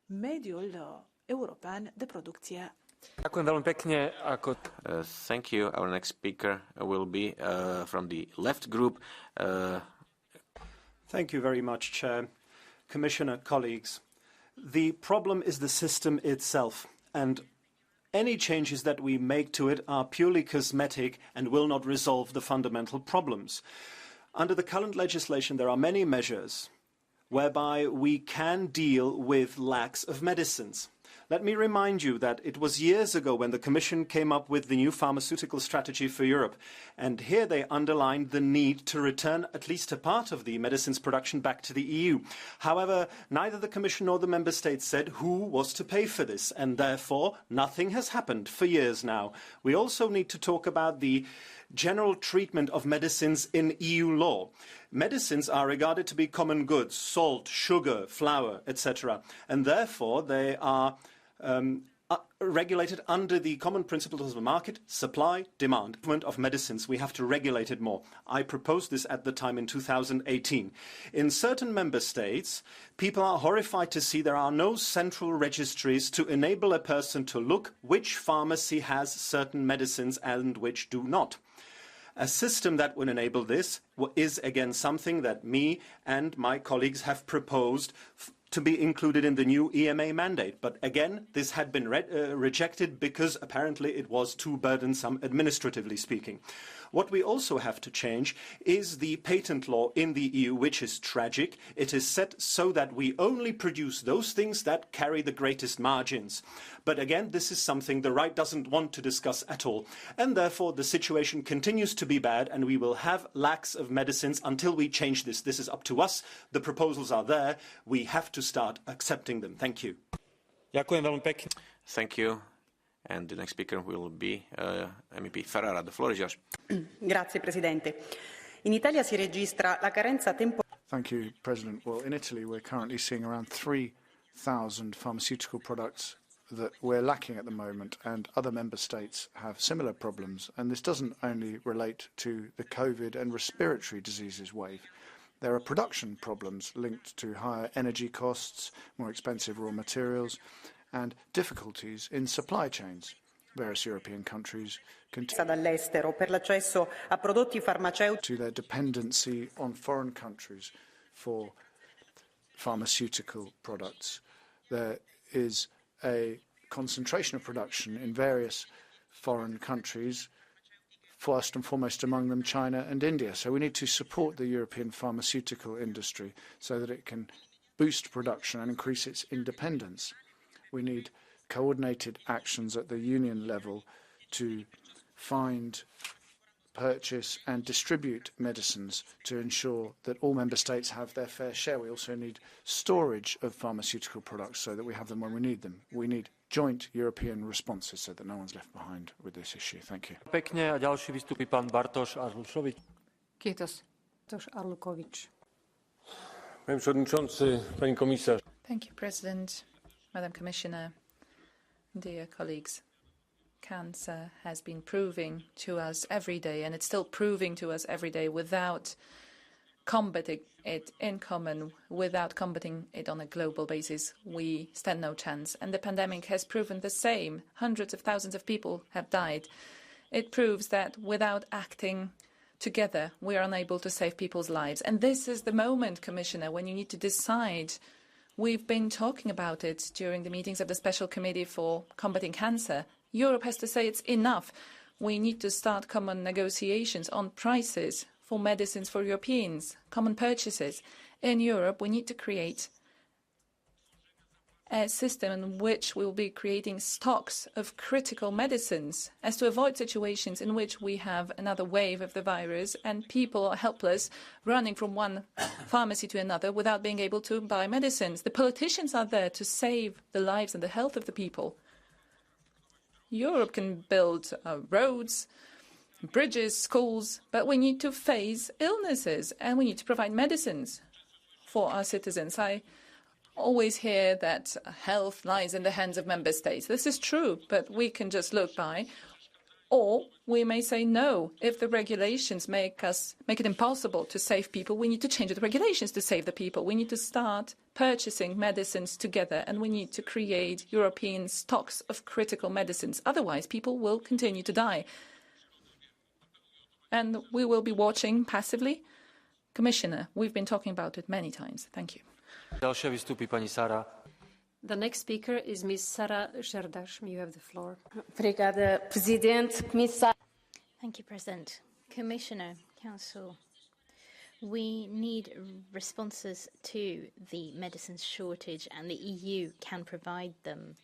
mediul european de producție. Thank you. Our next speaker will be from the left group. Thank you very much, Chair. Commissioner, colleagues, the problem is the system itself, and any changes that we make to it are purely cosmetic and will not resolve the fundamental problems. Under the current legislation, there are many measures whereby we can deal with lacks of medicines. Let me remind you that it was years ago when the Commission came up with the new pharmaceutical strategy for Europe, and here they underlined the need to return at least a part of the medicines production back to the EU. However, neither the Commission nor the Member States said who was to pay for this, and therefore nothing has happened for years now. We also need to talk about the general treatment of medicines in EU law. Medicines are regarded to be common goods, salt, sugar, flour, etc., and therefore they are regulated under the common principles of the market, supply, demand. Movement of medicines, we have to regulate it more. I proposed this at the time in 2018. In certain member states, people are horrified to see there are no central registries to enable a person to look which pharmacy has certain medicines and which do not. A system that would enable this is again something that me and my colleagues have proposed to be included in the new EMA mandate. But again, this had been rejected because apparently it was too burdensome administratively speaking. What we also have to change is the patent law in the EU, which is tragic. It is set so that we only produce those things that carry the greatest margins. But again, this is something the right doesn't want to discuss at all. And therefore, the situation continues to be bad, and we will have lacks of medicines until we change this. This is up to us. The proposals are there. We have to start accepting them. Thank you. Thank you. And the next speaker will be MEP Ferrara. The floor is yours. Grazie, Presidente. In Italia si registra la carenza Thank you, President. Well, in Italy, we're currently seeing around 3,000 pharmaceutical products that we're lacking at the moment, and other member states have similar problems. And this doesn't only relate to the COVID and respiratory diseases wave. There are production problems linked to higher energy costs, more expensive raw materials, and difficulties in supply chains. Various European countries dall'estero per l'accesso a prodotti farmaceutici to their dependency on foreign countries for pharmaceutical products. There is a concentration of production in various foreign countries, first and foremost among them China and India. So we need to support the European pharmaceutical industry so that it can boost production and increase its independence. We need coordinated actions at the union level to find, purchase and distribute medicines to ensure that all member states have their fair share. We also need storage of pharmaceutical products so that we have them when we need them. We need joint European responses so that no one's left behind with this issue. Thank you. Pekne a ďalší vystupí pán Bartoš Arlušovič. Kiitos. Bartoš Arlukovič. Panie przewodniczący, pani komisarz. Thank you, President. Madam Commissioner, dear colleagues, cancer has been proving to us every day, and it's still proving to us every day, without combating it in common, without combating it on a global basis, we stand no chance. And the pandemic has proven the same. Hundreds of thousands of people have died. It proves that without acting together, we are unable to save people's lives. And this is the moment, Commissioner, when you need to decide. We've been talking about it during the meetings of the Special Committee for Combating Cancer. Europe has to say it's enough. We need to start common negotiations on prices for medicines for Europeans, common purchases. In Europe, we need to create a system in which we will be creating stocks of critical medicines as to avoid situations in which we have another wave of the virus and people are helpless, running from one pharmacy to another without being able to buy medicines. The politicians are there to save the lives and the health of the people. Europe can build roads, bridges, schools, but we need to face illnesses and we need to provide medicines for our citizens. I always hear that health lies in the hands of member states. This is true, but we can just look by. Or we may say no. If the regulations make it impossible to save people, we need to change the regulations to save the people. We need to start purchasing medicines together, and we need to create European stocks of critical medicines. Otherwise, people will continue to die. And we will be watching passively. Commissioner, we've been talking about it many times. Thank you. Ďalšia vystúpi pani Sara. The next speaker is Ms. Sara Gerdas. You have the floor. Obrigada, Presidente, Comissário. Thank you, President. Commissioner, Council. We need responses to the medicines shortage, and the EU can provide them.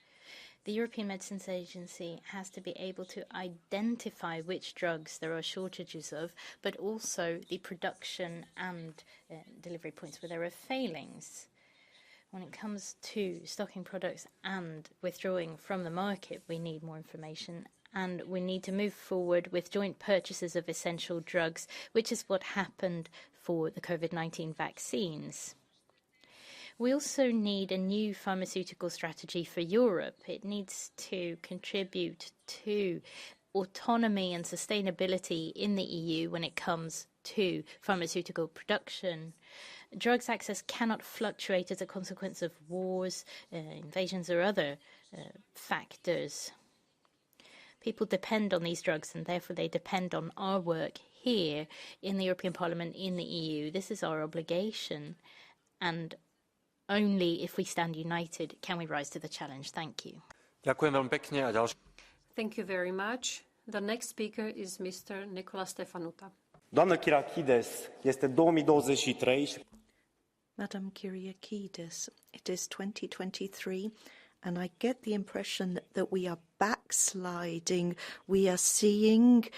The European Medicines Agency has to be able to identify which drugs there are shortages of, but also the production and delivery points where there are failings. When it comes to stocking products and withdrawing from the market, we need more information, and we need to move forward with joint purchases of essential drugs, which is what happened for the COVID-19 vaccines. We also need a new pharmaceutical strategy for Europe. It needs to contribute to autonomy and sustainability in the EU when it comes to pharmaceutical production. Drugs access cannot fluctuate as a consequence of wars, invasions or other factors. People depend on these drugs, and therefore they depend on our work here in the European Parliament, in the EU. This is our obligation, and only if we stand united can we rise to the challenge. Thank you. Ďakujem veľmi pekne a ďalšia. Thank you very much. The next speaker is Mr. Nicola Stefanuta. Doamnă Kyriakides, este 2023. Madam Kyriakides, it is 2023, and I get the impression that we are backsliding. We are seeing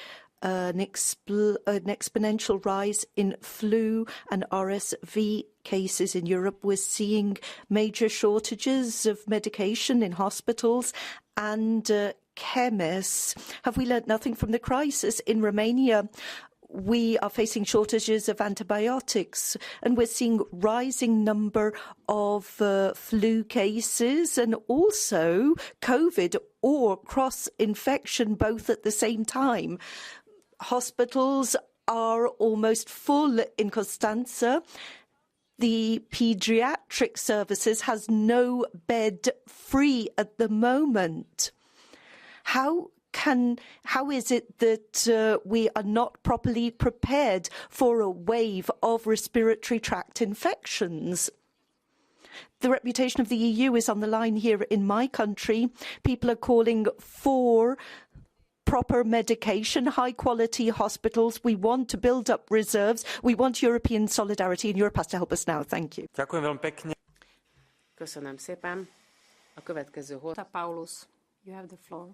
an exponential rise in flu and RSV cases in Europe. We're seeing major shortages of medication in hospitals and chemists. Have we learnt nothing from the crisis? In Romania, we are facing shortages of antibiotics, and we're seeing rising number of flu cases and also COVID or cross-infection both at the same time. Hospitals are almost full in Constanza. The pediatric services has no bed free at the moment. How is it that we are not properly prepared for a wave of respiratory tract infections? The reputation of the EU is on the line here in my country. People are calling for proper medication, high-quality hospitals. We want to build up reserves. We want European solidarity, and Europe has to help us now. Thank you. Ďakujem veľmi pekne. Köszönöm szépen. A következő Paulus, you have the floor.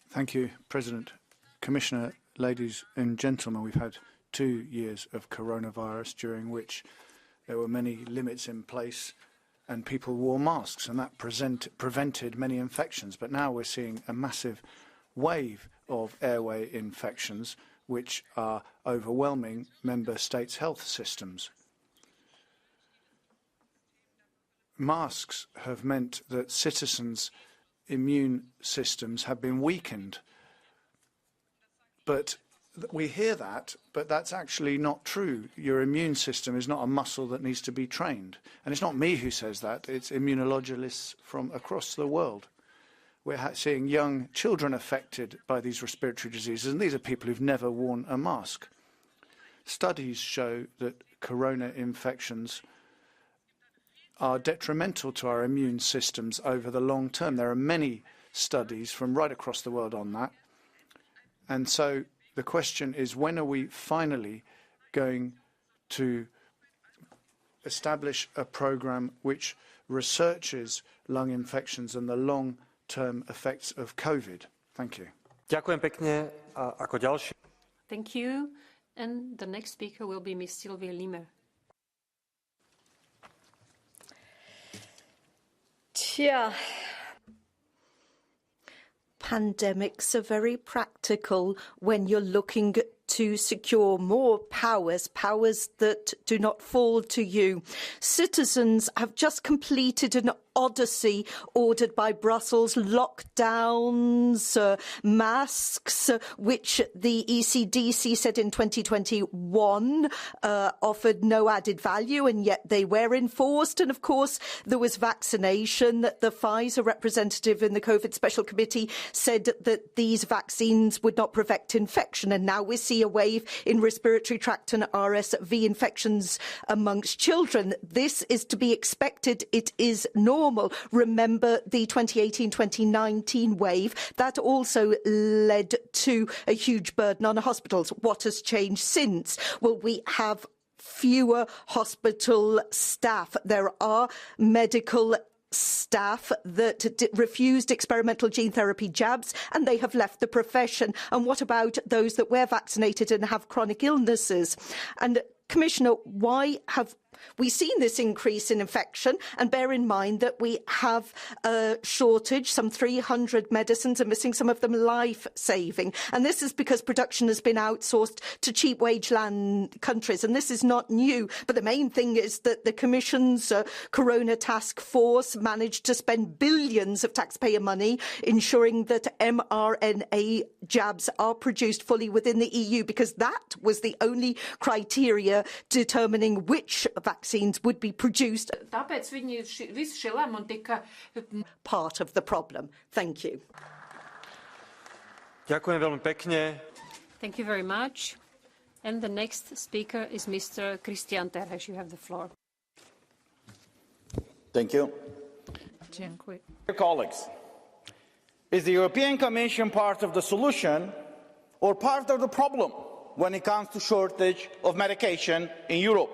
Thank you, President. Commissioner, ladies and gentlemen, we've had 2 years of coronavirus during which there were many limits in place and people wore masks, and that prevented many infections. But now we're seeing a massive wave of airway infections which are overwhelming member states' health systems. Masks have meant that citizens' immune systems have been weakened. But we hear that, but that's actually not true. Your immune system is not a muscle that needs to be trained. And it's not me who says that, it's immunologists from across the world. We're seeing young children affected by these respiratory diseases, and these are people who've never worn a mask. Studies show that corona infections are detrimental to our immune systems over the long term. There are many studies from right across the world on that. And so the question is, when are we finally going to establish a program which researches lung infections and the long-term effects of COVID? Thank you. Ďakujem pekne. A ako ďalší. Thank you. And the next speaker will be Ms. Sylvia Limer. Pandemics are very practical when you're looking to secure more powers that do not fall to you. Citizens have just completed an odyssey ordered by Brussels, lockdowns, masks, which the ECDC said in 2021 offered no added value, and yet they were enforced. And of course, there was vaccination. The Pfizer representative in the COVID Special Committee said that these vaccines would not prevent infection. And now we see a wave in respiratory tract and RSV infections amongst children. This is to be expected. It is normal. Remember the 2018-2019 wave that also led to a huge burden on hospitals. What has changed since? Well, we have fewer hospital staff. There are medical staff that refused experimental gene therapy jabs, and they have left the profession. And what about those that were vaccinated and have chronic illnesses? And Commissioner, why have we seen this increase in infection? And bear in mind that we have a shortage, some 300 medicines are missing, some of them life-saving. And this is because production has been outsourced to cheap wage land countries. And this is not new. But the main thing is that the Commission's Corona Task Force managed to spend billions of taxpayer money ensuring that mRNA jabs are produced fully within the EU, because that was the only criteria determining which vaccines would be produced. Part of the problem. Thank you. Ďakujem veľmi pekne. Thank you very much. And the next speaker is Mr. Christian Terhes. You have the floor. Thank you. Dear colleagues, is the European Commission part of the solution or part of the problem when it comes to shortage of medication in Europe?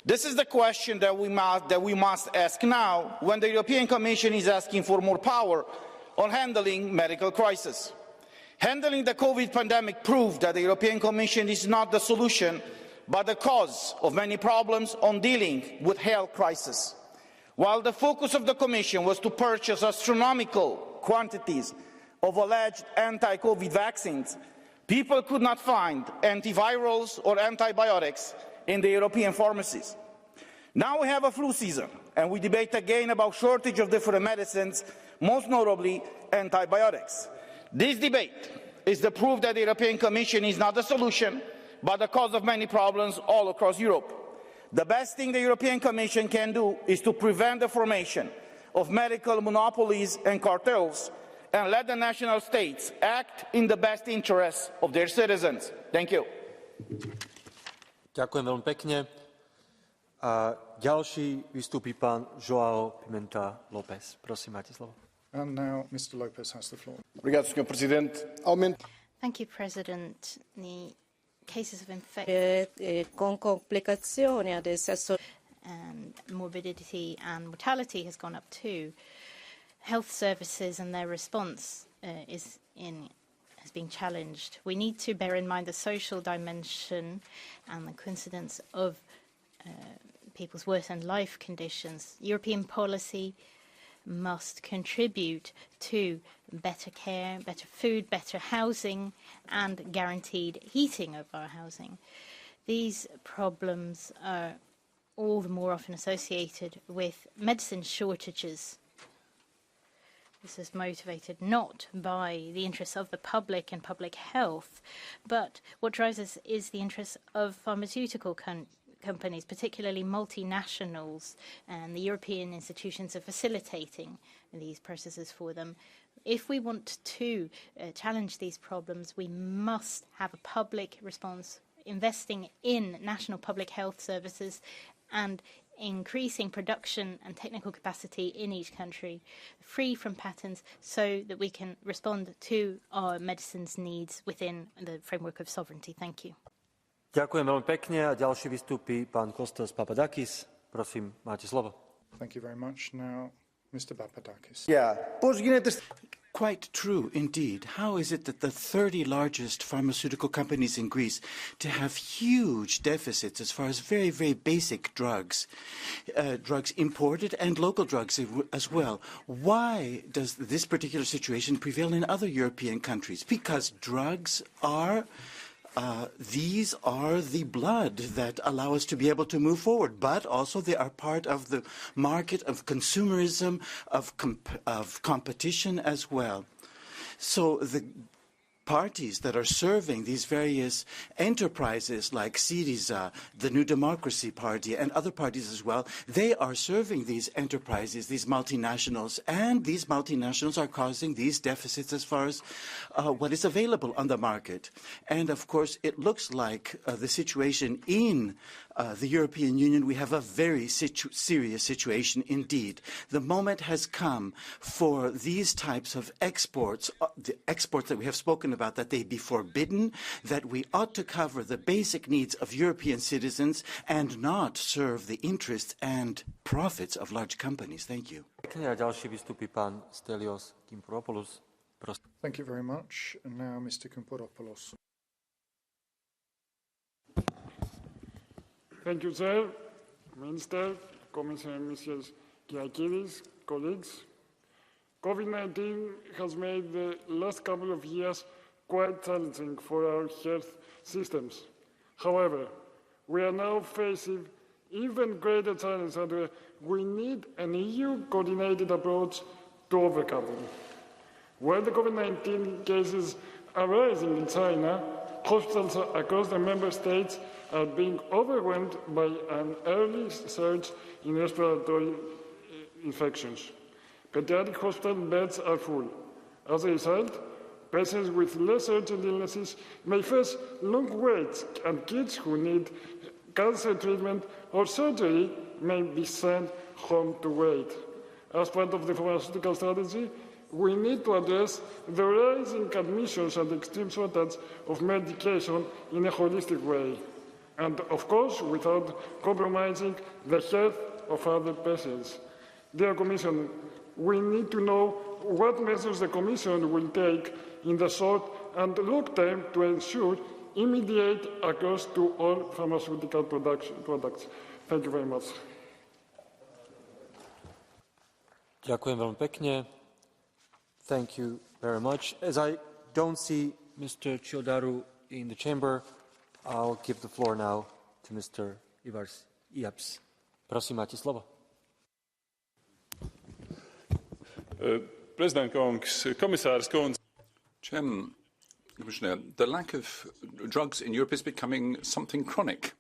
This is the question that we must ask now when the European Commission is asking for more power on handling medical crisis. Handling the COVID pandemic proved that the European Commission is not the solution, but the cause of many problems on dealing with health crisis. While the focus of the Commission was to purchase astronomical quantities of alleged anti-COVID vaccines, people could not find antivirals or antibiotics in the European pharmacies. Now we have a flu season, and we debate again about shortage of different medicines, most notably antibiotics. This debate is the proof that the European Commission is not the solution, but the cause of many problems all across Europe. The best thing the European Commission can do is to prevent the formation of medical monopolies and cartels, and let the national states act in the best interests of their citizens. Thank you. Ďakujem veľmi pekne. A ďalší vystúpi pán João Pimenta López. Prosím, máte slovo. And now Mr. Lopez has the floor. Obrigado, Sr. Presidente. Thank you, President. The cases of infection con complicazioni adesso and morbidity and mortality has gone up too. Health services and their response has been challenged. We need to bear in mind the social dimension and the coincidence of people's worsened life conditions. European policy must contribute to better care, better food, better housing, and guaranteed heating of our housing. These problems are all the more often associated with medicine shortages. This is motivated not by the interests of the public and public health, but what drives us is the interests of pharmaceutical companies, particularly multinationals, and the European institutions are facilitating these processes for them. If we want to challenge these problems, we must have a public response, investing in national public health services and increasing production and technical capacity in each country, free from patents, so that we can respond to our medicines needs within the framework of sovereignty. Thank you. Ďakujem veľmi pekne a ďalší vystúpi pán Kostas Papadakis. Prosím, máte slovo. Thank you very much. Now, Mr. Papadakis. Quite true, indeed. How is it that the 30 largest pharmaceutical companies in Greece to have huge deficits as far as very, very basic drugs, drugs imported and local drugs as well? Why does this particular situation prevail in other European countries? Because drugs are these are the blood that allow us to be able to move forward, but also they are part of the market of consumerism, of competition as well. So the parties that are serving these various enterprises like Syriza, the New Democracy Party, and other parties as well, they are serving these enterprises, these multinationals, and these multinationals are causing these deficits as far as what is available on the market. And of course, it looks like the situation in the European Union, we have a very serious situation indeed. The moment has come for these types of exports, the exports that we have spoken about, that they be forbidden, that we ought to cover the basic needs of European citizens and not serve the interests and profits of large companies. Thank you. Thank you very much. And now Mr. Koumpouropoulos. Thank you, Sir, Minister, Commissioner, Mrs. Kyriakidis, colleagues. COVID-19 has made the last couple of years quite challenging for our health systems. However, we are now facing even greater challenges, and we need an EU coordinated approach to overcome them. Where the COVID-19 cases are rising in China, hospitals across the member states are being overwhelmed by an early surge in respiratory infections. Pediatric hospital beds are full. As a result, patients with less urgent illnesses may face long waits, and kids who need cancer treatment or surgery may be sent home to wait. As part of the pharmaceutical strategy, we need to address the rising admissions and extreme shortage of medication in a holistic way, and of course without compromising the health of other patients. Dear Commission, we need to know what measures the Commission will take in the short and long term to ensure immediate access to all pharmaceutical products. Thank you very much. Ďakujem veľmi pekne. Thank you very much. As I don't see Mr. Chiodaru in the chamber, I'll give the floor now to Mr. Iabs. Prosím, máte slovo. President Kungs, Komisārs Kungs. Chairman, Commissioner, the lack of drugs in Europe is becoming something chronic.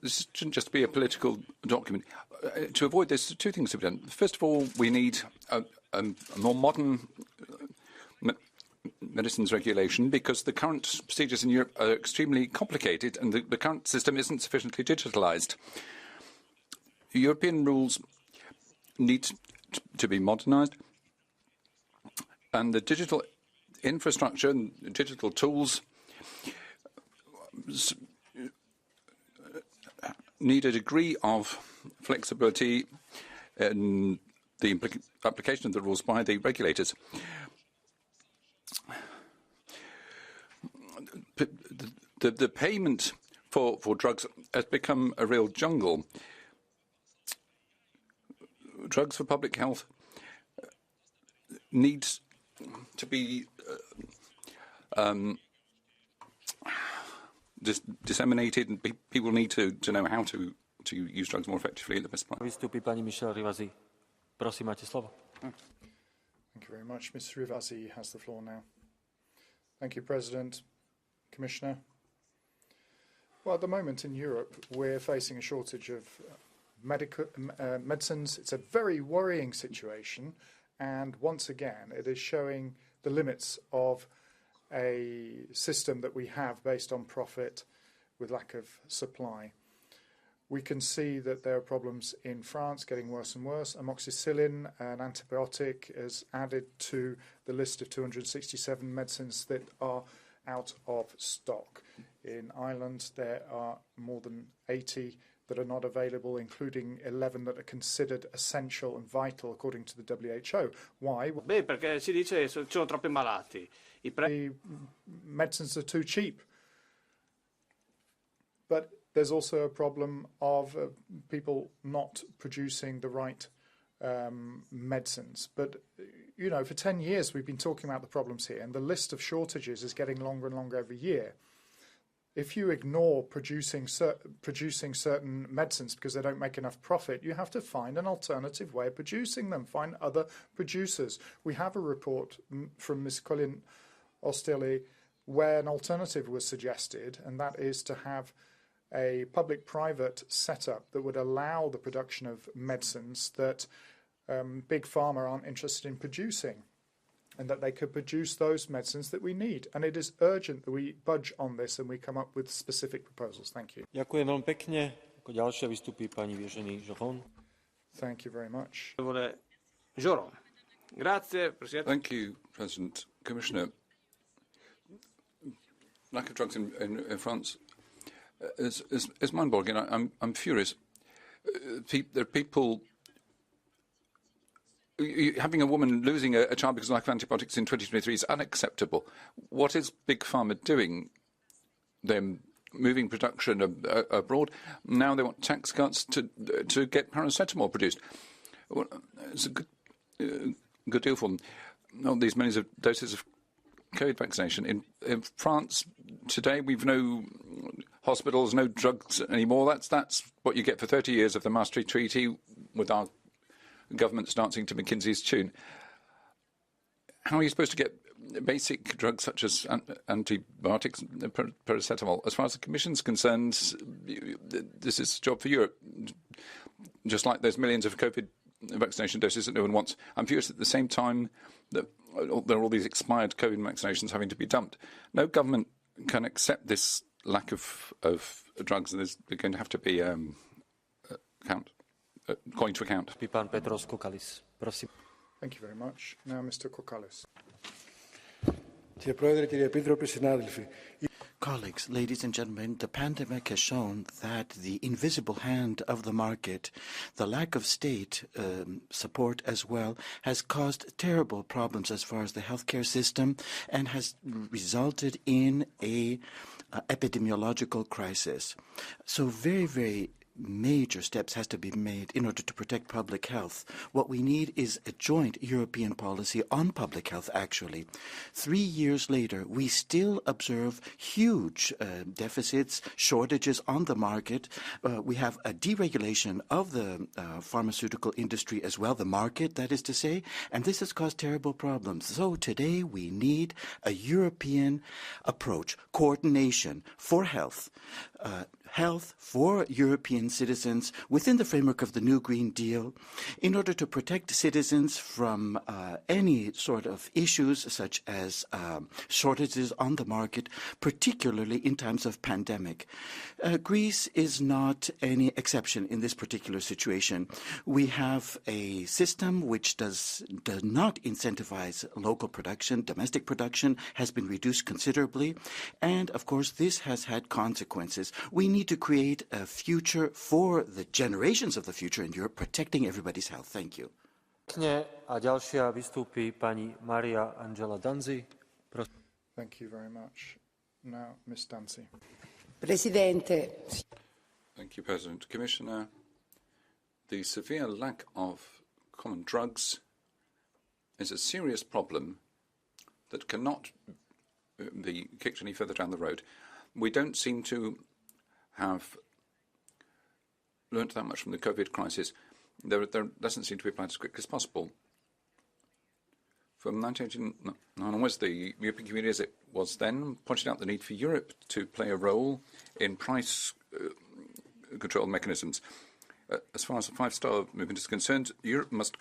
This shouldn't just be a political document. To avoid this, two things have been done. First of all, we need a more modern medicines regulation, because the current procedures in Europe are extremely complicated and the current system isn't sufficiently digitalised. European rules need to be modernised, and the digital infrastructure and digital tools need a degree of flexibility in the application of the rules by the regulators. The payment for drugs has become a real jungle. Drugs for public health needs to be disseminated, and people need to know how to use drugs more effectively at the best price. Vystúpi pani Michelle Rivasi. Prosím, máte slovo. Thank you very much. Ms. Rivasi has the floor now. Thank you, President, Commissioner. Well, at the moment in Europe, we're facing a shortage of medicines. It's a very worrying situation, and once again, it is showing the limits of a system that we have based on profit with lack of supply. We can see that there are problems in France getting worse and worse. Amoxicillin, an antibiotic, is added to the list of 267 medicines that are out of stock. In Ireland, there are more than 80 that are not available, including 11 that are considered essential and vital according to the WHO. Why? Perché si dice che ci sono troppi malati. The medicines are too cheap. But there's also a problem of people not producing the right medicines. But you know, for 10 years we've been talking about the problems here, and the list of shortages is getting longer and longer every year. If you ignore producing certain medicines because they don't make enough profit, you have to find an alternative way of producing them, find other producers. We have a report from Ms. Colin Osteli where an alternative was suggested, and that is to have a public-private setup that would allow the production of medicines that big pharma aren't interested in producing, and that they could produce those medicines that we need. And it is urgent that we budge on this and we come up with specific proposals. Thank you. Ďakujem veľmi pekne. Ako ďalšia vystúpi pani Virginie Joron. Thank you very much. Grazie, Presidente. Thank you, President. Commissioner, lack of drugs in France is mind-boggling. I'm furious. There are people... Having a woman losing a child because of lack of antibiotics in 2023 is unacceptable. What is Big Pharma doing? They're moving production abroad. Now they want tax cuts to get paracetamol produced. Well, it's a good deal for them. All these millions of doses of COVID vaccination. In France today, we've no hospitals, no drugs anymore. That's what you get for 30 years of the Maastricht Treaty with our government's dancing to McKinsey's tune. How are you supposed to get basic drugs such as antibiotics, paracetamol? As far as the Commission's concerned, this is a job for Europe. Just like there's millions of COVID vaccination doses that no one wants. I'm furious at the same time that there are all these expired COVID vaccinations having to be dumped. No government can accept this lack of drugs, and there's going to have to be going to account. Thank you very much. Now, Mr. Kokalis. Colleagues, ladies and gentlemen, the pandemic has shown that the invisible hand of the market, the lack of state support as well, has caused terrible problems as far as the healthcare system and has resulted in a epidemiological crisis. So very, very major steps has to be made in order to protect public health. What we need is a joint European policy on public health, actually. 3 years later, we still observe huge deficits, shortages on the market. We have a deregulation of the pharmaceutical industry as well, the market, that is to say, and this has caused terrible problems. So today we need a European approach, coordination for health, health for European citizens within the framework of the New Green Deal in order to protect citizens from any sort of issues such as shortages on the market, particularly in times of pandemic. Greece is not any exception in this particular situation. We have a system which does not incentivize local production. Domestic production has been reduced considerably, and of course this has had consequences. We need to create a future for the generations of the future in Europe, protecting everybody's health. Thank you. A ďalšia vystúpi pani Maria Angela Danzi. Thank you very much. Now, Ms. Danzi. Presidente. Thank you, President. Commissioner, the severe lack of common drugs is a serious problem that cannot be kicked any further down the road. We don't seem to have learnt that much from the COVID crisis. There doesn't seem to be applied as quickly as possible. From 1989 onwards, the European Community, as it was then, pointed out the need for Europe to play a role in price control mechanisms. As far as the five-star movement is concerned, Europe must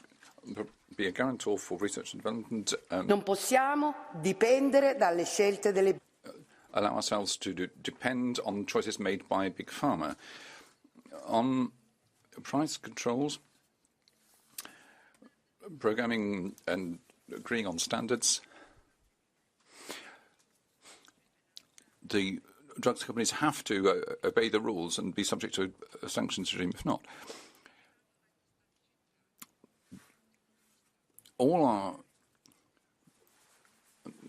be a guarantor for research and development. Non possiamo dipendere dalle scelte delle allow ourselves to depend on choices made by Big Pharma. On price controls, programming and agreeing on standards, the drugs companies have to obey the rules and be subject to a sanctions regime if not. All our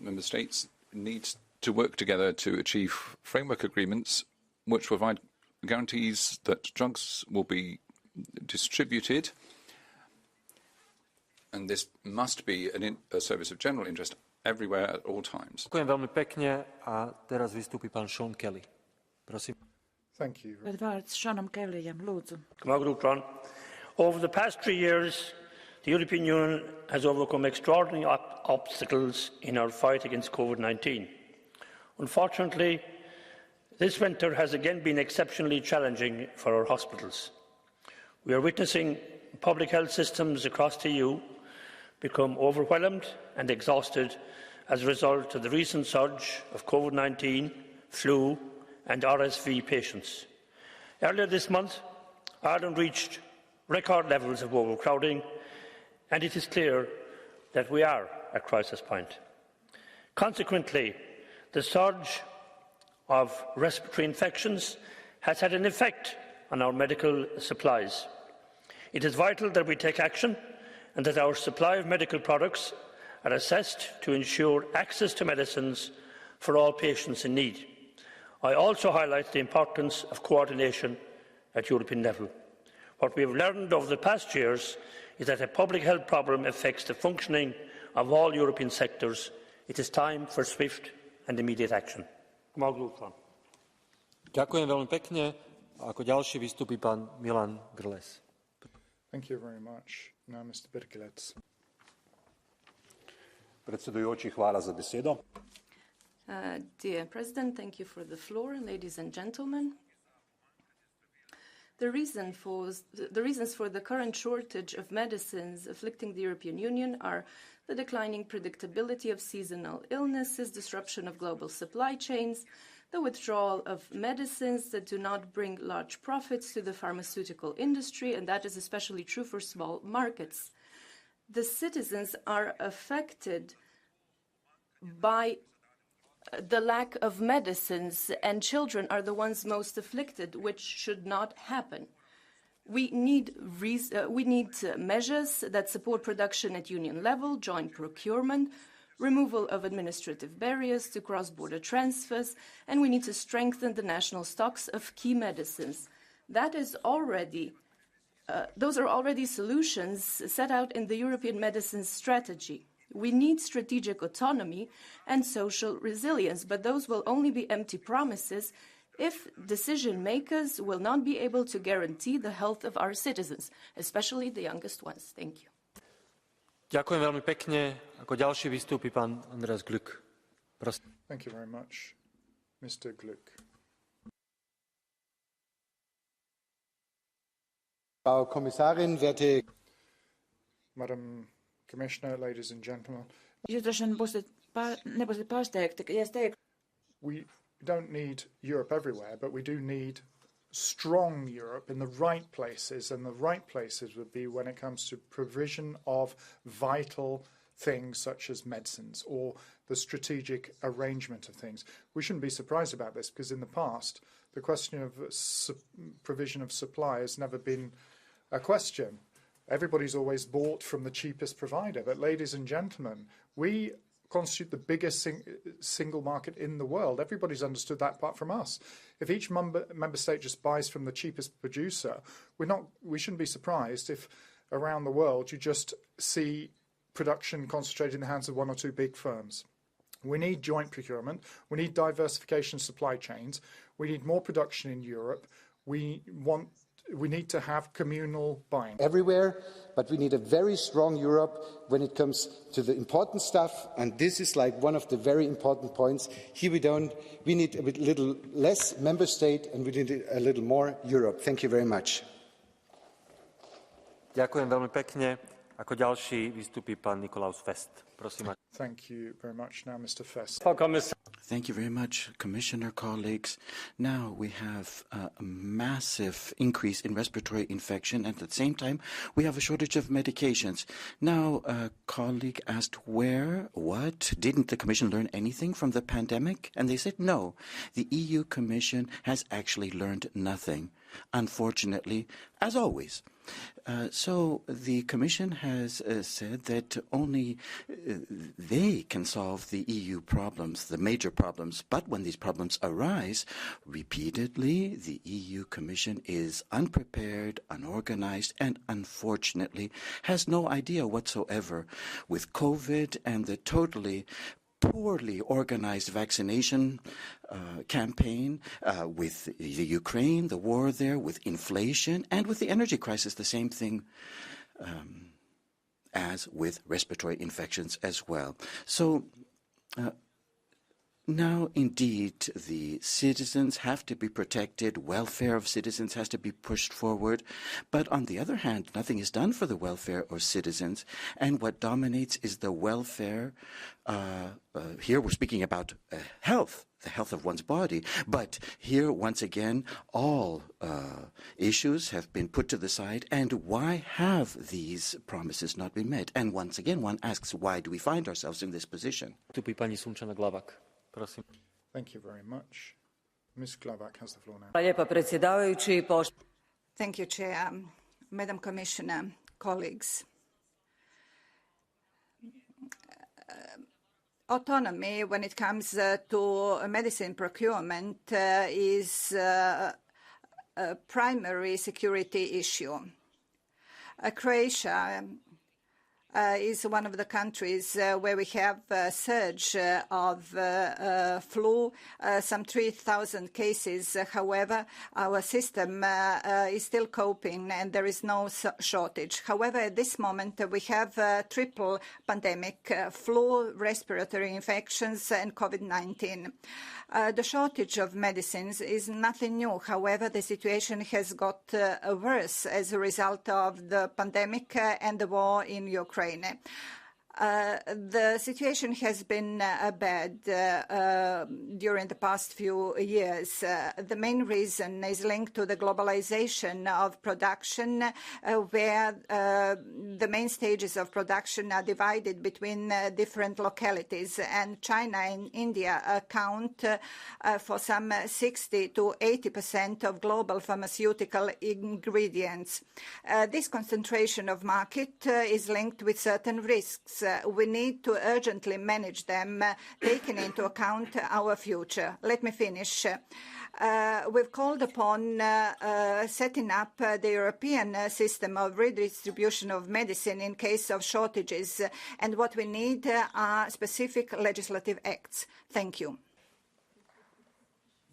member states need to work together to achieve framework agreements which provide guarantees that drugs will be distributed and this must be a service of general interest everywhere at all times. Ďakujem veľmi pekne a teraz vystúpi pán Sean Kelly. Prosím. Thank you. Vārds Seanam Kellyam, lūdzu. Over the past 3 years, the European Union has overcome extraordinary obstacles in our fight against COVID-19. Unfortunately, this winter has again been exceptionally challenging for our hospitals. We are witnessing public health systems across the EU become overwhelmed and exhausted as a result of the recent surge of COVID-19, flu and RSV patients. Earlier this month, Ireland reached record levels of overcrowding, and it is clear that we are at crisis point. Consequently, the surge of respiratory infections has had an effect on our medical supplies. It is vital that we take action and that our supply of medical products are assessed to ensure access to medicines for all patients in need. I also highlight the importance of coordination at European level. What we have learned over the past years is that a public health problem affects the functioning of all European sectors. It is time for swift and immediate action. Ďakujem veľmi pekne. Ako ďalší vystúpi pán Milan Grles. Thank you very much. Now, Mr. Birkelec. Predsedujoči, hvala za besedo. Dear President, thank you for the floor. Ladies and gentlemen, the reasons for the current shortage of medicines afflicting the European Union are the declining predictability of seasonal illnesses, disruption of global supply chains, the withdrawal of medicines that do not bring large profits to the pharmaceutical industry, and that is especially true for small markets. The citizens are affected by the lack of medicines, and children are the ones most afflicted, which should not happen. We need measures that support production at union level, joint procurement, removal of administrative barriers to cross-border transfers, and we need to strengthen the national stocks of key medicines. Those are already solutions set out in the European Medicines Strategy. We need strategic autonomy and social resilience, but those will only be empty promises if decision makers will not be able to guarantee the health of our citizens, especially the youngest ones. Thank you. Ďakujem veľmi pekne. Ako ďalší vystúpi pán Andreas Glück. Prosím. Thank you very much, Mr. Glück. Frau Kommissarin, werte Madam Commissioner, ladies and gentlemen. We don't need Europe everywhere, but we do need strong Europe in the right places, and the right places would be when it comes to provision of vital things such as medicines or the strategic arrangement of things. We shouldn't be surprised about this because in the past, the question of provision of supply has never been a question. Everybody's always bought from the cheapest provider. But ladies and gentlemen, we constitute the biggest single market in the world. Everybody's understood that apart from us. If each member state just buys from the cheapest producer, we shouldn't be surprised if around the world you just see production concentrated in the hands of one or two big firms. We need joint procurement. We need diversification of supply chains. We need more production in Europe. We need to have communal buying. Everywhere, but we need a very strong Europe when it comes to the important stuff, and this is like one of the very important points. Here we need a little less member state and we need a little more Europe. Thank you very much. Ďakujem veľmi pekne. Ako ďalší vystúpi pán Nikolaus Fest. Prosím. Thank you very much. Now, Mr. Fest. Thank you very much, Commissioner, colleagues. Now we have a massive increase in respiratory infection, and at the same time, we have a shortage of medications. Now, a colleague asked what? Didn't the Commission learn anything from the pandemic? And they said no. The EU Commission has actually learned nothing, unfortunately, as always. So the Commission has said that only they can solve the EU problems, the major problems. But when these problems arise, repeatedly, the EU Commission is unprepared, unorganized, and unfortunately has no idea whatsoever with COVID and the totally poorly organized vaccination campaign, with the Ukraine, the war there, with inflation, and with the energy crisis, the same thing as with respiratory infections as well. So now, indeed, the citizens have to be protected, welfare of citizens has to be pushed forward, but on the other hand, nothing is done for the welfare of citizens, and what dominates is the welfare. Here we're speaking about health, the health of one's body, but here, once again, all issues have been put to the side, and why have these promises not been met? And once again, one asks, why do we find ourselves in this position? Thank you very much. Ms. Glavak has the floor now. Thank you, Chair. Madam Commissioner, colleagues. Autonomy when it comes to medicine procurement is a primary security issue. Croatia is one of the countries where we have a surge of flu, some 3,000 cases. However, our system is still coping and there is no shortage. However, at this moment, we have a triple pandemic, flu, respiratory infections, and COVID-19. The shortage of medicines is nothing new. However, the situation has got worse as a result of the pandemic and the war in Ukraine. The situation has been bad during the past few years. The main reason is linked to the globalization of production, where the main stages of production are divided between different localities, and China and India account for some 60 to 80% of global pharmaceutical ingredients. This concentration of market is linked with certain risks. We need to urgently manage them, taking into account our future. Let me finish. We've called upon setting up the European system of redistribution of medicine in case of shortages, and what we need are specific legislative acts. Thank you.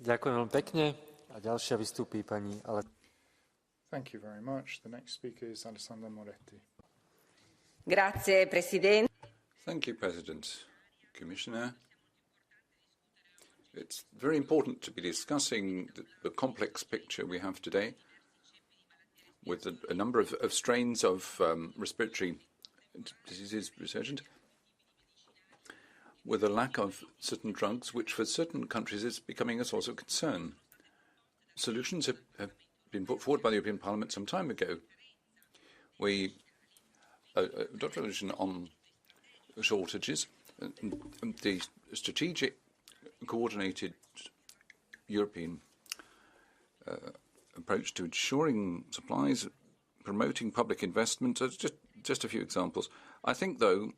Ďakujem veľmi pekne. A ďalšia vystúpi pani Thank you very much. The next speaker is Alessandra Moretti. Grazie, Presidente. Thank you, President. Commissioner. It's very important to be discussing the complex picture we have today with a number of strains of respiratory diseases resurgent, with a lack of certain drugs, which for certain countries is becoming a source of concern. Solutions have been put forward by the European Parliament some time ago. We adopted a resolution on shortages, the strategic coordinated European approach to ensuring supplies, promoting public investment. Just a few examples. I think, though,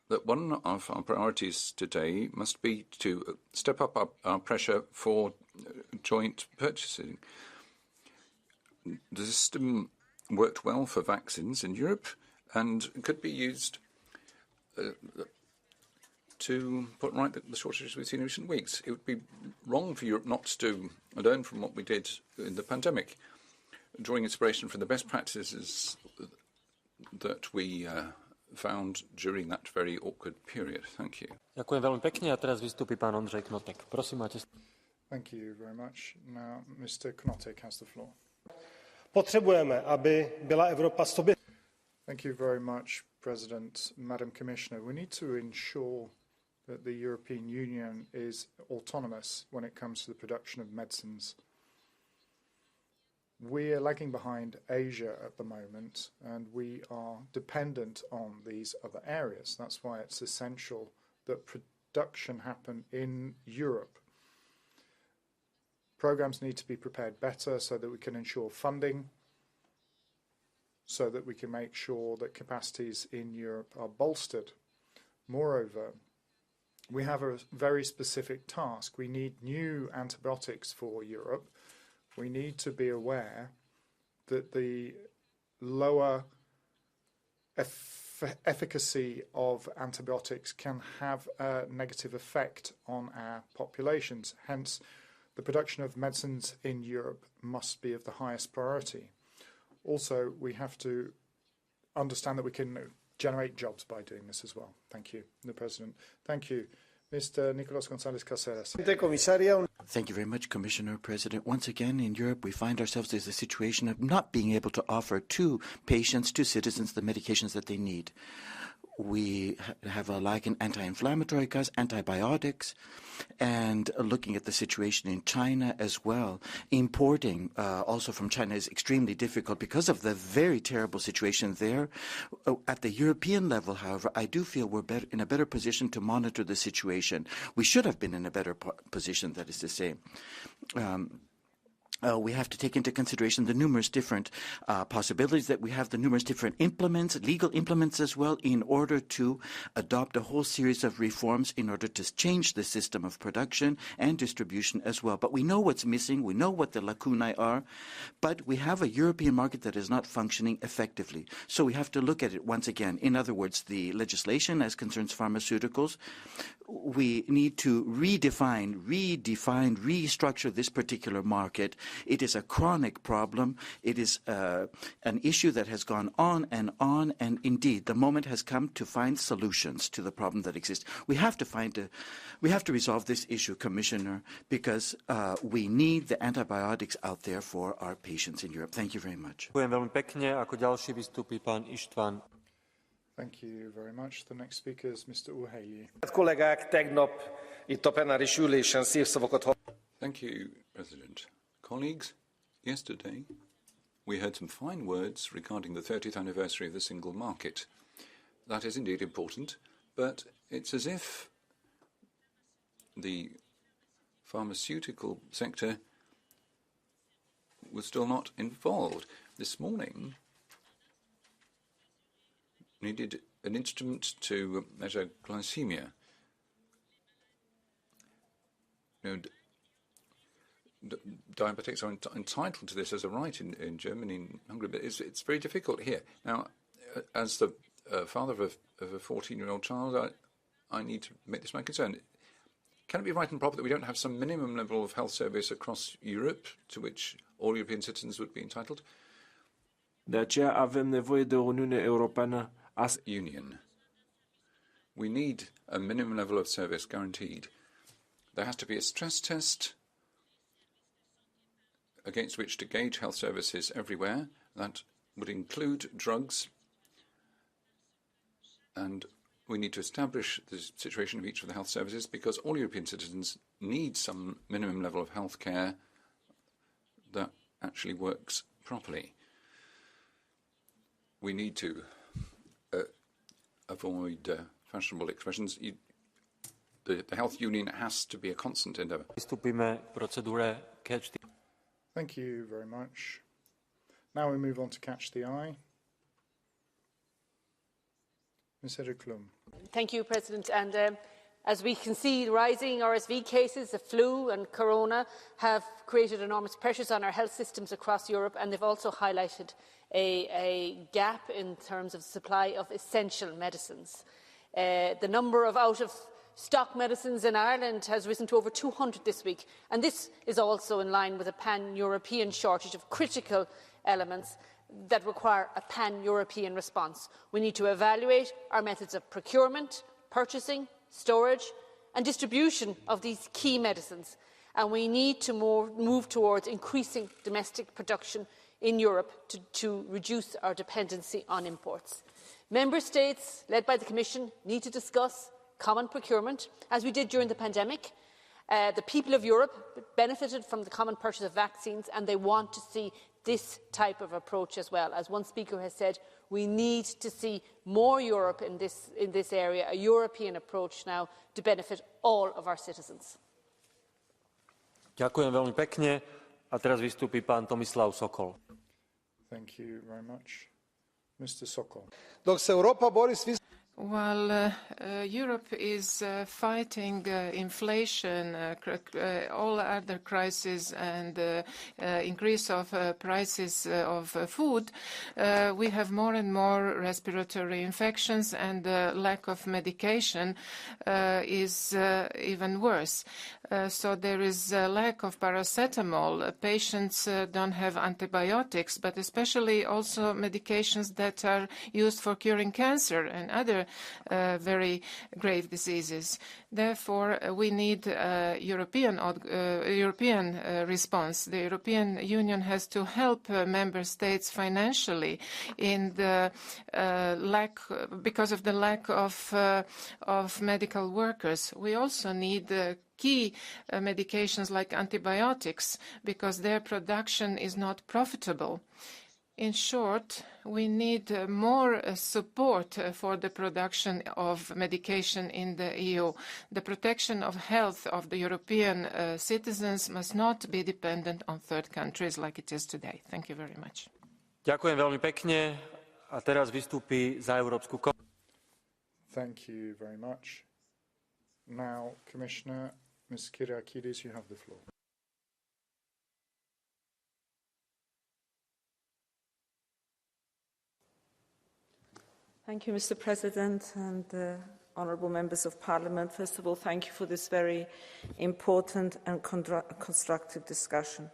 that one of our priorities today must be to step up our pressure for joint purchasing. The system worked well for vaccines in Europe and could be used to put right the shortages we've seen in recent weeks. It would be wrong for Europe not to learn from what we did in the pandemic, drawing inspiration from the best practices that we found during that very awkward period. Thank you. Ďakujem veľmi pekne a teraz vystúpi pán Ondřej Knotek. Prosím, máte. Thank you very much. Now, Mr. Knotek has the floor. Potřebujeme, aby byla Evropa sobě. Thank you very much, President, Madam Commissioner. We need to ensure that the European Union is autonomous when it comes to the production of medicines. We are lagging behind Asia at the moment, and we are dependent on these other areas. That's why it's essential that production happen in Europe. Programs need to be prepared better so that we can ensure funding, so that we can make sure that capacities in Europe are bolstered. Moreover, we have a very specific task. We need new antibiotics for Europe. We need to be aware that the lower efficacy of antibiotics can have a negative effect on our populations. Hence, the production of medicines in Europe must be of the highest priority. Also, we have to understand that we can generate jobs by doing this as well. Thank you, the President. Thank you. Mr. Nicolas González Caceres. Thank you very much, Commissioner President. Once again, in Europe, we find ourselves in a situation of not being able to offer to patients, to citizens, the medications that they need. We have a lack in anti-inflammatory drugs, antibiotics, and looking at the situation in China as well. Importing also from China is extremely difficult because of the very terrible situation there. At the European level, however, I do feel we're in a better position to monitor the situation. We should have been in a better position, that is to say. We have to take into consideration the numerous different possibilities that we have, the numerous different implements, legal implements as well, in order to adopt a whole series of reforms in order to change the system of production and distribution as well. But we know what's missing, we know what the lacunae are, but we have a European market that is not functioning effectively. So we have to look at it once again. In other words, the legislation as concerns pharmaceuticals, we need to redefine, restructure this particular market. It is a chronic problem. It is an issue that has gone on, and indeed, the moment has come to find solutions to the problem that exists. We have to resolve this issue, Commissioner, because we need the antibiotics out there for our patients in Europe. Thank you very much. Thank you very much. The next speaker is Mr. Uhelyi. Thank you, President. Colleagues, yesterday we heard some fine words regarding the 30th anniversary of the single market. That is indeed important, but it's as if the pharmaceutical sector was still not involved. This morning, needed an instrument to measure glycemia. Diabetics are entitled to this as a right in Germany and Hungary, but it's very difficult here. Now, as the father of a 14-year-old child, I need to make this my concern. Can it be right and proper that we don't have some minimum level of health service across Europe to which all European citizens would be entitled? De aceea avem nevoie de o Uniune Europeană Union. We need a minimum level of service guaranteed. There has to be a stress test against which to gauge health services everywhere. That would include drugs, and we need to establish the situation of each of the health services because all European citizens need some minimum level of health care that actually works properly. We need to avoid fashionable expressions. The health union has to be a constant endeavour. Thank you very much. Now we move on to Catch the Eye. Ms. Klum. Thank you, President. And as we can see, rising RSV cases, the flu and corona have created enormous pressures on our health systems across Europe, and they've also highlighted a gap in terms of supply of essential medicines. The number of out-of-stock medicines in Ireland has risen to over 200 this week, and this is also in line with a pan-European shortage of critical elements that require a pan-European response. We need to evaluate our methods of procurement, purchasing, storage and distribution of these key medicines, and we need to move towards increasing domestic production in Europe to reduce our dependency on imports. Member States, led by the Commission, need to discuss common procurement, as we did during the pandemic. The people of Europe benefited from the common purchase of vaccines, and they want to see this type of approach as well. As one speaker has said, we need to see more Europe in this area, a European approach now to benefit all of our citizens. Ďakujem veľmi pekne. A teraz vystúpi pán Tomislav Sokol. Thank you very much. Mr. Sokol. Dok se Europa bori s While Europe is fighting inflation, all other crises and increase of prices of food, we have more and more respiratory infections, and the lack of medication is even worse. So there is a lack of paracetamol. Patients don't have antibiotics, but especially also medications that are used for curing cancer and other very grave diseases. Therefore, we need a European response. The European Union has to help member states financially in the because of the lack of medical workers. We also need key medications like antibiotics because their production is not profitable. In short, we need more support for the production of medication in the EU. The protection of health of the European citizens must not be dependent on third countries like it is today. Thank you very much. Ďakujem veľmi pekne. A teraz vystúpi za Európsku komisiu. Thank you very much. Now, Commissioner, Ms. Kyriakides, you have the floor. Thank you, Mr. President, and honourable members of Parliament. First of all, thank you for this very important and constructive discussion.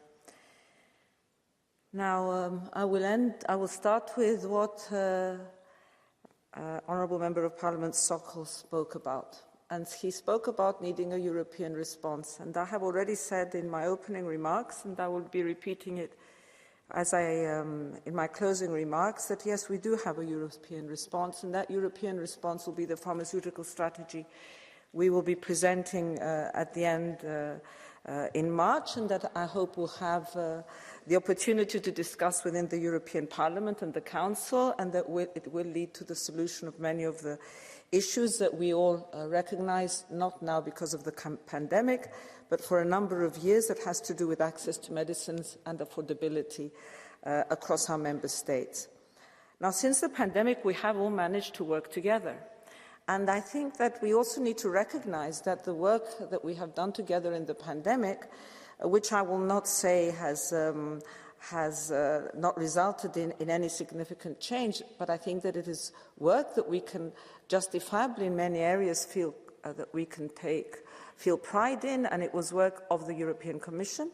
Now, I will start with what honourable member of Parliament Sokol spoke about. And he spoke about needing a European response. And I have already said in my opening remarks, and I will be repeating it in my closing remarks, that yes, we do have a European response, and that European response will be the pharmaceutical strategy we will be presenting at the end in March, and that I hope will have the opportunity to discuss within the European Parliament and the Council, and that it will lead to the solution of many of the issues that we all recognise, not now because of the pandemic, but for a number of years that has to do with access to medicines and affordability across our member states. Now, since the pandemic, we have all managed to work together. And I think that we also need to recognise that the work that we have done together in the pandemic, which I will not say has not resulted in any significant change, but I think that it is work that we can justifiably in many areas feel that we can feel pride in, and it was work of the European Commission,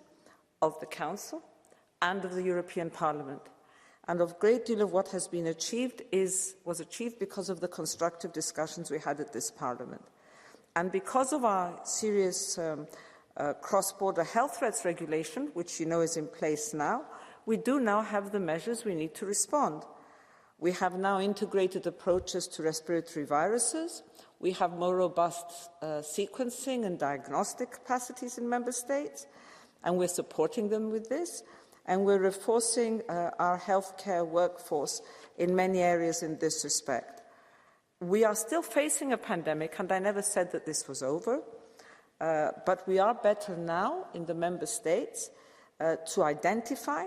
of the Council, and of the European Parliament. And a great deal of what has been achieved was achieved because of the constructive discussions we had at this Parliament. And because of our serious cross-border health threats regulation, which you know is in place now, we do now have the measures we need to respond. We have now integrated approaches to respiratory viruses. We have more robust sequencing and diagnostic capacities in member states, and we're supporting them with this. And we're reinforcing our healthcare workforce in many areas in this respect. We are still facing a pandemic, and I never said that this was over, but we are better now in the member states to identify,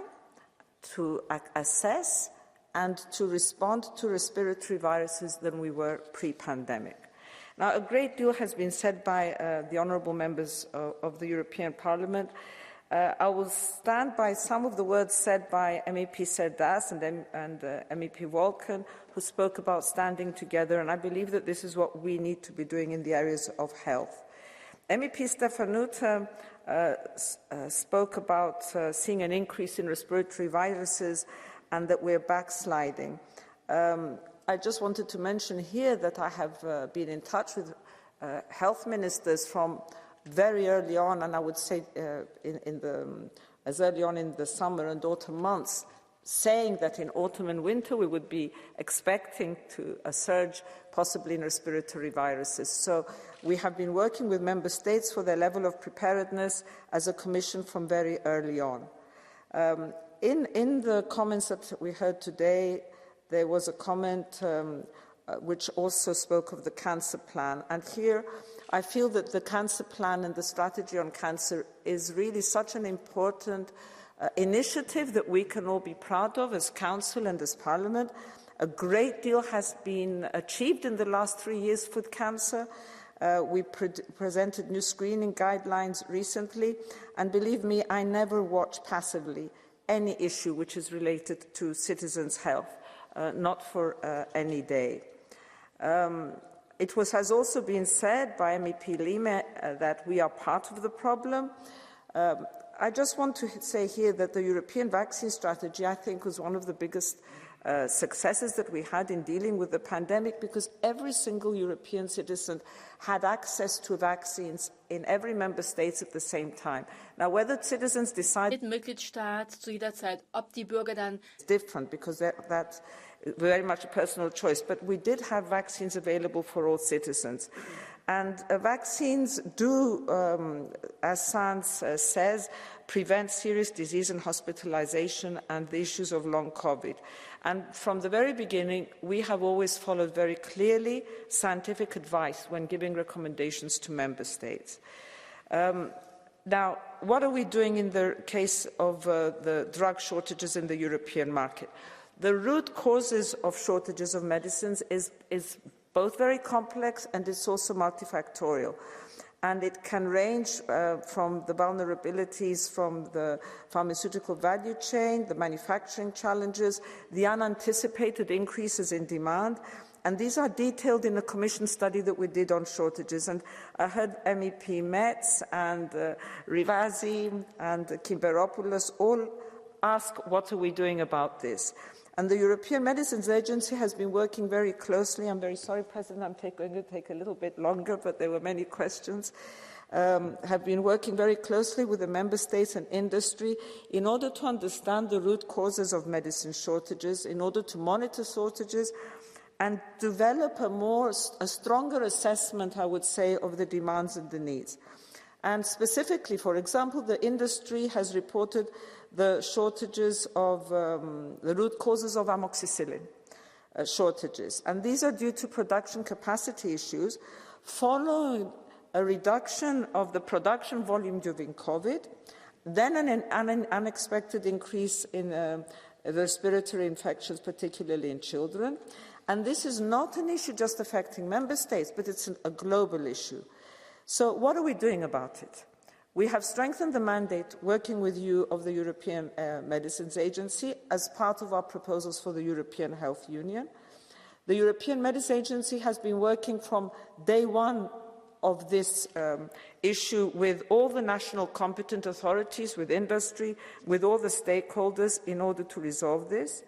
to assess, and to respond to respiratory viruses than we were pre-pandemic. Now, a great deal has been said by the honourable members of the European Parliament. I will stand by some of the words said by MEP Serdas and MEP Volkan, who spoke about standing together, and I believe that this is what we need to be doing in the areas of health. MEP Stefanuta spoke about seeing an increase in respiratory viruses and that we're backsliding. I just wanted to mention here that I have been in touch with health ministers from very early on, and I would say as early on in the summer and autumn months, saying that in autumn and winter we would be expecting a surge possibly in respiratory viruses. So we have been working with member states for their level of preparedness as a Commission from very early on. In the comments that we heard today, there was a comment which also spoke of the cancer plan. And here I feel that the cancer plan and the strategy on cancer is really such an important initiative that we can all be proud of as Council and as Parliament. A great deal has been achieved in the last 3 years with cancer. We presented new screening guidelines recently, and believe me, I never watch passively any issue which is related to citizens' health, not for any day. Has also been said by MEP Lima that we are part of the problem. I just want to say here that the European vaccine strategy, I think, was one of the biggest successes that we had in dealing with the pandemic, because every single European citizen had access to vaccines in every member state at the same time. Now, whether citizens decide Mitgliedstaat zu jeder Zeit, ob die Bürger dann different, because that's very much a personal choice, but we did have vaccines available for all citizens. And vaccines do, as Sans says, prevent serious disease and hospitalization and the issues of long COVID. And from the very beginning, we have always followed very clearly scientific advice when giving recommendations to member states. Now, what are we doing in the case of the drug shortages in the European market? The root causes of shortages of medicines is both very complex and it's also multifactorial. And it can range from the vulnerabilities from the pharmaceutical value chain, the manufacturing challenges, the unanticipated increases in demand. And these are detailed in a Commission study that we did on shortages. And I heard MEP Metz and Rivasi and Kimberopoulos all ask, what are we doing about this? And the European Medicines Agency has been working very closely. I'm very sorry, President, I'm going to take a little bit longer, but there were many questions. Have been working very closely with the member states and industry in order to understand the root causes of medicine shortages, in order to monitor shortages and develop a stronger assessment, I would say, of the demands and the needs. And specifically, for example, the industry has reported the shortages of the root causes of amoxicillin shortages. And these are due to production capacity issues following a reduction of the production volume during COVID, then an unexpected increase in respiratory infections, particularly in children. And this is not an issue just affecting member states, but it's a global issue. So what are we doing about it? We have strengthened the mandate working with you of the European Medicines Agency as part of our proposals for the European Health Union. The European Medicines Agency has been working from day one of this issue with all the national competent authorities, with industry, with all the stakeholders in order to resolve this.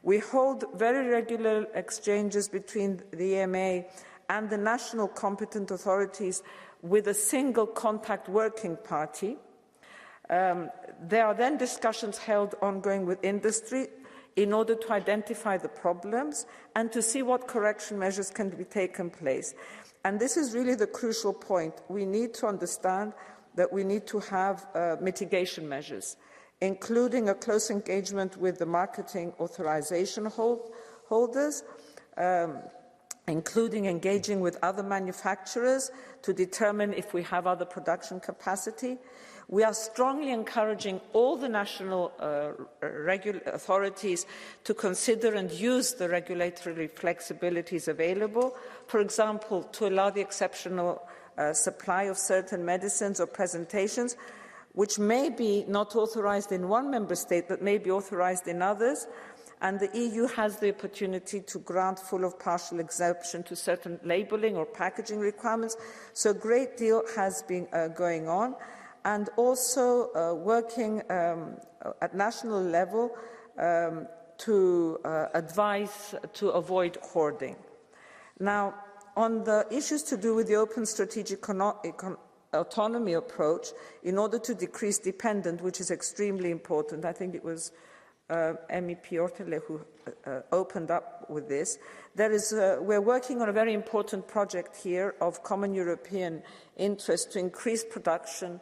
We hold very regular exchanges between the EMA and the national competent authorities with a single contact working party. There are then discussions held ongoing with industry in order to identify the problems and to see what correction measures can be taken place. And this is really the crucial point. We need to understand that we need to have mitigation measures, including a close engagement with the marketing authorization holders, including engaging with other manufacturers to determine if we have other production capacity. We are strongly encouraging all the national authorities to consider and use the regulatory flexibilities available, for example, to allow the exceptional supply of certain medicines or presentations, which may be not authorized in one member state, but may be authorized in others. And the EU has the opportunity to grant full or partial exemption to certain labelling or packaging requirements. So a great deal has been going on, and also working at national level to advise to avoid hoarding. Now, on the issues to do with the open strategic autonomy approach, in order to decrease dependence, which is extremely important, I think it was MEP Ortele who opened up with this. We're working on a very important project here of common European interest to increase production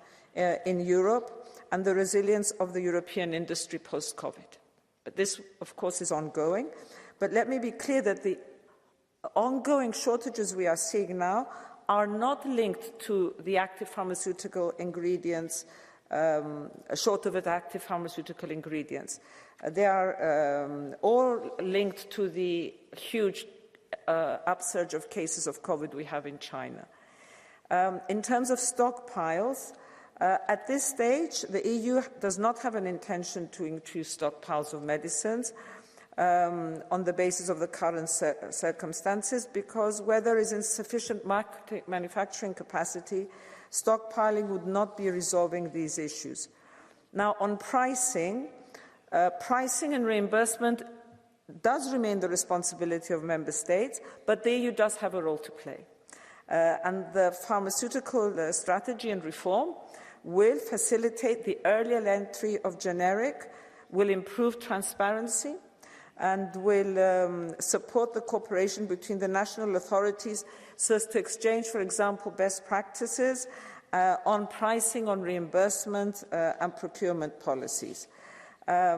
in Europe and the resilience of the European industry post-COVID. But this, of course, is ongoing. But let me be clear that the ongoing shortages we are seeing now are not linked to the active pharmaceutical ingredients short of active pharmaceutical ingredients. They are all linked to the huge upsurge of cases of COVID we have in China. In terms of stockpiles, at this stage, the EU does not have an intention to increase stockpiles of medicines on the basis of the current circumstances, because where there is insufficient manufacturing capacity, stockpiling would not be resolving these issues. Now, on pricing, pricing and reimbursement does remain the responsibility of member states, but the EU does have a role to play. And the pharmaceutical strategy and reform will facilitate the earlier entry of generic, will improve transparency, and will support the cooperation between the national authorities so as to exchange, for example, best practices on pricing, on reimbursement and procurement policies. I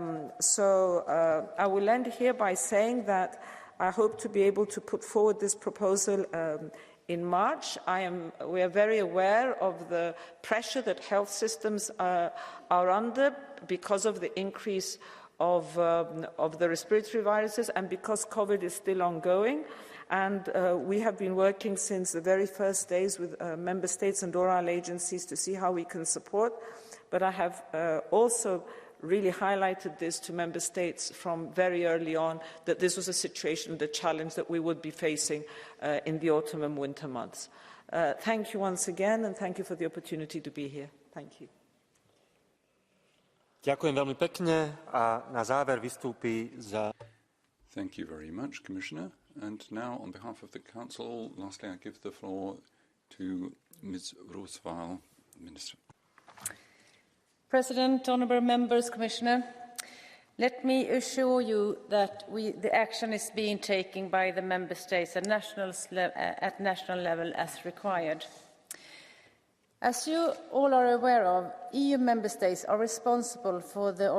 will end here by saying that I hope to be able to put forward this proposal in March. We are very aware of the pressure that health systems are under because of the increase of the respiratory viruses and because COVID is still ongoing. And we have been working since the very first days with member states and oral agencies to see how we can support. But I have also really highlighted this to member states from very early on, that this was a situation, the challenge that we would be facing in the autumn and winter months. Thank you once again, and thank you for the opportunity to be here. Thank you. Ďakujem veľmi pekne a na záver vystúpi za... Thank you very much, Commissioner. And now, on behalf of the Council, lastly, I give the floor to Ms. Roosevelt, Minister. President, honourable members, Commissioner, let me assure you that the action is being taken by the Member States at national level as required. As you all are aware of, EU Member States are responsible for the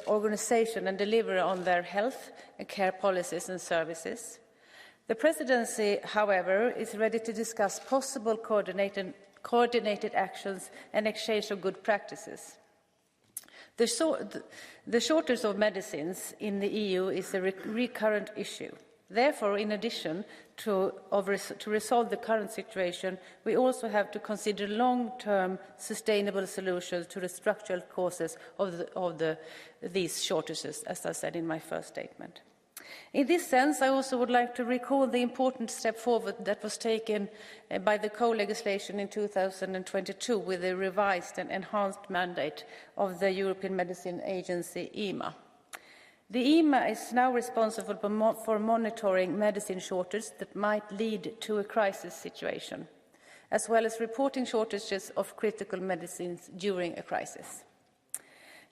organisation and delivery on their health and care policies and services. The Presidency, however, is ready to discuss possible coordinated actions and exchange of good practices. The shortage of medicines in the EU is a recurrent issue. Therefore, in addition to resolve the current situation, we also have to consider long-term sustainable solutions to the structural causes of these shortages, as I said in my first statement. In this sense, I also would like to recall the important step forward that was taken by the co-legislation in 2022 with the revised and enhanced mandate of the European Medicines Agency, EMA. The EMA is now responsible for monitoring medicine shortages that might lead to a crisis situation, as well as reporting shortages of critical medicines during a crisis.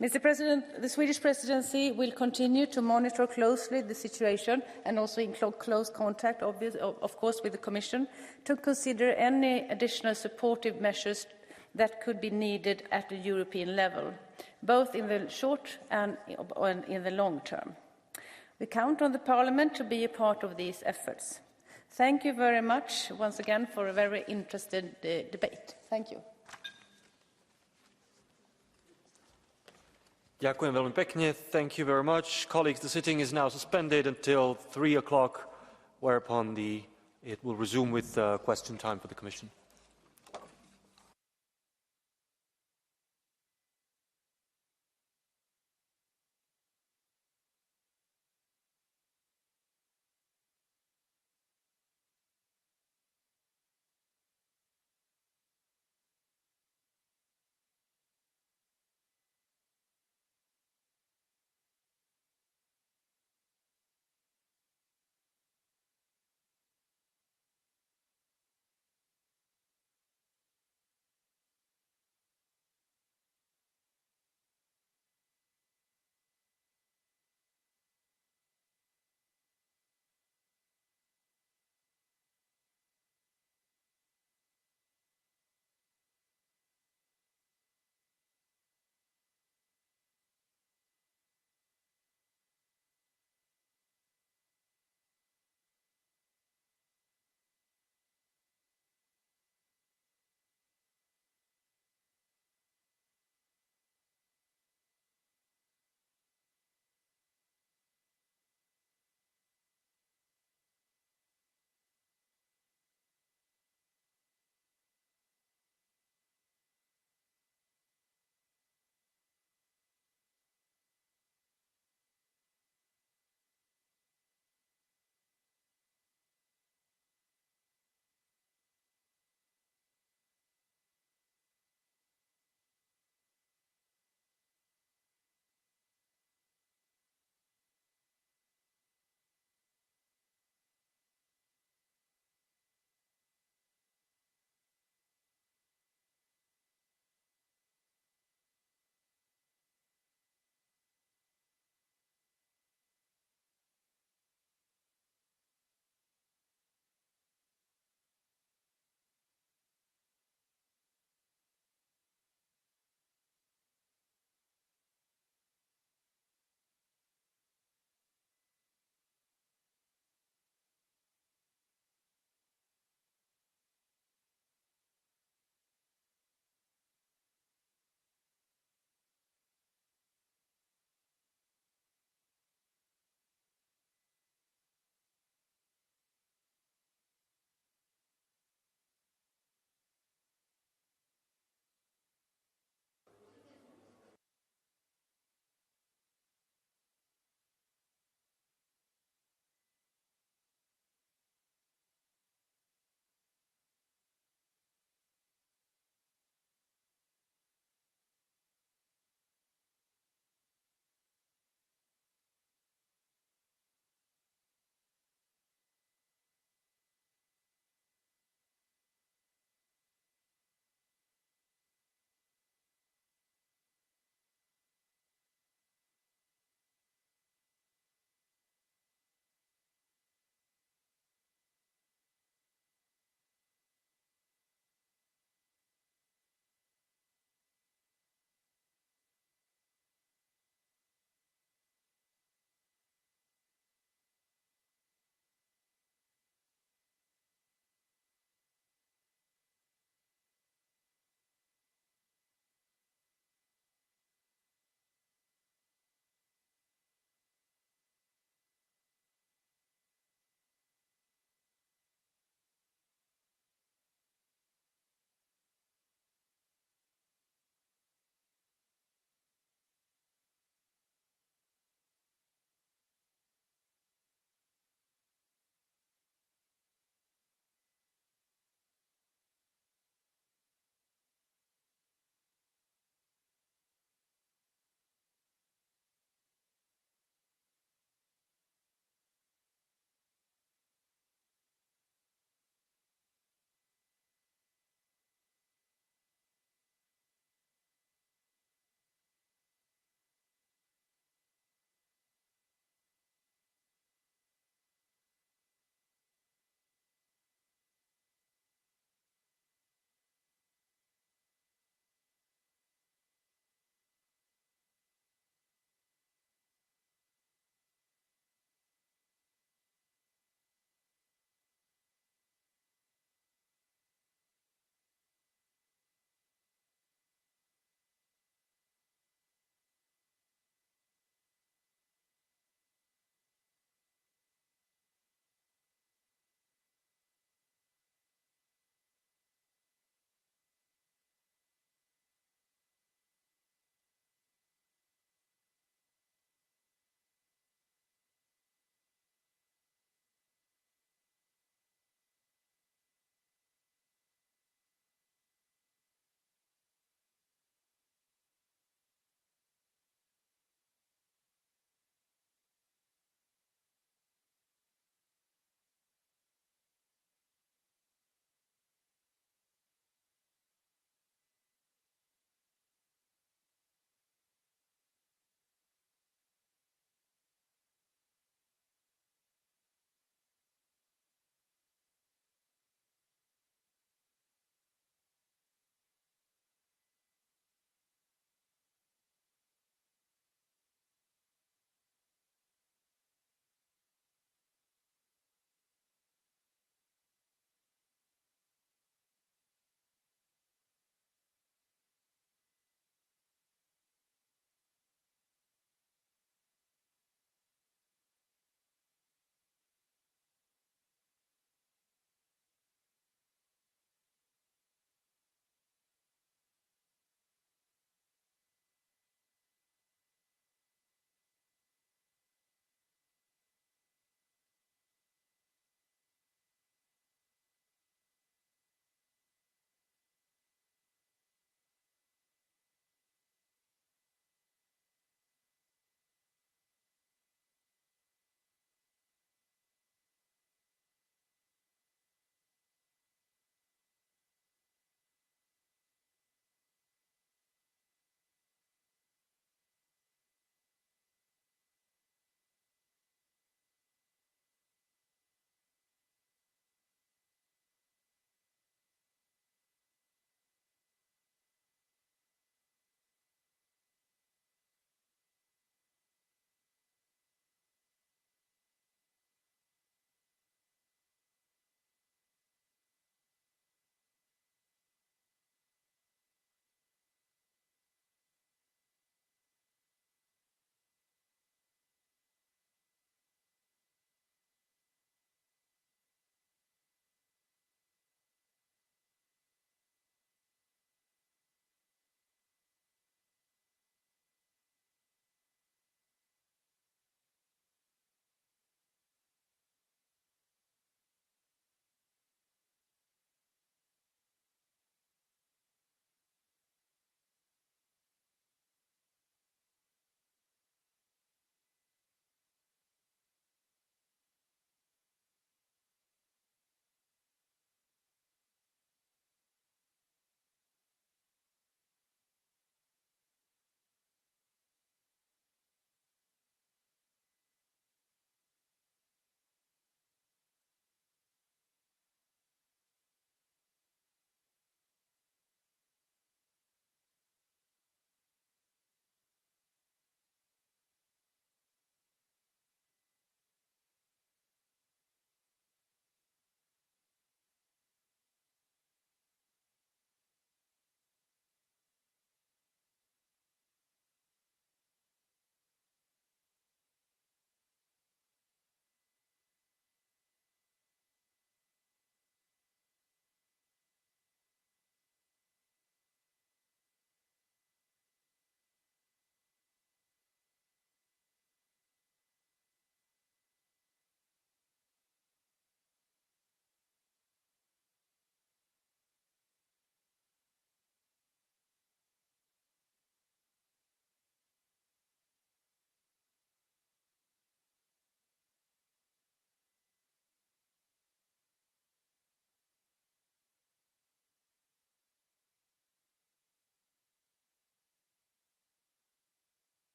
Mr. President, the Swedish Presidency will continue to monitor closely the situation and also in close contact, of course, with the Commission to consider any additional supportive measures that could be needed at the European level, both in the short and in the long term. We count on the Parliament to be a part of these efforts. Thank you very much once again for a very interesting debate. Thank you. Ďakujem veľmi pekne. Thank you very much. Colleagues, the sitting is now suspended until 3 o'clock, whereupon it will resume with question time for the Commission.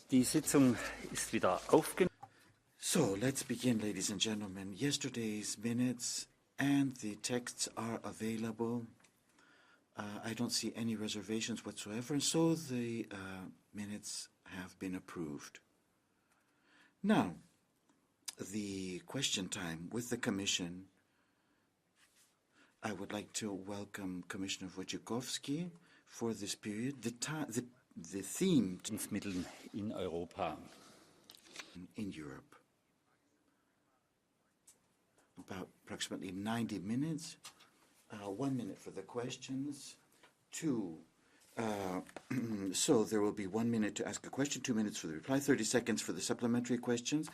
Die Sitzung ist wieder aufgenommen. So, let's begin, ladies and gentlemen. Yesterday's minutes and the texts are available. I don't see any reservations whatsoever, and so the minutes have been approved. Now, the question time with the Commission. I would like to welcome Commissioner Wojciechowski for this period. The theme in Europa. In Europe. About approximately 90 minutes. 1 minute for the questions. So there will be 1 minute to ask a question, 2 minutes for the reply, 30 seconds for the supplementary questions.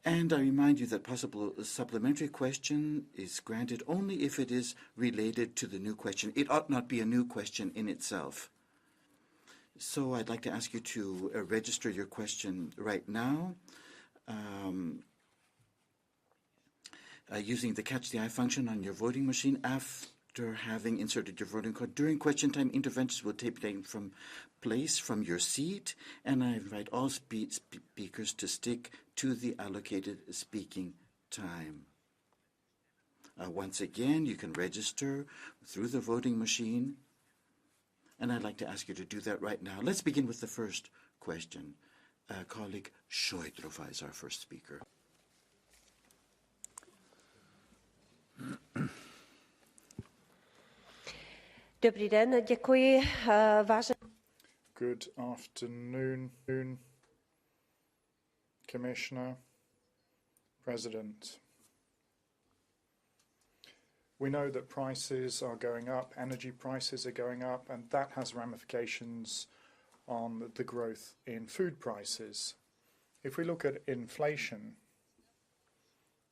And I remind you that possible supplementary question is granted only if it is related to the new question. It ought not be a new question in itself. So I'd like to ask you to register your question right now using the Catch the Eye function on your voting machine. After having inserted your voting card, during question time, interventions will take from place from your seat, and I invite all speakers to stick to the allocated speaking time. Once again, you can register through the voting machine. And I'd like to ask you to do that right now. Let's begin with the first question. Colleague Šojdrová is our first speaker. Dobrý den, děkuji. Good afternoon, Commissioner, President. We know that prices are going up, energy prices are going up, and that has ramifications on the growth in food prices. If we look at inflation,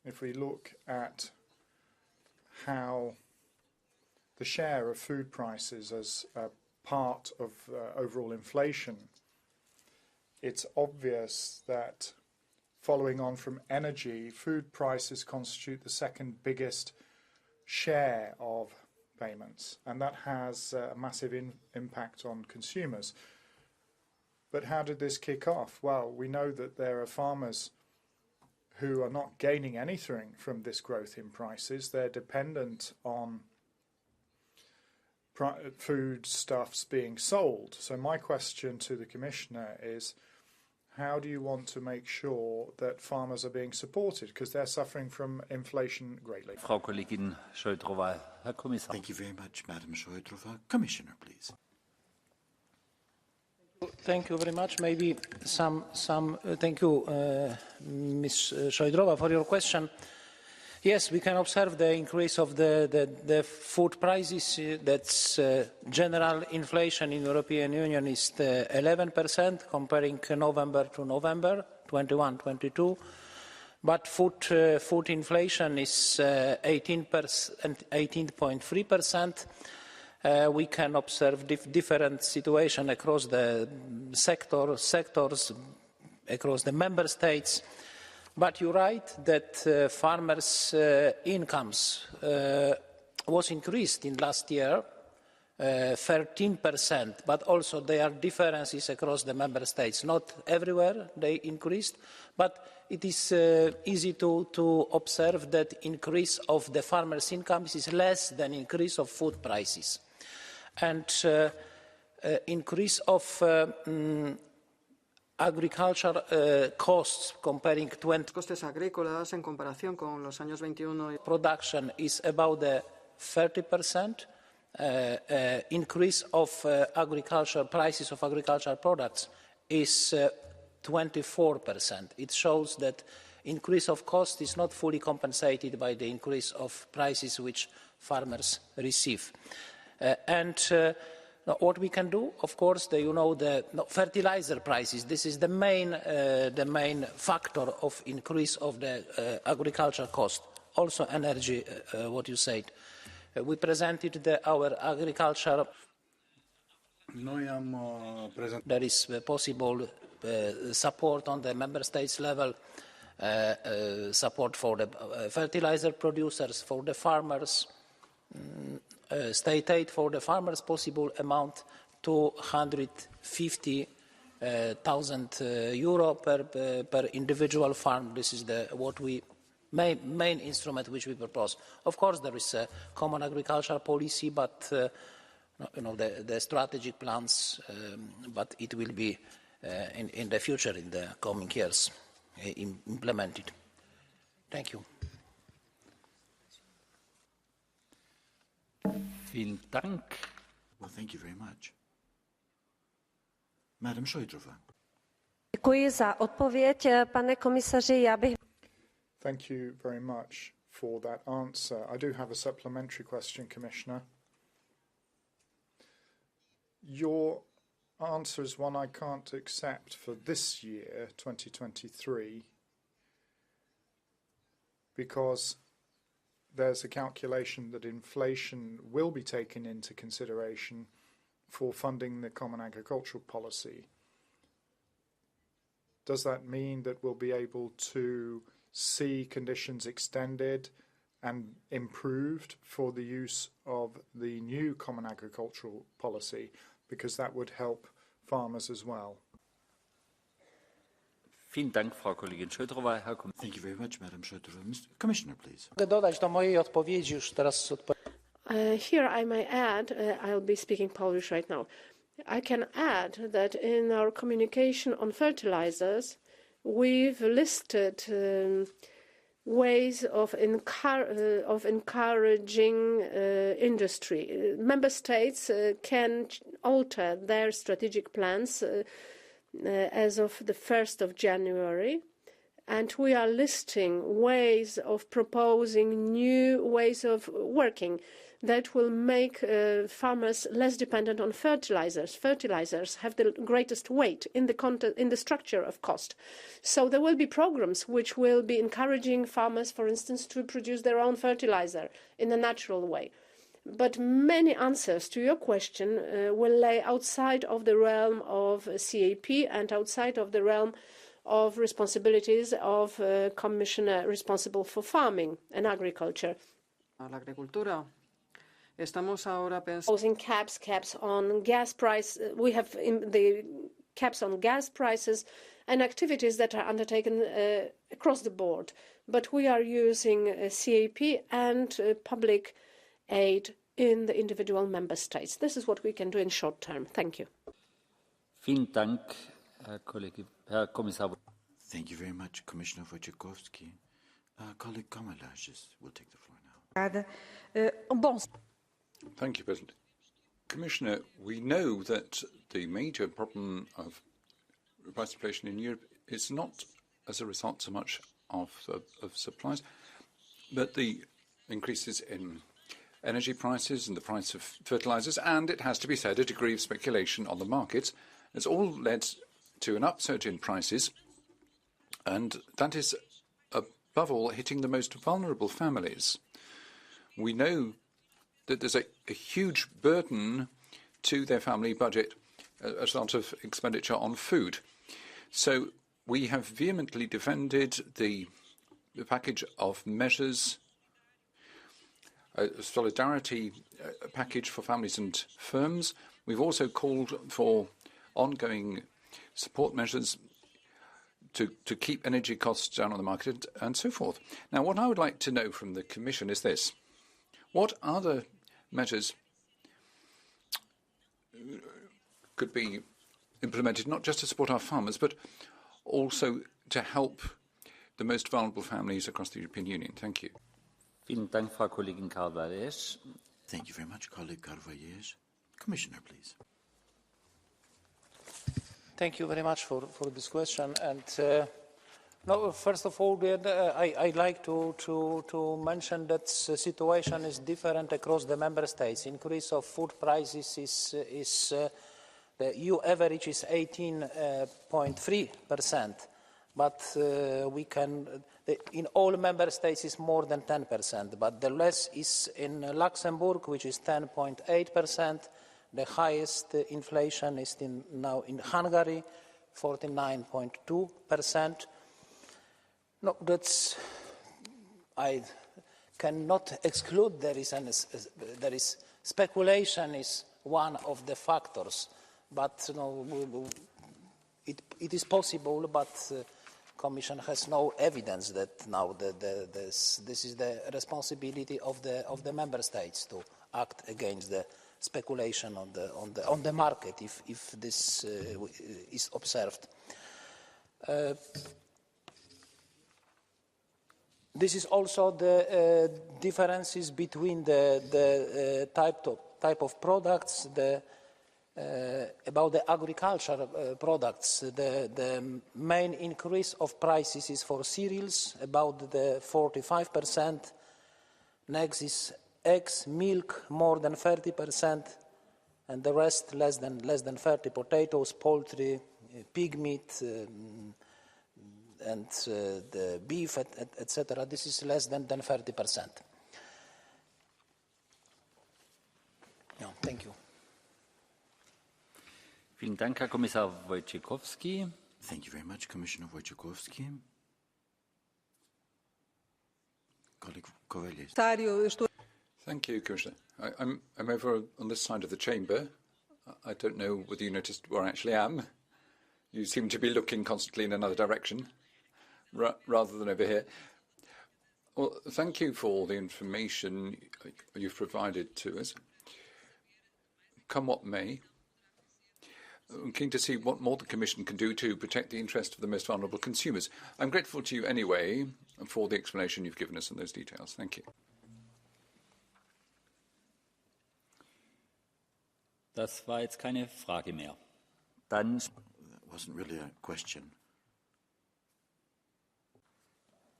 if we look at how the share of food prices as a part of overall inflation, it's obvious that following on from energy, food prices constitute the second biggest share of payments, and that has a massive impact on consumers. But how did this kick off? Well, we know that there are farmers who are not gaining anything from this growth in prices. They're dependent on foodstuffs being sold. So my question to the Commissioner is, how do you want to make sure that farmers are being supported? Because they're suffering from inflation greatly. Frau Kollegin Šojdrová, Herr Kommissar. Thank you very much, Madam Šojdrová. Commissioner, please. Thank you very much. Maybe thank you, Ms. Šojdrová, for your question. Yes, we can observe the increase of the food prices. That's general inflation in European Union is 11%, comparing November to November, 21-22. But food inflation is 18.3%. We can observe different situation across the sectors, across the member states. But you're right that farmers' incomes was increased in last year, 13%, but also there are differences across the member states. Not everywhere they increased, but it is easy to observe that increase of the farmers' incomes is less than increase of food prices. And increase of agriculture costs comparing costes agrícolas en comparación con los años 21 production is about 30%. Increase of agricultural prices of agricultural products is 24%. It shows that increase of cost is not fully compensated by the increase of prices which farmers receive. What we can do, of course, the fertilizer prices. This is the main factor of increase of the agriculture cost. Also energy, what you said. We presented our agriculture. There is possible support on the member states level, support for the fertilizer producers, for the farmers. State aid for the farmers, possible amount 250 €1,000 per individual farm. This is what we main instrument which we propose. Of course, there is a common agricultural policy, but the strategic plans, but it will be in the future, in the coming years, implemented. Thank you. Vielen Dank. Well, thank you very much. Madam Šojdrová. Děkuji za odpověď, pane komisaři. Thank you very much for that answer. I do have a supplementary question, Commissioner. Your answer is one I can't accept for this year, 2023, because there's a calculation that inflation will be taken into consideration for funding the Common Agricultural Policy. Does that mean that we'll be able to see conditions extended and improved for the use of the new Common Agricultural Policy, because that would help farmers as well? Vielen Dank, Frau Kollegin Šojdrová. Thank you very much, Madam Šojdrová. Commissioner, please. Mogę dodać do mojej odpowiedzi już teraz. Here I may add, I'll be speaking Polish right now. I can add that in our communication on fertilizers, we've listed ways of encouraging industry. Member states can alter their strategic plans as of the 1st of January. And we are listing ways of proposing new ways of working that will make farmers less dependent on fertilizers. Fertilizers have the greatest weight in the structure of cost. So there will be programs which will be encouraging farmers, for instance, to produce their own fertilizer in a natural way. But many answers to your question will lay outside of the realm of CAP and outside of the realm of responsibilities of commissioner responsible for farming and agriculture. La agricultura. Estamos ahora pensando caps on gas price. We have the caps on gas prices and activities that are undertaken across the board. But we are using CAP and public aid in the individual member states. This is what we can do in short term. Thank you. Vielen Dank, Herr Kommissar. Thank you very much, Commissioner Wojciechowski. Colleague Kamalajis will take the floor now. Thank you, President. Commissioner, we know that the major problem of price inflation in Europe is not as a result so much of supplies, but the increases in energy prices and the price of fertilizers, and it has to be said, a degree of speculation on the markets. It's all led to an upsurge in prices, and that is above all hitting the most vulnerable families. We know that there's a huge burden to their family budget as a result of expenditure on food. So we have vehemently defended the package of measures, a solidarity package for families and firms. We've also called for ongoing support measures to keep energy costs down on the market and so forth. Now, what I would like to know from the Commission is this. What other measures could be implemented, not just to support our farmers, but also to help the most vulnerable families across the European Union? Thank you. Vielen Dank, Frau Kollegin Carvalhes. Thank you very much, colleague Carvalhes. Commissioner, please. Thank you very much for this question. And no, first of all, I'd like to mention that the situation is different across the member states. Increase of food prices is the EU average is 18.3%, but we can in all member states is more than 10%. But the less is in Luxembourg, which is 10.8%. The highest inflation is now in Hungary, 49.2%. No, I cannot exclude there is speculation is one of the factors, but it is possible, but Commission has no evidence that now this is the responsibility of the member states to act against the speculation on the market if this is observed. This is also the differences between the type of products. About the agricultural products, the main increase of prices is for cereals, about the 45%. Next is eggs, milk, more than 30%, and the rest less than 30%. Potatoes, poultry, pig meat, and the beef, etc. This is less than 30%. No, thank you. Vielen Dank, Herr Kommissar Wojciechowski. Thank you very much, Commissioner Wojciechowski. Colleague Kovalis. Thank you, Commissioner. I'm over on this side of the chamber. I don't know whether you noticed where I actually am. You seem to be looking constantly in another direction, rather than over here. Well, thank you for all the information you've provided to us. Come what may, I'm keen to see what more the Commission can do to protect the interest of the most vulnerable consumers. I'm grateful to you anyway for the explanation you've given us in those details. Thank you. Das war jetzt keine Frage mehr. Dann That wasn't really a question.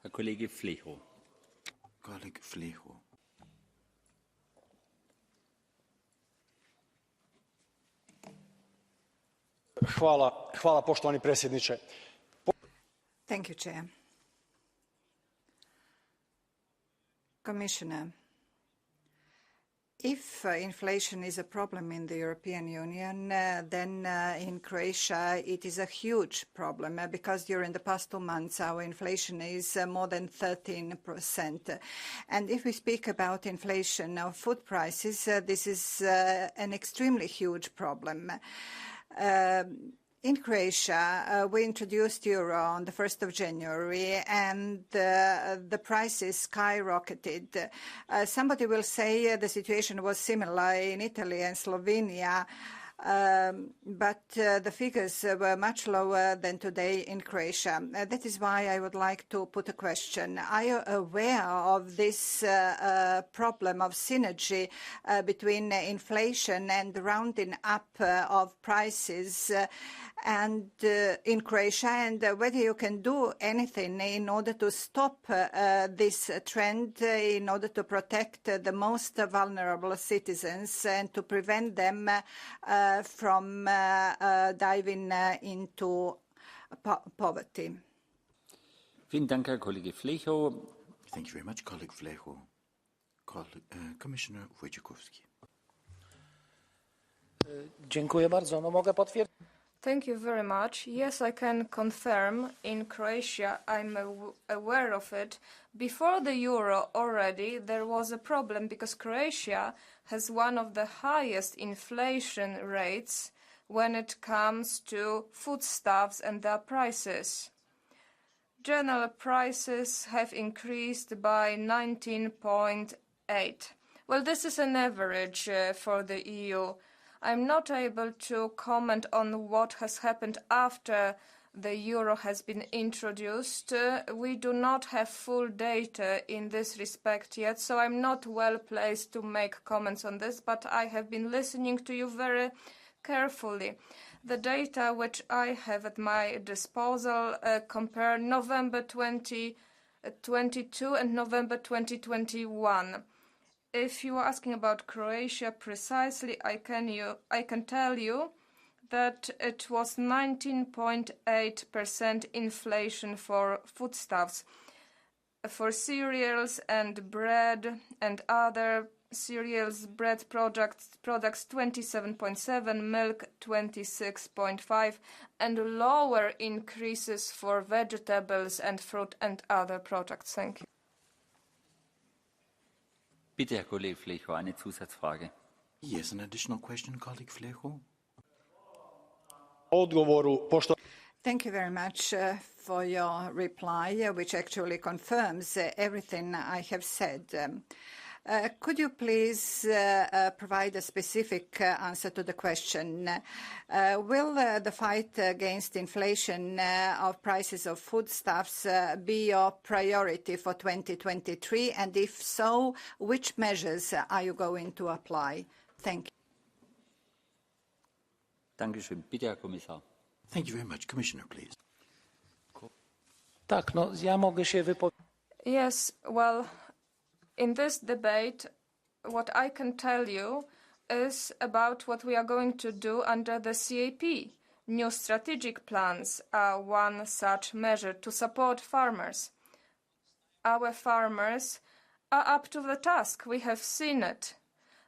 Herr Kollege Flecho. Colleague Flecho. Hvala, poštovani predsjedniče. Thank you, Chair. Commissioner, if inflation is a problem in the European Union, then in Croatia it is a huge problem because during the past 2 months our inflation is more than 13%. And if we speak about inflation of food prices, this is an extremely huge problem. In Croatia, we introduced euro on the 1st of January, and the prices skyrocketed. Somebody will say the situation was similar in Italy and Slovenia, but the figures were much lower than today in Croatia. That is why I would like to put a question. Are you aware of this problem of synergy between inflation and rounding up of prices and in Croatia, and whether you can do anything in order to stop this trend, in order to protect the most vulnerable citizens and to prevent them from diving into poverty? Vielen Dank, Herr Kollege Flecho. Thank you very much, colleague Flecho. Commissioner Wojciechowski. Dziękuję bardzo. No, mogę potwierdzić. Thank you very much. Yes, I can confirm in Croatia, I'm aware of it. Before the euro already, there was a problem because Croatia has one of the highest inflation rates when it comes to foodstuffs and their prices. General prices have increased by 19.8. Well, this is an average for the EU. I'm not able to comment on what has happened after the euro has been introduced. We do not have full data in this respect yet, so I'm not well placed to make comments on this, but I have been listening to you very carefully. The data which I have at my disposal compare November 2022 and November 2021. If you are asking about Croatia precisely, I can tell you that it was 19.8% inflation for foodstuffs. For cereals and bread and other cereals, bread products 27.7, milk 26.5, and lower increases for vegetables and fruit and other products. Thank you. Bitte, Herr Kollege Flecho, eine Zusatzfrage. Yes, an additional question, colleague Flecho. Thank you very much for your reply, which actually confirms everything I have said. Could you please provide a specific answer to the question? Will the fight against inflation of prices of foodstuffs be your priority for 2023? And if so, which measures are you going to apply? Thank you. Dankeschön. Bitte, Herr Kommissar. Thank you very much. Commissioner, please. Tak, no, ja mogę się wypowiedzieć. Yes, well, in this debate, what I can tell you is about what we are going to do under the CAP. New strategic plans are one such measure to support farmers. Our farmers are up to the task. We have seen it.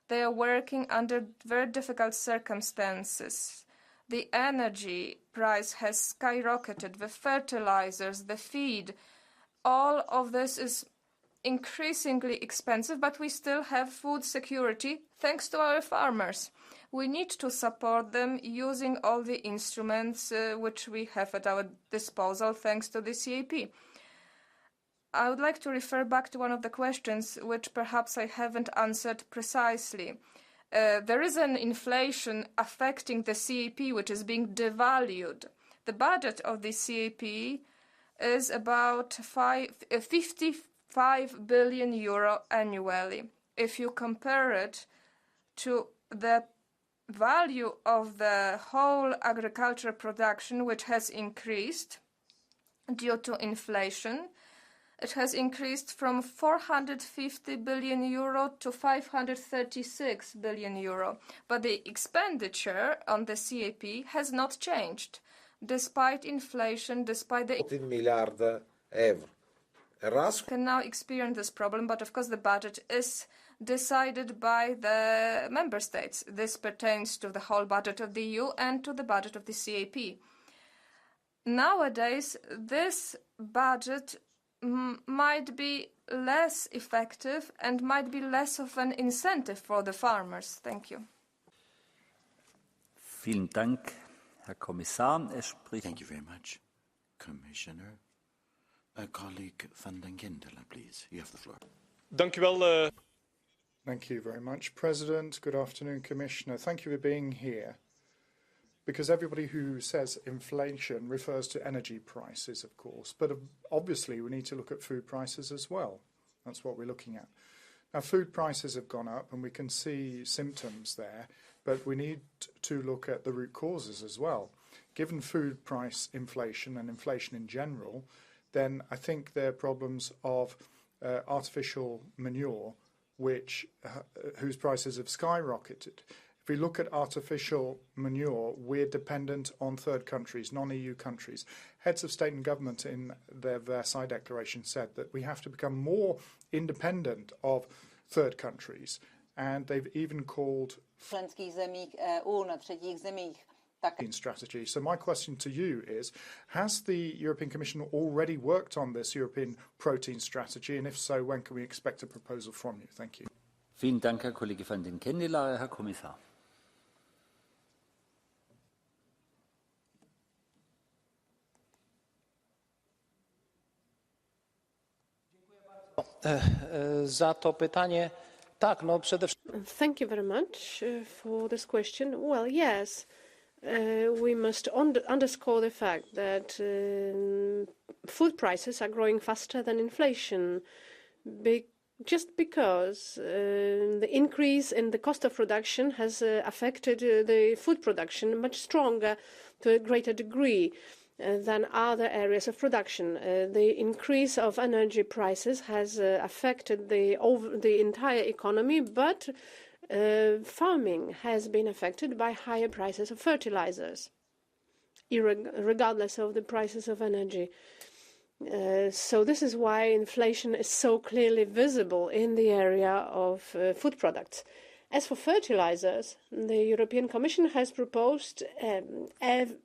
They are working under very difficult circumstances. The energy price has skyrocketed, the fertilizers, the feed, all of this is increasingly expensive, but we still have food security thanks to our farmers. We need to support them using all the instruments which we have at our disposal thanks to the CAP. I would like to refer back to one of the questions which perhaps I haven't answered precisely. There is an inflation affecting the CAP which is being devalued. The budget of the CAP is about 55 billion euro annually. If you compare it to the value of the whole agriculture production, which has increased due to inflation, it has increased from 450 billion euro to 536 billion euro. But the expenditure on the CAP has not changed, despite inflation, despite the... miliarda euro. Can now experience this problem, but of course the budget is decided by the member states. This pertains to the whole budget of the EU and to the budget of the CAP. Nowadays, this budget might be less effective and might be less of an incentive for the farmers. Thank you. Vielen Dank, Herr Kommissar. Thank you very much, Commissioner. Colleague van den Gendelen, please. You have the floor. Thank you very much, President. Good afternoon, Commissioner. Thank you for being here. Because everybody who says inflation refers to energy prices, of course, but obviously we need to look at food prices as well. That's what we're looking at. Now, food prices have gone up and we can see symptoms there, but we need to look at the root causes as well. Given food price inflation and inflation in general, then I think there are problems of artificial manure, whose prices have skyrocketed. If we look at artificial manure, we're dependent on third countries, non-EU countries. Heads of state and government in their Versailles Declaration said that we have to become more independent of third countries, and they've even called strategy. So my question to you is, has the European Commission already worked on this European protein strategy, and if so, when can we expect a proposal from you? Thank you. Vielen Dank, Herr Kollege van den Gendelen. Herr Kommissar. Za to pytanie. Tak, no przede wszystkim. Thank you very much for this question. Well, yes, we must underscore the fact that food prices are growing faster than inflation, just because the increase in the cost of production has affected the food production much stronger, to a greater degree than other areas of production. The increase of energy prices has affected the entire economy, but farming has been affected by higher prices of fertilizers, regardless of the prices of energy. So this is why inflation is so clearly visible in the area of food products. As for fertilizers, the European Commission has proposed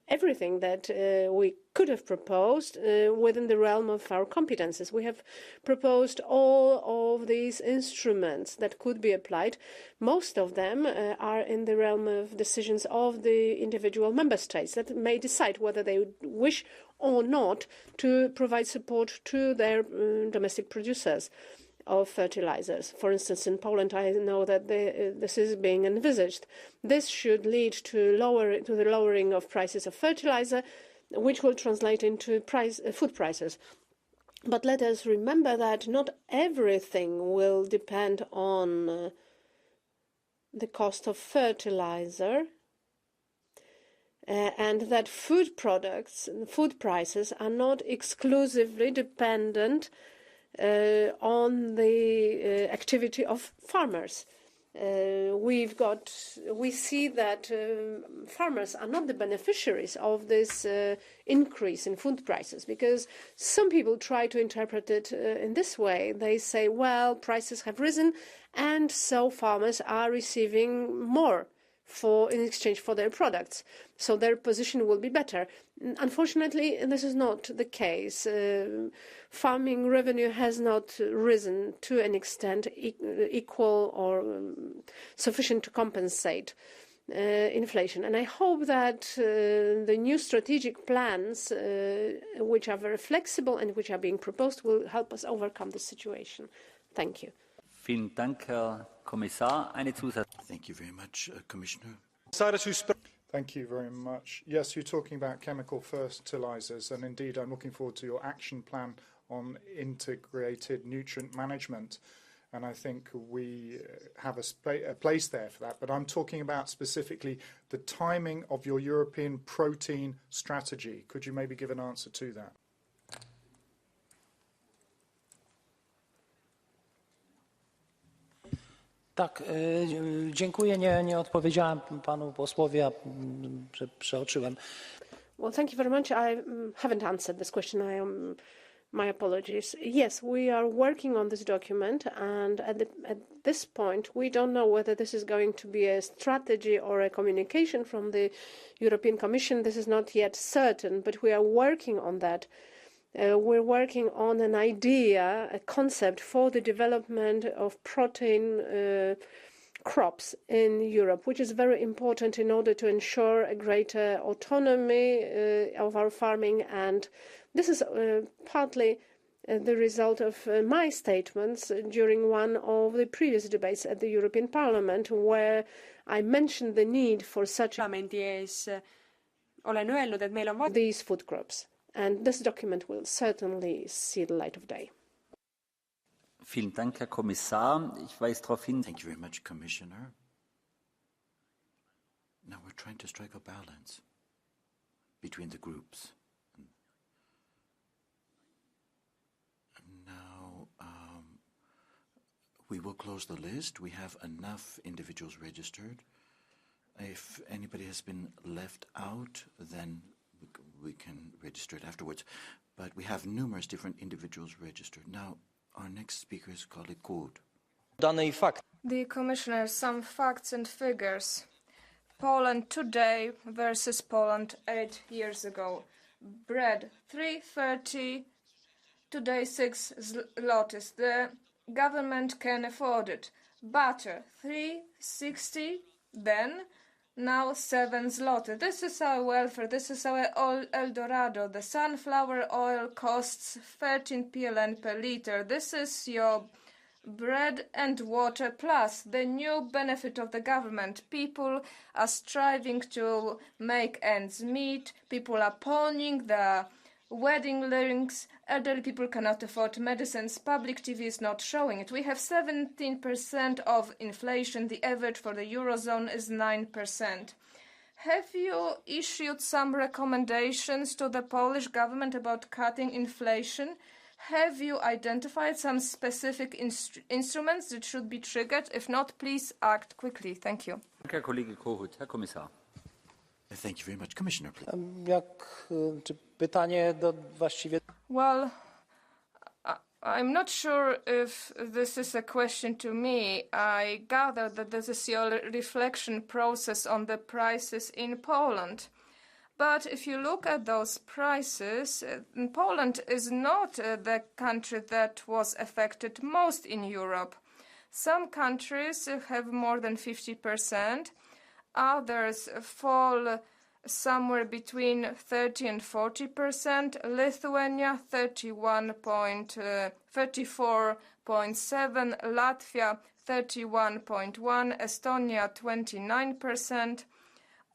everything that we could have proposed within the realm of our competences. We have proposed all of these instruments that could be applied. Most of them are in the realm of decisions of the individual member states that may decide whether they wish or not to provide support to their domestic producers of fertilizers. For instance, in Poland, I know that this is being envisaged. This should lead to the lowering of prices of fertilizer, which will translate into food prices. But let us remember that not everything will depend on the cost of fertilizer, and that food products, food prices are not exclusively dependent on the activity of farmers. We see that farmers are not the beneficiaries of this increase in food prices, because some people try to interpret it in this way. They say, well, prices have risen, and so farmers are receiving more in exchange for their products, so their position will be better. Unfortunately, this is not the case. Farming revenue has not risen to an extent equal or sufficient to compensate inflation. And I hope that the new strategic plans, which are very flexible and which are being proposed, will help us overcome the situation. Thank you. Vielen Dank, Herr Kommissar. Thank you very much, Commissioner. Thank you very much. Yes, you're talking about chemical fertilizers, and indeed I'm looking forward to your action plan on integrated nutrient management. And I think we have a place there for that. But I'm talking about specifically the timing of your European protein strategy. Could you maybe give an answer to that? Tak, dziękuję. Nie odpowiedziałem panu posłowi, a przeoczyłem. Well, thank you very much. I haven't answered this question. My apologies. Yes, we are working on this document, and at this point, we don't know whether this is going to be a strategy or a communication from the European Commission. This is not yet certain, but we are working on that. We're working on an idea, a concept for the development of protein crops in Europe, which is very important in order to ensure a greater autonomy of our farming. And this is partly the result of my statements during one of the previous debates at the European Parliament, where I mentioned the need for such these food crops. And this document will certainly see the light of day. Vielen Dank, Herr Kommissar. Ich weise darauf hin. Thank you very much, Commissioner. Now we're trying to strike a balance between the groups. And now we will close the list. We have enough individuals registered. If anybody has been left out, then we can register it afterwards. But we have numerous different individuals registered. Now, our next speaker is colleague Kud. The Commissioner, some facts and figures. Poland today versus Poland 8 years ago. Bread, 3.30, today 6 zlotys. The government can afford it. Butter, 3.60, then now 7 zloty. This is our welfare. This is our El Dorado. The sunflower oil costs 13 PLN per liter. This is your bread and water plus the new benefit of the government. People are striving to make ends meet. People are pawning the wedding rings. Elderly people cannot afford medicines. Public TV is not showing it. We have 17% of inflation. The average for the Eurozone is 9%. Have you issued some recommendations to the Polish government about cutting inflation? Have you identified some specific instruments that should be triggered? If not, please act quickly. Thank you. Herr Kollege Kohut, Herr Kommissar. Thank you very much. Commissioner, please. Pytanie właściwie... Well, I'm not sure if this is a question to me. I gather that this is your reflection process on the prices in Poland. But if you look at those prices, Poland is not the country that was affected most in Europe. Some countries have more than 50%. Others fall somewhere between 30 and 40%. Lithuania, 34.7%. Latvia, 31.1%. Estonia, 29%.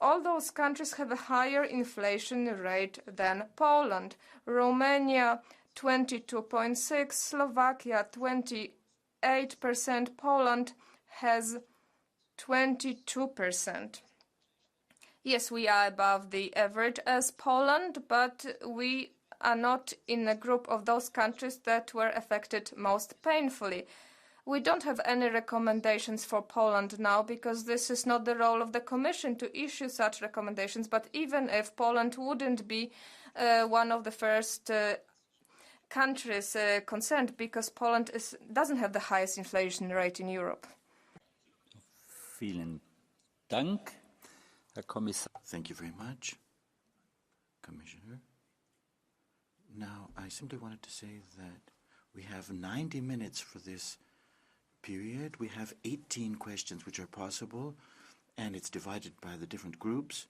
All those countries have a higher inflation rate than Poland. Romania, 22.6%. Slovakia, 28%. Poland has 22%. Yes, we are above the average as Poland, but we are not in a group of those countries that were affected most painfully. We don't have any recommendations for Poland now because this is not the role of the Commission to issue such recommendations, but even if Poland wouldn't be one of the first countries concerned because Poland doesn't have the highest inflation rate in Europe. Vielen Dank. Herr Kommissar. Thank you very much, Commissioner. Now, I simply wanted to say that we have 90 minutes for this period. We have 18 questions which are possible, and it's divided by the different groups.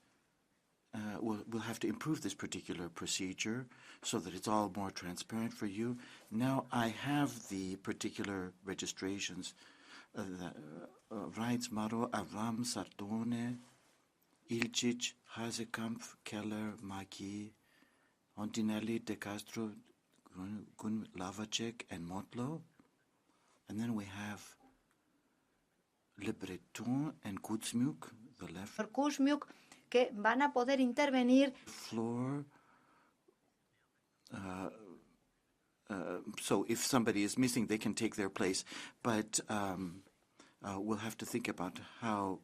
We'll have to improve this particular procedure so that it's all more transparent for you. Now, I have the particular registrations. Reitz, Maro, Avram, Sardone, Ilcic, Hasekamp, Keller, Marquis, Ontinelli, De Castro, Gun, Lavacek, and Motlo. And then we have Le Breton and Kuzmiuk, the left. Kuzmiuk, que van a poder intervenir. Floor. So if somebody is missing, they can take their place. But we'll have to think about how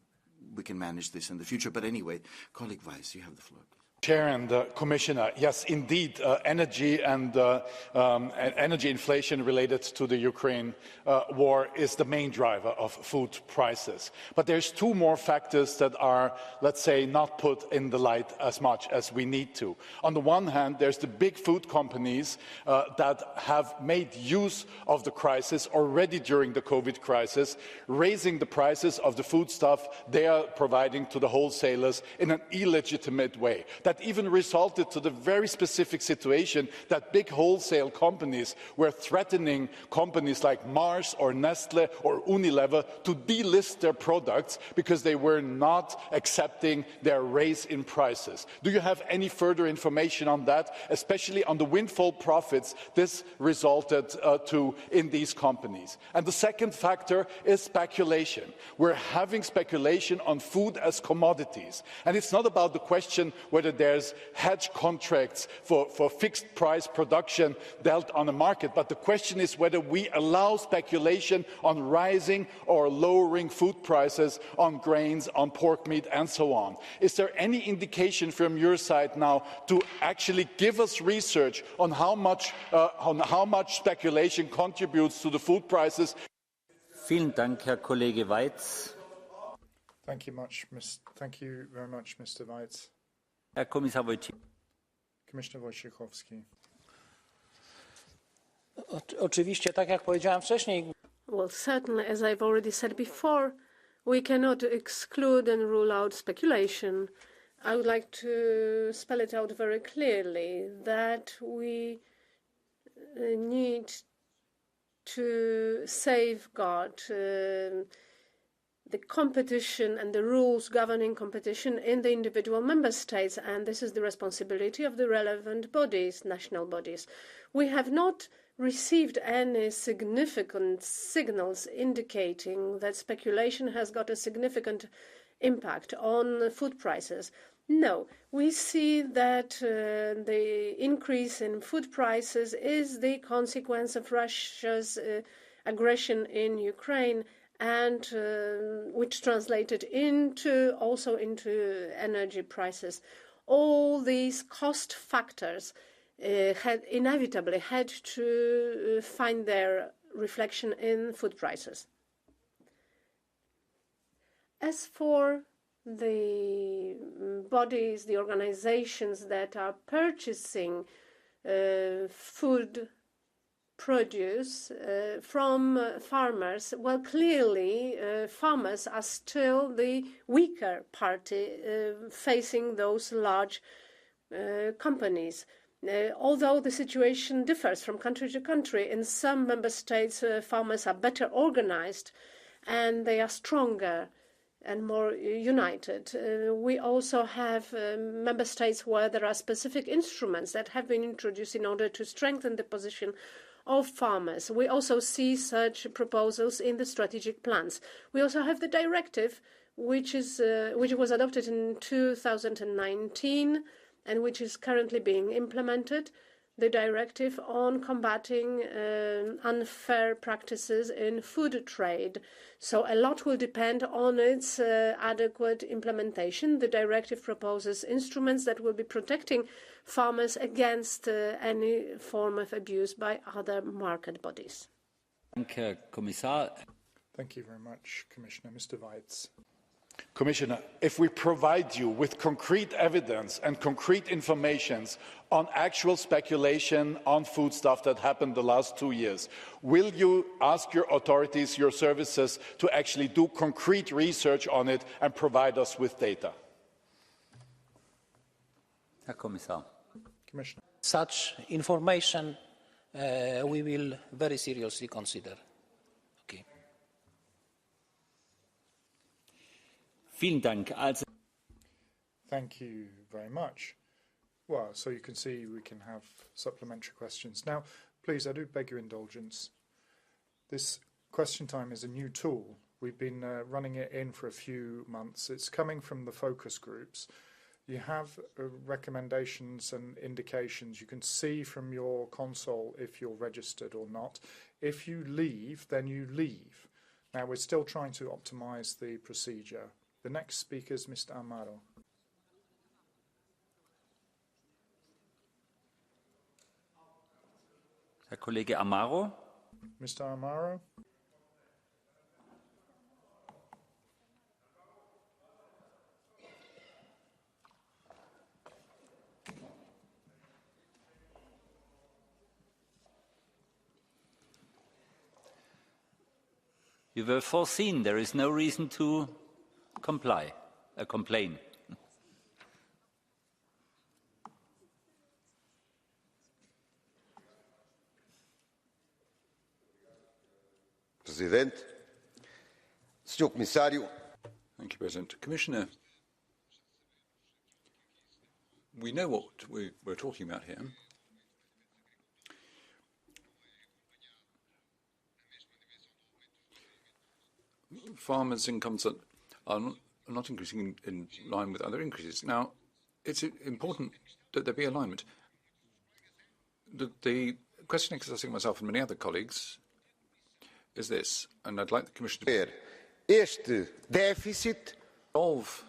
we can manage this in the future. But anyway, colleague Weiss, you have the floor. Chair and Commissioner, yes, indeed, energy and energy inflation related to the Ukraine war is the main driver of food prices. But there's two more factors that are, let's say, not put in the light as much as we need to. On the one hand, there's the big food companies that have made use of the crisis already during the COVID crisis, raising the prices of the foodstuff they are providing to the wholesalers in an illegitimate way. That even resulted to the very specific situation that big wholesale companies were threatening companies like Mars or Nestle or Unilever to delist their products because they were not accepting their raise in prices. Do you have any further information on that, especially on the windfall profits this resulted to in these companies? And the second factor is speculation. We're having speculation on food as commodities. And it's not about the question whether there's hedge contracts for fixed price production dealt on a market, but the question is whether we allow speculation on rising or lowering food prices on grains, on pork meat and so on. Is there any indication from your side now to actually give us research on how much speculation contributes to the food prices? Vielen Dank, Herr Kollege Weitz. Thank you very much, Mr. Weitz. Herr Kommissar Wojciechowski. Commissioner Wojciechowski. Oczywiście, tak jak powiedziałem wcześniej. Well, certainly, as I've already said before, we cannot exclude and rule out speculation. I would like to spell it out very clearly that we need to safeguard the competition and the rules governing competition in the individual member states, and this is the responsibility of the relevant bodies, national bodies. We have not received any significant signals indicating that speculation has got a significant impact on food prices. No, we see that the increase in food prices is the consequence of Russia's aggression in Ukraine, and which translated also into energy prices. All these cost factors had inevitably had to find their reflection in food prices. As for the bodies, the organizations that are purchasing food produce from farmers, well, clearly farmers are still the weaker party facing those large companies. Although the situation differs from country to country, in some member states farmers are better organized and they are stronger and more united. We also have member states where there are specific instruments that have been introduced in order to strengthen the position of farmers. We also see such proposals in the strategic plans. We also have the directive, which was adopted in 2019 and which is currently being implemented, the directive on combating unfair practices in food trade. So a lot will depend on its adequate implementation. The directive proposes instruments that will be protecting farmers against any form of abuse by other market bodies. Thank you very much, Commissioner. Mr. Weitz. Commissioner, if we provide you with concrete evidence and concrete information on actual speculation on foodstuff that happened the last 2 years, will you ask your authorities, your services, to actually do concrete research on it and provide us with data? Herr Kommissar. Commissioner. Such information we will very seriously consider. Okay. Vielen Dank. Thank you very much. Well, so you can see we can have supplementary questions. Now, please, I do beg your indulgence. This question time is a new tool. We've been running it in for a few months. It's coming from the focus groups. You have recommendations and indications. You can see from your console if you're registered or not. If you leave, then you leave. Now, we're still trying to optimize the procedure. The next speaker is Mr. Amaro. Herr Kollege Amaro. Mr. Amaro. You were foreseen. There is no reason to complain. Presidente, Sr. Comissário. Thank you, President. Commissioner, we know what we're talking about here. Farmers' incomes are not increasing in line with other increases. Now, it's important that there be alignment. The question I'm asking myself and many other colleagues is this, and I'd like the Commission to este déficit of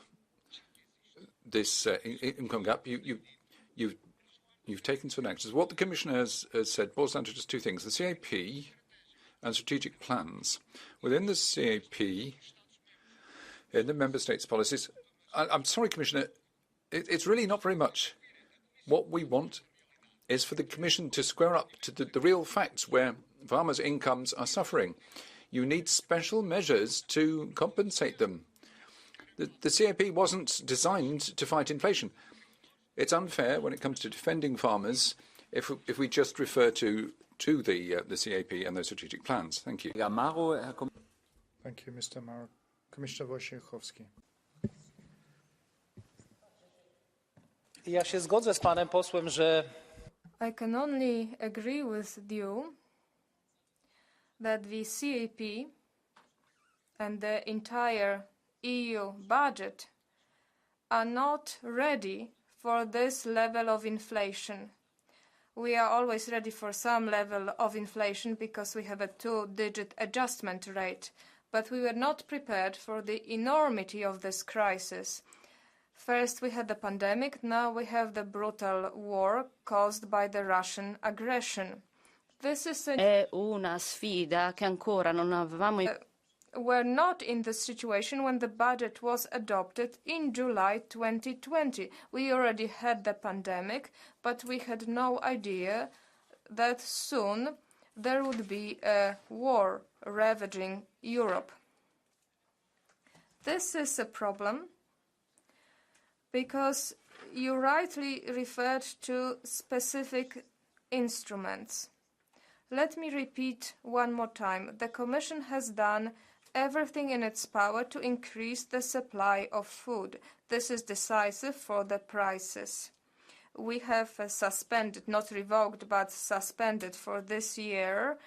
this income gap. You've taken some actions. What the Commissioner has said boils down to just two things: the CAP and strategic plans. Within the CAP, in the Member States' policies, I'm sorry, Commissioner, it's really not very much. What we want is for the Commission to square up to the real facts where farmers' incomes are suffering. You need special measures to compensate them. The CAP wasn't designed to fight inflation. It's unfair when it comes to defending farmers if we just refer to the CAP and those strategic plans. Thank you. Thank you, Mr. Amaro. Commissioner Wojciechowski. Ja się zgodzę z panem posłem, że I can only agree with you that the CAP and the entire EU budget are not ready for this level of inflation. We are always ready for some level of inflation because we have a two-digit adjustment rate, but we were not prepared for the enormity of this crisis. First we had the pandemic, now we have the brutal war caused by the Russian aggression. This is una sfida che ancora non avevamo. We're not in the situation when the budget was adopted in July 2020. We already had the pandemic, but we had no idea that soon there would be a war ravaging Europe. This is a problem because you rightly referred to specific instruments. Let me repeat one more time. The Commission has done everything in its power to increase the supply of food. This is decisive for the prices. We have suspended, not revoked, but suspended for this year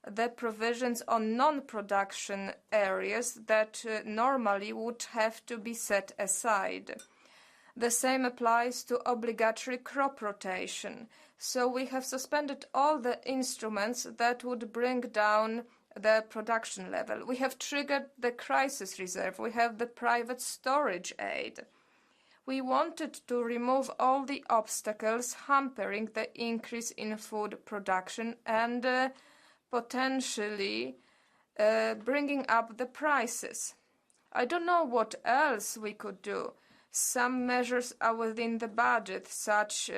the provisions on non-production areas that normally would have to be set aside. The same applies to obligatory crop rotation. So we have suspended all the instruments that would bring down the production level. We have triggered the crisis reserve. We have the private storage aid. We wanted to remove all the obstacles hampering the increase in food production and potentially bringing up the prices. I don't know what else we could do. Some measures are within the budget, such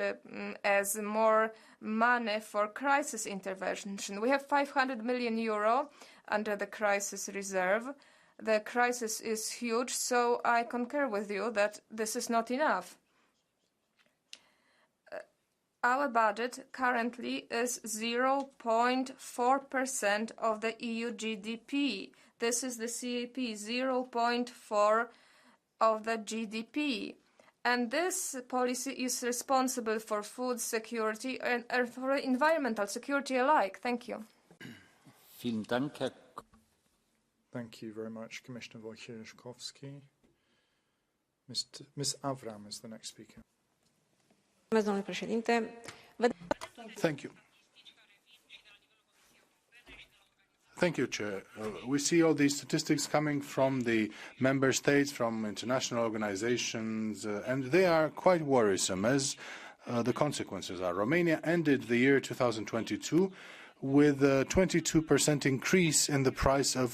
as more money for crisis intervention. We have 500 million euro under the crisis reserve. The crisis is huge, so I concur with you that this is not enough. Our budget currently is 0.4% of the EU GDP. This is the CAP, 0.4% of the GDP. And this policy is responsible for food security and for environmental security alike. Thank you. Thank you very much, Commissioner Wojciechowski. Ms. Avram is the next speaker. Thank you. Thank you, Chair. We see all these statistics coming from the member states, from international organizations, and they are quite worrisome, as the consequences are. Romania ended the year 2022 with a 22% increase in the price of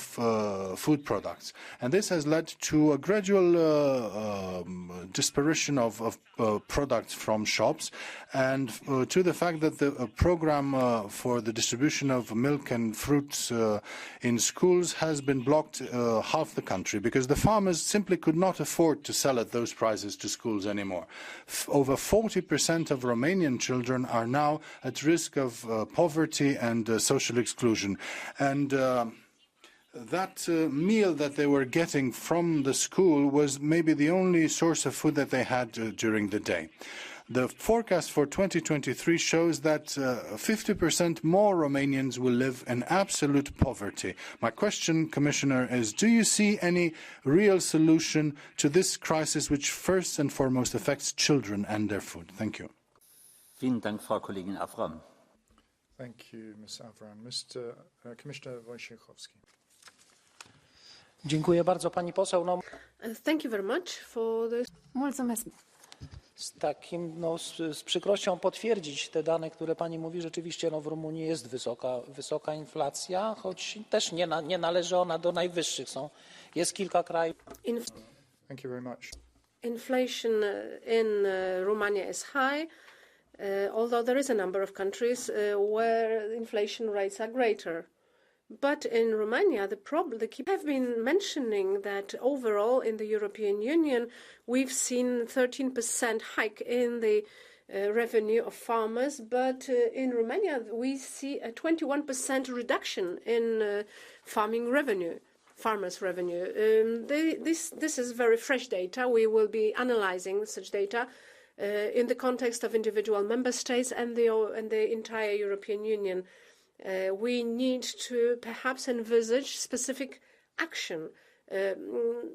food products. And this has led to a gradual disparition of products from shops, and to the fact that the program for the distribution of milk and fruits in schools has been blocked half the country, because the farmers simply could not afford to sell at those prices to schools anymore. Over 40% of Romanian children are now at risk of poverty and social exclusion. And that meal that they were getting from the school was maybe the only source of food that they had during the day. The forecast for 2023 shows that 50% more Romanians will live in absolute poverty. My question, Commissioner, is do you see any real solution to this crisis, which first and foremost affects children and their food? Thank you. Vielen Dank, Frau Kollegin Avram. Thank you, Ms. Avram. Commissioner Wojciechowski. Dziękuję bardzo, pani poseł. Thank you very much for this. Z przykrością potwierdzić te dane, które pani mówi. Rzeczywiście w Rumunii jest wysoka inflacja, choć też nie należy ona do najwyższych. Jest kilka krajów. Thank you very much. Inflation in Romania is high, although there is a number of countries where inflation rates are greater. But in Romania, the key have been mentioning that overall in the European Union, we've seen 13% hike in the revenue of farmers, but in Romania, we see a 21% reduction in farmers' revenue. This is very fresh data. We will be analyzing such data in the context of individual member states and the entire European Union. We need to perhaps envisage specific action.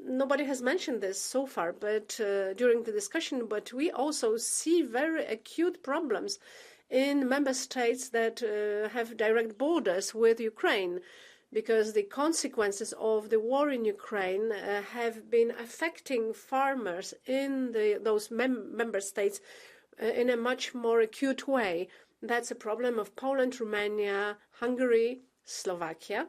Nobody has mentioned this so far, but during the discussion, but we also see very acute problems in member states that have direct borders with Ukraine. because the consequences of the war in Ukraine have been affecting farmers in those member states in a much more acute way. That's a problem of Poland, Romania, Hungary, Slovakia.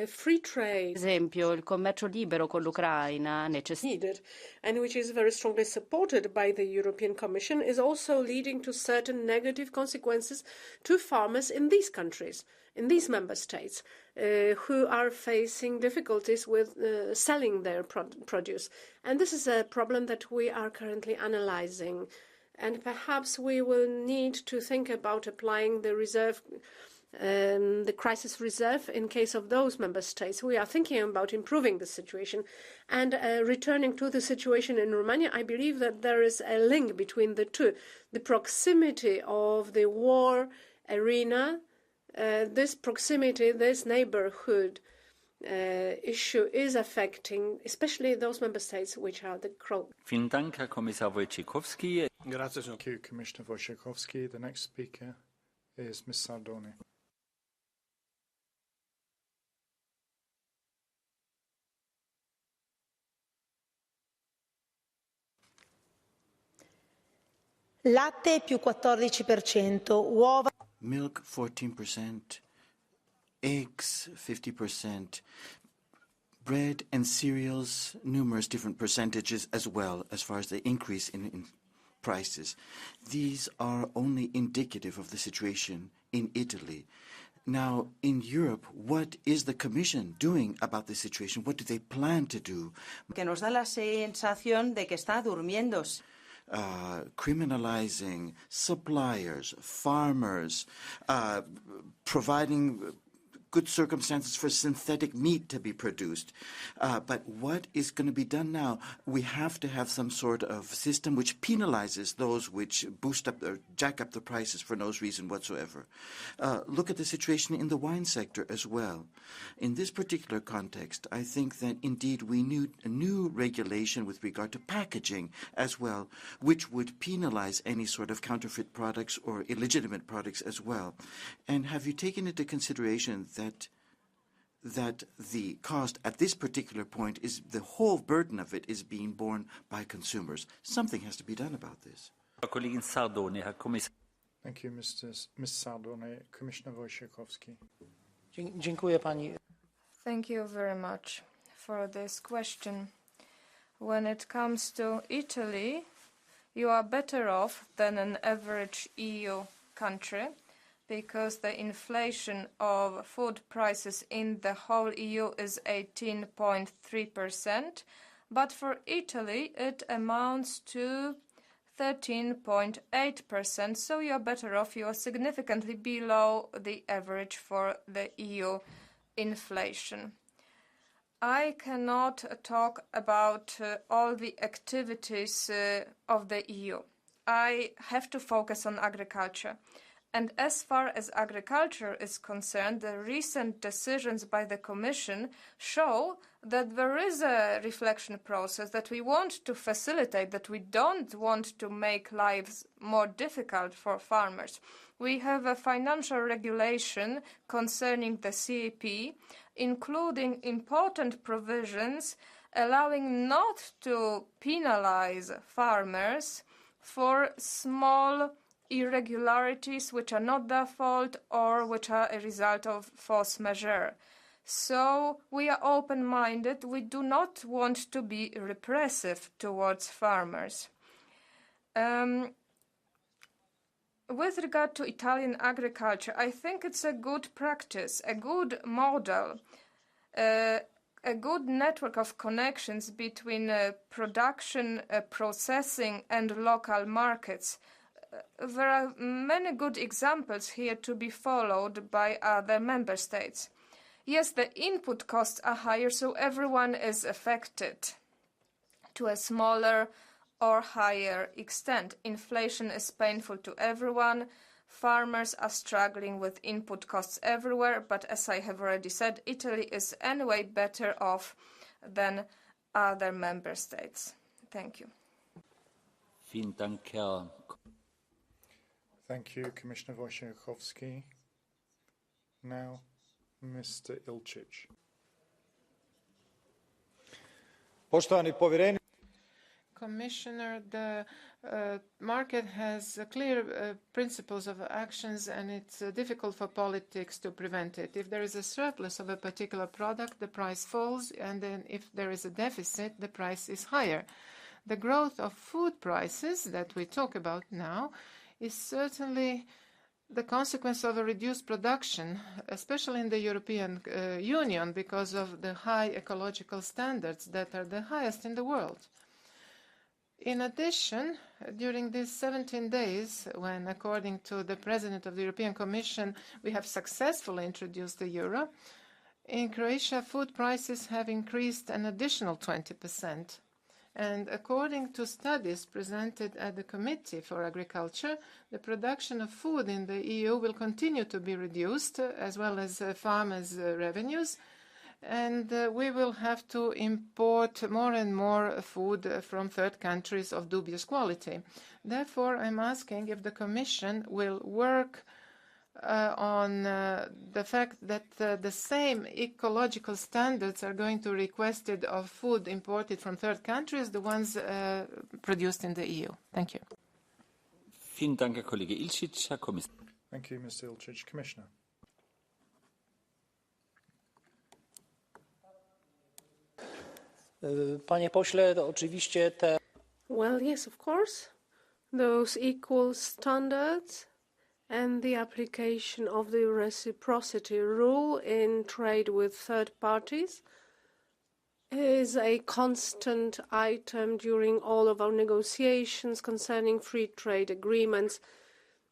Free trade, esempio, il commercio libero con l'Ucraina needed, and which is very strongly supported by the European Commission, is also leading to certain negative consequences to farmers in these countries, in these member states, who are facing difficulties with selling their produce. And this is a problem that we are currently analyzing. And perhaps we will need to think about applying the reserve, the crisis reserve in case of those member states. We are thinking about improving the situation. And returning to the situation in Romania, I believe that there is a link between the two. The proximity of the war arena, this proximity, this neighborhood issue is affecting especially those member states which are the growth. Vielen Dank, Herr Kommissar Wojciechowski. Grazie, thank you, Commissioner Wojciechowski. The next speaker is Ms. Sardoni. Latte più 14%, uova. Milk 14%, eggs 50%, bread and cereals, numerous different percentages as well as far as the increase in prices. These are only indicative of the situation in Italy. Now, in Europe, what is the Commission doing about this situation? What do they plan to do? Que nos da la sensación de que está durmiendo. Criminalizing suppliers, farmers, providing good circumstances for synthetic meat to be produced. But what is going to be done now? We have to have some sort of system which penalizes those which boost up or jack up the prices for no reason whatsoever. Look at the situation in the wine sector as well. In this particular context, I think that indeed we need a new regulation with regard to packaging as well, which would penalize any sort of counterfeit products or illegitimate products as well. And have you taken into consideration that the cost at this particular point is the whole burden of it is being borne by consumers? Something has to be done about this. Thank you, Ms. Sardoni. Commissioner Wojciechowski. Dziękuję pani. Thank you very much for this question. When it comes to Italy, you are better off than an average EU country, because the inflation of food prices in the whole EU is 18.3%, but for Italy it amounts to 13.8%, so you are better off. You are significantly below the average for the EU inflation. I cannot talk about all the activities of the EU. I have to focus on agriculture. And as far as agriculture is concerned, the recent decisions by the Commission show that there is a reflection process that we want to facilitate, that we don't want to make lives more difficult for farmers. We have a financial regulation concerning the CAP, including important provisions allowing not to penalize farmers for small irregularities which are not their fault or which are a result of force majeure. So we are open-minded. We do not want to be repressive towards farmers. With regard to Italian agriculture, I think it's a good practice, a good model, a good network of connections between production, processing and local markets. There are many good examples here to be followed by other member states. Yes, the input costs are higher, so everyone is affected to a smaller or higher extent. Inflation is painful to everyone. Farmers are struggling with input costs everywhere, but as I have already said, Italy is anyway better off than other member states. Thank you. Vielen Dank, Herr. Thank you, Commissioner Wojciechowski. Now, Mr. Ilčić. Poštovani povjereniče, Commissioner, the market has clear principles of actions, and it's difficult for politics to prevent it. If there is a surplus of a particular product, the price falls, and then if there is a deficit, the price is higher. The growth of food prices that we talk about now is certainly the consequence of a reduced production, especially in the European Union, because of the high ecological standards that are the highest in the world. In addition, during these 17 days, when, according to the President of the European Commission, we have successfully introduced the euro, in Croatia, food prices have increased an additional 20%. And according to studies presented at the Committee for Agriculture, the production of food in the EU will continue to be reduced, as well as farmers' revenues, and we will have to import more and more food from third countries of dubious quality. Therefore, I'm asking if the Commission will work on the fact that the same ecological standards are going to be requested of food imported from third countries, the ones produced in the EU. Thank you. Vielen Dank, Herr Kollege Ilčić. Herr Kommissar. Thank you, Mr. Ilčić. Commissioner. Panie pośle, to oczywiście te... Well, yes, of course. Those equal standards and the application of the reciprocity rule in trade with third parties is a constant item during all of our negotiations concerning free trade agreements,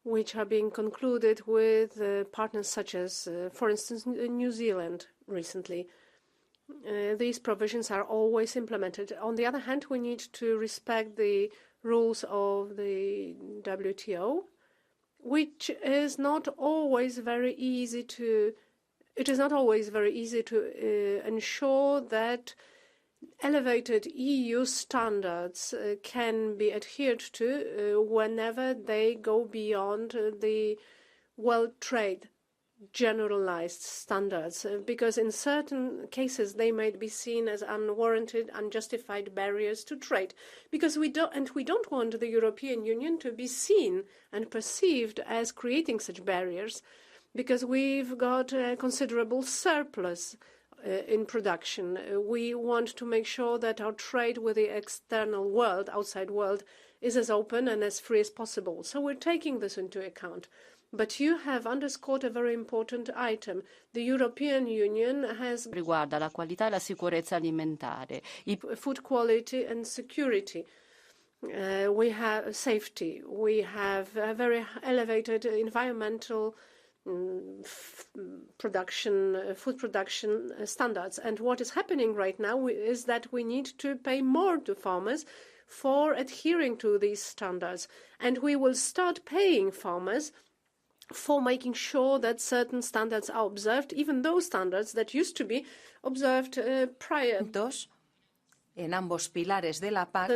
which are being concluded with partners such as, for instance, New Zealand recently. These provisions are always implemented. On the other hand, we need to respect the rules of the WTO, which is not always very easy to. It is not always very easy to ensure that elevated EU standards can be adhered to whenever they go beyond the World Trade generalized standards, because in certain cases they might be seen as unwarranted, unjustified barriers to trade, because we don't want the European Union to be seen and perceived as creating such barriers, because we've got a considerable surplus in production. We want to make sure that our trade with the external world, outside world, is as open and as free as possible. So we're taking this into account. But you have underscored a very important item. The European Union has riguarda la qualità e la sicurezza alimentare. Food quality and security. We have safety. We have a very elevated environmental food production standards. And what is happening right now is that we need to pay more to farmers for adhering to these standards. And we will start paying farmers for making sure that certain standards are observed, even those standards that used to be observed prior. En ambos pilares de la PAC.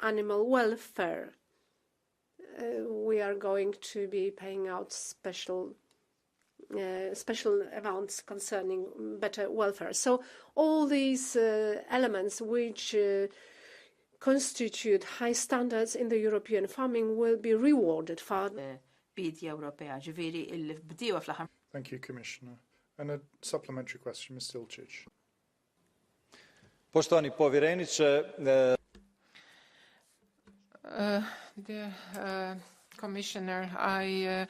Animal welfare. We are going to be paying out special amounts concerning better welfare. So all these elements which constitute high standards in the European farming will be rewarded for Thank you, Commissioner. And a supplementary question, Mr. Ilčić. Poštovani povjereniče, Dear Commissioner, I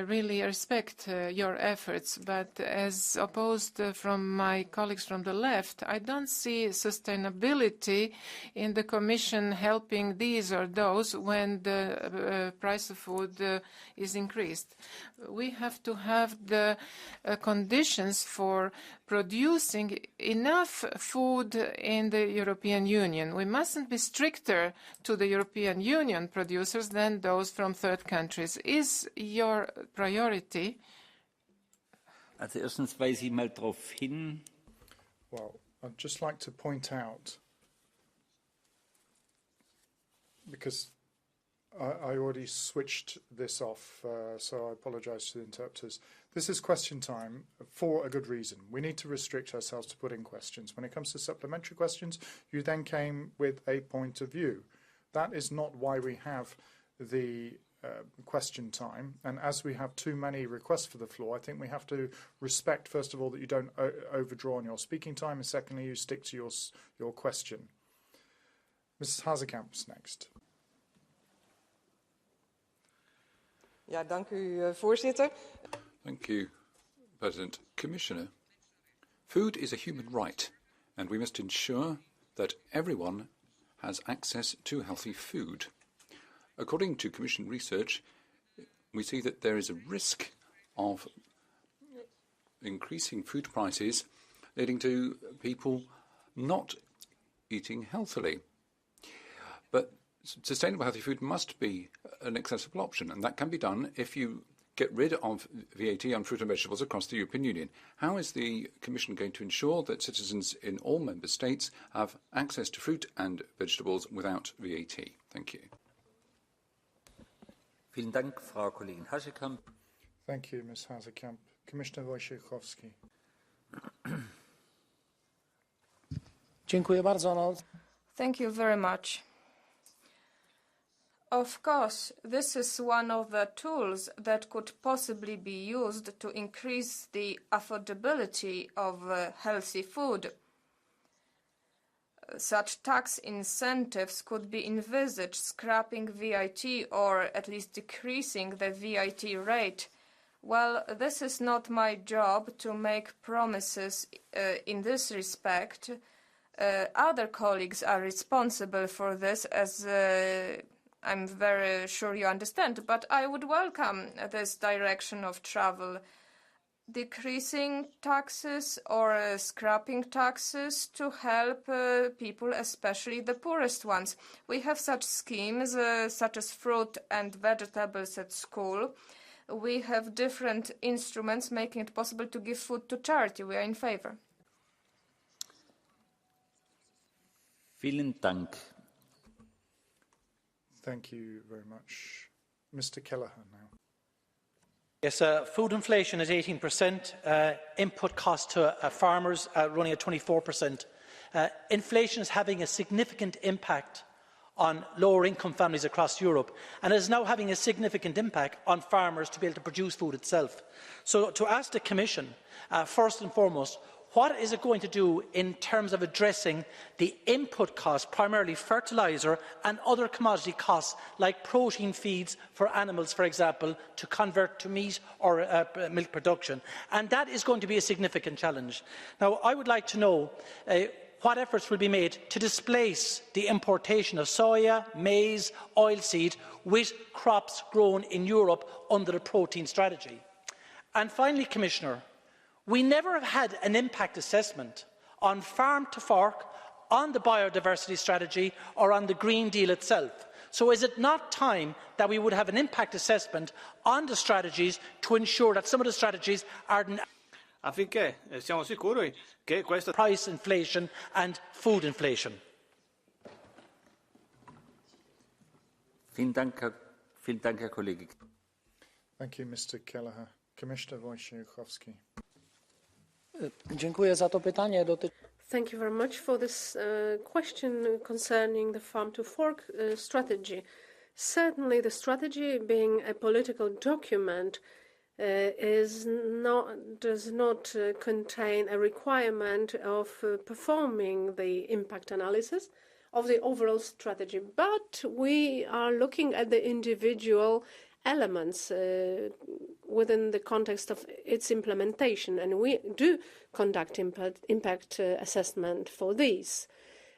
really respect your efforts, but as opposed from my colleagues from the left, I don't see sustainability in the Commission helping these or those when the price of food is increased. We have to have the conditions for producing enough food in the European Union. We mustn't be stricter to the European Union producers than those from third countries. Is your priority? Also erstens weise ich mal darauf hin. Well, I'd just like to point out, because I already switched this off, so I apologise to the interpreters. This is question time for a good reason. We need to restrict ourselves to putting questions. When it comes to supplementary questions, you then came with a point of view. That is not why we have the question time. And as we have too many requests for the floor, I think we have to respect, first of all, that you don't overdraw on your speaking time, and secondly, you stick to your question. Mrs. Hazekamp next. Ja, dank u, voorzitter. Thank you, President. Commissioner, food is a human right, and we must ensure that everyone has access to healthy food. According to Commission research, we see that there is a risk of increasing food prices, leading to people not eating healthily. But sustainable healthy food must be an accessible option, and that can be done if you get rid of VAT on fruit and vegetables across the European Union. How is the Commission going to ensure that citizens in all member states have access to fruit and vegetables without VAT? Thank you. Vielen Dank, Frau Kollegin Hazekamp. Thank you, Ms. Hazekamp. Commissioner Wojciechowski. Dziękuję bardzo. Thank you very much. Of course, this is one of the tools that could possibly be used to increase the affordability of healthy food. Such tax incentives could be envisaged scrapping VAT or at least decreasing the VAT rate. Well, this is not my job to make promises in this respect. Other colleagues are responsible for this, as I'm very sure you understand, but I would welcome this direction of travel. Decreasing taxes or scrapping taxes to help people, especially the poorest ones. We have such schemes such as fruit and vegetables at school. We have different instruments making it possible to give food to charity. We are in favor. Vielen Dank. Thank you very much. Mr. Kelleher now. Yes, food inflation is 18%, input costs to farmers running at 24%. Inflation is having a significant impact on lower income families across Europe, and is now having a significant impact on farmers to be able to produce food itself. So to ask the Commission, first and foremost, what is it going to do in terms of addressing the input costs, primarily fertiliser and other commodity costs like protein feeds for animals, for example, to convert to meat or milk production? And that is going to be a significant challenge. Now, I would like to know what efforts will be made to displace the importation of soya, maize, oilseed with crops grown in Europe under the protein strategy. And finally, Commissioner, we never have had an impact assessment on farm to fork, on the biodiversity strategy or on the Green Deal itself. So is it not time that we would have an impact assessment on the strategies to ensure that some of the strategies are affinché siamo sicuri che questo price inflation and food inflation? Vielen Dank, Herr Kollege. Thank you, Mr. Kelleher. Commissioner Wojciechowski. Dziękuję za to pytanie. Thank you very much for this question concerning the farm to fork strategy. Certainly the strategy, being a political document, does not contain a requirement of performing the impact analysis of the overall strategy, but we are looking at the individual elements within the context of its implementation, and we do conduct impact assessment for these.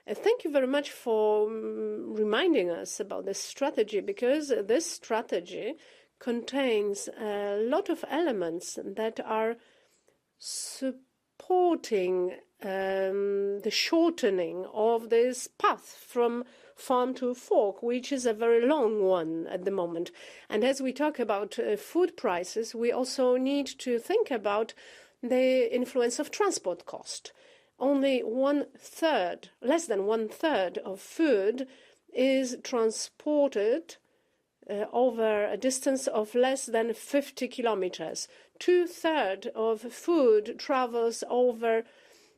Thank you very much for reminding us about this strategy, because this strategy contains a lot of elements that are supporting the shortening of this path from farm to fork, which is a very long one at the moment. And as we talk about food prices, we also need to think about the influence of transport cost. Only less than one third of food is transported over a distance of less than 50 kilometers. 2/3 of food travels over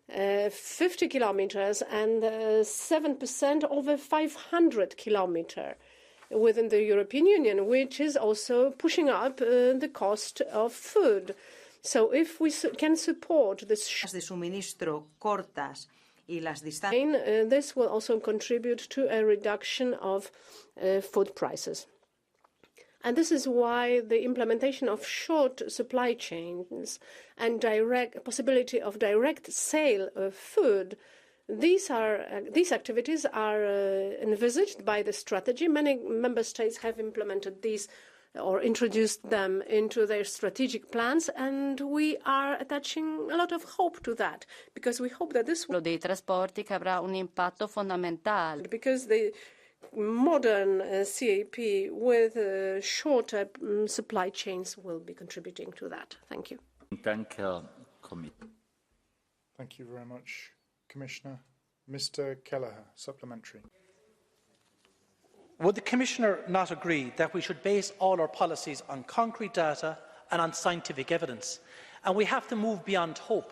50 kilometers and 7% over 500 kilometers within the European Union, which is also pushing up the cost of food. So if we can support this de suministro cortas y las distancias, this will also contribute to a reduction of food prices. And this is why the implementation of short supply chains and possibility of direct sale of food, these activities are envisaged by the strategy. Many member states have implemented these or introduced them into their strategic plans, and we are attaching a lot of hope to that, because we hope that this will dei trasporti che avrà un impatto fondamentale. Because the modern CAP with shorter supply chains will be contributing to that. Thank you. Thank you very much, Commissioner. Mr. Kelleher, supplementary. Would the Commissioner not agree that we should base all our policies on concrete data and on scientific evidence? And we have to move beyond hope.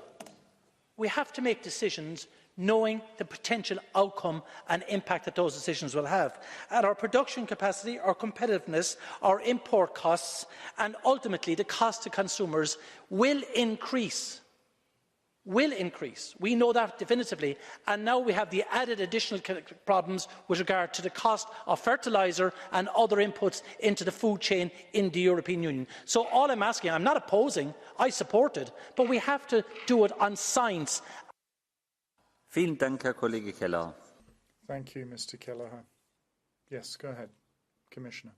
We have to make decisions knowing the potential outcome and impact that those decisions will have. And our production capacity, our competitiveness, our import costs, and ultimately the cost to consumers will increase. We know that definitively, and now we have the added additional problems with regard to the cost of fertiliser and other inputs into the food chain in the European Union. So all I'm asking, I'm not opposing, I support it, but we have to do it on science. Vielen Dank, Herr Kollege Keller. Thank you, Mr. Kelleher. Yes, go ahead, Commissioner.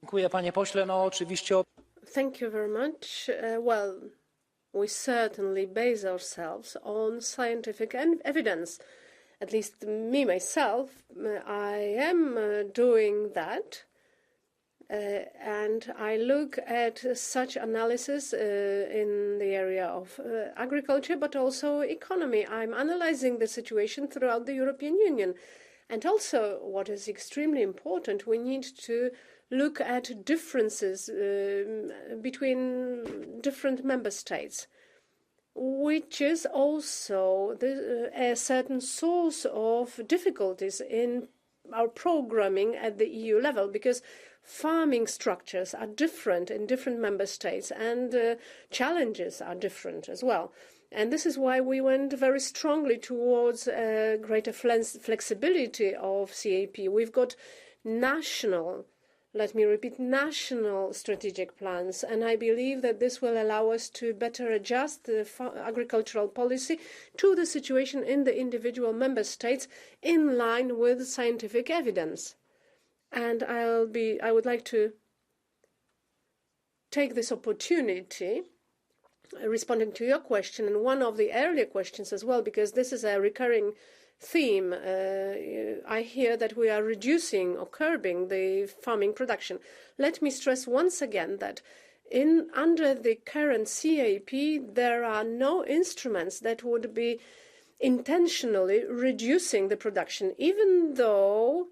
Dziękuję, panie pośle. No, oczywiście. Thank you very much. Well, we certainly base ourselves on scientific evidence. At least me, myself, I am doing that. And I look at such analysis in the area of agriculture, but also economy. I'm analyzing the situation throughout the European Union. And also, what is extremely important, we need to look at differences between different member states, which is also a certain source of difficulties in our programming at the EU level, because farming structures are different in different member states, and challenges are different as well. And this is why we went very strongly towards greater flexibility of CAP. We've got national strategic plans, and I believe that this will allow us to better adjust the agricultural policy to the situation in the individual member states in line with scientific evidence. And I would like to take this opportunity, responding to your question and one of the earlier questions as well, because this is a recurring theme. I hear that we are reducing or curbing the farming production. Let me stress once again that under the current CAP, there are no instruments that would be intentionally reducing the production, even though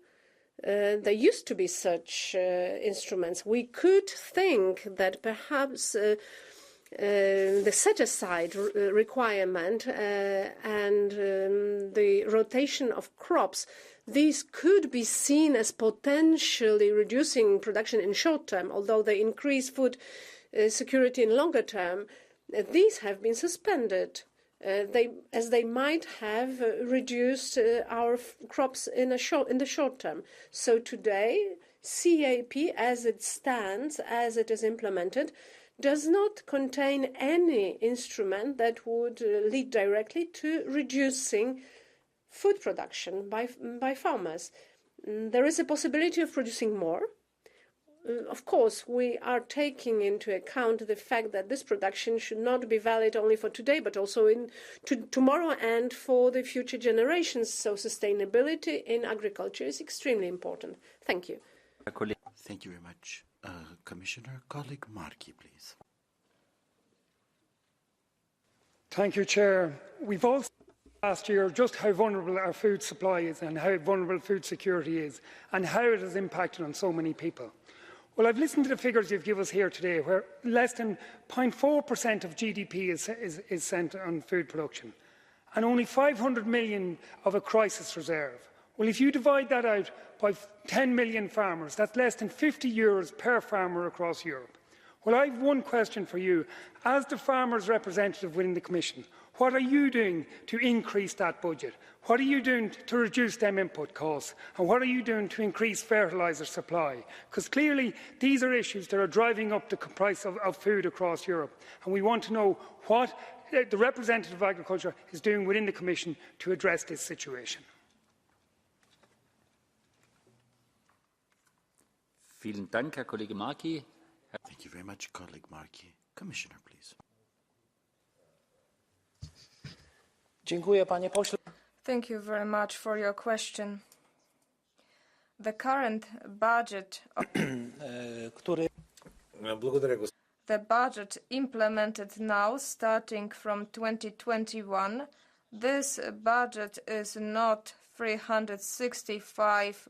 there used to be such instruments. We could think that perhaps the set-aside requirement and the rotation of crops, these could be seen as potentially reducing production in short term, although they increase food security in longer term. These have been suspended, as they might have reduced our crops in the short term. So today, CAP, as it stands, as it is implemented, does not contain any instrument that would lead directly to reducing food production by farmers. There is a possibility of producing more. Of course, we are taking into account the fact that this production should not be valid only for today, but also tomorrow and for the future generations. So sustainability in agriculture is extremely important. Thank you. Thank you very much. Commissioner, colleague Markey, please. Thank you, Chair. We've also last year just how vulnerable our food supply is and how vulnerable food security is and how it has impacted on so many people. Well, I've listened to the figures you've given us here today, where less than 0.4% of GDP is spent on food production, and only 500 million of a crisis reserve. Well, if you divide that out by 10 million farmers, that's less than €50 per farmer across Europe. Well, I have one question for you. As the farmers' representative within the Commission, what are you doing to increase that budget? What are you doing to reduce them input costs? And what are you doing to increase fertiliser supply? Because clearly these are issues that are driving up the price of food across Europe. And we want to know what the representative of Agriculture is doing within the Commission to address this situation. Vielen Dank, Herr Kollege Marki. Thank you very much, colleague Marki. Commissioner, please. Dziękuję, panie pośle. Thank you very much for your question. The current budget the budget implemented now, starting from 2021, this budget is not 365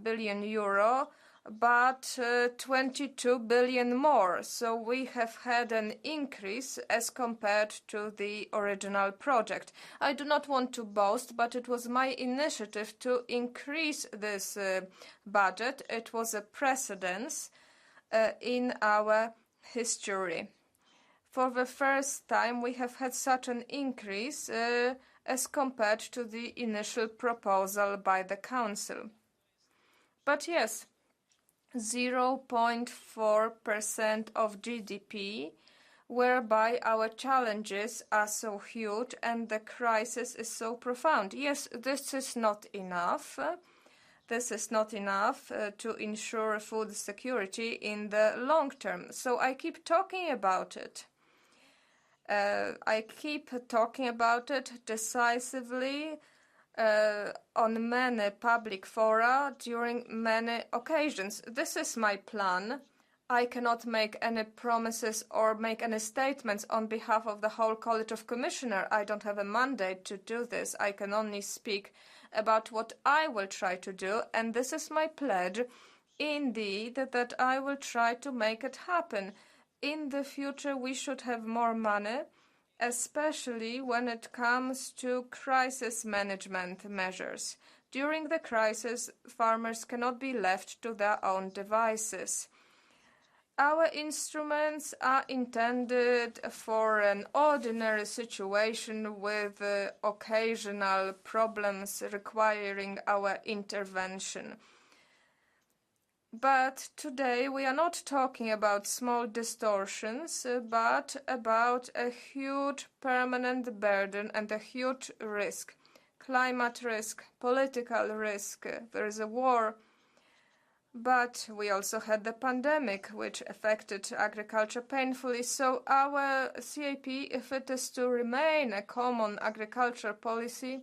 billion euro, but 22 billion more. So we have had an increase as compared to the original project. I do not want to boast, but it was my initiative to increase this budget. It was a precedence in our history. For the first time, we have had such an increase as compared to the initial proposal by the Council. But yes, 0.4% of GDP, whereby our challenges are so huge and the crisis is so profound. Yes, this is not enough. This is not enough to ensure food security in the long term. So I keep talking about it. I keep talking about it decisively on many public fora during many occasions. This is my plan. I cannot make any promises or make any statements on behalf of the whole College of Commissioners. I don't have a mandate to do this. I can only speak about what I will try to do, and this is my pledge, indeed, that I will try to make it happen. In the future, we should have more money, especially when it comes to crisis management measures. During the crisis, farmers cannot be left to their own devices. Our instruments are intended for an ordinary situation with occasional problems requiring our intervention. But today we are not talking about small distortions, but about a huge permanent burden and a huge risk. Climate risk, political risk, there is a war. But we also had the pandemic, which affected agriculture painfully. So our CAP, if it is to remain a common agriculture policy,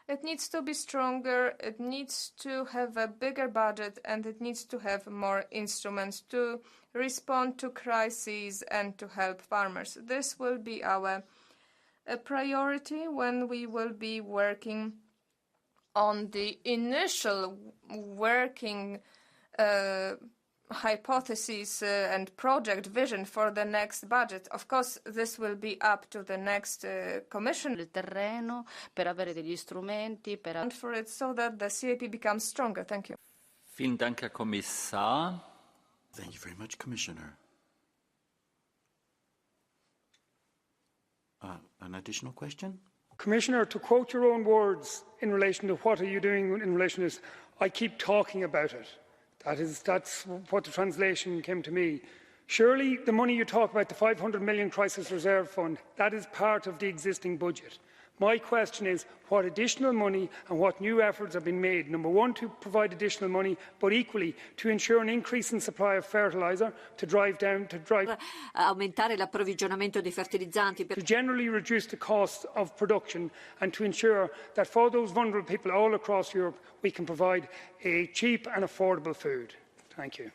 it needs to be stronger, it needs to have a bigger budget, and it needs to have more instruments to respond to crises and to help farmers. This will be our priority when we will be working on the initial working hypotheses and project vision for the next budget. Of course, this will be up to the next Commission. Il terreno per avere degli strumenti per and for it so that the CAP becomes stronger. Thank you. Vielen Dank, Herr Kommissar. Thank you very much, Commissioner. An additional question? Commissioner, to quote your own words in relation to what are you doing in relation to this, I keep talking about it. That's what the translation came to me. Surely the money you talk about, the 500 million crisis reserve fund, that is part of the existing budget. My question is, what additional money and what new efforts have been made? Number one, to provide additional money, but equally to ensure an increase in supply of fertiliser, to aumentare l'approvvigionamento dei fertilizzanti, to generally reduce the cost of production, and to ensure that for those vulnerable people all across Europe, we can provide a cheap and affordable food. Thank you.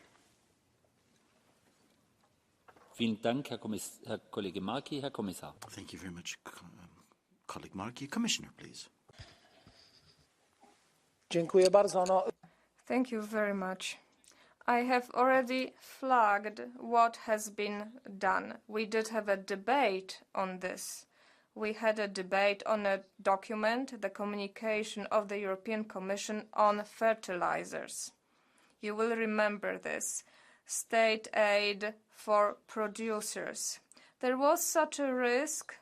Vielen Dank, Herr Kollege Markey. Herr Kommissar. Thank you very much, colleague Markey. Commissioner, please. Dziękuję bardzo. Thank you very much. I have already flagged what has been done. We did have a debate on this. We had a debate on a document, the communication of the European Commission on fertilizers. You will remember this. State aid for producers. There was such a risk.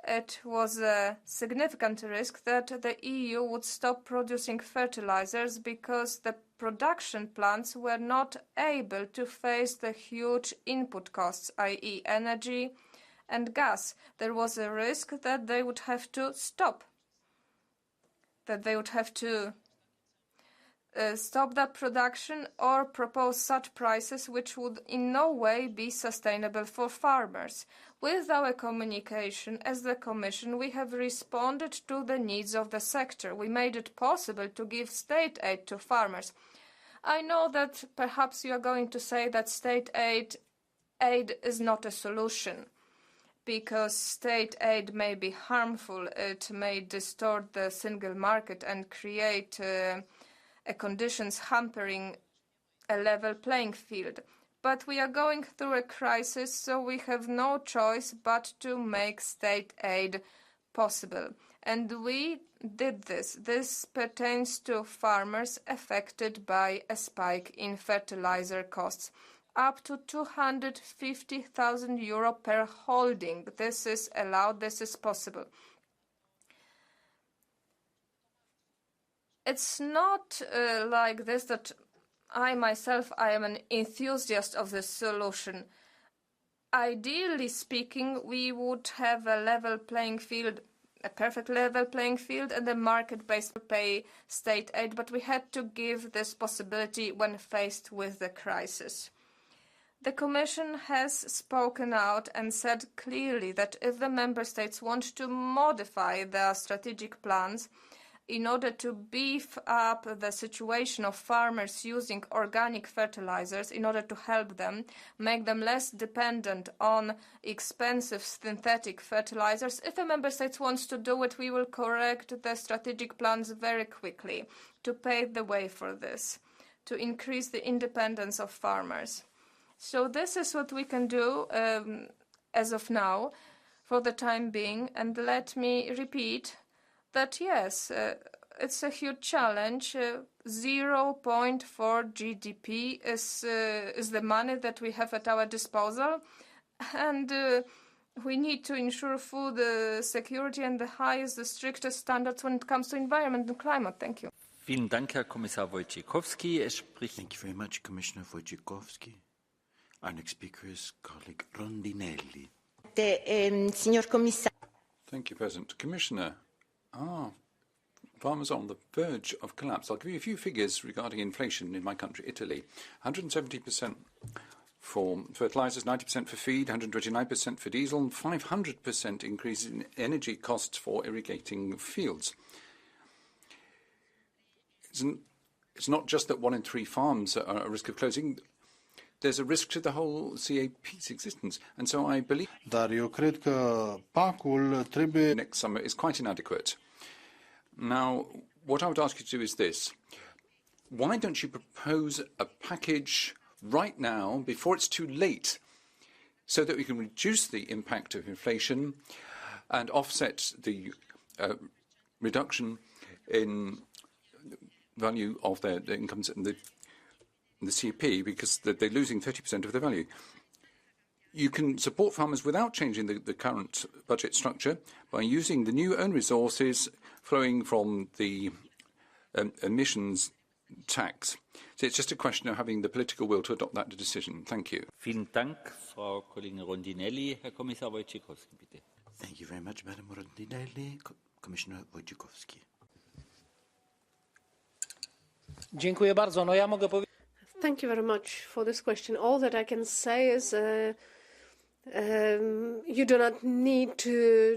It was a significant risk that the EU would stop producing fertilizers because the production plants were not able to face the huge input costs, i.e. energy and gas. There was a risk that they would have to stop, that they would have to stop that production or propose such prices which would in no way be sustainable for farmers. With our communication as the Commission, we have responded to the needs of the sector. We made it possible to give state aid to farmers. I know that perhaps you are going to say that state aid is not a solution, because state aid may be harmful. It may distort the single market and create conditions hampering a level playing field. But we are going through a crisis, so we have no choice but to make state aid possible. And we did this. This pertains to farmers affected by a spike in fertilizer costs. Up to €250,000 per holding. This is allowed, this is possible. It's not like this that I am an enthusiast of this solution. Ideally speaking, we would have a level playing field, a perfect level playing field, and the market-based will pay state aid, but we had to give this possibility when faced with the crisis. The Commission has spoken out and said clearly that if the Member States want to modify their strategic plans in order to beef up the situation of farmers using organic fertilizers, in order to help them, make them less dependent on expensive synthetic fertilizers, if a Member State wants to do it, we will correct the strategic plans very quickly to pave the way for this, to increase the independence of farmers. So this is what we can do as of now, for the time being. And let me repeat that, yes, it's a huge challenge. 0.4 GDP is the money that we have at our disposal. And we need to ensure food security and the highest, the strictest standards when it comes to environment and climate. Thank you. Vielen Dank, Herr Kommissar Wojciechowski. Thank you very much, Commissioner Wojciechowski. Our next speaker is colleague Rondinelli. Thank you, President. Commissioner, farmers are on the verge of collapse. I'll give you a few figures regarding inflation in my country, Italy. 170% for fertilizers, 90% for feed, 129% for diesel, and 500% increase in energy costs for irrigating fields. It's not just that 1 in 3 farms are at risk of closing. There's a risk to the whole CAP's existence. And so I believe Dar eu cred că PAC-ul trebuie next summer is quite inadequate. Now, what I would ask you to do is this. Why don't you propose a package right now, before it's too late, so that we can reduce the impact of inflation and offset the reduction in value of their incomes in the CP, because they're losing 30% of their value. You can support farmers without changing the current budget structure by using the new own resources flowing from the emissions tax. So it's just a question of having the political will to adopt that decision. Thank you. Vielen Dank, Frau Kollegin Rondinelli. Herr Kommissar Wojciechowski, bitte. Thank you very much, Madam Rondinelli. Commissioner Wojciechowski. Dziękuję bardzo. No ja mogę powiedzieć. Thank you very much for this question. All that I can say is you do not need to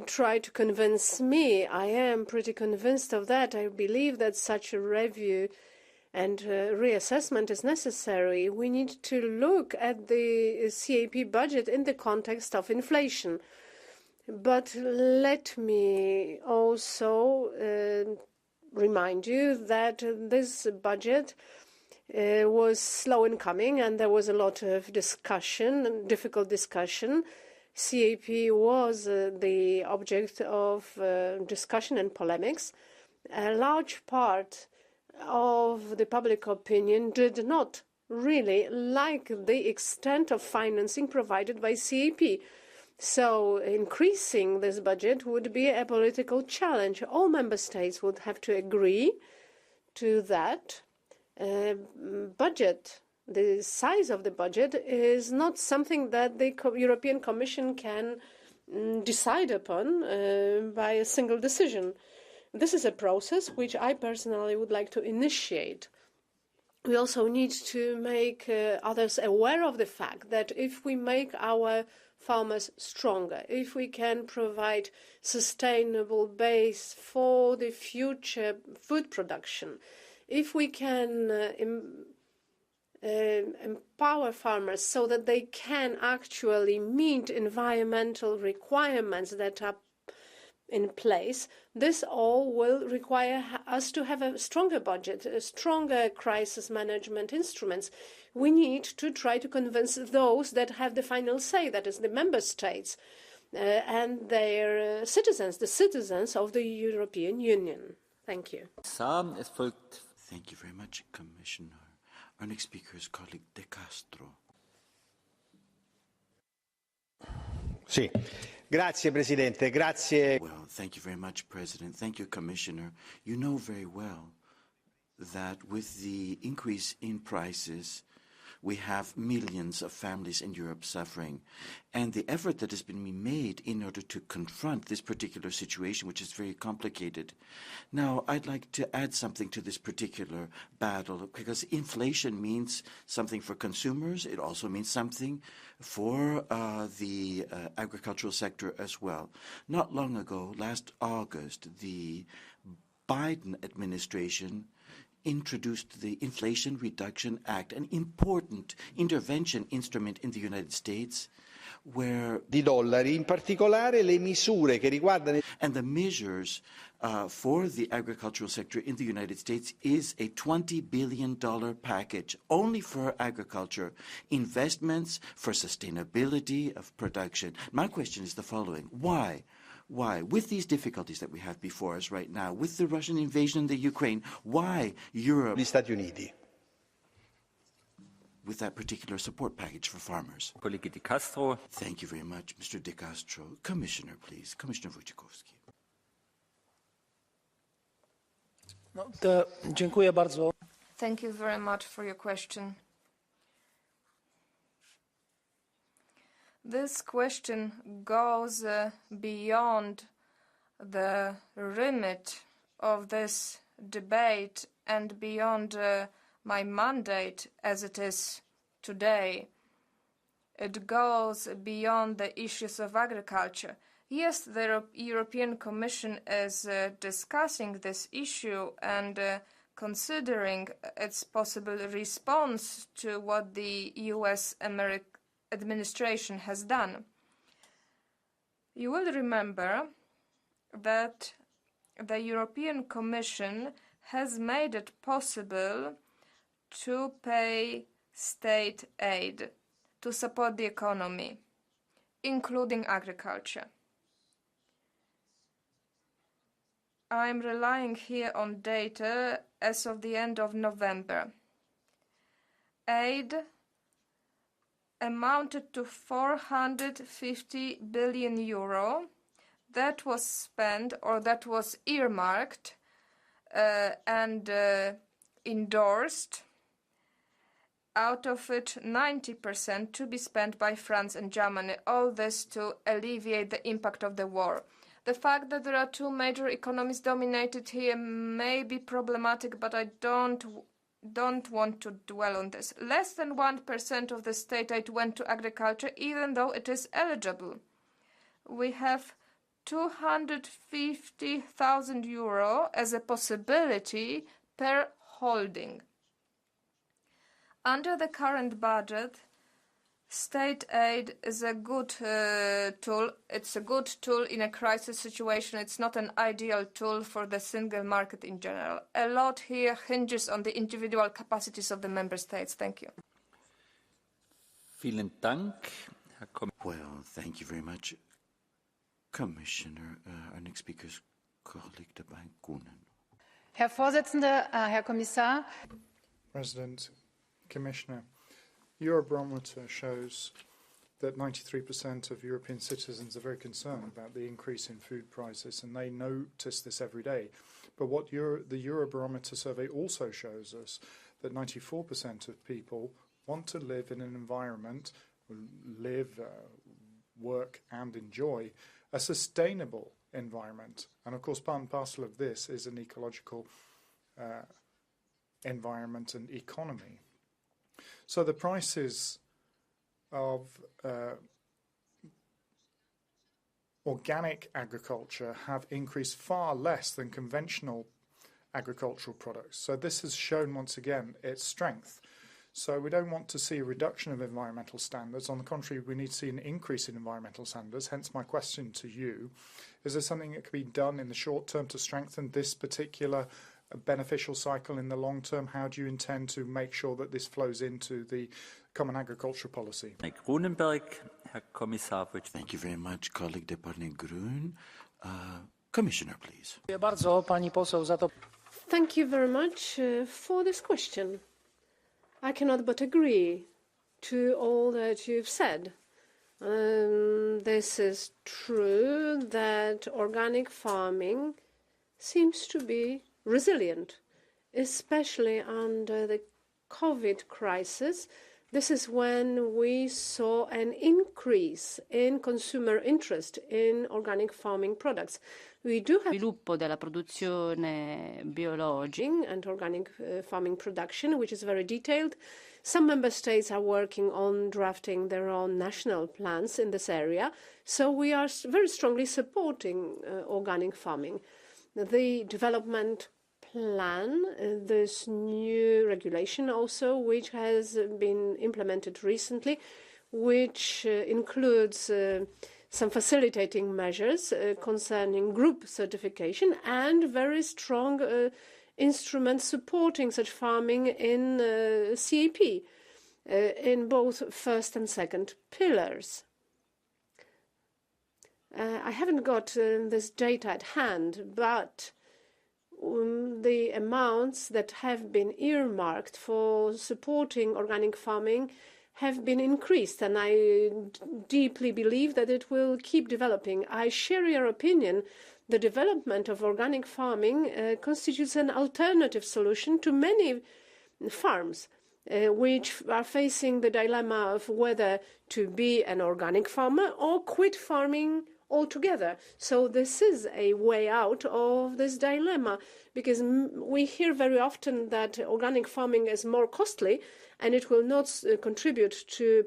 try to convince me. I am pretty convinced of that. I believe that such a review and reassessment is necessary, we need to look at the CAP budget in the context of inflation. But let me also remind you that this budget was slow in coming, and there was a lot of discussion, difficult discussion. CAP was the object of discussion and polemics. A large part of the public opinion did not really like the extent of financing provided by CAP. So increasing this budget would be a political challenge. All member states would have to agree to that. Budget, the size of the budget, is not something that the European Commission can decide upon by a single decision. This is a process which I personally would like to initiate. We also need to make others aware of the fact that if we make our farmers stronger, if we can provide sustainable base for the future food production, if we can empower farmers so that they can actually meet environmental requirements that are in place, this all will require us to have a stronger budget, a stronger crisis management instruments. We need to try to convince those that have the final say, that is the member states and their citizens, the citizens of the European Union. Thank you. Thank you very much, Commissioner. Our next speaker is colleague De Castro. Sì. Grazie, Presidente. Grazie. Well, thank you very much, President. Thank you, Commissioner. You know very well that with the increase in prices, we have millions of families in Europe suffering. And the effort that has been made in order to confront this particular situation, which is very complicated. Now, I'd like to add something to this particular battle, because inflation means something for consumers. It also means something for the agricultural sector as well. Not long ago, last August, the Biden administration introduced the Inflation Reduction Act, an important intervention instrument in the United States, where di dollari, in particolare le misure che riguardano and the measures for the agricultural sector in the United States is a $20 billion package only for agriculture, investments for sustainability of production. My question is the following. Why, with these difficulties that we have before us right now, with the Russian invasion in the Ukraine, why Europe, gli Stati Uniti, with that particular support package for farmers? Kollege De Castro. Thank you very much, Mr. De Castro. Commissioner, please. Commissioner Wojciechowski. Dziękuję bardzo. Thank you very much for your question. This question goes beyond the remit of this debate and beyond my mandate as it is today. It goes beyond the issues of agriculture. Yes, the European Commission is discussing this issue and considering its possible response to what the US administration has done. You will remember that the European Commission has made it possible to pay state aid to support the economy, including agriculture. I'm relying here on data as of the end of November. Aid amounted to 450 billion euro that was spent or that was earmarked and endorsed, out of it 90% to be spent by France and Germany, all this to alleviate the impact of the war. The fact that there are two major economies dominated here may be problematic, but I don't want to dwell on this. Less than 1% of the state aid went to agriculture, even though it is eligible. We have 250,000 euro as a possibility per holding. Under the current budget, state aid is a good tool. It's a good tool in a crisis situation. It's not an ideal tool for the single market in general. A lot here hinges on the individual capacities of the member states. Thank you. Vielen Dank. Well, thank you very much, Commissioner. Our next speaker is colleague de Bankunen. Herr Vorsitzender, Herr Kommissar. President, Commissioner, Eurobarometer shows that 93% of European citizens are very concerned about the increase in food prices, and they notice this every day. But what the Eurobarometer survey also shows us that 94% of people want to live in an environment, work and enjoy a sustainable environment. And of course, part and parcel of this is an ecological environment and economy. So the prices of organic agriculture have increased far less than conventional agricultural products. So this has shown once again its strength. So we don't want to see a reduction of environmental standards. On the contrary, we need to see an increase in environmental standards. Hence my question to you, is there something that can be done in the short term to strengthen this particular beneficial cycle in the long term? How do you intend to make sure that this flows into the Common Agricultural Policy? Herr Kommissar. Thank you very much, colleague de Parne-Grün. Commissioner, please. Thank you very much for this question. I cannot but agree to all that you've said. This is true that organic farming seems to be resilient, especially under the COVID crisis. This is when we saw an increase in consumer interest in organic farming products. We do have sviluppo della produzione biologica and organic farming production, which is very detailed. Some member states are working on drafting their own national plans in this area, so we are very strongly supporting organic farming. The development plan, this new regulation also, which has been implemented recently, which includes some facilitating measures concerning group certification and very strong instruments supporting such farming in CAP, in both first and second pillars. I haven't got this data at hand, but the amounts that have been earmarked for supporting organic farming have been increased, and I deeply believe that it will keep developing. I share your opinion. The development of organic farming constitutes an alternative solution to many farms which are facing the dilemma of whether to be an organic farmer or quit farming altogether. So this is a way out of this dilemma, because we hear very often that organic farming is more costly and it will not contribute to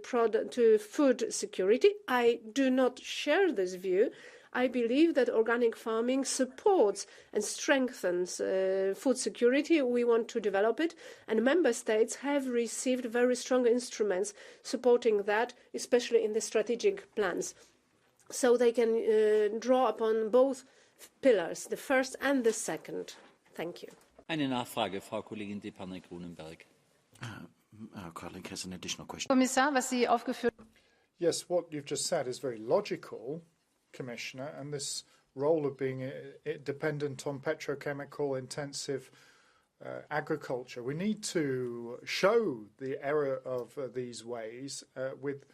food security. I do not share this view. I believe that organic farming supports and strengthens food security. We want to develop it, and member states have received very strong instruments supporting that, especially in the strategic plans. So they can draw upon both pillars, the first and the second. Thank you. Eine Nachfrage, Frau Kollegin de Parne-Grunenberg. Our colleague has an additional question. Kommissar, was Sie aufgeführt haben. Yes, what you've just said is very logical, Commissioner, and this role of being dependent on petrochemical intensive agriculture. We need to show the error of these ways with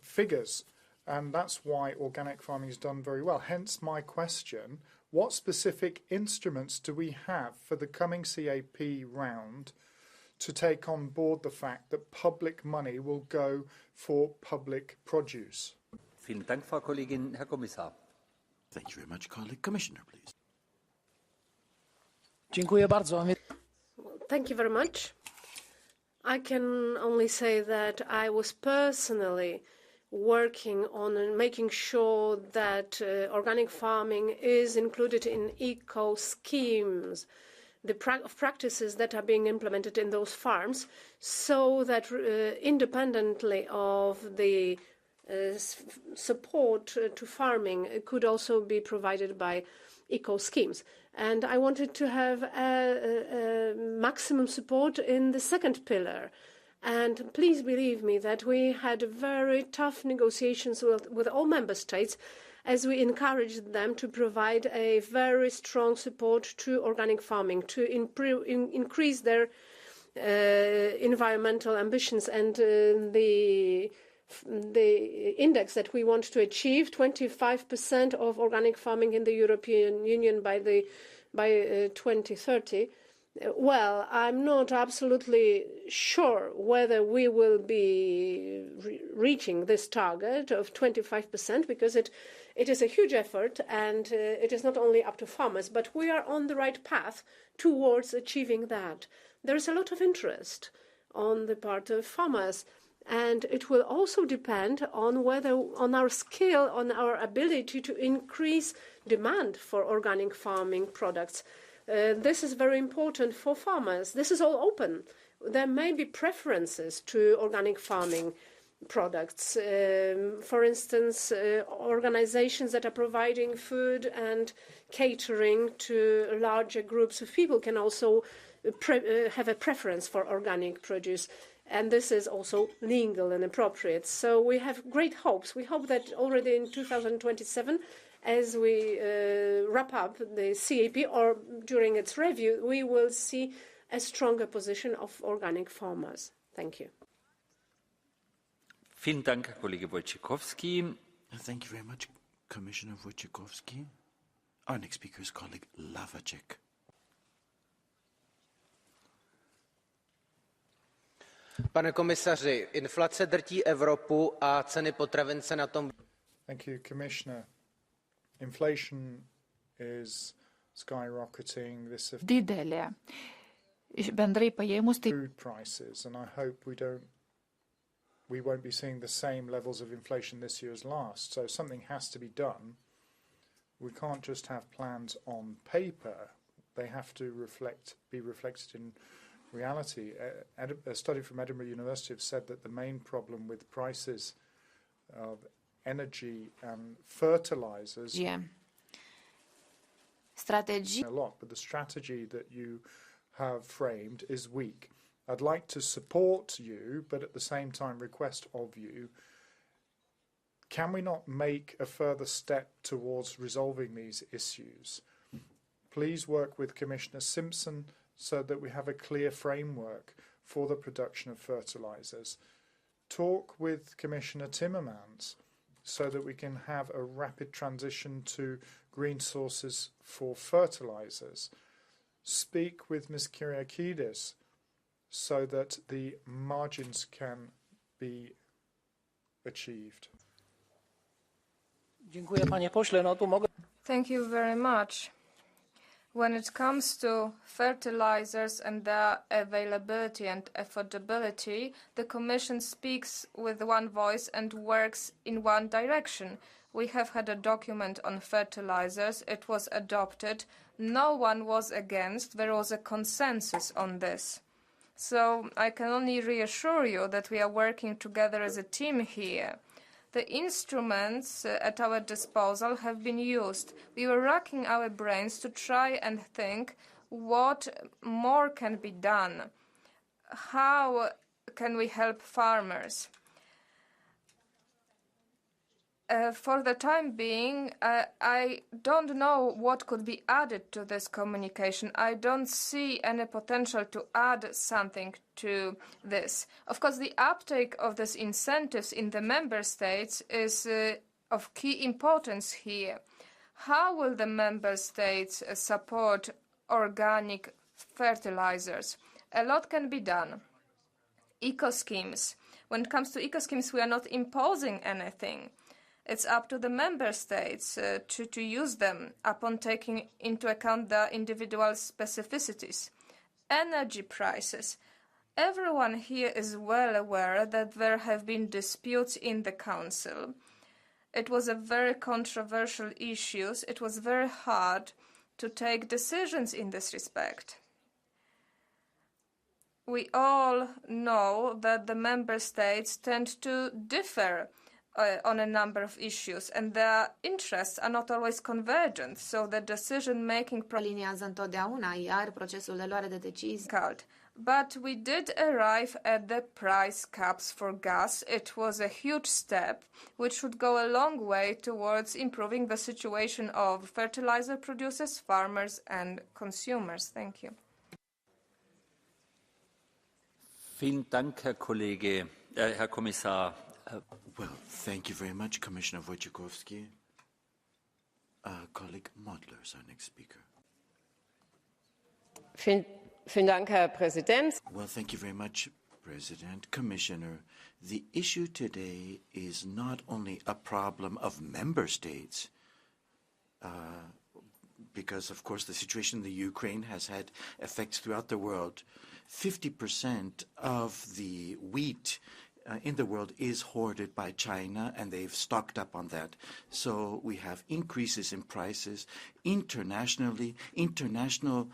figures. And that's why organic farming is done very well. Hence my question, what specific instruments do we have for the coming CAP round to take on board the fact that public money will go for public produce? Vielen Dank, Frau Kollegin. Herr Kommissar. Thank you very much, colleague. Commissioner, please. Dziękuję bardzo. Thank you very much. I can only say that I was personally working on making sure that organic farming is included in eco schemes. practices that are being implemented in those farms, so that independently of the support to farming could also be provided by eco schemes. And I wanted to have maximum support in the second pillar. And please believe me that we had very tough negotiations with all member states, as we encouraged them to provide a very strong support to organic farming, to increase their environmental ambitions. And the index that we want to achieve, 25% of organic farming in the European Union by 2030. Well, I'm not absolutely sure whether we will be reaching this target of 25%, because it is a huge effort, and it is not only up to farmers, but we are on the right path towards achieving that. There is a lot of interest on the part of farmers, and it will also depend on our skill, on our ability to increase demand for organic farming products. This is very important for farmers. This is all open. There may be preferences to organic farming products. For instance, organizations that are providing food and catering to larger groups of people can also have a preference for organic produce. And this is also legal and appropriate. So we have great hopes. We hope that already in 2027, as we wrap up the CAP, or during its review, we will see a stronger position of organic farmers. Thank you. Vielen Dank, Herr Kollege Wojciechowski. Thank you very much, Commissioner Wojciechowski. Our next speaker is colleague Lavacek. Pane komisaři, inflace drtí Evropu a ceny potravin se na tom. Thank you, Commissioner. Inflation is skyrocketing. This Didelė. Bendrai paėmus tai food prices, and I hope we won't be seeing the same levels of inflation this year as last. So something has to be done. We can't just have plans on paper. They have to be reflected in reality. A study from Edinburgh University have said that the main problem with prices of energy and fertilizers strategy a lot, but the strategy that you have framed is weak. I'd like to support you, but at the same time request of you, can we not make a further step towards resolving these issues? Please work with Commissioner Simpson so that we have a clear framework for the production of fertilizers. Talk with Commissioner Timmermans so that we can have a rapid transition to green sources for fertilizers. Speak with Ms. Kyriakides so that the margins can be achieved. Dziękuję, panie pośle. No, tu mogę... Thank you very much. When it comes to fertilizers and their availability and affordability, the Commission speaks with one voice and works in one direction. We have had a document on fertilizers. It was adopted. No one was against. There was a consensus on this. So I can only reassure you that we are working together as a team here. The instruments at our disposal have been used. We were racking our brains to try and think what more can be done. How can we help farmers? For the time being, I don't know what could be added to this communication. I don't see any potential to add something to this. Of course, the uptake of these incentives in the member states is of key importance here. How will the member states support organic fertilizers? A lot can be done. Eco-schemes. When it comes to eco-schemes, we are not imposing anything. It's up to the member states to use them upon taking into account their individual specificities. Energy prices. Everyone here is well aware that there have been disputes in the Council. It was a very controversial issue. It was very hard to take decisions in this respect. we all know that the member states tend to differ on a number of issues, and their interests are not always convergent, so the decision-making aliniază întotdeauna, iar procesul de luare de decizii. But we did arrive at the price caps for gas. It was a huge step, which should go a long way towards improving the situation of fertilizer producers, farmers, and consumers. Thank you. Vielen Dank, Herr Kommissar. Well, thank you very much, Commissioner Wojciechowski. Colleague Modler is our next speaker. Vielen Dank, Herr Präsident. Well, thank you very much, President. Commissioner, the issue today is not only a problem of member states, because, of course, the situation in the Ukraine has had effects throughout the world. 50% of the wheat in the world is hoarded by China, and they've stocked up on that. So we have increases in prices internationally. International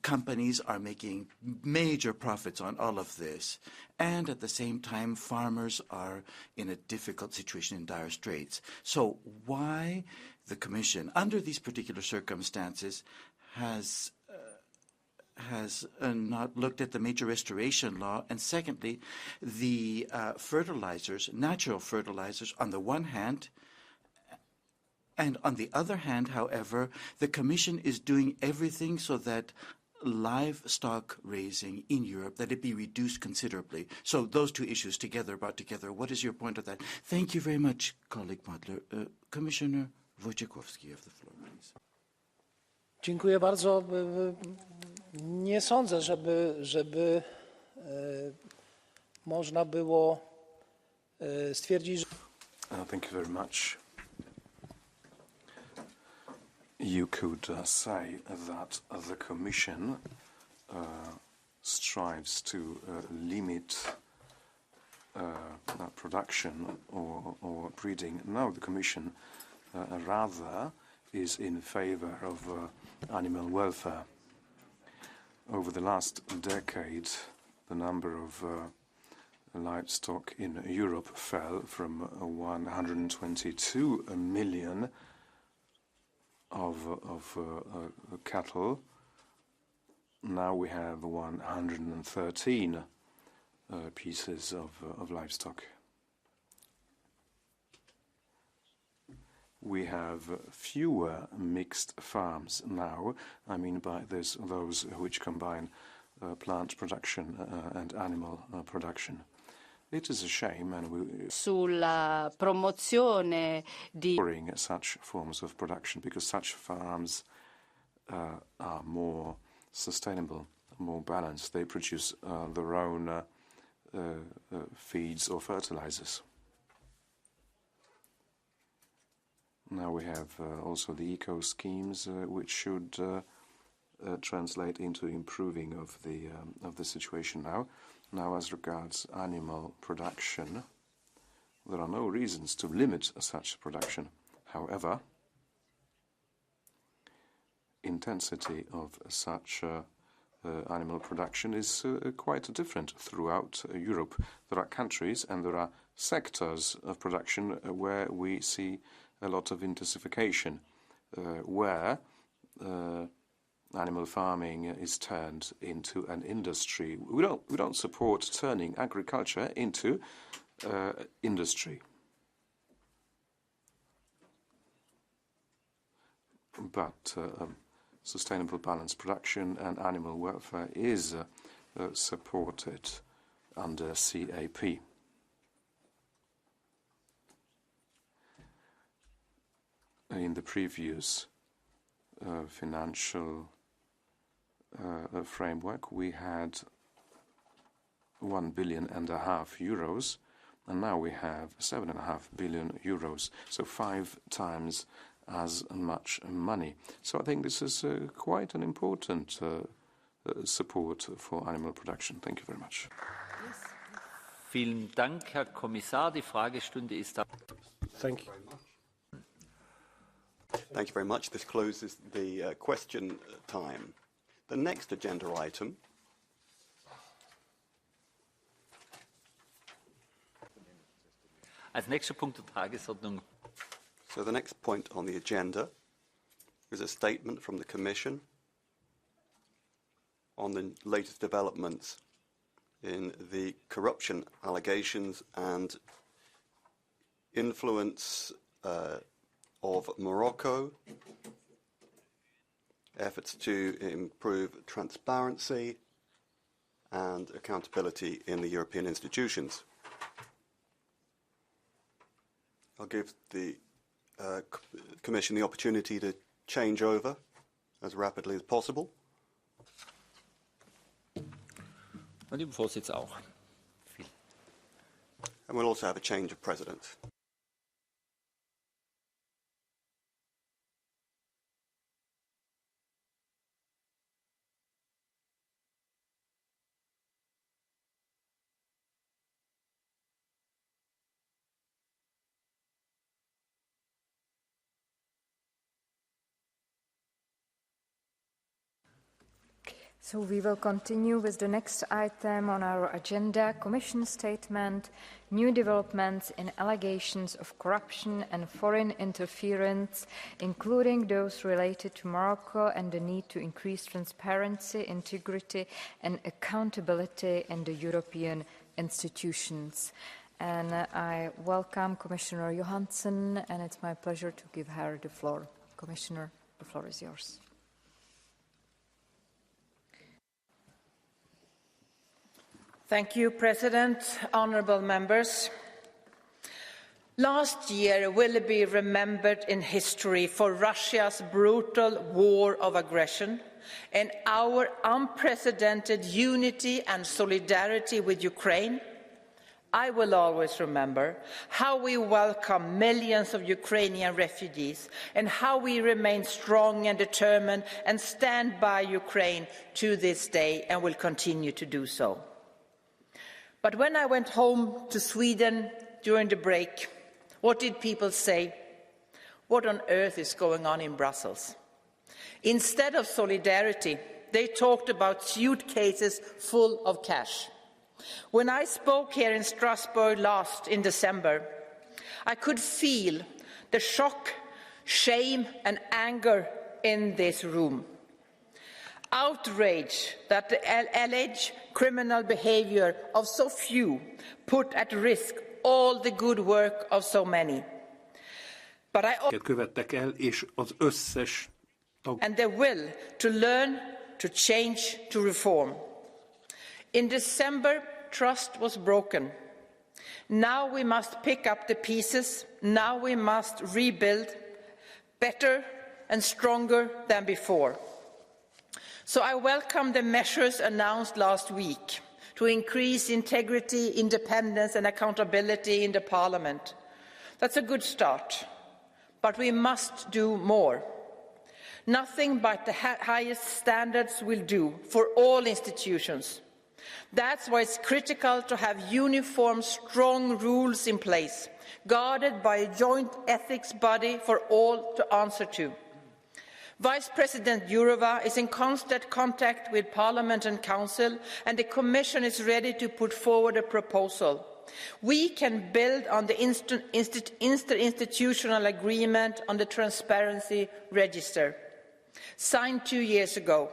companies are making major profits on all of this. And at the same time, farmers are in a difficult situation in dire straits. So why the Commission, under these particular circumstances, has not looked at the major restoration law, and secondly, the fertilizers, natural fertilizers, on the one hand, and on the other hand, however, the Commission is doing everything so that livestock raising in Europe, that it be reduced considerably. So those two issues brought together, what is your point of that? Thank you very much, colleague Modler. Commissioner Wojciechowski, you have the floor, please. Dziękuję bardzo. Nie sądzę, żeby można było stwierdzić, że... Thank you very much. You could say that the Commission strives to limit production or breeding. No, the Commission rather is in favor of animal welfare. Over the last decade, the number of livestock in Europe fell from 122 million of cattle. Now we have 113 pieces of livestock. We have fewer mixed farms now. I mean by this, those which combine plant production and animal production. It is a shame, and we sulla promozione di such forms of production, because such farms are more sustainable, more balanced. They produce their own feeds or fertilizers. Now we have also the eco schemes, which should translate into improving of the situation now. Now, as regards animal production, there are no reasons to limit such production. However, intensity of such animal production is quite different throughout Europe. There are countries and there are sectors of production where we see a lot of intensification, where animal farming is turned into an industry. We don't support turning agriculture into industry. But sustainable balanced production and animal welfare is supported under CAP. In the previous financial framework, we had €1.5 billion, and now we have €7.5 billion, so 5 times as much money. So I think this is quite an important support for animal production. Thank you very much. Vielen Dank, Herr Kommissar. Die Fragestunde ist da. Thank you. Thank you very much. This closes the question time. The next agenda item Als nächster Punkt der Tagesordnung. So the next point on the agenda is a statement from the Commission on the latest developments in the corruption allegations and influence of Morocco, efforts to improve transparency and accountability in the European institutions. I'll give the Commission the opportunity to change over as rapidly as possible. Und im Vorsitz auch. And we'll also have a change of president. So we will continue with the next item on our agenda, Commission Statement, New Developments in Allegations of Corruption and Foreign Interference, including those related to Morocco and the need to increase transparency, integrity and accountability in the European institutions. And I welcome Commissioner Johansson, and it's my pleasure to give her the floor. Commissioner, the floor is yours. Thank you, President, honourable members. Last year will be remembered in history for Russia's brutal war of aggression and our unprecedented unity and solidarity with Ukraine. I will always remember how we welcome millions of Ukrainian refugees and how we remain strong and determined and stand by Ukraine to this day and will continue to do so. But when I went home to Sweden during the break, what did people say? What on earth is going on in Brussels? Instead of solidarity, they talked about suitcases full of cash. When I spoke here in Strasbourg last in December, I could feel the shock, shame and anger in this room. Outrage that the alleged criminal behaviour of so few put at risk all the good work of so many. But követtek el, és az összes and the will to learn, to change, to reform. In December, trust was broken. Now we must pick up the pieces. Now we must rebuild better and stronger than before. So I welcome the measures announced last week to increase integrity, independence and accountability in the Parliament. That's a good start, but we must do more. Nothing but the highest standards will do for all institutions. That's why it's critical to have uniform, strong rules in place, guarded by a joint ethics body for all to answer to. Vice President Jourova is in constant contact with Parliament and Council, and the Commission is ready to put forward a proposal. We can build on the interinstitutional agreement on the Transparency Register, signed 2 years ago,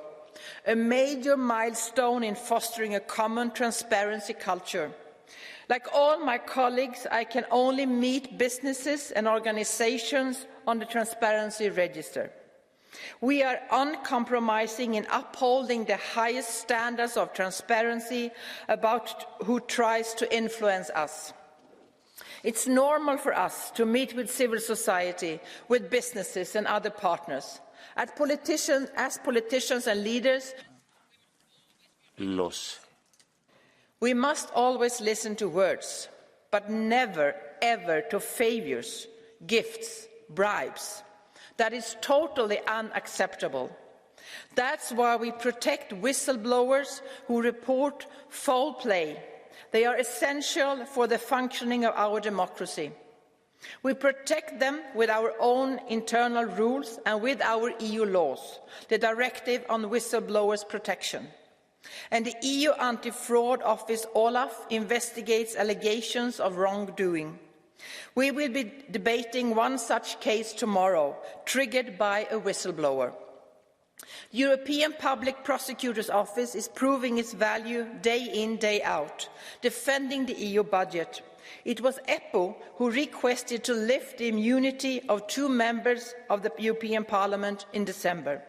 a major milestone in fostering a common transparency culture. Like all my colleagues, I can only meet businesses and organisations on the Transparency Register. We are uncompromising in upholding the highest standards of transparency about who tries to influence us. It's normal for us to meet with civil society, with businesses and other partners. As politicians and leaders, we must always listen to words, but never, ever to favours, gifts, bribes. That is totally unacceptable. That's why we protect whistleblowers who report foul play. They are essential for the functioning of our democracy. We protect them with our own internal rules and with our EU laws, the Directive on Whistleblowers Protection. And the EU Anti-Fraud Office, OLAF, investigates allegations of wrongdoing. We will be debating one such case tomorrow, triggered by a whistleblower. The European Public Prosecutor's Office is proving its value day in, day out, defending the EU budget. It was EPPO who requested to lift the immunity of 2 members of the European Parliament in December.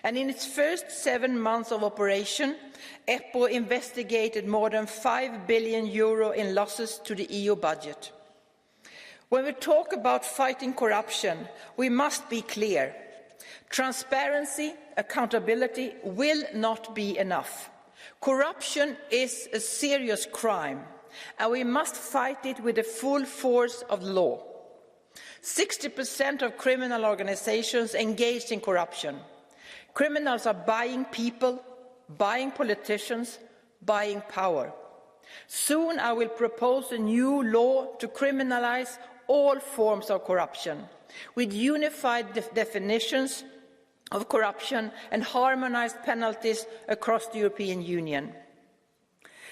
And in its first 7 months of operation, EPPO investigated more than €5 billion in losses to the EU budget. When we talk about fighting corruption, we must be clear. Transparency, accountability will not be enough. Corruption is a serious crime, and we must fight it with the full force of the law. 60% of criminal organizations engaged in corruption. Criminals are buying people, buying politicians, buying power. Soon I will propose a new law to criminalize all forms of corruption, with unified definitions of corruption and harmonized penalties across the European Union.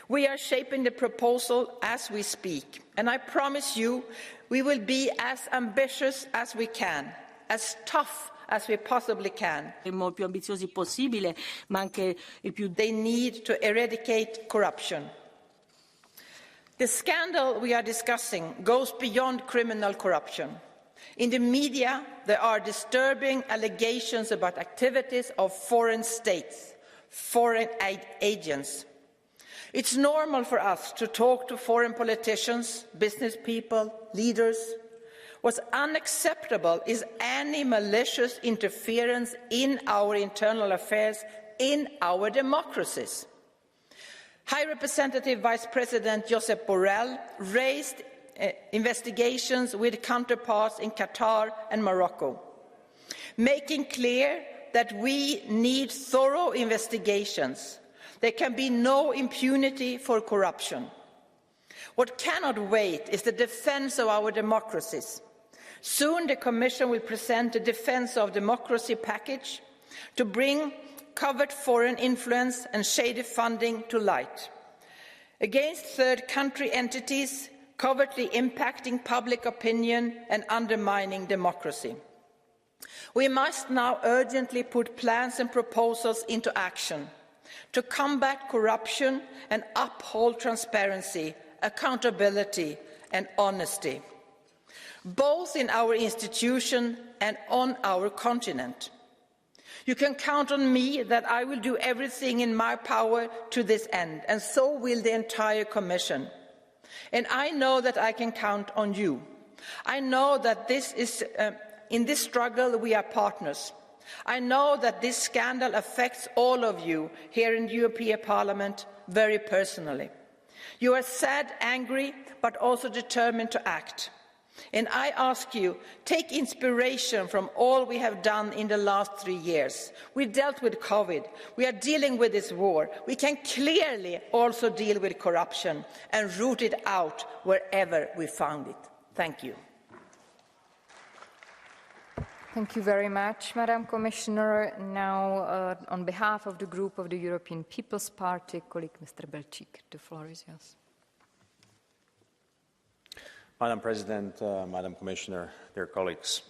We are shaping the proposal as we speak, and I promise you we will be as ambitious as we can, as tough as we possibly can. Più ambiziosi possibile, ma anche il più. They need to eradicate corruption. The scandal we are discussing goes beyond criminal corruption. In the media, there are disturbing allegations about activities of foreign states, foreign aid agents. It's normal for us to talk to foreign politicians, business people, leaders. What's unacceptable is any malicious interference in our internal affairs, in our democracies. High Representative Vice President Josep Borrell raised investigations with counterparts in Qatar and Morocco, making clear that we need thorough investigations. There can be no impunity for corruption. What cannot wait is the defence of our democracies. Soon the Commission will present a Defence of Democracy package to bring covert foreign influence and shady funding to light, against third country entities covertly impacting public opinion and undermining democracy. We must now urgently put plans and proposals into action to combat corruption and uphold transparency, accountability and honesty, both in our institution and on our continent. You can count on me that I will do everything in my power to this end, and so will the entire Commission. And I know that I can count on you. I know that in this struggle we are partners. I know that this scandal affects all of you here in the European Parliament very personally. You are sad, angry, but also determined to act. And I ask you, take inspiration from all we have done in the last 3 years. We dealt with COVID. We are dealing with this war. We can clearly also deal with corruption and root it out wherever we found it. Thank you. Thank you very much, Madam Commissioner. Now, on behalf of the group of the European People's Party, colleague Mr. Belčík, the floor is yours. Madam President, Madam Commissioner, dear colleagues,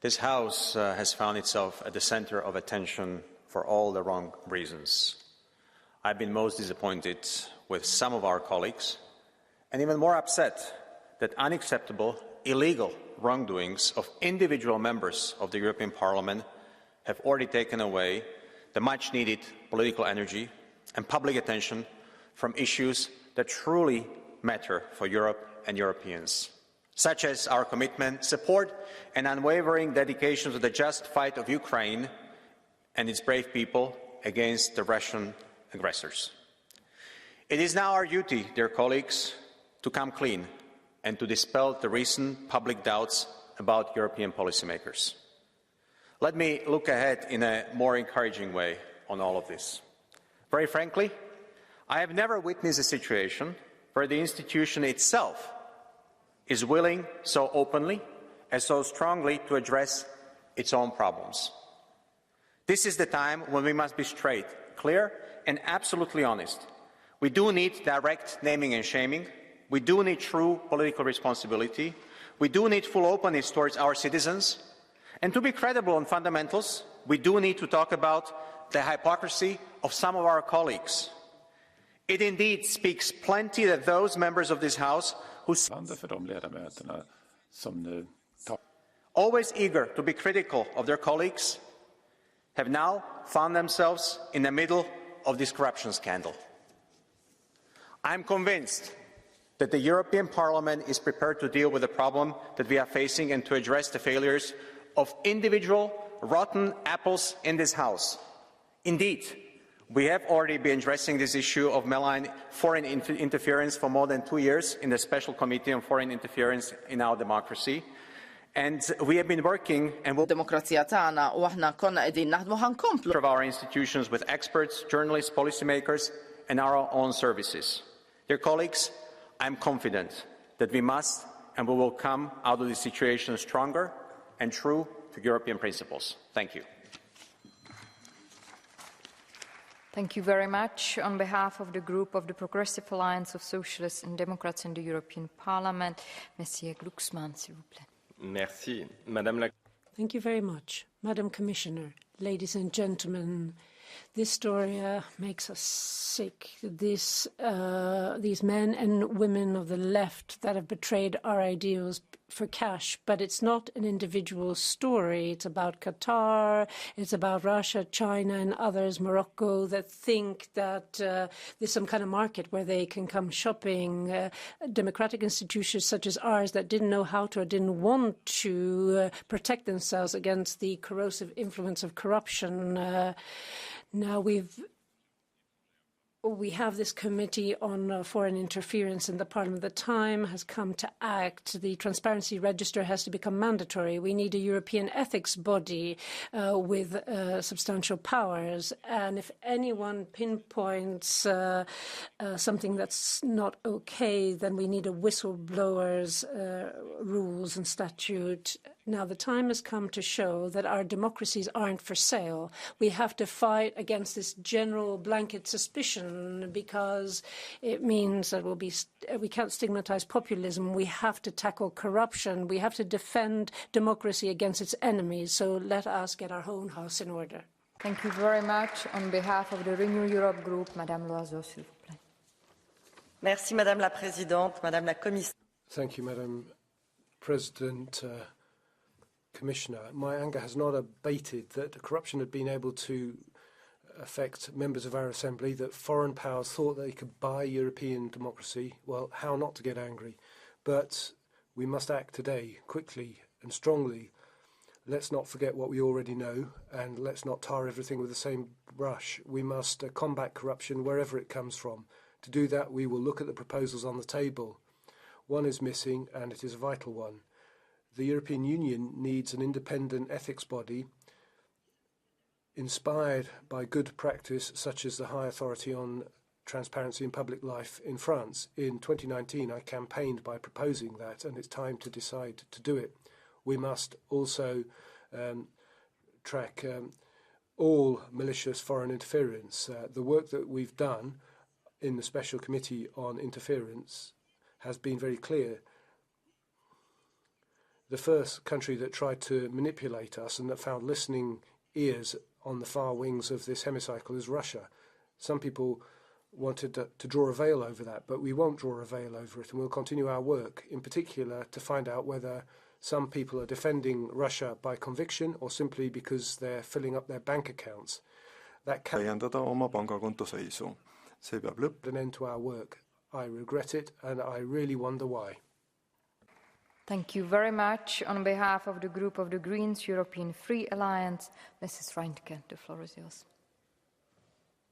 this House has found itself at the centre of attention for all the wrong reasons. I've been most disappointed with some of our colleagues and even more upset that unacceptable, illegal wrongdoings of individual members of the European Parliament have already taken away the much-needed political energy and public attention from issues that truly matter for Europe and Europeans, such as our commitment, support and unwavering dedication to the just fight of Ukraine and its brave people against the Russian aggressors. It is now our duty, dear colleagues, to come clean and to dispel the recent public doubts about European policymakers. Let me look ahead in a more encouraging way on all of this. Very frankly, I have never witnessed a situation where the institution itself is willing so openly and so strongly to address its own problems. This is the time when we must be straight, clear and absolutely honest. We do need direct naming and shaming, We do need true political responsibility. We do need full openness towards our citizens. And to be credible on fundamentals, we do need to talk about the hypocrisy of some of our colleagues. It indeed speaks plenty that those members of this House who always eager to be critical of their colleagues have now found themselves in the middle of this corruption scandal. I'm convinced that the European Parliament is prepared to deal with the problem that we are facing and to address the failures of individual rotten apples in this House. Indeed, we have already been addressing this issue of malign foreign interference for more than 2 years in the Special Committee on Foreign Interference in our democracy. And we have been working and will Demokrazija tagħna u aħna konna qegħdin naħdmu ħankomplu. Of our institutions with experts, journalists, policymakers, and our own services. Dear colleagues, I'm confident that we must and we will come out of this situation stronger and true to European principles. Thank you. Thank you very much. On behalf of the group of the Progressive Alliance of Socialists and Democrats in the European Parliament, Monsieur Glucksmann, s'il vous plaît. Merci, Madame la. Thank you very much, Madam Commissioner, ladies and gentlemen. This story makes us sick. These men and women of the left that have betrayed our ideals for cash, but it's not an individual story. It's about Qatar, it's about Russia, China and others, Morocco, that think that there's some kind of market where they can come shopping. Democratic institutions such as ours that didn't know how to or didn't want to protect themselves against the corrosive influence of corruption. Now we have this committee on foreign interference in the Parliament. The time has come to act. The transparency register has to become mandatory. We need a European ethics body with substantial powers. And if anyone pinpoints something that's not okay, then we need a whistleblowers rules and statute. Now, the time has come to show that our democracies aren't for sale. We have to fight against this general blanket suspicion because it means that we can't stigmatize populism. We have to tackle corruption. We have to defend democracy against its enemies. So let us get our own house in order. Thank you very much. On behalf of the Renew Europe Group, Madame Loiseau, s'il vous plaît. Merci, Madame la Présidente, Madame la Commissaire. Thank you, Madam President. Commissioner, my anger has not abated that corruption had been able to affect members of our Assembly, that foreign powers thought they could buy European democracy. Well, how not to get angry? But we must act today, quickly and strongly. Let's not forget what we already know, and let's not tar everything with the same brush. We must combat corruption wherever it comes from. To do that, we will look at the proposals on the table. One is missing, and it is a vital one. The European Union needs an independent ethics body inspired by good practice such as the High Authority on Transparency in Public Life in France. In 2019, I campaigned by proposing that, and it's time to decide to do it. We must also track all malicious foreign interference. The work that we've done in the Special Committee on Interference has been very clear. The first country that tried to manipulate us and that found listening ears on the far wings of this hemicycle is Russia. Some people wanted to draw a veil over that, but we won't draw a veil over it, and we'll continue our work, in particular to find out whether some people are defending Russia by conviction or simply because they're filling up their bank accounts. That can put an end to our work. I regret it, and I really wonder why. Thank you very much. On behalf of the group of the Greens European Free Alliance, Mrs. Reintke, the floor is yours.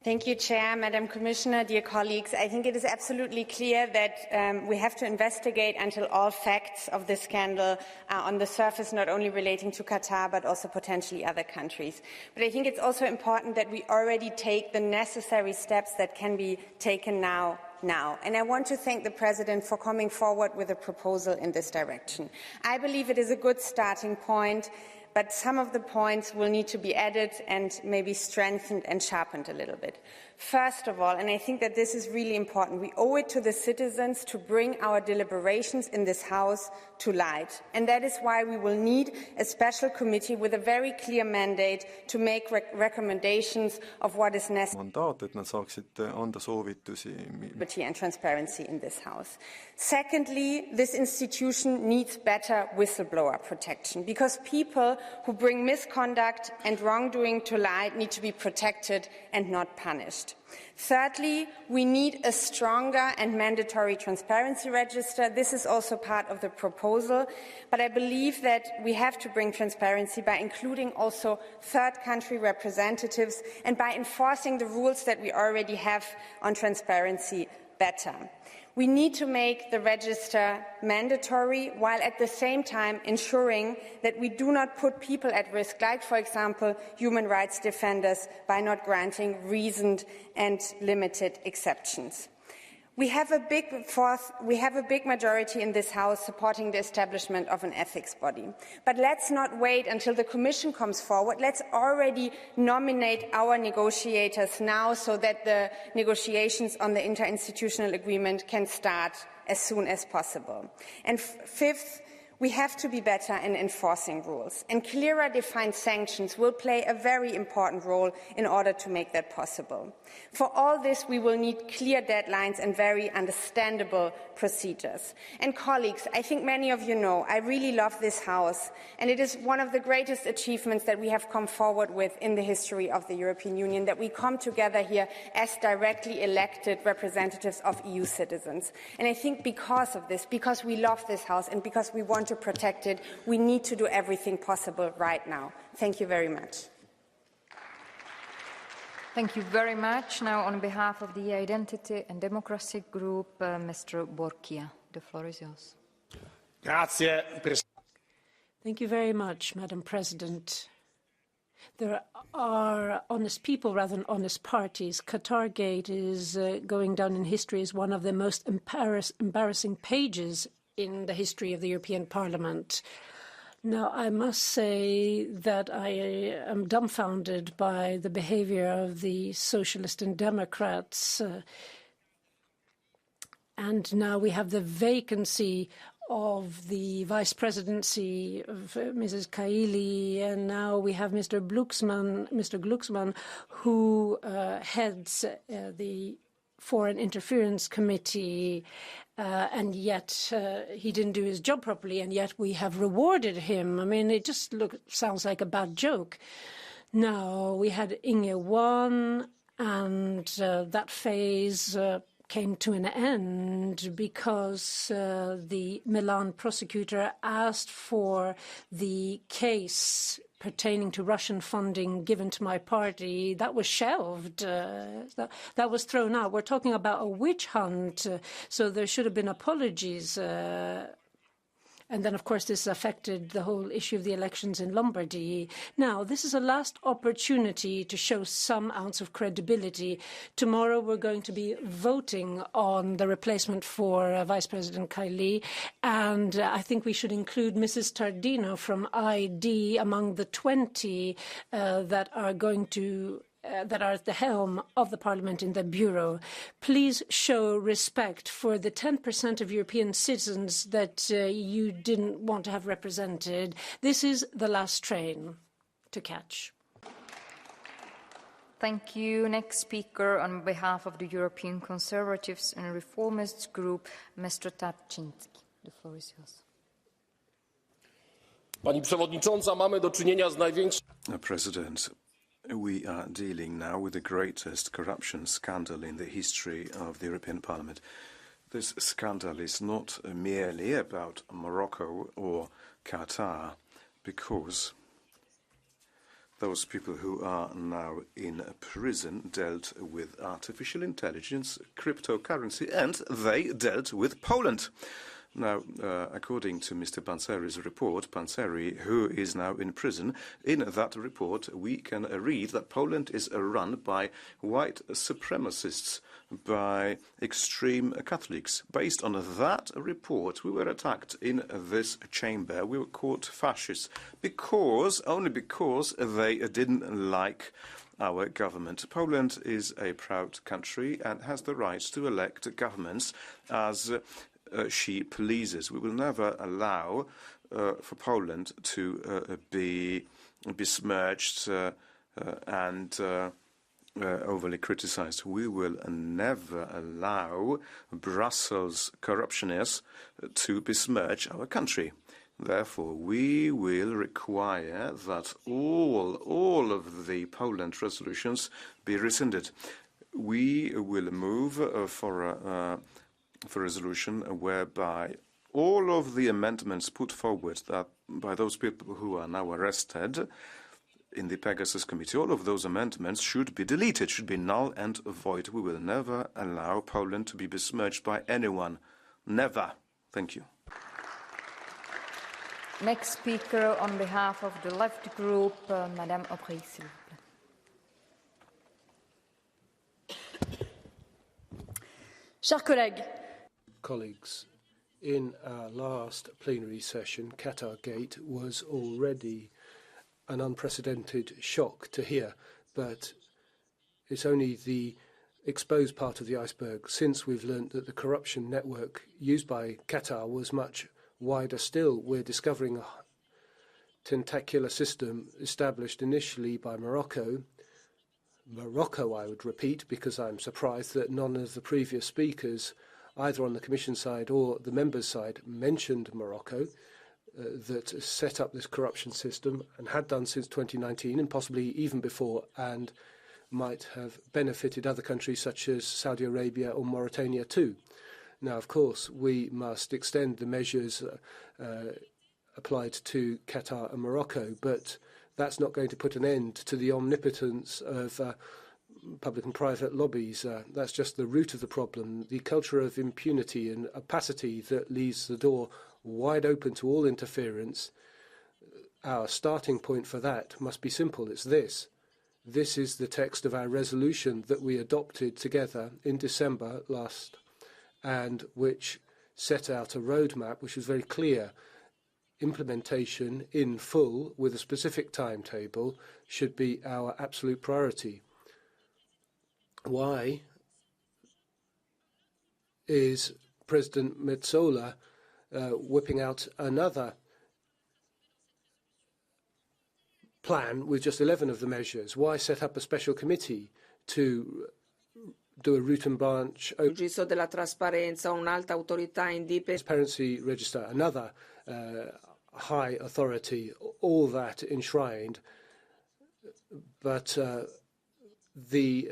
Thank you, Chair, Madam Commissioner, dear colleagues. I think it is absolutely clear that we have to investigate until all facts of this scandal are on the surface, not only relating to Qatar, but also potentially other countries. But I think it's also important that we already take the necessary steps that can be taken now. And I want to thank the President for coming forward with a proposal in this direction. I believe it is a good starting point, but some of the points will need to be added and maybe strengthened and sharpened a little bit. First of all, and I think that this is really important, we owe it to the citizens to bring our deliberations in this House to light. And that is why we will need a special committee with a very clear mandate to make recommendations of what is necessary. Mandaat, et nad saaksid anda soovitusi. And transparency in this House. Secondly, this institution needs better whistleblower protection because people who bring misconduct and wrongdoing to light need to be protected and not punished. Thirdly, we need a stronger and mandatory transparency register. This is also part of the proposal, but I believe that we have to bring transparency by including also third country representatives and by enforcing the rules that we already have on transparency better. We need to make the register mandatory while at the same time ensuring that we do not put people at risk, like, for example, human rights defenders, by not granting reasoned and limited exceptions. We have a big majority in this House supporting the establishment of an ethics body. But let's not wait until the Commission comes forward. Let's already nominate our negotiators now so that the negotiations on the interinstitutional agreement can start as soon as possible. And fifth, we have to be better in enforcing rules, and clearer defined sanctions will play a very important role in order to make that possible. For all this, we will need clear deadlines and very understandable procedures. And colleagues, I think many of you know, I really love this House, and it is one of the greatest achievements that we have come forward with in the history of the European Union, that we come together here as directly elected representatives of EU citizens. And I think because of this, because we love this House and because we want to protect it, we need to do everything possible right now. Thank you very much. Thank you very much. Now, on behalf of the Identity and Democracy Group, Mr. Borchia, the floor is yours. Thank you very much, Madam President. There are honest people rather than honest parties. Qatargate is going down in history as one of the most embarrassing pages in the history of the European Parliament. Now, I must say that I am dumbfounded by the behavior of the Socialists and Democrats. And now we have the vacancy of the vice presidency of Mrs. Kaili, and now we have Mr. Glucksmann, who heads the Foreign Interference Committee, and yet he didn't do his job properly, and yet we have rewarded him. I mean, it just sounds like a bad joke. Now, we had Inge 1, and that phase came to an end because the Milan prosecutor asked for the case pertaining to Russian funding given to my party. That was shelved. That was thrown out. We're talking about a witch hunt, so there should have been apologies. And then, of course, this affected the whole issue of the elections in Lombardy. Now, this is a last opportunity to show some ounce of credibility. Tomorrow, we're going to be voting on the replacement for Vice President Kaili, and I think we should include Mrs. Tardino from ID among the 20 that are going to that are at the helm of the Parliament in the Bureau. Please show respect for the 10% of European citizens that you didn't want to have represented. This is the last train to catch. Thank you. Next speaker on behalf of the European Conservatives and Reformists Group, Mr. Tarczyński. The floor is yours. Pani Przewodnicząca, mamy do czynienia z największym... President, we are dealing now with the greatest corruption scandal in the history of the European Parliament. This scandal is not merely about Morocco or Qatar, because those people who are now in prison dealt with artificial intelligence, cryptocurrency, and they dealt with Poland. Now, according to Mr. Panzeri's report, Panzeri, who is now in prison, in that report we can read that Poland is run by white supremacists, by extreme Catholics. Based on that report, we were attacked in this chamber. We were called fascists only because they didn't like our government. Poland is a proud country and has the right to elect governments as she pleases. We will never allow for Poland to be besmirched and overly criticized. We will never allow Brussels corruptionists to besmirch our country. Therefore, we will require that all of the Poland resolutions be rescinded. We will move for a resolution whereby all of the amendments put forward by those people who are now arrested in the Pegasus Committee, all of those amendments should be deleted, should be null and void. We will never allow Poland to be besmirched by anyone. Never. Thank you. Next speaker on behalf of the Left Group, Madame Aubry, s'il vous plaît. Chers collègues, Colleagues, in our last plenary session, Qatargate was already an unprecedented shock to hear, but it's only the exposed part of the iceberg since we've learnt that the corruption network used by Qatar was much wider still. We're discovering a tentacular system established initially by Morocco, I would repeat, because I'm surprised that none of the previous speakers, either on the Commission side or the members' side, mentioned Morocco, that set up this corruption system and had done since 2019 and possibly even before, and might have benefited other countries such as Saudi Arabia or Mauritania too. Now, of course, we must extend the measures applied to Qatar and Morocco, but that's not going to put an end to the omnipotence of public and private lobbies. That's just the root of the problem, the culture of impunity and opacity that leaves the door wide open to all interference. Our starting point for that must be simple. It's this. This is the text of our resolution that we adopted together in December last, and which set out a roadmap which was very clear. Implementation in full with a specific timetable should be our absolute priority. Why is President Metsola whipping out another plan with just 11 of the measures? Why set up a special committee to do a root and branch della trasparenza, un'alta autorità indipendente. Transparency register, another high authority, all that enshrined, but the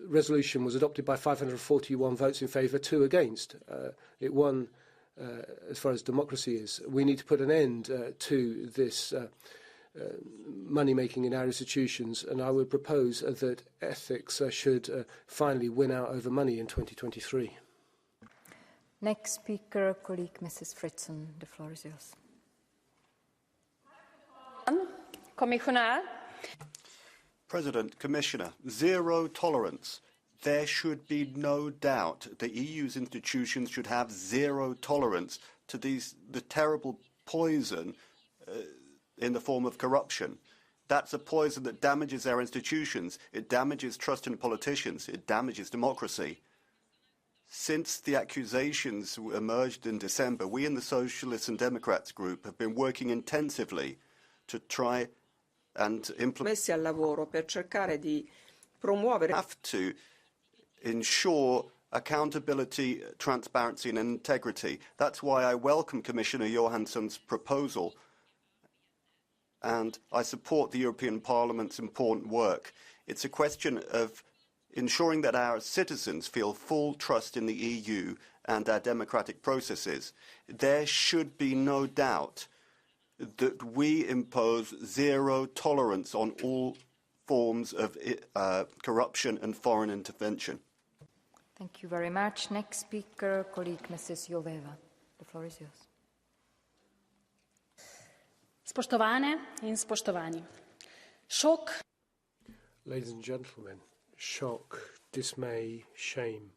resolution was adopted by 541 votes in favour, 2 against. It won as far as democracy is. We need to put an end to this money-making in our institutions, and I would propose that ethics should finally win out over money in 2023. Next speaker, colleague Mrs. Fritzen. The floor is yours. Commissioner. President, Commissioner, zero tolerance. There should be no doubt the EU's institutions should have zero tolerance to the terrible poison in the form of corruption. That's a poison that damages our institutions. It damages trust in politicians. It damages democracy. Since the accusations emerged in December, we in the Socialists and Democrats group have been working intensively to try and implement. Messi al lavoro per cercare di promuovere. Have to ensure accountability, transparency and integrity. That's why I welcome Commissioner Johansson's proposal, and I support the European Parliament's important work. It's a question of ensuring that our citizens feel full trust in the EU and our democratic processes. There should be no doubt that we impose zero tolerance on all forms of corruption and foreign intervention. Thank you very much. Next speaker, colleague Mrs. Joveva. The floor is yours. Spoštovane in spoštovani. Šok. Ladies and gentlemen, shock, dismay, shame,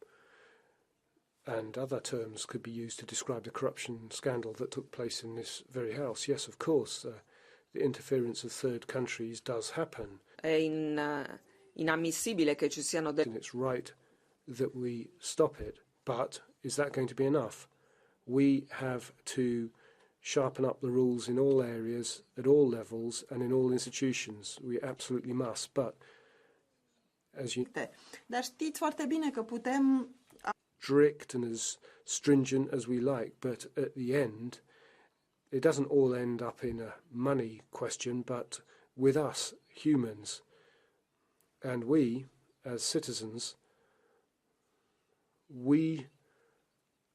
and other terms could be used to describe the corruption scandal that took place in this very house. Yes, of course, the interference of third countries does happen. In inammissibile che ci siano It's right that we stop it, but is that going to be enough? We have to sharpen up the rules in all areas, at all levels, and in all institutions. We absolutely must, but as you... Dar știți foarte bine că putem... strict and as stringent as we like, but at the end, it doesn't all end up in a money question, but with us, humans, and we, as citizens, we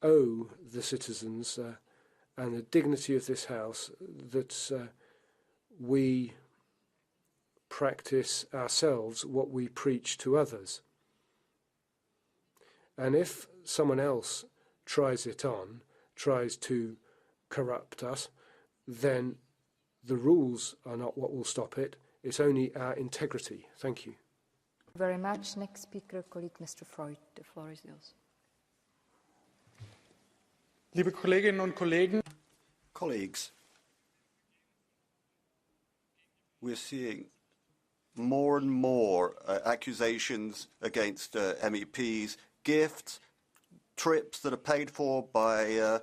owe the citizens and the dignity of this House that we practice ourselves what we preach to others. And if someone else tries it on, tries to corrupt us, then the rules are not what will stop it. It's only our integrity. Thank you. Very much. Next speaker, colleague Mr. Freud. The floor is yours. Liebe Kolleginnen und Kollegen, colleagues, we're seeing more and more accusations against MEPs, gifts, trips that are paid for by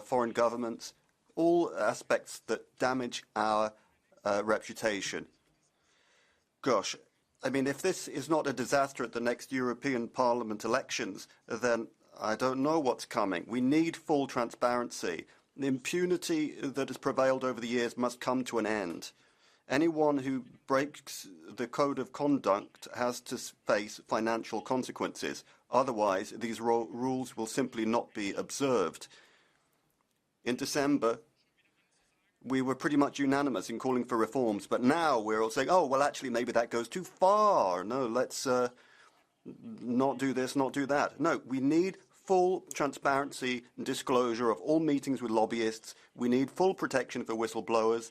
foreign governments, all aspects that damage our reputation. Gosh, I mean, if this is not a disaster at the next European Parliament elections, then I don't know what's coming. We need full transparency. The impunity that has prevailed over the years must come to an end. Anyone who breaks the code of conduct has to face financial consequences. Otherwise, these rules will simply not be observed. In December, we were pretty much unanimous in calling for reforms, but now we're all saying, oh, well, actually, maybe that goes too far. No, let's not do this, not do that. No, we need full transparency and disclosure of all meetings with lobbyists. We need full protection for whistleblowers.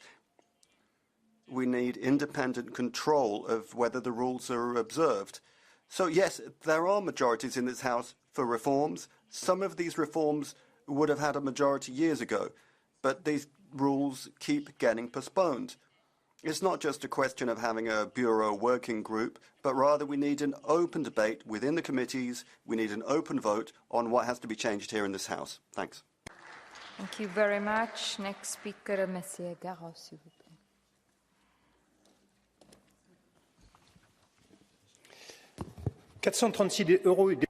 We need independent control of whether the rules are observed. So, yes, there are majorities in this House for reforms. Some of these reforms would have had a majority years ago, but these rules keep getting postponed. It's not just a question of having a Bureau working group, but rather we need an open debate within the committees. We need an open vote on what has to be changed here in this House. Thanks. Thank you very much. Next speaker, Monsieur Garros, s'il vous plaît. 436 euros.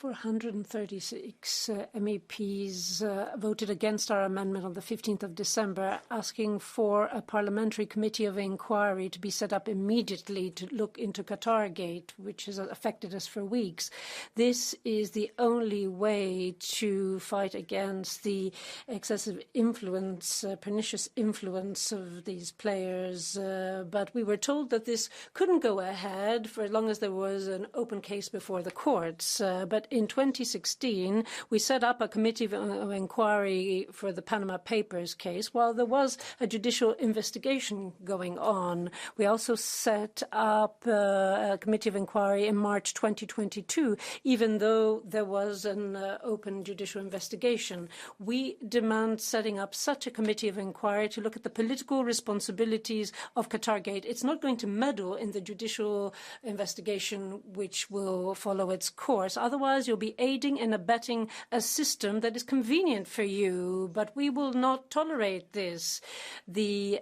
436 MEPs voted against our amendment on the 15th of December, asking for a parliamentary committee of inquiry to be set up immediately to look into Qatargate, which has affected us for weeks. This is the only way to fight against the excessive influence, pernicious influence of these players. But we were told that this couldn't go ahead for as long as there was an open case before the courts. But in 2016, we set up a committee of inquiry for the Panama Papers case while there was a judicial investigation going on. We also set up a committee of inquiry in March 2022, even though there was an open judicial investigation. We demand setting up such a committee of inquiry to look at the political responsibilities of Qatargate. It's not going to meddle in the judicial investigation which will follow its course. Otherwise, you'll be aiding and abetting a system that is convenient for you, but we will not tolerate this. The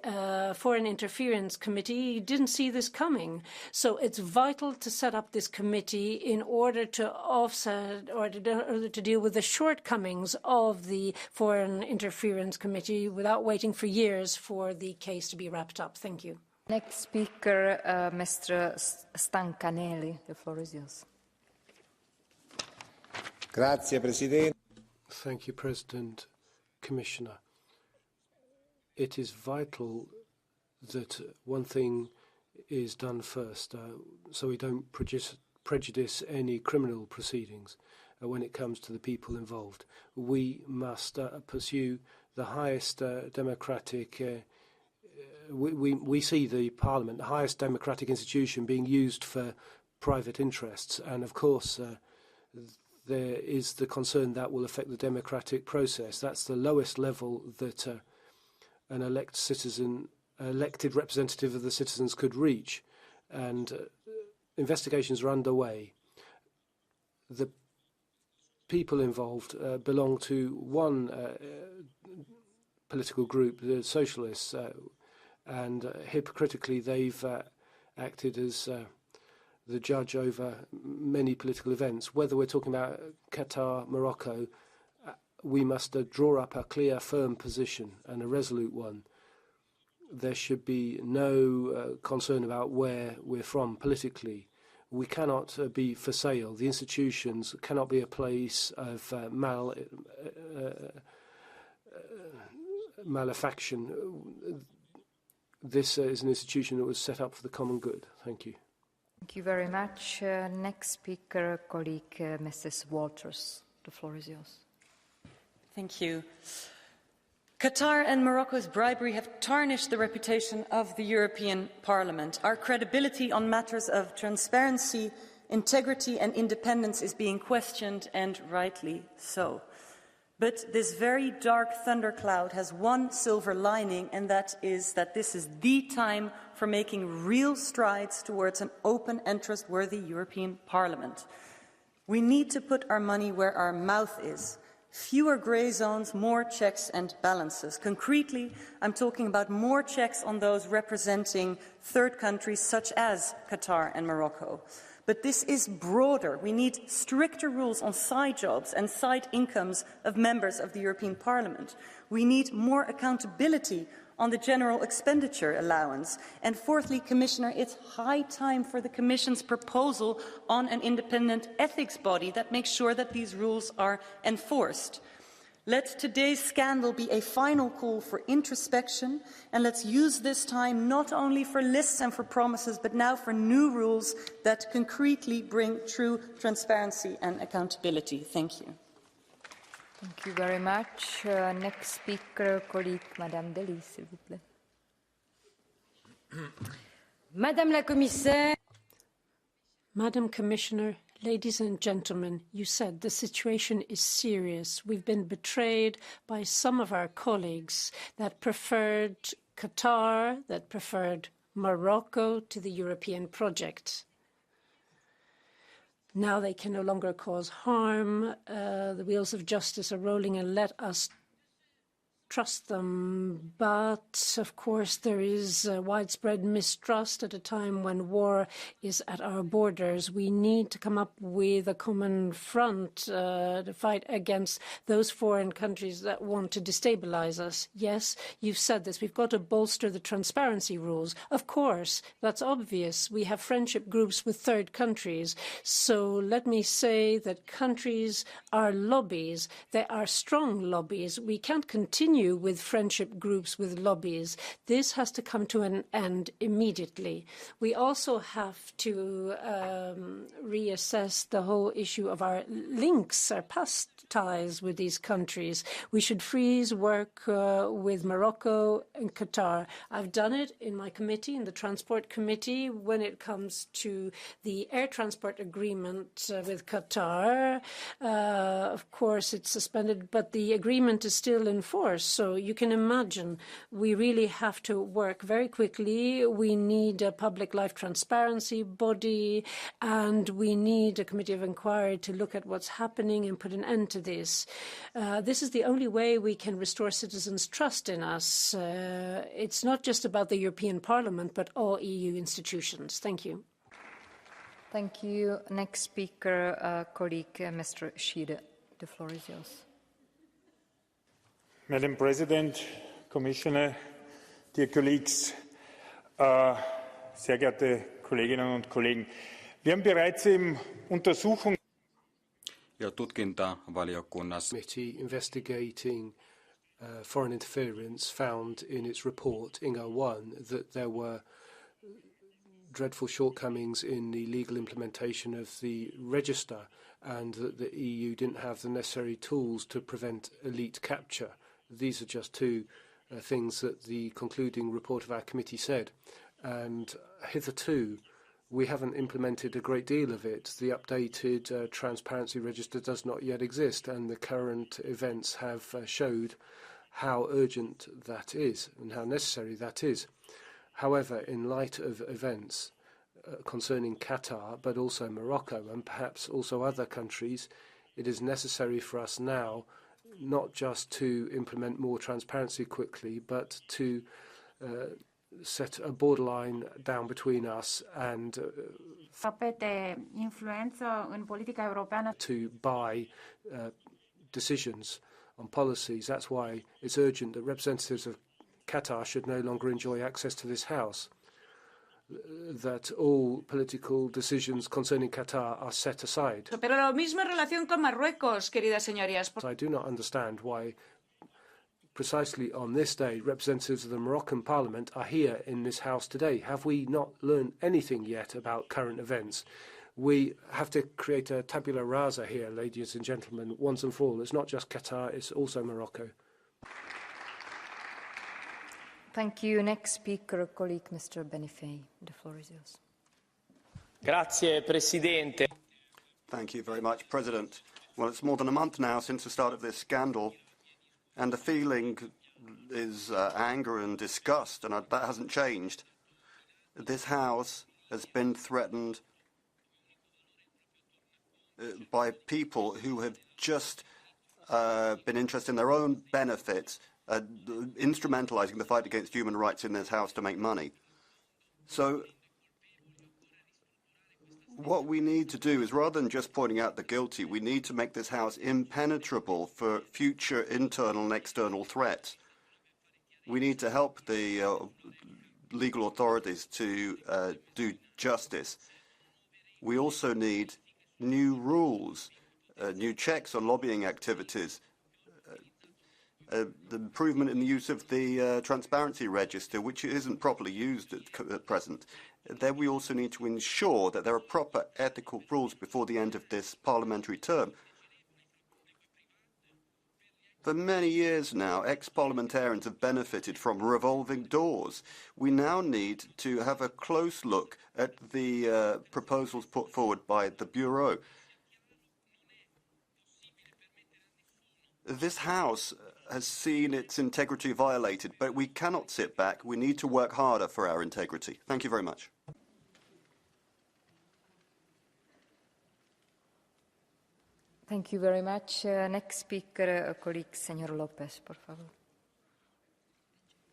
Foreign Interference Committee didn't see this coming, so it's vital to set up this committee in order to offset or to deal with the shortcomings of the Foreign Interference Committee without waiting for years for the case to be wrapped up. Thank you. Next speaker, Mr. Stancanelli. The floor is yours. Grazie, Presidente. Thank you, President, Commissioner. It is vital that one thing is done first, so we don't prejudice any criminal proceedings when it comes to the people involved. We must pursue the highest democratic we see the Parliament, the highest democratic institution, being used for private interests, and of course there is the concern that will affect the democratic process. That's the lowest level that an elected representative of the citizens could reach, and investigations are underway. The people involved belong to one political group, the Socialists, and hypocritically they've acted as the judge over many political events. Whether we're talking about Qatar, Morocco, we must draw up a clear, firm position and a resolute one. There should be no concern about where we're from politically. We cannot be for sale. The institutions cannot be a place of malefaction. This is an institution that was set up for the common good. Thank you. Thank you very much. Next speaker, colleague Mrs. Walters. The floor is yours. Thank you. Qatar and Morocco's bribery have tarnished the reputation of the European Parliament. Our credibility on matters of transparency, integrity and independence is being questioned, and rightly so. But this very dark thundercloud has one silver lining, and that is that this is the time for making real strides towards an open and trustworthy European Parliament. We need to put our money where our mouth is. Fewer grey zones, more checks and balances. Concretely, I'm talking about more checks on those representing third countries such as Qatar and Morocco. But this is broader. We need stricter rules on side jobs and side incomes of members of the European Parliament. We need more accountability on the general expenditure allowance. And fourthly, Commissioner, it's high time for the Commission's proposal on an independent ethics body that makes sure that these rules are enforced. Let today's scandal be a final call for introspection, and let's use this time not only for lists and for promises, but now for new rules that concretely bring true transparency and accountability. Thank you. Thank you very much. Next speaker, colleague Madame Dely, s'il vous plaît. Madame la Commissaire. Madam Commissioner, ladies and gentlemen, you said the situation is serious. We've been betrayed by some of our colleagues that preferred Qatar, that preferred Morocco to the European project. Now they can no longer cause harm. The wheels of justice are rolling, and let us trust them. But, of course, there is widespread mistrust at a time when war is at our borders. We need to come up with a common front to fight against those foreign countries that want to destabilize us. Yes, you've said this. We've got to bolster the transparency rules. Of course, that's obvious. We have friendship groups with third countries. So let me say that countries are lobbies. They are strong lobbies. We can't continue with friendship groups with lobbies. This has to come to an end immediately. We also have to reassess the whole issue of our links, our past ties with these countries. We should freeze work with Morocco and Qatar. I've done it in my committee, in the Transport Committee, when it comes to the air transport agreement with Qatar. Of course, it's suspended, but the agreement is still in force. So you can imagine we really have to work very quickly. We need a public life transparency body, and we need a committee of inquiry to look at what's happening and put an end to this. This is the only way we can restore citizens' trust in us. It's not just about the European Parliament, but all EU institutions. Thank you. Thank you. Next speaker, colleague Mr. Schiede. The floor is yours. Madam President, Commissioner, dear colleagues, sehr geehrte Kolleginnen und Kollegen, wir haben bereits im Untersuchung ja tutkintavaliokunnassa committee investigating foreign interference found in its report, INGA 1, that there were dreadful shortcomings in the legal implementation of the register, and that the EU didn't have the necessary tools to prevent elite capture. These are just two things that the concluding report of our committee said. And hitherto, we haven't implemented a great deal of it. The updated transparency register does not yet exist, and the current events have showed how urgent that is and how necessary that is. However, in light of events, concerning Qatar, but also Morocco and perhaps also other countries, it is necessary for us now not just to implement more transparency quickly, but to set a borderline down between us and to buy decisions on policies. That's why it's urgent that representatives of Qatar should no longer enjoy access to this House, that all political decisions concerning Qatar are set aside. Pero lo mismo en relación con Marruecos, queridas señorías. I do not understand why precisely on this day representatives of the Moroccan Parliament are here in this House today. Have we not learned anything yet about current events? We have to create a tabula rasa here, ladies and gentlemen, once and for all. It's not just Qatar, it's also Morocco. Thank you. Next speaker, colleague Mr. Benifei. The floor is yours. Grazie, Presidente. Thank you very much, President. Well, it's more than a month now since the start of this scandal, and the feeling is anger and disgust, and that hasn't changed. This House has been threatened by people who have just been interested in their own benefits, instrumentalizing the fight against human rights in this House to make money. So what we need to do is, rather than just pointing out the guilty, we need to make this House impenetrable for future internal and external threats. We need to help the legal authorities to do justice. We also need new rules, new checks on lobbying activities, the improvement in the use of the transparency register, which isn't properly used at present. Then we also need to ensure that there are proper ethical rules before the end of this parliamentary term. For many years now, ex-parliamentarians have benefited from revolving doors. We now need to have a close look at the proposals put forward by the Bureau. This House has seen its integrity violated, but we cannot sit back. We need to work harder for our integrity. Thank you very much. Thank you very much. Next speaker, colleague Senor Lopez, por favor.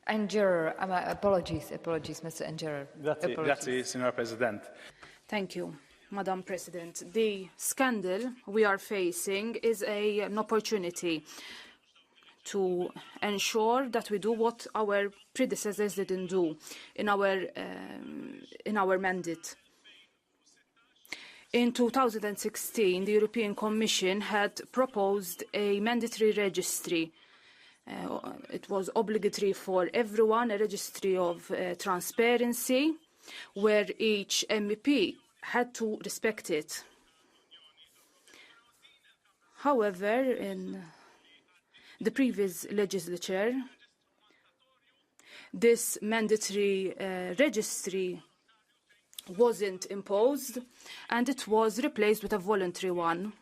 Angerer, apologies, Mr. Angerer. Grazie, Signora President. Thank you, Madam President. The scandal we are facing is an opportunity to ensure that we do what our predecessors didn't do in our mandate. In 2016, the European Commission had proposed a mandatory registry. It was obligatory for everyone, a registry of transparency, where each MEP had to respect it. However, in the previous legislature, this mandatory registry wasn't imposed, and it was replaced with a voluntary one.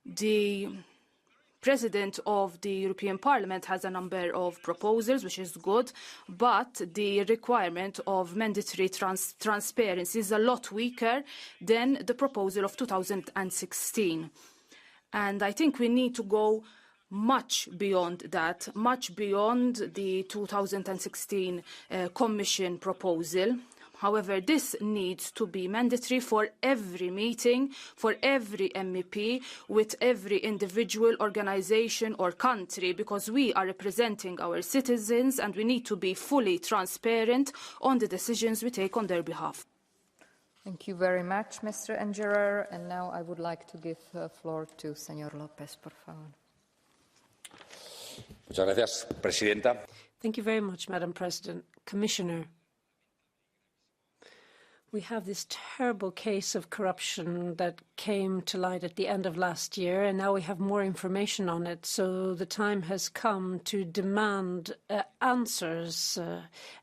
The President of the European Parliament has a number of proposals, which is good, but the requirement of mandatory transparency is a lot weaker than the proposal of 2016. And I think we need to go much beyond that, much beyond the 2016 Commission proposal. However, this needs to be mandatory for every meeting, for every MEP, with every individual organisation or country, because we are representing our citizens and we need to be fully transparent on the decisions we take on their behalf. Thank you very much, Mr. Angerer. And now I would like to give the floor to Senor Lopez, por favor. Muchas gracias, Presidenta. Thank you very much, Madam President. Commissioner, we have this terrible case of corruption that came to light at the end of last year, and now we have more information on it. So the time has come to demand answers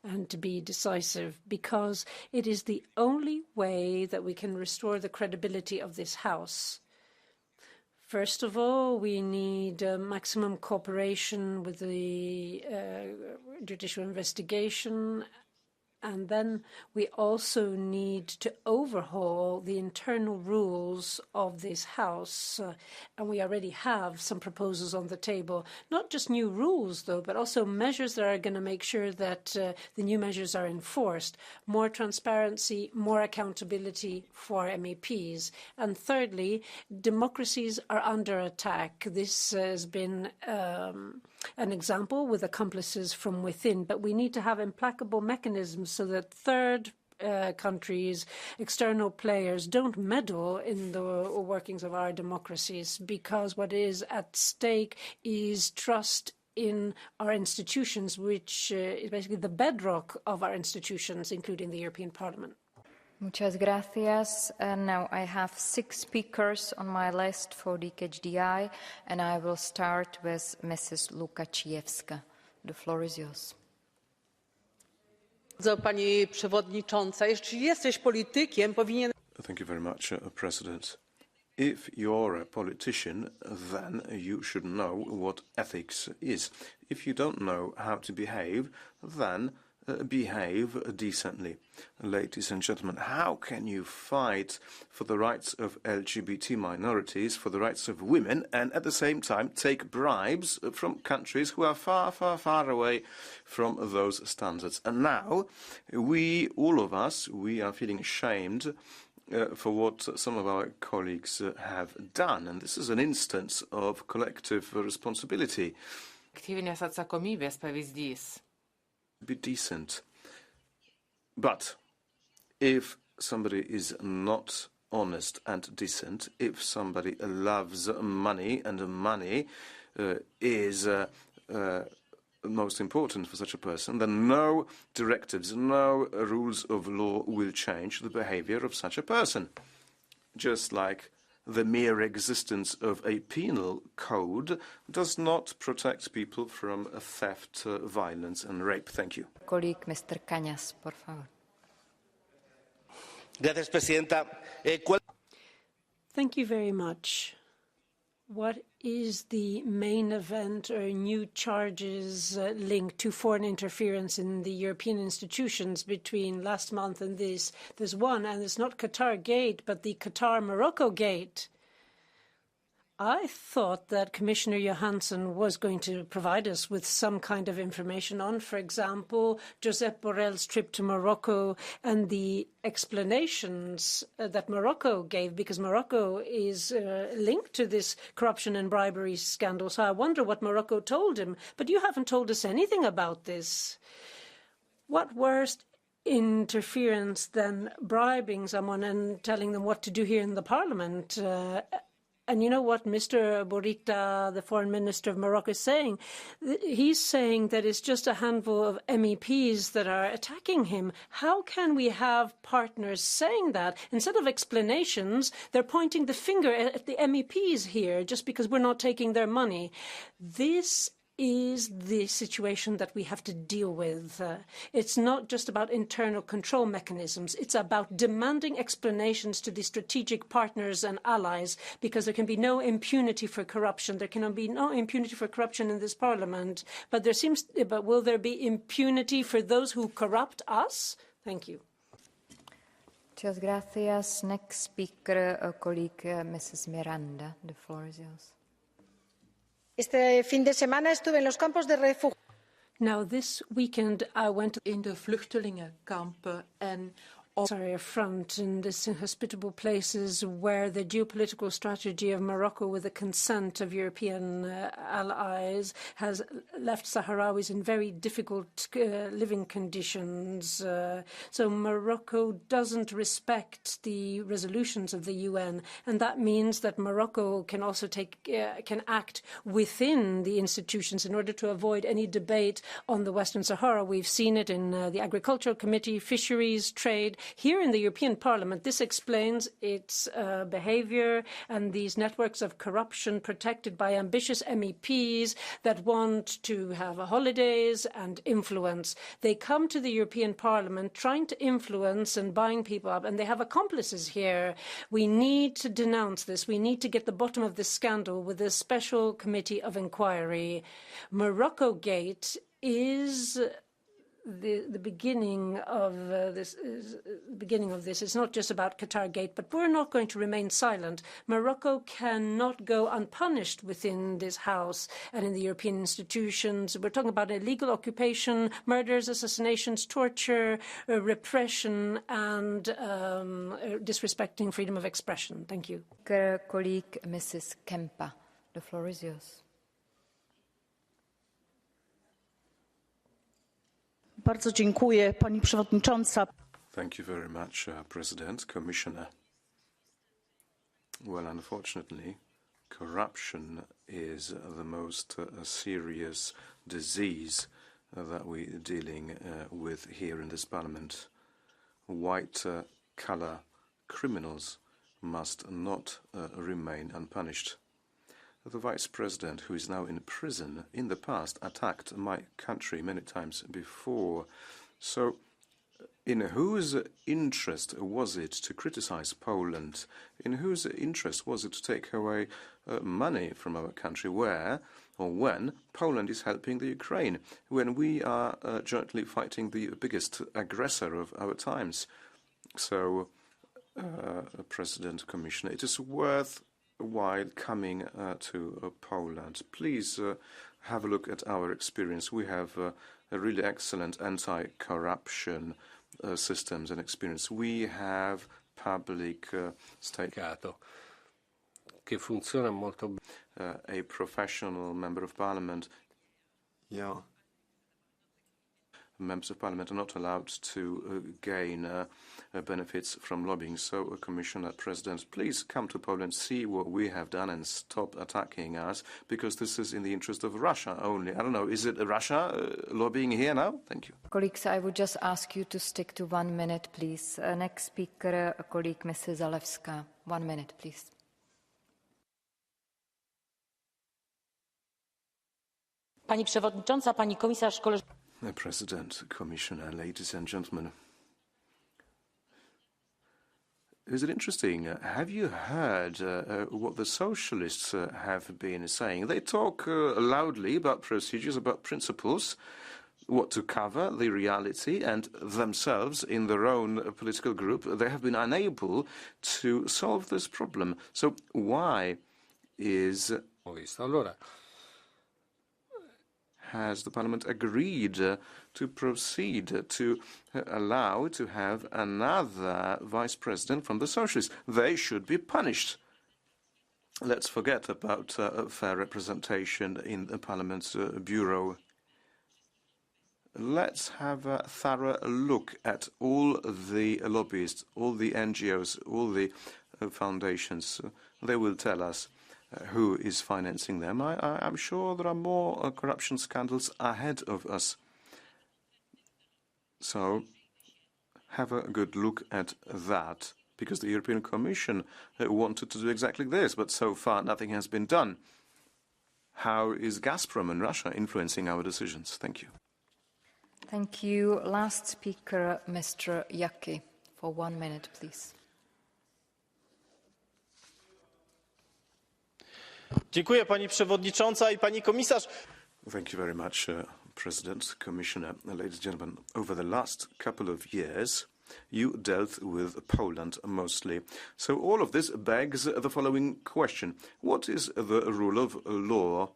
and to be decisive, because it is the only way that we can restore the credibility of this House. First of all, we need maximum cooperation with the judicial investigation And then we also need to overhaul the internal rules of this House. And we already have some proposals on the table. Not just new rules, though, but also measures that are going to make sure that the new measures are enforced. More transparency, more accountability for MEPs. And thirdly, democracies are under attack. This has been an example with accomplices from within, but we need to have implacable mechanisms so that third countries, external players don't meddle in the workings of our democracies, because what is at stake is trust in our institutions, which is basically the bedrock of our institutions, including the European Parliament. Muchas gracias. And now I have 6 speakers on my list for the KHDI, and I will start with Mrs. Łukacijewska. The floor is yours. Pani Przewodnicząca, jeśli jesteś politykiem, powinien... Thank you very much, President. If you're a politician, then you should know what ethics is. If you don't know how to behave, then behave decently. Ladies and gentlemen, how can you fight for the rights of LGBT minorities, for the rights of women, and at the same time take bribes from countries who are far, far, far away from those standards? And now, all of us, we are feeling ashamed for what some of our colleagues have done. And this is an instance of collective responsibility. Be decent. But if somebody is not honest and decent, if somebody loves money and money is most important for such a person, then no directives, no rules of law will change the behavior of such a person. Just like the mere existence of a penal code does not protect people from theft, violence and rape. Thank you. Colleague Mr. Cañas, por favor. Gracias, Presidenta. Thank you very much. What is the main event or new charges linked to foreign interference in the European institutions between last month and this? There's one, and it's not Qatar Gate, but the Qatar-Morocco Gate. I thought that Commissioner Johansson was going to provide us with some kind of information on, for example, Josep Borrell's trip to Morocco and the explanations that Morocco gave, because Morocco is linked to this corruption and bribery scandal. So I wonder what Morocco told him. But you haven't told us anything about this. What worse interference than bribing someone and telling them what to do here in the Parliament? And you know what Mr. Bourita, the foreign minister of Morocco, is saying? He's saying that it's just a handful of MEPs that are attacking him. How can we have partners saying that? Instead of explanations, they're pointing the finger at the MEPs here just because we're not taking their money. This is the situation that we have to deal with. It's not just about internal control mechanisms. It's about demanding explanations to the strategic partners and allies, because there can be no impunity for corruption. There can be no impunity for corruption in this parliament. But will there be impunity for those who corrupt us? Thank you. Muchas gracias. Next speaker, colleague Mrs. Miranda. The floor is yours. Este fin de semana estuve en los campos de refugiados. Now, this weekend I went in the vluchtelingenkampen and front in these inhospitable places where the geopolitical strategy of Morocco, with the consent of European allies, has left Sahrawis in very difficult living conditions. So Morocco doesn't respect the resolutions of the UN, and that means that Morocco can also can act within the institutions in order to avoid any debate on the Western Sahara. We've seen it in the Agricultural Committee, Fisheries, Trade. Here in the European Parliament, this explains its behaviour and these networks of corruption protected by ambitious MEPs that want to have holidays and influence. They come to the European Parliament trying to influence and buying people up, and they have accomplices here. We need to denounce this. We need to get the bottom of this scandal with a special committee of inquiry. Morocco Gate is the beginning of this. It's not just about Qatar Gate, but we're not going to remain silent. Morocco cannot go unpunished within this House and in the European institutions. We're talking about illegal occupation, murders, assassinations, torture, repression, and disrespecting freedom of expression. Thank you. Colleague Mrs. Kempa, the floor is yours. Bardzo dziękuję, Pani Przewodnicząca. Thank you very much, President, Commissioner. Well, unfortunately, corruption is the most serious disease that we're dealing with here in this Parliament. White-collar criminals must not remain unpunished. The Vice President, who is now in prison, in the past attacked my country many times before. So, in whose interest was it to criticize Poland? In whose interest was it to take away money from our country where or when Poland is helping the Ukraine, when we are jointly fighting the biggest aggressor of our times? So, President, Commissioner, it is worthwhile coming to Poland. Please have a look at our experience. We have a really excellent anti-corruption systems and experience. We have public state che funziona molto a professional member of parliament. Yeah. Members of parliament are not allowed to gain benefits from lobbying. So, Commissioner, President, please come to Poland, see what we have done and stop attacking us, because this is in the interest of Russia only. I don't know, is it Russia lobbying here now? Thank you. Colleagues, I would just ask you to stick to 1 minute, please. Next speaker, colleague Mrs. Zalewska. 1 minute, please. Pani Przewodnicząca, Pani Komisarz, koleżanki. President, Commissioner, ladies and gentlemen. Is it interesting? Have you heard what the socialists have been saying? They talk loudly about procedures, about principles, what to cover, the reality, and themselves in their own political group. They have been unable to solve this problem. So why has the Parliament agreed to proceed to allow to have another Vice President from the Socialists? They should be punished. Let's forget about fair representation in the Parliament's bureau. Let's have a thorough look at all the lobbyists, all the NGOs, all the foundations. They will tell us who is financing them. I'm sure there are more corruption scandals ahead of us. So have a good look at that, because the European Commission wanted to do exactly this, but so far nothing has been done. How is Gazprom and Russia influencing our decisions? Thank you. Thank you. Last speaker, Mr. Jaki, for 1 minute, please. Dziękuję, Pani Przewodnicząca i Pani Komisarz. Thank you very much, President, Commissioner, ladies and gentlemen. Over the last couple of years, you dealt with Poland mostly. So all of this begs the following question. What is the rule of law?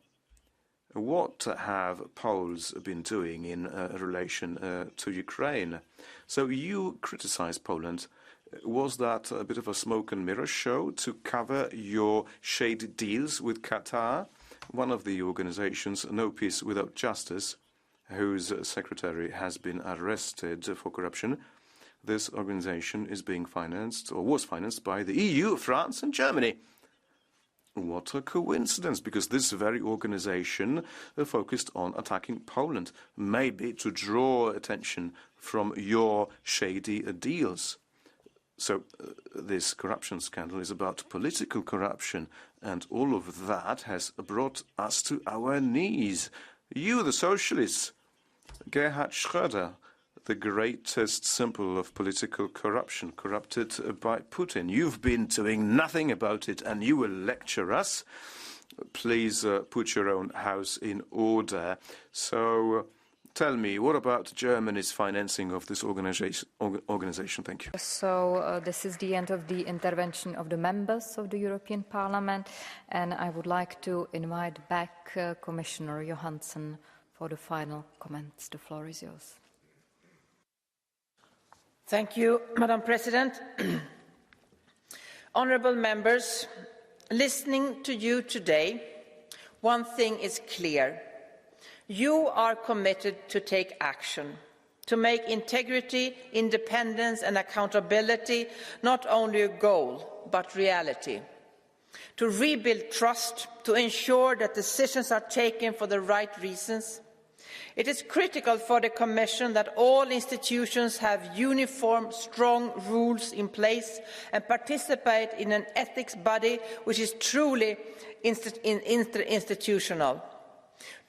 What have Poles been doing in relation to Ukraine? So you criticize Poland. Was that a bit of a smoke and mirror show to cover your shady deals with Qatar, one of the organizations, No Peace Without Justice, whose secretary has been arrested for corruption? This organization is being financed, or was financed, by the EU, France and Germany. What a coincidence, because this very organization focused on attacking Poland, maybe to draw attention from your shady deals. So this corruption scandal is about political corruption, and all of that has brought us to our knees. You, the socialists, Gerhard Schröder, the greatest symbol of political corruption, corrupted by Putin. You've been doing nothing about it, and you will lecture us. Please put your own house in order. So tell me, what about Germany's financing of this organization? Thank you. So this is the end of the intervention of the members of the European Parliament, and I would like to invite back Commissioner Johansson for the final comments. The floor is yours. Thank you, Madam President. Honourable members, listening to you today, one thing is clear. You are committed to take action, to make integrity, independence and accountability not only a goal, but reality. To rebuild trust, to ensure that decisions are taken for the right reasons. It is critical for the Commission that all institutions have uniform, strong rules in place and participate in an ethics body which is truly institutional.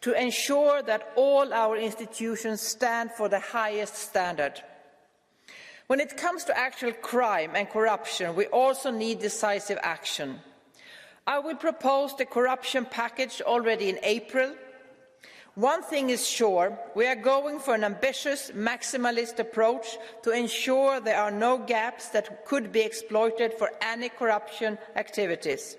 To ensure that all our institutions stand for the highest standard. When it comes to actual crime and corruption, we also need decisive action. I will propose the corruption package already in April. One thing is sure, we are going for an ambitious, maximalist approach to ensure there are no gaps that could be exploited for any corruption activities.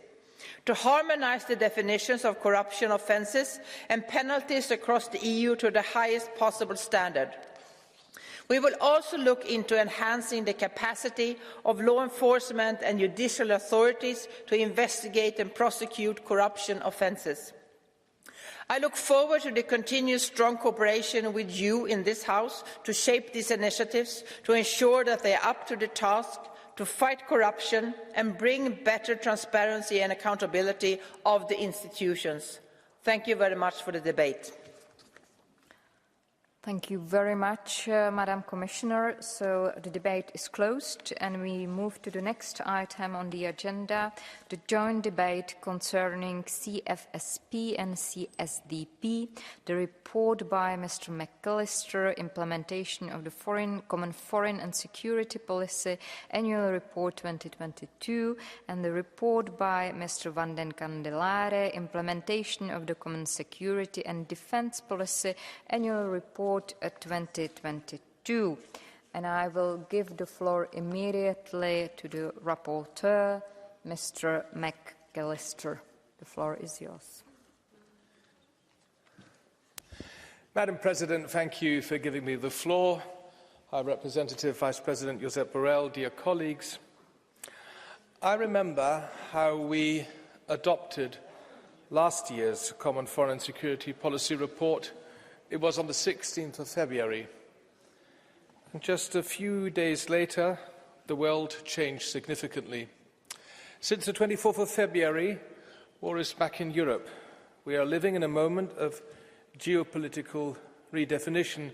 To harmonise the definitions of corruption offences and penalties across the EU to the highest possible standard. We will also look into enhancing the capacity of law enforcement and judicial authorities to investigate and prosecute corruption offences. I look forward to the continuous strong cooperation with you in this House to shape these initiatives, to ensure that they are up to the task, to fight corruption and bring better transparency and accountability of the institutions. Thank you very much for the debate. Thank you very much, Madam Commissioner. So the debate is closed and we move to the next item on the agenda, the joint debate concerning CFSP and CSDP, the report by Mr. McAllister, implementation of the Common Foreign and Security Policy, Annual Report 2022, and the report by Mr. Van den Candelare, implementation of the Common Security and Defence Policy, Annual Report 2022. And I will give the floor immediately to the rapporteur, Mr. McAllister. The floor is yours. Madam President, thank you for giving me the floor. High Representative Vice President Josep Borrell, dear colleagues. I remember how we adopted last year's Common Foreign and Security Policy Report. It was on the 16th of February. And just a few days later, the world changed significantly. Since the 24th of February, war is back in Europe. We are living in a moment of geopolitical redefinition,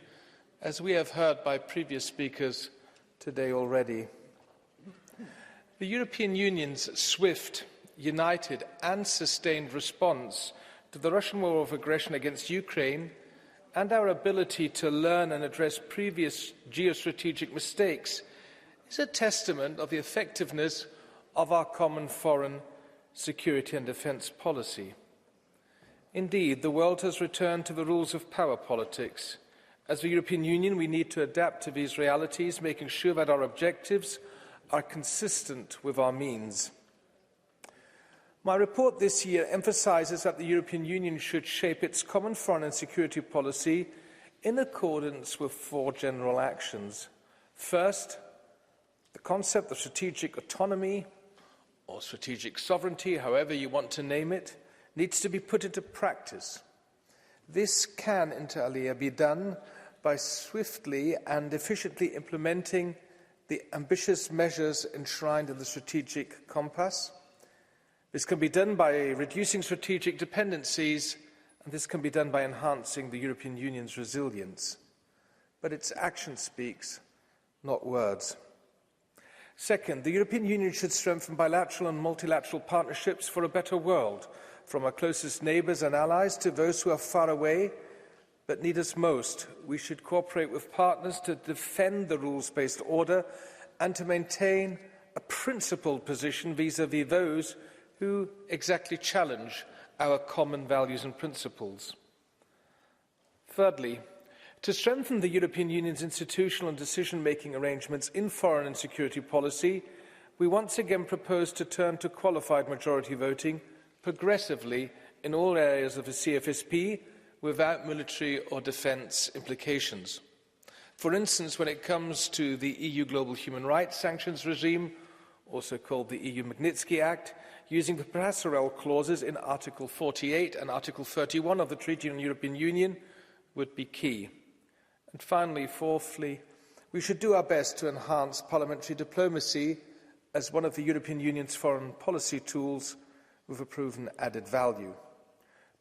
as we have heard by previous speakers today already. The European Union's swift, united and sustained response to the Russian war of aggression against Ukraine and our ability to learn and address previous geostrategic mistakes is a testament of the effectiveness of our common foreign, security and defence policy. Indeed, the world has returned to the rules of power politics. As the European Union, we need to adapt to these realities, making sure that our objectives are consistent with our means. My report this year emphasises that the European Union should shape its common foreign and security policy in accordance with four general actions. First, the concept of strategic autonomy, or strategic sovereignty, however you want to name it, needs to be put into practice. This can, inter alia, be done by swiftly and efficiently implementing the ambitious measures enshrined in the Strategic Compass. This can be done by reducing strategic dependencies, and this can be done by enhancing the European Union's resilience. But its action speaks, not words. Second, the European Union should strengthen bilateral and multilateral partnerships for a better world, from our closest neighbours and allies to those who are far away but need us most. We should cooperate with partners to defend the rules-based order and to maintain a principled position vis-à-vis those who exactly challenge our common values and principles. Thirdly, To strengthen the European Union's institutional and decision-making arrangements in foreign and security policy, we once again propose to turn to qualified majority voting progressively in all areas of the CFSP without military or defence implications. For instance, when it comes to the EU Global Human Rights Sanctions Regime, also called the EU Magnitsky Act, using the passerelle clauses in Article 48 and Article 31 of the Treaty on the European Union would be key. And finally, fourthly, we should do our best to enhance parliamentary diplomacy as one of the European Union's foreign policy tools with a proven added value.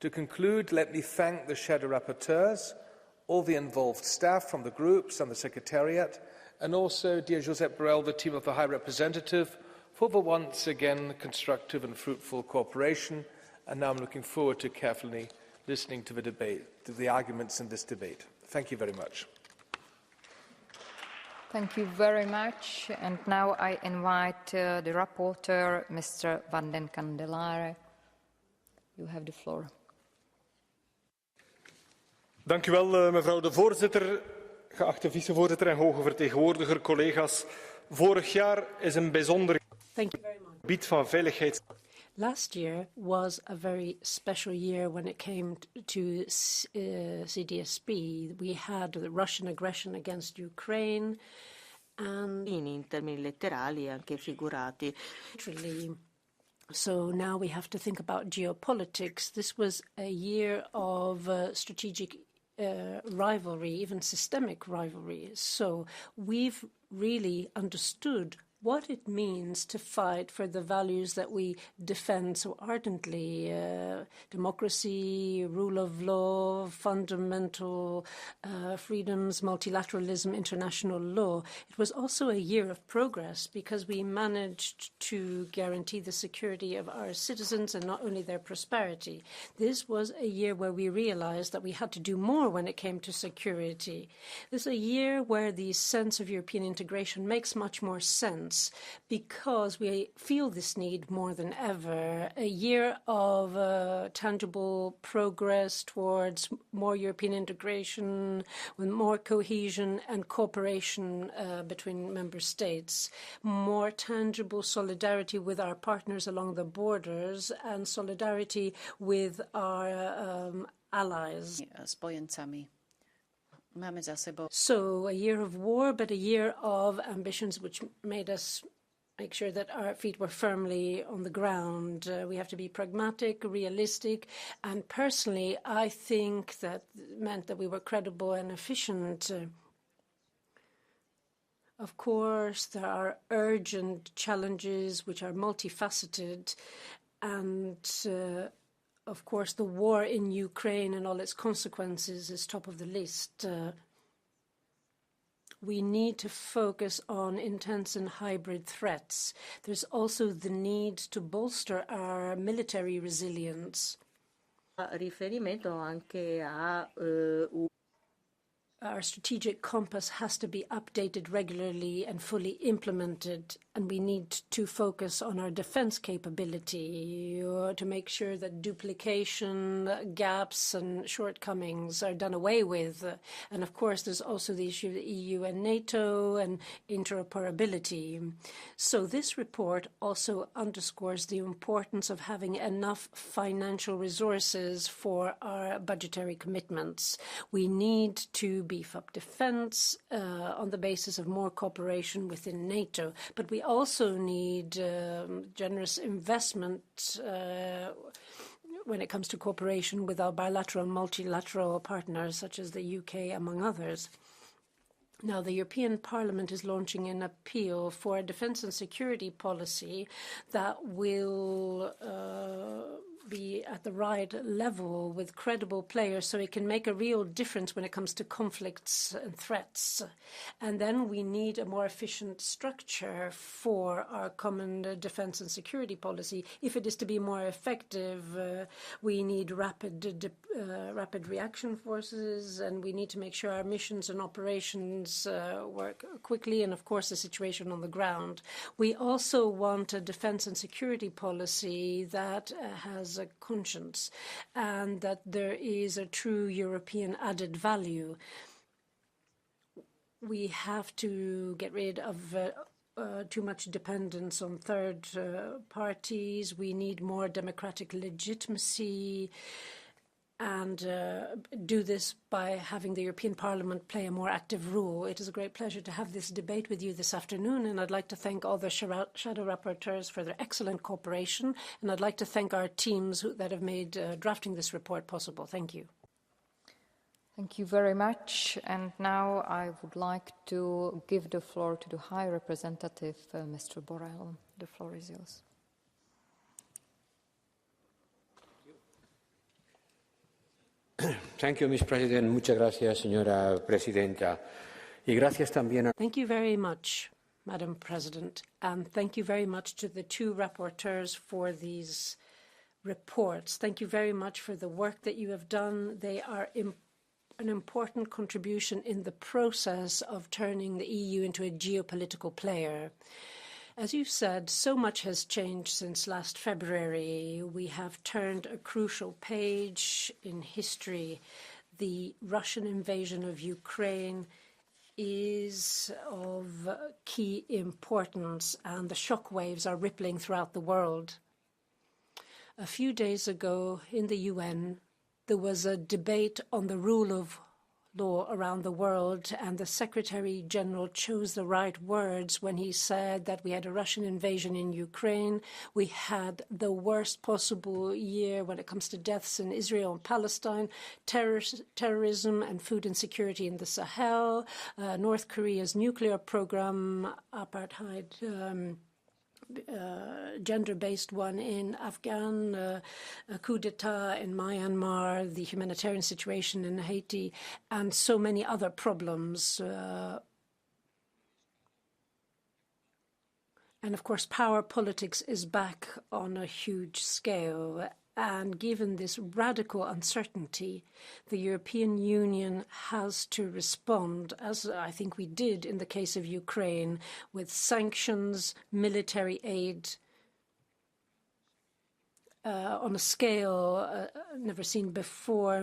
To conclude, let me thank the shadow rapporteurs, all the involved staff from the groups and the Secretariat, and also, dear Josep Borrell, the team of the High Representative, for the once again constructive and fruitful cooperation. And now I'm looking forward to carefully listening to the debate, to the arguments in this debate. Thank you very much. Thank you very much. And now I invite the rapporteur, Mr. Van den Candelare. You have the floor. Dank u wel, mevrouw de voorzitter, geachte vicevoorzitter en hoge vertegenwoordiger, collega's. Vorig jaar is een bijzonder gebied van veiligheid. Last year was a very special year when it came to CDSP. We had the Russian aggression against Ukraine and in termini letterali e anche figurati. So now we have to think about geopolitics. This was a year of strategic rivalry, even systemic rivalry. So we've really understood what it means to fight for the values that we defend so ardently, democracy, rule of law, fundamental freedoms, multilateralism, international law. It was also a year of progress because we managed to guarantee the security of our citizens and not only their prosperity. This was a year where we realized that we had to do more when it came to security. This is a year where the sense of European integration makes much more sense, because we feel this need more than ever. A year of tangible progress towards more European integration, with more cohesion and cooperation between member states, more tangible solidarity with our partners along the borders, and solidarity with our allies. So a year of war, but a year of ambitions which made us make sure that our feet were firmly on the ground. We have to be pragmatic, realistic, and personally, I think that meant that we were credible and efficient. Of course, there are urgent challenges which are multifaceted, and of course, the war in Ukraine and all its consequences is top of the list. We need to focus on intense and hybrid threats. There's also the need to bolster our military resilience. Riferimento anche a Our strategic compass has to be updated regularly and fully implemented, and we need to focus on our defense capability to make sure that duplication, gaps, and shortcomings are done away with. And of course, there's also the issue of the EU and NATO and interoperability. So this report also underscores the importance of having enough financial resources for our budgetary commitments. We need to beef up defense on the basis of more cooperation within NATO. But we also need generous investment when it comes to cooperation with our bilateral and multilateral partners, such as the UK, among others. Now, the European Parliament is launching an appeal for a defence and security policy that will be at the right level with credible players so it can make a real difference when it comes to conflicts and threats. And then we need a more efficient structure for our common defence and security policy. If it is to be more effective, we need rapid reaction forces, and we need to make sure our missions and operations work quickly, and of course the situation on the ground. We also want a defence and security policy that has a conscience and that there is a true European added value. We have to get rid of too much dependence on third parties. We need more democratic legitimacy, and do this by having the European Parliament play a more active role. It is a great pleasure to have this debate with you this afternoon, and I'd like to thank all the shadow rapporteurs for their excellent cooperation, and I'd like to thank our teams that have made drafting this report possible. Thank you. Thank you very much. And now I would like to give the floor to the High Representative, Mr. Borrell. The floor is yours. Thank you, Ms. President. Muchas gracias, señora presidenta. Y gracias también a... Thank you very much, Madam President, and thank you very much to the two rapporteurs for these reports. Thank you very much for the work that you have done. They are an important contribution in the process of turning the EU into a geopolitical player. As you've said, so much has changed since last February. We have turned a crucial page in history. The Russian invasion of Ukraine is of key importance, and the shockwaves are rippling throughout the world. A few days ago in the UN, there was a debate on the rule of law around the world, and the Secretary General chose the right words when he said that we had a Russian invasion in Ukraine. We had the worst possible year when it comes to deaths in Israel and Palestine, terrorism and food insecurity in the Sahel, North Korea's nuclear program, apartheid, gender-based one in Afghan, a coup d'etat in Myanmar, the humanitarian situation in Haiti, and so many other problems. And of course, power politics is back on a huge scale. And given this radical uncertainty, the European Union has to respond, as I think we did in the case of Ukraine, with sanctions, military aid, on a scale never seen before.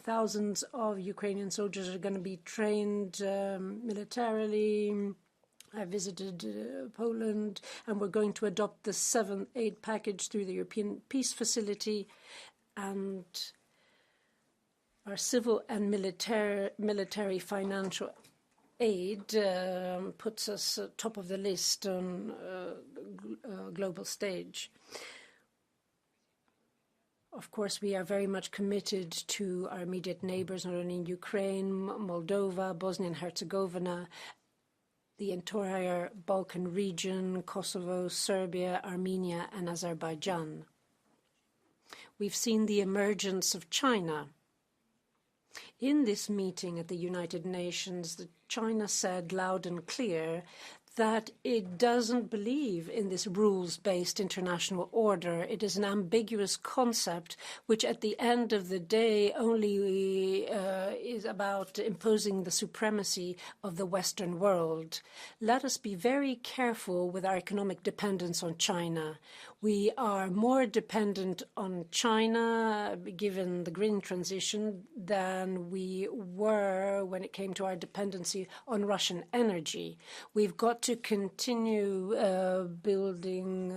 Thousands of Ukrainian soldiers are going to be trained militarily. I visited Poland, and we're going to adopt the 7th aid package through the European Peace Facility, and our civil and military financial aid puts us at top of the list on a global stage. Of course, we are very much committed to our immediate neighbors, not only in Ukraine, Moldova, Bosnia and Herzegovina, the entire Balkan region, Kosovo, Serbia, Armenia, and Azerbaijan. We've seen the emergence of China. In this meeting at the United Nations, China said loud and clear that it doesn't believe in this rules-based international order. It is an ambiguous concept which at the end of the day only is about imposing the supremacy of the Western world. Let us be very careful with our economic dependence on China. We are more dependent on China, given the green transition, than we were when it came to our dependency on Russian energy. We've got to continue building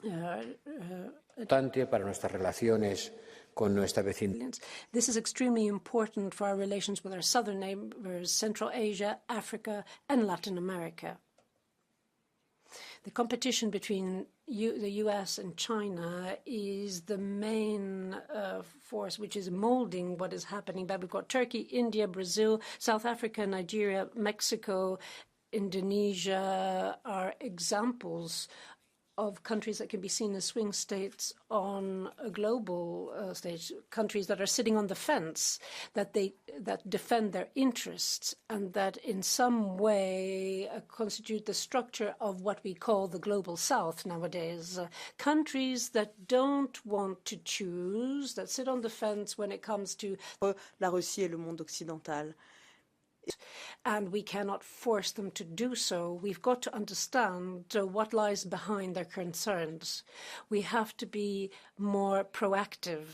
para nuestras relaciones con nuestra vecindad. This is extremely important for our relations with our southern neighbors, Central Asia, Africa, and Latin America. The competition between the US and China is the main force which is molding what is happening. But we've got Turkey, India, Brazil, South Africa, Nigeria, Mexico, Indonesia are examples of countries that can be seen as swing states on a global stage, countries that are sitting on the fence, that defend their interests, and that in some way constitute the structure of what we call the global south nowadays. Countries that don't want to choose, that sit on the fence when it comes to la Russie et le monde occidental. And we cannot force them to do so. We've got to understand what lies behind their concerns. We have to be more proactive.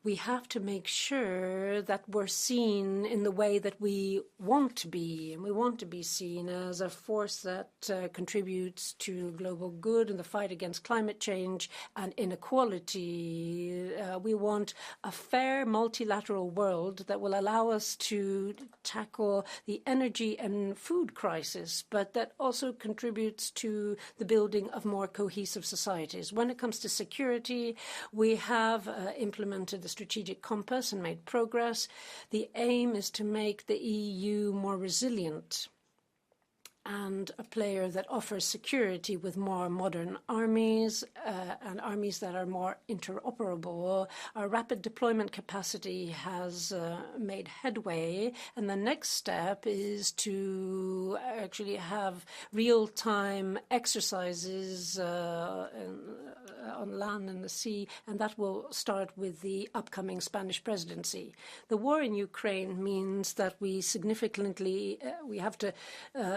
We have to make sure that we're seen in the way that we want to be, and we want to be seen as a force that contributes to global good and the fight against climate change and inequality. We want a fair multilateral world that will allow us to tackle the energy and food crisis, but that also contributes to the building of more cohesive societies. When it comes to security, we have implemented the strategic compass and made progress. The aim is to make the EU more resilient and a player that offers security with more modern armies and armies that are more interoperable. Our rapid deployment capacity has made headway, and the next step is to actually have real-time exercises on land and the sea, and that will start with the upcoming Spanish presidency. The war in Ukraine means that we significantly, we have to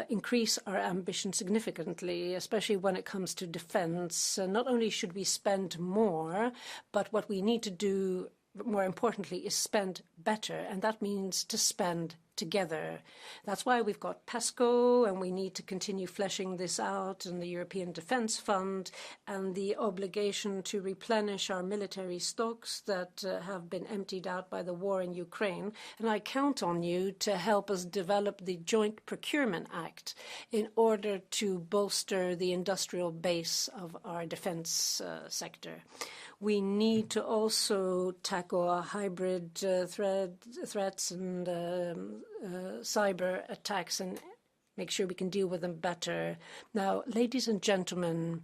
increase our ambition significantly, especially when it comes to defense. Not only should we spend more, but what we need to do, more importantly, is spend better, and that means to spend together. That's why we've got PESCO, and we need to continue fleshing this out, and the European Defence Fund, and the obligation to replenish our military stocks that have been emptied out by the war in Ukraine. And I count on you to help us develop the Joint Procurement Act in order to bolster the industrial base of our defence sector. We need to also tackle hybrid threats and cyber attacks and make sure we can deal with them better. Now, ladies and gentlemen,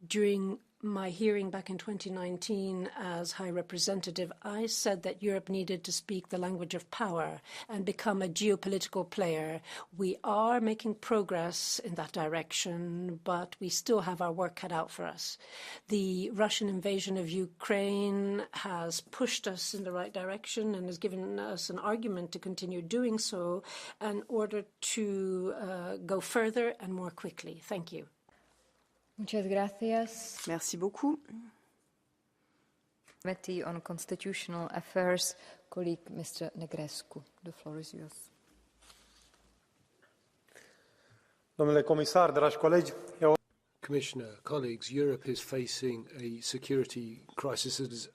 during my hearing back in 2019 as High Representative, I said that Europe needed to speak the language of power and become a geopolitical player. We are making progress in that direction, but we still have our work cut out for us. The Russian invasion of Ukraine has pushed us in the right direction and has given us an argument to continue doing so in order to go further and more quickly. Thank you. Muchas gracias. Merci beaucoup. Committee on Constitutional Affairs, colleague Mr. Negrescu. The floor is yours. Domnule comisar, dragi colegi, Commissioner, colleagues, Europe is facing a security crisis that is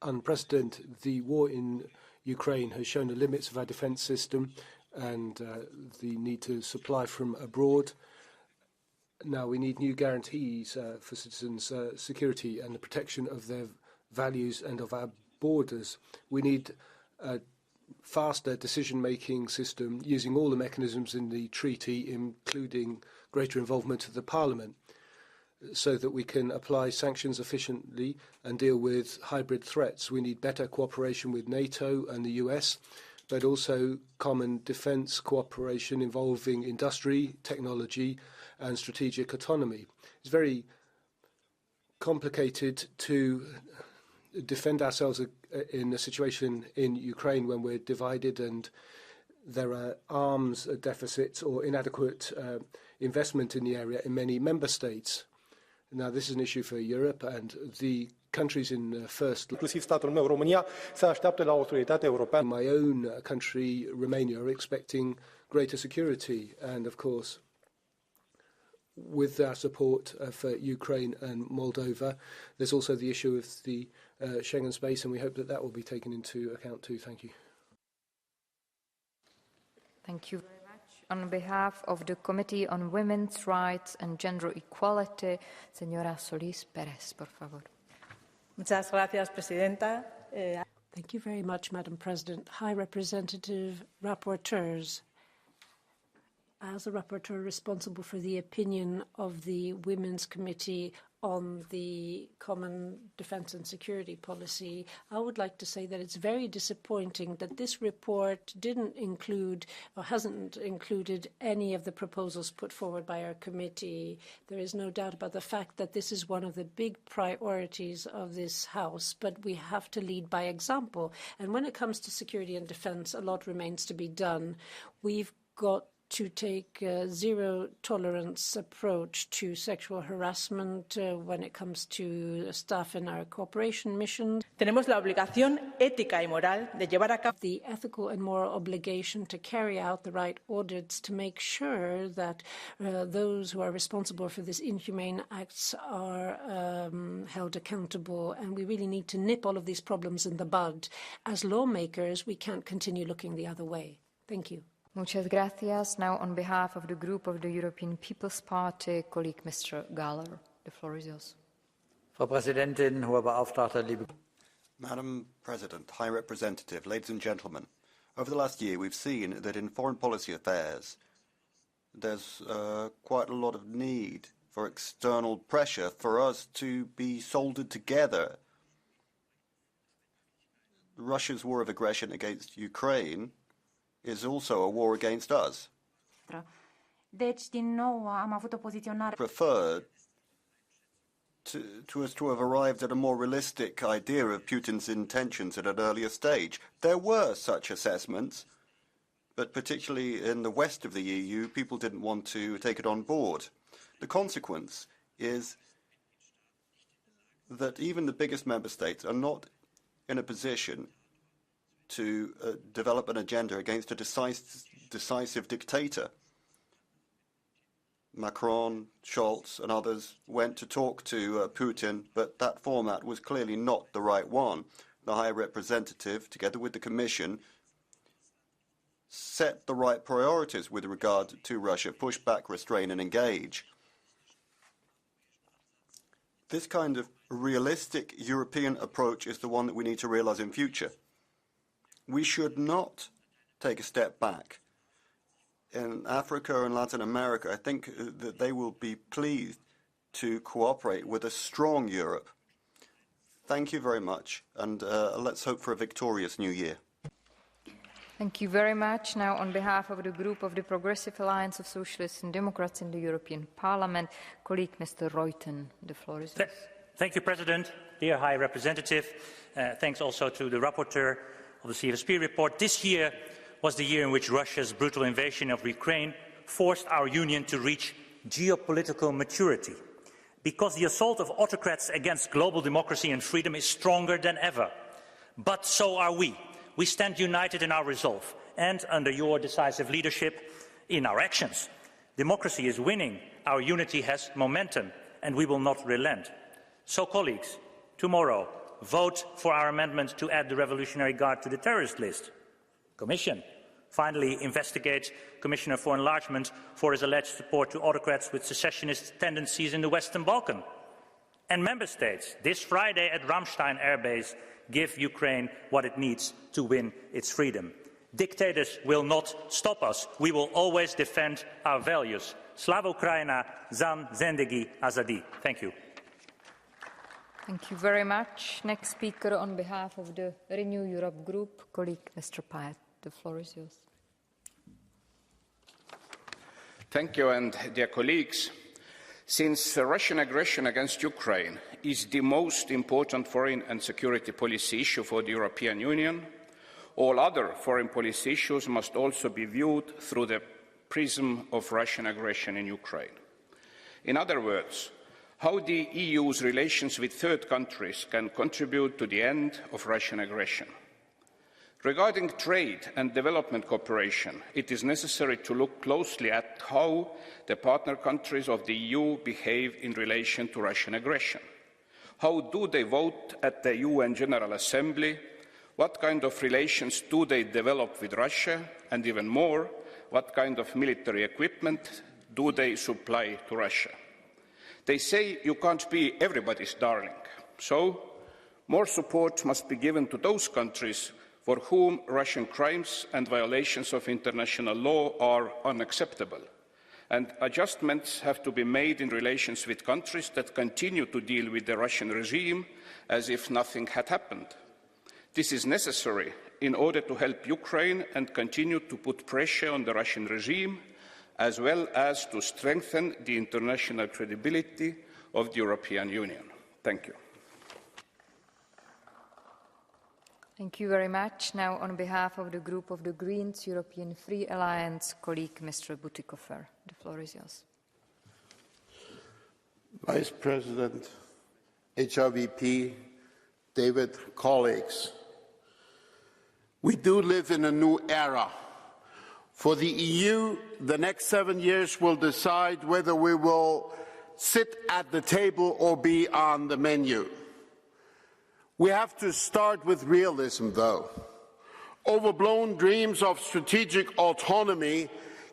unprecedented. The war in Ukraine has shown the limits of our defence system and the need to supply from abroad. Now we need new guarantees for citizens' security and the protection of their values and of our borders. We need a faster decision-making system using all the mechanisms in the treaty, including greater involvement of the Parliament, so that we can apply sanctions efficiently and deal with hybrid threats. We need better cooperation with NATO and the US, but also common defence cooperation involving industry, technology, and strategic autonomy. It's very complicated to defend ourselves in a situation in Ukraine when we're divided and there are arms deficits or inadequate investment in the area in many member states. Now, this is an issue for Europe, and the countries in first, inclusiv statul meu, România, se așteaptă la autoritatea europeană. My own country, Romania, are expecting greater security, and of course, with our support for Ukraine and Moldova, there's also the issue of the Schengen space, and we hope that that will be taken into account too. Thank you. Thank you very much. On behalf of the Committee on Women's Rights and Gender Equality, Señora Solís Pérez, por favor. Muchas gracias, Presidenta. Thank you very much, Madam President. High Representative, Rapporteurs. As a rapporteur responsible for the opinion of the Women's Committee on the Common Defence and Security Policy, I would like to say that it's very disappointing that this report didn't include or hasn't included any of the proposals put forward by our committee. There is no doubt about the fact that this is one of the big priorities of this House, but we have to lead by example. And when it comes to security and defence, a lot remains to be done. We've got to take a zero-tolerance approach to sexual harassment when it comes to staff in our cooperation missions. Tenemos la obligación ética y moral de llevar a cabo the ethical and moral obligation to carry out the right audits to make sure that those who are responsible for these inhumane acts are held accountable. And we really need to nip all of these problems in the bud. As lawmakers, we can't continue looking the other way. Thank you. Muchas gracias. Now, on behalf of the group of the European People's Party, colleague Mr. Galler, the floor is yours. Frau Präsidentin, hohe Beauftragte, liebe Madam President, High Representative, ladies and gentlemen, over the last year we've seen that in foreign policy affairs there's quite a lot of need for external pressure for us to be soldered together. Russia's war of aggression against Ukraine is also a war against us. Deci, din nou, am avut o poziționare. Preferred to us to have arrived at a more realistic idea of Putin's intentions at an earlier stage. There were such assessments, but particularly in the west of the EU, people didn't want to take it on board. The consequence is that even the biggest member states are not in a position to develop an agenda against a decisive dictator. Macron, Scholz and others went to talk to Putin, but that format was clearly not the right one. The High Representative, together with the Commission, set the right priorities with regard to Russia, push back, restrain and engage. This kind of realistic European approach is the one that we need to realise in future. We should not take a step back. In Africa and Latin America, I think that they will be pleased to cooperate with a strong Europe. Thank you very much, and let's hope for a victorious new year. Thank you very much. Now, on behalf of the group of the Progressive Alliance of Socialists and Democrats in the European Parliament, colleague Mr. Reuten, the floor is yours. Thank you, President. Dear High Representative, thanks also to the rapporteur of the CFSP report. This year was the year in which Russia's brutal invasion of Ukraine forced our Union to reach geopolitical maturity. Because the assault of autocrats against global democracy and freedom is stronger than ever. But so are we. We stand united in our resolve and, under your decisive leadership, in our actions. Democracy is winning, our unity has momentum, and we will not relent. So, colleagues, tomorrow, vote for our amendment to add the Revolutionary Guard to the terrorist list. Commission, finally investigate Commissioner for Enlargement for his alleged support to autocrats with secessionist tendencies in the Western Balkans. And Member States, this Friday at Ramstein Air Base, give Ukraine what it needs to win its freedom. Dictators will not stop us. We will always defend our values. Slava Ukraina, Zan Zendegi Azadi. Thank you. Thank you very much. Next speaker on behalf of the Renew Europe group, colleague Mr. Pyatt. The floor is yours. Thank you, and dear colleagues, since the Russian aggression against Ukraine is the most important foreign and security policy issue for the European Union, all other foreign policy issues must also be viewed through the prism of Russian aggression in Ukraine. In other words, how the EU's relations with third countries can contribute to the end of Russian aggression. Regarding trade and development cooperation, it is necessary to look closely at how the partner countries of the EU behave in relation to Russian aggression. How do they vote at the UN General Assembly? What kind of relations do they develop with Russia? And even more, what kind of military equipment do they supply to Russia? They say you can't be everybody's darling. So, more support must be given to those countries for whom Russian crimes and violations of international law are unacceptable. And adjustments have to be made in relations with countries that continue to deal with the Russian regime as if nothing had happened. This is necessary in order to help Ukraine and continue to put pressure on the Russian regime, as well as to strengthen the international credibility of the European Union. Thank you. Thank you very much. Now, on behalf of the group of the Greens, European Free Alliance, colleague Mr. Bütikofer. The floor is yours. Vice President, HRVP, David, colleagues, we do live in a new era. For the EU, the next 7 years will decide whether we will sit at the table or be on the menu. We have to start with realism, though. Overblown dreams of strategic autonomy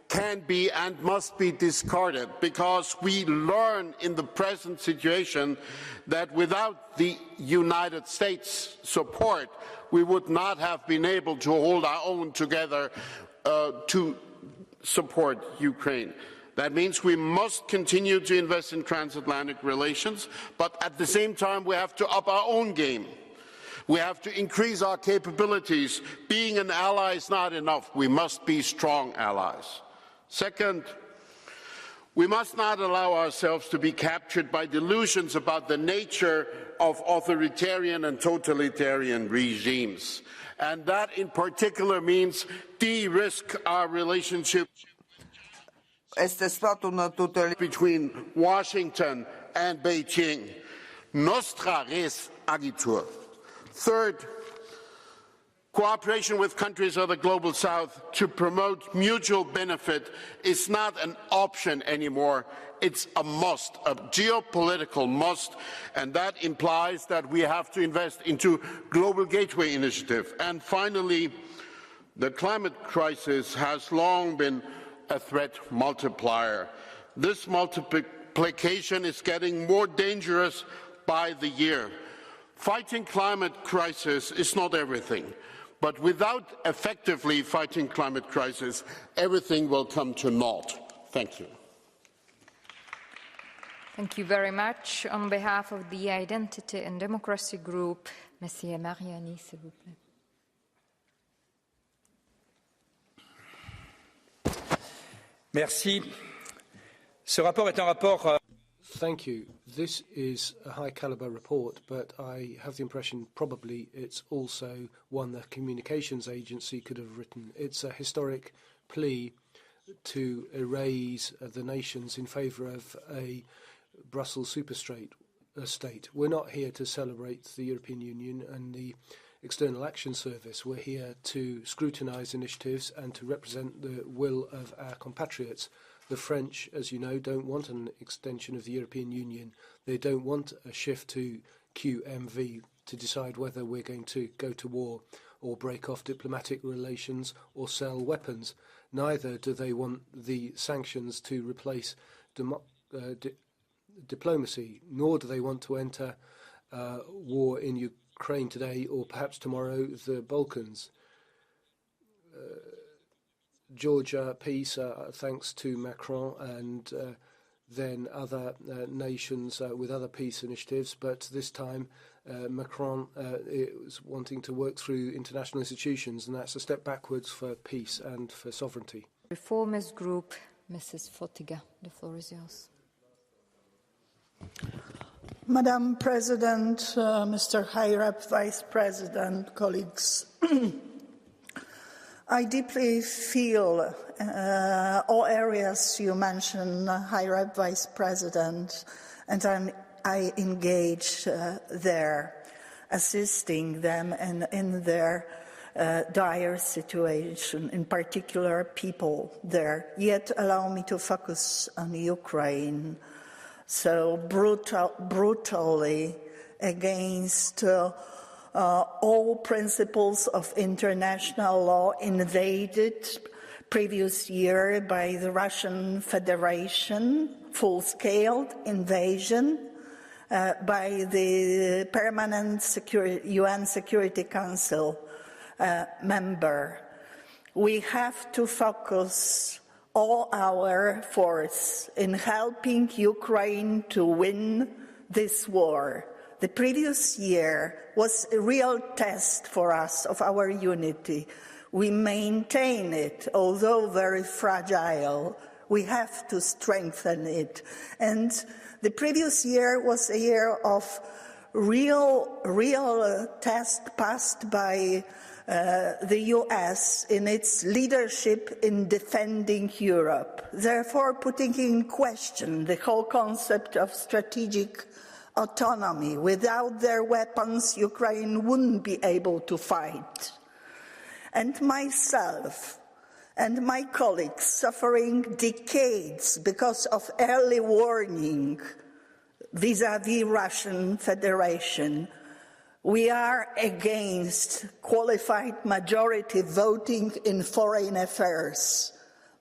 can be and must be discarded, because we learn in the present situation that without the United States support, we would not have been able to hold our own together to support Ukraine. That means we must continue to invest in transatlantic relations, but at the same time we have to up our own game. We have to increase our capabilities. Being an ally is not enough. We must be strong allies. Second, we must not allow ourselves to be captured by delusions about the nature of authoritarian and totalitarian regimes. And that in particular means de-risk our relationship between Washington and Beijing. Nostra res agitur. Third, cooperation with countries of the Global South to promote mutual benefit is not an option anymore. It's a must, a geopolitical must, and that implies that we have to invest into Global Gateway Initiative. And finally, the climate crisis has long been a threat multiplier. This multiplication is getting more dangerous by the year. Fighting climate crisis is not everything, but without effectively fighting climate crisis, everything will come to naught. Thank you. Thank you very much. On behalf of the Identity and Democracy Group, Monsieur Mariani, s'il vous plaît. Merci. Ce rapport est un rapport. Thank you. This is a high-caliber report, but I have the impression probably it's also one the Communications Agency could have written. It's a historic plea to erase the nations in favour of a Brussels superstate. We're not here to celebrate the European Union and the External Action Service. We're here to scrutinise initiatives and to represent the will of our compatriots. The French, as you know, don't want an extension of the European Union. They don't want a shift to QMV to decide whether we're going to go to war or break off diplomatic relations or sell weapons. Neither do they want the sanctions to replace diplomacy, nor do they want to enter war in Ukraine today or perhaps tomorrow the Balkans. Georgia peace, thanks to Macron and then other nations with other peace initiatives, but this time Macron is wanting to work through international institutions, and that's a step backwards for peace and for sovereignty. Reformist Group, Mrs. Fotiga, the floor is yours. Madam President, Mr. High Rep Vice President, colleagues, I deeply feel all areas you mentioned, High Rep Vice President, and I engage there, assisting them in their dire situation, in particular people there. Yet allow me to focus on Ukraine. So brutally against all principles of international law invaded previous year by the Russian Federation, full-scale invasion by the permanent UN Security Council member. We have to focus all our force in helping Ukraine to win this war. The previous year was a real test for us of our unity. We maintain it, although very fragile. We have to strengthen it. And the previous year was a year of real test passed by the US in its leadership in defending Europe, therefore putting in question the whole concept of strategic autonomy. Without their weapons, Ukraine wouldn't be able to fight. And myself and my colleagues suffering decades because of early warning vis-à-vis Russian Federation. We are against qualified majority voting in foreign affairs.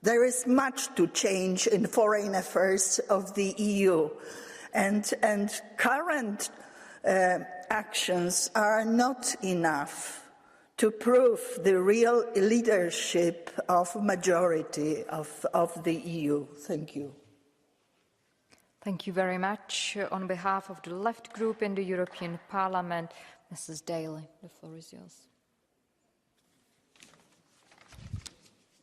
There is much to change in foreign affairs of the EU, and current actions are not enough to prove the real leadership of majority of the EU. Thank you. Thank you very much. On behalf of the Left Group in the European Parliament, Mrs. Daly, the floor is yours.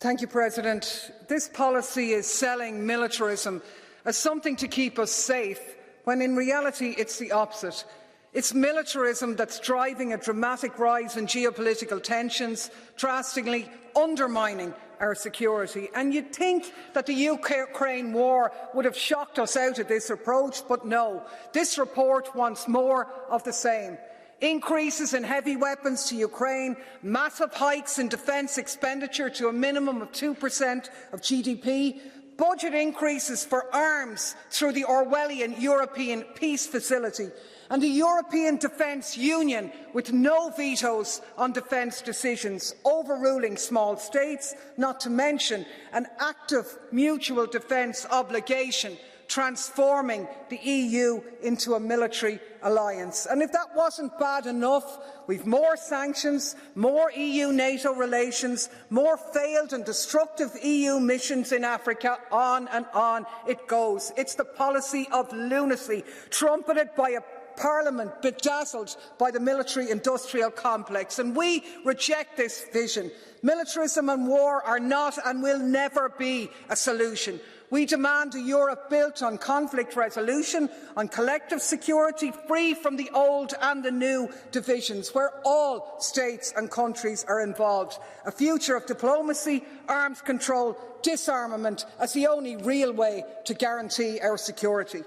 Thank you, President. This policy is selling militarism as something to keep us safe, when in reality it's the opposite. It's militarism that's driving a dramatic rise in geopolitical tensions, drastically undermining our security. And you'd think that the Ukraine war would have shocked us out of this approach, but no. This report wants more of the same. Increases in heavy weapons to Ukraine, massive hikes in defence expenditure to a minimum of 2% of GDP, budget increases for arms through the Orwellian European Peace Facility, and the European Defence Union with no vetoes on defence decisions, overruling small states, not to mention an active mutual defence obligation, transforming the EU into a military alliance. And if that wasn't bad enough, we've more sanctions, more EU-NATO relations, more failed and destructive EU missions in Africa, on and on it goes. It's the policy of lunacy, trumpeted by a Parliament bedazzled by the military-industrial complex, and we reject this vision. Militarism and war are not and will never be a solution. We demand a Europe built on conflict resolution, on collective security, free from the old and the new divisions, where all states and countries are involved. A future of diplomacy, arms control, disarmament as the only real way to guarantee our security.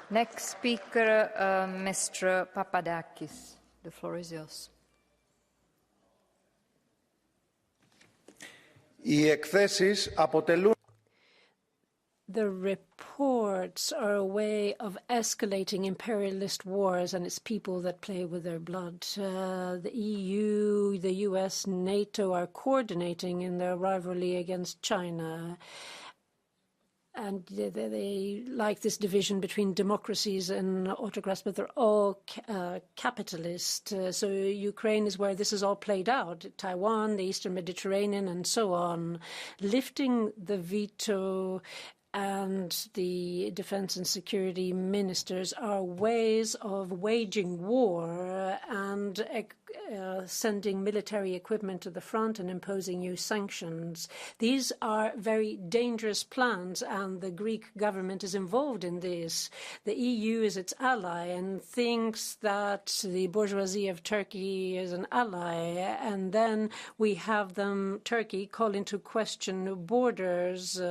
Next speaker, Mr. Papadakis. The floor is yours. The reports are a way of escalating imperialist wars, and it's people that play with their blood. The EU, the US, NATO are coordinating in their rivalry against China. And they like this division between democracies and autocrats, but they're all capitalist. So Ukraine is where this is all played out. Taiwan, the Eastern Mediterranean, and so on. Lifting the veto and the defense and security ministers are ways of waging war and sending military equipment to the front and imposing new sanctions. These are very dangerous plans, and the Greek government is involved in this. The EU is its ally and thinks that the bourgeoisie of Turkey is an ally, and then we have Turkey, call into question borders.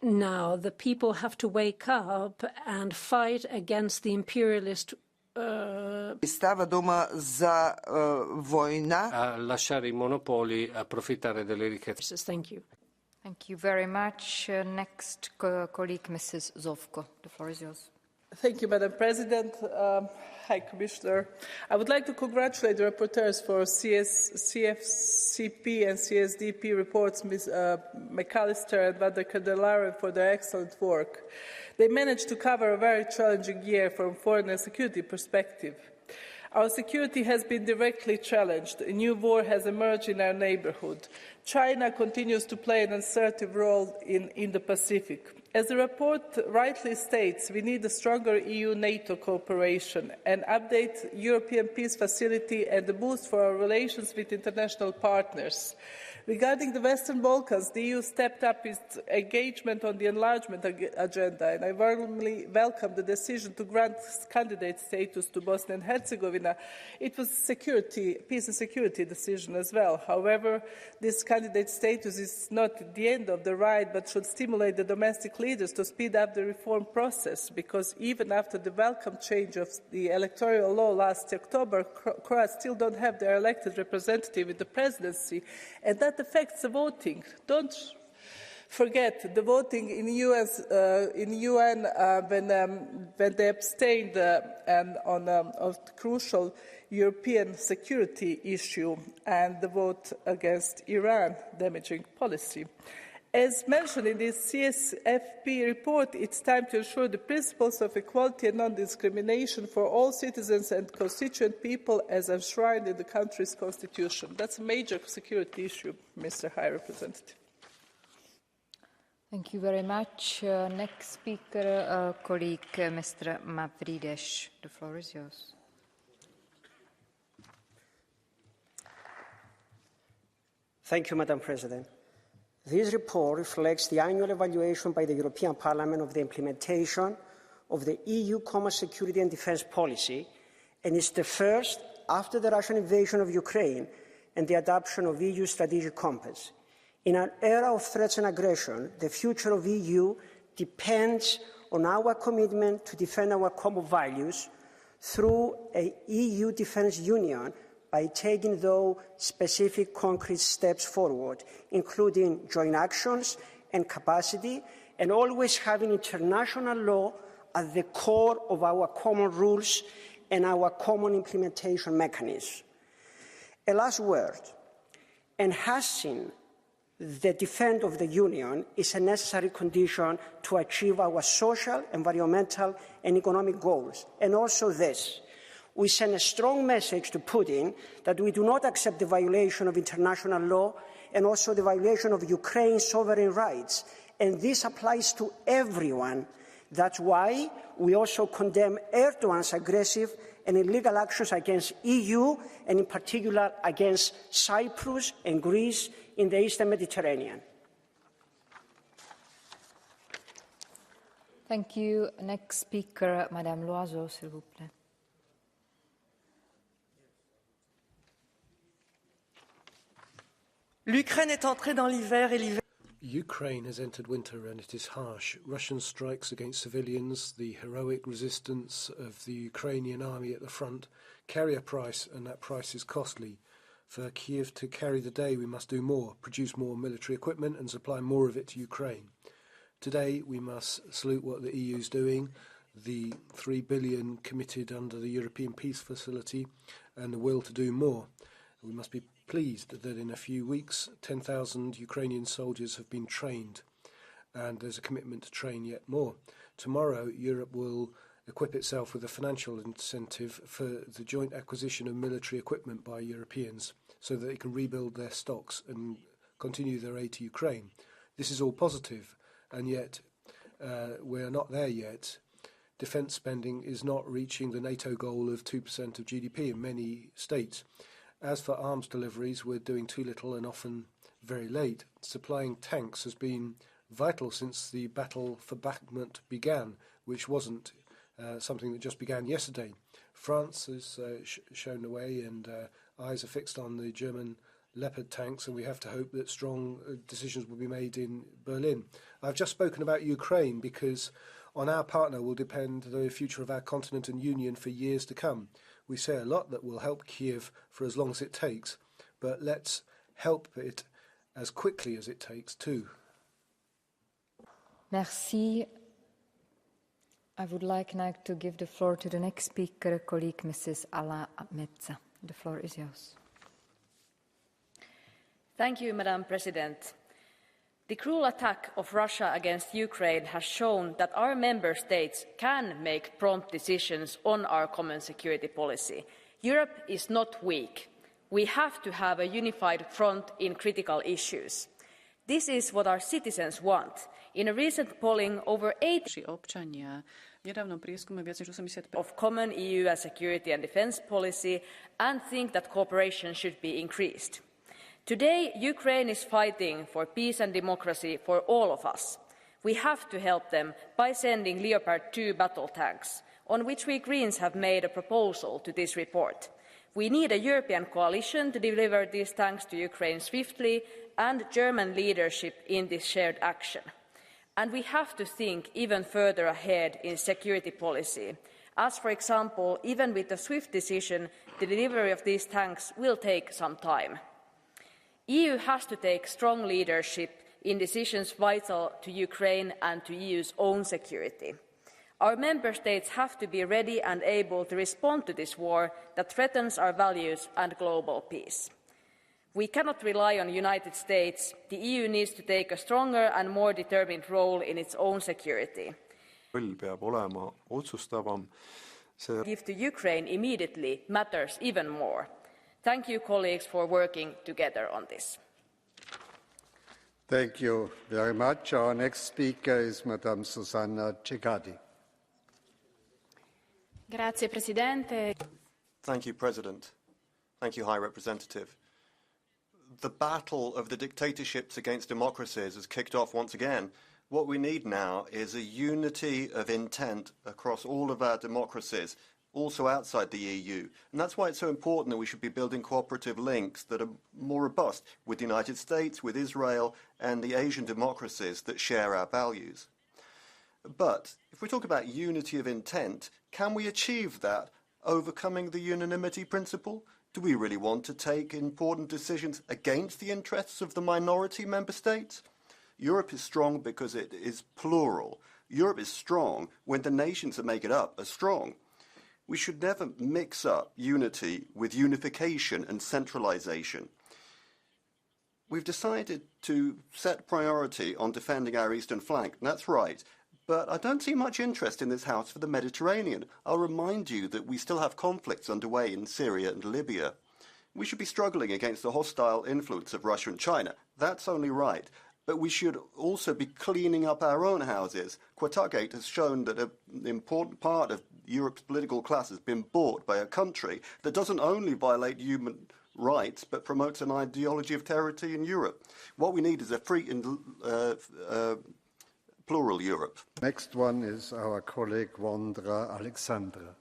Now, the people have to wake up and fight against the imperialist Stava doma za vojna. A lasciare I monopoli, approfittare delle ricchezze. Thank you. Thank you very much. Next colleague, Mrs. Zovko. The floor is yours. Thank you, Madam President. High Commissioner. I would like to congratulate the rapporteurs for CFCP and CSDP reports, Ms. McAllister and Van der Candelaren, for their excellent work. They managed to cover a very challenging year from foreign and security perspective. Our security has been directly challenged. A new war has emerged in our neighbourhood. China continues to play an assertive role in the Pacific. As the report rightly states, we need a stronger EU-NATO cooperation, an update European Peace Facility and a boost for our relations with international partners. Regarding the Western Balkans, the EU stepped up its engagement on the enlargement agenda, and I warmly welcome the decision to grant candidate status to Bosnia and Herzegovina. It was a peace and security decision as well. However, this candidate status is not the end of the ride, but should stimulate the domestic leaders to speed up the reform process, because even after the welcome change of the electoral law last October, Croats still don't have their elected representative in the presidency, and that affects the voting. Don't forget the voting in the UN when they abstained on a crucial European security issue, and the vote against Iran damaging policy. As mentioned in this CSFP report, it's time to ensure the principles of equality and non-discrimination for all citizens and constituent people as enshrined in the country's constitution. That's a major security issue, Mr. High Representative. Thank you very much. Next speaker, colleague Mr. Mavrides. The floor is yours. Thank you, Madam President. This report reflects the annual evaluation by the European Parliament of the implementation of the EU Common Security and Defence Policy, and is the first after the Russian invasion of Ukraine and the adoption of EU Strategic Compass. In an era of threats and aggression, the future of the EU depends on our commitment to defend our common values through an EU defence union by taking, though, specific concrete steps forward, including joint actions and capacity, and always having international law at the core of our common rules and our common implementation mechanisms. A last word: enhancing the defence of the Union is a necessary condition to achieve our social, environmental and economic goals. And also this: we send a strong message to Putin that we do not accept the violation of international law and also the violation of Ukraine's sovereign rights. And this applies to everyone. That's why we also condemn Erdogan's aggressive and illegal actions against the EU, and in particular against Cyprus and Greece in the Eastern Mediterranean. Thank you. Next speaker, Madame Loiseau, s'il vous plaît. L'Ukraine est entrée dans l'hiver et l'hiver. Ukraine has entered winter and it is harsh. Russian strikes against civilians, the heroic resistance of the Ukrainian army at the front carry a price, and that price is costly. For Kiev to carry the day, we must do more, produce more military equipment and supply more of it to Ukraine. Today, we must salute what the EU is doing, the $3 billion committed under the European Peace Facility, and the will to do more. We must be pleased that in a few weeks 10,000 Ukrainian soldiers have been trained, and there's a commitment to train yet more. Tomorrow, Europe will equip itself with a financial incentive for the joint acquisition of military equipment by Europeans so that they can rebuild their stocks and continue their aid to Ukraine. This is all positive, and yet we're not there yet. Defence spending is not reaching the NATO goal of 2% of GDP in many states. As for arms deliveries, we're doing too little and often very late. Supplying tanks has been vital since the battle for Bakhmut began, which wasn't something that just began yesterday. France has shown the way, and eyes are fixed on the German Leopard tanks, and we have to hope that strong decisions will be made in Berlin. I've just spoken about Ukraine because on our partner will depend the future of our continent and union for years to come. We say a lot that will help Kiev for as long as it takes, but let's help it as quickly as it takes too. Merci. I would like now to give the floor to the next speaker, colleague Mrs. Ala Metsa. The floor is yours. Thank you, Madam President. The cruel attack of Russia against Ukraine has shown that our member states can make prompt decisions on our common security policy. Europe is not weak. We have to have a unified front in critical issues. This is what our citizens want. In a recent polling, over 80% of common EU and security and defence policy and think that cooperation should be increased. Today, Ukraine is fighting for peace and democracy for all of us. We have to help them by sending Leopard 2 battle tanks, on which we Greens have made a proposal to this report. We need a European coalition to deliver these tanks to Ukraine swiftly and German leadership in this shared action. And we have to think even further ahead in security policy, as, for example, even with a swift decision, the delivery of these tanks will take some time. EU has to take strong leadership in decisions vital to Ukraine and to EU's own security. Our member states have to be ready and able to respond to this war that threatens our values and global peace. We cannot rely on the United States. The EU needs to take a stronger and more determined role in its own security. Give to Ukraine immediately matters even more. Thank you, colleagues, for working together on this. Thank you very much. Our next speaker is Madame Susanna Ceccardi. Grazie, Presidente. Thank you, President. Thank you, High Representative. The battle of the dictatorships against democracies has kicked off once again. What we need now is a unity of intent across all of our democracies, also outside the EU. And that's why it's so important that we should be building cooperative links that are more robust with the United States, with Israel, and the Asian democracies that share our values. But if we talk about unity of intent, can we achieve that overcoming the unanimity principle? Do we really want to take important decisions against the interests of the minority member states? Europe is strong because it is plural. Europe is strong when the nations that make it up are strong. We should never mix up unity with unification and centralization. We've decided to set priority on defending our eastern flank, and that's right. But I don't see much interest in this House for the Mediterranean. I'll remind you that we still have conflicts underway in Syria and Libya. We should be struggling against the hostile influence of Russia and China. That's only right. But we should also be cleaning up our own houses. Quartargate has shown that an important part of Europe's political class has been bought by a country that doesn't only violate human rights, but promotes an ideology of terrority in Europe. What we need is a free and plural Europe. Next one is our colleague Vondra Alexandra.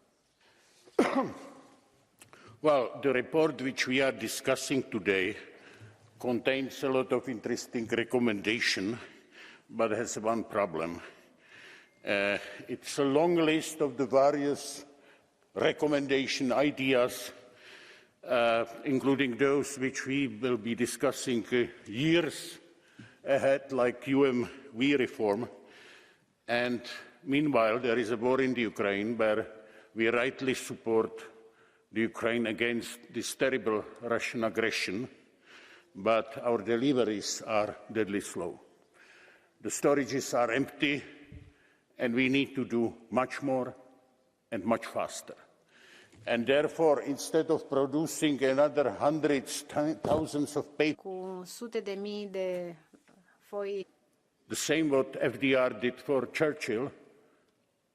Well, the report which we are discussing today contains a lot of interesting recommendations, but has one problem. It's a long list of the various recommendation ideas, including those which we will be discussing years ahead, like UMV reform. And meanwhile, there is a war in the Ukraine where we rightly support the Ukraine against this terrible Russian aggression, but our deliveries are deadly slow. The storages are empty, and we need to do much more and much faster. And therefore, instead of producing another hundreds, thousands of papers, the same what FDR did for Churchill,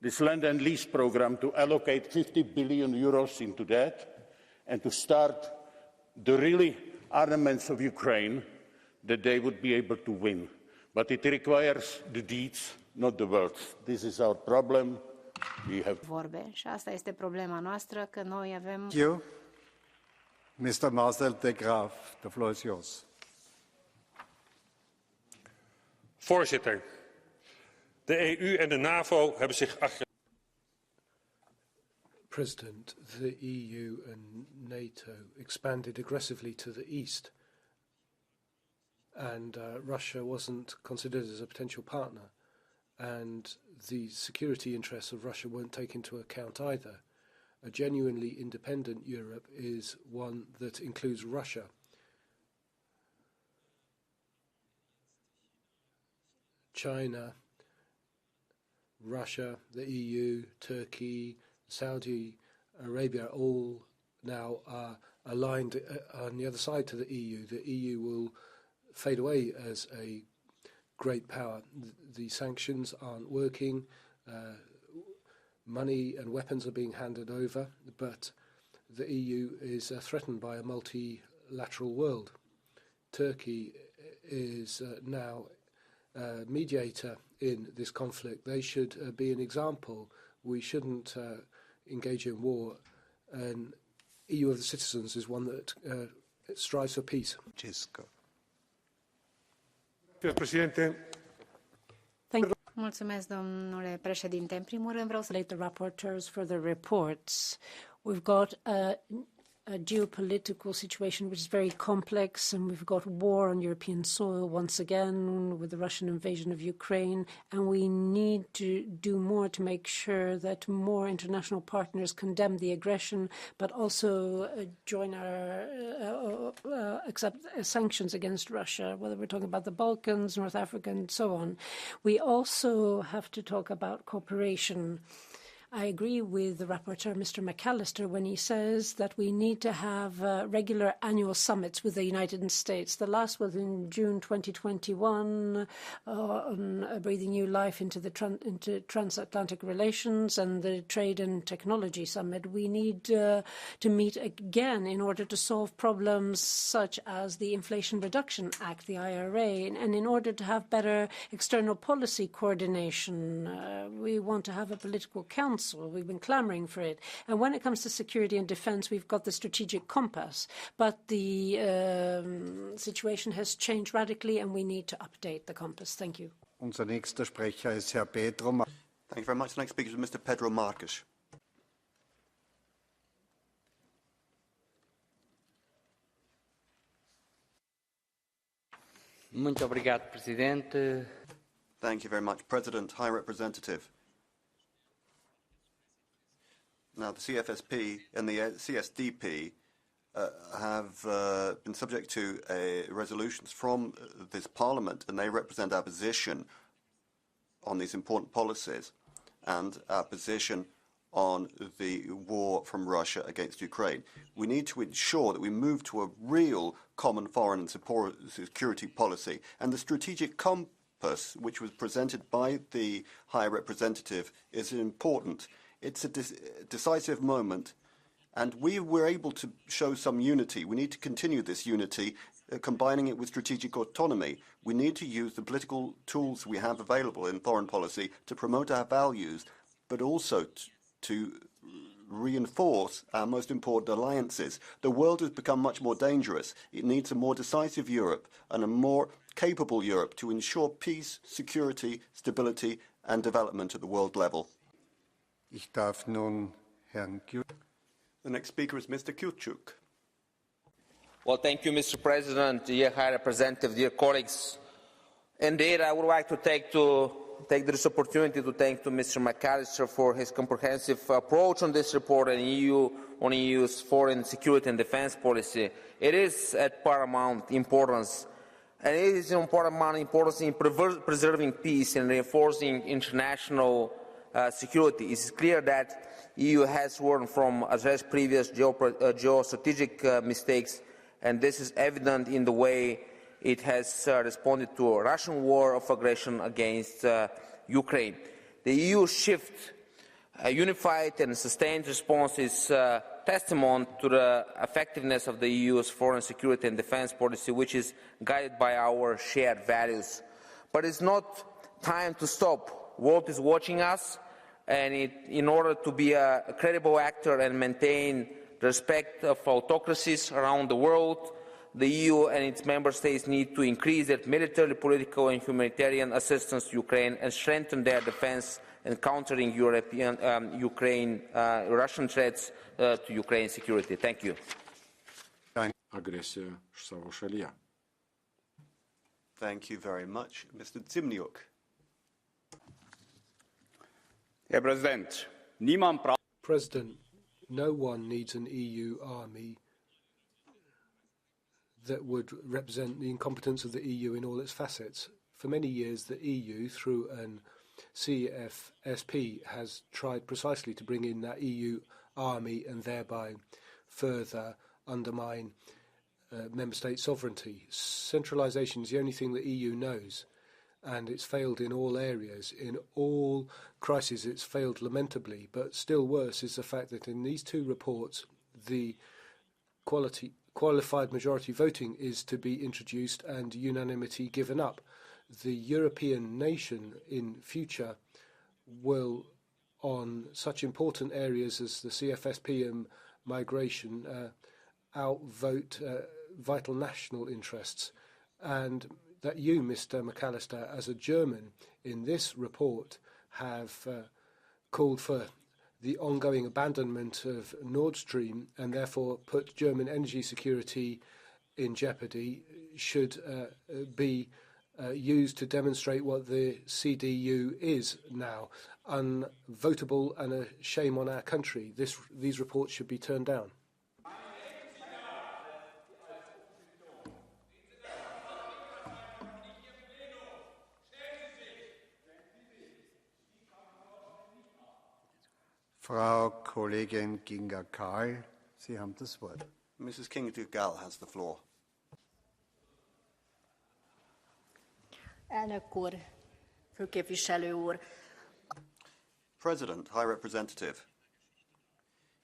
this land and lease program to allocate 50 billion euros into that and to start the really armaments of Ukraine that they would be able to win. But it requires the deeds, not the words. This is our problem. We have vorbe și asta este problema noastră, că noi avem. Thank you. Mr. Marcel de Graaf, the floor is yours. Voorzitter, de EU en de NAVO hebben zich President, the EU and NATO expanded aggressively to the east, and Russia wasn't considered as a potential partner, and the security interests of Russia weren't taken into account either. A genuinely independent Europe is one that includes Russia. China, Russia, the EU, Turkey, Saudi Arabia all now are aligned on the other side to the EU. The EU will fade away as a great power. The sanctions aren't working. Money and weapons are being handed over, but the EU is threatened by a multilateral world. Turkey is now a mediator in this conflict. They should be an example. We shouldn't engage in war. An EU of the citizens is one that strives for peace. Mulțumesc, domnule președinte. În primul rând vreau să the rapporteurs for the reports. We've got a geopolitical situation which is very complex, and we've got war on European soil once again with the Russian invasion of Ukraine, and we need to do more to make sure that more international partners condemn the aggression, but also join our accept sanctions against Russia, whether we're talking about the Balkans, North Africa, and so on. We also have to talk about cooperation. I agree with the rapporteur, Mr. McAllister, when he says that we need to have regular annual summits with the United States. The last was in June 2021 on breathing new life into transatlantic relations and the Trade and Technology Summit. We need to meet again in order to solve problems such as the Inflation Reduction Act, the IRA, and in order to have better external policy coordination. We want to have a political council. We've been clamoring for it. And when it comes to security and defense, we've got the strategic compass. But the situation has changed radically, and we need to update the compass. Thank you. Unser nächster Sprecher ist Herr Pedro. Thank you very much. The next speaker is Mr. Pedro Marques. Muito obrigado, Presidente. Thank you very much, President, High Representative. Now, the CFSP and the CSDP have been subject to resolutions from this Parliament, and they represent our position on these important policies and our position on the war from Russia against Ukraine. We need to ensure that we move to a real common foreign and security policy, and the strategic compass, which was presented by the High Representative, is important. It's a decisive moment, and we were able to show some unity. We need to continue this unity, combining it with strategic autonomy. We need to use the political tools we have available in foreign policy to promote our values, but also to reinforce our most important alliances. The world has become much more dangerous. It needs a more decisive Europe and a more capable Europe to ensure peace, security, stability, and development at the world level. Ich darf nun Herrn The next speaker is Mr. Kyuchuk. Well, thank you, Mr. President, dear High Representative, dear colleagues. Indeed, I would like to take this opportunity to thank Mr. McAllister for his comprehensive approach on this report on EU's foreign security and defense policy. It is at paramount importance, and it is of paramount importance in preserving peace and reinforcing international security. It is clear that the EU has learned from address previous geostrategic mistakes, and this is evident in the way it has responded to a Russian war of aggression against Ukraine. The EU shift, a unified and sustained response is testament to the effectiveness of the EU's foreign security and defense policy, which is guided by our shared values. But it's not time to stop. The world is watching us, and in order to be a credible actor and maintain the respect of autocracies around the world, the EU and its member states need to increase their military, political and humanitarian assistance to Ukraine and strengthen their defense and countering Russian threats to Ukraine's security. Thank you. Thank you very much. Mr. Zimniuk. President, no one needs an EU army that would represent the incompetence of the EU in all its facets. For many years, the EU, through an CFSP, has tried precisely to bring in that EU army and thereby further undermine member state sovereignty. Centralisation is the only thing the EU knows, and it's failed in all areas. In all crises, it's failed lamentably, but still worse is the fact that in these two reports, the qualified majority voting is to be introduced and unanimity given up. The European nation in future will, on such important areas as the CFSP and migration, outvote vital national interests. And that you, Mr. McAllister, as a German, in this report have called for the ongoing abandonment of Nord Stream and therefore put German energy security in jeopardy should be used to demonstrate what the CDU is now, unvotable and a shame on our country. These reports should be turned down. Frau Kollegin Ginga-Kahl, Sie haben das Wort. Mrs. King-Gal has the floor. Elnök úr, főképviselő úr. President, High Representative,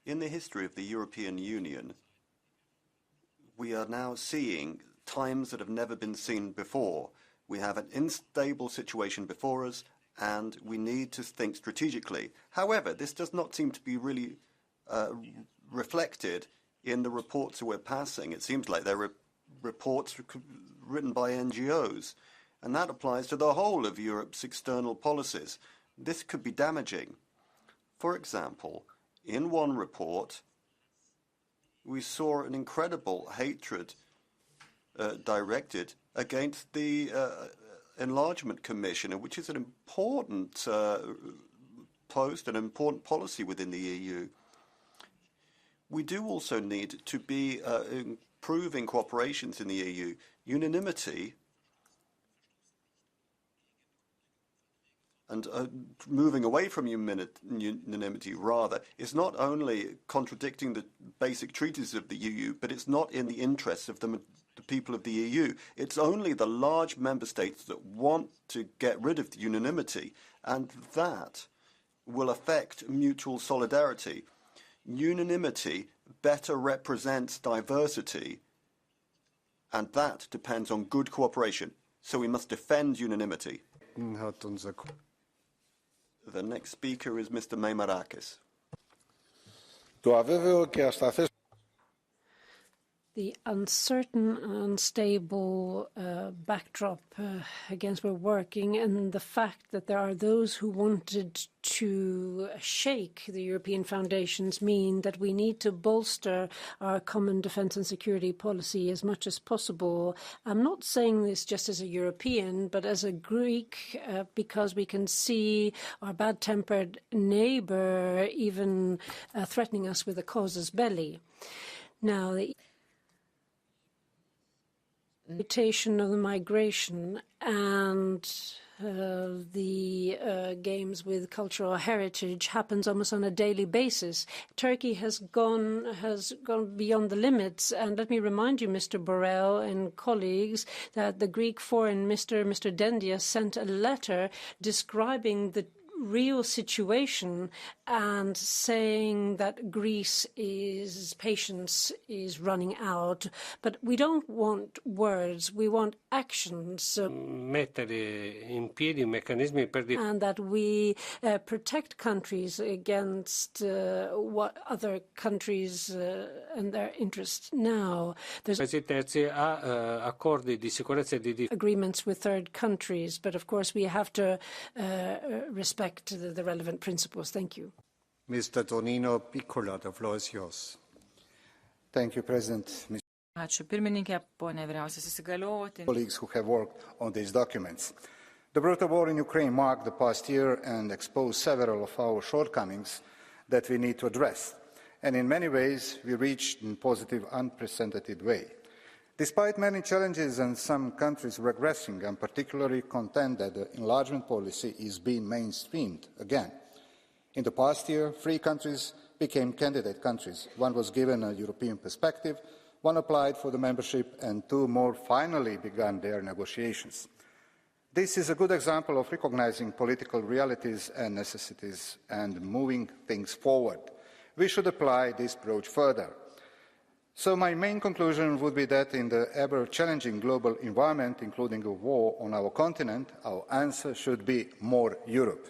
in the history of the European Union, we are now seeing times that have never been seen before. We have an unstable situation before us, and we need to think strategically. However, this does not seem to be really reflected in the reports that we're passing. It seems like they're reports written by NGOs, and that applies to the whole of Europe's external policies. This could be damaging. For example, in one report, we saw an incredible hatred directed against the Enlargement Commissioner, which is an important post, an important policy within the EU. We do also need to be improving cooperations in the EU. Unanimity and moving away from unanimity, rather, is not only contradicting the basic treaties of the EU, but it's not in the interests of the people of the EU. It's only the large member states that want to get rid of the unanimity, and that will affect mutual solidarity. Unanimity better represents diversity, and that depends on good cooperation. So we must defend unanimity. The next speaker is Mr. Meimarakis. The uncertain and unstable backdrop against we're working, and the fact that there are those who wanted to shake the European foundations mean that we need to bolster our common defence and security policy as much as possible. I'm not saying this just as a European, but as a Greek, because we can see our bad-tempered neighbour even threatening us with a casus belli. Now, the mutation of the migration and the games with cultural heritage happens almost on a daily basis. Turkey has gone beyond the limits, and let me remind you, Mr. Borrell and colleagues, that the Greek Foreign Minister, Mr. Dendias, sent a letter describing the real situation and saying that Greece's patience is running out. But we don't want words, we want actions. Mettere in piedi meccanismi per and that we protect countries against what other countries and their interests now. There's accordi di sicurezza e di agreements with third countries, but of course we have to respect the relevant principles. Thank you. Mr. Tonino Piccola, the floor is yours. Thank you, President. Ačiū pirmininkė, ponia vyriausiasis įgaliotė. Colleagues who have worked on these documents. The brutal war in Ukraine marked the past year and exposed several of our shortcomings that we need to address. And in many ways, we reached in a positive, unprecedented way. Despite many challenges and some countries regressing, I'm particularly content that the enlargement policy is being mainstreamed again. In the past year, 3 countries became candidate countries. One was given a European perspective, one applied for the membership and 2 more finally began their negotiations. This is a good example of recognizing political realities and necessities and moving things forward. We should apply this approach further. So my main conclusion would be that in the ever-challenging global environment, including a war on our continent, our answer should be more Europe.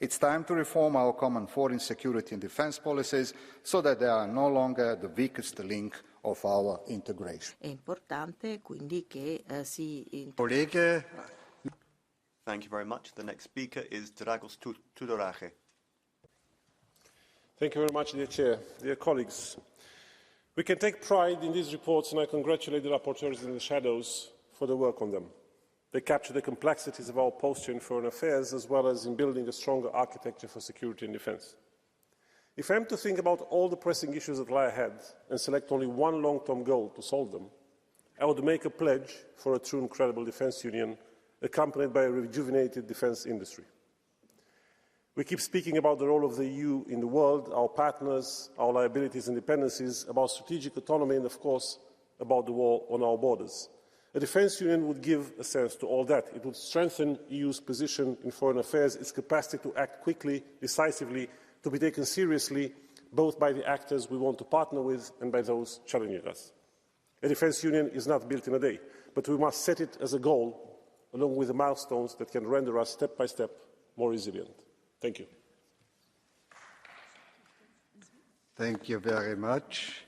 It's time to reform our common foreign security and defence policies so that they are no longer the weakest link of our integration. È importante quindi che si... Kollege. Thank you very much. The next speaker is Dragos Tudorache. Thank you very much, dear Chair. Dear colleagues, we can take pride in these reports, and I congratulate the rapporteurs and the shadows for the work on them. They capture the complexities of our posture in foreign affairs, as well as in building a stronger architecture for security and defence. If I am to think about all the pressing issues that lie ahead and select only one long-term goal to solve them, I would make a pledge for a true and credible defence union, accompanied by a rejuvenated defence industry. We keep speaking about the role of the EU in the world, our partners, our liabilities and dependencies, about strategic autonomy and, of course, about the war on our borders. A defence union would give a sense to all that. It would strengthen the EU's position in foreign affairs, its capacity to act quickly, decisively, to be taken seriously, both by the actors we want to partner with and by those challenging us. A defence union is not built in a day, but we must set it as a goal, along with the milestones that can render us step by step more resilient. Thank you. Thank you very much.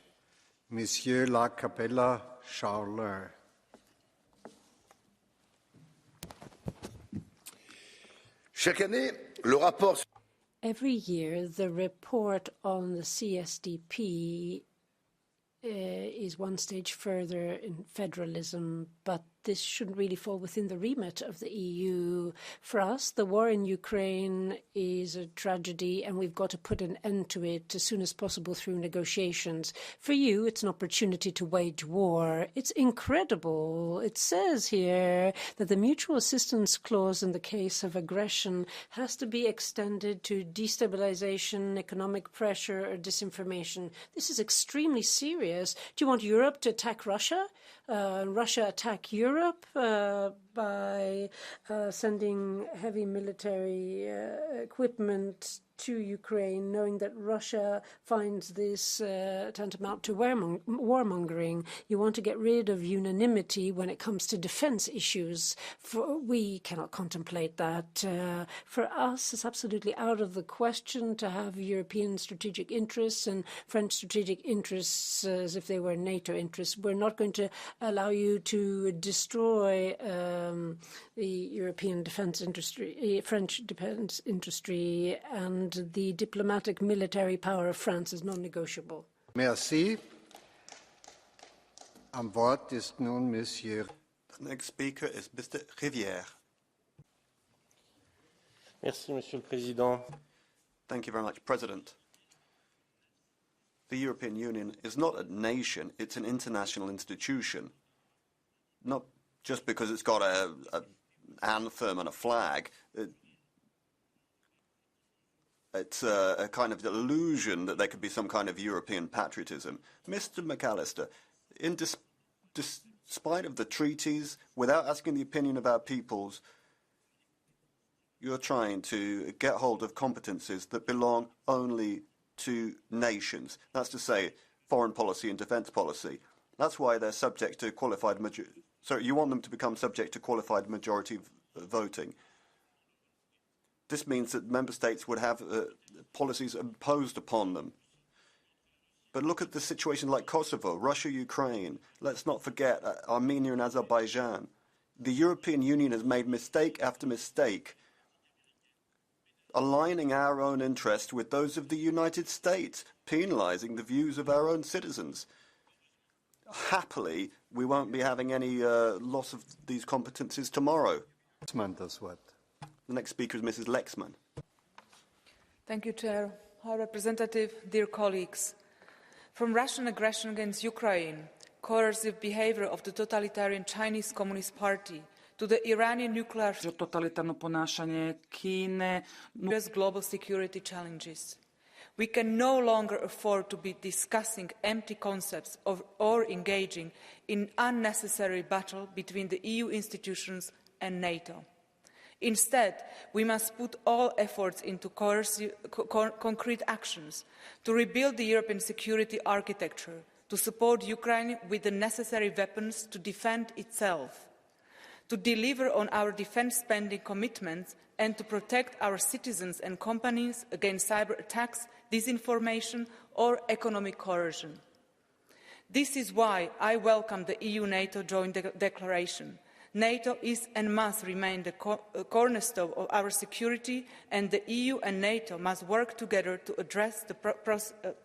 Monsieur La Capella Charles. Chaque année, le rapport... Every year, the report on the CSDP is one stage further in federalism, but this shouldn't really fall within the remit of the EU. For us, the war in Ukraine is a tragedy, and we've got to put an end to it as soon as possible through negotiations. For you, it's an opportunity to wage war. It's incredible. It says here that the mutual assistance clause in the case of aggression has to be extended to destabilization, economic pressure, or disinformation. This is extremely serious. Do you want Europe to attack Russia? Russia attack Europe by sending heavy military equipment to Ukraine, knowing that Russia finds this tantamount to warmongering. You want to get rid of unanimity when it comes to defense issues. We cannot contemplate that. For us, it's absolutely out of the question to have European strategic interests and French strategic interests as if they were NATO interests. We're not going to allow you to destroy the European defense industry, French defense industry, and the diplomatic military power of France is non-negotiable. Merci. Am Wort ist nun Monsieur. The next speaker is Mr. Rivière. Merci, Monsieur le Président. Thank you very much, President. The European Union is not a nation, it's an international institution. Not just because it's got an anthem and a flag. It's a kind of illusion that there could be some kind of European patriotism. Mr. McAllister, despite of the treaties, without asking the opinion of our peoples, you're trying to get hold of competences that belong only to nations. That's to say, foreign policy and defence policy. That's why they're subject to qualified majority. So you want them to become subject to qualified majority voting. This means that member states would have policies imposed upon them. But look at the situation like Kosovo, Russia, Ukraine. Let's not forget Armenia and Azerbaijan. The European Union has made mistake after mistake, aligning our own interests with those of the United States, penalizing the views of our own citizens. Happily, we won't be having any loss of these competencies tomorrow. The next speaker is Mrs. Lexman. Thank you, Chair. High Representative, dear colleagues. From Russian aggression against Ukraine, coercive behavior of the totalitarian Chinese Communist Party, to the Iranian nuclear totalitarno ponašanje Kine, global security challenges. We can no longer afford to be discussing empty concepts or engaging in unnecessary battle between the EU institutions and NATO. Instead, we must put all efforts into concrete actions to rebuild the European security architecture, to support Ukraine with the necessary weapons to defend itself, to deliver on our defence spending commitments and to protect our citizens and companies against cyber attacks, disinformation or economic coercion. This is why I welcome the EU-NATO joint declaration. NATO is and must remain the cornerstone of our security, and the EU and NATO must work together to address the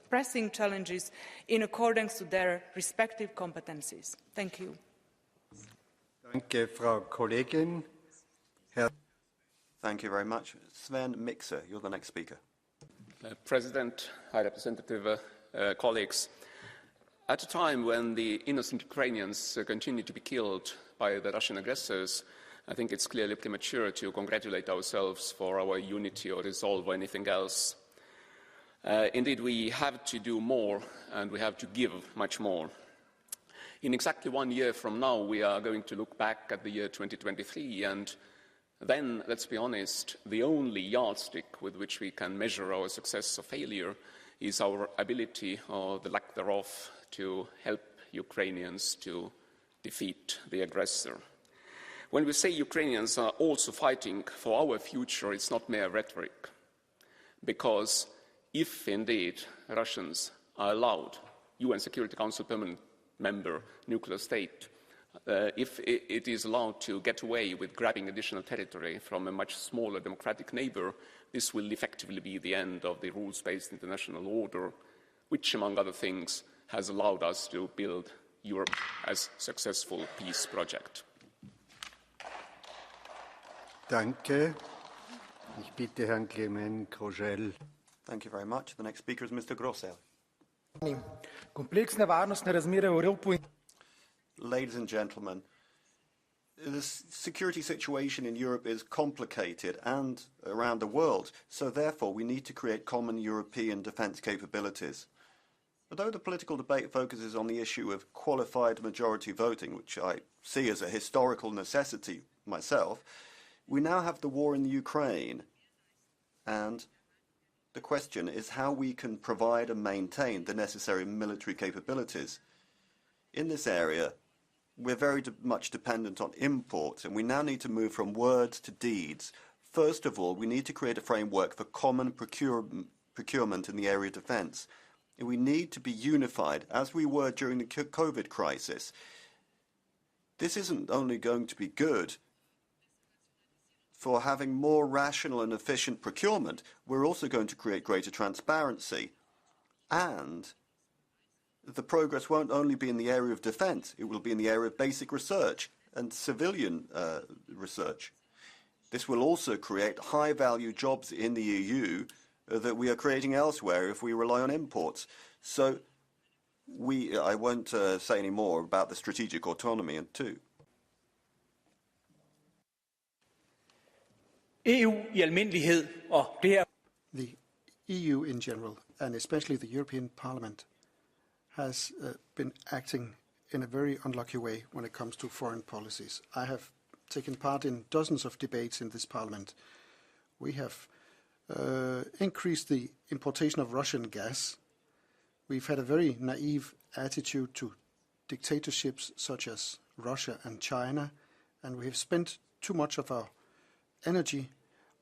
pressing challenges in accordance with their respective competencies. Thank you. Danke, Frau Kollegin. Thank you very much. Sven Mikser, you're the next speaker. President, High Representative, colleagues, at a time when the innocent Ukrainians continue to be killed by the Russian aggressors, I think it's clearly premature to congratulate ourselves for our unity or resolve or anything else. Indeed, we have to do more and we have to give much more. In exactly 1 year from now, we are going to look back at the year 2023, and then, let's be honest, the only yardstick with which we can measure our success or failure is our ability, or the lack thereof, to help Ukrainians to defeat the aggressor. When we say Ukrainians are also fighting for our future, it's not mere rhetoric. Because if indeed Russians are allowed, UN Security Council permanent member, nuclear state, if it is allowed to get away with grabbing additional territory from a much smaller democratic neighbor, this will effectively be the end of the rules-based international order, which, among other things, has allowed us to build Europe as a successful peace project. Danke. Ich bitte Herrn Clement Grosjean. Thank you very much. The next speaker is Mr. Grossel. Ladies and gentlemen, the security situation in Europe is complicated and around the world, so therefore we need to create common European defence capabilities. Although the political debate focuses on the issue of qualified majority voting, which I see as a historical necessity myself, we now have the war in the Ukraine, and the question is how we can provide and maintain the necessary military capabilities. In this area, we're very much dependent on imports, and we now need to move from words to deeds. First of all, we need to create a framework for common procurement in the area of defence. We need to be unified, as we were during the COVID crisis. This isn't only going to be good for having more rational and efficient procurement, we're also going to create greater transparency. And the progress won't only be in the area of defence, it will be in the area of basic research and civilian research. This will also create high-value jobs in the EU that we are creating elsewhere if we rely on imports. So I won't say any more about the strategic autonomy too. The EU in general, and especially the European Parliament, has been acting in a very unlucky way when it comes to foreign policies. I have taken part in dozens of debates in this Parliament. We have increased the importation of Russian gas. We've had a very naive attitude to dictatorships such as Russia and China, and we have spent too much of our energy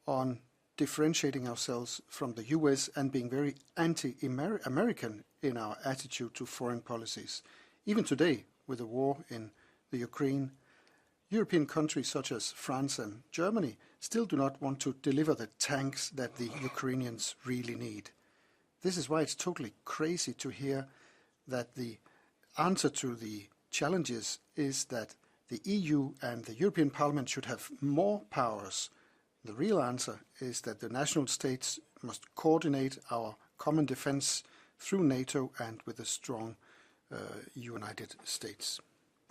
on differentiating ourselves from the US and being very anti-American in our attitude to foreign policies. Even today, with the war in the Ukraine, European countries such as France and Germany still do not want to deliver the tanks that the Ukrainians really need. This is why it's totally crazy to hear that the answer to the challenges is that the EU and the European Parliament should have more powers. The real answer is that the national states must coordinate our common defense through NATO and with a strong United States.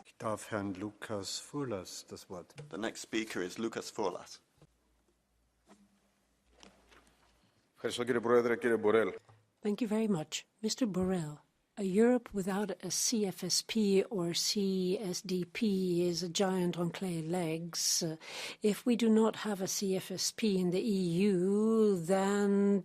Ich darf Herrn Lukas Furlas das Wort. The next speaker is Lukas Furlas. Thank you very much. Mr. Borrell. A Europe without a CFSP or CSDP is a giant on clay legs. If we do not have a CFSP in the EU, then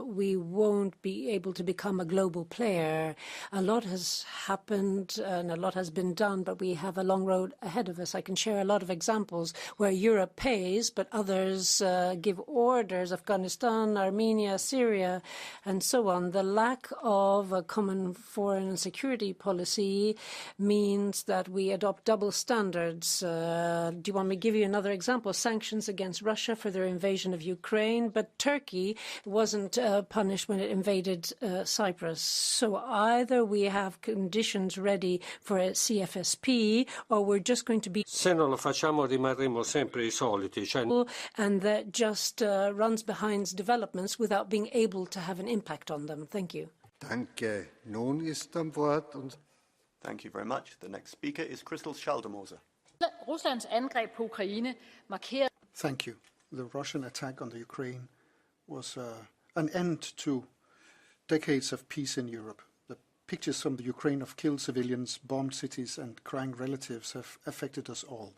we won't be able to become a global player. A lot has happened and a lot has been done, but we have a long road ahead of us. I can share a lot of examples where Europe pays, but others give orders, Afghanistan, Armenia, Syria, and so on. The lack of a common foreign and security policy means that we adopt double standards. Do you want me to give you another example? Sanctions against Russia for their invasion of Ukraine, but Turkey wasn't punished when it invaded Cyprus. So either we have conditions ready for a CFSP or we're just going to be... Se non lo facciamo rimarremo sempre i soliti. And that just runs behind developments without being able to have an impact on them. Thank you. Danke. Nun ist am Wort und Thank you very much. The next speaker is Crystal Schaldemose. Ruslands angreb på Ukraine markerer... Thank you. The Russian attack on the Ukraine was an end to decades of peace in Europe. The pictures from the Ukraine of killed civilians, bombed cities and crying relatives have affected us all.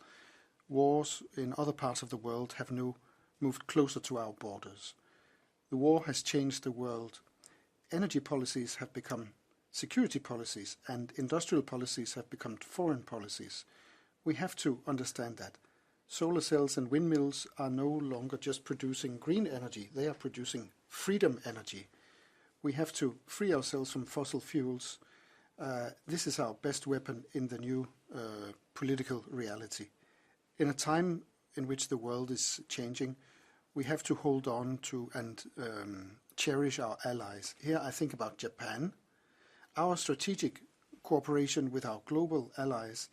Wars in other parts of the world have now moved closer to our borders. The war has changed the world. Energy policies have become security policies and industrial policies have become foreign policies. We have to understand that. Solar cells and windmills are no longer just producing green energy, they are producing freedom energy. We have to free ourselves from fossil fuels. This is our best weapon in the new political reality. In a time in which the world is changing, we have to hold on to and cherish our allies. Here I think about Japan. Our strategic cooperation with our global allies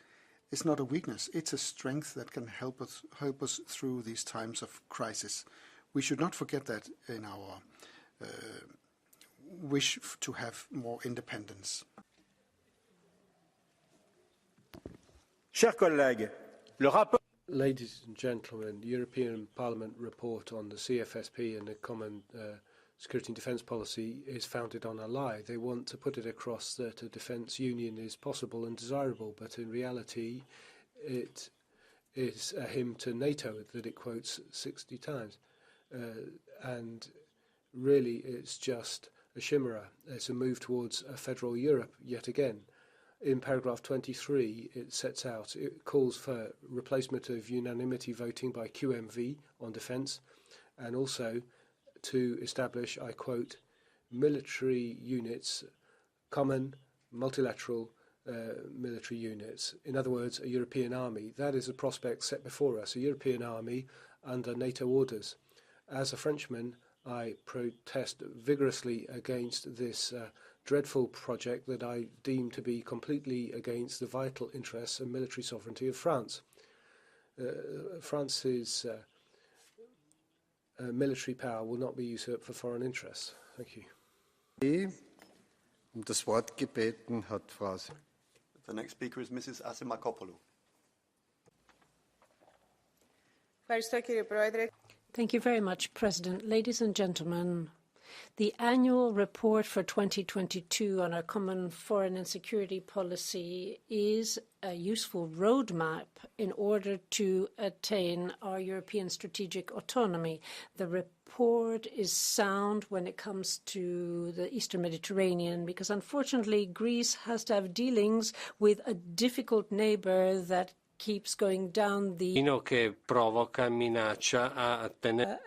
is not a weakness, it's a strength that can help us through these times of crisis. We should not forget that in our wish to have more independence. Chers collègues, le rapport... Ladies and gentlemen, the European Parliament report on the CFSP and the Common Security and Defence Policy is founded on a lie. They want to put it across that a defence union is possible and desirable, but in reality it is a hymn to NATO that it quotes 60 times. And really it's just a chimera. It's a move towards a federal Europe yet again. In paragraph 23, it sets out, it calls for replacement of unanimity voting by QMV on defence, and also to establish, I quote, military units, common, multilateral military units. In other words, a European army. That is a prospect set before us, a European army under NATO orders. As a Frenchman, I protest vigorously against this dreadful project that I deem to be completely against the vital interests and military sovereignty of France. France's military power will not be usurped for foreign interests. Thank you. Das Wort gebeten hat Frau. The next speaker is Mrs. Asimakopoulou. Thank you very much, President. Ladies and gentlemen, the annual report for 2022 on our common foreign and security policy is a useful roadmap in order to attain our European strategic autonomy. The report is sound when it comes to the Eastern Mediterranean because, unfortunately, Greece has to have dealings with a difficult neighbor that keeps going down the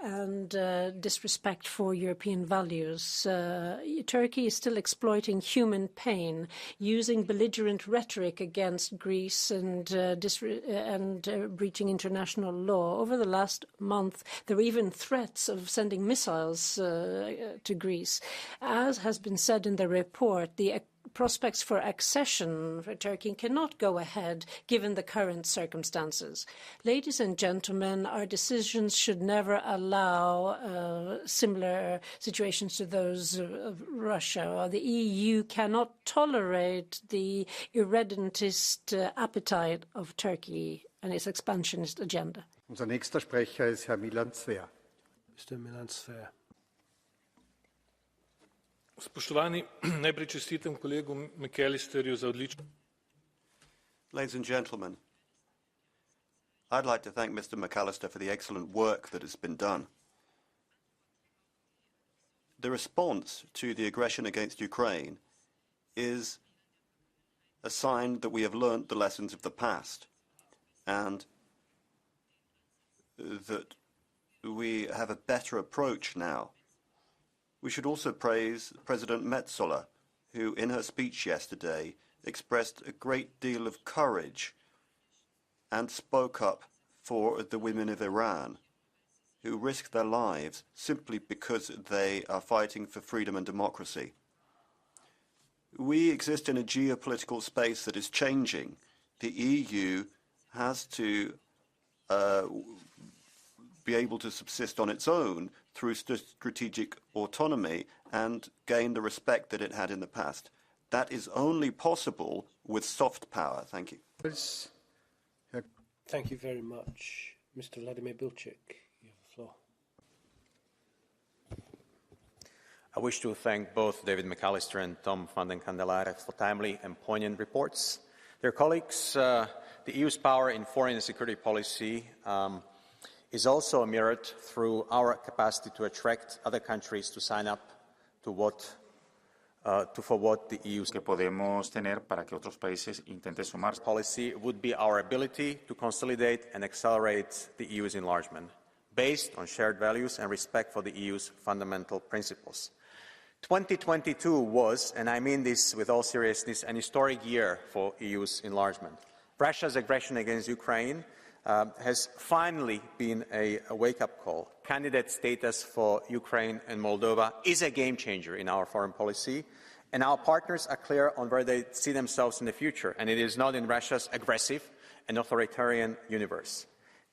and disrespect for European values. Turkey is still exploiting human pain, using belligerent rhetoric against Greece and breaching international law. Over the last month, there were even threats of sending missiles to Greece. As has been said in the report, the prospects for accession for Turkey cannot go ahead given the current circumstances. Ladies and gentlemen, our decisions should never allow similar situations to those of Russia. The EU cannot tolerate the irredentist appetite of Turkey and its expansionist agenda. Unser nächster Sprecher ist Herr Milan Zver. Mr. Milan Zver. Spoštovani, najprej čestitam kolegu McAllisterju za odlično. Ladies and gentlemen, I'd like to thank Mr. McAllister for the excellent work that has been done. The response to the aggression against Ukraine is a sign that we have learnt the lessons of the past and that we have a better approach now. We should also praise President Metsola, who in her speech yesterday expressed a great deal of courage and spoke up for the women of Iran, who risk their lives simply because they are fighting for freedom and democracy. We exist in a geopolitical space that is changing. The EU has to be able to subsist on its own through strategic autonomy and gain the respect that it had in the past. That is only possible with soft power. Thank you. Thank you very much. Mr. Vladimir Bilčík, you have the floor. I wish to thank both David McAllister and Tom van den Candelare for timely and poignant reports. Dear colleagues, the EU's power in foreign and security policy is also mirrored through our capacity to attract other countries to sign up to for what the EU's que podemos tener para que otros países intenten sumarse. Policy would be our ability to consolidate and accelerate the EU's enlargement, based on shared values and respect for the EU's fundamental principles. 2022 was, and I mean this with all seriousness, an historic year for EU's enlargement. Russia's aggression against Ukraine has finally been a wake-up call. Candidate status for Ukraine and Moldova is a game-changer in our foreign policy, and our partners are clear on where they see themselves in the future, and it is not in Russia's aggressive and authoritarian universe.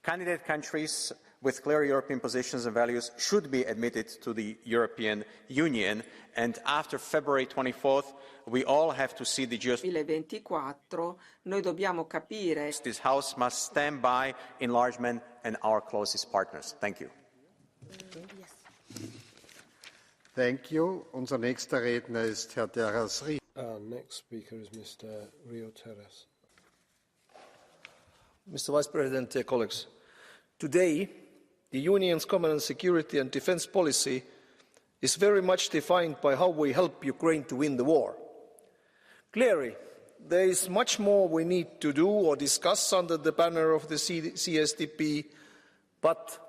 Candidate countries with clear European positions and values should be admitted to the European Union, and after February 24th, we all have to see the 2024 noi dobbiamo capire. This House must stand by enlargement and our closest partners. Thank you. Thank you. Unser nächster Redner ist Herr Terras Ries. Our next speaker is Mr. Rio Terras. Mr. Vice President, dear colleagues, today the Union's common security and defence policy is very much defined by how we help Ukraine to win the war. Clearly, there is much more we need to do or discuss under the banner of the CSDP, but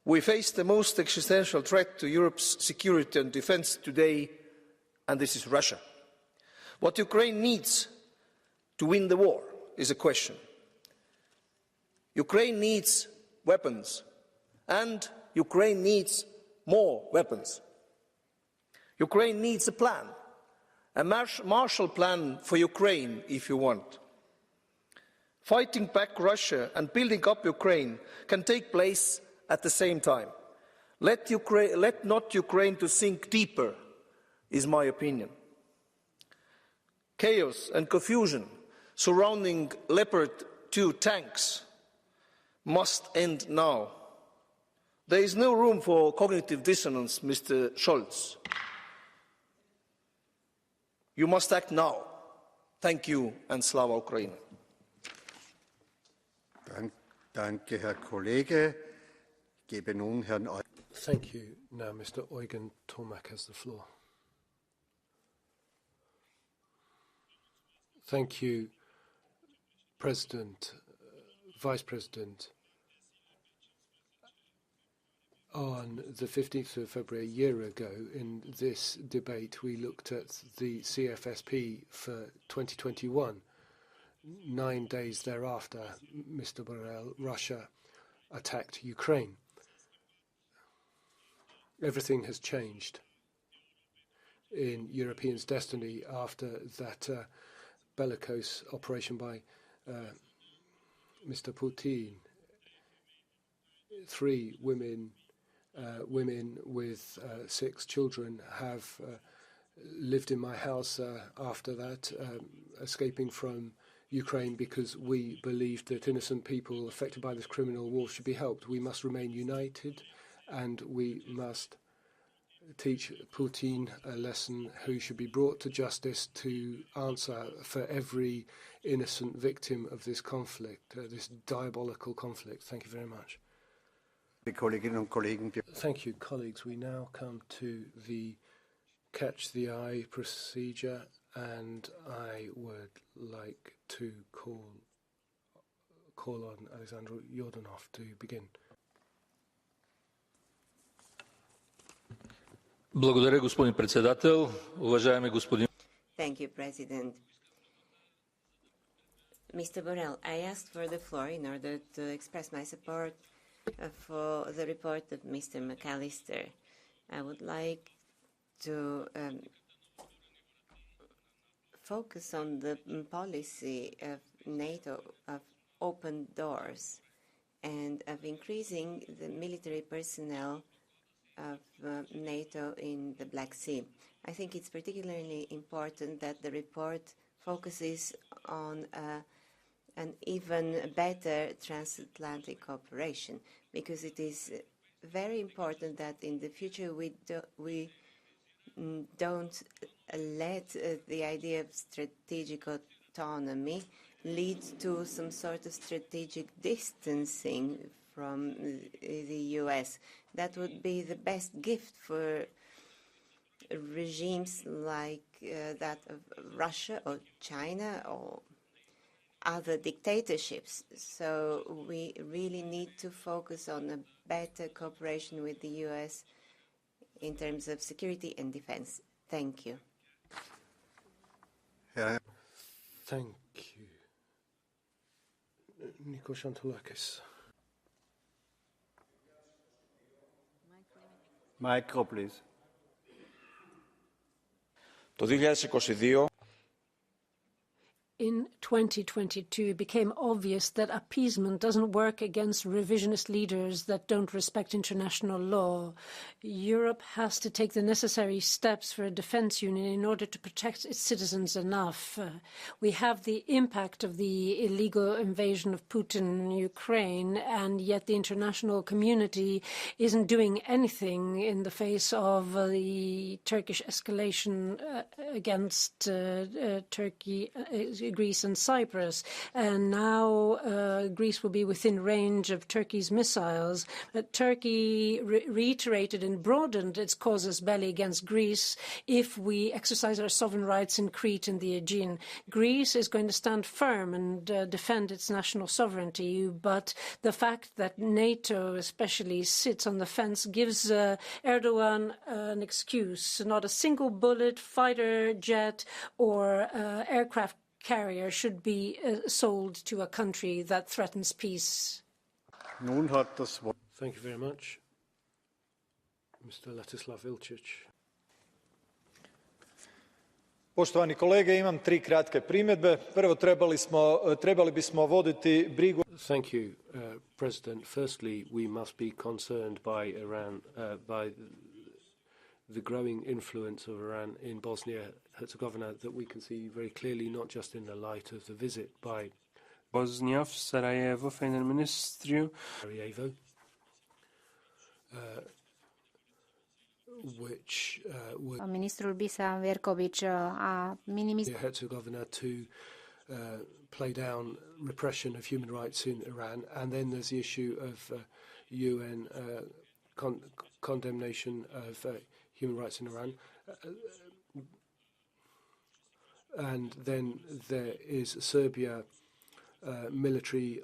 we face the most existential threat to Europe's security and defence today, and this is Russia. What Ukraine needs to win the war is a question. Ukraine needs weapons, and Ukraine needs more weapons. Ukraine needs a plan, a Marshall Plan for Ukraine, if you want. Fighting back Russia and building up Ukraine can take place at the same time. Let not Ukraine to sink deeper, is my opinion. Chaos and confusion surrounding Leopard 2 tanks must end now. There is no room for cognitive dissonance, Mr. Scholz. You must act now. Thank you, and Slava Ukraini. Danke, Herr Kollege. Ich gebe nun Herrn Thank you. Now, Mr. Eugen Tomak has the floor. Thank you, President, Vice President. On the 15th of February, a year ago, in this debate, we looked at the CFSP for 2021. 9 days thereafter, Mr. Borrell, Russia attacked Ukraine. Everything has changed in Europeans' destiny after that bellicose operation by Mr. Putin. 3 women with 6 children have lived in my house after that, escaping from Ukraine because we believed that innocent people affected by this criminal war should be helped. We must remain united, and we must teach Putin a lesson, who should be brought to justice to answer for every innocent victim of this conflict, this diabolical conflict. Thank you very much. Thank you, colleagues. We now come to the Catch the Eye procedure, and I would like to call on Alexander Yordanov to begin. Благодаря, господин председател. Уважаеми господин... Thank you, President. Mr. Borrell, I asked for the floor in order to express my support for the report of Mr. McAllister. I would like to focus on the policy of NATO of open doors and of increasing the military personnel of NATO in the Black Sea. I think it's particularly important that the report focuses on an even better transatlantic cooperation, because it is very important that in the future we don't let the idea of strategic autonomy lead to some sort of strategic distancing from the US. That would be the best gift for regimes like that of Russia or China or other dictatorships. So we really need to focus on a better cooperation with the US in terms of security and defense. Thank you. Thank you. Nikos Chantolakis. Micro, please. Το 2022 In 2022, it became obvious that appeasement doesn't work against revisionist leaders that don't respect international law. Europe has to take the necessary steps for a defense union in order to protect its citizens enough. We have the impact of the illegal invasion of Putin in Ukraine, and yet the international community isn't doing anything in the face of the Turkish escalation against Turkey, Greece and Cyprus, and now Greece will be within range of Turkey's missiles. Turkey reiterated and broadened its casus belli against Greece if we exercise our sovereign rights in Crete and the Aegean. Greece is going to stand firm and defend its national sovereignty, but the fact that NATO especially sits on the fence gives Erdogan an excuse. Not a single bullet, fighter jet or aircraft carrier should be sold to a country that threatens peace. Thank you very much. Mr. Ladislav Ilčić. Poštovani kolege, imam 3 kratke primjedbe. Prvo, trebali bismo voditi brigu. Thank you, President. Firstly, we must be concerned by Iran, by the growing influence of Iran in Bosnia-Herzegovina that we can see very clearly, not just in the light of the visit by Bosnia v Sarajevo, Foreign Ministry, Sarajevo, which Ministrul Bisa Verković a minimizat Herzegovina to play down repression of human rights in Iran, and then there's the issue of UN condemnation of human rights in Iran. And then there is Serbia military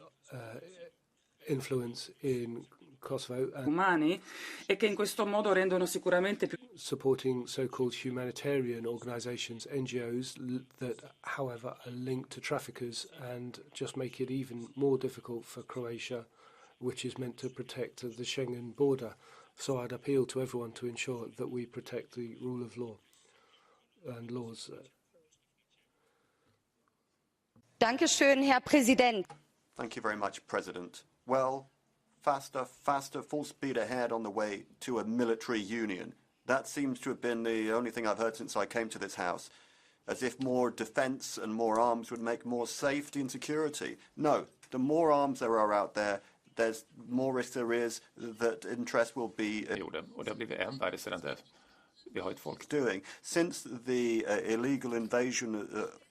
influence in Kosovo umani e che in questo modo rendono sicuramente più supporting so-called humanitarian organizations, NGOs, that, however, are linked to traffickers and just make it even more difficult for Croatia, which is meant to protect the Schengen border. So I'd appeal to everyone to ensure that we protect the rule of law and laws. Dankeschön, Herr Präsident. Thank you very much, President. Well, faster, full speed ahead on the way to a military union. That seems to have been the only thing I've heard since I came to this House. As if more defence and more arms would make more safety and security. No, the more arms there are out there, there's more risk there is that interest will be... Och det har blivit än värre sedan dess. vi har ett folk. Doing since the illegal invasion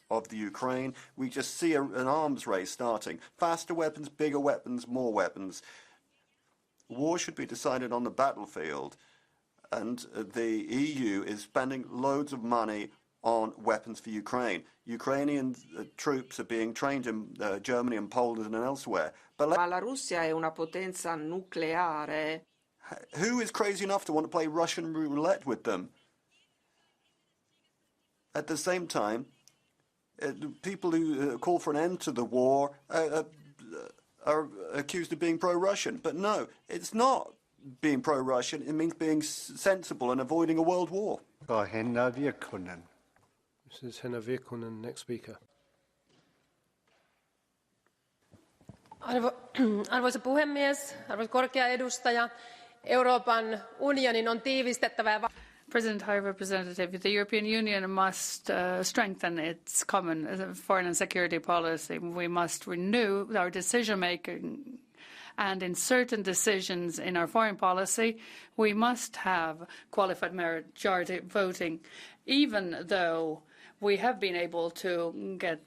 of the Ukraine, we just see an arms race starting. Faster weapons, bigger weapons, more weapons. War should be decided on the battlefield, and the EU is spending loads of money on weapons for Ukraine. Ukrainian troops are being trained in Germany and Poland and elsewhere. But Ma la Russia è una potenza nucleare. who is crazy enough to want to play Russian roulette with them? At the same time, people who call for an end to the war are accused of being pro-Russian. But no, it's not being pro-Russian. It means being sensible and avoiding a world war. This is Henna Virkunen, next speaker. Arvoisa puhemies, arvoisa korkea edustaja, Euroopan unionin on tiivistettävä. President, High Representative, the European Union must strengthen its common foreign and security policy. We must renew our decision-making, and in certain decisions in our foreign policy, we must have qualified majority voting, even though we have been able to get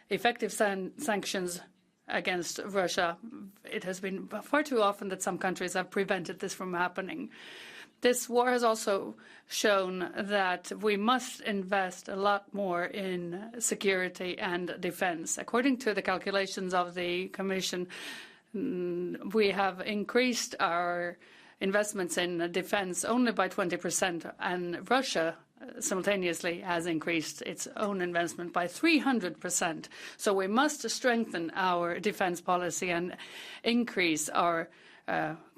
effective sanctions against Russia. It has been far too often that some countries have prevented this from happening. This war has also shown that we must invest a lot more in security and defense. According to the calculations of the Commission, we have increased our investments in defense only by 20%, and Russia simultaneously has increased its own investment by 300%. So we must strengthen our defense policy and increase our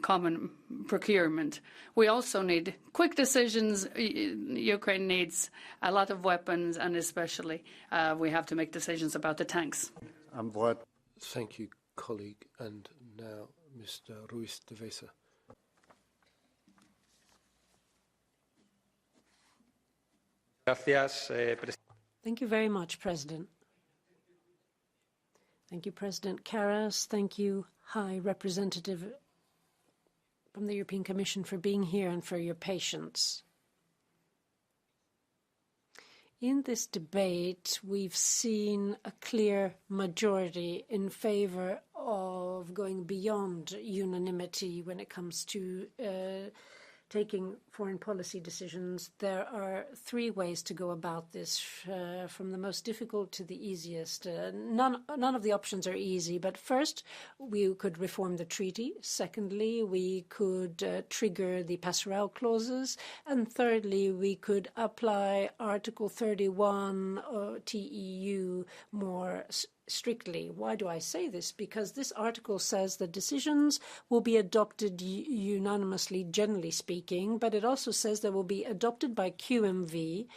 common procurement. We also need quick decisions. Ukraine needs a lot of weapons, and especially we have to make decisions about the tanks. Thank you, colleague. And now Mr. Ruiz de Vesa. Thank you very much, President. Thank you, President Karas. Thank you, High Representative from the European Commission, for being here and for your patience. In this debate, we've seen a clear majority in favor of going beyond unanimity when it comes to taking foreign policy decisions. There are three ways to go about this, from the most difficult to the easiest. None of the options are easy, but first, we could reform the treaty. Secondly, we could trigger the passerelle clauses. And thirdly, we could apply Article 31 TEU more strictly. Why do I say this? Because this article says that decisions will be adopted unanimously, generally speaking, but it also says they will be adopted by QMV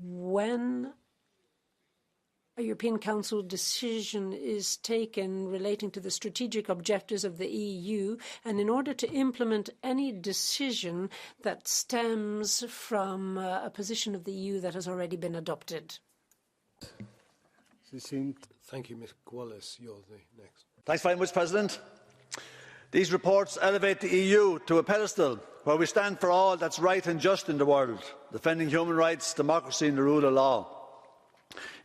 when a European Council decision is taken relating to the strategic objectives of the EU, and in order to implement any decision that stems from a position of the EU that has already been adopted. Thank you, Ms. Wallace. You're the next. Thanks very much, President. These reports elevate the EU to a pedestal where we stand for all that's right and just in the world, defending human rights, democracy and the rule of law.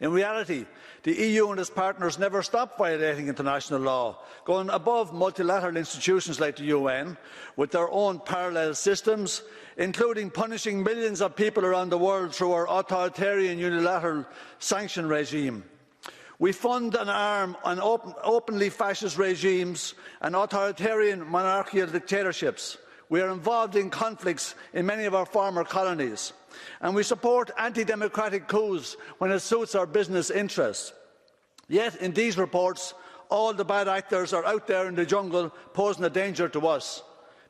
In reality, the EU and its partners never stop violating international law, going above multilateral institutions like the UN with their own parallel systems, including punishing millions of people around the world through our authoritarian unilateral sanction regime. We fund and arm on openly fascist regimes and authoritarian monarchical dictatorships. We are involved in conflicts in many of our former colonies. And we support anti-democratic coups when it suits our business interests. Yet, in these reports, all the bad actors are out there in the jungle posing a danger to us.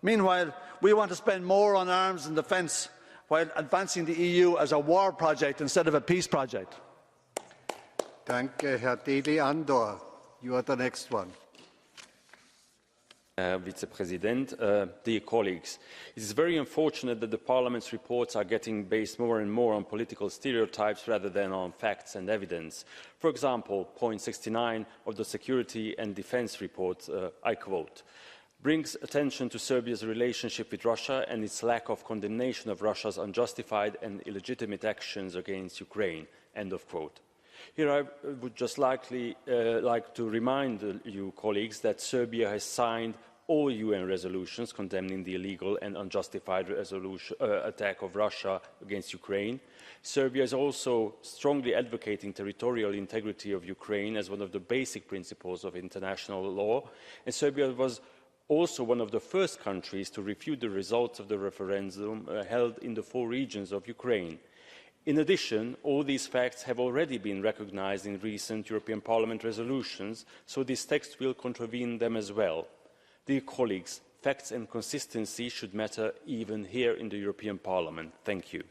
Meanwhile, we want to spend more on arms and defence while advancing the EU as a war project instead of a peace project. Danke, Herr Deli Andor. You are the next one. Vice President, dear colleagues, it is very unfortunate that the Parliament's reports are getting based more and more on political stereotypes rather than on facts and evidence. For example, point 69 of the Security and Defence report, I quote, brings attention to Serbia's relationship with Russia and its lack of condemnation of Russia's unjustified and illegitimate actions against Ukraine." End of quote. Here I would just like to remind you, colleagues, that Serbia has signed all UN resolutions condemning the illegal and unjustified attack of Russia against Ukraine. Serbia is also strongly advocating territorial integrity of Ukraine as one of the basic principles of international law, and Serbia was also one of the first countries to refute the results of the referendum held in the 4 regions of Ukraine. In addition, all these facts have already been recognised in recent European Parliament resolutions, so this text will contravene them as well. Dear colleagues, facts and consistency should matter even here in the European Parliament. Thank you.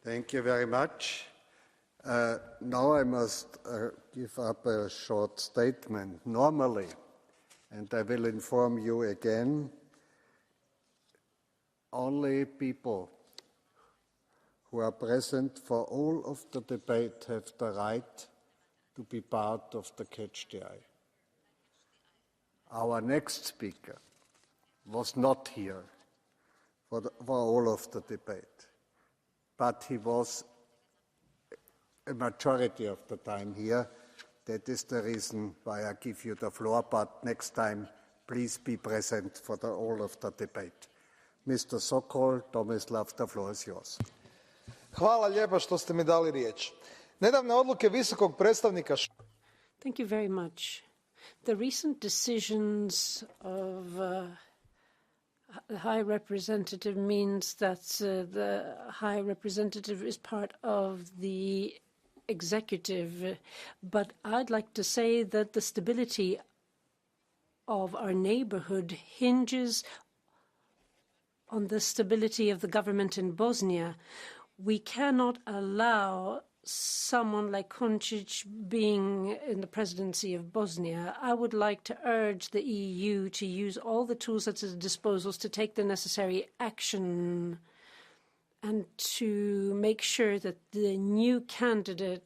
Thank you very much. Now I must give up a short statement. Normally, and I will inform you again, only people who are present for all of the debate have the right to be part of the catch the eye. Our next speaker was not here for all of the debate, but he was a majority of the time here. That is the reason why I give you the floor, but next time please be present for all of the debate. Mr. Sokol, Tomislav, the floor is yours. Hvala lijepa što ste mi dali riječ. Nedavne odluke visokog predstavnika. Thank you very much. The recent decisions of the High Representative means that the High Representative is part of the executive, but I'd like to say that the stability of our neighborhood hinges on the stability of the government in Bosnia. We cannot allow someone like Koncic being in the presidency of Bosnia. I would like to urge the EU to use all the tools at its disposal to take the necessary action and to make sure that the new candidate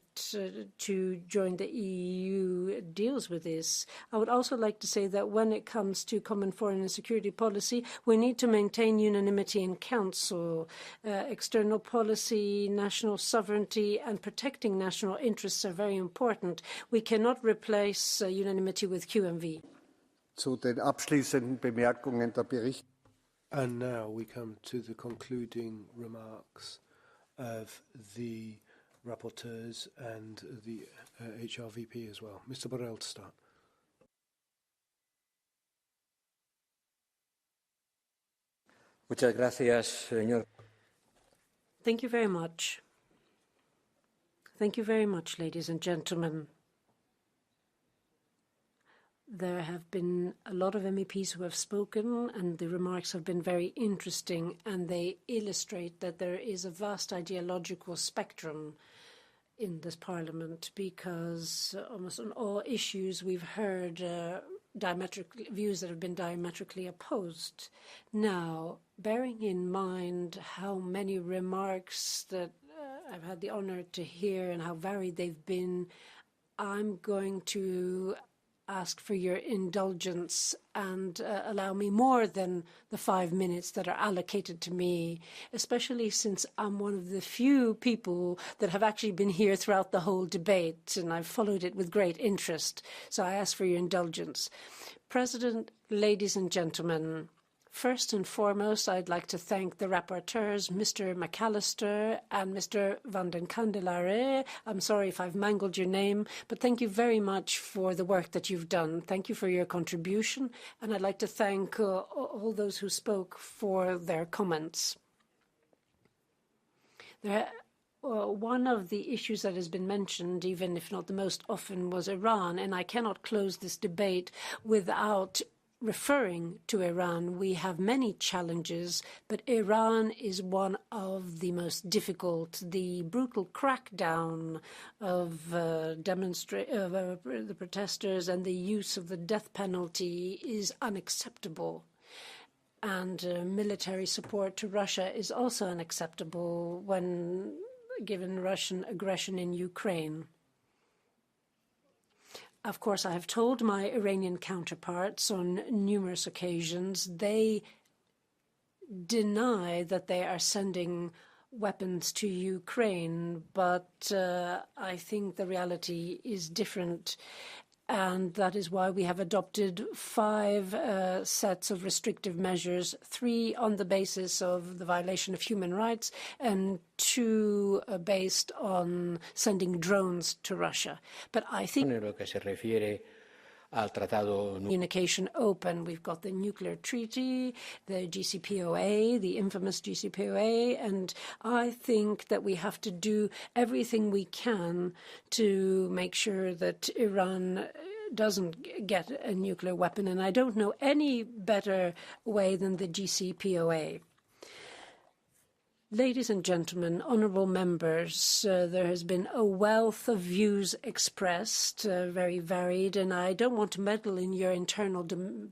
to join the EU deals with this. I would also like to say that when it comes to common foreign and security policy, we need to maintain unanimity in Council. External policy, national sovereignty, and protecting national interests are very important. We cannot replace unanimity with QMV. Zu den abschließenden Bemerkungen der Bericht. And now we come to the concluding remarks of the rapporteurs and the HRVP as well. Mr. Borrell to start. Muchas gracias, señor. Thank you very much. Thank you very much, ladies and gentlemen. There have been a lot of MEPs who have spoken, and the remarks have been very interesting, and they illustrate that there is a vast ideological spectrum in this parliament, because almost on all issues we've heard views that have been diametrically opposed. Now, bearing in mind how many remarks that I've had the honor to hear and how varied they've been, I'm going to ask for your indulgence and allow me more than the 5 minutes that are allocated to me, especially since I'm one of the few people that have actually been here throughout the whole debate, and I've followed it with great interest. So I ask for your indulgence. President, ladies and gentlemen, first and foremost, I'd like to thank the rapporteurs, Mr. McAllister and Mr. Van den Candelare. I'm sorry if I've mangled your name, but thank you very much for the work that you've done. Thank you for your contribution, and I'd like to thank all those who spoke for their comments. One of the issues that has been mentioned, even if not the most often, was Iran, and I cannot close this debate without referring to Iran. We have many challenges, but Iran is one of the most difficult. The brutal crackdown of the protesters and the use of the death penalty is unacceptable. And military support to Russia is also unacceptable given Russian aggression in Ukraine. Of course, I have told my Iranian counterparts on numerous occasions, they deny that they are sending weapons to Ukraine, but I think the reality is different. And that is why we have adopted 5 sets of restrictive measures, 3 on the basis of the violation of human rights and 2 based on sending drones to Russia. But I think communication open. We've got the nuclear treaty, the JCPOA, the infamous JCPOA, and I think that we have to do everything we can to make sure that Iran doesn't get a nuclear weapon, and I don't know any better way than the JCPOA. Ladies and gentlemen, honourable members, there has been a wealth of views expressed, very varied, and I don't want to meddle in your internal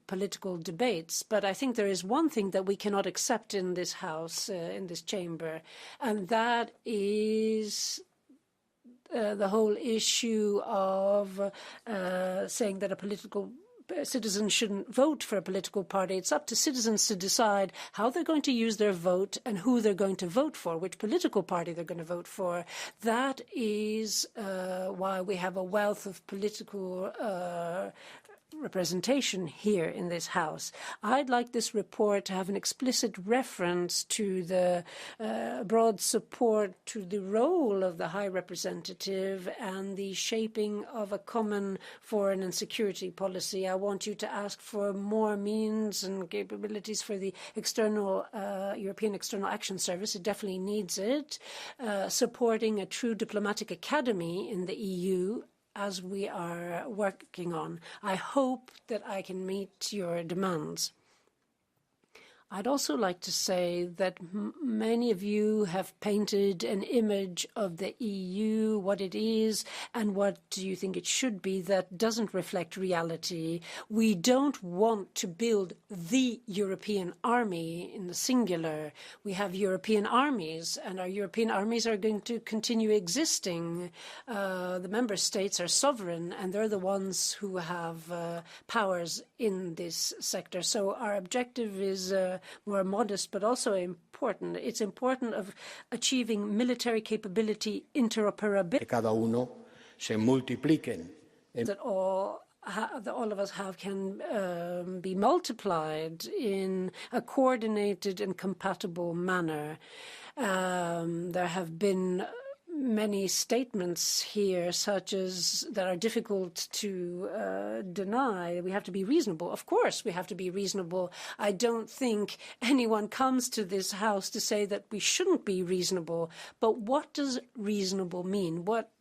political debates, but I think there is one thing that we cannot accept in this House, in this chamber, and that is the whole issue of saying that a political citizens shouldn't vote for a political party. It's up to citizens to decide how they're going to use their vote and who they're going to vote for, which political party they're going to vote for. That is why we have a wealth of political representation here in this House. I'd like this report to have an explicit reference to the broad support to the role of the High Representative and the shaping of a common foreign and security policy. I want you to ask for more means and capabilities for the external European External Action Service. It definitely needs it. Supporting a true diplomatic academy in the EU, as we are working on. I hope that I can meet your demands. I'd also like to say that many of you have painted an image of the EU, what it is, and what you think it should be that doesn't reflect reality. We don't want to build the European army in the singular. We have European armies, and our European armies are going to continue existing. The member states are sovereign, and they're the ones who have powers in this sector. So our objective is more modest, but also important. It's important of achieving military capability interoperability. That all of us have can be multiplied in a coordinated and compatible manner. There have been many statements here, such as that are difficult to deny. We have to be reasonable. Of course, we have to be reasonable. I don't think anyone comes to this House to say that we shouldn't be reasonable. But what does reasonable mean? What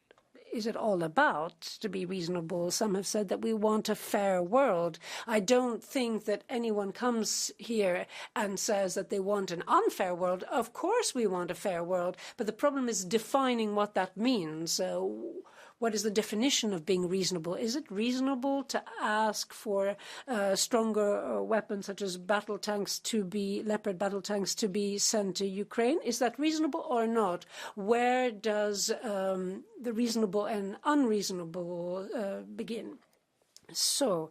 is it all about to be reasonable? Some have said that we want a fair world. I don't think that anyone comes here and says that they want an unfair world. Of course we want a fair world, but the problem is defining what that means. What is the definition of being reasonable? Is it reasonable to ask for stronger weapons such as battle tanks to be, Leopard battle tanks to be sent to Ukraine? Is that reasonable or not? Where does the reasonable and unreasonable begin? So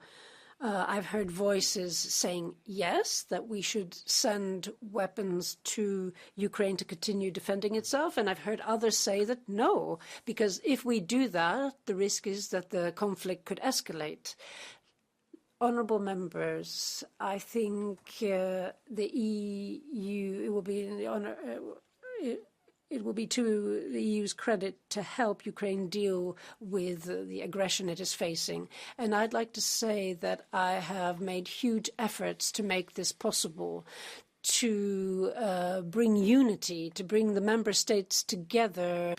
I've heard voices saying yes, that we should send weapons to Ukraine to continue defending itself. And I've heard others say that no, because if we do that, the risk is that the conflict could escalate. Honourable members, I think the EU, it will be in the honor. It will be to the EU's credit to help Ukraine deal with the aggression it is facing. And I'd like to say that I have made huge efforts to make this possible, to bring unity, to bring the member states together.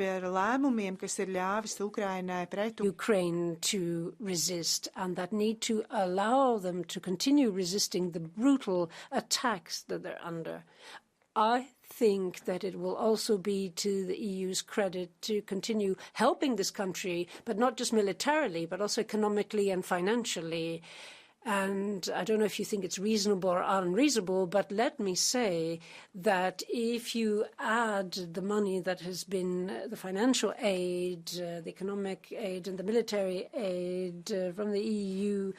Ukraine to resist, and that need to allow them to continue resisting the brutal attacks that they're under. I think that it will also be to the EU's credit to continue helping this country, but not just militarily, but also economically and financially. And I don't know if you think it's reasonable or unreasonable, but let me say that if you add the money that has been the financial aid, the economic aid and the military aid from the EU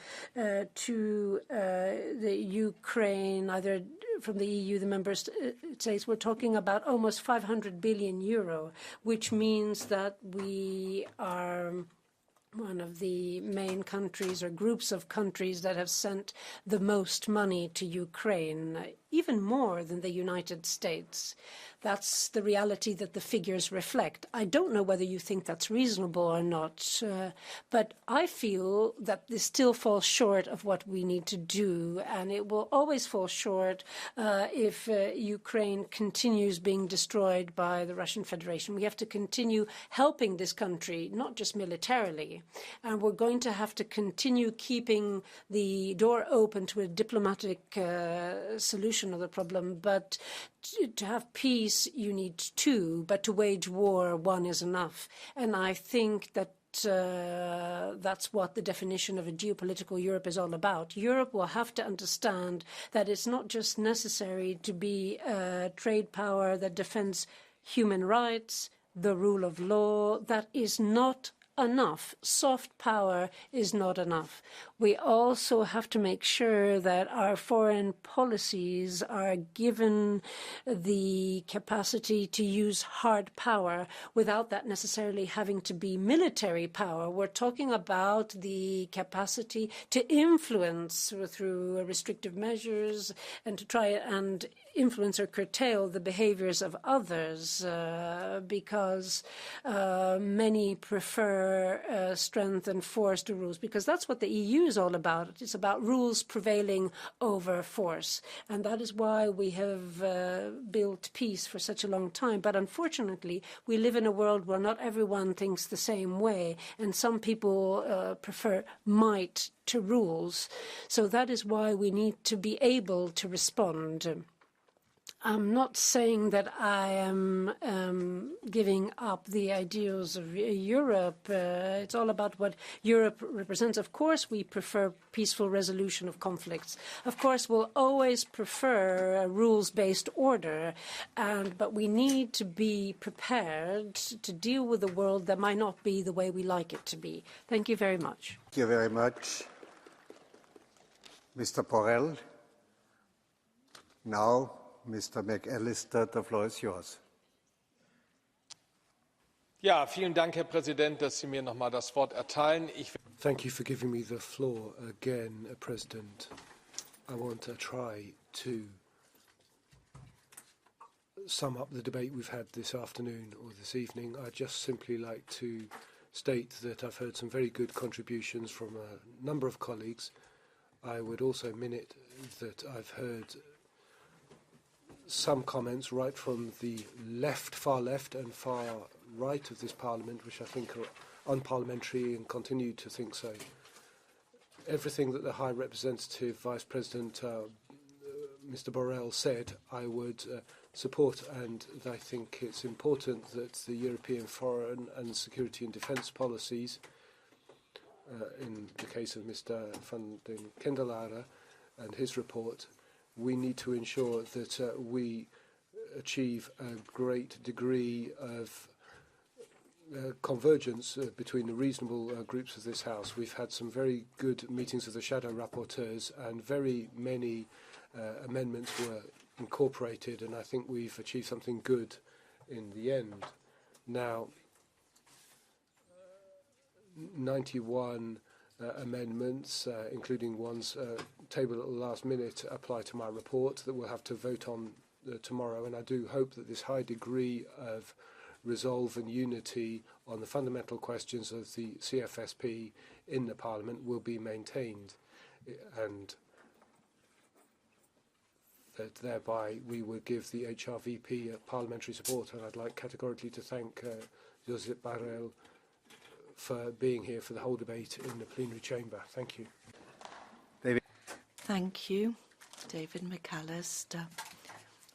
to the Ukraine, either from the EU, the member states, we're talking about almost 500 billion euro, which means that we are one of the main countries or groups of countries that have sent the most money to Ukraine, even more than the United States. That's the reality that the figures reflect. I don't know whether you think that's reasonable or not, but I feel that this still falls short of what we need to do, and it will always fall short if Ukraine continues being destroyed by the Russian Federation. We have to continue helping this country, not just militarily, and we're going to have to continue keeping the door open to a diplomatic solution of the problem. But to have peace, you need two, but to wage war, one is enough. And I think that that's what the definition of a geopolitical Europe is all about. Europe will have to understand that it's not just necessary to be a trade power that defends human rights, the rule of law. That is not enough. Soft power is not enough. We also have to make sure that our foreign policies are given the capacity to use hard power without that necessarily having to be military power. We're talking about the capacity to influence through restrictive measures and to try and influence or curtail the behaviors of others because many prefer strength and force to rules, because that's what the EU is all about. It's about rules prevailing over force. And that is why we have built peace for such a long time. But unfortunately, we live in a world where not everyone thinks the same way, and some people prefer might to rules. So that is why we need to be able to respond. I'm not saying that I am giving up the ideals of Europe. It's all about what Europe represents. Of course, we prefer peaceful resolution of conflicts. Of course, we'll always prefer a rules-based order, but we need to be prepared to deal with a world that might not be the way we like it to be. Thank you very much. Thank you very much. Mr. Borrell. Now, Mr. McAllister, the floor is yours. Ja, vielen Dank, Herr Präsident, dass Sie mir noch mal das Wort erteilen. Thank you for giving me the floor again, President. I want to try to sum up the debate we've had this afternoon or this evening. I'd just simply like to state that I've heard some very good contributions from a number of colleagues. I would also minute that I've heard some comments right from the left, far left and far right of this parliament, which I think are unparliamentary and continue to think so. Everything that the High Representative Vice President Mr. Borrell said, I would support, and I think it's important that the European foreign and security and defence policies, in the case of Mr. van den Kendelare and his report, we need to ensure that we achieve a great degree of convergence between the reasonable groups of this House. We've had some very good meetings of the shadow rapporteurs, and very many amendments were incorporated, and I think we've achieved something good in the end. Now, 91 amendments, including ones tabled at the last minute, apply to my report that we'll have to vote on tomorrow, and I do hope that this high degree of resolve and unity on the fundamental questions of the CFSP in the Parliament will be maintained, and that thereby we would give the HRVP parliamentary support. And I'd like categorically to thank Josep Borrell for being here for the whole debate in the plenary chamber. Thank you. David. Thank you, David McAllister.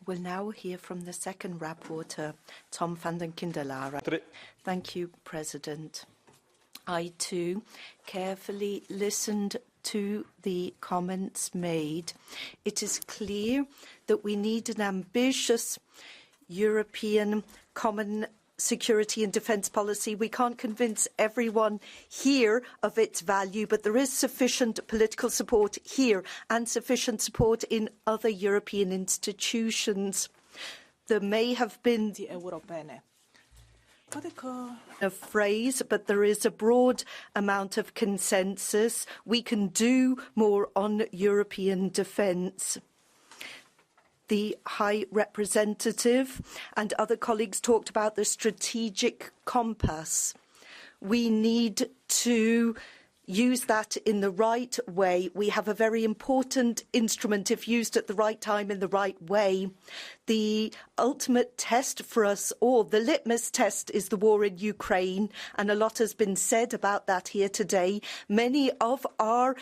We'll now hear from the second rapporteur, Tom van den Kendelare. Thank you, President. I, too, carefully listened to the comments made. It is clear that we need an ambitious European common security and defence policy. We can't convince everyone here of its value, but there is sufficient political support here and sufficient support in other European institutions. There may have been a phrase, but there is a broad amount of consensus. We can do more on European defence. The High Representative and other colleagues talked about the strategic compass. We need to use that in the right way. We have a very important instrument if used at the right time in the right way. The ultimate test for us all, the litmus test, is the war in Ukraine, and a lot has been said about that here today. Many of our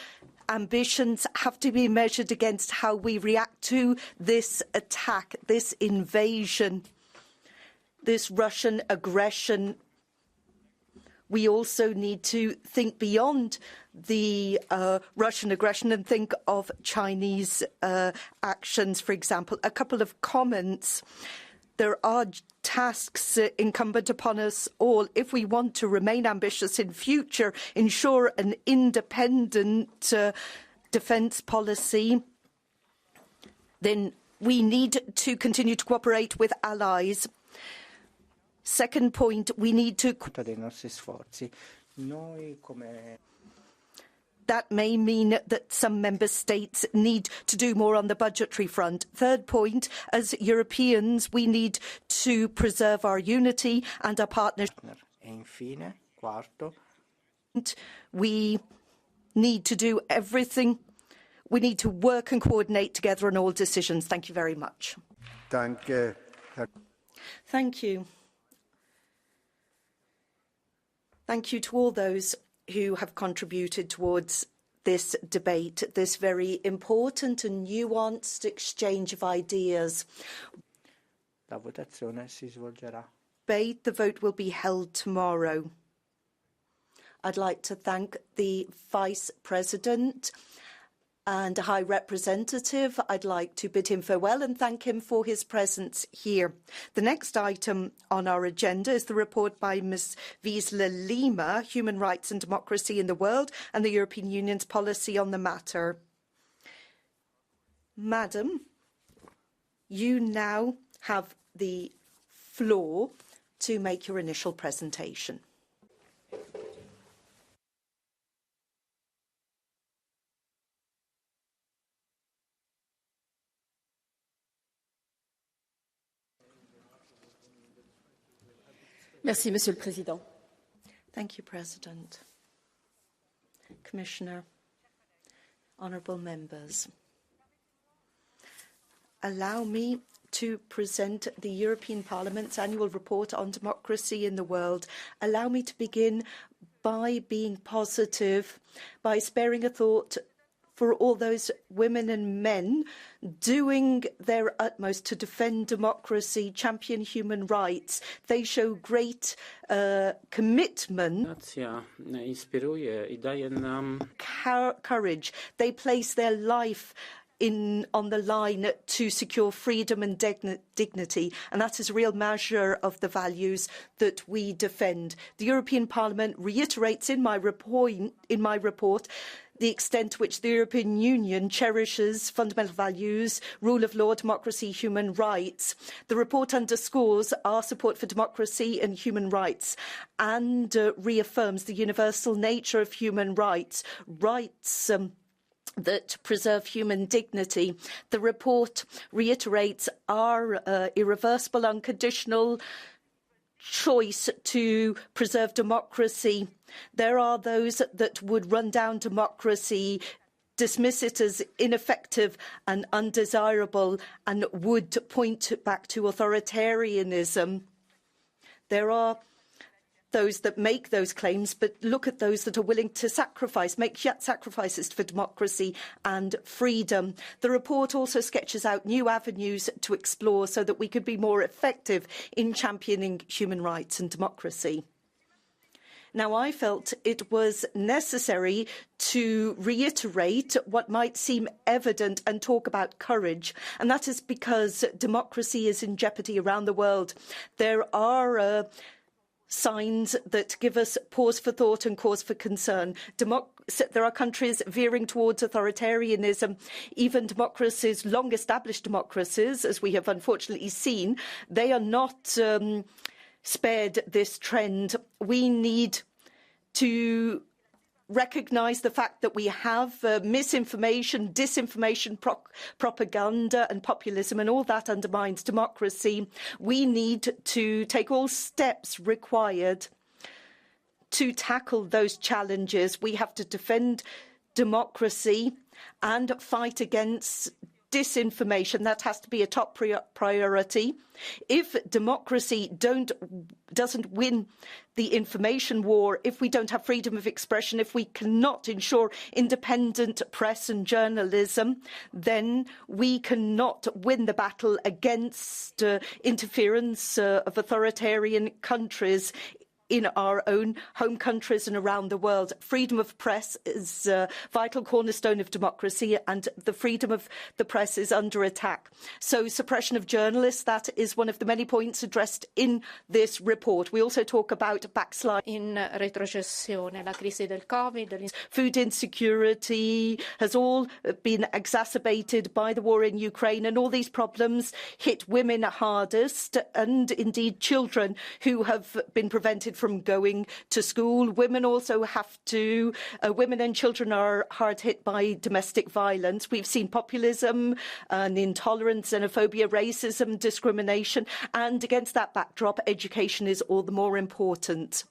ambitions have to be measured against how we react to this attack, this invasion, this Russian aggression. We also need to think beyond the Russian aggression and think of Chinese actions, for example. A couple of comments. There are tasks incumbent upon us all if we want to remain ambitious in future, ensure an independent defence policy. Then we need to continue to cooperate with allies. Second point, we need to... That may mean that some member states need to do more on the budgetary front. Third point, as Europeans, we need to preserve our unity and our partnership. We need to do everything. We need to work and coordinate together on all decisions. Thank you very much. Thank you. Thank you to all those who have contributed towards this debate, this very important and nuanced exchange of ideas. The vote will be held tomorrow. I'd like to thank the Vice President and High Representative. I'd like to bid him farewell and thank him for his presence here. The next item on our agenda is the report by Ms. Wiesler Lima, Human Rights and Democracy in the World and the European Union's policy on the matter. Madam, you now have the floor to make your initial presentation. Merci, Monsieur le Président. Thank you, President. Commissioner, honourable members. Allow me to present the European Parliament's annual report on democracy in the world. Allow me to begin by being positive, by sparing a thought for all those women and men doing their utmost to defend democracy, champion human rights. They show great commitment, courage. They place their life on the line to secure freedom and dignity, and that is a real measure of the values that we defend. The European Parliament reiterates in my report the extent to which the European Union cherishes fundamental values, rule of law, democracy, human rights. The report underscores our support for democracy and human rights and reaffirms the universal nature of human rights, that preserve human dignity. The report reiterates our irreversible, unconditional choice to preserve democracy. There are those that would run down democracy, dismiss it as ineffective and undesirable, and would point back to authoritarianism. There are those that make those claims, but look at those that are willing to make sacrifices for democracy and freedom. The report also sketches out new avenues to explore so that we could be more effective in championing human rights and democracy. Now, I felt it was necessary to reiterate what might seem evident and talk about courage, and that is because democracy is in jeopardy around the world. There are signs that give us pause for thought and cause for concern. There are countries veering towards authoritarianism. Even democracies, long-established democracies, as we have unfortunately seen, they are not spared this trend. We need to recognise the fact that we have misinformation, disinformation, propaganda and populism, and all that undermines democracy. We need to take all steps required to tackle those challenges. We have to defend democracy and fight against disinformation. That has to be a top priority. If democracy doesn't win the information war, if we don't have freedom of expression, if we cannot ensure independent press and journalism, then we cannot win the battle against interference of authoritarian countries in our own home countries and around the world. Freedom of press is a vital cornerstone of democracy, and the freedom of the press is under attack. So suppression of journalists, that is one of the many points addressed in this report. We also talk about backslide. In retrocessione, la crisi del Covid. Food insecurity has all been exacerbated by the war in Ukraine, and all these problems hit women hardest, and indeed children who have been prevented from going to school. Women also women and children are hard hit by domestic violence. We've seen populism and intolerance, xenophobia, racism, discrimination, and against that backdrop, education is all the more important.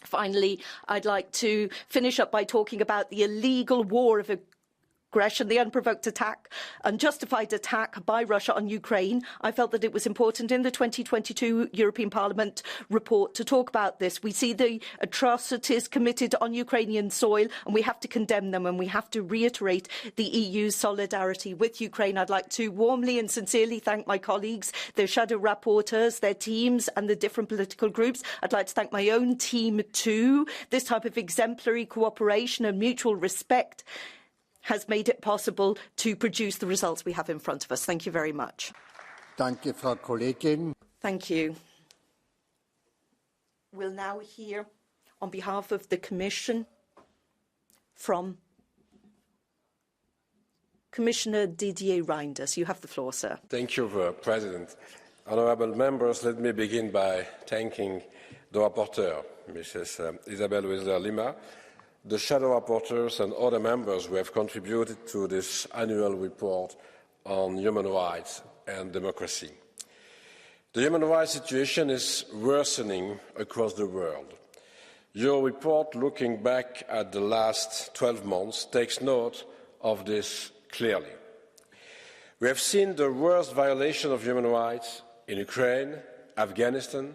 Finally, I'd like to finish up by talking about the illegal war of aggression, the unprovoked attack, unjustified attack by Russia on Ukraine. I felt that it was important in the 2022 European Parliament report to talk about this. We see the atrocities committed on Ukrainian soil, and we have to condemn them, and we have to reiterate the EU's solidarity with Ukraine. I'd like to warmly and sincerely thank my colleagues, their shadow rapporteurs, their teams, and the different political groups. I'd like to thank my own team too. This type of exemplary cooperation and mutual respect has made it possible to produce the results we have in front of us. Thank you very much. Danke, Frau Kollegin. Thank you. We'll now hear, on behalf of the Commission, from Commissioner Didier Reinders. You have the floor, sir. Thank you, President. Honourable members, let me begin by thanking the rapporteur, Mrs. Isabel Wissler-Lima, the shadow rapporteurs and other members who have contributed to this annual report on human rights and democracy. The human rights situation is worsening across the world. Your report, looking back at the last 12 months, takes note of this clearly. We have seen the worst violation of human rights in Ukraine, Afghanistan,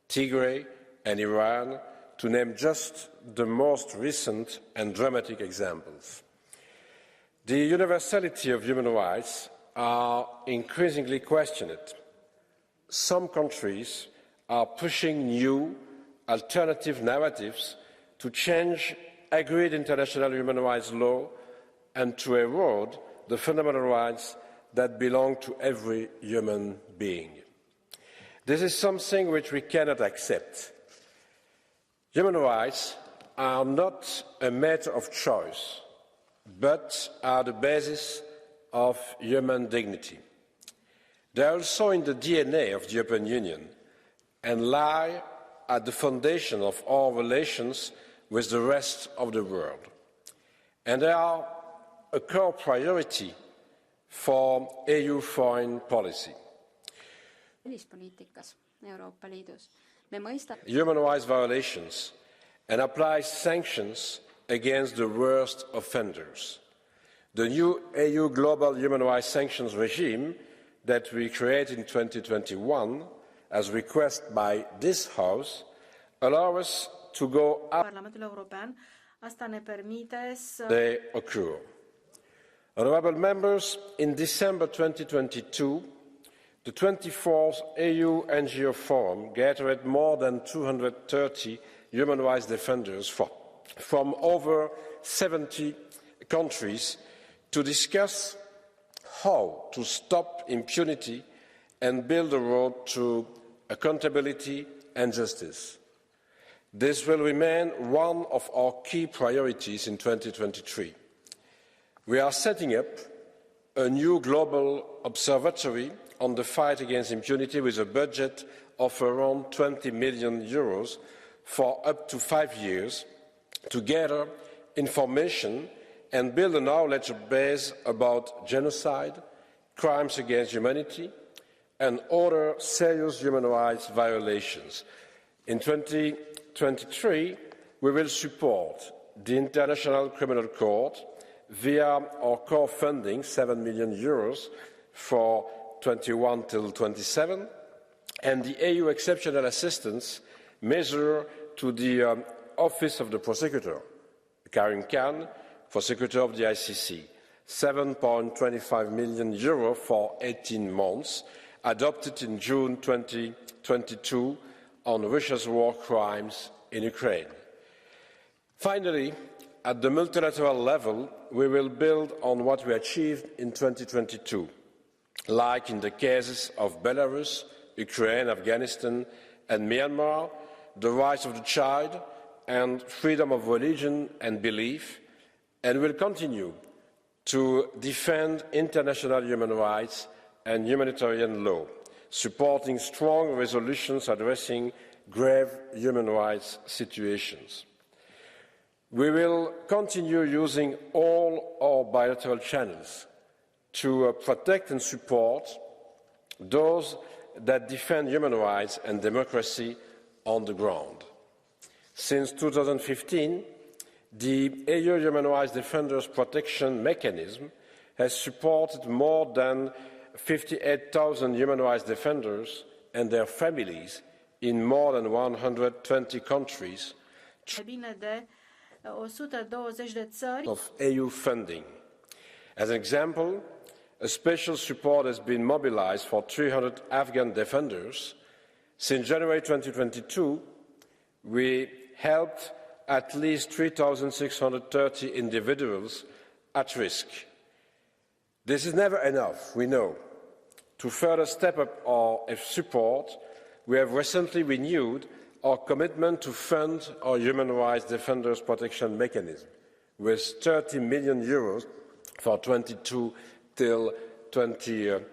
Tigray and Iran, to name just the most recent and dramatic examples. The universality of human rights are increasingly questioned. Some countries are pushing new alternative narratives to change agreed international human rights law and to erode the fundamental rights that belong to every human being. This is something which we cannot accept. Human rights are not a matter of choice, but are the basis of human dignity. They are also in the DNA of the European Union and lie at the foundation of our relations with the rest of the world. And they are a core priority for EU foreign policy. Human rights violations and apply sanctions against the worst offenders. The new EU global human rights sanctions regime that we created in 2021, as requested by this House, allow us to go up they occur. Honourable members, in December 2022, the 24th EU NGO Forum gathered more than 230 human rights defenders from over 70 countries to discuss how to stop impunity and build a road to accountability and justice. This will remain one of our key priorities in 2023. We are setting up a new global observatory on the fight against impunity with a budget of around 20 million euros for up to 5 years to gather information and build a knowledge base about genocide, crimes against humanity, and other serious human rights violations. In 2023, we will support the International Criminal Court via our core funding, 7 million euros for 21 till 27, and the EU exceptional assistance measure to the Office of the Prosecutor, Karim Khan, Prosecutor of the ICC, 7.25 million euro for 18 months, adopted in June 2022 on Russia's war crimes in Ukraine. Finally, at the multilateral level, we will build on what we achieved in 2022, like in the cases of Belarus, Ukraine, Afghanistan, and Myanmar, the rights of the child and freedom of religion and belief, and will continue to defend international human rights and humanitarian law, supporting strong resolutions addressing grave human rights situations. We will continue using all our bilateral channels to protect and support those that defend human rights and democracy on the ground. Since 2015, the EU Human Rights Defenders Protection Mechanism has supported more than 58,000 human rights defenders and their families in more than 120 countries of EU funding. As an example, a special support has been mobilized for 300 Afghan defenders. Since January 2022, we helped at least 3,630 individuals at risk. This is never enough, we know. To further step up our support, we have recently renewed our commitment to fund our Human Rights Defenders Protection Mechanism with 30 million euros for 22 till 27.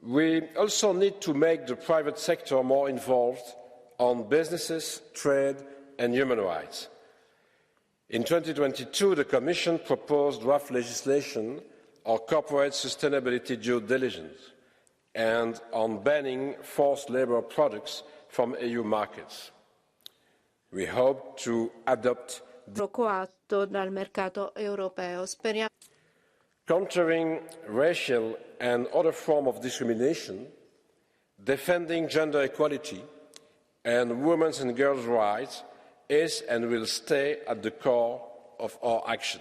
We also need to make the private sector more involved on businesses, trade and human rights. In 2022, the Commission proposed draft legislation on corporate sustainability due diligence and on banning forced labour products from EU markets. We hope to adopt countering racial and other forms of discrimination, defending gender equality and women's and girls' rights is and will stay at the core of our action.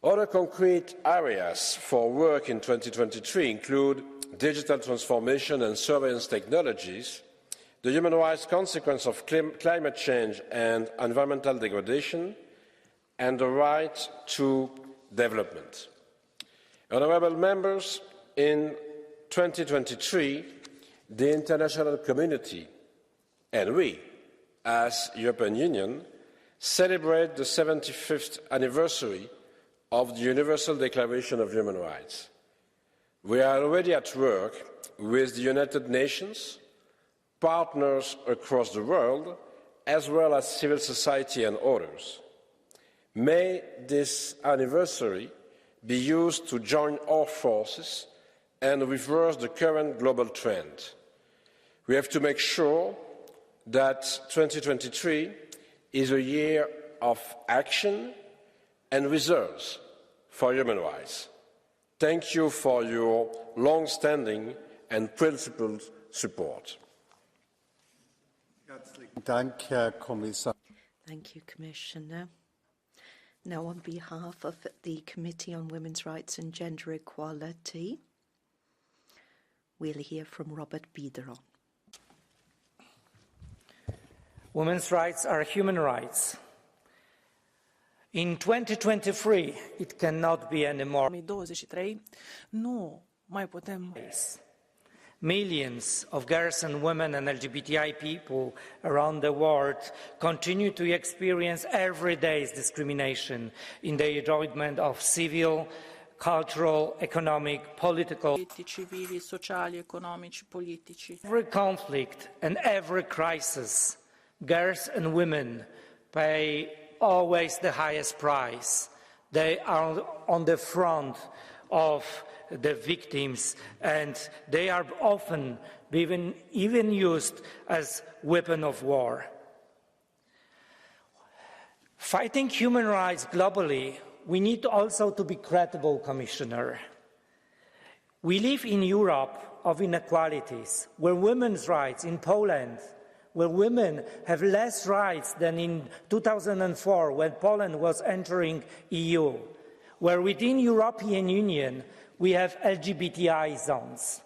Other concrete areas for work in 2023 include digital transformation and surveillance technologies, the human rights consequence of climate change and environmental degradation, and the right to development. Honourable members, in 2023, the international community and we, as European Union, celebrate the 75th anniversary of the Universal Declaration of Human Rights. We are already at work with the United Nations, partners across the world, as well as civil society and others. May this anniversary be used to join our forces and reverse the current global trend. We have to make sure that 2023 is a year of action and results for human rights. Thank you for your long-standing and principled support. Thank you, Commissioner. Now, on behalf of the Committee on Women's Rights and Gender Equality, we'll hear from Robert Biederon. Women's rights are human rights. In 2023, it cannot be anymore. 2023 nu mai putem. Millions of girls and women and LGBTI people around the world continue to experience every day's discrimination in the enjoyment of civil, cultural, economic, political. Civili, sociali, economici, politici. Every conflict and every crisis, girls and women pay always the highest price. They are on the front of the victims, and they are often even used as weapon of war. Fighting human rights globally, we need also to be credible, Commissioner. We live in Europe of inequalities, where women's rights in Poland, where women have less rights than in 2004 when Poland was entering EU, where within European Union we have LGBTI zones.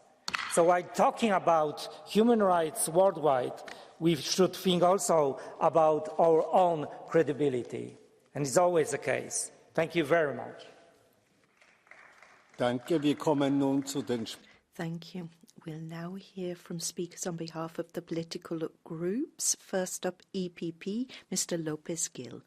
So while talking about human rights worldwide, we should think also about our own credibility. And it's always the case. Thank you very much. Danke. Wir kommen nun zu den Thank you. We'll now hear from speakers on behalf of the political groups. First up, EPP, Mr. Lopez Gil.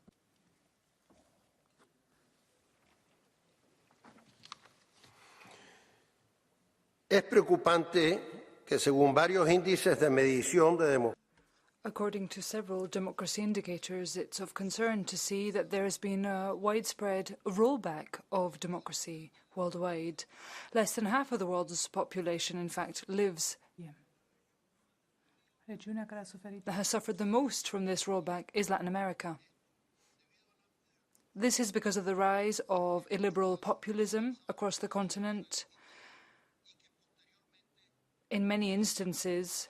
Es preocupante que según varios índices de medición de democracia. According to several democracy indicators, it's of concern to see that there has been a widespread rollback of democracy worldwide. Less than half of the world's population, in fact, lives. That has suffered the most from this rollback is Latin America. This is because of the rise of illiberal populism across the continent. In many instances,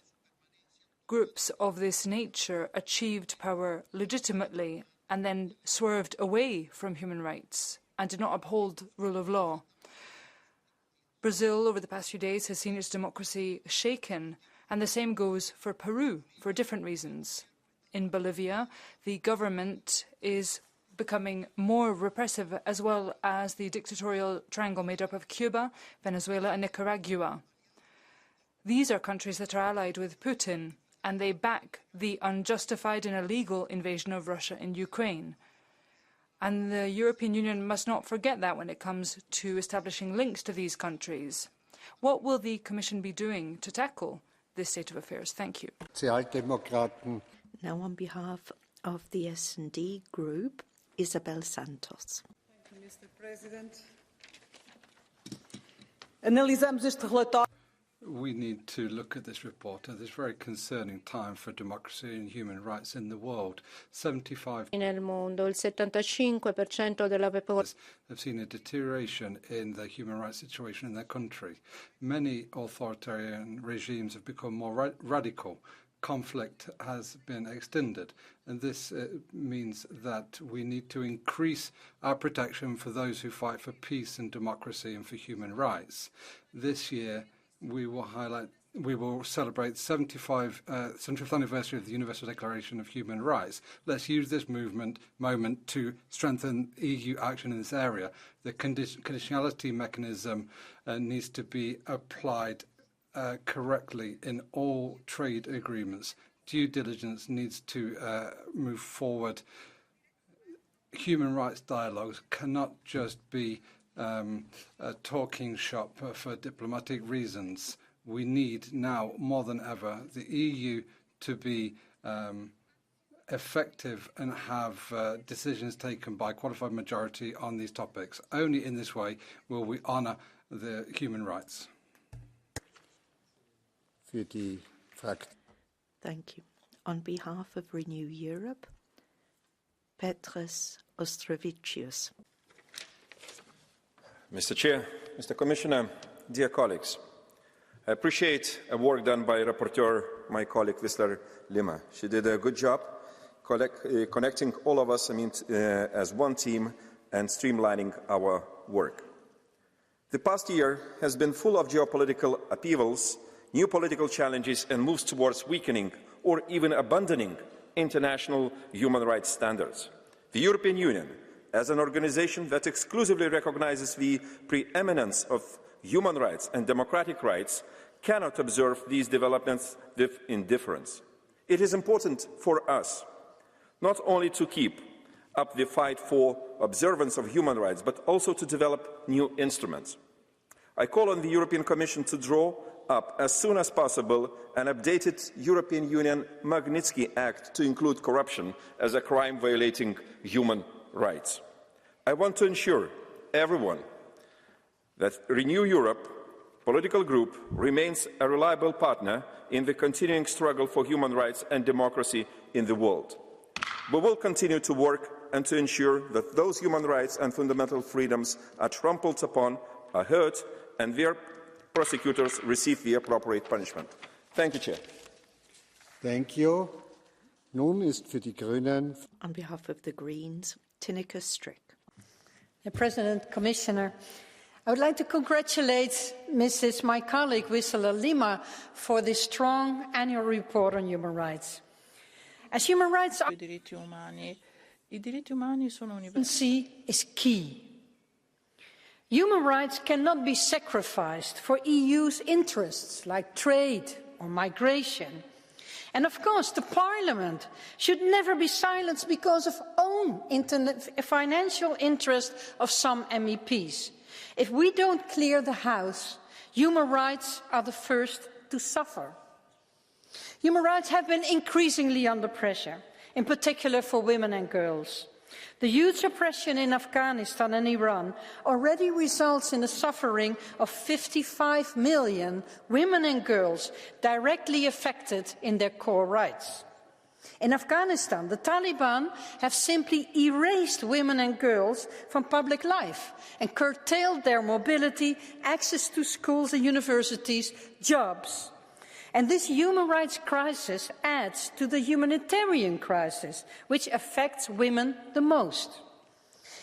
groups of this nature achieved power legitimately and then swerved away from human rights and did not uphold rule of law. Brazil, over the past few days, has seen its democracy shaken, and the same goes for Peru, for different reasons. In Bolivia, the government is becoming more repressive, as well as the dictatorial triangle made up of Cuba, Venezuela and Nicaragua. These are countries that are allied with Putin, and they back the unjustified and illegal invasion of Russia in Ukraine. And the European Union must not forget that when it comes to establishing links to these countries. What will the Commission be doing to tackle this state of affairs? Thank you. Now on behalf of the S&D Group, Isabel Santos. Thank you, Mr. President. Analisamos este relatório. We need to look at this report at this very concerning time for democracy and human rights in the world. 75 nel mondo, il 75% della popolazione have seen a deterioration in the human rights situation in their country. Many authoritarian regimes have become more radical. Conflict has been extended, and this means that we need to increase our protection for those who fight for peace and democracy and for human rights. This year, we will celebrate 75th anniversary of the Universal Declaration of Human Rights. Let's use this moment to strengthen EU action in this area. The conditionality mechanism needs to be applied correctly in all trade agreements. Due diligence needs to move forward. Human rights dialogues cannot just be a talking shop for diplomatic reasons. We need now more than ever the EU to be effective and have decisions taken by qualified majority on these topics. Only in this way will we honour the human rights. Thank you. On behalf of Renew Europe, Petros Ostrovicius. Mr. Chair, Mr. Commissioner, dear colleagues, I appreciate the work done by Rapporteur, my colleague Whistler Lima. She did a good job connecting all of us as one team and streamlining our work. The past year has been full of geopolitical upheavals, new political challenges and moves towards weakening or even abandoning international human rights standards. The European Union, as an organization that exclusively recognizes the preeminence of human rights and democratic rights, cannot observe these developments with indifference. It is important for us not only to keep up the fight for observance of human rights, but also to develop new instruments. I call on the European Commission to draw up as soon as possible an updated European Union Magnitsky Act to include corruption as a crime violating human rights. I want to ensure everyone that Renew Europe political group remains a reliable partner in the continuing struggle for human rights and democracy in the world. We will continue to work and to ensure that those human rights and fundamental freedoms are trampled upon, are hurt, and their prosecutors receive the appropriate punishment. Thank you, Chair. Thank you. Nun ist für die Grünen. On behalf of the Greens, Tineke Strick. Mr. President, Commissioner, I would like to congratulate my colleague Wisela Lima for this strong annual report on human rights. As human rights are, I diritti umani sono is key. Human rights cannot be sacrificed for EU's interests like trade or migration. And of course, the Parliament should never be silenced because of own financial interest of some MEPs. If we don't clear the House, human rights are the first to suffer. Human rights have been increasingly under pressure, in particular for women and girls. The huge oppression in Afghanistan and Iran already results in the suffering of 55 million women and girls directly affected in their core rights. In Afghanistan, the Taliban have simply erased women and girls from public life and curtailed their mobility, access to schools and universities, jobs. And this human rights crisis adds to the humanitarian crisis, which affects women the most.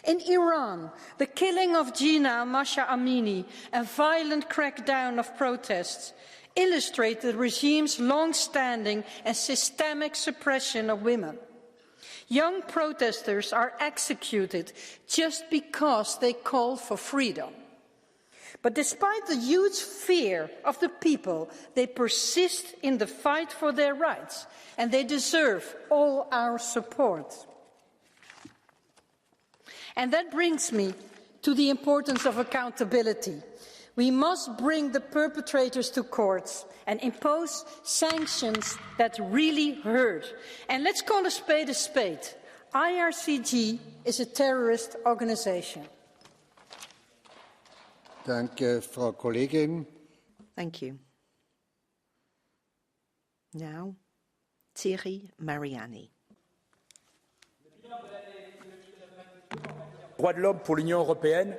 In Iran, the killing of Jina Masha Amini and violent crackdown of protests illustrate the regime's long-standing and systemic suppression of women. Young protesters are executed just because they call for freedom. But despite the huge fear of the people, they persist in the fight for their rights, and they deserve all our support. And that brings me to the importance of accountability. We must bring the perpetrators to courts and impose sanctions that really hurt. And let's call a spade a spade. IRCG is a terrorist organization. Danke, Frau Kollegin. Thank you. Now, Thierry Mariani. Droits de l'homme pour l'Union européenne.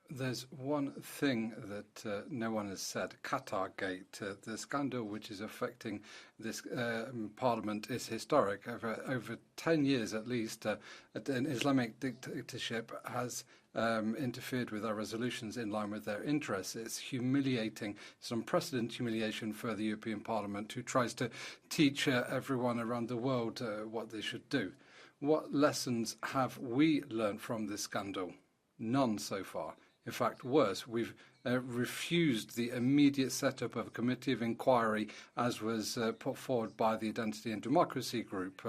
There's one thing that no one has said. Qatargate, the scandal which is affecting this parliament is historic. Over 10 years at least, an Islamic dictatorship has interfered with our resolutions in line with their interests. It's humiliating. It's unprecedented humiliation for the European Parliament, who tries to teach everyone around the world what they should do. What lessons have we learned from this scandal? None so far. In fact, worse, we've refused the immediate setup of a committee of inquiry, as was put forward by the Identity and Democracy Group.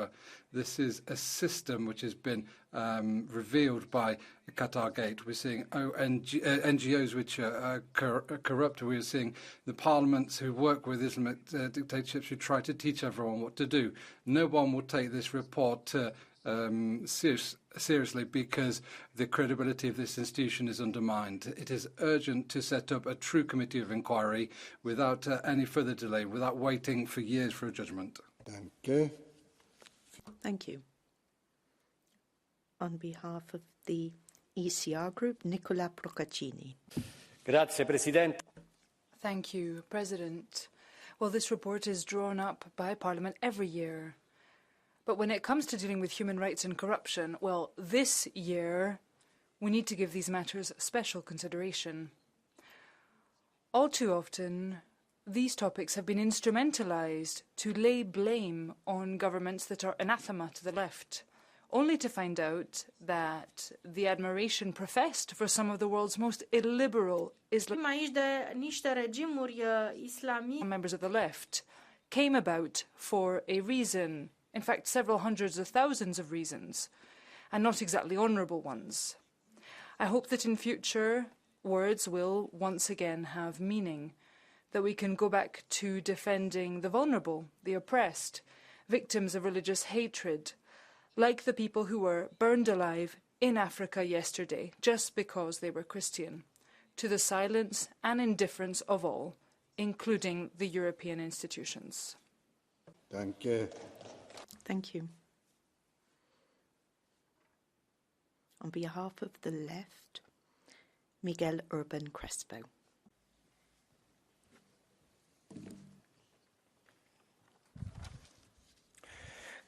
This is a system which has been revealed by Qatargate. We're seeing NGOs which are corrupt. We're seeing the parliaments who work with Islamic dictatorships who try to teach everyone what to do. No one will take this report seriously because the credibility of this institution is undermined. It is urgent to set up a true committee of inquiry without any further delay, without waiting for years for a judgment. Danke. Thank you. On behalf of the ECR Group, Nicola Procaccini. Grazie, Presidente. Thank you, President. Well, this report is drawn up by Parliament every year. But when it comes to dealing with human rights and corruption, well, this year we need to give these matters special consideration. All too often, these topics have been instrumentalized to lay blame on governments that are anathema to the left, only to find out that the admiration professed for some of the world's most illiberal members of the left came about for a reason, in fact, several hundreds of thousands of reasons, and not exactly honourable ones. I hope that in future words will once again have meaning, that we can go back to defending the vulnerable, the oppressed, victims of religious hatred, like the people who were burned alive in Africa yesterday just because they were Christian, to the silence and indifference of all, including the European institutions. Danke. Thank you. On behalf of the left, Miguel Urban Crespo.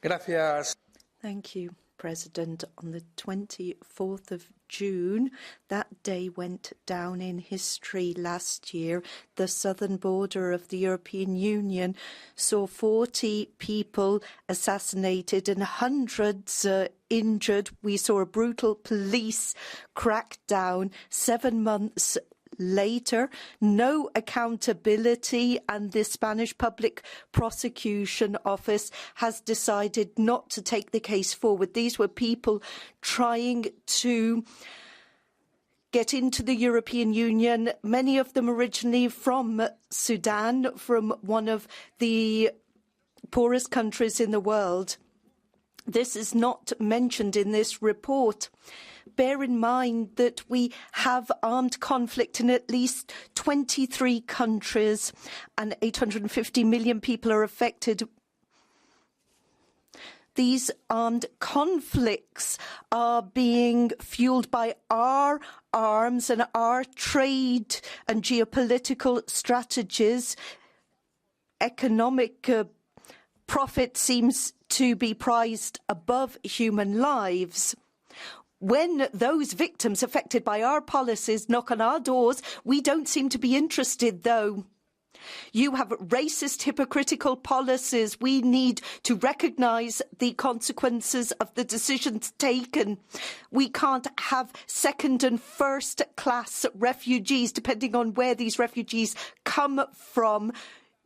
Gracias. Thank you, President. On the 24th of June, that day went down in history last year. The southern border of the European Union saw 40 people assassinated and hundreds injured. We saw a brutal police crackdown 7 months later, no accountability, and the Spanish Public Prosecution Office has decided not to take the case forward. These were people trying to get into the European Union, many of them originally from Sudan, from one of the poorest countries in the world. This is not mentioned in this report. Bear in mind that we have armed conflict in at least 23 countries and 850 million people are affected. These armed conflicts are being fueled by our arms and our trade and geopolitical strategies. Economic profit seems to be prized above human lives. When those victims affected by our policies knock on our doors, we don't seem to be interested, though. You have racist, hypocritical policies. We need to recognise the consequences of the decisions taken. We can't have second and first class refugees, depending on where these refugees come from.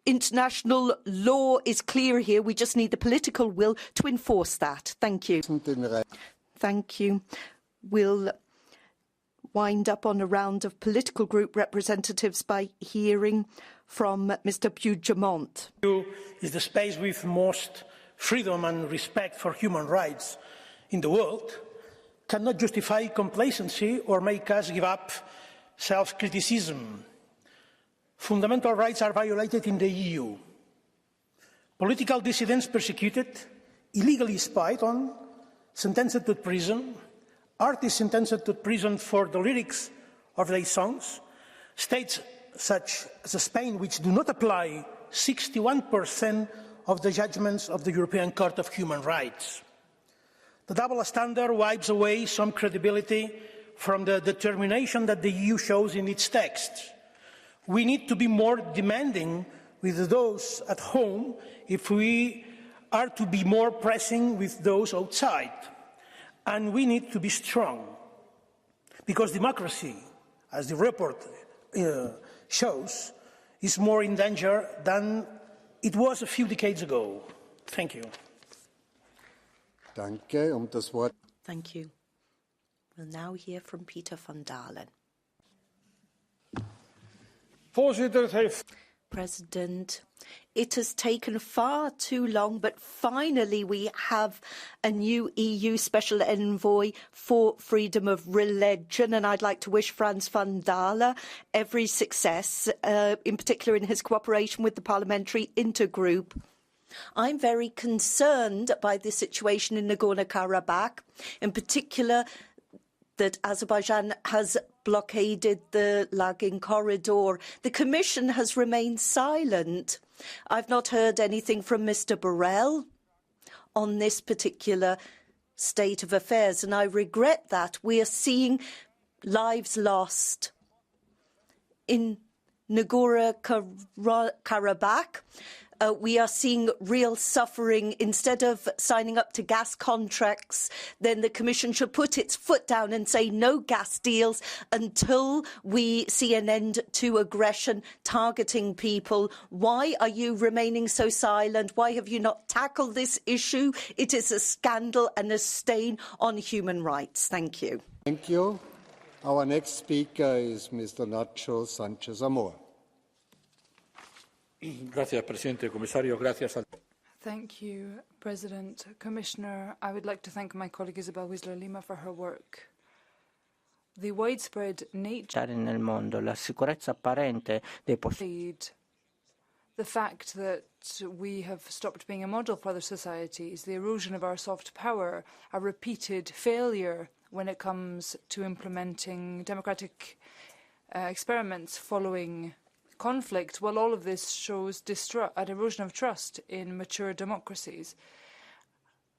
International law is clear here. We just need the political will to enforce that. Thank you. Thank you. We'll wind up on a round of political group representatives by hearing from Mr. Puigdemont. EU is the space with most freedom and respect for human rights in the world, cannot justify complacency or make us give up self-criticism. Fundamental rights are violated in the EU. Political dissidents persecuted, illegally spied on, sentenced to prison, artists sentenced to prison for the lyrics of their songs, states such as Spain, which do not apply 61% of the judgments of the European Court of Human Rights. The double standard wipes away some credibility from the determination that the EU shows in its texts. We need to be more demanding with those at home if we are to be more pressing with those outside. And we need to be strong, because democracy, as the report shows, is more in danger than it was a few decades ago. Thank you. Danke. Das Wort. Thank you. We'll now hear from Peter van Dalen. President, it has taken far too long, but finally we have a new EU Special Envoy for freedom of religion, and I'd like to wish Frans van Dalen every success, in particular in his cooperation with the Parliamentary Intergroup. I'm very concerned by the situation in Nagorno-Karabakh, in particular that Azerbaijan has blockaded the Lagin corridor. The Commission has remained silent. I've not heard anything from Mr. Borrell on this particular state of affairs, and I regret that. We are seeing lives lost in Nagorno-Karabakh. We are seeing real suffering. Instead of signing up to gas contracts, then the Commission should put its foot down and say no gas deals until we see an end to aggression targeting people. Why are you remaining so silent? Why have you not tackled this issue? It is a scandal and a stain on human rights. Thank you. Thank you. Our next speaker is Mr. Nacho Sanchez Amor. Gracias, presidente, comisario. Gracias. Thank you, President. Commissioner, I would like to thank my colleague Isabel Wiesler-Lima for her work. The widespread nature nel mondo, la sicurezza apparente dei the fact that we have stopped being a model for other societies, the erosion of our soft power, a repeated failure when it comes to implementing democratic experiments following conflict, well, all of this shows an erosion of trust in mature democracies.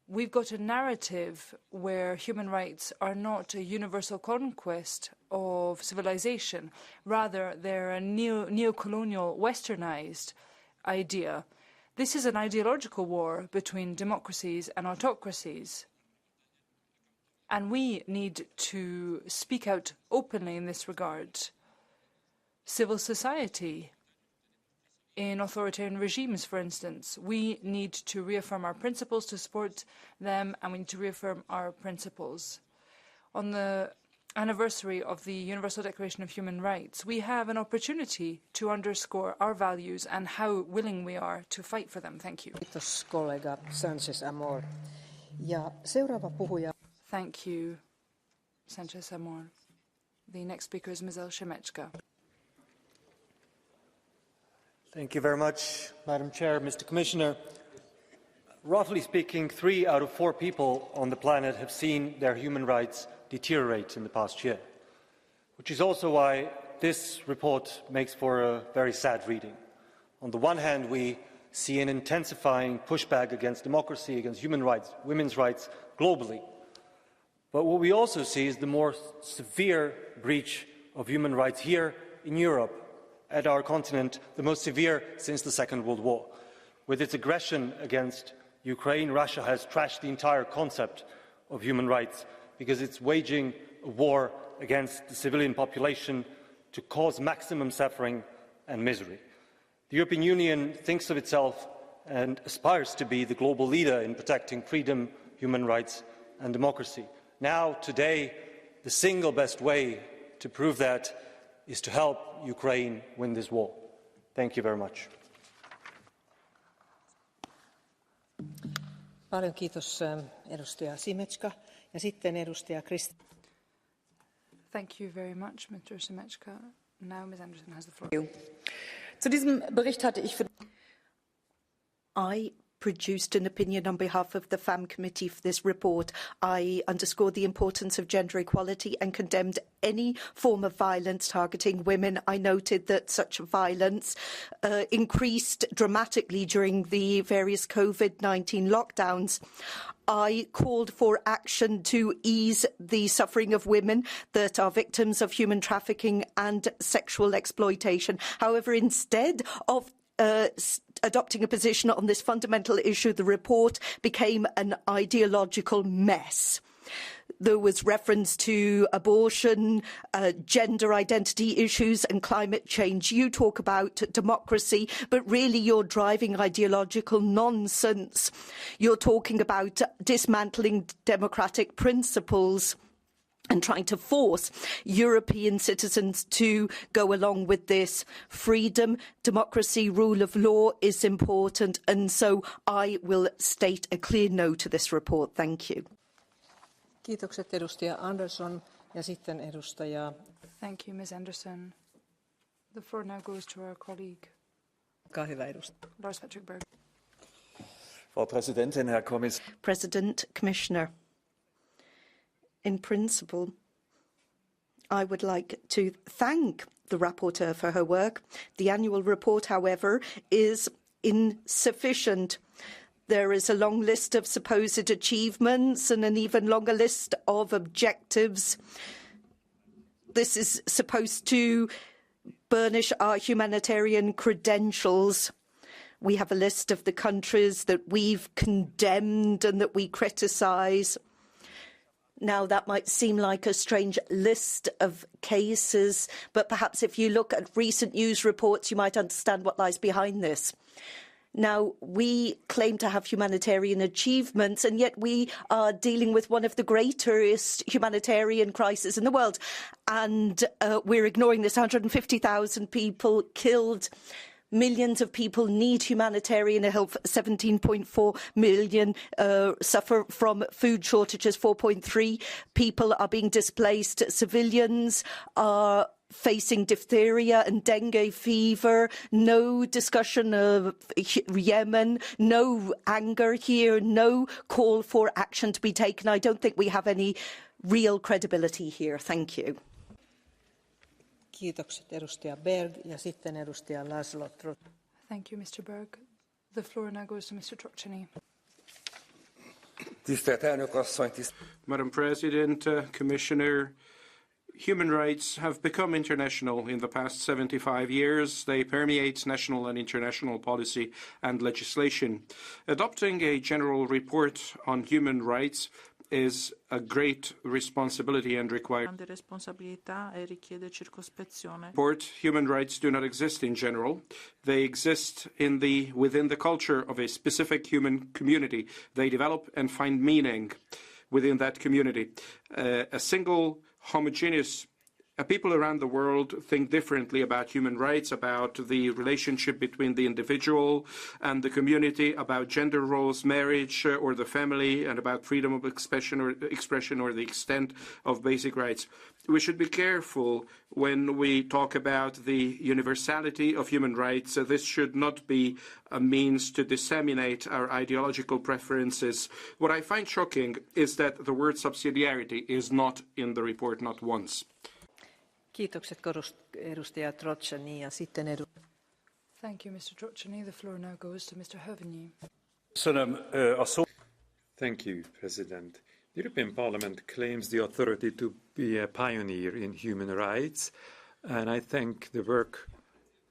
We've got a narrative where human rights are not a universal conquest of civilization. Rather, they're a neo-colonial, westernized idea. This is an ideological war between democracies and autocracies. And we need to speak out openly in this regard. Civil society in authoritarian regimes, for instance. We need to reaffirm our principles to support them, and we need to reaffirm our principles. On the anniversary of the Universal Declaration of Human Rights, we have an opportunity to underscore our values and how willing we are to fight for them. Thank you. Kiitos, kollega Sanchez Amor. Ja seuraava puhuja. Thank you, Sanchez Amor. The next speaker is Ms. Shemechka. Thank you very much, Madam Chair, Mr. Commissioner. Roughly speaking, 3 out of 4 people on the planet have seen their human rights deteriorate in the past year, which is also why this report makes for a very sad reading. On the one hand, we see an intensifying pushback against democracy, against human rights, women's rights globally. But what we also see is the more severe breach of human rights here in Europe, at our continent, the most severe since the Second World War. With its aggression against Ukraine, Russia has trashed the entire concept of human rights because it's waging a war against the civilian population to cause maximum suffering and misery. The European Union thinks of itself and aspires to be the global leader in protecting freedom, human rights and democracy. Now, today, the single best way to prove that is to help Ukraine win this war. Thank you very much. Paljon kiitos edustaja Šimečka ja sitten edustaja Thank you very much, Mr. Šimečka. Now Ms. Anderson has the floor. Zu diesem Bericht hatte ich I produced an opinion on behalf of the FAM committee for this report. I underscored the importance of gender equality and condemned any form of violence targeting women. I noted that such violence increased dramatically during the various COVID-19 lockdowns. I called for action to ease the suffering of women that are victims of human trafficking and sexual exploitation. However, instead of adopting a position on this fundamental issue, the report became an ideological mess. There was reference to abortion, gender identity issues and climate change. You talk about democracy, but really you're driving ideological nonsense. You're talking about dismantling democratic principles and trying to force European citizens to go along with this. Freedom, democracy, rule of law is important, and so I will state a clear no to this report. Thank you. Kiitokset edustaja Andersson ja sitten edustaja. Thank you, Ms. Anderson. The floor now goes to our colleague. Lars Patrick Berg. Frau Präsidentin, Herr Kommissar. President, Commissioner. In principle, I would like to thank the rapporteur for her work. The annual report, however, is insufficient. There is a long list of supposed achievements and an even longer list of objectives. This is supposed to burnish our humanitarian credentials. We have a list of the countries that we've condemned and that we criticise. Now, that might seem like a strange list of cases, but perhaps if you look at recent news reports, you might understand what lies behind this. Now, we claim to have humanitarian achievements, and yet we are dealing with one of the greatest humanitarian crises in the world. And we're ignoring this. 150,000 people killed. Millions of people need humanitarian help. 17.4 million suffer from food shortages. 4.3 people are being displaced. Civilians are facing diphtheria and dengue fever. No discussion of Yemen. No anger here. No call for action to be taken. I don't think we have any real credibility here. Thank you. Kiitokset edustaja Berg ja sitten edustaja Laszlo. Thank you, Mr. Berg. The floor now goes to Mr. Trocini. Madam President, Commissioner, human rights have become international in the past 75 years. They permeate national and international policy and legislation. Adopting a general report on human rights is a great responsibility and Grande responsabilità e richiede circospezione. Human rights do not exist in general. They exist within the culture of a specific human community. They develop and find meaning within that community. A single homogeneous people around the world think differently about human rights, about the relationship between the individual and the community, about gender roles, marriage or the family, and about freedom of expression or the extent of basic rights. We should be careful when we talk about the universality of human rights. This should not be a means to disseminate our ideological preferences. What I find shocking is that the word subsidiarity is not in the report, not once. Kiitokset edustaja Trocini ja sitten Thank you, Mr. Trocini. The floor now goes to Mr. Hovny. Thank you, President. The European Parliament claims the authority to be a pioneer in human rights, and I thank the work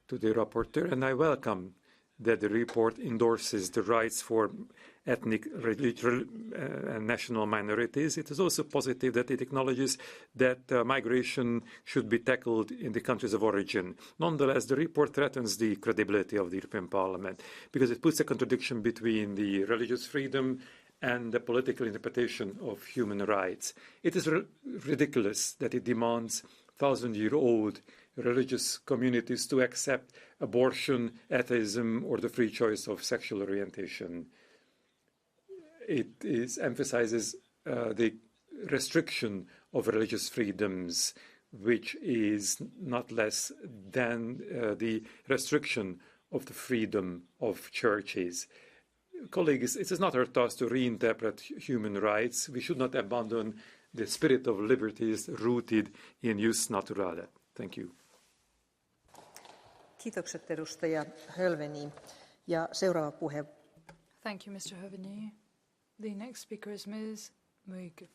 to the rapporteur, and I welcome that the report endorses the rights for ethnic, religious and national minorities. It is also positive that it acknowledges that migration should be tackled in the countries of origin. Nonetheless, the report threatens the credibility of the European Parliament because it puts a contradiction between the religious freedom and the political interpretation of human rights. It is ridiculous that it demands 1,000-year-old religious communities to accept abortion, atheism, or the free choice of sexual orientation. It emphasizes the restriction of religious freedoms, which is not less than the restriction of the freedom of churches. Colleagues, it is not our task to reinterpret human rights. We should not abandon the spirit of liberties rooted in jus naturale. Thank you. Kiitokset edustaja Hölveni ja seuraava puhe. Thank you, Mr. Hovny. The next speaker is Ms. Muig.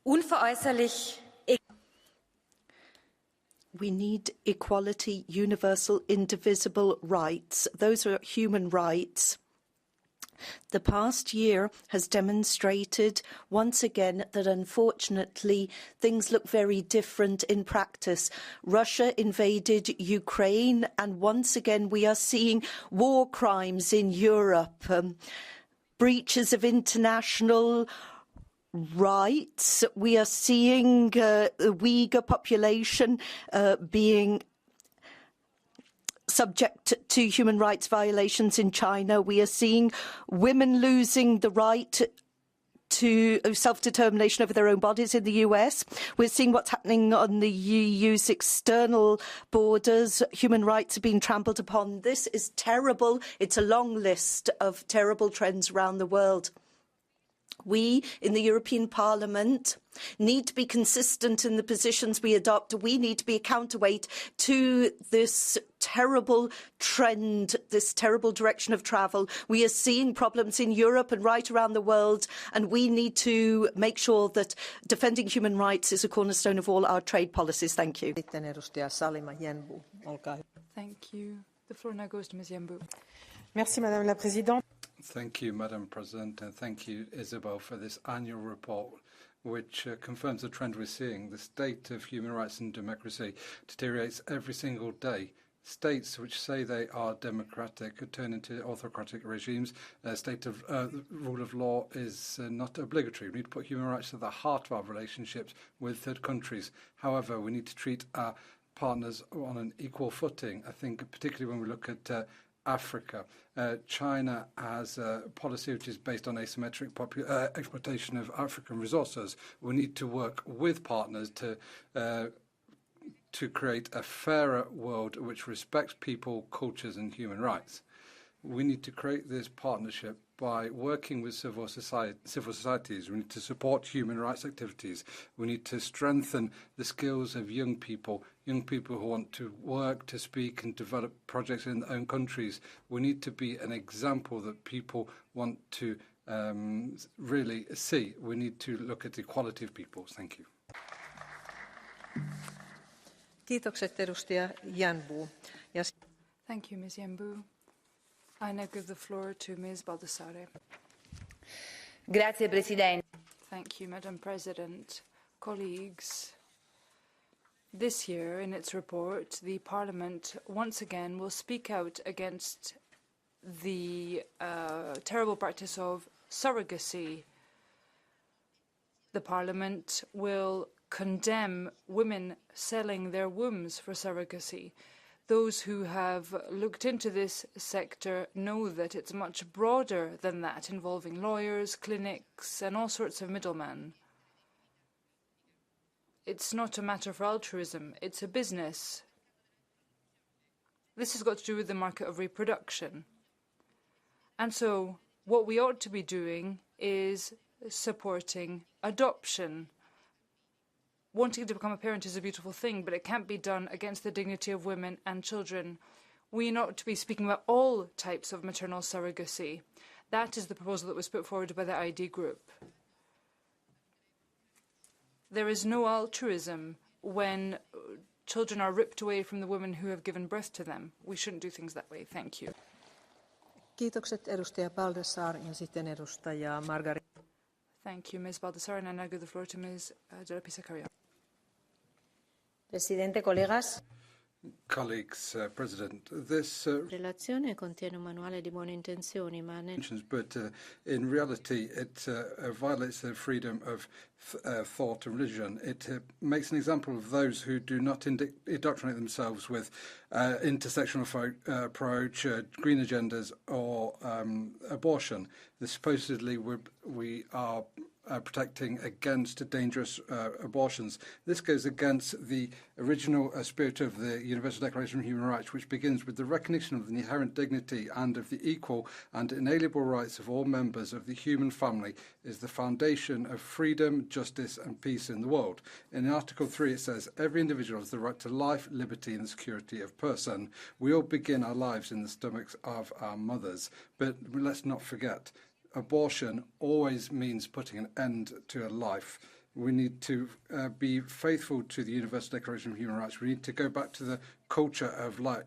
Unveräußerlich. We need equality, universal, indivisible rights. Those are human rights. The past year has demonstrated once again that unfortunately things look very different in practice. Russia invaded Ukraine and once again we are seeing war crimes in Europe, breaches of international rights. We are seeing the Uyghur population being subject to human rights violations in China. We are seeing women losing the right to self-determination over their own bodies in the US. We're seeing what's happening on the EU's external borders. Human rights are being trampled upon. This is terrible. It's a long list of terrible trends around the world. We, in the European Parliament, need to be consistent in the positions we adopt. We need to be a counterweight to this terrible trend, this terrible direction of travel. We are seeing problems in Europe and right around the world, and we need to make sure that defending human rights is a cornerstone of all our trade policies. Thank you. Thank you. The floor now goes to Ms. Yembu. Merci, Madame la Présidente. Thank you, Madam President, and thank you, Isabel, for this annual report, which confirms the trend we're seeing. The state of human rights and democracy deteriorates every single day. States which say they are democratic turn into autocratic regimes. State of rule of law is not obligatory. We need to put human rights at the heart of our relationships with third countries. However, we need to treat our partners on an equal footing. I think particularly when we look at Africa. China has a policy which is based on asymmetric exploitation of African resources. We need to work with partners to create a fairer world which respects people, cultures and human rights. We need to create this partnership by working with civil societies. We need to support human rights activities. We need to strengthen the skills of young people who want to work, to speak and develop projects in their own countries. We need to be an example that people want to really see. We need to look at the equality of people. Thank you. Thank you, Ms. Yembu. I now give the floor to Ms. Baldassare. Grazie, Presidente. Thank you, Madam President. Colleagues, this year, in its report, the Parliament once again will speak out against the terrible practice of surrogacy. The Parliament will condemn women selling their wombs for surrogacy. Those who have looked into this sector know that it's much broader than that, involving lawyers, clinics, and all sorts of middlemen. It's not a matter for altruism, it's a business. This has got to do with the market of reproduction. And so what we ought to be doing is supporting adoption. Wanting to become a parent is a beautiful thing, but it can't be done against the dignity of women and children. We ought to be speaking about all types of maternal surrogacy. That is the proposal that was put forward by the ID group. There is no altruism when children are ripped away from the women who have given birth to them. We shouldn't do things that way. Thank you. Kiitokset, edustaja Baldassare, ja sitten edustaja Margarita. Thank you, Ms. Baldassare, and I now give the floor to Ms. De La Pisa-Carrion. Presidente, colegas. Colleagues, President, this relazione contiene un manuale di buone intenzioni, ma but in reality it violates the freedom of thought and religion. It makes an example of those who do not indoctrinate themselves with intersectional approach, green agendas, or abortion. Supposedly we are protecting against dangerous abortions. This goes against the original spirit of the Universal Declaration of Human Rights, which begins with the recognition of the inherent dignity and of the equal and inalienable rights of all members of the human family is the foundation of freedom, justice and peace in the world. In Article 3 it says, every individual has the right to life, liberty and the security of person. We all begin our lives in the stomachs of our mothers, but let's not forget, abortion always means putting an end to a life. We need to be faithful to the Universal Declaration of Human Rights. We need to go back to the culture of life.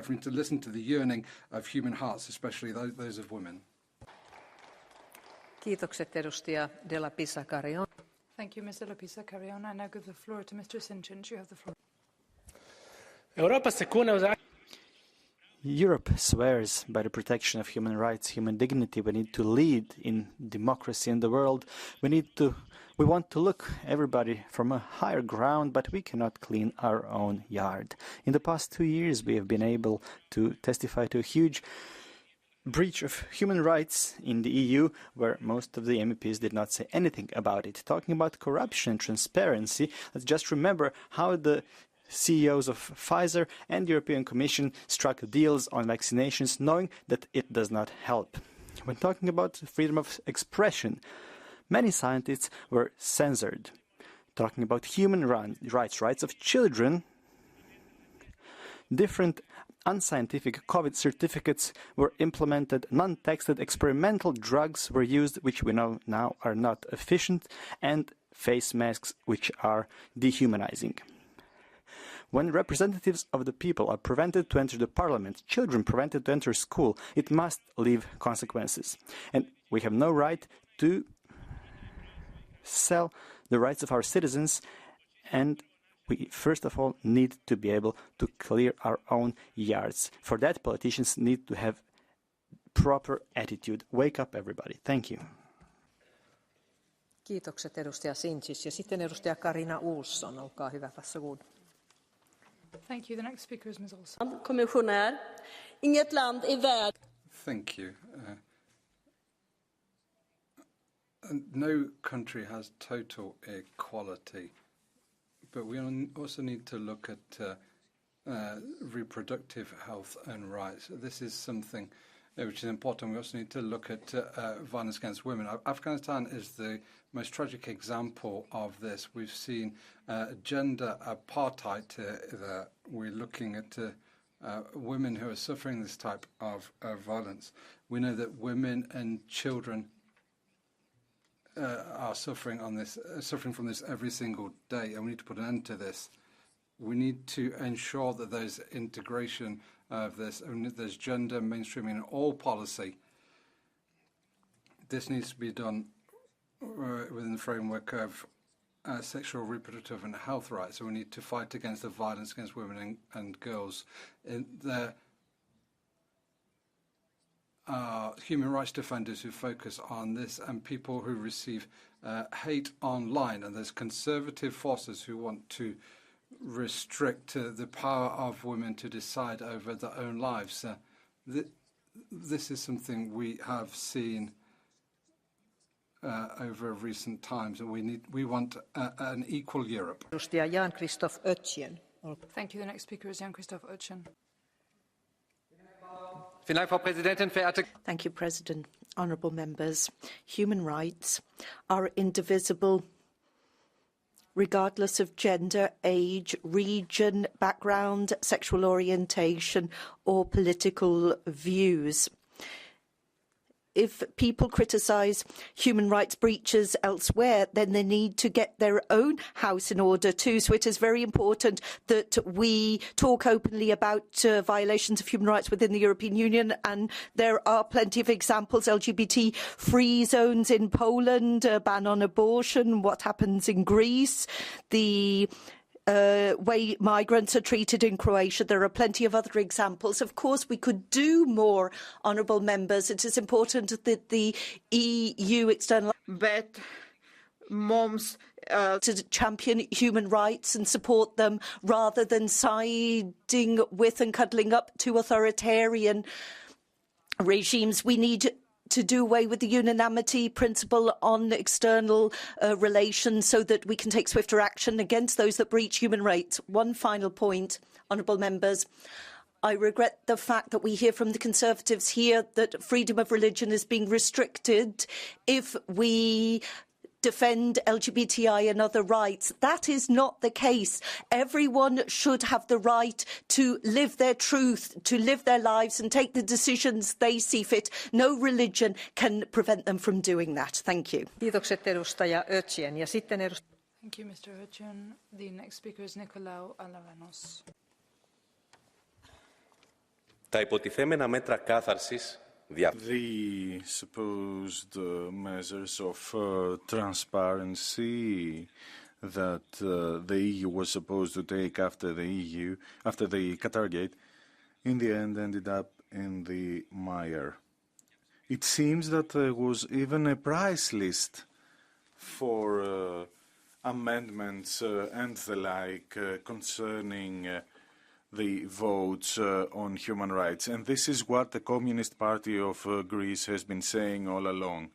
We need to listen to the yearning of human hearts, especially those of women. Kiitokset, edustaja De La Pisa-Carrion. Thank you, Ms. De La Pisa-Carrion. I now give the floor to Mr. Sinčić. You have the floor. Europe swears by the protection of human rights, human dignity. We need to lead in democracy in the world. We want to look everybody from a higher ground, but we cannot clean our own yard. In the past 2 years, we have been able to testify to a huge breach of human rights in the EU, where most of the MEPs did not say anything about it. Talking about corruption and transparency, let's just remember how the CEOs of Pfizer and the European Commission struck deals on vaccinations, knowing that it does not help. When talking about freedom of expression, many scientists were censored. Talking about human rights of children, different unscientific COVID certificates were implemented, non-texted experimental drugs were used, which we know now are not efficient, and face masks, which are dehumanizing. When representatives of the people are prevented to enter the parliament, children prevented to enter school, it must leave consequences. And we have no right to sell the rights of our citizens, and we first of all need to be able to clear our own yards. For that, politicians need to have proper attitude. Wake up, everybody. Thank you. Kiitokset edustaja Sinchis. Ja sitten edustaja Carina Olsson, olkaa hyvä, varsågod. Thank you. The next speaker is Ms. Olsson. Kommissionär, inget land i världen. Thank you. No country has total equality, but we also need to look at reproductive health and rights. This is something which is important. We also need to look at violence against women. Afghanistan is the most tragic example of this. We've seen gender apartheid there. We're looking at women who are suffering this type of violence. We know that women and children are suffering from this every single day, and we need to put an end to this. We need to ensure that there's integration of this, and there's gender mainstreaming in all policy. This needs to be done within the framework of sexual, reproductive and health rights. So we need to fight against the violence against women and girls. There are human rights defenders who focus on this, and people who receive hate online, and there's conservative forces who want to restrict the power of women to decide over their own lives. This is something we have seen over recent times, and we want an equal Europe. Thank you. The next speaker is Jan-Christoph Oetjen. Thank you, President. Honourable members, human rights are indivisible regardless of gender, age, region, background, sexual orientation or political views. If people criticise human rights breaches elsewhere, then they need to get their own house in order too. So it is very important that we talk openly about violations of human rights within the European Union, and there are plenty of examples. LGBT-free zones in Poland, a ban on abortion, what happens in Greece, the way migrants are treated in Croatia. There are plenty of other examples. Of course, we could do more, honourable members. It is important that the EU external to champion human rights and support them rather than siding with and cuddling up to authoritarian regimes. We need to do away with the unanimity principle on external relations so that we can take swifter action against those that breach human rights. One final point, honourable members. I regret the fact that we hear from the Conservatives here that freedom of religion is being restricted if we defend LGBTI and other rights. That is not the case. Everyone should have the right to live their truth, to live their lives and take the decisions they see fit. No religion can prevent them from doing that. Thank you. Kiitokset edustaja Oetjen. Ja sitten Thank you, Mr. Oetjen. The next speaker is Nicolau Alavanos. Τα υποτιθέμενα μέτρα κάθαρσης the supposed measures of transparency that the EU was supposed to take after the Qatargate, in the end ended up in the mire. It seems that there was even a price list for amendments and the like concerning the votes on human rights. And this is what the Communist Party of Greece has been saying all along.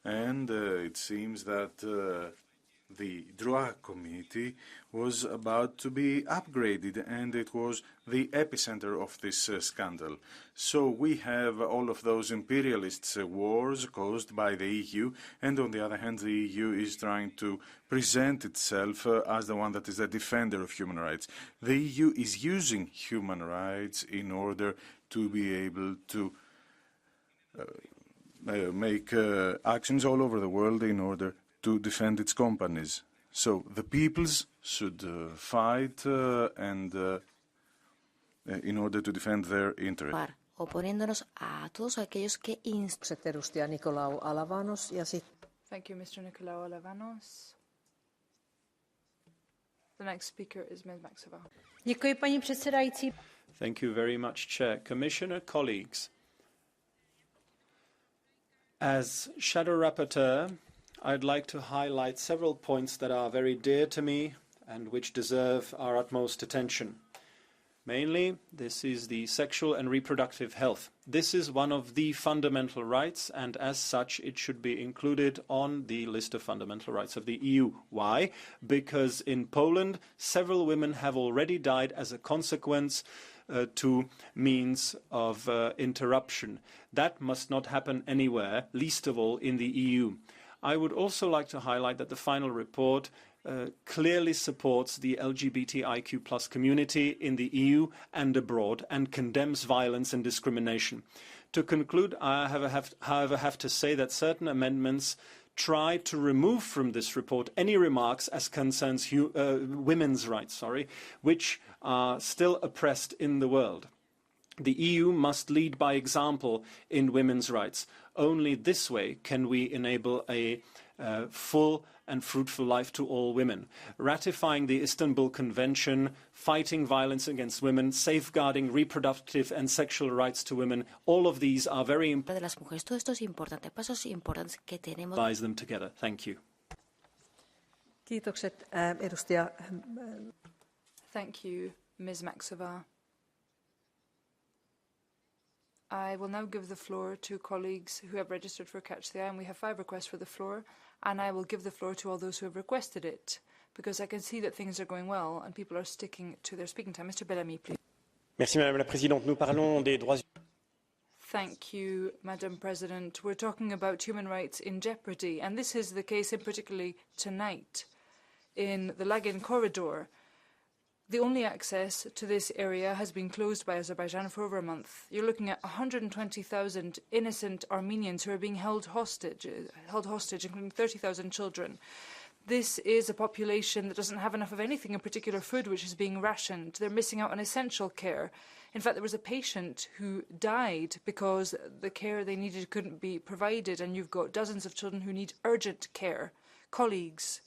And it seems that the DROA committee was about to be upgraded, and it was the epicenter of this scandal. So we have all of those imperialist wars caused by the EU, and on the other hand, the EU is trying to present itself as the one that is a defender of human rights. The EU is using human rights in order to be able to make actions all over the world in order to defend its companies. So the peoples should fight and in order to defend their interests. Oponiéndonos a todos aquellos que Edustaja Nikolaou Alavanos ja sitten. Thank you, Mr. Nikolaou Alavanos. The next speaker is Ms. Maxova. Děkuji, paní předsedající. Thank you very much, Chair. Commissioner, colleagues. As Shadow Rapporteur, I'd like to highlight several points that are very dear to me and which deserve our utmost attention. Mainly, this is the sexual and reproductive health. This is one of the fundamental rights, and as such, it should be included on the list of fundamental rights of the EU. Why? Because in Poland, several women have already died as a consequence to means of interruption. That must not happen anywhere, least of all in the EU. I would also like to highlight that the final report clearly supports the LGBTIQ+ community in the EU and abroad and condemns violence and discrimination. To conclude, I however have to say that certain amendments try to remove from this report any remarks as concerns women's rights, which are still oppressed in the world. The EU must lead by example in women's rights. Only this way can we enable a full and fruitful life to all women. Ratifying the Istanbul Convention, fighting violence against women, safeguarding reproductive and sexual rights to women, all of these are very important. Todo esto es importante, pasos importantes que tenemos. Advise them together. Thank you. Kiitokset, edustaja. Thank you, Ms. Maxova. I will now give the floor to colleagues who have registered for Catch the Eye, and we have 5 requests for the floor, and I will give the floor to all those who have requested it, because I can see that things are going well and people are sticking to their speaking time. Mr. Bellamy, please. Merci, Madame la Présidente. Nous parlons des droits. Thank you, Madam President. We're talking about human rights in jeopardy, and this is the case in particularly tonight in the Lagin corridor. The only access to this area has been closed by Azerbaijan for over a month. You're looking at 120,000 innocent Armenians who are being held hostage, including 30,000 children. This is a population that doesn't have enough of anything, in particular food, which is being rationed. They're missing out on essential care. In fact, there was a patient who died because the care they needed couldn't be provided, and you've got dozens of children who need urgent care. Colleagues,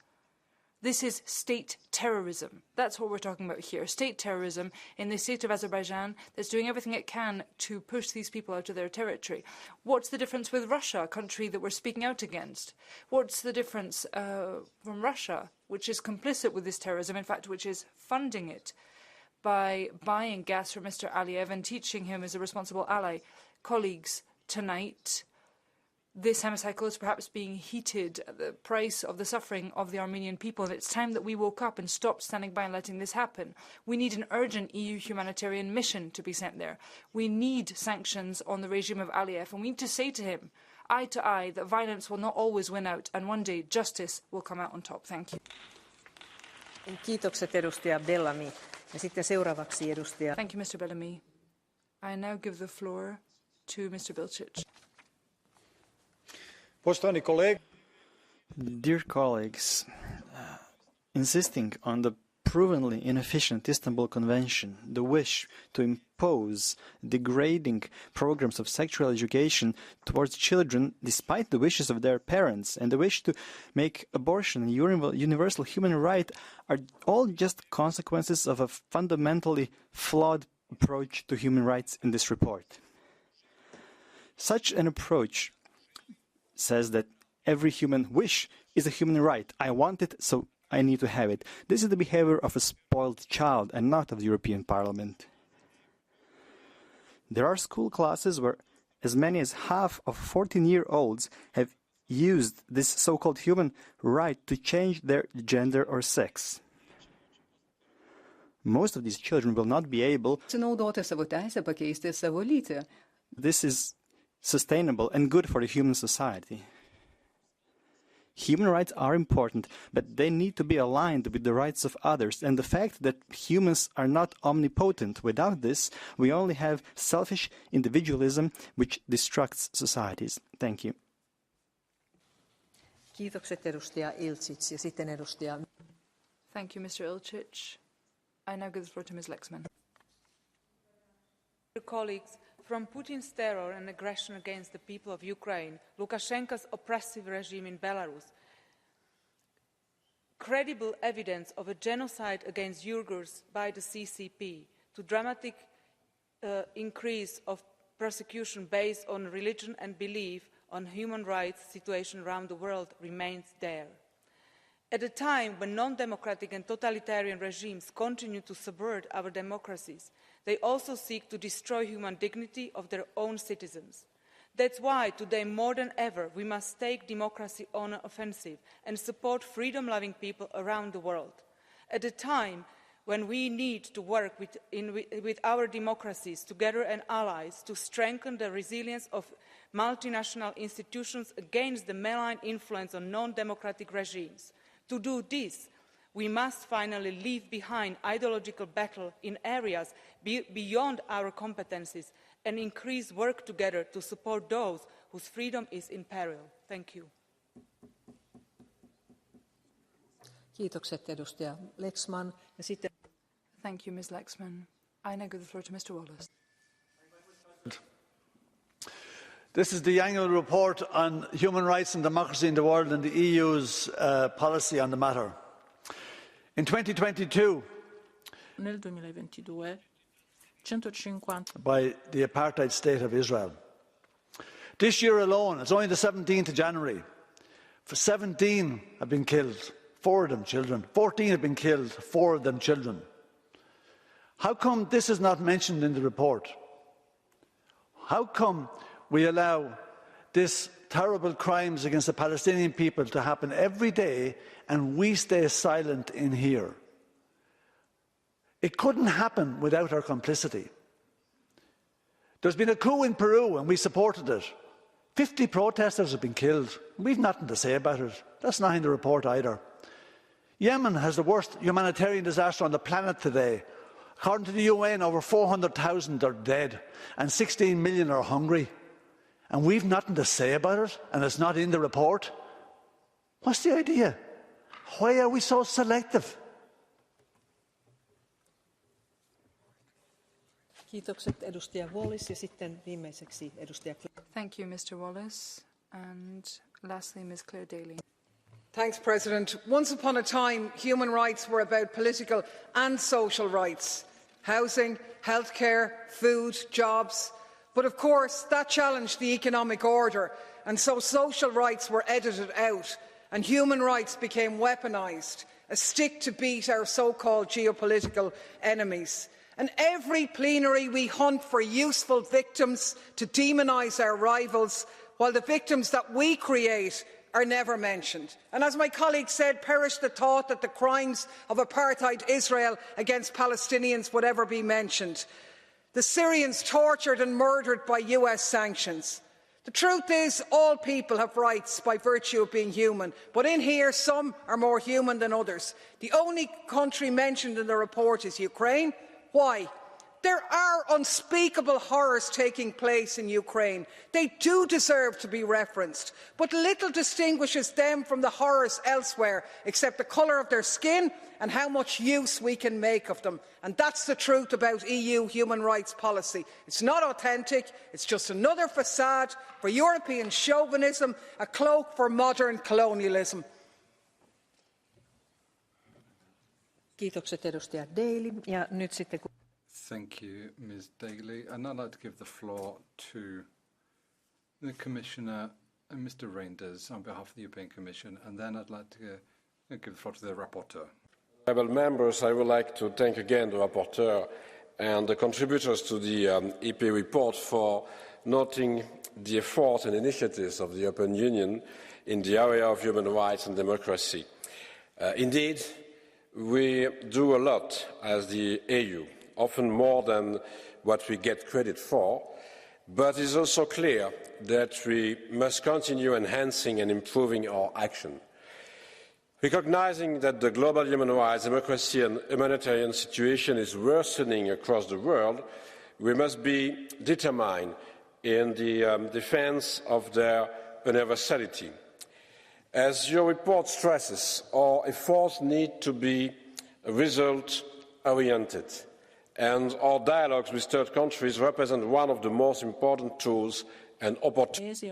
this is state terrorism. That's what we're talking about here. State terrorism in the state of Azerbaijan that's doing everything it can to push these people out of their territory. What's the difference with Russia, a country that we're speaking out against? What's the difference from Russia, which is complicit with this terrorism, in fact, which is funding it by buying gas from Mr. Aliyev and teaching him as a responsible ally? Colleagues, tonight, this hemicycle is perhaps being heated at the price of the suffering of the Armenian people, and it's time that we woke up and stopped standing by and letting this happen. We need an urgent EU humanitarian mission to be sent there. We need sanctions on the regime of Aliyev, and we need to say to him, eye to eye, that violence will not always win out, and one day justice will come out on top. Thank you. Kiitokset, edustaja Bellamy. Ja sitten seuraavaksi edustaja. Thank you, Mr. Bellamy. I now give the floor to Mr. Bilčić. Dear colleagues, insisting on the provenly inefficient Istanbul Convention, the wish to impose degrading programs of sexual education towards children despite the wishes of their parents, and the wish to make abortion a universal human right are all just consequences of a fundamentally flawed approach to human rights in this report. Such an approach says that every human wish is a human right. I want it, so I need to have it. This is the behavior of a spoiled child and not of the European Parliament. There are school classes where as many as half of 14-year-olds have used this so-called human right to change their gender or sex. Most of these children will not be able. This is sustainable and good for the human society. Human rights are important, but they need to be aligned with the rights of others. And the fact that humans are not omnipotent, without this, we only have selfish individualism, which destructs societies. Thank you. Kiitokset edustaja Ilčić ja sitten edustaja. Thank you, Mr. Ilčić. I now give the floor to Ms. Lexman. Colleagues, from Putin's terror and aggression against the people of Ukraine, Lukashenko's oppressive regime in Belarus, credible evidence of a genocide against Uyghurs by the CCP, to dramatic increase of persecution based on religion and belief on human rights situation around the world remains there. At a time when non-democratic and totalitarian regimes continue to subvert our democracies, they also seek to destroy human dignity of their own citizens. That's why today more than ever we must take democracy on an offensive and support freedom-loving people around the world. At a time when we need to work with our democracies together and allies to strengthen the resilience of multinational institutions against the malign influence of non-democratic regimes. To do this, we must finally leave behind ideological battle in areas beyond our competencies and increase work together to support those whose freedom is in peril. Thank you. Kiitokset edustaja Lexman. Ja sitten... Thank you, Ms. Lexman. I now give the floor to Mr. Wallace. This is the annual report on human rights and democracy in the world and the EU's policy on the matter. In 2022, Nel 2022, 150 by the apartheid state of Israel. This year alone, it's only the 17th of January, 17 have been killed, 4 of them children. 14 have been killed, 4 of them children. How come this is not mentioned in the report? How come we allow this terrible crimes against the Palestinian people to happen every day and we stay silent in here? It couldn't happen without our complicity. There's been a coup in Peru and we supported it. 50 protesters have been killed. We've nothing to say about it. That's not in the report either. Yemen has the worst humanitarian disaster on the planet today. According to the UN, over 400,000 are dead and 16 million are hungry. And we've nothing to say about it, and it's not in the report. What's the idea? Why are we so selective? Kiitokset edustaja Wallis ja sitten viimeiseksi edustaja. Thank you, Mr. Wallace, and lastly, Ms. Claire Daly. Thanks, President. Once upon a time, human rights were about political and social rights: housing, healthcare, food, jobs. But of course, that challenged the economic order, and so social rights were edited out, and human rights became weaponised, a stick to beat our so-called geopolitical enemies. And every plenary we hunt for useful victims to demonise our rivals, while the victims that we create are never mentioned. And as my colleague said, perish the thought that the crimes of apartheid Israel against Palestinians would ever be mentioned. The Syrians tortured and murdered by US sanctions. The truth is, all people have rights by virtue of being human, but in here some are more human than others. The only country mentioned in the report is Ukraine. Why? There are unspeakable horrors taking place in Ukraine. They do deserve to be referenced, but little distinguishes them from the horrors elsewhere, except the colour of their skin and how much use we can make of them. And that's the truth about EU human rights policy. It's not authentic, it's just another facade for European chauvinism, a cloak for modern colonialism. Kiitokset edustaja Daly. Ja nyt sitten... Thank you, Ms. Daly. And I'd like to give the floor to the Commissioner, Mr. Reinders, on behalf of the European Commission, and then I'd like to give the floor to the Rapporteur. Honourable members, I would like to thank again the Rapporteur and the contributors to the EP report for noting the efforts and initiatives of the European Union in the area of human rights and democracy. Indeed, we do a lot as the EU, often more than what we get credit for, but it is also clear that we must continue enhancing and improving our action. Recognising that the global human rights, democracy and humanitarian situation is worsening across the world, we must be determined in the defence of their universality. As your report stresses, our efforts need to be result-oriented, and our dialogues with third countries represent one of the most important tools and opportunities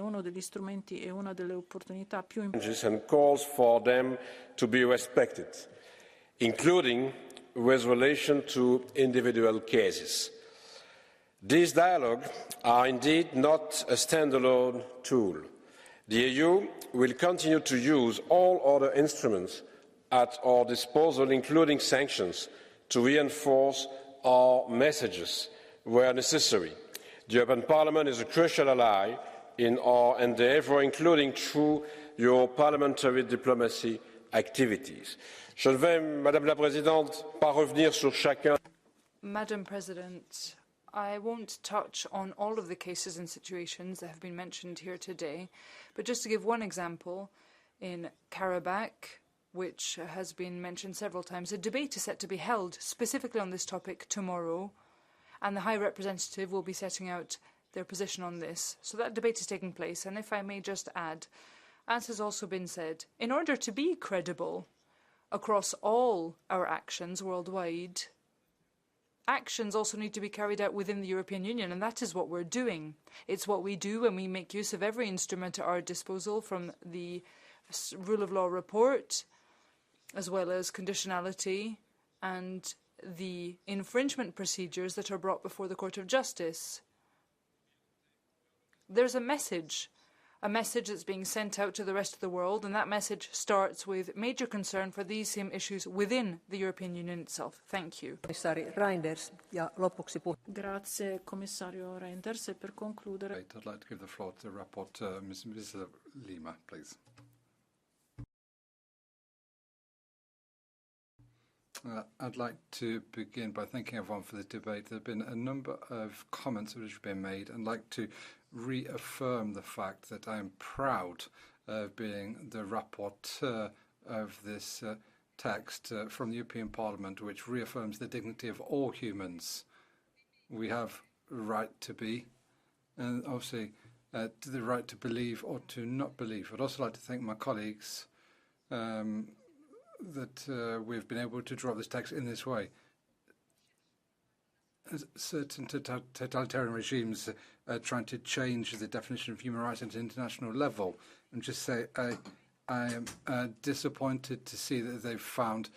and calls for them to be respected, including with relation to individual cases. These dialogues are indeed not a standalone tool. The EU will continue to use all other instruments at our disposal, including sanctions, to reinforce our messages where necessary. The European Parliament is a crucial ally in our endeavour, including through your parliamentary diplomacy activities. Je ne vais, Madame la Présidente, pas revenir sur chacun. Madam President, I won't touch on all of the cases and situations that have been mentioned here today, but just to give one example, in Karabakh, which has been mentioned several times, a debate is set to be held specifically on this topic tomorrow, and the High Representative will be setting out their position on this. So that debate is taking place, and if I may just add, as has also been said, in order to be credible across all our actions worldwide, actions also need to be carried out within the European Union, and that is what we're doing. It's what we do when we make use of every instrument at our disposal, from the rule of law report, as well as conditionality and the infringement procedures that are brought before the Court of Justice. There's a message that's being sent out to the rest of the world, and that message starts with major concern for these same issues within the European Union itself. Thank you. Grazie, Commissario Reinders. E per concludere... I'd like to give the floor to the rapporteur, Ms. Lima, please. I'd like to begin by thanking everyone for the debate. There have been a number of comments which have been made, and I'd like to reaffirm the fact that I am proud of being the rapporteur of this text from the European Parliament, which reaffirms the dignity of all humans. We have a right to be, and obviously the right to believe or to not believe. I'd also like to thank my colleagues that we've been able to draw up this text in this way. Certain totalitarian regimes are trying to change the definition of human rights at an international level, and just say I am disappointed to see that they've found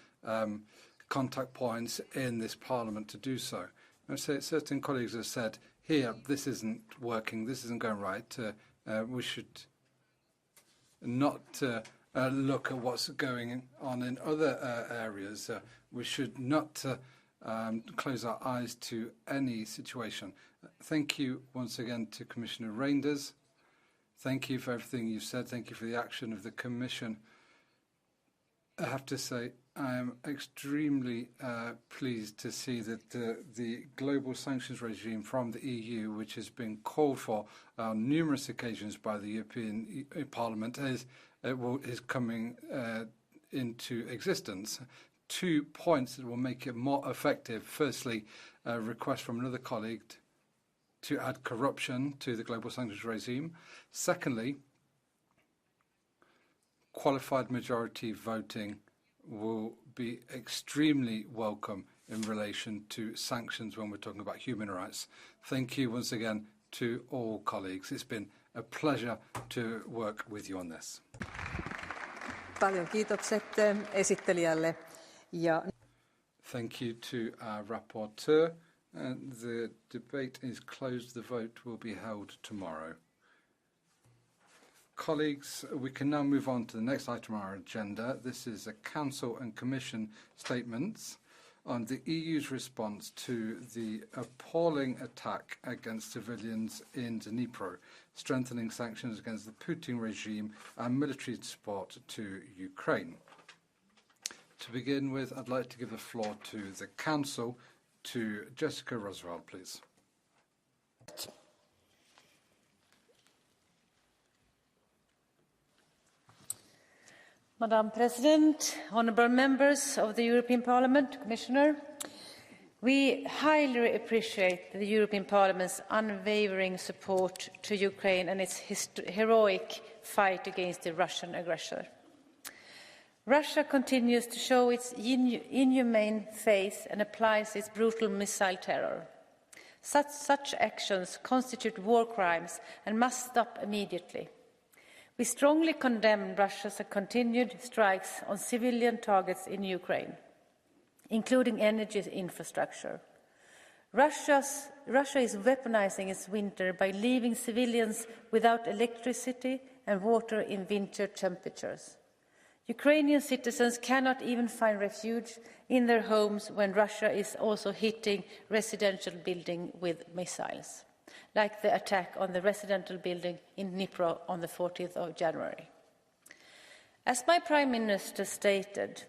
contact points in this Parliament to do so. And so certain colleagues have said, here, this isn't working, this isn't going right, we should not look at what's going on in other areas. We should not close our eyes to any situation. Thank you once again to Commissioner Reinders. Thank you for everything you've said. Thank you for the action of the Commission. I have to say, I am extremely pleased to see that the global sanctions regime from the EU, which has been called for on numerous occasions by the European Parliament, is coming into existence. 2 points that will make it more effective. Firstly, a request from another colleague to add corruption to the global sanctions regime. Secondly, qualified majority voting will be extremely welcome in relation to sanctions when we're talking about human rights. Thank you once again to all colleagues. It's been a pleasure to work with you on this. Paljon kiitokset esittelijälle. Thank you to our rapporteur. And the debate is closed. The vote will be held tomorrow. Colleagues, we can now move on to the next item on our agenda. This is a Council and Commission statements on the EU's response to the appalling attack against civilians in Dnipro, strengthening sanctions against the Putin regime and military support to Ukraine. To begin with, I'd like to give the floor to the Council, to Jessica Roswell, please. Madam President, honourable members of the European Parliament, Commissioner, we highly appreciate the European Parliament's unwavering support to Ukraine and its heroic fight against the Russian aggressor. Russia continues to show its inhumane face and applies its brutal missile terror. Such actions constitute war crimes and must stop immediately. We strongly condemn Russia's continued strikes on civilian targets in Ukraine, including energy infrastructure. Russia is weaponizing its winter by leaving civilians without electricity and water in winter temperatures. Ukrainian citizens cannot even find refuge in their homes when Russia is also hitting residential buildings with missiles, like the attack on the residential building in Dnipro on the 14th of January. As my Prime Minister stated,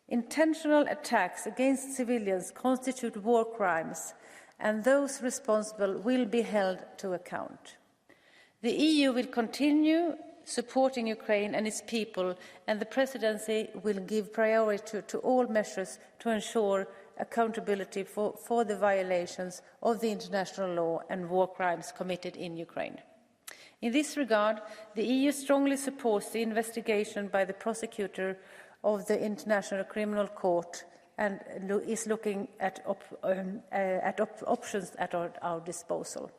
intentional attacks against civilians constitute war crimes, and those responsible will be held to account. The EU will continue supporting Ukraine and its people, and the Presidency will give priority to all measures to ensure accountability for the violations of the international law and war crimes committed in Ukraine. In this regard, the EU strongly supports the investigation by the prosecutor of the International Criminal Court and is looking at options at our disposal.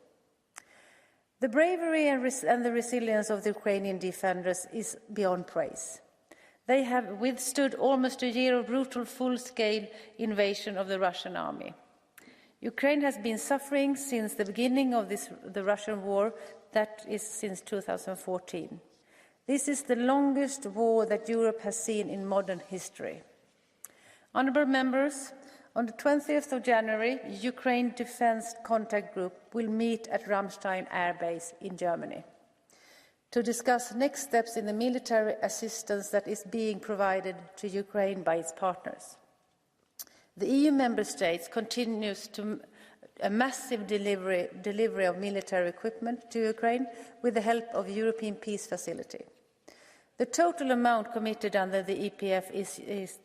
The bravery and the resilience of the Ukrainian defenders is beyond praise. They have withstood almost a year of brutal full-scale invasion of the Russian army. Ukraine has been suffering since the beginning of the Russian war, that is since 2014. This is the longest war that Europe has seen in modern history. Honourable members, on the 20th of January, Ukraine Defence Contact Group will meet at Ramstein Air Base in Germany to discuss next steps in the military assistance that is being provided to Ukraine by its partners. The EU member states continues to a massive delivery of military equipment to Ukraine with the help of the European Peace Facility. The total amount committed under the EPF is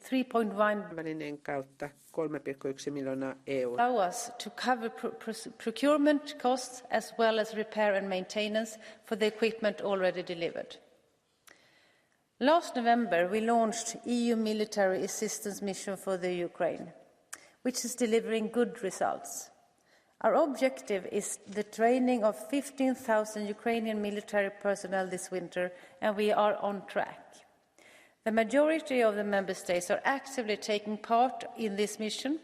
3.1 välineen kautta 3,1 miljoonaa euroa. Allow us to cover procurement costs as well as repair and maintenance for the equipment already delivered. Last November, we launched EU military assistance mission for the Ukraine, which is delivering good results. Our objective is the training of 15,000 Ukrainian military personnel this winter, and we are on track. The majority of the member states are actively taking part in this mission.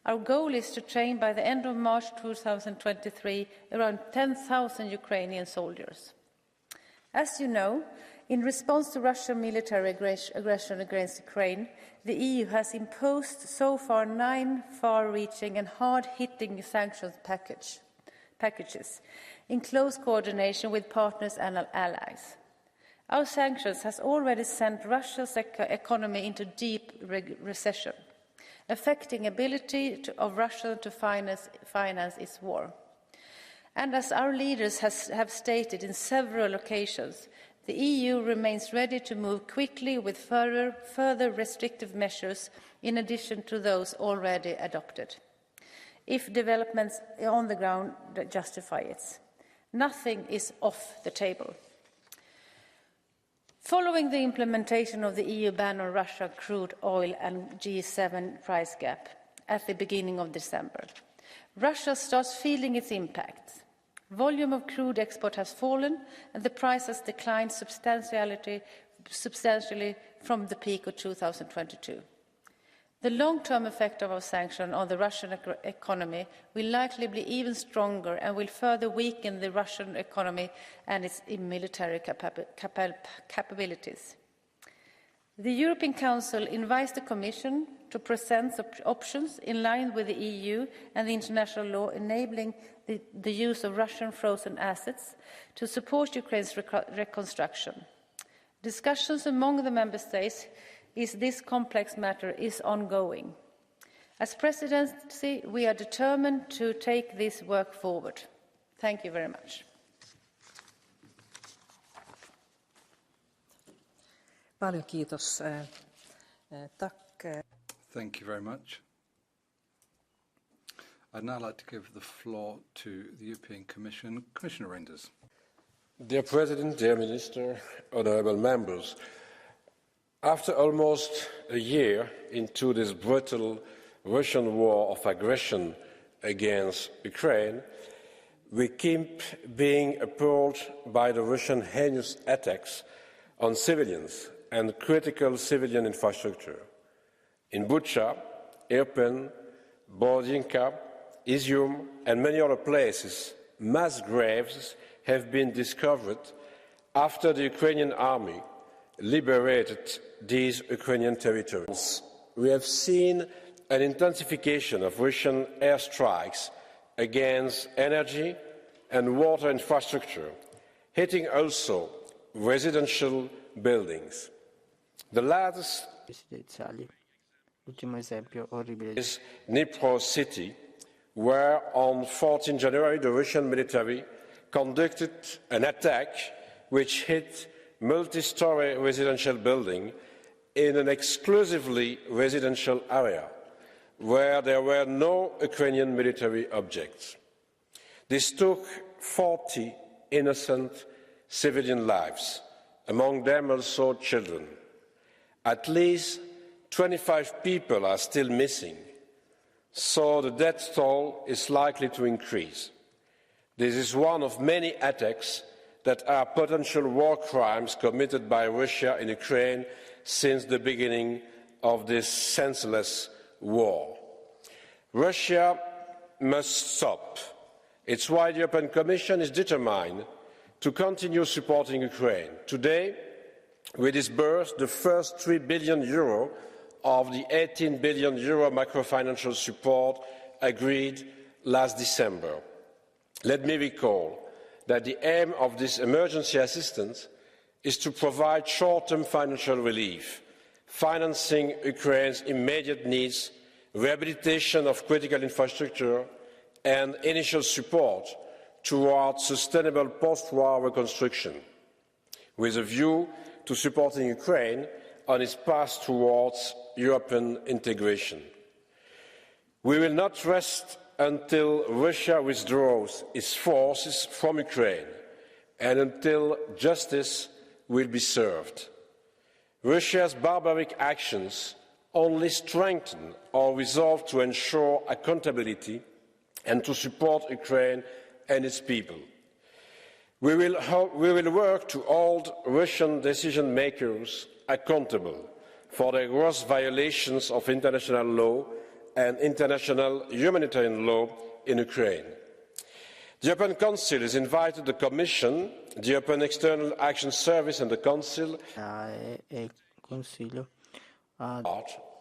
Our goal is to train by the end of March 2023 around 10,000 Ukrainian soldiers. As you know, in response to Russian military aggression against Ukraine, the EU has imposed so far 9 far-reaching and hard-hitting sanctions packages in close coordination with partners and allies. Our sanctions has already sent Russia's economy into deep recession, affecting ability of Russia to finance its war. And as our leaders have stated in several occasions, the EU remains ready to move quickly with further restrictive measures in addition to those already adopted, if developments on the ground justify it. Nothing is off the table. Following the implementation of the EU ban on Russian crude oil and G7 price gap at the beginning of December, Russia starts feeling its impact. Volume of crude export has fallen and the price has declined substantially from the peak of 2022. The long-term effect of our sanction on the Russian economy will likely be even stronger and will further weaken the Russian economy and its military capabilities. The European Council invites the Commission to present options in line with the EU and the international law enabling the use of Russian frozen assets to support Ukraine's reconstruction. Discussions among the Member States in this complex matter is ongoing. As Presidency, we are determined to take this work forward. Thank you very much. Paljon kiitos. Thank you very much. I'd now like to give the floor to the European Commission. Commissioner Reinders. Dear President, dear Minister, honourable members, after almost a year into this brutal Russian war of aggression against Ukraine, we keep being appalled by the Russian heinous attacks on civilians and critical civilian infrastructure. In Bucha, Irpin, Borodinka, Izium and many other places, mass graves have been discovered after the Ukrainian army liberated these Ukrainian territories. We have seen an intensification of Russian airstrikes against energy and water infrastructure, hitting also residential buildings. The latest is Dnipro city, where on 14 January the Russian military conducted an attack which hit multi-story residential building in an exclusively residential area where there were no Ukrainian military objects. This took 40 innocent civilian lives, among them also children. At least 25 people are still missing, so the death toll is likely to increase. This is one of many attacks that are potential war crimes committed by Russia in Ukraine since the beginning of this senseless war. Russia must stop. It's why the European Commission is determined to continue supporting Ukraine. Today, we disbursed the first €3 billion of the €18 billion macrofinancial support agreed last December. Let me recall that the aim of this emergency assistance is to provide short-term financial relief, financing Ukraine's immediate needs, rehabilitation of critical infrastructure, and initial support towards sustainable post-war reconstruction, with a view to supporting Ukraine on its path towards European integration. We will not rest until Russia withdraws its forces from Ukraine and until justice will be served. Russia's barbaric actions only strengthen our resolve to ensure accountability and to support Ukraine and its people. We will work to hold Russian decision makers accountable for their gross violations of international law and international humanitarian law in Ukraine. The European Council has invited the Commission, the European External Action Service and the Council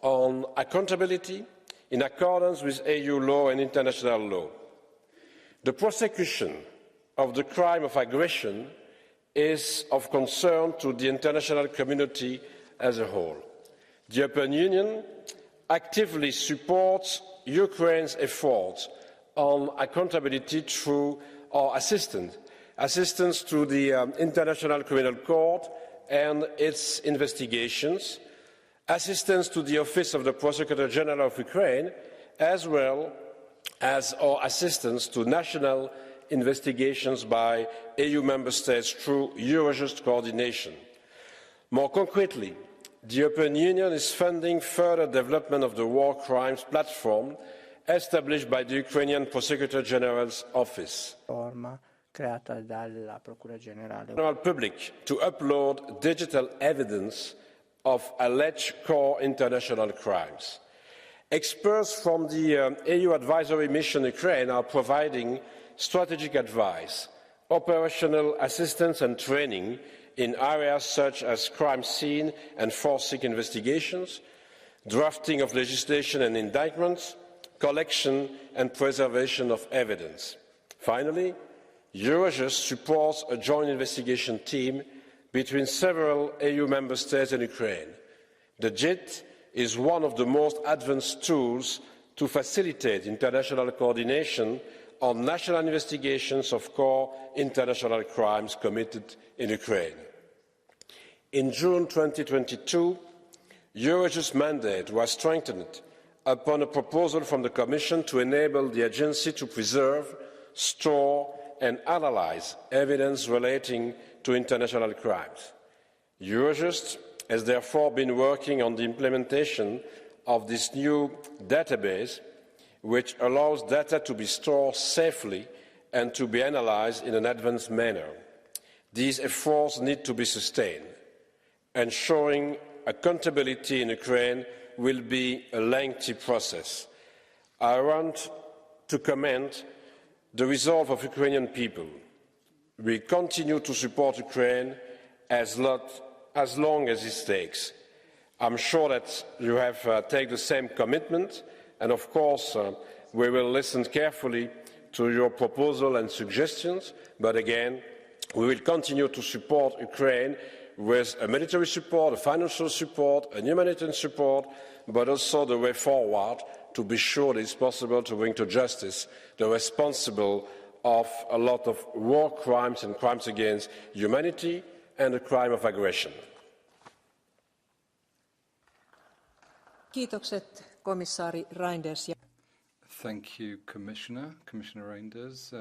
on accountability in accordance with EU law and international law. The prosecution of the crime of aggression is of concern to the international community as a whole. The European Union actively supports Ukraine's efforts on accountability through our assistance to the International Criminal Court and its investigations, assistance to the Office of the Prosecutor General of Ukraine, as well as our assistance to national investigations by EU member states through Eurojust coordination. More concretely, the European Union is funding further development of the war crimes platform established by the Ukrainian Prosecutor General's office. General public to upload digital evidence of alleged core international crimes. Experts from the EU Advisory Mission Ukraine are providing strategic advice, operational assistance and training in areas such as crime scene and forensic investigations, drafting of legislation and indictments, collection and preservation of evidence. Finally, Eurojust supports a joint investigation team between several EU member states and Ukraine. The JIT is one of the most advanced tools to facilitate international coordination on national investigations of core international crimes committed in Ukraine. In June 2022, Eurojust's mandate was strengthened upon a proposal from the Commission to enable the agency to preserve, store and analyse evidence relating to international crimes. Eurojust has therefore been working on the implementation of this new database, which allows data to be stored safely and to be analysed in an advanced manner. These efforts need to be sustained. Ensuring accountability in Ukraine will be a lengthy process. I want to commend the resolve of Ukrainian people. We continue to support Ukraine as long as it takes. I'm sure that you have taken the same commitment, and of course we will listen carefully to your proposals and suggestions, but again, we will continue to support Ukraine with a military support, a financial support, a humanitarian support, but also the way forward to be sure that it's possible to bring to justice the responsible of a lot of war crimes and crimes against humanity and the crime of aggression. Kiitokset, komissaari Reinders. Thank you, Commissioner Reinders.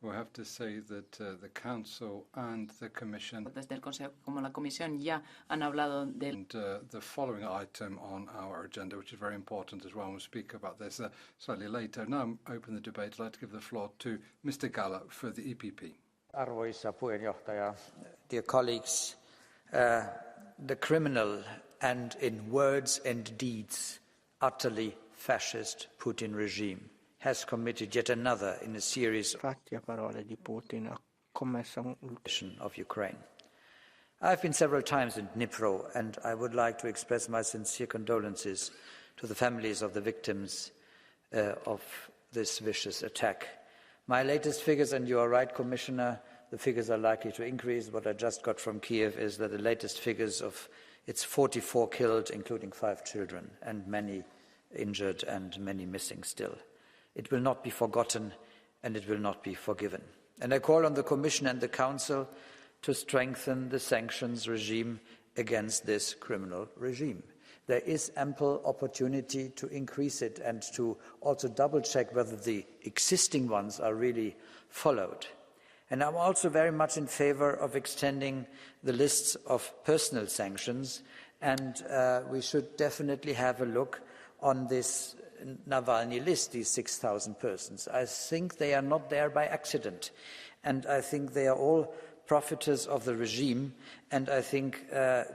We'll have to say that the Council and the Commission Desde el Consejo como la Comisión ya han hablado del and the following item on our agenda, which is very important as well, and we'll speak about this slightly later. Now open the debate. I'd like to give the floor to Mr. Galla for the EPP. Arvoisa puheenjohtaja, dear colleagues, the criminal and in words and deeds utterly fascist Putin regime has committed yet another in a series of Ukraine. I've been several times in Dnipro, and I would like to express my sincere condolences to the families of the victims of this vicious attack. My latest figures, and you are right, Commissioner, the figures are likely to increase. What I just got from Kiev is that the latest figures of it's 44 killed, including 5 children, and many injured and many missing still. It will not be forgotten and it will not be forgiven. And I call on the Commission and the Council to strengthen the sanctions regime against this criminal regime. There is ample opportunity to increase it and to also double-check whether the existing ones are really followed. And I'm also very much in favour of extending the lists of personal sanctions, and we should definitely have a look on this Navalny list, these 6,000 persons. I think they are not there by accident, and I think they are all profiteers of the regime, and I think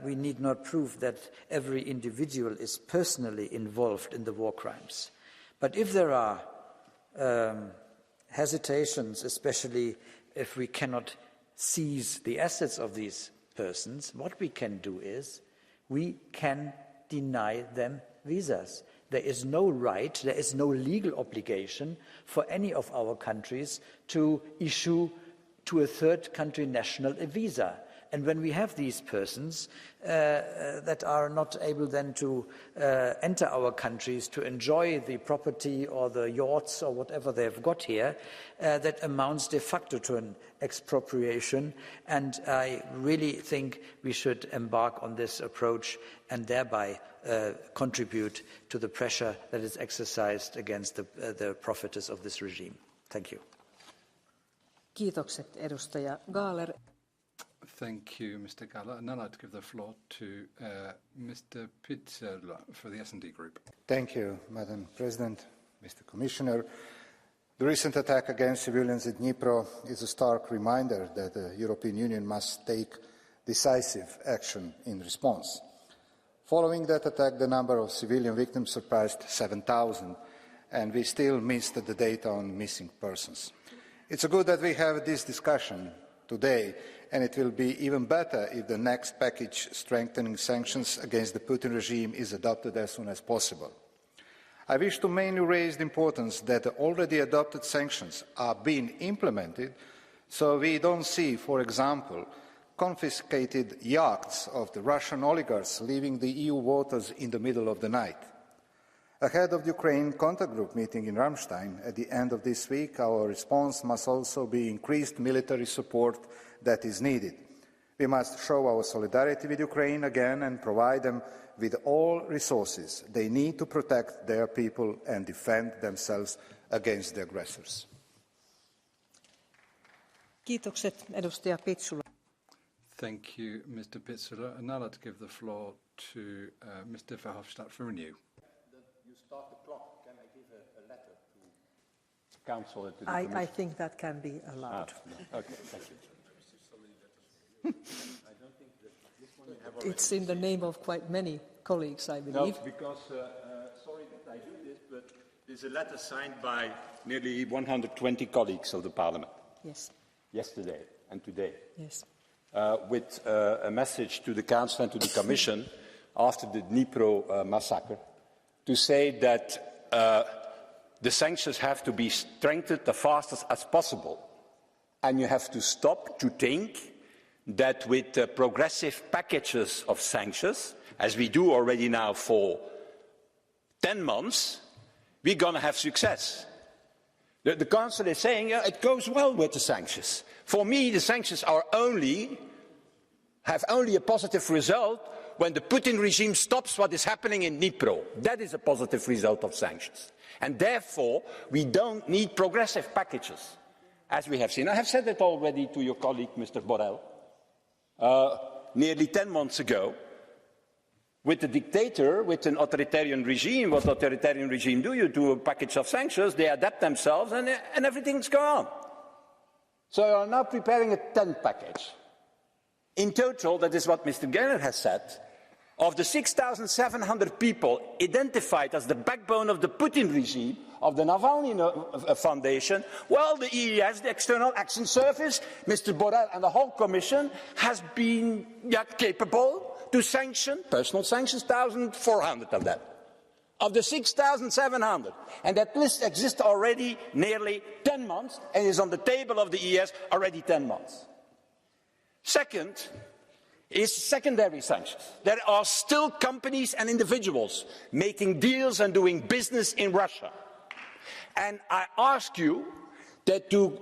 we need not prove that every individual is personally involved in the war crimes. But if there are hesitations, especially if we cannot seize the assets of these persons, what we can do is we can deny them visas. There is no right, there is no legal obligation for any of our countries to issue to a third country national a visa. And when we have these persons that are not able then to enter our countries to enjoy the property or the yachts or whatever they've got here, that amounts de facto to an expropriation. And I really think we should embark on this approach and thereby contribute to the pressure that is exercised against the profiteers of this regime. Thank you. Kiitokset, edustaja Gahler. Thank you, Mr. Galla. And now I'd like to give the floor to Mr. Pizzella for the S&D Group. Thank you, Madam President, Mr. Commissioner. The recent attack against civilians in Dnipro is a stark reminder that the European Union must take decisive action in response. Following that attack, the number of civilian victims surpassed 7,000, and we still missed the data on missing persons. It's good that we have this discussion today, and it will be even better if the next package strengthening sanctions against the Putin regime is adopted as soon as possible. I wish to mainly raise the importance that the already adopted sanctions are being implemented, so we don't see, for example, confiscated yachts of the Russian oligarchs leaving the EU waters in the middle of the night. Ahead of the Ukraine contact group meeting in Ramstein at the end of this week, our response must also be increased military support that is needed. We must show our solidarity with Ukraine again and provide them with all resources they need to protect their people and defend themselves against the aggressors. Kiitokset, edustaja Pitsula. Thank you, Mr. Pitsula. And now let's give the floor to Mr. Verhofstadt for Renew. You start the clock. Can I give a letter to Council and to the Commission? I think that can be allowed. Okay, thank you. It's in the name of quite many colleagues, I believe. No, because, sorry that I do this, but there's a letter signed by nearly 120 colleagues of the Parliament. Yes. Yesterday and today. Yes. With a message to the Council and to the Commission after the Dnipro massacre to say that the sanctions have to be strengthened as fast as possible. And you have to stop to think that with progressive packages of sanctions, as we do already now for 10 months, we're going to have success. The Council is saying it goes well with the sanctions. For me, the sanctions have only a positive result when the Putin regime stops what is happening in Dnipro. That is a positive result of sanctions. And therefore, we don't need progressive packages, as we have seen. I have said that already to your colleague, Mr. Borrell, nearly 10 months ago. With a dictator, with an authoritarian regime, what authoritarian regime do? You do a package of sanctions, they adapt themselves, and everything's gone on. So you are now preparing a 10th package. In total, that is what Mr. Geller has said, of the 6,700 people identified as the backbone of the Putin regime, of the Navalny Foundation, well, the EES, the External Action Service, Mr. Borrell and the whole Commission has been capable to sanction, personal sanctions, 1,400 of them, of the 6,700. And that list exists already nearly 10 months and is on the table of the EES already 10 months. Second is secondary sanctions. There are still companies and individuals making deals and doing business in Russia. And I ask you that to,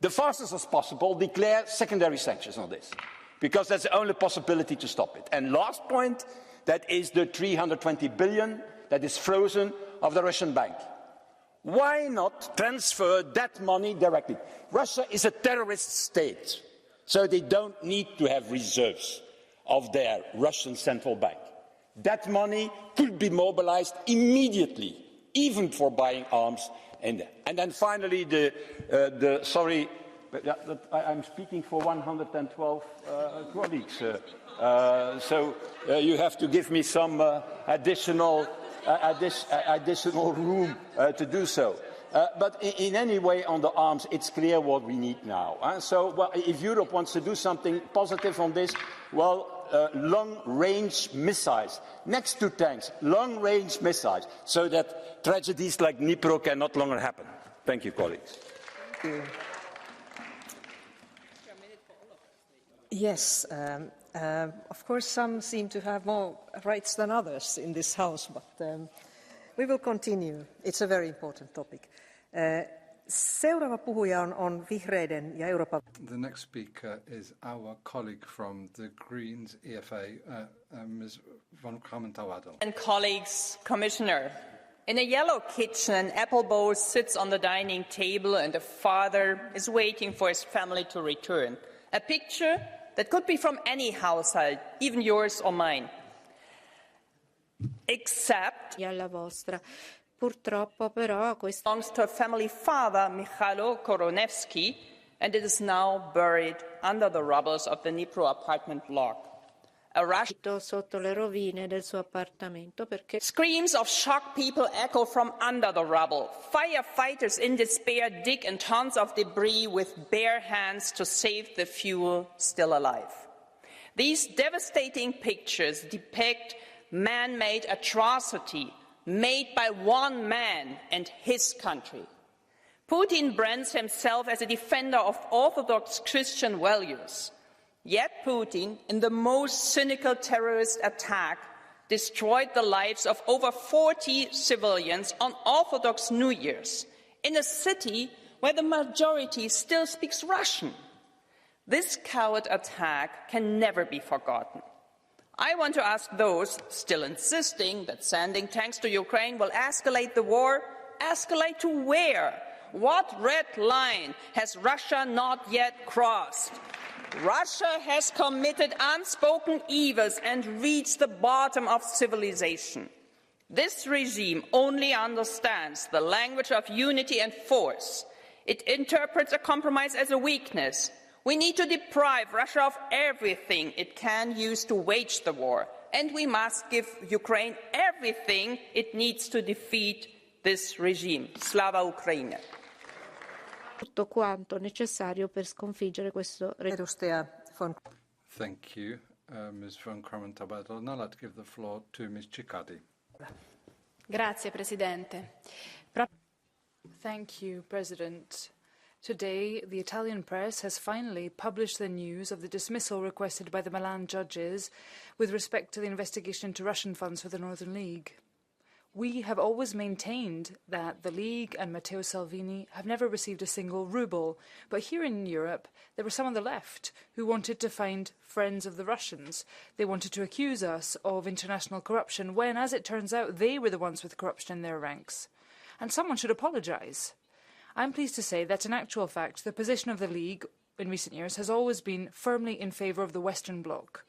the fastest as possible, declare secondary sanctions on this, because that's the only possibility to stop it. And last point, that is the 320 billion that is frozen of the Russian bank. Why not transfer that money directly? Russia is a terrorist state, so they don't need to have reserves of their Russian central bank. That money could be mobilized immediately, even for buying arms. And then finally, sorry, but I'm speaking for 112 colleagues, so you have to give me some additional room to do so. But in any way, on the arms, it's clear what we need now. So, well, if Europe wants to do something positive on this, well, long-range missiles, next to tanks, long-range missiles, so that tragedies like Dnipro can no longer happen. Thank you, colleagues. Thank you. Yes, of course some seem to have more rights than others in this House, but we will continue. It's a very important topic. Seuraava puhuja on vihreiden ja Euroopan... The next speaker is our colleague from the Greens EFA, Ms. von Krammen-Tawadel. And colleagues, Commissioner, in a yellow kitchen, an apple bowl sits on the dining table and a father is waiting for his family to return. A picture that could be from any household, even yours or mine. Except alla vostra. Purtroppo però questo belongs to a family father, Mikhailo Koronevsky, and it is now buried under the rubble of the Dnipro apartment block. A Russian sotto le rovine del suo appartamento perché screams of shocked people echo from under the rubble. Firefighters in despair dig in tons of debris with bare hands to save the few still alive. These devastating pictures depict man-made atrocity made by one man and his country. Putin brands himself as a defender of Orthodox Christian values. Yet Putin, in the most cynical terrorist attack, destroyed the lives of over 40 civilians on Orthodox New Year's in a city where the majority still speaks Russian. This coward attack can never be forgotten. I want to ask those still insisting that sending tanks to Ukraine will escalate the war, escalate to where? What red line has Russia not yet crossed? Russia has committed unspoken evils and reached the bottom of civilization. This regime only understands the language of unity and force. It interprets a compromise as a weakness. We need to deprive Russia of everything it can use to wage the war, and we must give Ukraine everything it needs to defeat this regime. Slava Ukraine! tutto quanto necessario per sconfiggere questo Thank you, Ms. von Kramon-Tabat. I'd now like to give the floor to Ms. Ciccardi. Grazie, Presidente. Thank you, President. Today, the Italian press has finally published the news of the dismissal requested by the Milan judges with respect to the investigation into Russian funds for the Northern League. We have always maintained that the League and Matteo Salvini have never received a single ruble, but here in Europe there were some on the left who wanted to find friends of the Russians. They wanted to accuse us of international corruption when, as it turns out, they were the ones with corruption in their ranks. And someone should apologise. I'm pleased to say that in actual fact the position of the League in recent years has always been firmly in favour of the Western Bloc,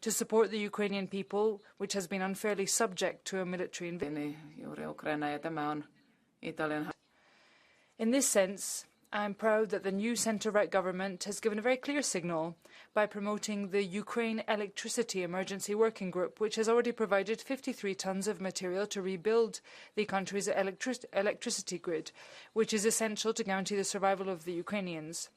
to support the Ukrainian people, which has been unfairly subject to a military invasion. In this sense, I am proud that the new centre-right government has given a very clear signal by promoting the Ukraine Electricity Emergency Working Group, which has already provided 53 tonnes of material to rebuild the country's electricity grid, which is essential to guarantee the survival of the Ukrainians.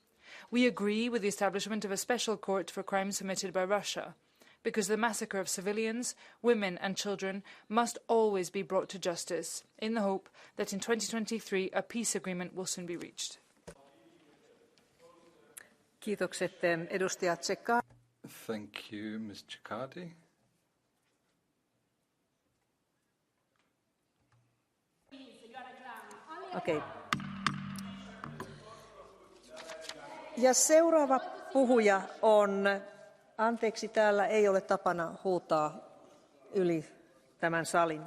We agree with the establishment of a special court for crimes committed by Russia, because the massacre of civilians, women and children must always be brought to justice, in the hope that in 2023 a peace agreement will soon be reached. Thank you, Ms. Ciccardi. Okay. Ja seuraava puhuja on, anteeksi, täällä ei ole tapana huutaa yli tämän salin.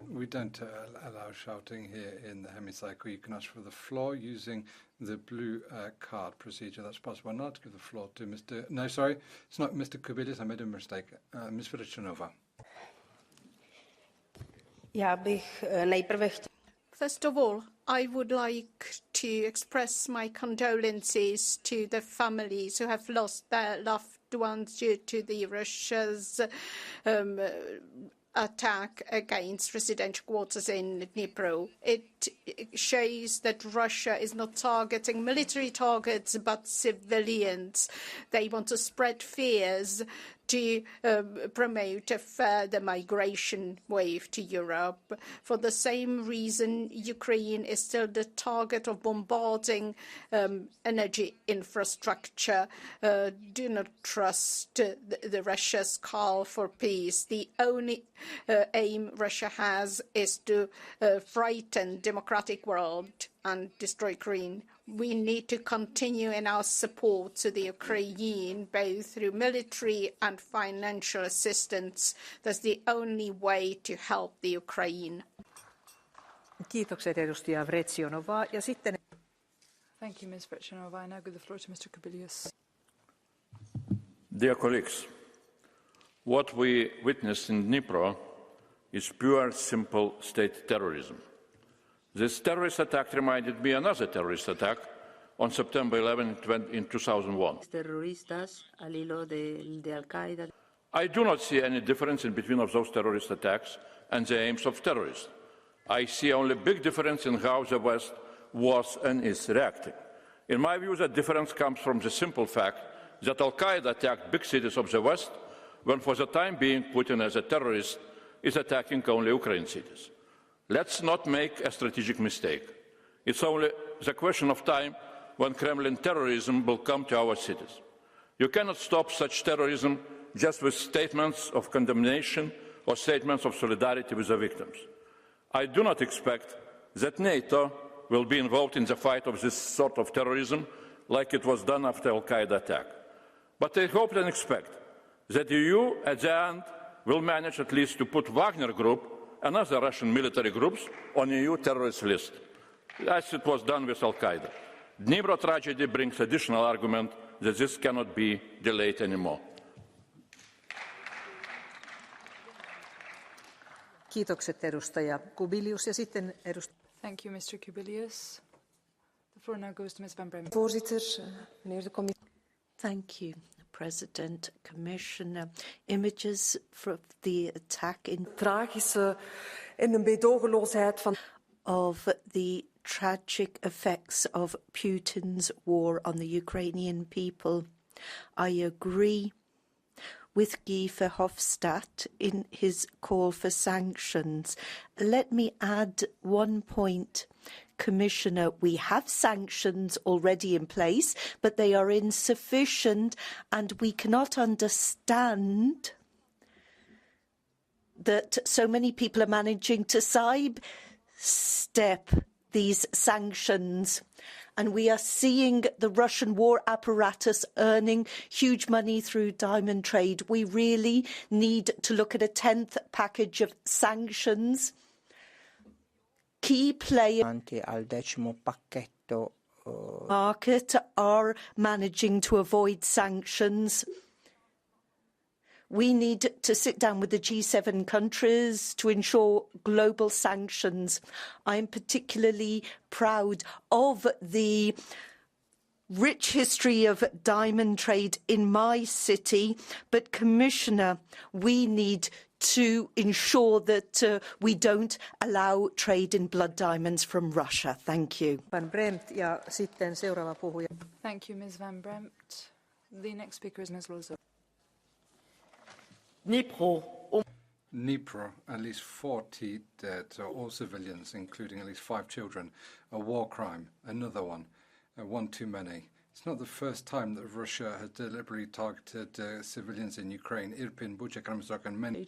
We don't allow shouting here in the hemicycle. You can ask for the floor using the blue card procedure. That's possible. I'd like to give the floor to Mr. No, sorry, it's not Mr. Kubilis. I made a mistake. Ms. Vrichanova. First of all, I would like to express my condolences to the families who have lost their loved ones due to the Russia's attack against residential quarters in Dnipro. It shows that Russia is not targeting military targets but civilians. They want to spread fears to promote a further migration wave to Europe. For the same reason, Ukraine is still the target of bombarding energy infrastructure. Do not trust the Russia's call for peace. The only aim Russia has is to frighten democratic world and destroy Ukraine. We need to continue in our support to the Ukraine, both through military and financial assistance. That's the only way to help the Ukraine. Kiitokset edustaja Vrecionova. Ja sitten... Thank you, Ms. Vrichanova. I now give the floor to Mr. Kubilius. Dear colleagues, what we witnessed in Dnipro is pure, simple state terrorism. This terrorist attack reminded me of another terrorist attack on September 11 in 2001. I do not see any difference in between of those terrorist attacks and the aims of terrorists. I see only a big difference in how the West was and is reacting. In my view, the difference comes from the simple fact that Al-Qaeda attacked big cities of the West, when for the time being Putin as a terrorist is attacking only Ukrainian cities. Let's not make a strategic mistake. It's only the question of time when Kremlin terrorism will come to our cities. You cannot stop such terrorism just with statements of condemnation or statements of solidarity with the victims. I do not expect that NATO will be involved in the fight of this sort of terrorism like it was done after the Al-Qaeda attack. But I hope and expect that the EU at the end will manage at least to put Wagner Group and other Russian military groups on the EU terrorist list, as it was done with Al-Qaeda. Dnipro tragedy brings additional argument that this cannot be delayed anymore. Kiitokset edustaja Kubilius ja sitten edustaja. Thank you, Mr. Kubilius. The floor now goes to Ms. Van Bremt. Voorzitter, meneer de commissaris. Thank you, President, Commissioner. Images from the attack in tragische en een meedogenloosheid van of the tragic effects of Putin's war on the Ukrainian people. I agree with Guy Verhofstadt in his call for sanctions. Let me add one point, Commissioner. We have sanctions already in place, but they are insufficient, and we cannot understand that so many people are managing to sidestep these sanctions. And we are seeing the Russian war apparatus earning huge money through diamond trade. We really need to look at a 10th package of sanctions. Key players market are managing to avoid sanctions. We need to sit down with the G7 countries to ensure global sanctions. I am particularly proud of the rich history of diamond trade in my city, but Commissioner, we need to ensure that we don't allow trade in blood diamonds from Russia. Thank you. Van Bremt ja sitten seuraava puhuja. Thank you, Ms. Van Bremt. The next speaker is Ms. Lozo. Dnipro, at least 40 dead, all civilians, including at least 5 children. A war crime, another one, one too many. It's not the first time that Russia has deliberately targeted civilians in Ukraine. Irpin, Bucha, Kramatorsk, and many.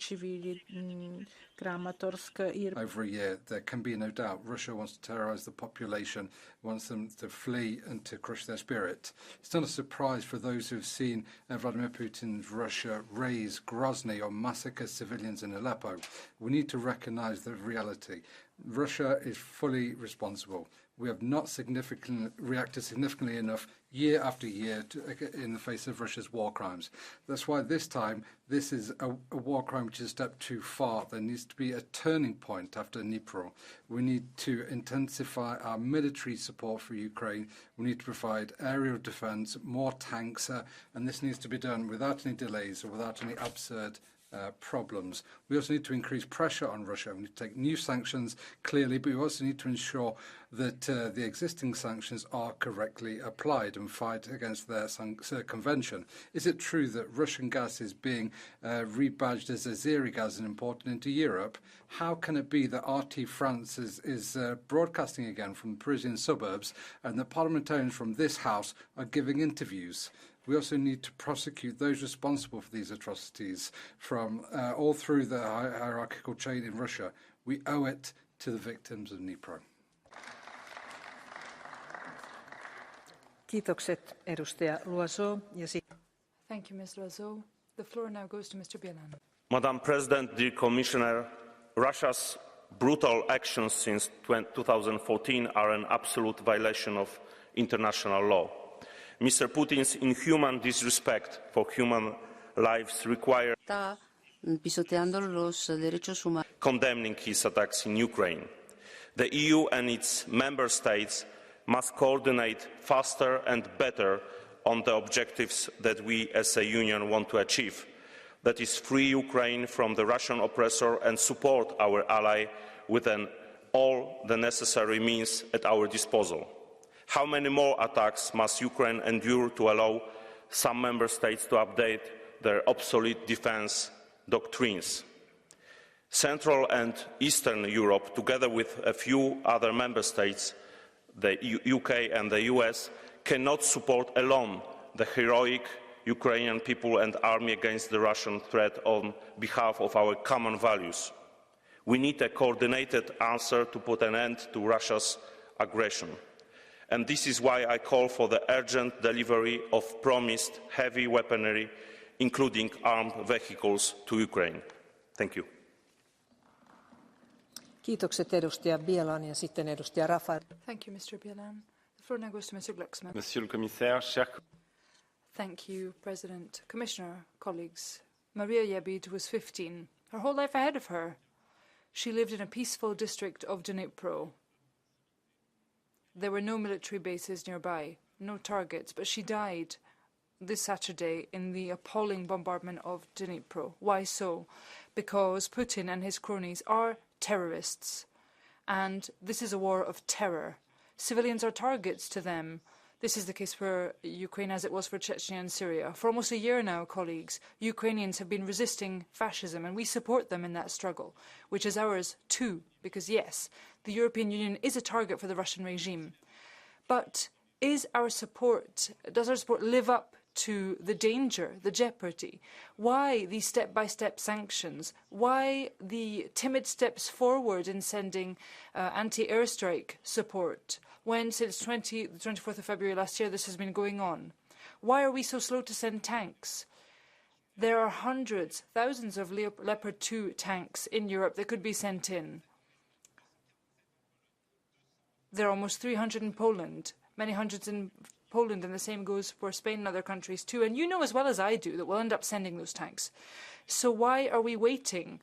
Over a year, there can be no doubt. Russia wants to terrorize the population, wants them to flee and to crush their spirit. It's not a surprise for those who've seen Vladimir Putin's Russia raise Grozny or massacre civilians in Aleppo. We need to recognize the reality. Russia is fully responsible. We have not reacted significantly enough year after year in the face of Russia's war crimes. That's why this time this is a war crime which is a step too far. There needs to be a turning point after Dnipro. We need to intensify our military support for Ukraine. We need to provide aerial defence, more tanks, and this needs to be done without any delays or without any absurd problems. We also need to increase pressure on Russia. We need to take new sanctions, clearly, but we also need to ensure that the existing sanctions are correctly applied and fight against their convention. Is it true that Russian gas is being rebadged as Azeri gas and imported into Europe? How can it be that RT France is broadcasting again from the Parisian suburbs and that parliamentarians from this House are giving interviews? We also need to prosecute those responsible for these atrocities from all through the hierarchical chain in Russia. We owe it to the victims of Dnipro. Kiitokset, edustaja Loiseau. Thank you, Ms. Loiseau. The floor now goes to Mr. Bielan. Madam President, dear Commissioner, Russia's brutal actions since 2014 are an absolute violation of international law. Mr. Putin's inhuman disrespect for human lives requires condemning his attacks in Ukraine. The EU and its member states must coordinate faster and better on the objectives that we as a Union want to achieve. That is, free Ukraine from the Russian oppressor and support our ally with all the necessary means at our disposal. How many more attacks must Ukraine endure to allow some member states to update their obsolete defence doctrines? Central and Eastern Europe, together with a few other member states, the UK and the US, cannot support alone the heroic Ukrainian people and army against the Russian threat on behalf of our common values. We need a coordinated answer to put an end to Russia's aggression. And this is why I call for the urgent delivery of promised heavy weaponry, including armed vehicles, to Ukraine. Thank you. Kiitokset edustaja Bielan ja sitten edustaja Rafael. Thank you, Mr. Bielan. The floor now goes to Mr. Glucksmann. Monsieur le Commissaire, chers Thank you, President. Commissioner, colleagues. Maria Yebid was 15, her whole life ahead of her. She lived in a peaceful district of Dnipro. There were no military bases nearby, no targets, but she died this Saturday in the appalling bombardment of Dnipro. Why so? Because Putin and his cronies are terrorists, and this is a war of terror. Civilians are targets to them. This is the case for Ukraine as it was for Chechnya and Syria. For almost a year now, colleagues, Ukrainians have been resisting fascism, and we support them in that struggle, which is ours too, because yes, the European Union is a target for the Russian regime. But does our support live up to the danger, the jeopardy? Why these step-by-step sanctions? Why the timid steps forward in sending anti-airstrike support when since the 24th of February last year this has been going on? Why are we so slow to send tanks? There are hundreds, thousands of Leopard 2 tanks in Europe that could be sent in. There are almost 300 in Poland, many hundreds in Poland, and the same goes for Spain and other countries too. And you know as well as I do that we'll end up sending those tanks. So why are we waiting?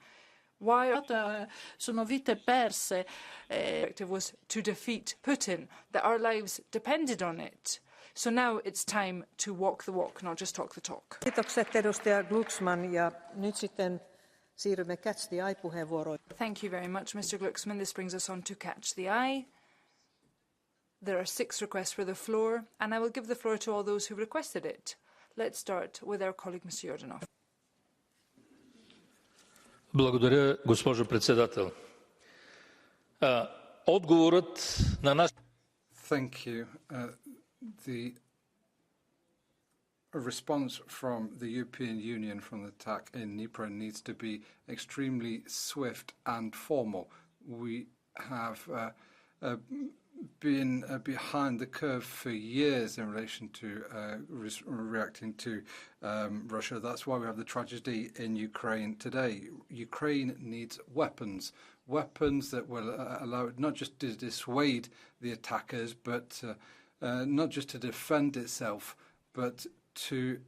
Sono vite perse. The objective was to defeat Putin, that our lives depended on it. So now it's time to walk the walk, not just talk the talk. Kiitokset edustaja Glucksmann ja nyt sitten siirrymme Catch the Eye-puheenvuoroihin. Thank you very much, Mr. Glucksmann. This brings us on to Catch the Eye. There are 6 requests for the floor, and I will give the floor to all those who requested it. Let's start with our colleague, Mr. Jordanov. Благодаря, госпожо председател. Отговорът на наш... Thank you. The response from the European Union from the attack in Dnipro needs to be extremely swift and formal. We have been behind the curve for years in relation to reacting to Russia. That's why we have the tragedy in Ukraine today. Ukraine needs weapons, weapons that will allow it not just to dissuade the attackers, but not just to defend itself, but to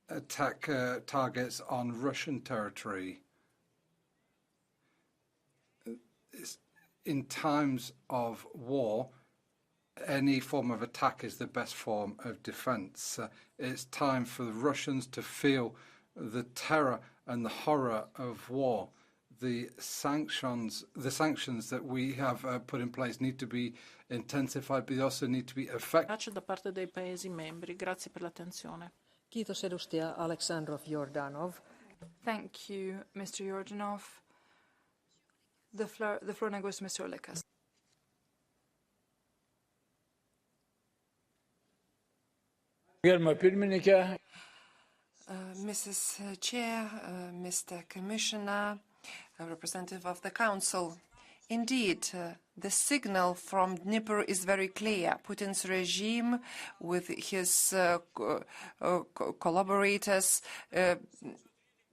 attack targets on Russian territory. In times of war, any form of attack is the best form of defense. It's time for the Russians to feel the terror and the horror of war. The sanctions that we have put in place need to be intensified, but they also need to be effective. Da parte dei Paesi membri. Grazie per l'attenzione. Kiitos edustaja Aleksandrov Jordanov. Thank you, Mr. Jordanov. The floor now goes to Mr. Olekas. Mrs. Chair, Mr. Commissioner, representative of the Council. Indeed, the signal from Dnipro is very clear. Putin's regime, with his collaborators,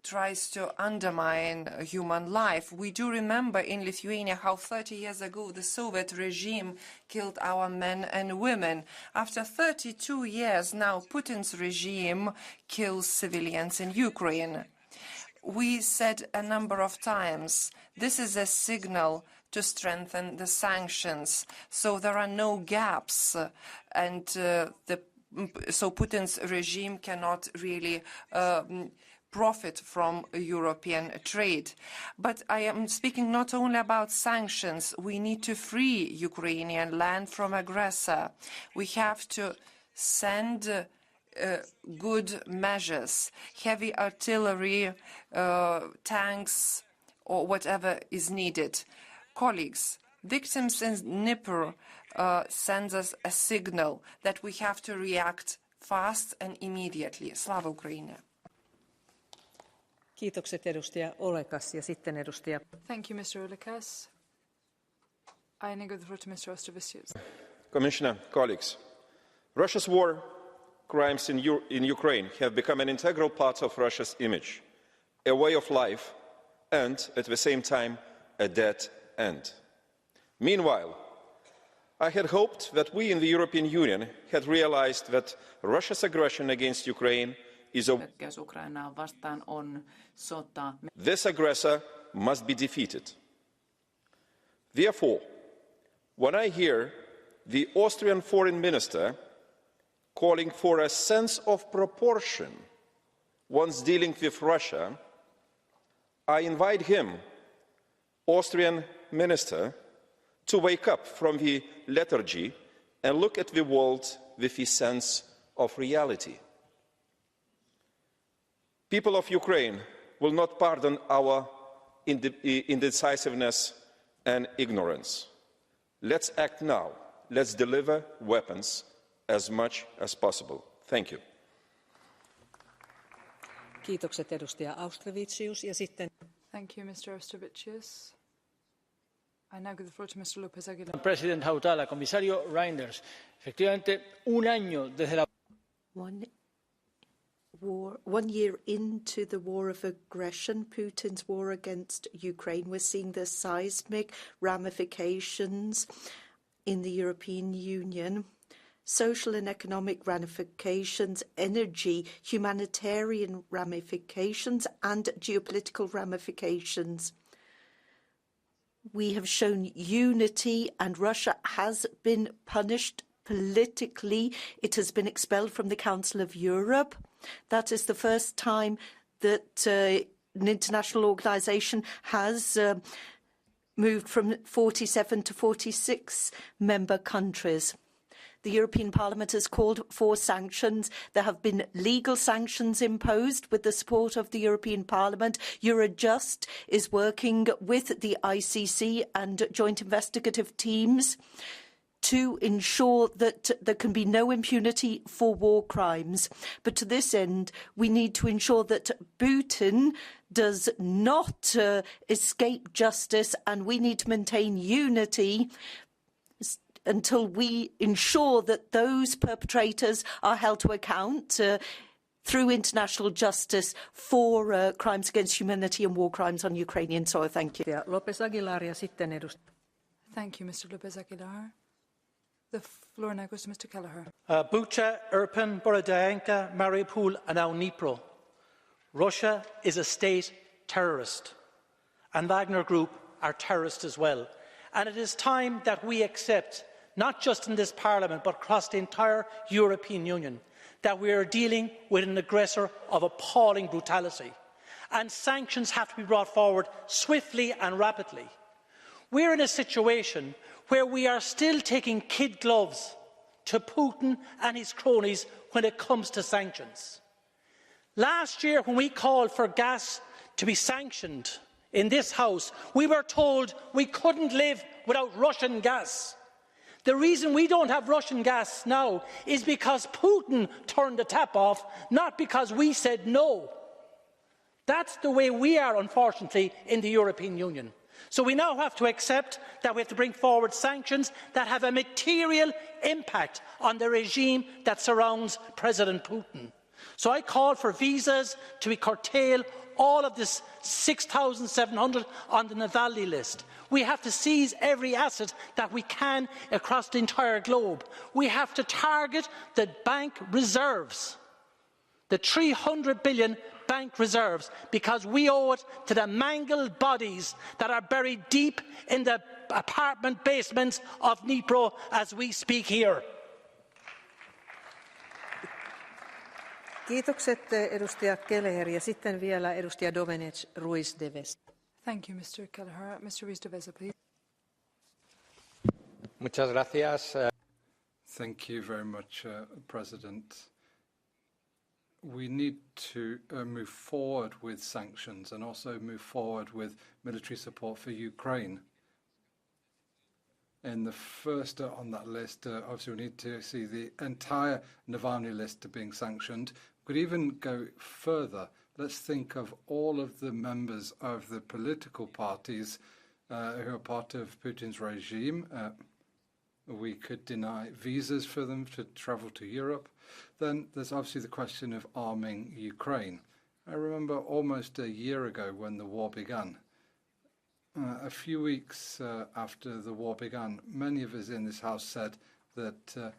tries to undermine human life. We do remember in Lithuania how 30 years ago the Soviet regime killed our men and women. After 32 years now, Putin's regime kills civilians in Ukraine. we said a number of times, this is a signal to strengthen the sanctions, so there are no gaps, and so Putin's regime cannot really profit from European trade. But I am speaking not only about sanctions. We need to free Ukrainian land from aggressor. We have to send good measures, heavy artillery, tanks, or whatever is needed. Colleagues, victims in Dnipro sends us a signal that we have to react fast and immediately. Slava Ukraini. Kiitokset edustaja Olekas ja sitten edustaja. Thank you, Mr. Olekas. I now give the floor to Mr. Ostrovicius. Commissioner, colleagues, Russia's war crimes in Ukraine have become an integral part of Russia's image, a way of life, and at the same time, a dead end. Meanwhile, I had hoped that we in the European Union had realized that Russia's aggression against Ukraine is a... This aggressor must be defeated. Therefore, when I hear the Austrian foreign minister calling for a sense of proportion once dealing with Russia, I invite him, Austrian minister, to wake up from the lethargy and look at the world with a sense of reality. People of Ukraine will not pardon our indecisiveness and ignorance. Let's act now. Let's deliver weapons as much as possible. Thank you. Kiitokset edustaja Austrevicius ja sitten. Thank you, Mr. Ostrovicius. I now give the floor to Mr. López Aguilar. President Hautala, comisario Reinders, efectivamente, un año desde la... 1 year into the war of aggression, Putin's war against Ukraine, we're seeing the seismic ramifications in the European Union, social and economic ramifications, energy, humanitarian ramifications, and geopolitical ramifications. We have shown unity, and Russia has been punished politically. It has been expelled from the Council of Europe. That is the first time that an international organisation has moved from 47 to 46 member countries. The European Parliament has called for sanctions. There have been legal sanctions imposed with the support of the European Parliament. Eurojust is working with the ICC and joint investigative teams to ensure that there can be no impunity for war crimes. But to this end, we need to ensure that Putin does not escape justice, and we need to maintain unity until we ensure that those perpetrators are held to account through international justice for crimes against humanity and war crimes on Ukrainian soil. Thank you. López Aguilar ja sitten edustaja. Thank you, Mr. López Aguilar. The floor now goes to Mr. Kelleher. Bucha, Irpin, Borodyanka, Mariupol and now Dnipro. Russia is a state terrorist, and Wagner Group are terrorists as well. And it is time that we accept, not just in this Parliament but across the entire European Union, that we are dealing with an aggressor of appalling brutality. And sanctions have to be brought forward swiftly and rapidly. We're in a situation where we are still taking kid gloves to Putin and his cronies when it comes to sanctions. Last year, when we called for gas to be sanctioned in this House, we were told we couldn't live without Russian gas. The reason we don't have Russian gas now is because Putin turned the tap off, not because we said no. That's the way we are, unfortunately, in the European Union. So we now have to accept that we have to bring forward sanctions that have a material impact on the regime that surrounds President Putin. So I call for visas to be curtailed, all of this 6,700 on the Navalny list. We have to seize every asset that we can across the entire globe. We have to target the bank reserves, the 300 billion bank reserves because we owe it to the mangled bodies that are buried deep in the apartment basements of Dnipro as we speak here. Kiitokset edustaja Kelleher ja sitten vielä edustaja Domenech Ruiz de Vesa. Thank you, Mr. Kelleher. Mr. Ruiz de Vesa, please. Muchas gracias. Thank you very much, President. We need to move forward with sanctions and also move forward with military support for Ukraine. And the first on that list, obviously we need to see the entire Navalny list being sanctioned. We could even go further. Let's think of all of the members of the political parties who are part of Putin's regime. We could deny visas for them to travel to Europe. Then there's obviously the question of arming Ukraine. I remember almost a year ago when the war began. A few weeks after the war began, many of us in this House said that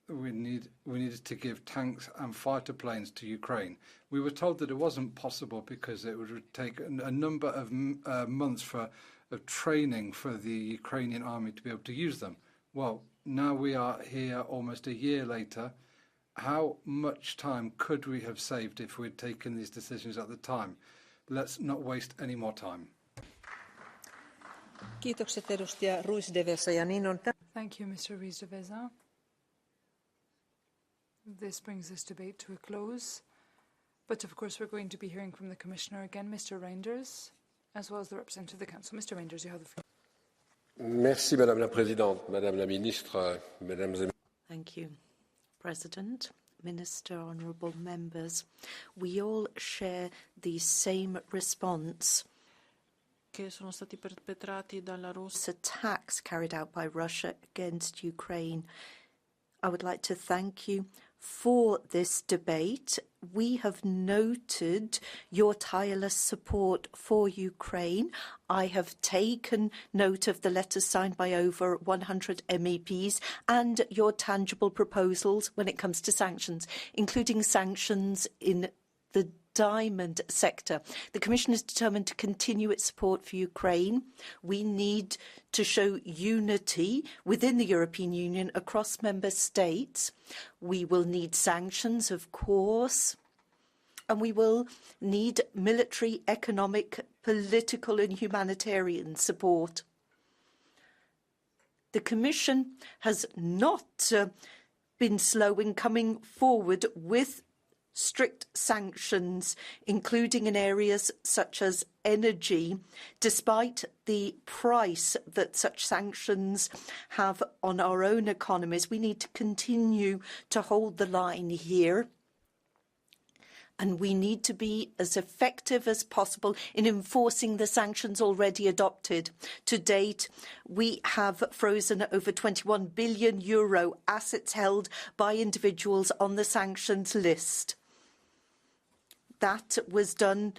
we needed to give tanks and fighter planes to Ukraine. We were told that it wasn't possible because it would take a number of months of training for the Ukrainian army to be able to use them. Well, now we are here almost a year later. How much time could we have saved if we'd taken these decisions at the time? Let's not waste any more time. Kiitokset edustaja Ruiz de Vesa ja niin on. Thank you, Mr. Ruiz de Vesa. This brings this debate to a close. But of course we're going to be hearing from the Commissioner again, Mr. Reinders, as well as the representative of the Council. Mr. Reinders, you have the floor. Merci, Madame la Présidente, Madame la Ministre, Mesdames et Thank you, President, Minister, honourable members. We all share the same response. Che sono stati perpetrati dalla Russia. Attacks carried out by Russia against Ukraine. I would like to thank you for this debate. We have noted your tireless support for Ukraine. I have taken note of the letters signed by over 100 MEPs and your tangible proposals when it comes to sanctions, including sanctions in the diamond sector. The Commission is determined to continue its support for Ukraine. We need to show unity within the European Union across member states. We will need sanctions, of course, and we will need military, economic, political and humanitarian support. The Commission has not been slow in coming forward with strict sanctions, including in areas such as energy, despite the price that such sanctions have on our own economies. We need to continue to hold the line here. And we need to be as effective as possible in enforcing the sanctions already adopted. To date, we have frozen over €21 billion assets held by individuals on the sanctions list. That was done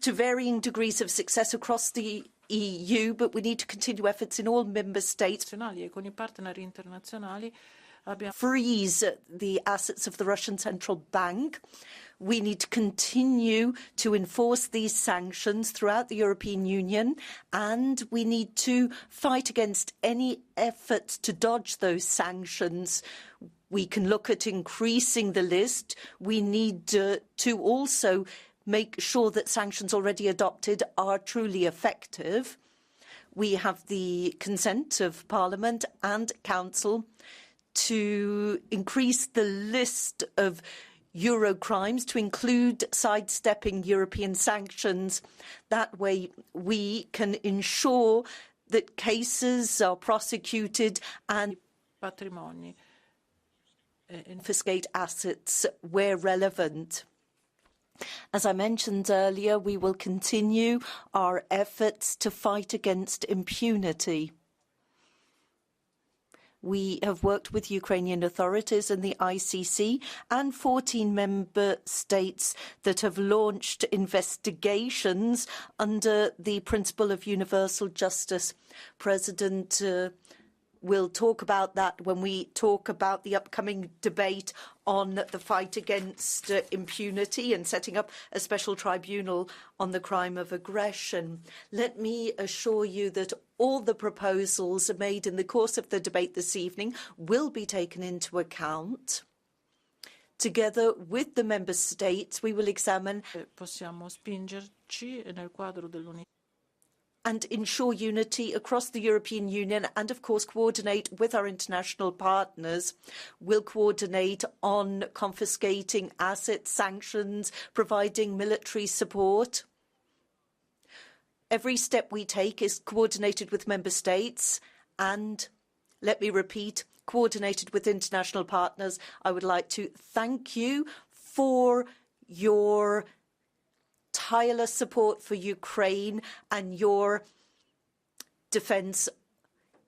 to varying degrees of success across the EU, but we need to continue efforts in all member states. Con I partner internazionali freeze the assets of the Russian Central Bank. We need to continue to enforce these sanctions throughout the European Union, and we need to fight against any efforts to dodge those sanctions. We can look at increasing the list. We need to also make sure that sanctions already adopted are truly effective. We have the consent of Parliament and Council to increase the list of Euro crimes to include sidestepping European sanctions. That way we can ensure that cases are prosecuted and patrimoni. Confiscate assets where relevant. As I mentioned earlier, we will continue our efforts to fight against impunity. We have worked with Ukrainian authorities and the ICC and 14 member states that have launched investigations under the principle of universal justice. President We'll talk about that when we talk about the upcoming debate on the fight against impunity and setting up a special tribunal on the crime of aggression. Let me assure you that all the proposals made in the course of the debate this evening will be taken into account. Together with the member states, we will examine Possiamo spingerci nel quadro dell'unità and ensure unity across the European Union and, of course, coordinate with our international partners. We'll coordinate on confiscating assets, sanctions, providing military support. Every step we take is coordinated with member states and, let me repeat, coordinated with international partners. I would like to thank you for your tireless support for Ukraine and your defence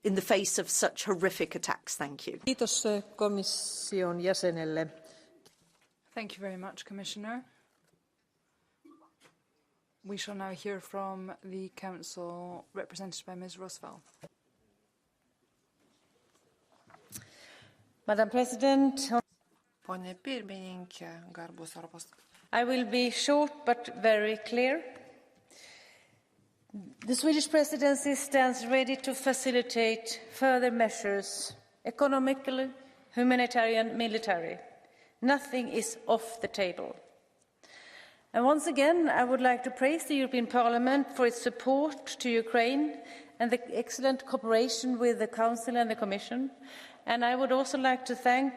in the face of such horrific attacks. Thank you. Kiitos komission jäsenelle. Thank you very much, Commissioner. We shall now hear from the Council, represented by Ms. Roosevelt. Madam President, Pone pirmininkė, garbus Europos. I will be short but very clear. The Swedish presidency stands ready to facilitate further measures, economical, humanitarian, military. Nothing is off the table. And once again, I would like to praise the European Parliament for its support to Ukraine and the excellent cooperation with the Council and the Commission. And I would also like to thank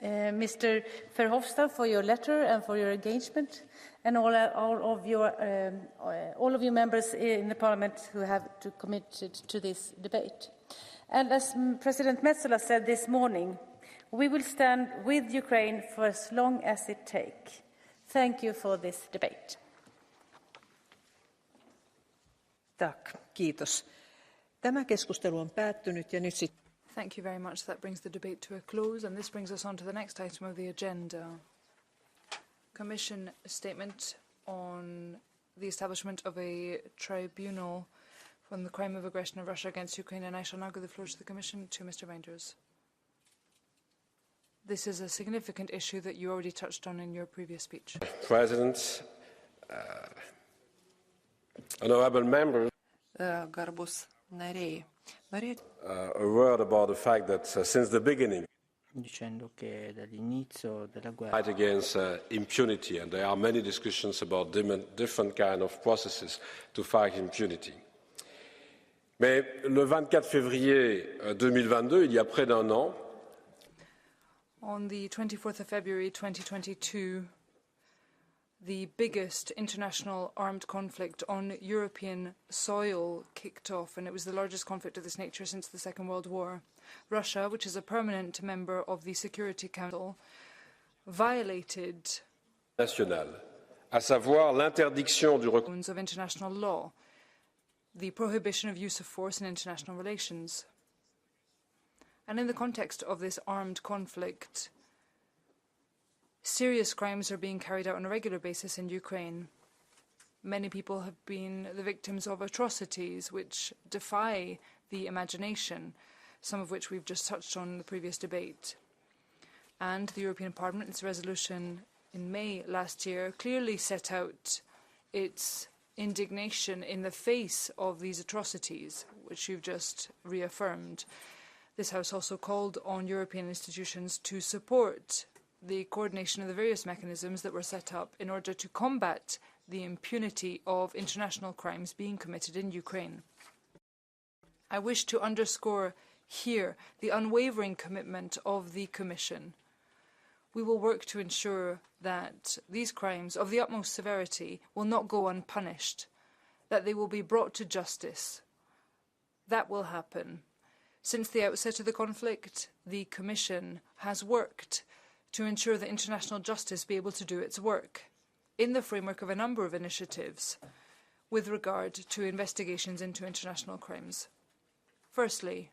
Mr. Verhofstadt for your letter and for your engagement, and all of you members in the Parliament who have committed to this debate. And as President Metsola said this morning, we will stand with Ukraine for as long as it takes. Thank you for this debate. Tack, kiitos. Tämä keskustelu on päättynyt ja nyt sitten. Thank you very much. That brings the debate to a close, and this brings us on to the next item of the agenda. Commission statement on the establishment of a tribunal from the crime of aggression of Russia against Ukraine, and I shall now give the floor to the Commission, to Mr. Reinders. This is a significant issue that you already touched on in your previous speech. President, honourable members, Garbus nariai. A word about the fact that since the beginning, dicendo che dall'inizio della guerra fight against impunity, and there are many discussions about different kind of processes to fight impunity. Mais le 24 février 2022, il y a près d'un an, on the 24th of February 2022, the biggest international armed conflict on European soil kicked off, and it was the largest conflict of this nature since the Second World War. Russia, which is a permanent member of the Security Council, violated national, à savoir l'interdiction du recours of international law, the prohibition of use of force in international relations. And in the context of this armed conflict, serious crimes are being carried out on a regular basis in Ukraine. Many people have been the victims of atrocities which defy the imagination, some of which we've just touched on in the previous debate. And the European Parliament, its resolution in May last year, clearly set out its indignation in the face of these atrocities, which you've just reaffirmed. This House also called on European institutions to support the coordination of the various mechanisms that were set up in order to combat the impunity of international crimes being committed in Ukraine. I wish to underscore here the unwavering commitment of the Commission. We will work to ensure that these crimes of the utmost severity will not go unpunished, that they will be brought to justice. That will happen. Since the outset of the conflict, the Commission has worked to ensure that international justice be able to do its work in the framework of a number of initiatives with regard to investigations into international crimes. Firstly,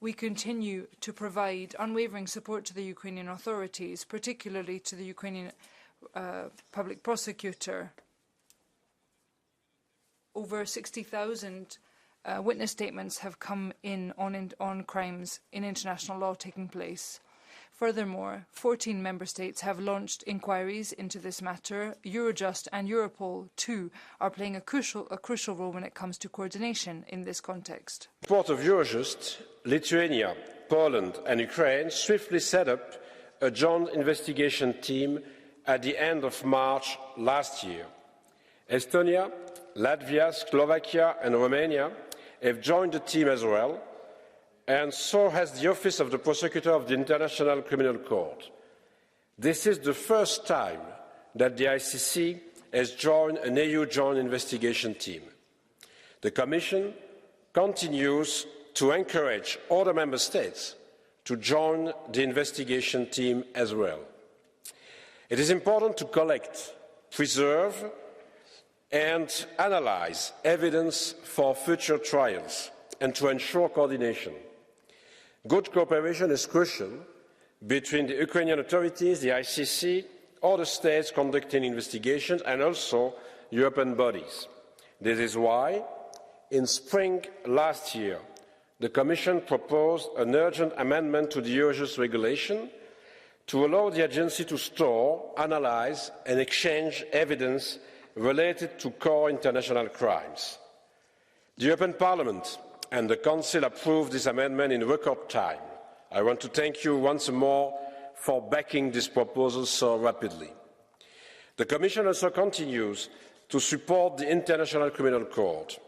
we continue to provide unwavering support to the Ukrainian authorities, particularly to the Ukrainian public prosecutor. Over 60,000 witness statements have come in on crimes in international law taking place. Furthermore, 14 member states have launched inquiries into this matter. Eurojust and Europol, too, are playing a crucial role when it comes to coordination in this context. In support of Eurojust, Lithuania, Poland and Ukraine swiftly set up a joint investigation team at the end of March last year. Estonia, Latvia, Slovakia and Romania have joined the team as well, and so has the Office of the Prosecutor of the International Criminal Court. This is the first time that the ICC has joined an EU joint investigation team. The Commission continues to encourage other member states to join the investigation team as well. It is important to collect, preserve and analyse evidence for future trials and to ensure coordination. Good cooperation is crucial between the Ukrainian authorities, the ICC, other states conducting investigations and also European bodies. This is why, in spring last year, the Commission proposed an urgent amendment to the Eurojust regulation to allow the agency to store, analyse and exchange evidence related to core international crimes. The European Parliament and the Council approved this amendment in record time. I want to thank you once more for backing this proposal so rapidly. The Commission also continues to support the International Criminal Court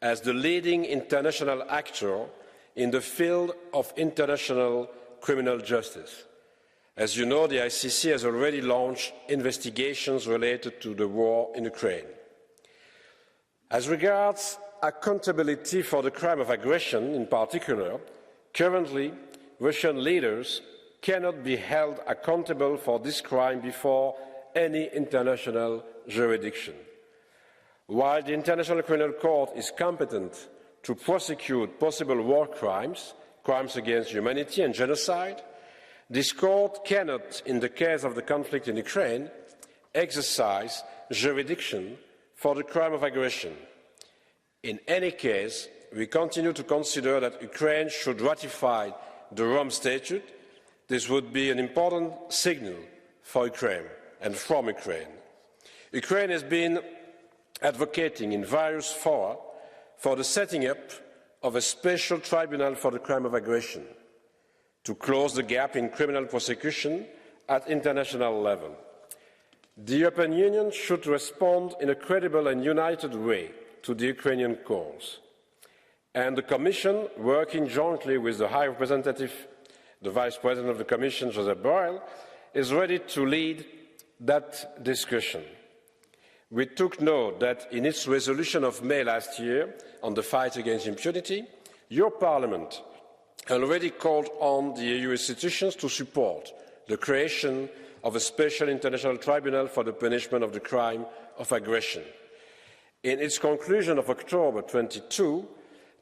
as the leading international actor in the field of international criminal justice. As you know, the ICC has already launched investigations related to the war in Ukraine. As regards accountability for the crime of aggression in particular, currently Russian leaders cannot be held accountable for this crime before any international jurisdiction. While the International Criminal Court is competent to prosecute possible war crimes, crimes against humanity and genocide, this court cannot, in the case of the conflict in Ukraine, exercise jurisdiction for the crime of aggression. In any case, we continue to consider that Ukraine should ratify the Rome Statute. This would be an important signal for Ukraine and from Ukraine. Ukraine has been advocating in various fora for the setting up of a special tribunal for the crime of aggression to close the gap in criminal prosecution at international level. The European Union should respond in a credible and united way to the Ukrainian cause. And the Commission, working jointly with the High Representative, the Vice President of the Commission, Josep Borrell, is ready to lead that discussion. We took note that in its resolution of May last year on the fight against impunity, your Parliament already called on the EU institutions to support the creation of a special international tribunal for the punishment of the crime of aggression. In its conclusion of October 22,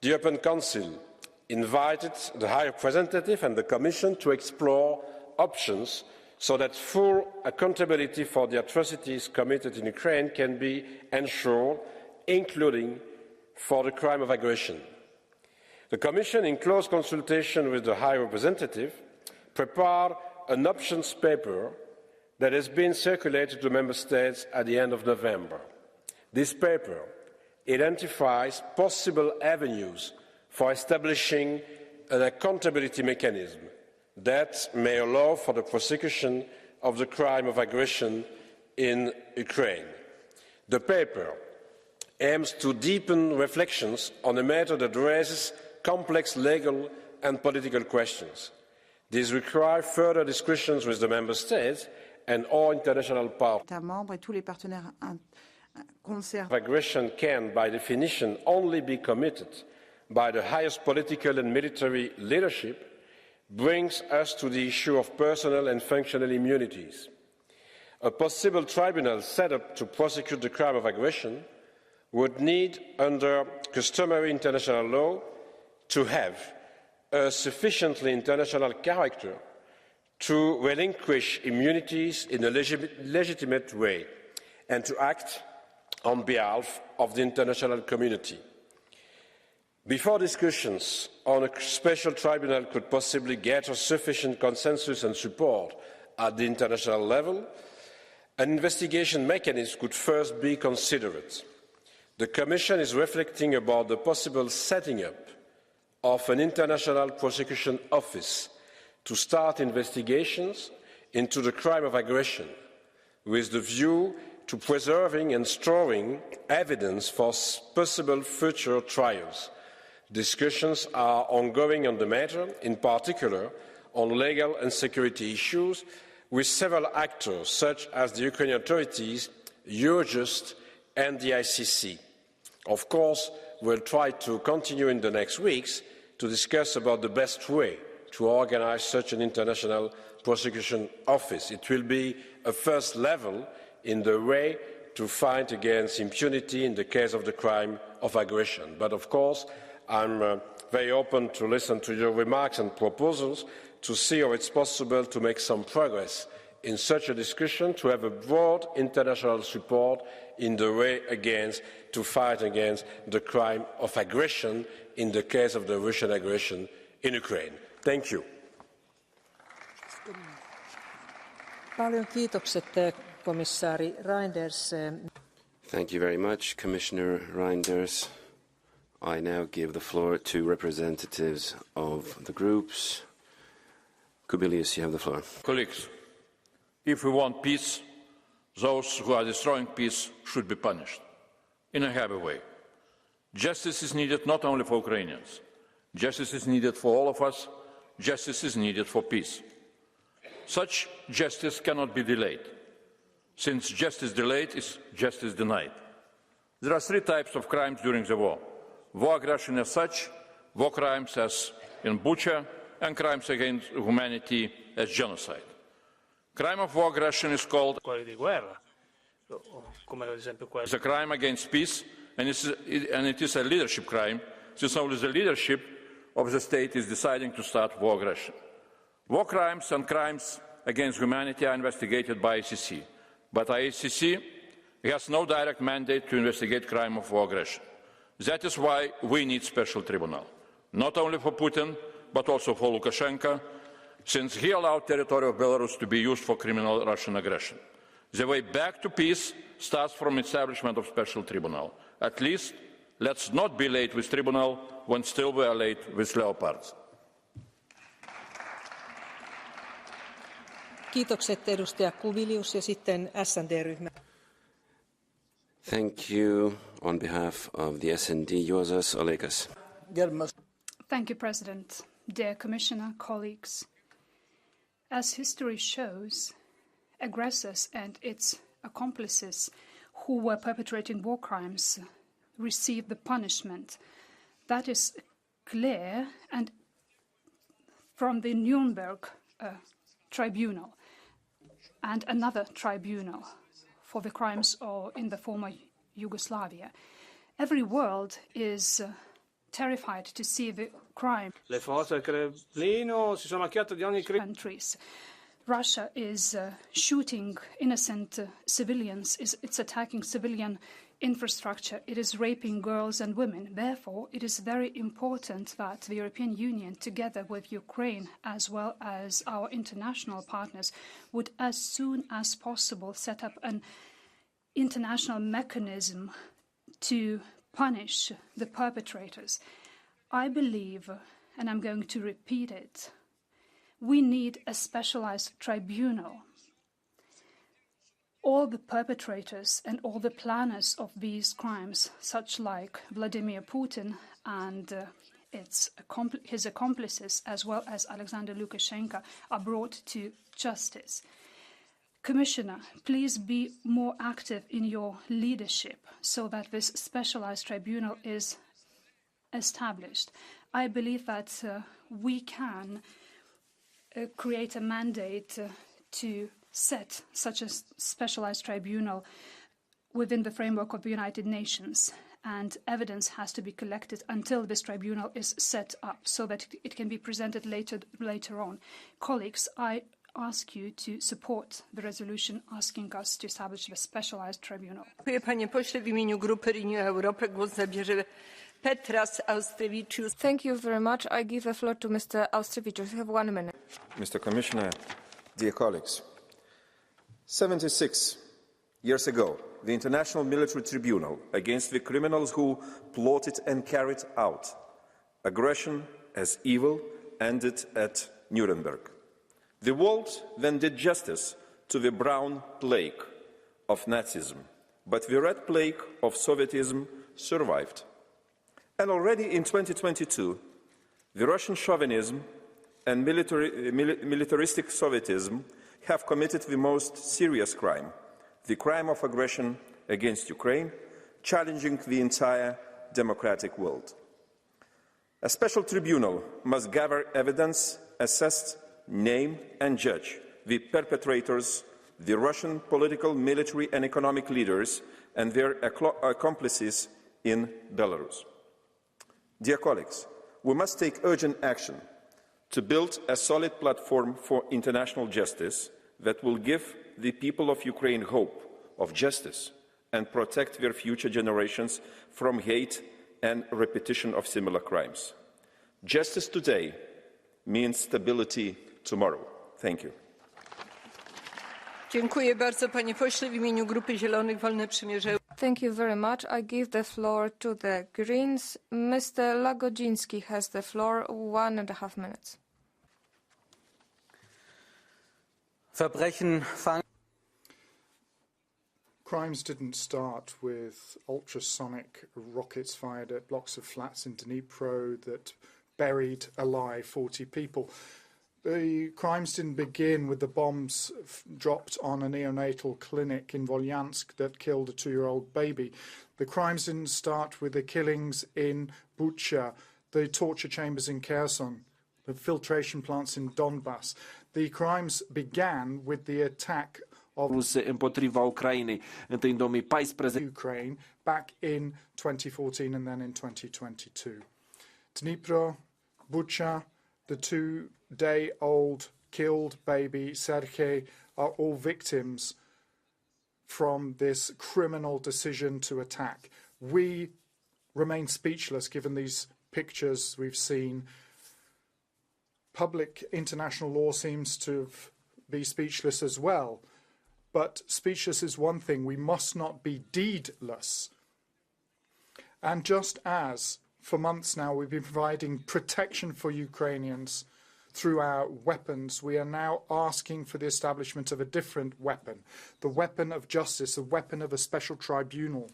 the European Council invited the High Representative and the Commission to explore options so that full accountability for the atrocities committed in Ukraine can be ensured, including for the crime of aggression. The Commission, in close consultation with the High Representative, prepared an options paper that has been circulated to Member States at the end of November. This paper identifies possible avenues for establishing an accountability mechanism that may allow for the prosecution of the crime of aggression in Ukraine. The paper aims to deepen reflections on a matter that raises complex legal and political questions. These require further discussions with the Member States and all international partners. Aggression can, by definition, only be committed by the highest political and military leadership, brings us to the issue of personal and functional immunities. A possible tribunal set up to prosecute the crime of aggression would need, under customary international law, to have a sufficiently international character to relinquish immunities in a legitimate way and to act on behalf of the international community. Before discussions on a special tribunal could possibly gather sufficient consensus and support at the international level, an investigation mechanism could first be considered. The Commission is reflecting about the possible setting up of an international prosecution office to start investigations into the crime of aggression, with the view to preserving and storing evidence for possible future trials. Discussions are ongoing on the matter, in particular on legal and security issues, with several actors such as the Ukrainian authorities, Eurojust and the ICC. Of course, we'll try to continue in the next weeks to discuss about the best way to organise such an international prosecution office. It will be a first level in the way to fight against impunity in the case of the crime of aggression. But of course, I'm very open to listen to your remarks and proposals to see how it's possible to make some progress in such a discussion, to have a broad international support in the way to fight against the crime of aggression in the case of the Russian aggression in Ukraine. Thank you. Paljon kiitokset, komissaari Reinders. Thank you very much, Commissioner Reinders. I now give the floor to representatives of the groups. Kubilius, you have the floor. Colleagues, if we want peace, those who are destroying peace should be punished in a heavy way. Justice is needed not only for Ukrainians. Justice is needed for all of us. Justice is needed for peace. Such justice cannot be delayed. Since justice delayed is justice denied. There are three types of crimes during the war. War aggression as such, war crimes as in Bucha, and crimes against humanity as genocide. Crime of war aggression is called it's a crime against peace, and it is a leadership crime, since only the leadership of the state is deciding to start war aggression. War crimes and crimes against humanity are investigated by ICC, but ICC has no direct mandate to investigate crime of war aggression. That is why we need special tribunal, not only for Putin, but also for Lukashenko, since he allowed territory of Belarus to be used for criminal Russian aggression. The way back to peace starts from establishment of special tribunal. At least, let's not be late with tribunal when still we are late with leopards. Kiitokset edustaja Kubilius ja sitten SND-ryhmä. Thank you. On behalf of the SND, Juozas Olekas. Thank you, President. Dear Commissioner, colleagues. As history shows, aggressors and its accomplices who were perpetrating war crimes received the punishment. That is clear, and from the Nuremberg tribunal and another tribunal for the crimes in the former Yugoslavia. Every world is terrified to see the crime. Le forze del Cremlino si sono macchiate di ogni countries. Russia is shooting innocent civilians. It's attacking civilian infrastructure. It is raping girls and women. Therefore, it is very important that the European Union, together with Ukraine, as well as our international partners, would as soon as possible set up an international mechanism to punish the perpetrators. I believe, and I'm going to repeat it, we need a specialized tribunal. All the perpetrators and all the planners of these crimes, such like Vladimir Putin and his accomplices, as well as Alexander Lukashenko, are brought to justice. Commissioner, please be more active in your leadership so that this specialized tribunal is established. I believe that we can create a mandate to set such a specialized tribunal within the framework of the United Nations, and evidence has to be collected until this tribunal is set up so that it can be presented later on. Colleagues, I ask you to support the resolution asking us to establish the specialized tribunal. Panie pośle, w imieniu grupy Renew Europe głos zabierze Petras Austrevicius. Thank you very much. I give the floor to Mr. Austrevicius. You have 1 minute. Mr. Commissioner, dear colleagues, 76 years ago, the International Military Tribunal against the criminals who plotted and carried out aggression as evil ended at Nuremberg. The world then did justice to the brown plague of Nazism, but the red plague of Sovietism survived. And already in 2022, the Russian chauvinism and militaristic Sovietism have committed the most serious crime, the crime of aggression against Ukraine, challenging the entire democratic world. A special tribunal must gather evidence, assess, name and judge the perpetrators, the Russian political, military and economic leaders and their accomplices in Belarus. Dear colleagues, we must take urgent action to build a solid platform for international justice that will give the people of Ukraine hope of justice and protect their future generations from hate and repetition of similar crimes. Justice today means stability tomorrow. Thank you. Dziękuję bardzo, panie pośle. W imieniu Grupy Zielonych Wolne Przymierze. Thank you very much. I give the floor to the Greens. Mr. Lagodzinski has the floor. 1.5 minutes. Verbrechen fangen. Crimes didn't start with ultrasonic rockets fired at blocks of flats in Dnipro that buried alive 40 people. The crimes didn't begin with the bombs dropped on a neonatal clinic in Volyansk that killed a 2-year-old baby. The crimes didn't start with the killings in Bucha, the torture chambers in Kherson, the filtration plants in Donbass. The crimes began with the attack of Ukraine back in 2014 and then in 2022. Dnipro, Bucha, the 2-day-old killed baby Sergei are all victims from this criminal decision to attack. We remain speechless given these pictures we've seen. Public international law seems to be speechless as well. But speechless is one thing. We must not be deedless. And just as for months now we've been providing protection for Ukrainians through our weapons, we are now asking for the establishment of a different weapon, the weapon of justice, the weapon of a special tribunal.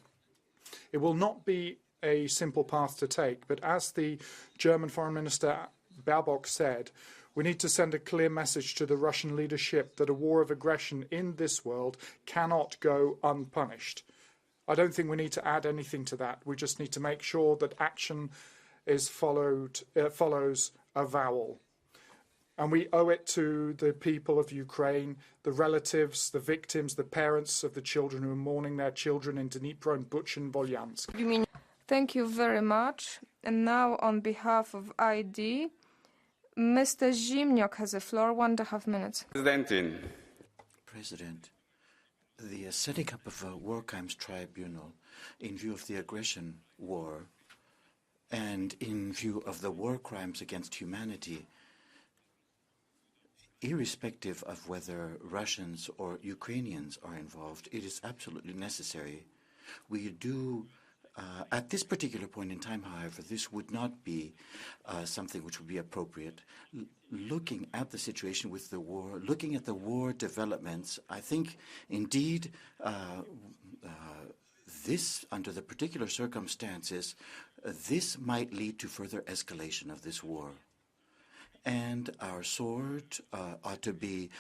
It will not be a simple path to take, but as the German Foreign Minister Baerbock said, we need to send a clear message to the Russian leadership that a war of aggression in this world cannot go unpunished. I don't think we need to add anything to that. We just need to make sure that action is follows avowal. And we owe it to the people of Ukraine, the relatives, the victims, the parents of the children who are mourning their children in Dnipro and Bucha and Volyansk. Thank you very much. And now on behalf of ID, Mr. Zimniok has the floor, 1.5 minutes. President, the setting up of a war crimes tribunal in view of the aggression war and in view of the war crimes against humanity, irrespective of whether Russians or Ukrainians are involved, it is absolutely necessary. We do at this particular point in time, however, this would not be something which would be appropriate. Looking at the situation with the war, looking at the war developments, I think indeed this, under the particular circumstances, this might lead to further escalation of this war. And our sword ought to be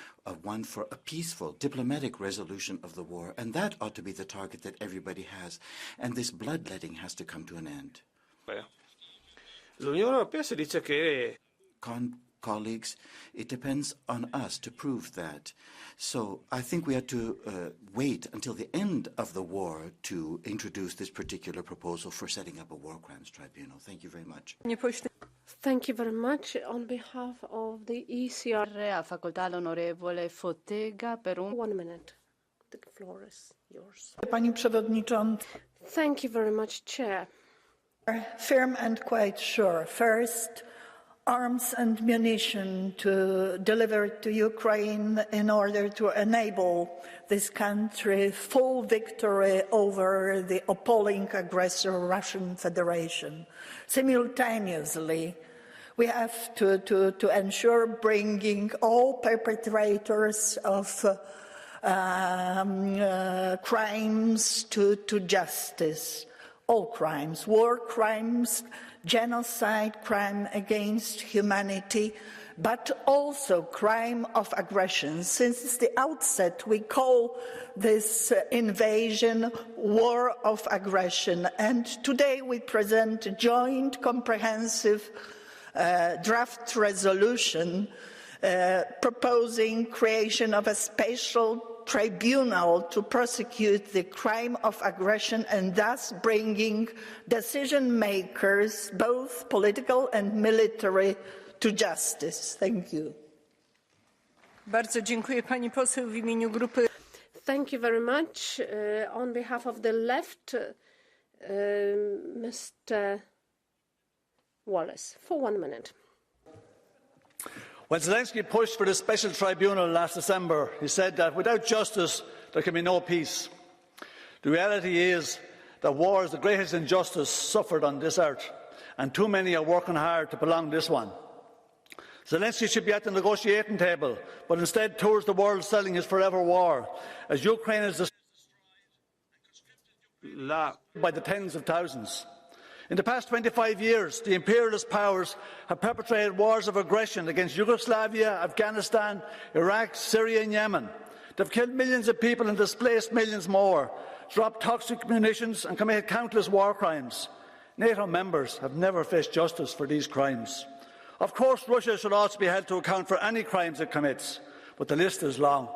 one for a peaceful, diplomatic resolution of the war. And that ought to be the target that everybody has. And this bloodletting has to come to an end. L'Unione Europea si dice che Colleagues, it depends on us to prove that. So I think we have to wait until the end of the war to introduce this particular proposal for setting up a war crimes tribunal. Thank you very much. Thank you very much. On behalf of the ECR, facoltà l'onorevole Fottega per 1 minute. The floor is yours. Pani Przewodnicząca. Thank you very much, Chair. Firm and quite sure. First, arms and munition to deliver to Ukraine in order to enable this country full victory over the appalling aggressor Russian Federation. Simultaneously, we have to ensure bringing all perpetrators of crimes to justice. All crimes, war crimes, genocide, crime against humanity, but also crime of aggression. Since the outset, we call this invasion war of aggression, and today we present a joint comprehensive draft resolution proposing creation of a special tribunal to prosecute the crime of aggression and thus bringing decision makers, both political and military, to justice. Thank you. Bardzo dziękuję pani poseł w imieniu grupy. Thank you very much. On behalf of the left, Mr. Wallace, for 1 minute. When Zelensky pushed for the special tribunal last December, he said that without justice, there can be no peace. The reality is that war is the greatest injustice suffered on this earth, and too many are working hard to prolong this one. Zelensky should be at the negotiating table, but instead tours the world selling his forever war, as Ukraine is destroyed by the tens of thousands. In the past 25 years, the imperialist powers have perpetrated wars of aggression against Yugoslavia, Afghanistan, Iraq, Syria and Yemen. They've killed millions of people and displaced millions more, dropped toxic munitions and committed countless war crimes. NATO members have never faced justice for these crimes. Of course, Russia should also be held to account for any crimes it commits, but the list is long.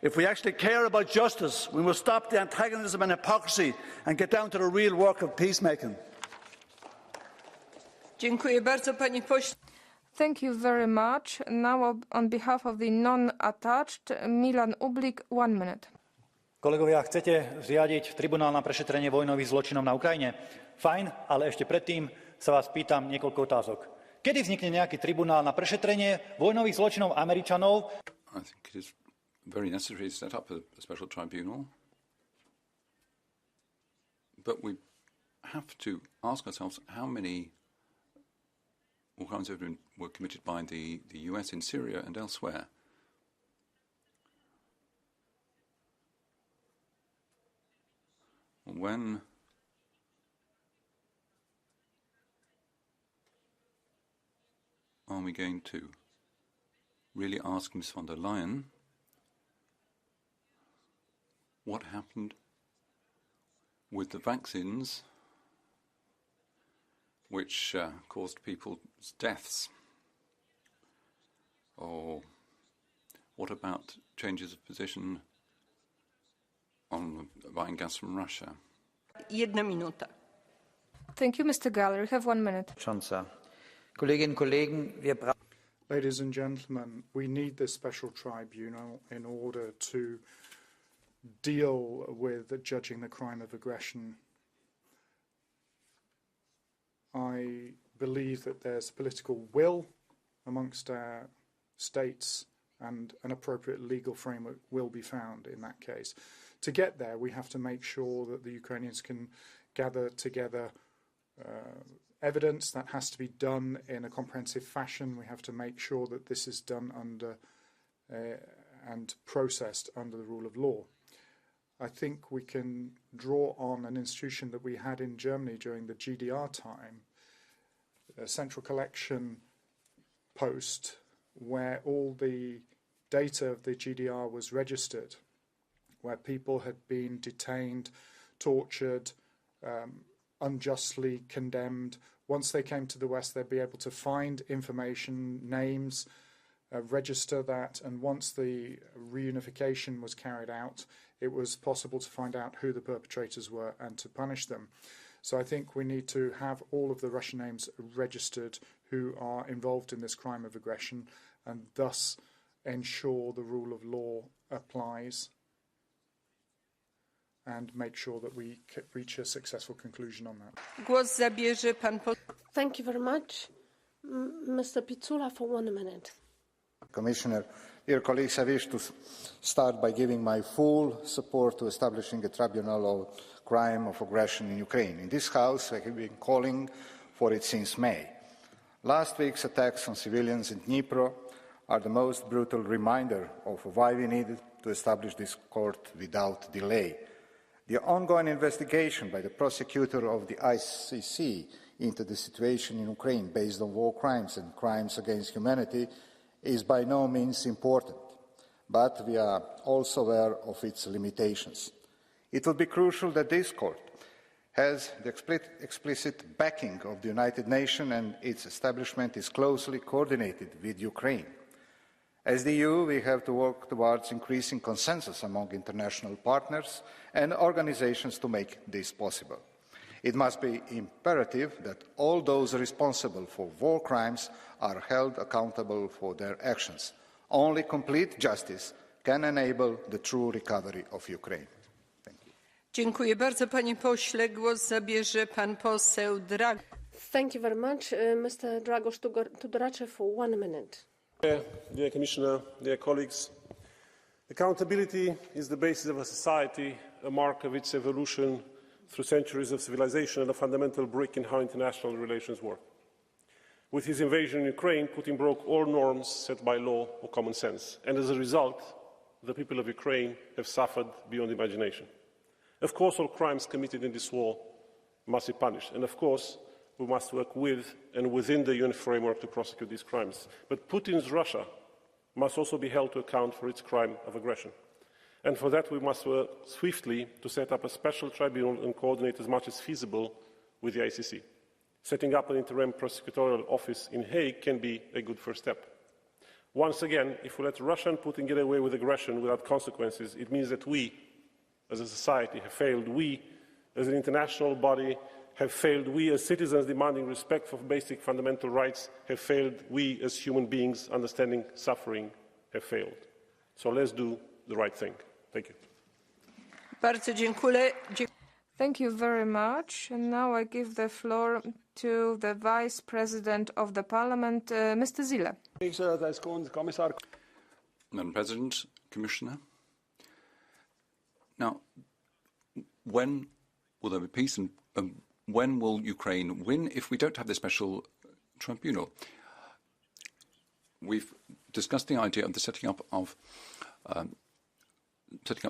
If we actually care about justice, we must stop the antagonism and hypocrisy and get down to the real work of peacemaking. Dziękuję bardzo, pani pośle. Thank you very much. Now, on behalf of the non-attached, Milan Ublik, 1 minute. Kolegovia, chcete zriadiť tribunál na prešetrenie vojnových zločinov na Ukrajine? Fajn, ale ešte predtým sa vás pýtam niekoľko otázok. Kedy vznikne nejaký tribunál na prešetrenie vojnových zločinov Američanov? I think it is very necessary to set up a special tribunal. But we have to ask ourselves how many war crimes were committed by the US in Syria and elsewhere. When are we going to really ask Ms. von der Leyen what happened with the vaccines which caused people's deaths? Or what about changes of position on buying gas from Russia? 1 minuta. Thank you, Mr. Galler. You have 1 minute. Ladies and gentlemen, we need this special tribunal in order to deal with judging the crime of aggression. I believe that there's political will amongst our states and an appropriate legal framework will be found in that case. To get there, we have to make sure that the Ukrainians can gather together evidence. That has to be done in a comprehensive fashion. We have to make sure that this is done under and processed under the rule of law. I think we can draw on an institution that we had in Germany during the GDR time, a central collection post where all the data of the GDR was registered, where people had been detained, tortured, unjustly condemned. Once they came to the West, they'd be able to find information, names, register that, and once the reunification was carried out, it was possible to find out who the perpetrators were and to punish them. So I think we need to have all of the Russian names registered who are involved in this crime of aggression and thus ensure the rule of law applies and make sure that we reach a successful conclusion on that. Głos zabierze pan Thank you very much. Mr. Pizzula for 1 minute. Commissioner, dear colleagues, I wish to start by giving my full support to establishing a tribunal of crime of aggression in Ukraine. In this House, I have been calling for it since May. Last week's attacks on civilians in Dnipro are the most brutal reminder of why we needed to establish this court without delay. The ongoing investigation by the prosecutor of the ICC into the situation in Ukraine based on war crimes and crimes against humanity is by no means important, but we are also aware of its limitations. It will be crucial that this court has the explicit backing of the United Nations and its establishment is closely coordinated with Ukraine. As the EU, we have to work towards increasing consensus among international partners and organizations to make this possible. It must be imperative that all those responsible for war crimes are held accountable for their actions. Only complete justice can enable the true recovery of Ukraine. Dziękuję bardzo, panie pośle. Głos zabierze pan poseł Dragos. Thank you very much. Mr. Dragos Tudorache for 1 minute. Dear Commissioner, dear colleagues, accountability is the basis of a society, a mark of its evolution through centuries of civilization and a fundamental brick in how international relations work. With his invasion in Ukraine, Putin broke all norms set by law or common sense, and as a result, the people of Ukraine have suffered beyond imagination. Of course, all crimes committed in this war must be punished, and of course, we must work with and within the UN framework to prosecute these crimes. But Putin's Russia must also be held to account for its crime of aggression. And for that, we must work swiftly to set up a special tribunal and coordinate as much as feasible with the ICC. Setting up an interim prosecutorial office in Hague can be a good first step. Once again, if we let Russia and Putin get away with aggression without consequences, it means that we, as a society, have failed. We, as an international body, have failed. We, as citizens demanding respect for basic fundamental rights, have failed. We, as human beings understanding suffering, have failed. So let's do the right thing. Thank you. Bardzo dziękuję. Thank you very much. And now I give the floor to the Vice President of the Parliament, Mr. Zile. Madam President, Commissioner. Now, when will there be peace and when will Ukraine win if we don't have this special tribunal? We've discussed the idea of the setting up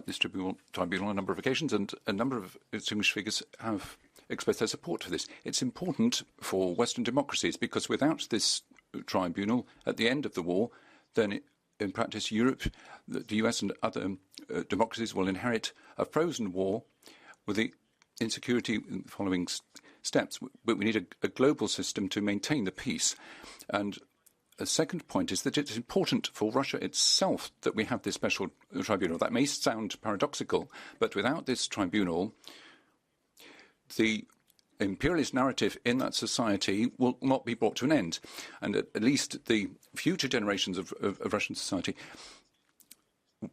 this tribunal on a number of occasions, and a number of distinguished figures have expressed their support for this. It's important for Western democracies because without this tribunal at the end of the war, then in practice Europe, the US and other democracies will inherit a frozen war with the insecurity in the following steps. But we need a global system to maintain the peace. And a second point is that it's important for Russia itself that we have this special tribunal. That may sound paradoxical, but without this tribunal, the imperialist narrative in that society will not be brought to an end. And at least the future generations of Russian society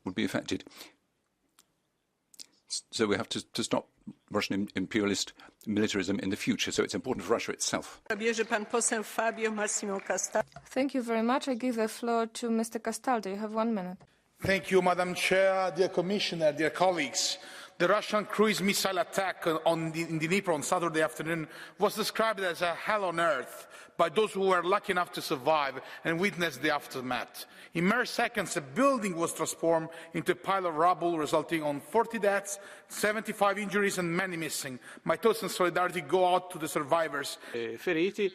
would be affected. So we have to stop Russian imperialist militarism in the future. So it's important for Russia itself. Thank you very much. I give the floor to Mr. Castaldo. You have 1 minute. Thank you, Madam Chair, dear Commissioner, dear colleagues. The Russian cruise missile attack in Dnipro on Saturday afternoon was described as a hell on earth by those who were lucky enough to survive and witness the aftermath. In mere seconds, a building was transformed into a pile of rubble, resulting in 40 deaths, 75 injuries and many missing. My thoughts and solidarity go out to the survivors. Feriti.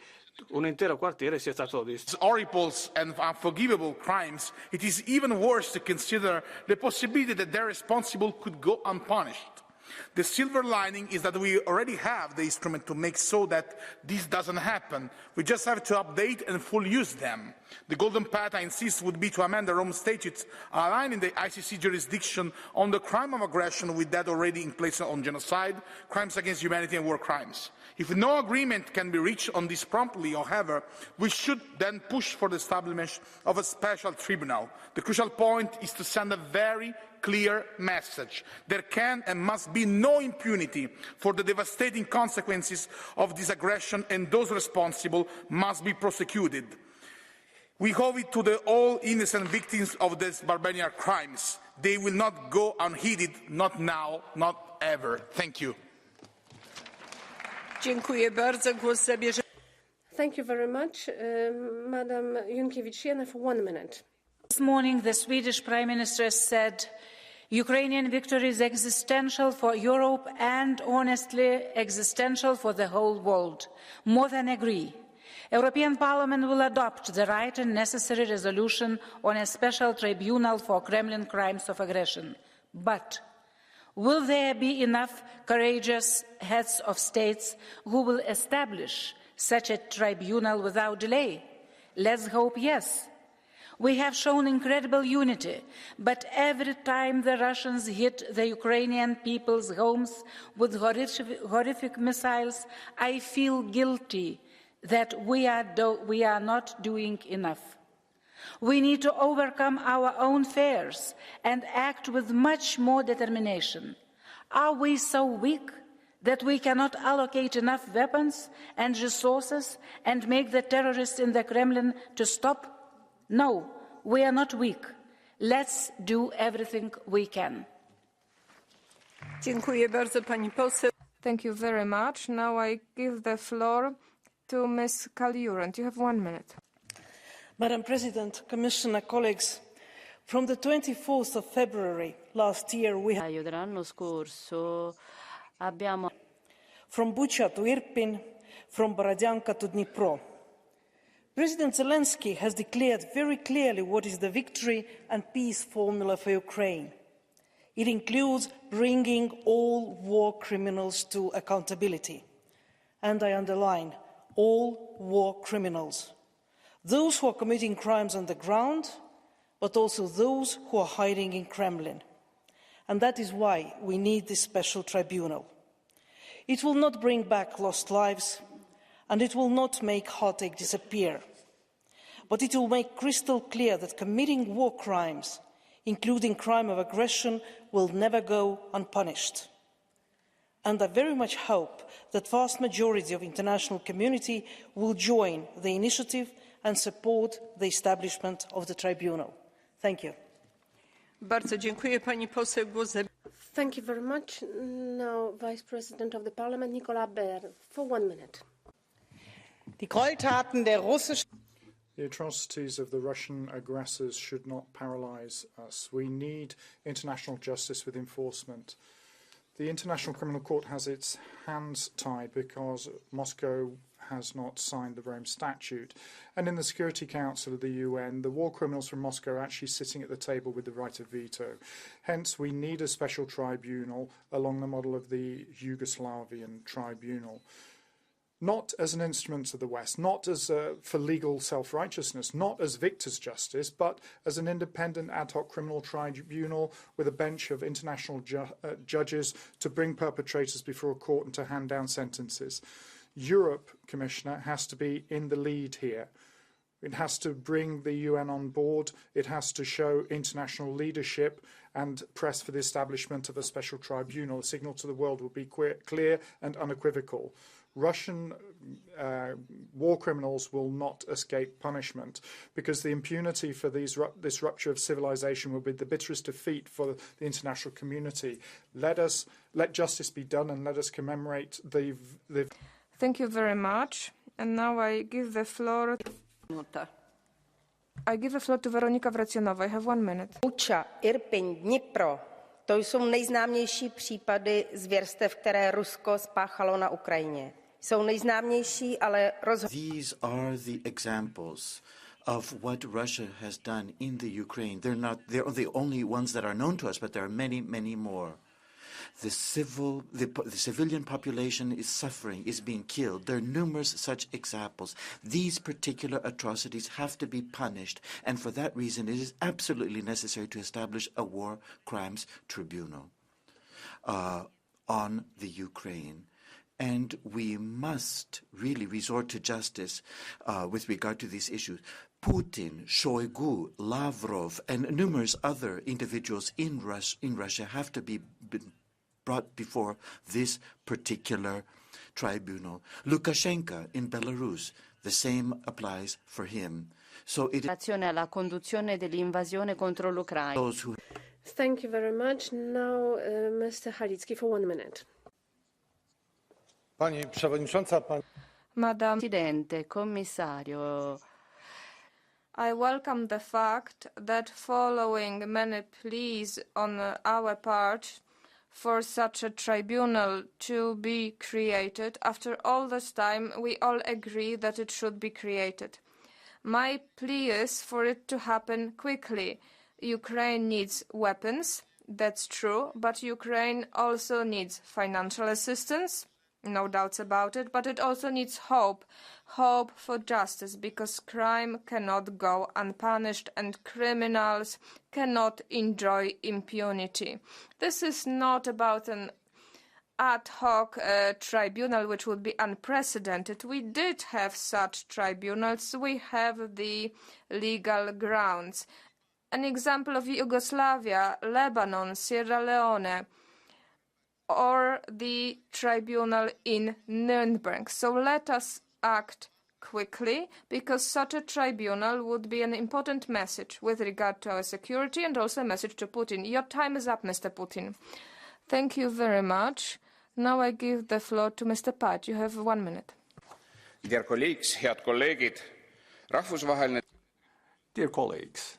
Un intero quartiere sia stato distrutto. Horrible and unforgivable crimes, it is even worse to consider the possibility that they're responsible could go unpunished. The silver lining is that we already have the instrument to make so that this doesn't happen. We just have to update and fully use them. The golden path, I insist, would be to amend the Rome Statutes, aligning the ICC jurisdiction on the crime of aggression with that already in place on genocide, crimes against humanity and war crimes. If no agreement can be reached on this promptly, however, we should then push for the establishment of a special tribunal. The crucial point is to send a very clear message. There can and must be no impunity for the devastating consequences of this aggression, and those responsible must be prosecuted. We owe it to all innocent victims of these barbarian crimes. They will not go unheeded, not now, not ever. Thank you. Dziękuję bardzo. Głos zabierze. Thank you very much. Madam Junkiewicz-Jene for 1 minute. This morning, the Swedish Prime Minister said, Ukrainian victory is existential for Europe and, honestly, existential for the whole world. More than agree. European Parliament will adopt the right and necessary resolution on a special tribunal for Kremlin crimes of aggression. But will there be enough courageous heads of states who will establish such a tribunal without delay? Let's hope yes. We have shown incredible unity, but every time the Russians hit the Ukrainian people's homes with horrific missiles, I feel guilty that we are not doing enough. We need to overcome our own fears and act with much more determination. Are we so weak that we cannot allocate enough weapons and resources and make the terrorists in the Kremlin to stop? No, we are not weak. Let's do everything we can. Dziękuję bardzo, pani poseł. Thank you very much. Now I give the floor to Ms. Kaljurand. You have 1 minute. Madam President, Commissioner, colleagues, from the 24th of February last year, we have from Bucha to Irpin, from Borodyanka to Dnipro. President Zelensky has declared very clearly what is the victory and peace formula for Ukraine. It includes bringing all war criminals to accountability. And I underline, all war criminals. Those who are committing crimes on the ground, but also those who are hiding in Kremlin. And that is why we need this special tribunal. It will not bring back lost lives, and it will not make heartache disappear. But it will make crystal clear that committing war crimes, including crime of aggression, will never go unpunished. And I very much hope that the vast majority of the international community will join the initiative and support the establishment of the tribunal. Thank you. Bardzo dziękuję, pani poseł. Thank you very much. Now, Vice President of the Parliament, Nicolas Baer, for 1 minute. The atrocities of the Russian aggressors should not paralyze us. We need international justice with enforcement. The International Criminal Court has its hands tied because Moscow has not signed the Rome Statute. And in the Security Council of the UN, the war criminals from Moscow are actually sitting at the table with the right of veto. Hence, we need a special tribunal along the model of the Yugoslavian tribunal. Not as an instrument of the West, not as for legal self-righteousness, not as victor's justice, but as an independent ad hoc criminal tribunal with a bench of international judges to bring perpetrators before a court and to hand down sentences. Europe, Commissioner, has to be in the lead here. It has to bring the UN on board. It has to show international leadership and press for the establishment of a special tribunal. The signal to the world will be clear and unequivocal. Russian war criminals will not escape punishment because the impunity for this rupture of civilization will be the bitterest defeat for the international community. Let justice be done and let us commemorate the... Thank you very much. And now I give the floor to Veronika Vrecionová. I have 1 minute. Bucha, Irpin, Dnipro. To jsou nejznámější případy zvěrstev, které Rusko spáchalo na Ukrajině. Jsou nejznámější, ale These are the examples of what Russia has done in the Ukraine. They're the only ones that are known to us, but there are many, many more. The civilian population is suffering, is being killed. There are numerous such examples. These particular atrocities have to be punished, and for that reason it is absolutely necessary to establish a war crimes tribunal on the Ukraine. And we must really resort to justice with regard to these issues. Putin, Shoigu, Lavrov, and numerous other individuals in Russia have to be brought before this particular tribunal. Lukashenko in Belarus, the same applies for him. So it alla conduzione dell'invasione contro l'Ucraina. those who Thank you very much. Now, Mr. Halicki for 1 minute. Pani Przewodnicząca, Madam Presidente, Commissario, I welcome the fact that following many pleas on our part for such a tribunal to be created, after all this time we all agree that it should be created. My plea is for it to happen quickly. Ukraine needs weapons, that's true, but Ukraine also needs financial assistance, no doubts about it, but it also needs hope for justice, because crime cannot go unpunished and criminals cannot enjoy impunity. This is not about an ad hoc tribunal which would be unprecedented. We did have such tribunals. We have the legal grounds. An example of Yugoslavia, Lebanon, Sierra Leone, or the tribunal in Nuremberg. So let us act quickly, because such a tribunal would be an important message with regard to our security and also a message to Putin. Your time is up, Mr. Putin. Thank you very much. Now I give the floor to Mr. Pat. You have 1 minute. Dear colleagues, head kolleegid, rahvusvaheline. Dear colleagues,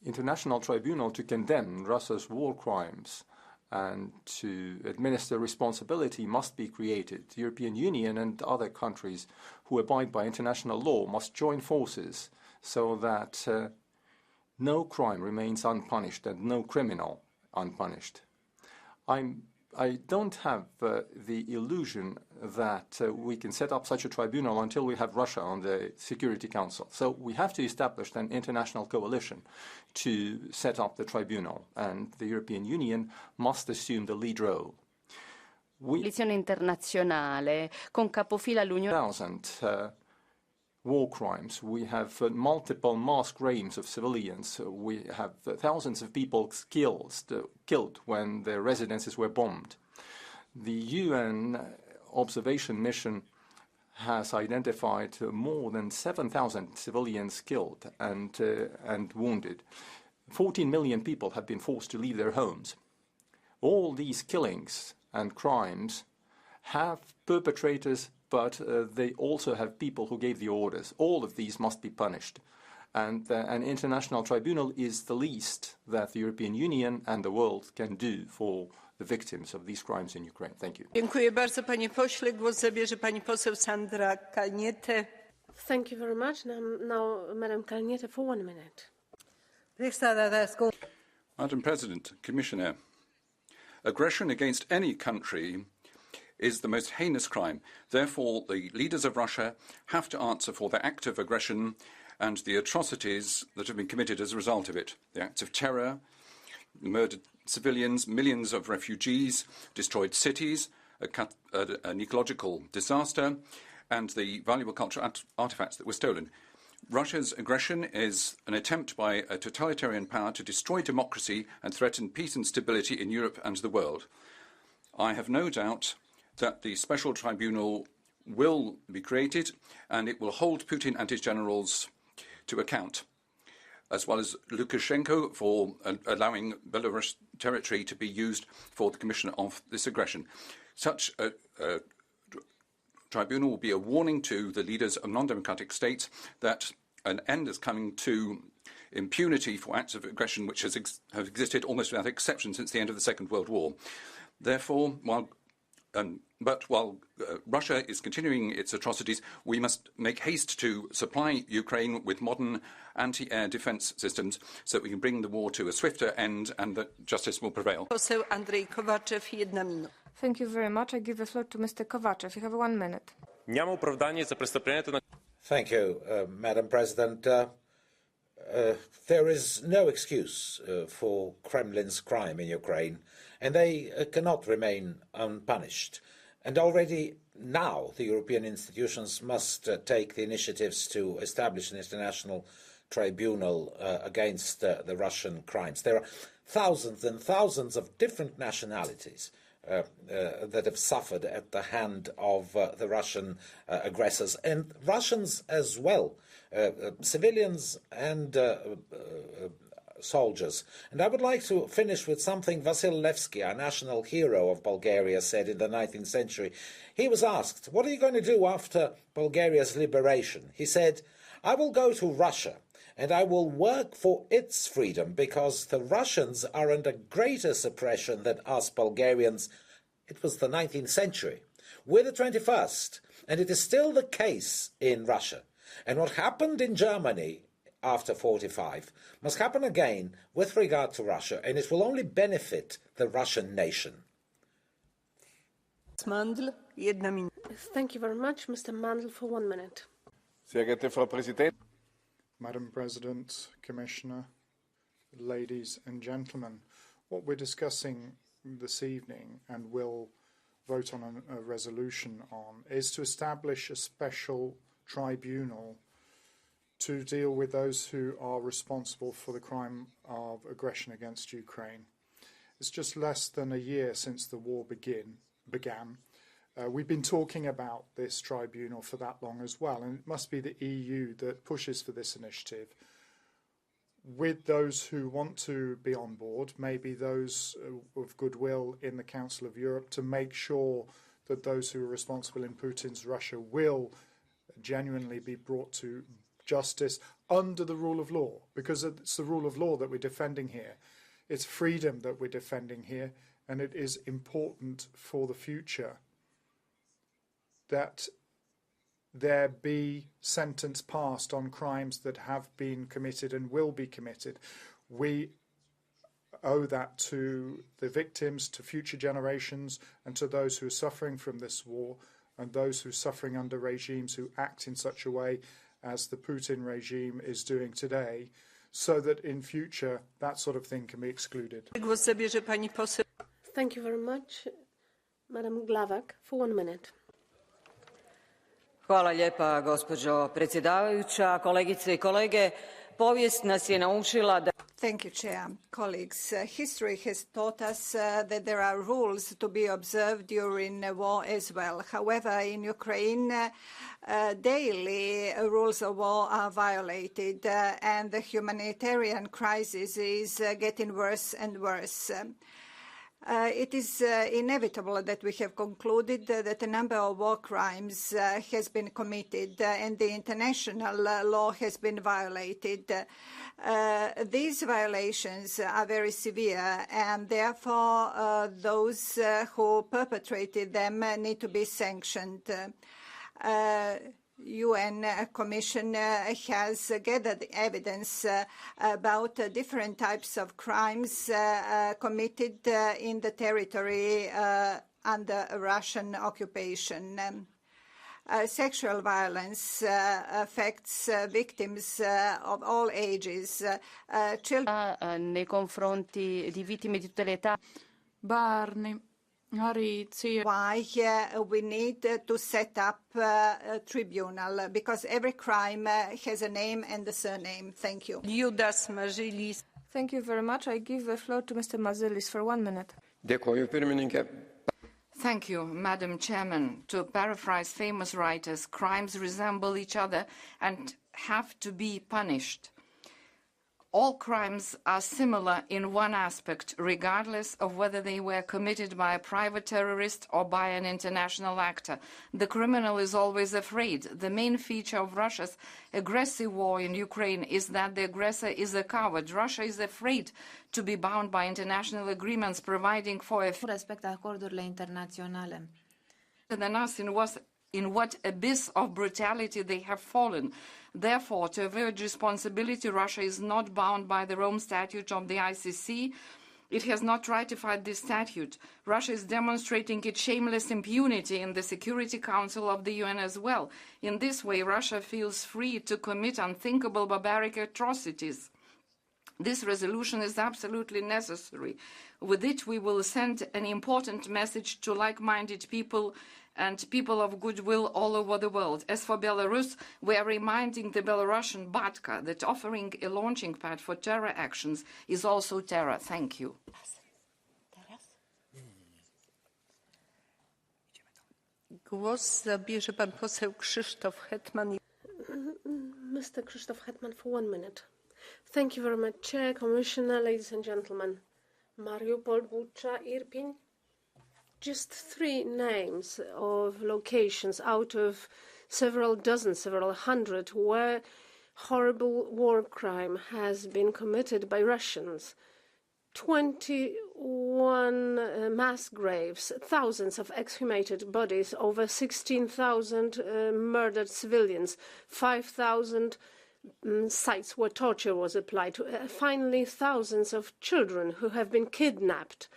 International Tribunal to condemn Russia's war crimes and to administer responsibility must be created. The European Union and other countries who abide by international law must join forces so that no crime remains unpunished and no criminal unpunished. I don't have the illusion that we can set up such a tribunal until we have Russia on the Security Council. So we have to establish an international coalition to set up the tribunal, and the European Union must assume the lead role. coalizione internazionale con capofila l'Unione. War crimes. We have multiple mass graves of civilians. We have thousands of people killed when their residences were bombed. The UN observation mission has identified more than 7,000 civilians killed and wounded. 14 million people have been forced to leave their homes. All these killings and crimes have perpetrators, but they also have people who gave the orders. All of these must be punished. And an international tribunal is the least that the European Union and the world can do for the victims of these crimes in Ukraine. Thank you. Dziękuję bardzo, panie pośle. Głos zabierze pani poseł Sandra Kalniete. Thank you very much. Now Madam Kalniete for 1 minute. Madam President, Commissioner, aggression against any country is the most heinous crime. Therefore, the leaders of Russia have to answer for their act of aggression and the atrocities that have been committed as a result of it. The acts of terror, murdered civilians, millions of refugees, destroyed cities, an ecological disaster, and the valuable cultural artifacts that were stolen. Russia's aggression is an attempt by a totalitarian power to destroy democracy and threaten peace and stability in Europe and the world. I have no doubt that the special tribunal will be created and it will hold Putin and his generals to account, as well as Lukashenko for allowing Belarus territory to be used for the commission of this aggression. Such a tribunal will be a warning to the leaders of non-democratic states that an end is coming to impunity for acts of aggression which have existed almost without exception since the end of the Second World War. Therefore, while Russia is continuing its atrocities, we must make haste to supply Ukraine with modern anti-air defence systems so that we can bring the war to a swifter end and that justice will prevail. Poseł Andrzej Kowachew, 1 minuta. Thank you very much. I give the floor to Mr. Kovachev. You have 1 minute. Thank you, Madam President. There is no excuse for Kremlin's crime in Ukraine, and they cannot remain unpunished. And already now, the European institutions must take the initiatives to establish an international tribunal against the Russian crimes. There are thousands and thousands of different nationalities that have suffered at the hand of the Russian aggressors, and Russians as well, civilians and soldiers. And I would like to finish with something Vasil Levski, a national hero of Bulgaria, said in the 19th century. He was asked, what are you going to do after Bulgaria's liberation? He said, I will go to Russia and I will work for its freedom, because the Russians are under greater suppression than us Bulgarians. It was the 19th century. We're the 21st, and it is still the case in Russia. And what happened in Germany after 1945 must happen again with regard to Russia, and it will only benefit the Russian nation. Mandl, 1 minute. Thank you very much, Mr. Mandl, for 1 minute. Sehr geehrte Frau Präsidentin. Madam President, Commissioner, ladies and gentlemen, what we're discussing this evening and will vote on a resolution on is to establish a special tribunal to deal with those who are responsible for the crime of aggression against Ukraine. It's just less than a year since the war began. We've been talking about this tribunal for that long as well, and it must be the EU that pushes for this initiative, with those who want to be on board, maybe those of goodwill in the Council of Europe, to make sure that those who are responsible in Putin's Russia will genuinely be brought to justice under the rule of law, because it's the rule of law that we're defending here. It's freedom that we're defending here, and it is important for the future that there be sentence passed on crimes that have been committed and will be committed. We owe that to the victims, to future generations, and to those who are suffering from this war, and those who are suffering under regimes who act in such a way as the Putin regime is doing today, so that in future that sort of thing can be excluded. Thank you very much. Madam Glavak, for 1 minute. Hvala lijepa, gospođo predsjedavajuća. Kolegice I kolege, povijest nas je naučila da... Thank you, Chair. Colleagues, history has taught us that there are rules to be observed during war as well. However, in Ukraine, daily rules of war are violated and the humanitarian crisis is getting worse and worse. It is inevitable that we have concluded that a number of war crimes has been committed and the international law has been violated. These violations are very severe, and therefore those who perpetrated them need to be sanctioned. UN Commission has gathered evidence about different types of crimes committed in the territory under Russian occupation. Sexual violence affects victims of all ages, children. Nei confronti di vittime di tutte le età. Why we need to set up a tribunal, because every crime has a name and a surname. Thank you. Thank you very much. I give the floor to Mr. Mazelis for 1 minute. Thank you, Madam Chairman. To paraphrase famous writers, crimes resemble each other and have to be punished. All crimes are similar in one aspect, regardless of whether they were committed by a private terrorist or by an international actor. The criminal is always afraid. The main feature of Russia's aggressive war in Ukraine is that the aggressor is a coward. Russia is afraid to be bound by international agreements providing for a respectă acordurile internaționale. Than us in what abyss of brutality they have fallen. Therefore, to avoid responsibility, Russia is not bound by the Rome Statute of the ICC. It has not ratified this statute. Russia is demonstrating its shameless impunity in the Security Council of the UN as well. In this way, Russia feels free to commit unthinkable barbaric atrocities. This resolution is absolutely necessary. With it, we will send an important message to like-minded people and people of goodwill all over the world. As for Belarus, we are reminding the Belarusian Batka that offering a launching pad for terror actions is also terror. Thank you. Głos zabierze pan poseł Krzysztof Hetman. Mr. Krzysztof Hetman for 1 minute. Thank you very much, Chair, Commissioner, ladies and gentlemen. Mariupol, Bucha, Irpin. Just 3 names of locations out of several dozen, several hundred, where horrible war crime has been committed by Russians. 21 mass graves, thousands of exhumated bodies, over 16,000 murdered civilians, 5,000 sites where torture was applied to, finally thousands of children who have been kidnapped.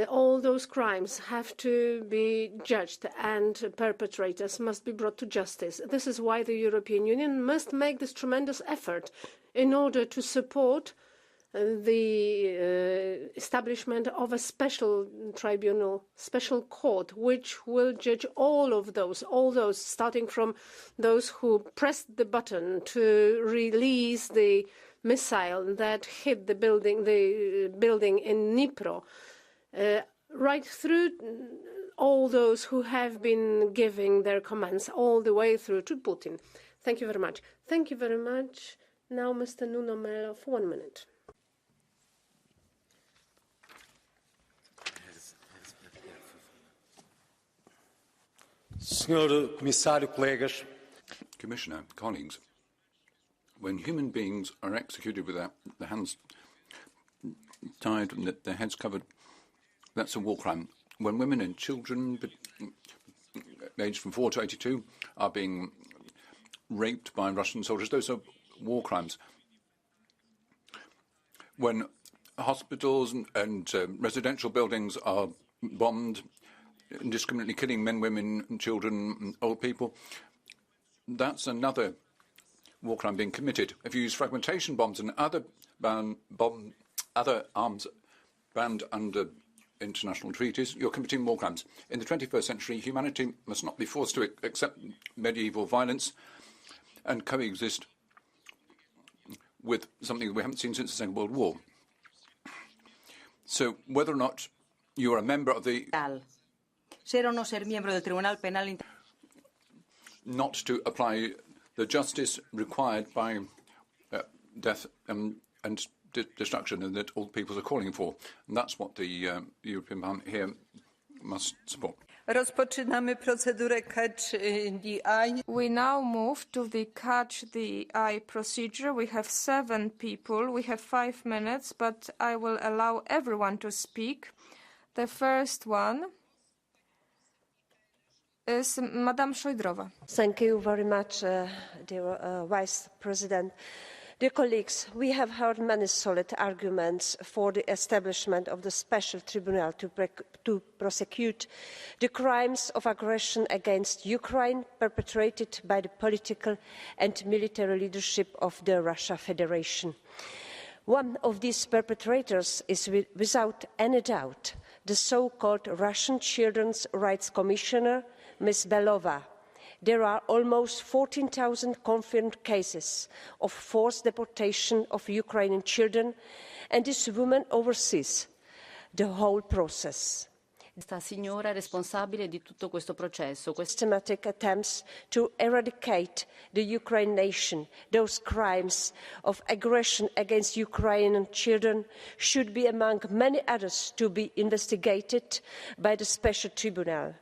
All those crimes have to be judged and perpetrators must be brought to justice. This is why the European Union must make this tremendous effort in order to support the establishment of a special tribunal, special court, which will judge all those, starting from those who pressed the button to release the missile that hit the building in Dnipro, right through all those who have been giving their commands, all the way through to Putin. Thank you very much. Thank you very much. Now, Mr. Nuno Melo for 1 minute. Commissioner, colleagues, when human beings are executed with their hands tied and their heads covered, that's a war crime. When women and children aged from 4 to 82 are being raped by Russian soldiers, those are war crimes. When hospitals and residential buildings are bombed, indiscriminately killing men, women, and children, and old people, that's another war crime being committed. If you use fragmentation bombs and other arms banned under international treaties, you're committing war crimes. In the 21st century, humanity must not be forced to accept medieval violence and coexist with something that we haven't seen since the Second World War. So whether or not you are a member of the... Ser o no ser miembro del Tribunal Penal not to apply the justice required by death and destruction, and that all peoples are calling for. And that's what the European Parliament here must support. Rozpoczynamy procedurę Catch the Eye. We now move to the Catch the Eye procedure. We have 7 people. We have 5 minutes, but I will allow everyone to speak. The first one is Madame Šojdrová. Thank you very much, dear Vice President. Dear colleagues, we have heard many solid arguments for the establishment of the special tribunal to prosecute the crimes of aggression against Ukraine perpetrated by the political and military leadership of the Russian Federation. One of these perpetrators is, without any doubt, the so-called Russian Children's Rights Commissioner, Ms. Belova. There are almost 14,000 confirmed cases of forced deportation of Ukrainian children, and this woman oversees the whole process. Questa signora è responsabile di tutto questo processo. Systematic attempts to eradicate the Ukrainian nation, those crimes of aggression against Ukrainian children, should be among many others to be investigated by the Special Tribunal.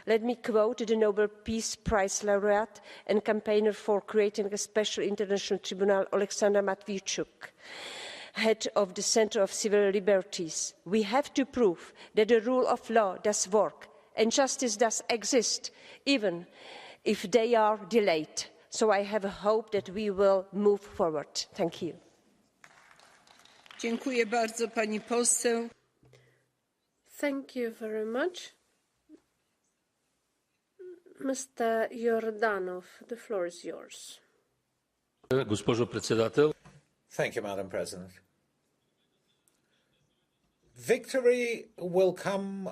Let me quote the Nobel Peace Prize laureate and campaigner for creating a special international tribunal, Alexander Matviichuk, head of the Centre of Civil Liberties. We have to prove that the rule of law does work and justice does exist, even if they are delayed. So I have a hope that we will move forward. Thank you. Dziękuję bardzo, pani poseł. Thank you very much. Mr. Jordanov, the floor is yours. Госпожо председател. Thank you, Madam President. Victory will come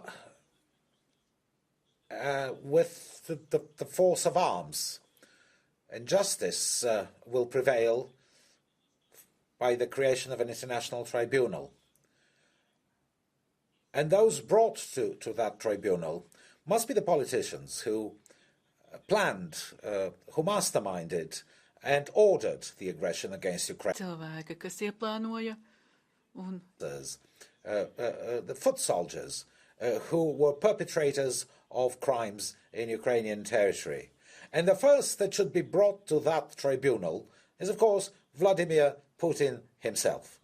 with the force of arms, and justice will prevail by the creation of an international tribunal. And those brought to that tribunal must be the politicians who planned, who masterminded and ordered the aggression against Ukraine. The foot soldiers who were perpetrators of crimes in Ukrainian territory. And the first that should be brought to that tribunal is, of course, Vladimir Putin himself.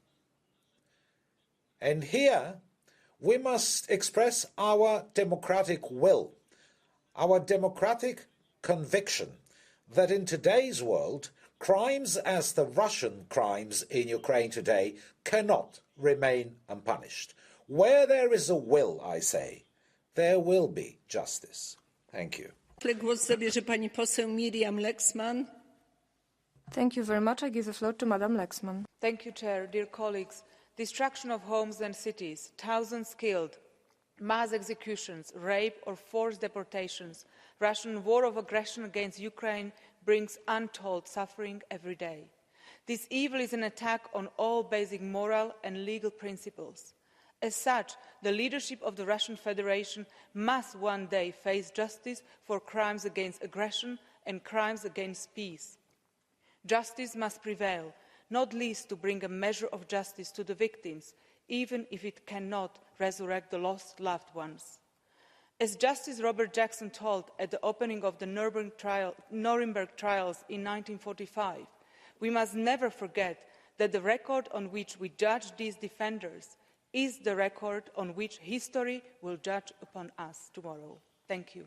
And here we must express our democratic will, our democratic conviction that in today's world, crimes as the Russian crimes in Ukraine today cannot remain unpunished. Where there is a will, I say, there will be justice. Thank you. Głos zabierze pani poseł Miriam Lexman. Thank you very much. I give the floor to Madam Lexman. Thank you, Chair. Dear colleagues, destruction of homes and cities, thousands killed, mass executions, rape or forced deportations, Russian war of aggression against Ukraine brings untold suffering every day. This evil is an attack on all basic moral and legal principles. As such, the leadership of the Russian Federation must one day face justice for crimes against aggression and crimes against peace. Justice must prevail, not least to bring a measure of justice to the victims, even if it cannot resurrect the lost loved ones. As Justice Robert Jackson told at the opening of the Nuremberg trials in 1945, we must never forget that the record on which we judge these defenders is the record on which history will judge upon us tomorrow. Thank you.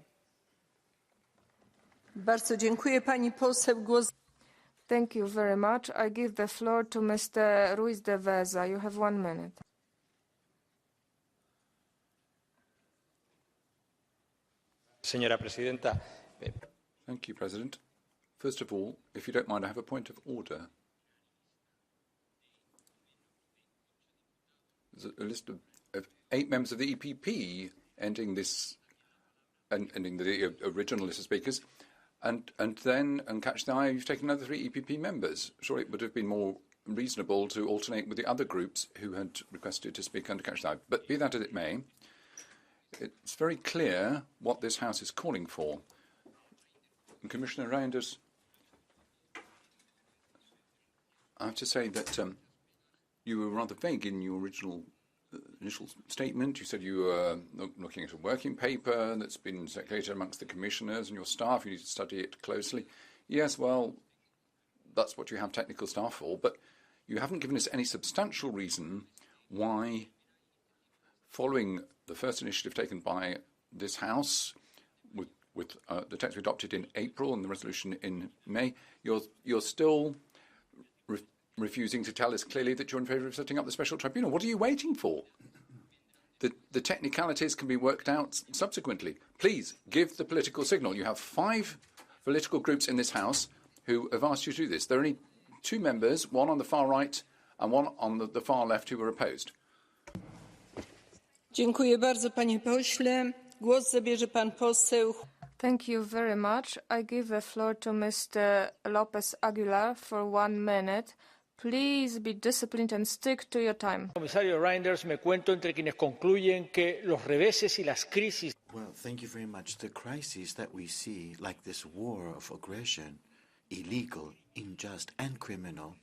Bardzo dziękuję. Pani poseł, głos. Thank you very much. I give the floor to Mr. Ruiz de Veza. You have 1 minute. Señora Presidenta. Thank you, President. First of all, if you don't mind, I have a point of order. There's a list of 8 members of the EPP ending the original list of speakers. And then, catch the eye, you've taken another 3 EPP members. Sure, it would have been more reasonable to alternate with the other groups who had requested to speak under catch the eye. But be that as it may, it's very clear what this House is calling for. And Commissioner Reinders, I have to say that you were rather vague in your initial statement. You said you were looking at a working paper that's been circulated amongst the commissioners and your staff. You need to study it closely. Yes, well, that's what you have technical staff for, but you haven't given us any substantial reason why, following the first initiative taken by this House, with the text we adopted in April and the resolution in May, you're still refusing to tell us clearly that you're in favour of setting up the special tribunal. What are you waiting for? The technicalities can be worked out subsequently. Please give the political signal. You have 5 political groups in this House who have asked you to do this. There are only 2 members, one on the far right and one on the far left, who were opposed. Dziękuję bardzo, panie pośle. Głos zabierze pan poseł. Thank you very much. I give the floor to Mr. Lopez Aguilar for 1 minute. Please be disciplined and stick to your time. Comisario Reinders, me cuento entre quienes concluyen que los reveses y las crisis. Well, thank you very much. The crises that we see, like this war of aggression, illegal, unjust, and criminal,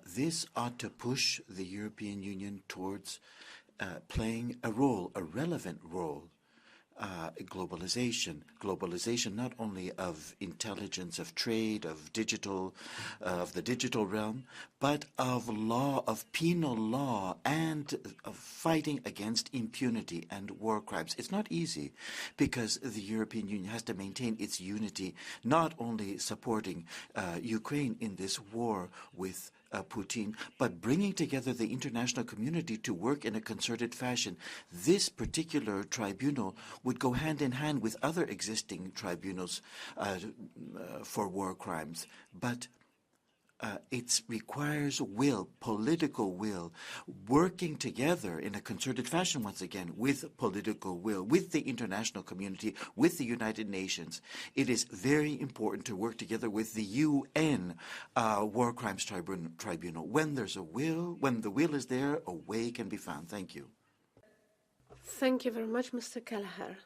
this ought to push the European Union towards playing a role, a relevant role. Globalization not only of intelligence, of trade, of the digital realm, but of law, of penal law, and of fighting against impunity and war crimes. It's not easy because the European Union has to maintain its unity, not only supporting Ukraine in this war with Putin, but bringing together the international community to work in a concerted fashion. This particular tribunal would go hand in hand with other existing tribunals for war crimes. But it requires will, political will, working together in a concerted fashion, once again, with political will, with the international community, with the United Nations. It is very important to work together with the UN War Crimes Tribunal. When there's a will, when the will is there, a way can be found. Thank you. Thank you very much, Mr. Kelleher.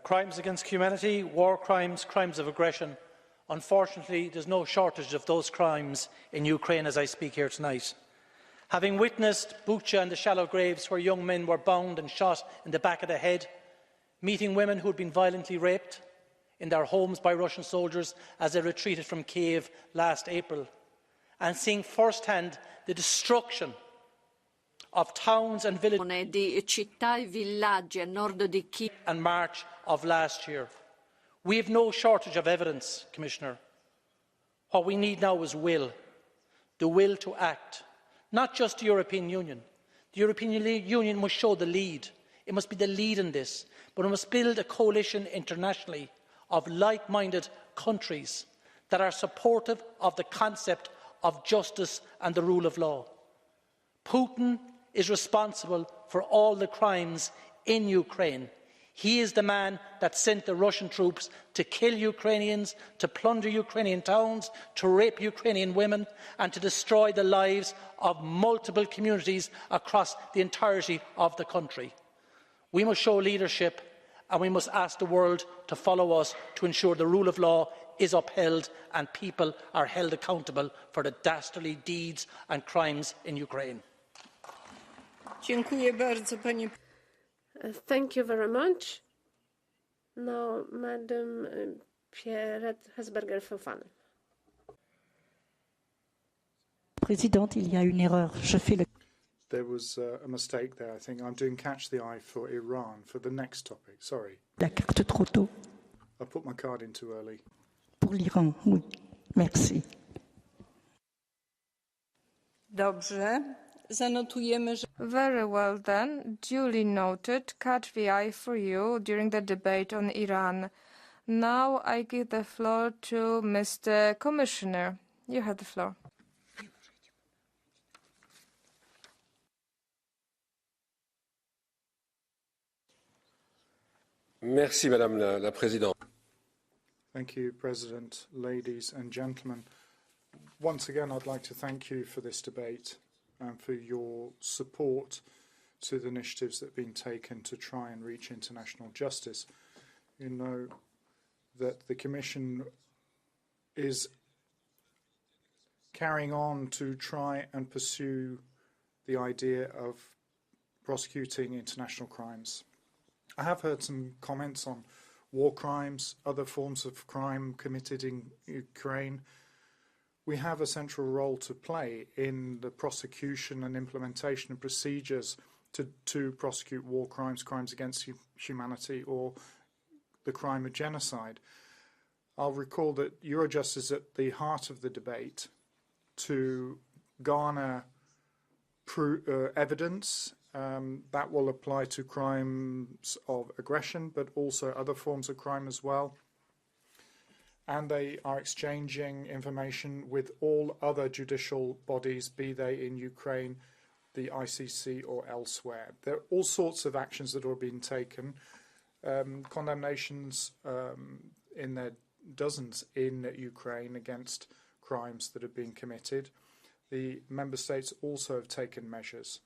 Crimes against humanity, war crimes, crimes of aggression. Unfortunately, there's no shortage of those crimes in Ukraine as I speak here tonight. Having witnessed Bucha and the shallow graves where young men were bound and shot in the back of the head, meeting women who had been violently raped in their homes by Russian soldiers as they retreated from Kiev last April, and seeing firsthand the destruction of towns and villages di città e villaggi a nord di Kiev and March of last year. We have no shortage of evidence, Commissioner. What we need now is will, the will to act. Not just the European Union. The European Union must show the lead. It must be the lead in this, but it must build a coalition internationally of like-minded countries that are supportive of the concept of justice and the rule of law. Putin is responsible for all the crimes in Ukraine. He is the man that sent the Russian troops to kill Ukrainians, to plunder Ukrainian towns, to rape Ukrainian women, and to destroy the lives of multiple communities across the entirety of the country. We must show leadership, and we must ask the world to follow us to ensure the rule of law is upheld and people are held accountable for the dastardly deeds and crimes in Ukraine. Dziękuję bardzo, panie. Thank you very much. Now, Madam Pierrette Hesberger-Fofana. Présidente, il y a une erreur. Je fais le... There was a mistake there, I think. I'm doing catch the eye for Iran for the next topic. Sorry. La carte trop tôt. I put my card in too early. Pour l'Iran, oui. Merci. Dobrze. Zanotujemy, że... Very well then, duly noted, catch the eye for you during the debate on Iran. Now I give the floor to Mr. Commissioner. You have the floor. Merci, Madame la Présidente. Thank you, President, ladies and gentlemen. Once again, I'd like to thank you for this debate and for your support to the initiatives that have been taken to try and reach international justice. You know that the Commission is carrying on to try and pursue the idea of prosecuting international crimes. I have heard some comments on war crimes, other forms of crime committed in Ukraine. We have a central role to play in the prosecution and implementation of procedures to prosecute war crimes, crimes against humanity, or the crime of genocide. I'll recall that Eurojust is at the heart of the debate to garner evidence that will apply to crimes of aggression, but also other forms of crime as well. And they are exchanging information with all other judicial bodies, be they in Ukraine, the ICC or elsewhere. There are all sorts of actions that are being taken, condemnations in their dozens in Ukraine against crimes that have been committed. The member states also have taken measures.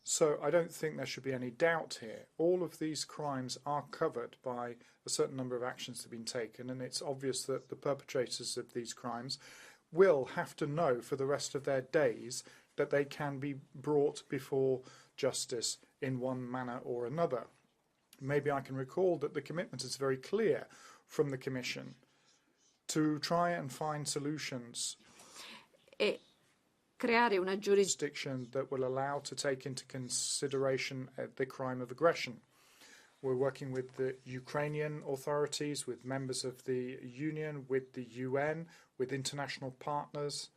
So I don't think there should be any doubt here. All of these crimes are covered by a certain number of actions that have been taken, and it's obvious that the perpetrators of these crimes will have to know for the rest of their days that they can be brought before justice in one manner or another. Maybe I can recall that the commitment is very clear from the Commission to try and find solutions creare una jurisdiction that will allow to take into consideration the crime of aggression. We're working with the Ukrainian authorities, with members of the Union, with the UN, with international partners.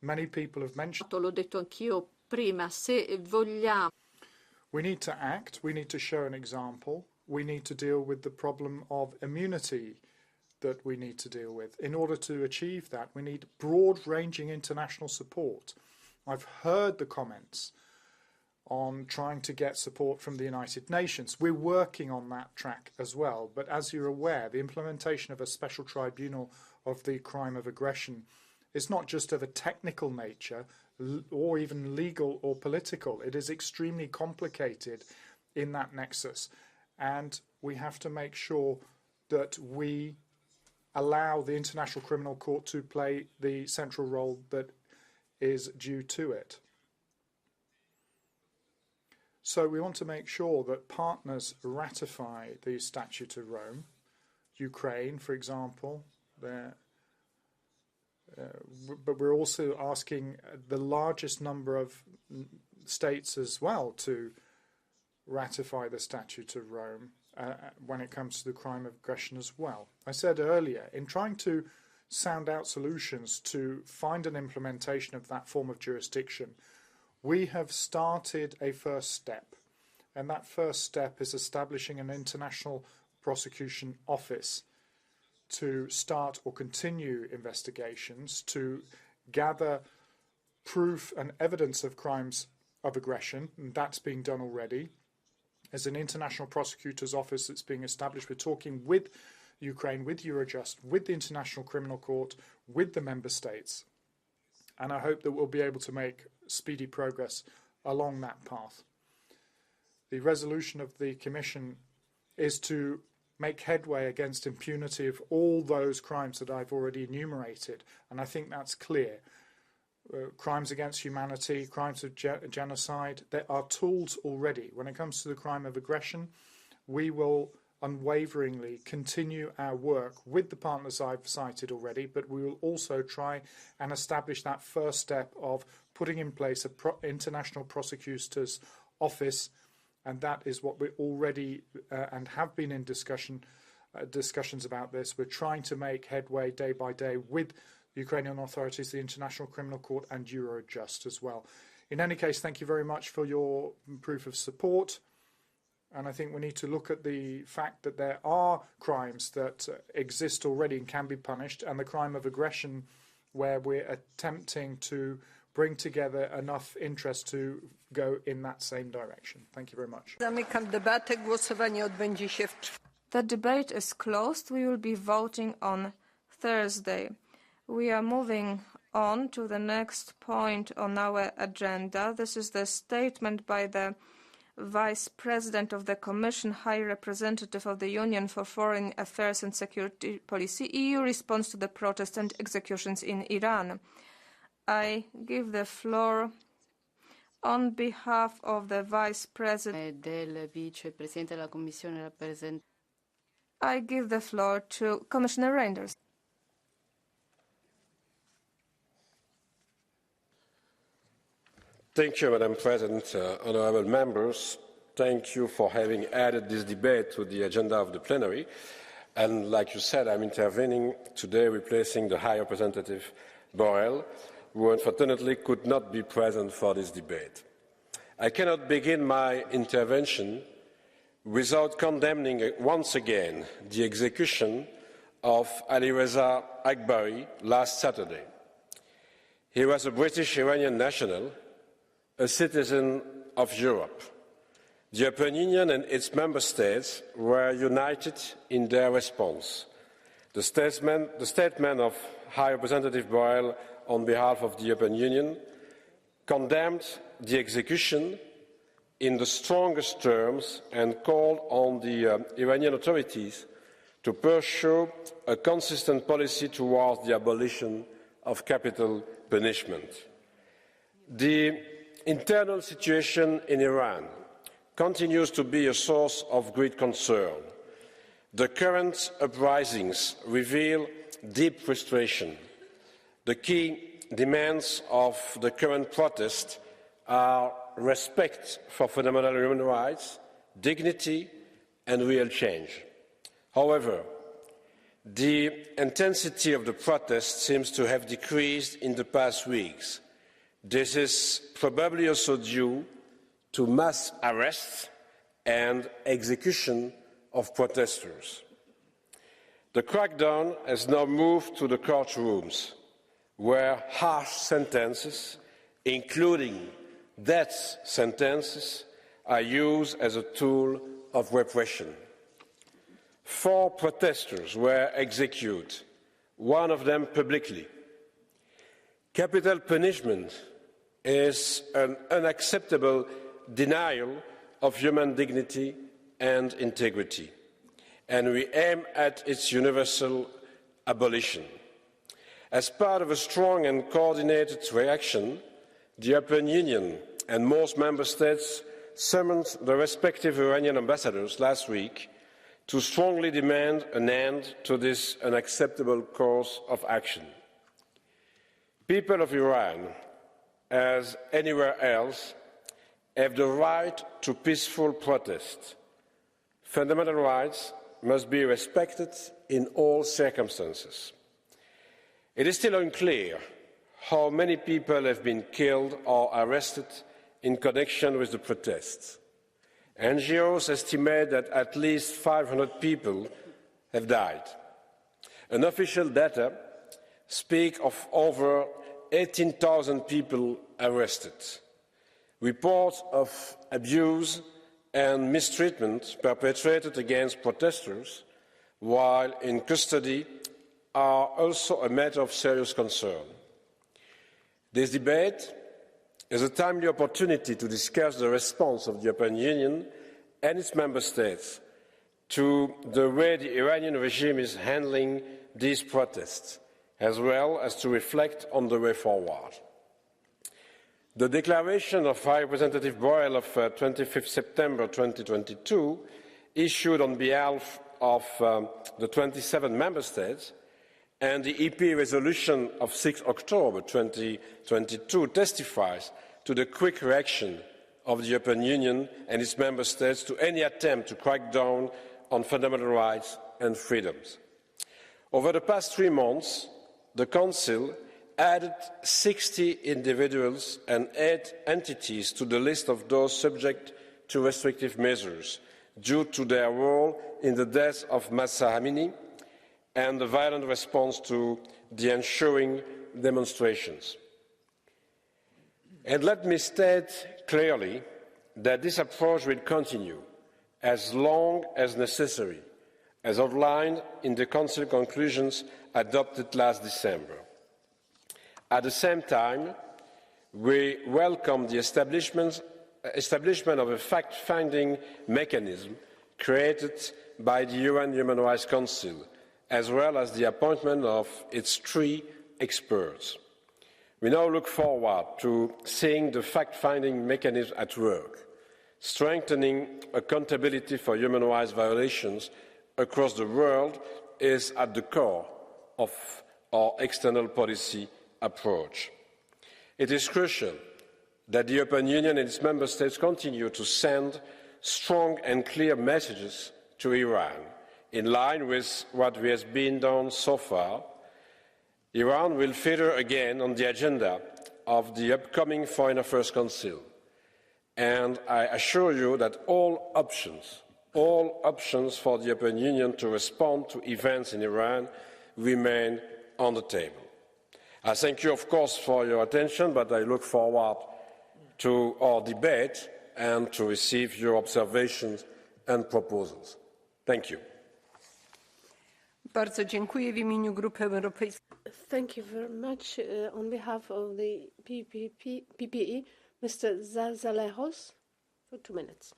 Many people have mentioned. L'ho detto anch'io prima, se vogliamo. We need to act. We need to show an example. We need to deal with the problem of immunity that we need to deal with. In order to achieve that, we need broad-ranging international support. I've heard the comments on trying to get support from the United Nations. We're working on that track as well. But as you're aware, the implementation of a special tribunal of the crime of aggression is not just of a technical nature or even legal or political. It is extremely complicated in that nexus. And we have to make sure that we allow the International Criminal Court to play the central role that is due to it. So we want to make sure that partners ratify the Statute of Rome. Ukraine, for example, but we're also asking the largest number of states as well to ratify the Statute of Rome when it comes to the crime of aggression as well. I said earlier, in trying to sound out solutions to find an implementation of that form of jurisdiction, we have started a first step, and that first step is establishing an international prosecution office to start or continue investigations, to gather proof and evidence of crimes of aggression, and that's being done already. There's an international prosecutor's office that's being established. We're talking with Ukraine, with Eurojust, with the International Criminal Court, with the member states. And I hope that we'll be able to make speedy progress along that path. The resolution of the Commission is to make headway against impunity of all those crimes that I've already enumerated, and I think that's clear. Crimes against humanity, crimes of genocide, there are tools already. When it comes to the crime of aggression, we will unwaveringly continue our work with the partners I've cited already, but we will also try and establish that first step of putting in place an international prosecutor's office, and that is what we're already and have been in discussions about this. We're trying to make headway day by day with the Ukrainian authorities, the International Criminal Court and Eurojust as well. In any case, thank you very much for your proof of support. And I think we need to look at the fact that there are crimes that exist already and can be punished, and the crime of aggression where we're attempting to bring together enough interest to go in that same direction. Thank you very much. Zamykam debatę. Głosowanie odbędzie się The debate is closed. We will be voting on Thursday. We are moving on to the next point on our agenda. This is the statement by the Vice President of the Commission, High Representative of the Union for Foreign Affairs and Security Policy, EU response to the protests and executions in Iran. I give the floor on behalf of the Vice President. I give the floor to Commissioner Reynders. Thank you, Madam President. Honourable members, thank you for having added this debate to the agenda of the plenary. And like you said, I'm intervening today replacing the High Representative Borrell, who unfortunately could not be present for this debate. I cannot begin my intervention without condemning once again the execution of Alireza Akbari last Saturday. He was a British Iranian national, a citizen of Europe. The European Union and its member states were united in their response. The statement of High Representative Borrell on behalf of the European Union condemned the execution in the strongest terms and called on the Iranian authorities to pursue a consistent policy towards the abolition of capital punishment. The internal situation in Iran continues to be a source of great concern. The current uprisings reveal deep frustration. The key demands of the current protest are respect for fundamental human rights, dignity, and real change. However, the intensity of the protest seems to have decreased in the past weeks. This is probably also due to mass arrests and execution of protesters. The crackdown has now moved to the courtrooms, where harsh sentences, including death sentences, are used as a tool of repression. 4 protesters were executed, one of them publicly. Capital punishment is an unacceptable denial of human dignity and integrity, and we aim at its universal abolition. As part of a strong and coordinated reaction, the European Union and most member states summoned the respective Iranian ambassadors last week to strongly demand an end to this unacceptable course of action. People of Iran, as anywhere else, have the right to peaceful protest. Fundamental rights must be respected in all circumstances. It is still unclear how many people have been killed or arrested in connection with the protests. NGOs estimate that at least 500 people have died. Unofficial data speak of over 18,000 people arrested. Reports of abuse and mistreatment perpetrated against protesters while in custody are also a matter of serious concern. This debate is a timely opportunity to discuss the response of the European Union and its member states to the way the Iranian regime is handling these protests, as well as to reflect on the way forward. The declaration of High Representative Borrell of 25 September 2022, issued on behalf of the 27 member states, and the EP resolution of 6 October 2022 testifies to the quick reaction of the European Union and its member states to any attempt to crack down on fundamental rights and freedoms. Over the past 3 months, the Council added 60 individuals and 8 entities to the list of those subject to restrictive measures due to their role in the death of Mahsa Amini and the violent response to the ensuing demonstrations. And let me state clearly that this approach will continue as long as necessary, as outlined in the Council conclusions adopted last December. At the same time, we welcome the establishment of a fact-finding mechanism created by the UN Human Rights Council, as well as the appointment of its 3 experts. We now look forward to seeing the fact-finding mechanism at work, strengthening accountability for human rights violations across the world is at the core of our external policy approach. It is crucial that the European Union and its member states continue to send strong and clear messages to Iran, in line with what has been done so far. Iran will feature again on the agenda of the upcoming Foreign Affairs Council, and I assure you that all options for the European Union to respond to events in Iran remain on the table. I thank you, of course, for your attention, but I look forward to our debate and to receive your observations and proposals. Thank you. Bardzo dziękuję w imieniu Grupy Europejskiej. Thank you very much. On behalf of the PPE, Mr. Zazalejos, for 2 minutes.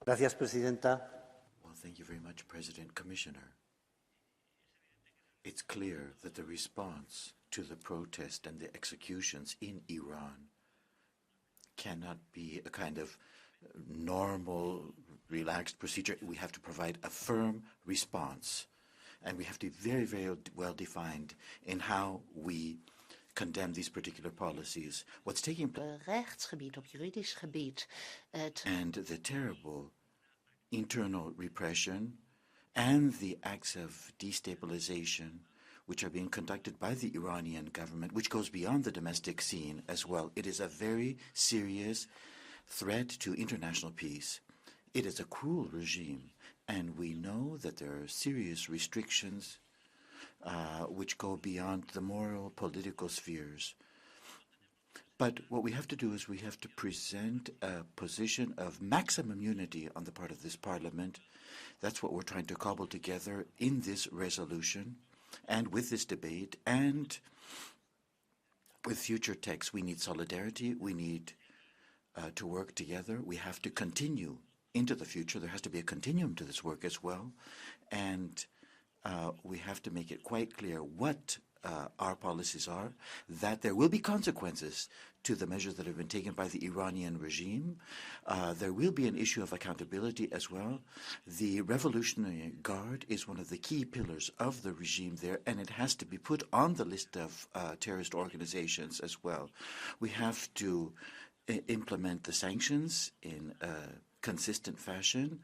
Gracias, Presidenta. Well, thank you very much, President, Commissioner. It's clear that the response to the protest and the executions in Iran cannot be a kind of normal, relaxed procedure. We have to provide a firm response, and we have to be very, very well defined in how we condemn these particular policies. What's taking place rechtsgebied, op juridisch gebied. And the terrible internal repression and the acts of destabilization which are being conducted by the Iranian government, which goes beyond the domestic scene as well. It is a very serious threat to international peace. It is a cruel regime, and we know that there are serious restrictions which go beyond the moral, political spheres. But what we have to do is we have to present a position of maximum unity on the part of this Parliament. That's what we're trying to cobble together in this resolution and with this debate and with future texts. We need solidarity. We need to work together. We have to continue into the future. There has to be a continuum to this work as well. And we have to make it quite clear what our policies are, that there will be consequences to the measures that have been taken by the Iranian regime. There will be an issue of accountability as well. The Revolutionary Guard is one of the key pillars of the regime there, and it has to be put on the list of terrorist organizations as well. We have to implement the sanctions in a consistent fashion.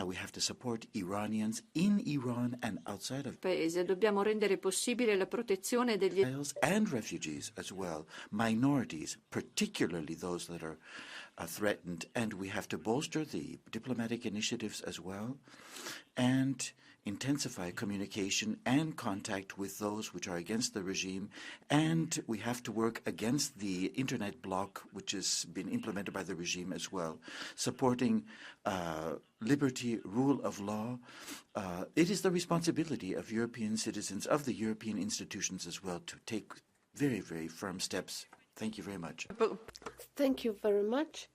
We have to support Iranians in Iran and outside of Paese. Dobbiamo rendere possibile la protezione degli and refugees as well, minorities, particularly those that are threatened. And we have to bolster the diplomatic initiatives as well and intensify communication and contact with those which are against the regime. And we have to work against the internet block, which has been implemented by the regime as well, supporting liberty, rule of law. It is the responsibility of European citizens, of the European institutions as well, to take very, very firm steps. Thank you very much. Thank you very much.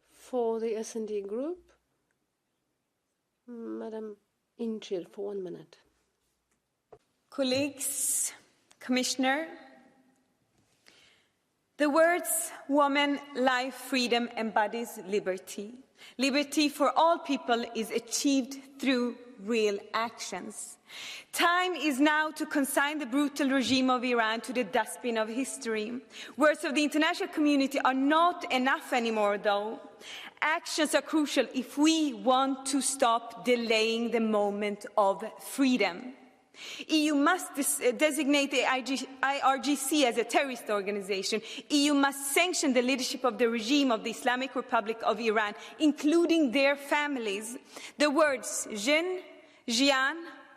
For the S&D Group, Madam Inchir, for 1 minute. Colleagues, Commissioner, the words woman, life, freedom embodies liberty. Liberty for all people is achieved through real actions. Time is now to consign the brutal regime of Iran to the dustbin of history. Words of the international community are not enough anymore, though. Actions are crucial if we want to stop delaying the moment of freedom. EU must designate the IRGC as a terrorist organization. EU must sanction the leadership of the regime of the Islamic Republic of Iran, including their families. The words Jinn, Jian,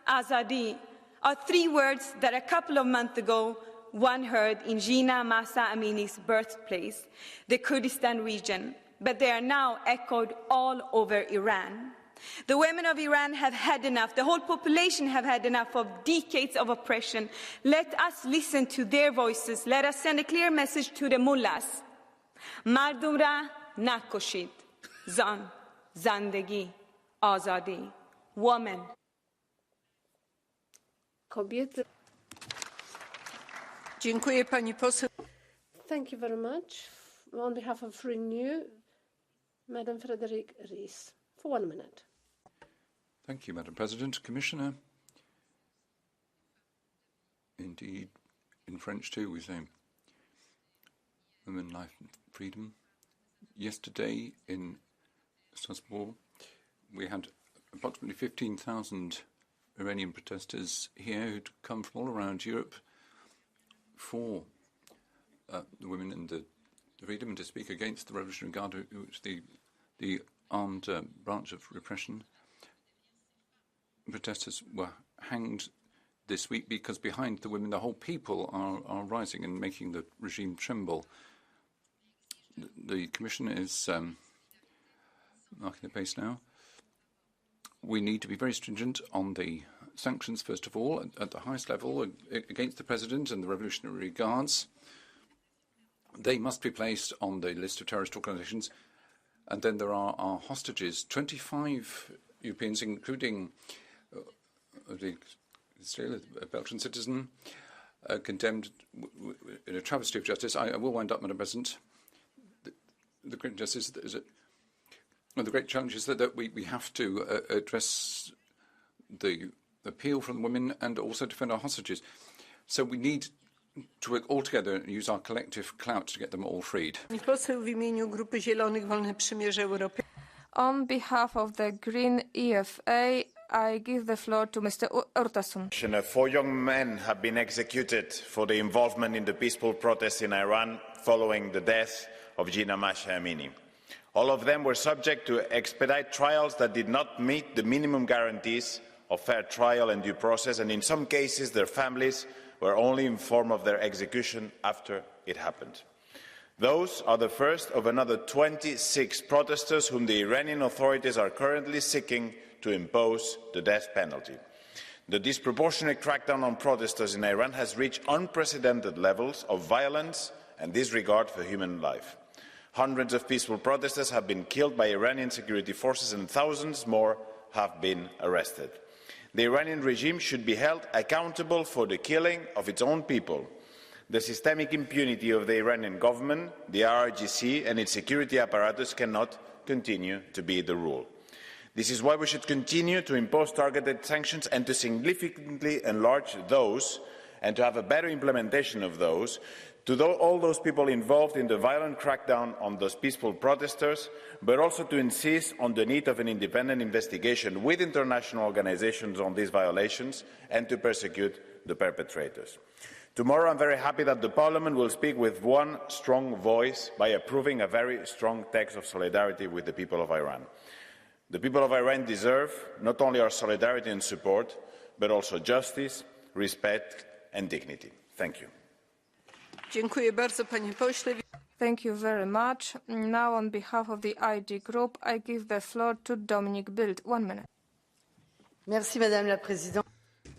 Azadi are 3 words that a couple of months ago one heard in Jina Mahsa Amini's birthplace, the Kurdistan region, but they are now echoed all over Iran. The women of Iran have had enough. The whole population have had enough of decades of oppression. Let us listen to their voices. Let us send a clear message to the mullahs. Mardum ra nakoshid. Zan, zandegi, azadi. Woman. Kobiety. Dziękuję pani poseł. Thank you very much. On behalf of Renew, Madam Frederique Ries, for 1 minute. Thank you, Madam President. Commissioner, indeed, in French too, we say women, life and freedom. Yesterday in Strasbourg, we had approximately 15,000 Iranian protesters here who'd come from all around Europe for the women and the freedom and to speak against the Revolutionary Guard, which the armed branch of repression. Protesters were hanged this week because behind the women, the whole people are rising and making the regime tremble. The Commission is marking the pace now. We need to be very stringent on the sanctions, first of all, at the highest level against the President and the Revolutionary Guards. They must be placed on the list of terrorist organizations. And then there are our hostages, 25 Europeans, including the Israeli, a Belgian citizen, condemned in a travesty of justice. I will wind up, Madam President. The great justice is that the great challenge is that we have to address the appeal from the women and also defend our hostages. So we need to work all together and use our collective clout to get them all freed. On behalf of the Green EFA, I give the floor to Mr. Urtasun. 4 young men have been executed for their involvement in the peaceful protests in Iran following the death of Jina Mahsa Amini. All of them were subject to expedite trials that did not meet the minimum guarantees of fair trial and due process, and in some cases their families were only informed of their execution after it happened. Those are the first of another 26 protesters whom the Iranian authorities are currently seeking to impose the death penalty. The disproportionate crackdown on protesters in Iran has reached unprecedented levels of violence and disregard for human life. Hundreds of peaceful protesters have been killed by Iranian security forces and thousands more have been arrested. The Iranian regime should be held accountable for the killing of its own people. The systemic impunity of the Iranian government, the IRGC and its security apparatus cannot continue to be the rule. This is why we should continue to impose targeted sanctions and to significantly enlarge those and to have a better implementation of those to all those people involved in the violent crackdown on those peaceful protesters, but also to insist on the need of an independent investigation with international organizations on these violations and to persecute the perpetrators. Tomorrow, I'm very happy that the Parliament will speak with one strong voice by approving a very strong text of solidarity with the people of Iran. The people of Iran deserve not only our solidarity and support, but also justice, respect and dignity. Thank you. Dziękuję bardzo, panie pośle. Thank you very much. Now, on behalf of the ID Group, I give the floor to Dominic Bild. 1 minute. Merci, Madame la Présidente.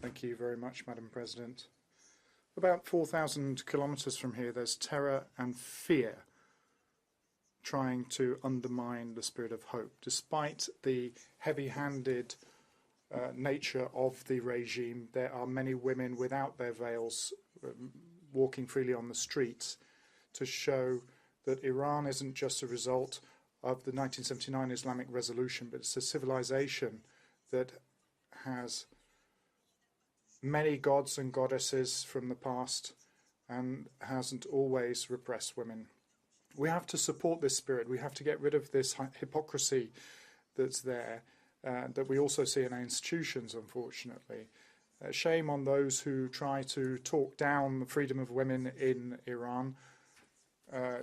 Thank you very much, Madam President. About 4,000 kilometres from here, there's terror and fear trying to undermine the spirit of hope. Despite the heavy-handed nature of the regime, there are many women without their veils walking freely on the streets to show that Iran isn't just a result of the 1979 Islamic Revolution, but it's a civilization that has many gods and goddesses from the past and hasn't always repressed women. We have to support this spirit. We have to get rid of this hypocrisy that's there, that we also see in our institutions, unfortunately. Shame on those who try to talk down the freedom of women in Iran.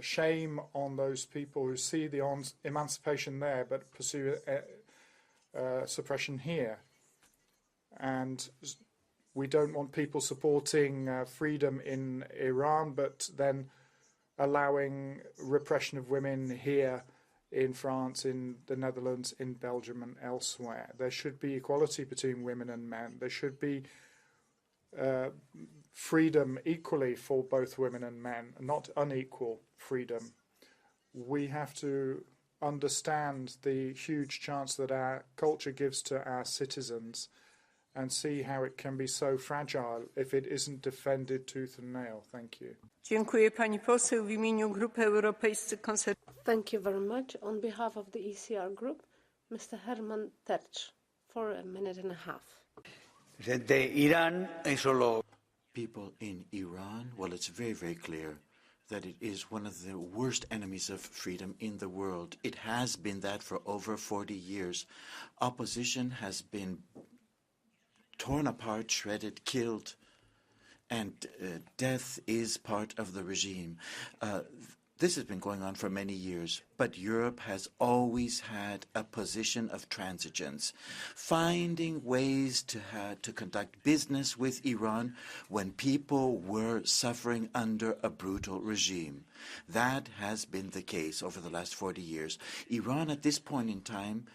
Shame on those people who see the emancipation there but pursue suppression here. And we don't want people supporting freedom in Iran but then allowing repression of women here in France, in the Netherlands, in Belgium and elsewhere. There should be equality between women and men. There should be freedom equally for both women and men, not unequal freedom. We have to understand the huge chance that our culture gives to our citizens and see how it can be so fragile if it isn't defended tooth and nail. Thank you. Dziękuję pani poseł w imieniu Grupy Europejscy Konserwatywni. Thank you very much. On behalf of the ECR Group, Mr. Herman Terch, for a minute and a half. People in Iran, well, it's very, very clear that it is one of the worst enemies of freedom in the world. It has been that for over 40 years. Opposition has been torn apart, shredded, killed, and death is part of the regime. This has been going on for many years, but Europe has always had a position of transigence, finding ways to conduct business with Iran when people were suffering under a brutal regime. That has been the case over the last 40 years. Iran at this point in time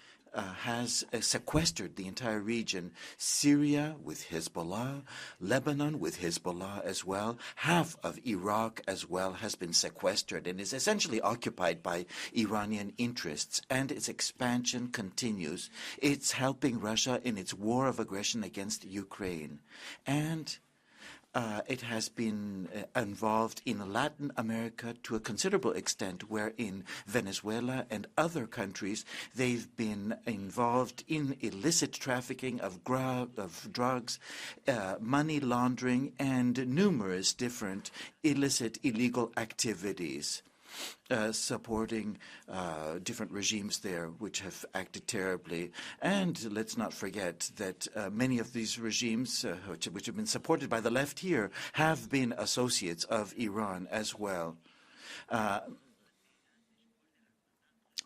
has sequestered the entire region. Syria with Hezbollah, Lebanon with Hezbollah as well, half of Iraq as well has been sequestered and is essentially occupied by Iranian interests, and its expansion continues. It's helping Russia in its war of aggression against Ukraine, and it has been involved in Latin America to a considerable extent, where in Venezuela and other countries they've been involved in illicit trafficking of drugs, money laundering, and numerous different illicit, illegal activities. Supporting different regimes there which have acted terribly. And let's not forget that many of these regimes, which have been supported by the left here, have been associates of Iran as well.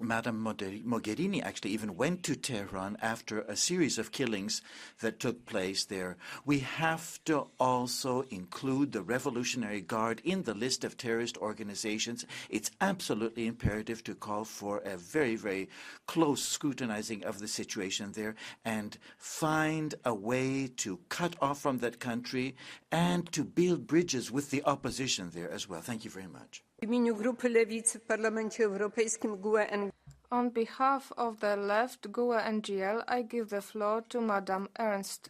Madame Mogherini actually even went to Tehran after a series of killings that took place there. We have to also include the Revolutionary Guard in the list of terrorist organizations. It's absolutely imperative to call for a very, very close scrutinizing of the situation there and find a way to cut off from that country and to build bridges with the opposition there as well. Thank you very much. W imieniu Grupy Lewicy w Parlamencie Europejskim GUE. On behalf of the left GUE NGL, I give the floor to Madame Ernst.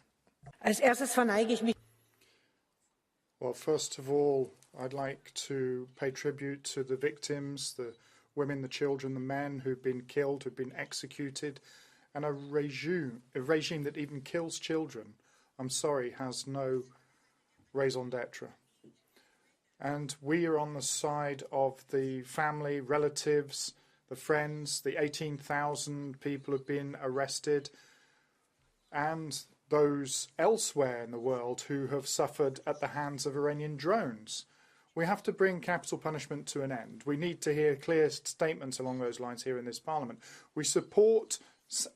Als erstes verneige ich mich. Well, first of all, I'd like to pay tribute to the victims, the women, the children, the men who've been killed, who've been executed, and a regime that even kills children, I'm sorry, has no raison d'etre. And we are on the side of the family, relatives, the friends, the 18,000 people who've been arrested, and those elsewhere in the world who have suffered at the hands of Iranian drones. We have to bring capital punishment to an end. We need to hear clear statements along those lines here in this Parliament. We support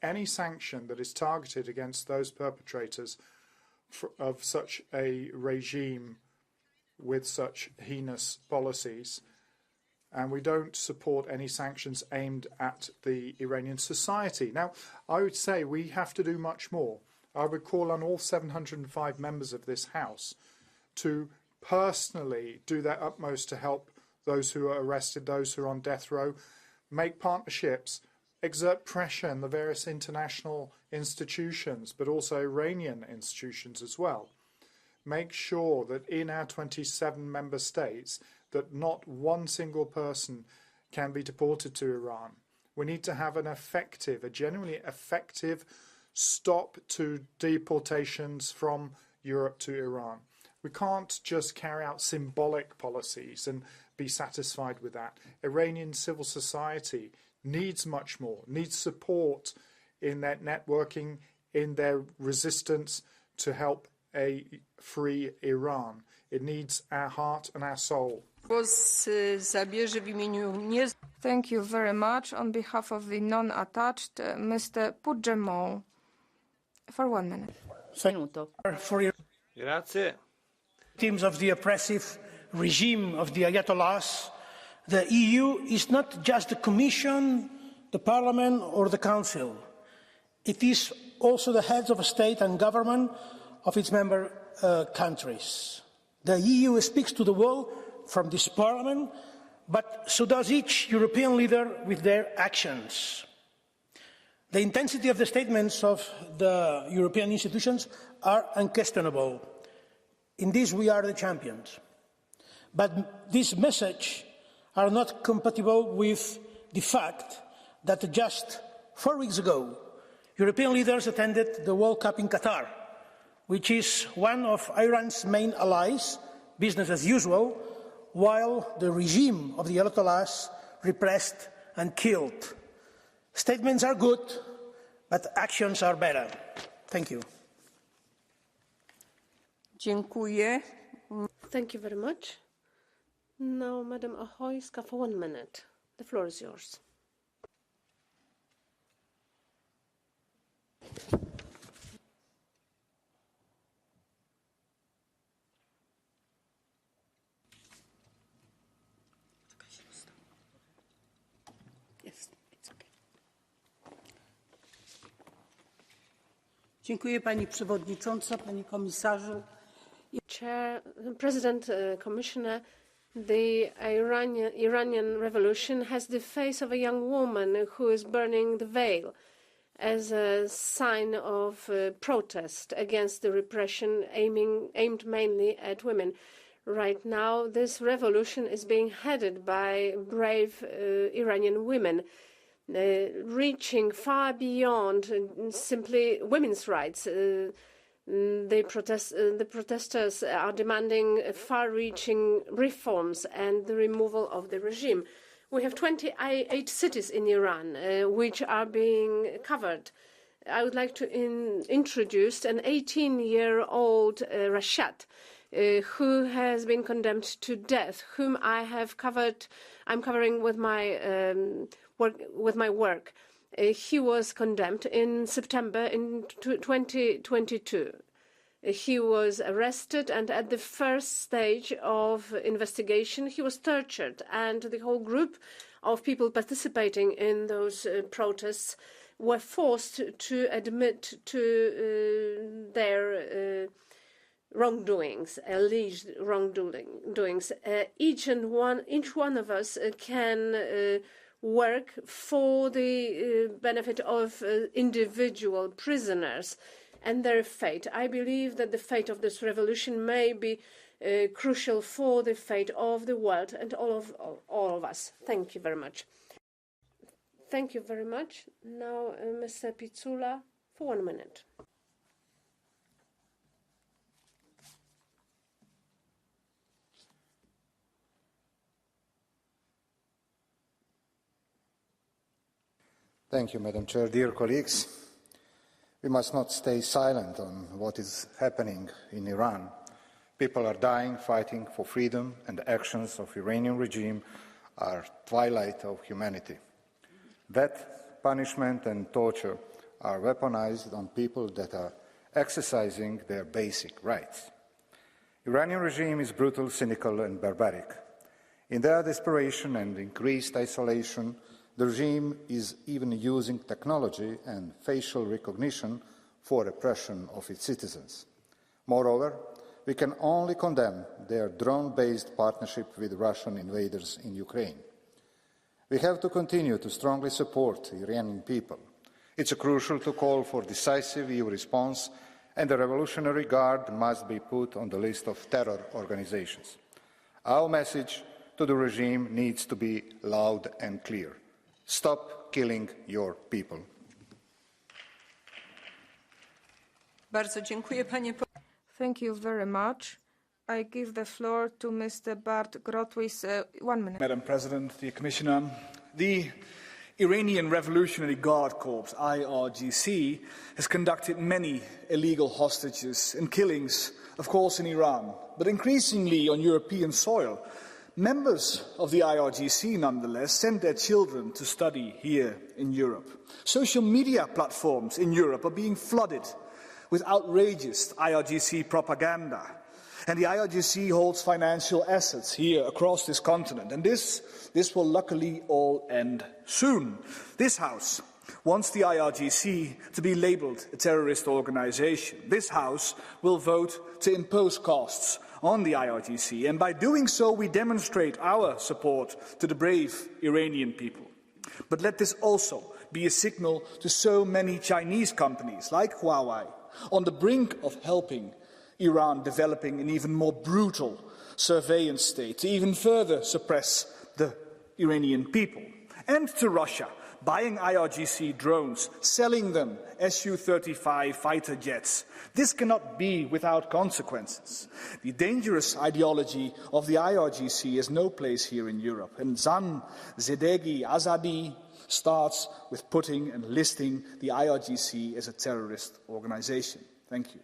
any sanction that is targeted against those perpetrators of such a regime with such heinous policies. And we don't support any sanctions aimed at the Iranian society. Now, I would say we have to do much more. I would call on all 705 members of this House to personally do their utmost to help those who are arrested, those who are on death row, make partnerships, exert pressure on the various international institutions, but also Iranian institutions as well. Make sure that in our 27 member states that not one single person can be deported to Iran. We need to have an effective, a genuinely effective stop to deportations from Europe to Iran. We can't just carry out symbolic policies and be satisfied with that. Iranian civil society needs much more, needs support in their networking, in their resistance to help a free Iran. It needs our heart and our soul. Thank you very much. On behalf of the non-attached, Mr. Puigdemont, for 1 minute. Grazie. Victims of the oppressive regime of the Ayatollahs, the EU is not just the Commission, the Parliament or the Council. It is also the heads of state and government of its member countries. The EU speaks to the world from this Parliament, but so does each European leader with their actions. The intensity of the statements of the European institutions are unquestionable. In this we are the champions. But these messages are not compatible with the fact that just 4 weeks ago, European leaders attended the World Cup in Qatar, which is one of Iran's main allies, business as usual, while the regime of the Ayatollahs repressed and killed. Statements are good, but actions are better. Thank you. Thank you very much. Now, Madam Ahojska, for 1 minute. The floor is yours. Dziękuję Pani Przewodnicząca, Panie Komisarzu. Chair, President, Commissioner, the Iranian revolution has the face of a young woman who is burning the veil as a sign of protest against the repression aimed mainly at women. Right now, this revolution is being headed by brave Iranian women, reaching far beyond simply women's rights. The protesters are demanding far-reaching reforms and the removal of the regime. We have 28 cities in Iran which are being covered. I would like to introduce an 18-year-old Rashad who has been condemned to death, whom I'm covering with my work. He was condemned in September in 2022. He was arrested, and at the first stage of investigation, he was tortured, and the whole group of people participating in those protests were forced to admit to their wrongdoings, alleged wrongdoings. Each one of us can work for the benefit of individual prisoners and their fate. I believe that the fate of this revolution may be crucial for the fate of the world and all of us. Thank you very much. Thank you very much. Now, Mr. Pizzula, for 1 minute. Thank you, Madam Chair. Dear colleagues, we must not stay silent on what is happening in Iran. People are dying, fighting for freedom, and the actions of the Iranian regime are twilight of humanity. Death, punishment, and torture are weaponized on people that are exercising their basic rights. The Iranian regime is brutal, cynical, and barbaric. In their desperation and increased isolation, the regime is even using technology and facial recognition for repression of its citizens. Moreover, we can only condemn their drone-based partnership with Russian invaders in Ukraine. We have to continue to strongly support the Iranian people. It's crucial to call for decisive EU response, and the Revolutionary Guard must be put on the list of terror organizations. Our message to the regime needs to be loud and clear. Stop killing your people. Thank you very much. I give the floor to Mr. Bart Grotwis, 1 minute. Madam President, dear Commissioner, the Iranian Revolutionary Guard Corps, IRGC, has conducted many illegal hostages and killings, of course, in Iran, but increasingly on European soil. Members of the IRGC, nonetheless, send their children to study here in Europe. Social media platforms in Europe are being flooded with outrageous IRGC propaganda. And the IRGC holds financial assets here across this continent. And this will luckily all end soon. This House wants the IRGC to be labelled a terrorist organisation. This House will vote to impose costs on the IRGC. And by doing so, we demonstrate our support to the brave Iranian people. But let this also be a signal to so many Chinese companies like Huawei on the brink of helping Iran developing an even more brutal surveillance state to even further suppress the Iranian people. And to Russia, buying IRGC drones, selling them Su-35 fighter jets. This cannot be without consequences. The dangerous ideology of the IRGC has no place here in Europe. And Zan, Zedegi, Azadi starts with putting and listing the IRGC as a terrorist organization. Thank you.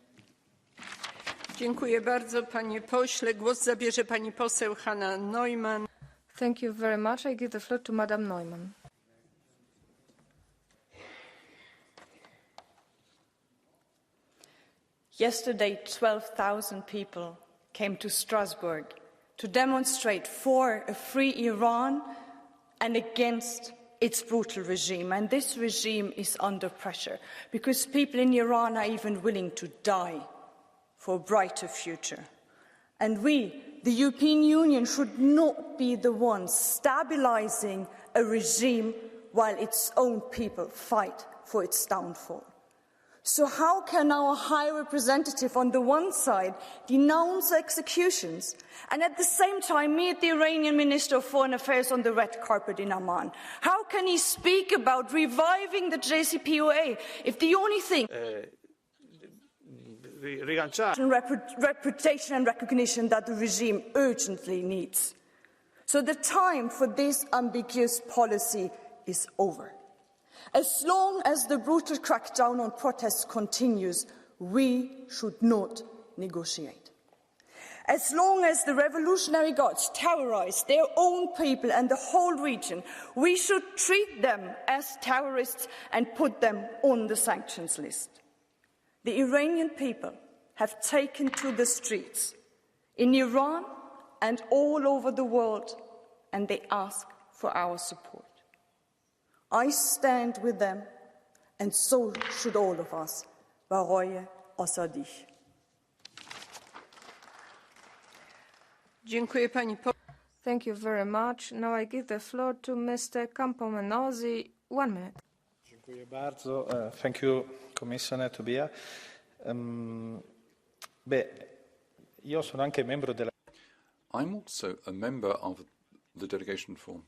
Dziękuję bardzo, panie pośle. Głos zabierze pani poseł Hanna Neumann. Thank you very much. I give the floor to Madam Neumann. Yesterday, 12,000 people came to Strasbourg to demonstrate for a free Iran and against its brutal regime. And this regime is under pressure because people in Iran are even willing to die for a brighter future. And we, the European Union, should not be the ones stabilizing a regime while its own people fight for its downfall. So how can our High Representative on the one side denounce executions and at the same time meet the Iranian Minister of Foreign Affairs on the red carpet in Amman? How can he speak about reviving the JCPOA if the only thing reputation and recognition that the regime urgently needs? So the time for this ambiguous policy is over. As long as the brutal crackdown on protests continues, we should not negotiate. As long as the revolutionary guards terrorize their own people and the whole region, we should treat them as terrorists and put them on the sanctions list. The Iranian people have taken to the streets in Iran and all over the world, and they ask for our support. I stand with them, and so should all of us. Baroye Asadi. Thank you very much. Now I give the floor to Mr. Campomenozzi. 1 minute. Dziękuję bardzo. Thank you, Commissioner Tobia. Io sono anche membro della... I'm also a member of the delegation for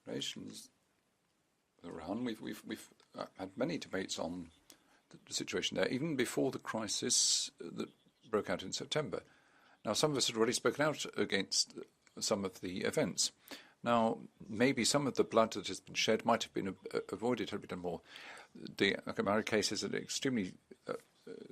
relations with Iran. We've had many debates on the situation there, even before the crisis that broke out in September. Now, some of us had already spoken out against some of the events. Now, maybe some of the blood that has been shed might have been avoided had we done more. The Akamari case is an extremely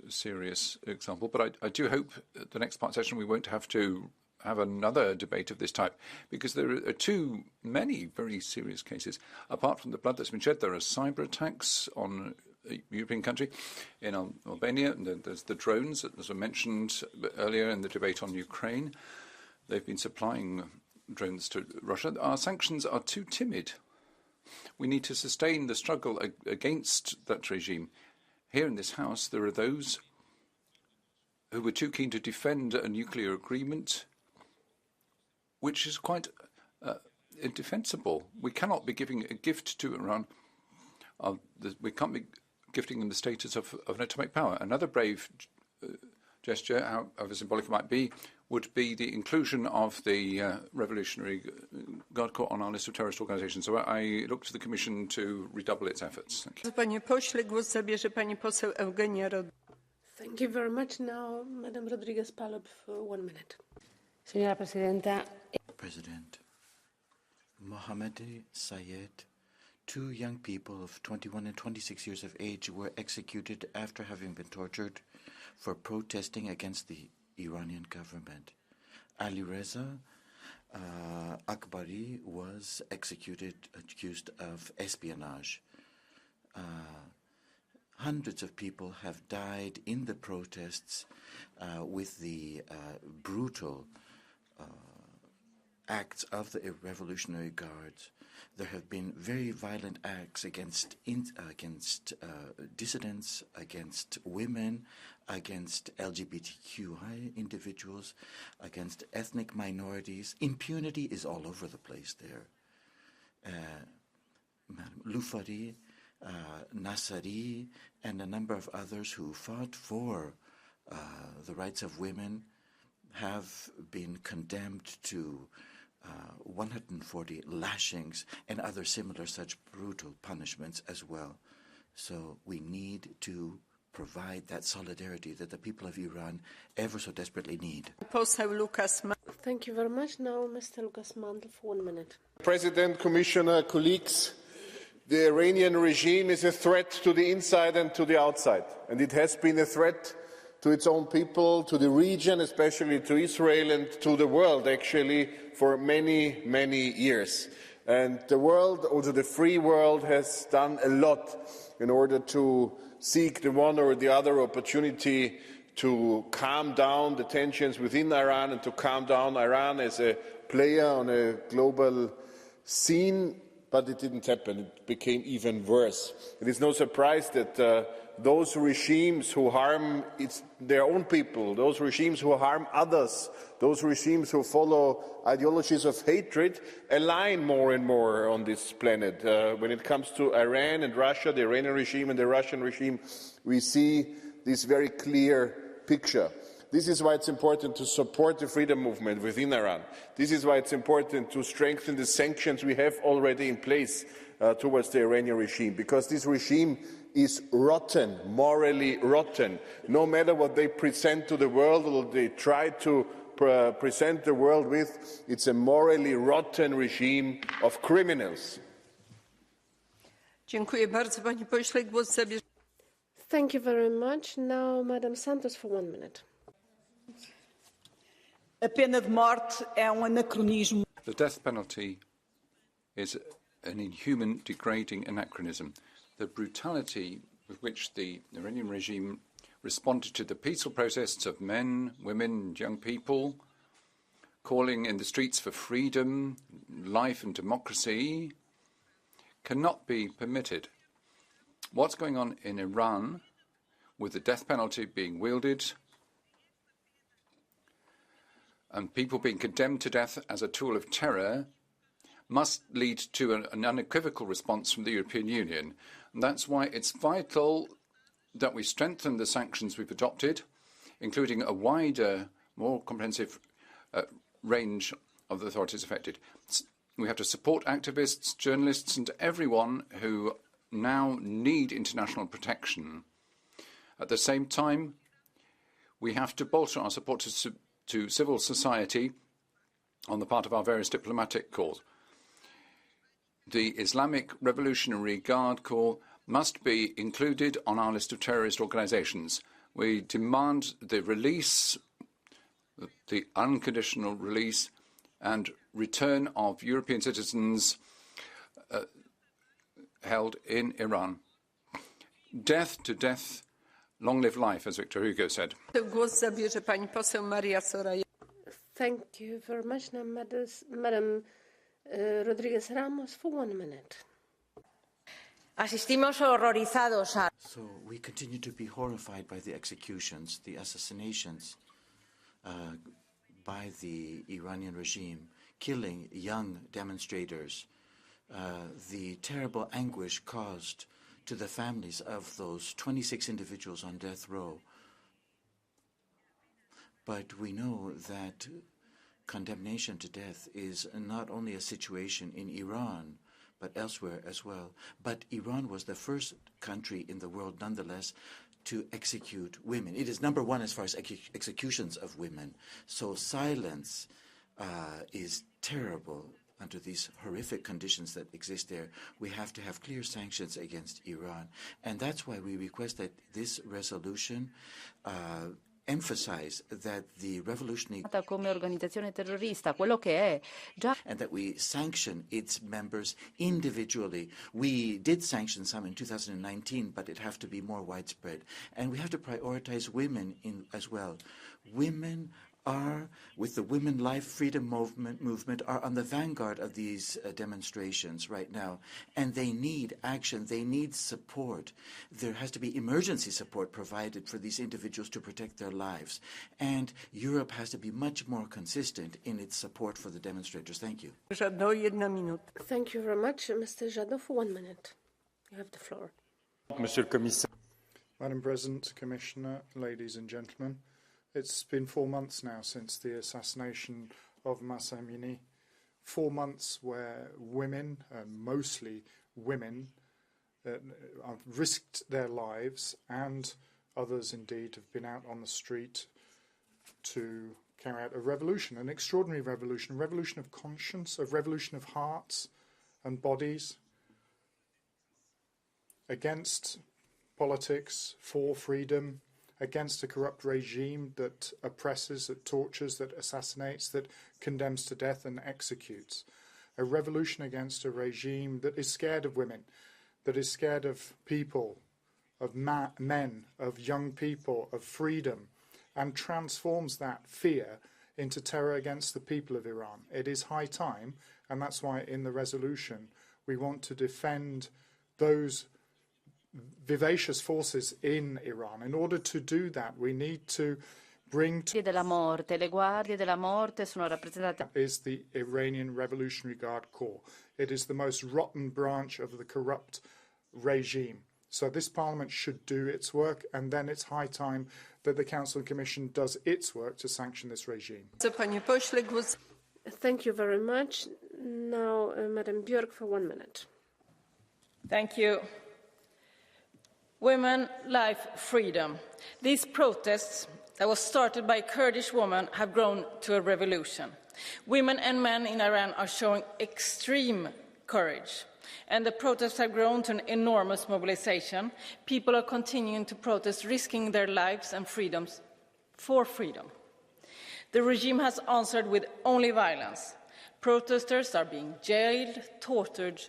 serious example, but I do hope at the next part session we won't have to have another debate of this type, because there are too many very serious cases. Apart from the blood that's been shed, there are cyber attacks on a European country in Albania, and then there's the drones that were mentioned earlier in the debate on Ukraine. They've been supplying drones to Russia. Our sanctions are too timid. We need to sustain the struggle against that regime. Here in this House, there are those who were too keen to defend a nuclear agreement, which is quite indefensible. We cannot be giving a gift to Iran. We can't be gifting them the status of an atomic power. Another brave gesture, however symbolic it might be, would be the inclusion of the Revolutionary Guard Corps on our list of terrorist organizations. So I look to the Commission to redouble its efforts. Thank you. Panie pośle, głos zabierze pani poseł Eugenia Rod. Thank you very much. Now, Madam Rodriguez Palop for 1 minute. Señora Presidenta. President, Mohammadi Sayed, 2 young people of 21 and 26 years of age were executed after having been tortured for protesting against the Iranian government. Ali Reza Akbari was executed accused of espionage. Hundreds of people have died in the protests with the brutal acts of the Revolutionary Guards. There have been very violent acts against dissidents, against women, against LGBTQI individuals, against ethnic minorities. Impunity is all over the place there. Madam Lufari, Nasari, and a number of others who fought for the rights of women have been condemned to 140 lashings and other similar such brutal punishments as well. So we need to provide that solidarity that the people of Iran ever so desperately need. Thank you very much. Now, Mr. Lucas Mandel for 1 minute. President, Commissioner, colleagues, the Iranian regime is a threat to the inside and to the outside, and it has been a threat to its own people, to the region, especially to Israel, and to the world, actually, for many, many years. And the world, also the free world, has done a lot in order to seek the one or the other opportunity to calm down the tensions within Iran and to calm down Iran as a player on a global scene, but it didn't happen. It became even worse. It is no surprise that those regimes who harm their own people, those regimes who harm others, those regimes who follow ideologies of hatred align more and more on this planet. When it comes to Iran and Russia, the Iranian regime and the Russian regime, we see this very clear picture. This is why it's important to support the freedom movement within Iran. This is why it's important to strengthen the sanctions we have already in place towards the Iranian regime, because this regime is rotten, morally rotten. No matter what they present to the world or they try to present the world with, it's a morally rotten regime of criminals. Dziękuję bardzo, panie pośle. Głos zabierze. Thank you very much. Now, Madam Santos for 1 minute. A pena de morte é anacronismo. The death penalty is an inhuman, degrading anachronism. The brutality with which the Iranian regime responded to the peaceful protests of men, women, and young people, calling in the streets for freedom, life, and democracy, cannot be permitted. What's going on in Iran, with the death penalty being wielded and people being condemned to death as a tool of terror, must lead to an unequivocal response from the European Union. And that's why it's vital that we strengthen the sanctions we've adopted, including a wider, more comprehensive range of the authorities affected. We have to support activists, journalists, and everyone who now need international protection. At the same time, we have to bolster our support to civil society on the part of our various diplomatic corps. The Islamic Revolutionary Guard Corps must be included on our list of terrorist organisations. We demand the release, the unconditional release and return of European citizens held in Iran. Death to death, long live life, as Victor Hugo said. Głos zabierze pani poseł Maria Soraya. Thank you very much. Now, Madam Rodriguez Ramos, for 1 minute. Asistimos horrorizados a... So we continue to be horrified by the executions, the assassinations by the Iranian regime, killing young demonstrators, the terrible anguish caused to the families of those 26 individuals on death row. But we know that condemnation to death is not only a situation in Iran, but elsewhere as well. But Iran was the first country in the world, nonetheless, to execute women. It is number one as far as executions of women. So silence is terrible under these horrific conditions that exist there. We have to have clear sanctions against Iran. And that's why we request that this resolution emphasize that the revolutionary come organizzazione terrorista, quello che è già, and that we sanction its members individually. We did sanction some in 2019, but it have to be more widespread. And we have to prioritize women as well. Women are, with the Women Life Freedom movement, are on the vanguard of these demonstrations right now. And they need action. They need support. There has to be emergency support provided for these individuals to protect their lives. And Europe has to be much more consistent in its support for the demonstrators. Thank you. Thank you very much. Mr. Jadot, for 1 minute. You have the floor. Madam President, Commissioner, ladies and gentlemen, it's been 4 months now since the assassination of Mahsa Amini. 4 months where women, mostly women, have risked their lives, and others indeed have been out on the street to carry out a revolution, an extraordinary revolution, a revolution of conscience, a revolution of hearts and bodies against politics, for freedom, against a corrupt regime that oppresses, that tortures, that assassinates, that condemns to death and executes. A revolution against a regime that is scared of women, that is scared of people, of men, of young people, of freedom, and transforms that fear into terror against the people of Iran. It is high time, and that's why in the resolution we want to defend those vivacious forces in Iran. In order to do that, we need to bring to della morte. Le guardie della morte sono rappresentate. Is the Iranian Revolutionary Guard Corps. It is the most rotten branch of the corrupt regime. So this Parliament should do its work, and then it's high time that the Council and Commission does its work to sanction this regime. Thank you very much. Now, Madam Björk, for 1 minute. Thank you. Women, life, freedom. These protests that was started by a Kurdish woman have grown to a revolution. Women and men in Iran are showing extreme courage, and the protests have grown to an enormous mobilization. People are continuing to protest, risking their lives and freedoms for freedom. The regime has answered with only violence. Protesters are being jailed, tortured,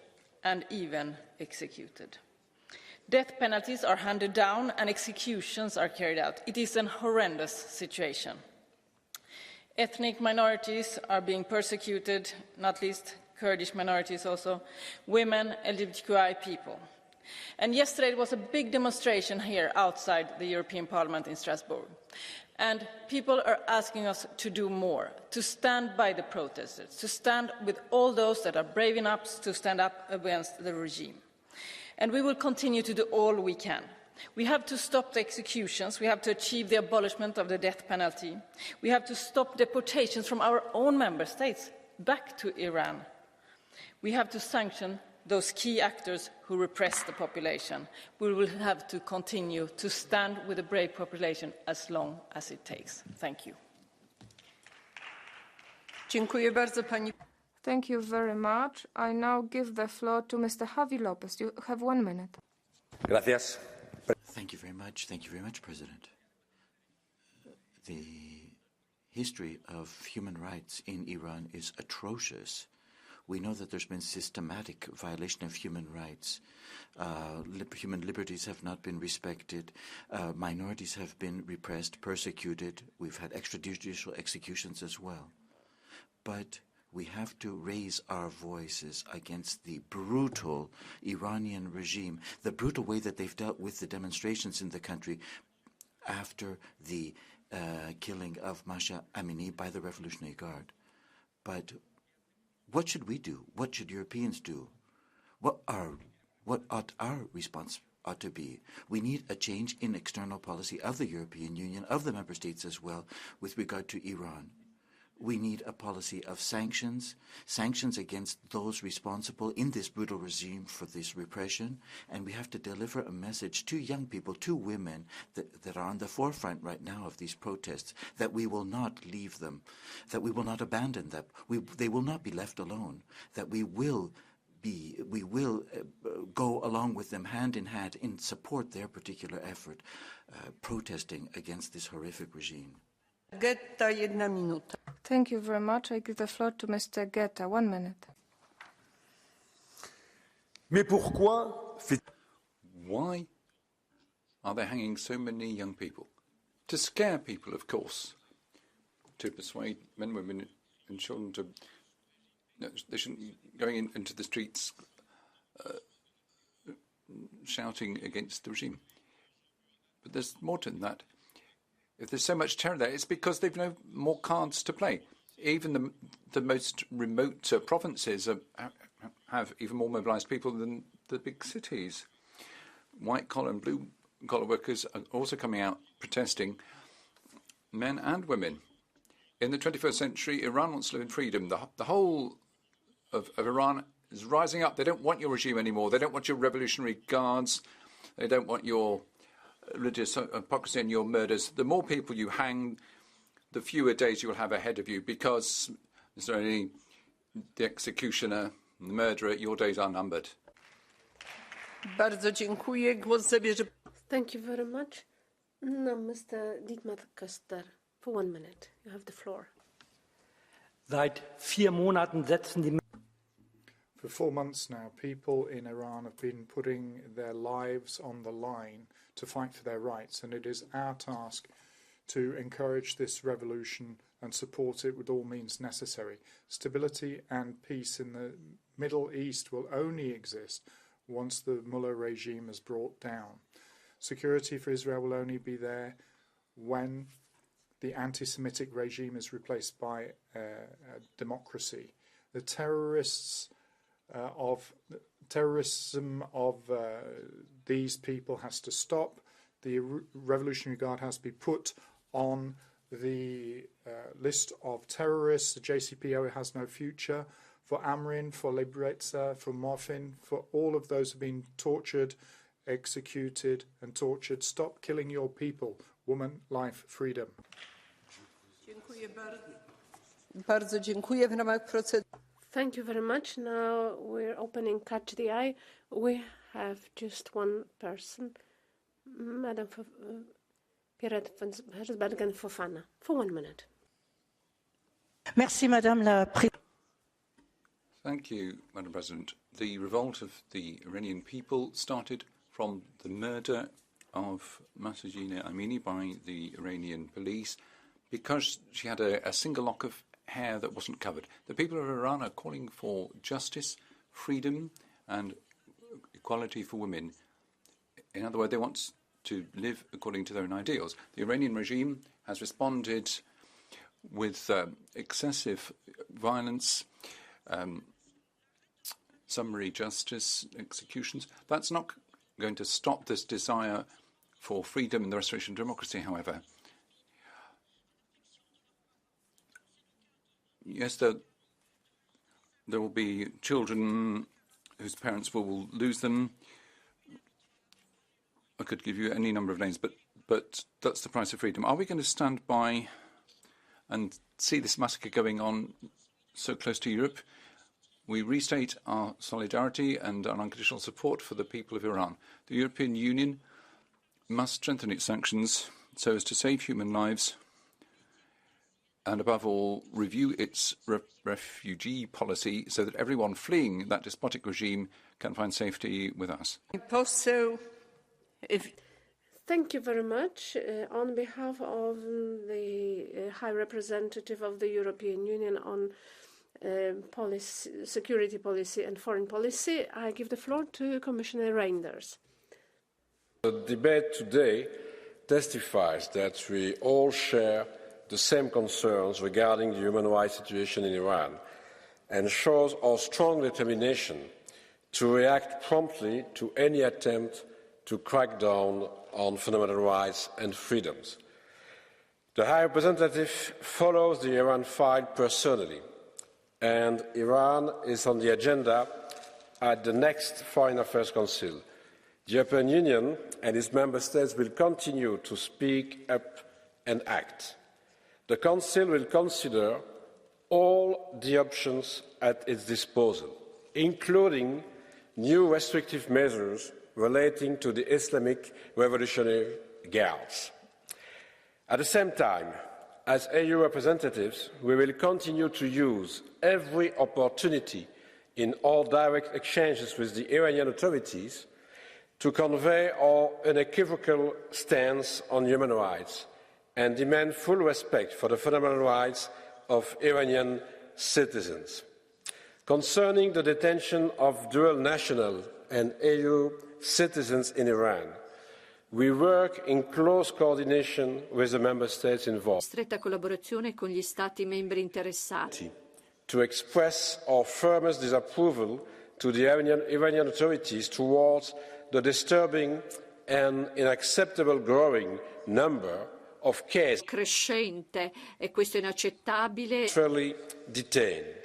and even executed. Death penalties are handed down and executions are carried out. It is an horrendous situation. Ethnic minorities are being persecuted, not least Kurdish minorities also, women, LGBTQI people. And yesterday it was a big demonstration here outside the European Parliament in Strasbourg. And people are asking us to do more, to stand by the protesters, to stand with all those that are brave enough to stand up against the regime. And we will continue to do all we can. We have to stop the executions. We have to achieve the abolishment of the death penalty. We have to stop deportations from our own member states back to Iran. We have to sanction those key actors who repress the population. We will have to continue to stand with a brave population as long as it takes. Thank you. Dziękuję bardzo pani. Thank you very much. I now give the floor to Mr. Javi Lopez. You have 1 minute. Gracias. Thank you very much. Thank you very much, President. The history of human rights in Iran is atrocious. We know that there's been systematic violation of human rights. Human liberties have not been respected. Minorities have been repressed, persecuted. We've had extrajudicial executions as well. But we have to raise our voices against the brutal Iranian regime, the brutal way that they've dealt with the demonstrations in the country after the killing of Mahsa Amini by the Revolutionary Guard. But what should we do? What should Europeans do? What ought our response ought to be? We need a change in external policy of the European Union, of the member states as well, with regard to Iran. We need a policy of sanctions against those responsible in this brutal regime for this repression, and we have to deliver a message to young people, to women that are on the forefront right now of these protests, that we will not leave them, that we will not abandon them, they will not be left alone, that we will go along with them hand in hand in support their particular effort, protesting against this horrific regime. Getta, 1 minuta. Thank you very much. I give the floor to Mr. Guetta. 1 minute. Mais pourquoi? Why are they hanging so many young people? To scare people, of course. To persuade men, women and children to... No, they shouldn't be going into the streets shouting against the regime. But there's more to that. If there's so much terror there, it's because they've no more cards to play. Even the most remote provinces have even more mobilised people than the big cities. White-collar and blue-collar workers are also coming out protesting, men and women. In the 21st century, Iran wants to live in freedom. The whole of Iran is rising up. They don't want your regime anymore. They don't want your revolutionary guards. They don't want your religious hypocrisy and your murders. The more people you hang, the fewer days you will have ahead of you, because there's only the executioner and the murderer, your days are numbered. Bardzo dziękuję. Głos zabierze... Thank you very much. Now, Mr. Dietmar Köster, for 1 minute. You have the floor. Seit 4 Monaten setzen die... For 4 months now, people in Iran have been putting their lives on the line to fight for their rights, and it is our task to encourage this revolution and support it with all means necessary. Stability and peace in the Middle East will only exist once the Mullah regime is brought down. Security for Israel will only be there when the anti-Semitic regime is replaced by a democracy. The terrorism of these people has to stop. The Revolutionary Guard has to be put on the list of terrorists. The JCPOA has no future. For Amrin, for Lebretsa, for Morfin, for all of those who have been tortured, executed and tortured. Stop killing your people. Woman, life, freedom. Bardzo dziękuję. W ramach procedury... Thank you very much. Now we're opening Catch the Eye. We have just one person, Madam Pierret van Hersbergen Fofana, for 1 minute. Merci, Madame la Présidente. Thank you, Madam President. The revolt of the Iranian people started from the murder of Masajina Amini by the Iranian police because she had a single lock of hair that wasn't covered. The people of Iran are calling for justice, freedom and equality for women. In other words, they want to live according to their own ideals. The Iranian regime has responded with excessive violence, summary justice, executions. That's not going to stop this desire for freedom and the restoration of democracy, however. Yes, there will be children whose parents will lose them. I could give you any number of names, but that's the price of freedom. Are we going to stand by and see this massacre going on so close to Europe? We restate our solidarity and our unconditional support for the people of Iran. The European Union must strengthen its sanctions so as to save human lives and, above all, review its refugee policy so that everyone fleeing that despotic regime can find safety with us. Thank you very much. On behalf of the High Representative of the European Union on security policy and foreign policy, I give the floor to Commissioner Reinders. The debate today testifies that we all share the same concerns regarding the human rights situation in Iran and shows our strong determination to react promptly to any attempt to crack down on fundamental rights and freedoms. The High Representative follows the Iran file personally, and Iran is on the agenda at the next Foreign Affairs Council. The European Union and its member states will continue to speak up and act. The Council will consider all the options at its disposal, including new restrictive measures relating to the Islamic Revolutionary Guards. At the same time, as EU representatives, we will continue to use every opportunity in all direct exchanges with the Iranian authorities to convey our unequivocal stance on human rights and demand full respect for the fundamental rights of Iranian citizens. Concerning the detention of dual national and EU citizens in Iran, we work in close coordination with the member states involved. Stretta collaborazione con gli Stati membri interessati. To express our firmest disapproval to the Iranian authorities towards the disturbing and unacceptable growing number of cases Crescente, e questo è inaccettabile. Detained.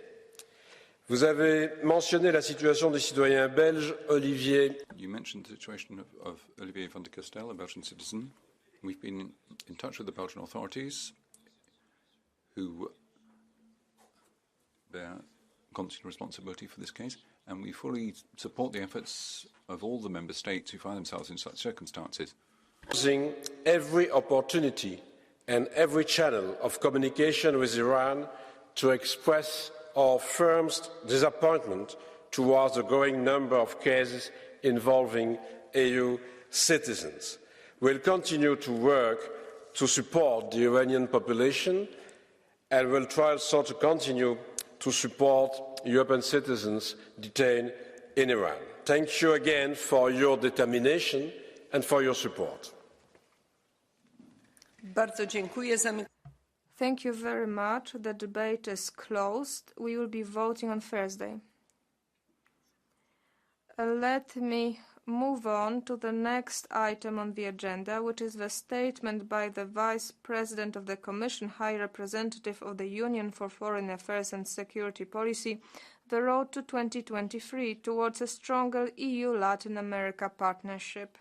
Vous avez mentionné la situation des citoyens belges, Olivier. You mentioned the situation of Olivier van der Castel, a Belgian citizen. We've been in touch with the Belgian authorities who bear constant responsibility for this case, and we fully support the efforts of all the member states who find themselves in such circumstances. Using every opportunity and every channel of communication with Iran to express our firmest disappointment towards the growing number of cases involving EU citizens. We'll continue to work to support the Iranian population and will try also to continue to support European citizens detained in Iran. Thank you again for your determination and for your support. Bardzo dziękuję. Thank you very much. The debate is closed. We will be voting on Thursday. Let me move on to the next item on the agenda, which is the statement by the Vice President of the Commission, High Representative of the Union for Foreign Affairs and Security Policy, the road to 2023 towards a stronger EU-Latin America partnership.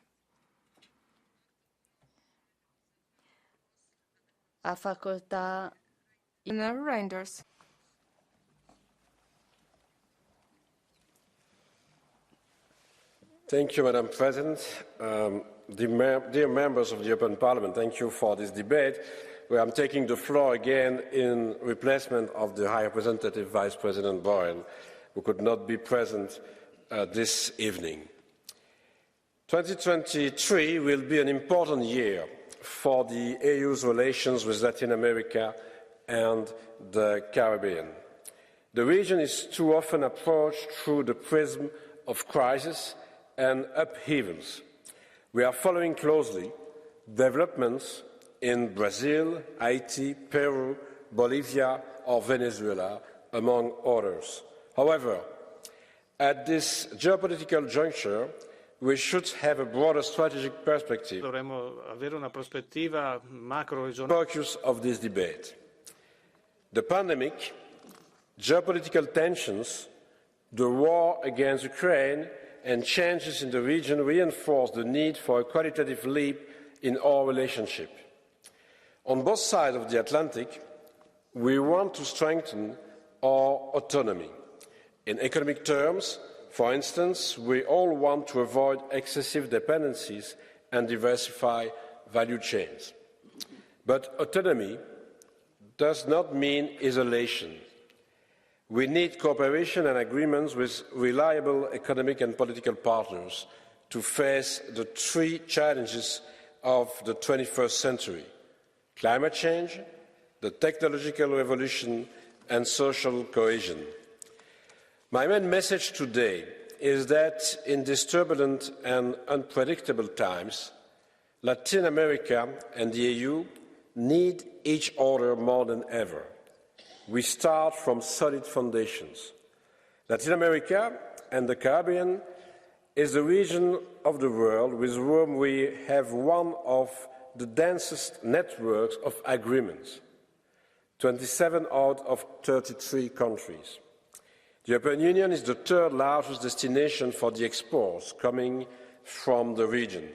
A facoltà. Reinders. Thank you, Madam President. Dear members of the European Parliament, thank you for this debate, where I'm taking the floor again in replacement of the High Representative Vice President Borrell, who could not be present this evening. 2023 will be an important year for the EU's relations with Latin America and the Caribbean. The region is too often approached through the prism of crisis and upheavals. We are following closely developments in Brazil, Haiti, Peru, Bolivia or Venezuela, among others. However, at this geopolitical juncture, we should have a broader strategic perspective. Dovremmo avere una prospettiva macro-regionale. Focus of this debate. The pandemic, geopolitical tensions, the war against Ukraine and changes in the region reinforce the need for a qualitative leap in our relationship. On both sides of the Atlantic, we want to strengthen our autonomy. In economic terms, for instance, we all want to avoid excessive dependencies and diversify value chains. But autonomy does not mean isolation. We need cooperation and agreements with reliable economic and political partners to face the three challenges of the 21st century: climate change, the technological revolution, and social cohesion. My main message today is that in these turbulent and unpredictable times, Latin America and the EU need each other more than ever. We start from solid foundations. Latin America and the Caribbean is the region of the world with whom we have one of the densest networks of agreements, 27 out of 33 countries. The European Union is the third largest destination for the exports coming from the region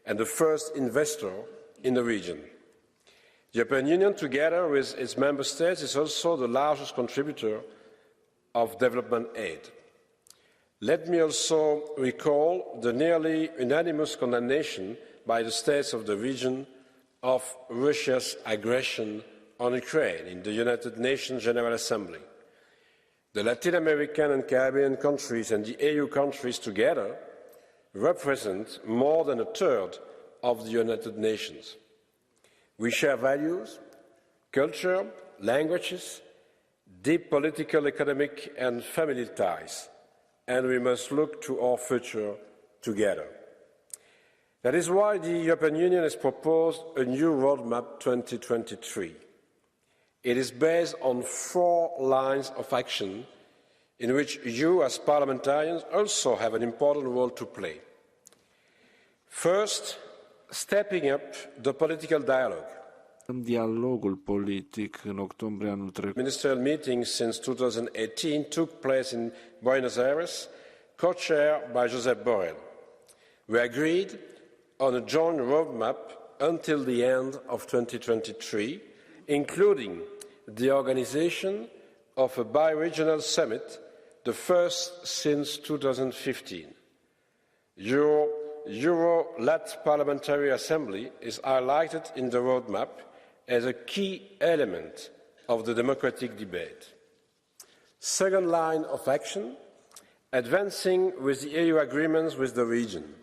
and the first investor in the region. The European Union, together with its member states, is also the largest contributor of development aid. Let me also recall the nearly unanimous condemnation by the states of the region of Russia's aggression on Ukraine in the United Nations General Assembly. The Latin American and Caribbean countries and the EU countries together represent more than a third of the United Nations. We share values, culture, languages, deep political, economic and family ties, and we must look to our future together. That is why the European Union has proposed a new roadmap 2023. It is based on 4 lines of action in which you, as parliamentarians, also have an important role to play. First, stepping up the political dialogue. Dialogul politic în octombrie anul trecut. Ministerial meetings since 2018 took place in Buenos Aires, co-chaired by Josep Borrell. We agreed on a joint roadmap until the end of 2023, including the organization of a bi-regional summit, the first since 2015. Euro-Lat Parliamentary Assembly is highlighted in the roadmap as a key element of the democratic debate. Second line of action, advancing with the EU agreements with the region.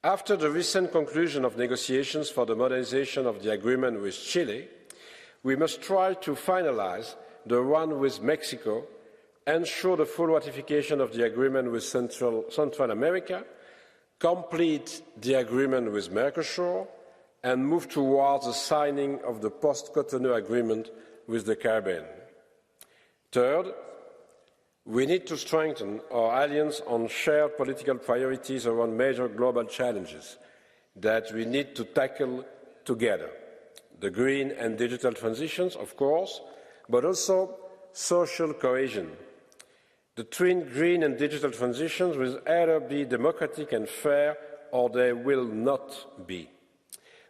After the recent conclusion of negotiations for the modernization of the agreement with Chile, we must try to finalize the one with Mexico, ensure the full ratification of the agreement with Central America, complete the agreement with Mercosur, and move towards the signing of the post-Cotonou agreement with the Caribbean. Third, we need to strengthen our alliance on shared political priorities around major global challenges that we need to tackle together. The green and digital transitions, of course, but also social cohesion. The twin green and digital transitions will either be democratic and fair or they will not be.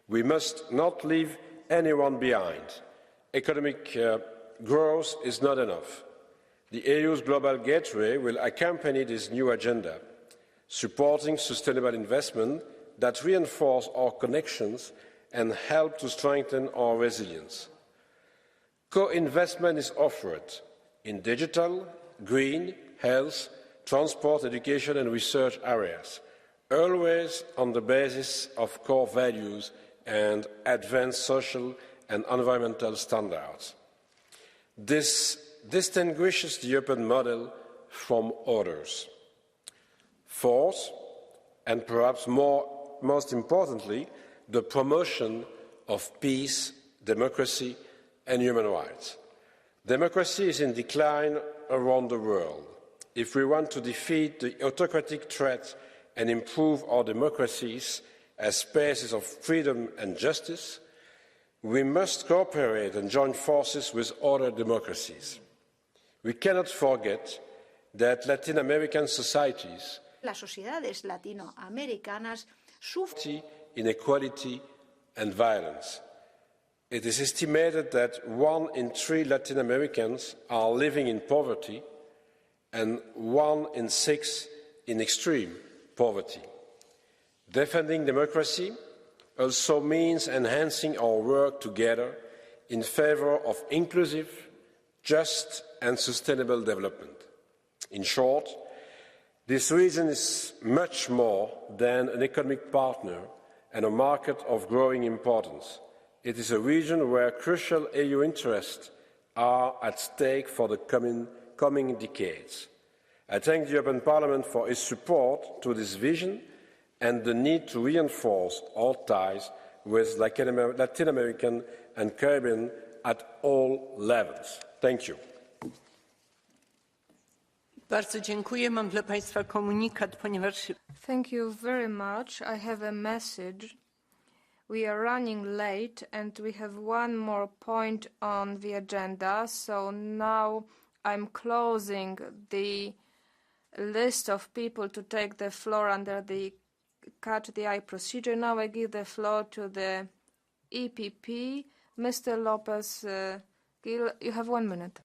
We must not leave anyone behind. Economic growth is not enough. The EU's Global Gateway will accompany this new agenda, supporting sustainable investment that reinforce our connections and help to strengthen our resilience. Co-investment is offered in digital, green, health, transport, education and research areas, always on the basis of core values and advanced social and environmental standards. This distinguishes the European model from others. Fourth, and perhaps most importantly, the promotion of peace, democracy and human rights. Democracy is in decline around the world. If we want to defeat the autocratic threat and improve our democracies as spaces of freedom and justice, we must cooperate and join forces with other democracies. We cannot forget that Latin American societies Las sociedades latinoamericanas sufren inequality and violence. It is estimated that 1 in 3 Latin Americans are living in poverty and 1 in 6 in extreme poverty. Defending democracy also means enhancing our work together in favour of inclusive, just and sustainable development. In short, this region is much more than an economic partner and a market of growing importance. It is a region where crucial EU interests are at stake for the coming decades. I thank the European Parliament for its support to this vision and the need to reinforce our ties with Latin American and Caribbean at all levels. Thank you. Bardzo dziękuję. Mam dla Państwa komunikat, ponieważ... Thank you very much. I have a message. We are running late and we have one more point on the agenda. So now I'm closing the list of people to take the floor under the catch the eye procedure. Now I give the floor to the EPP. Mr. Lopez Gil, you have 1 minute.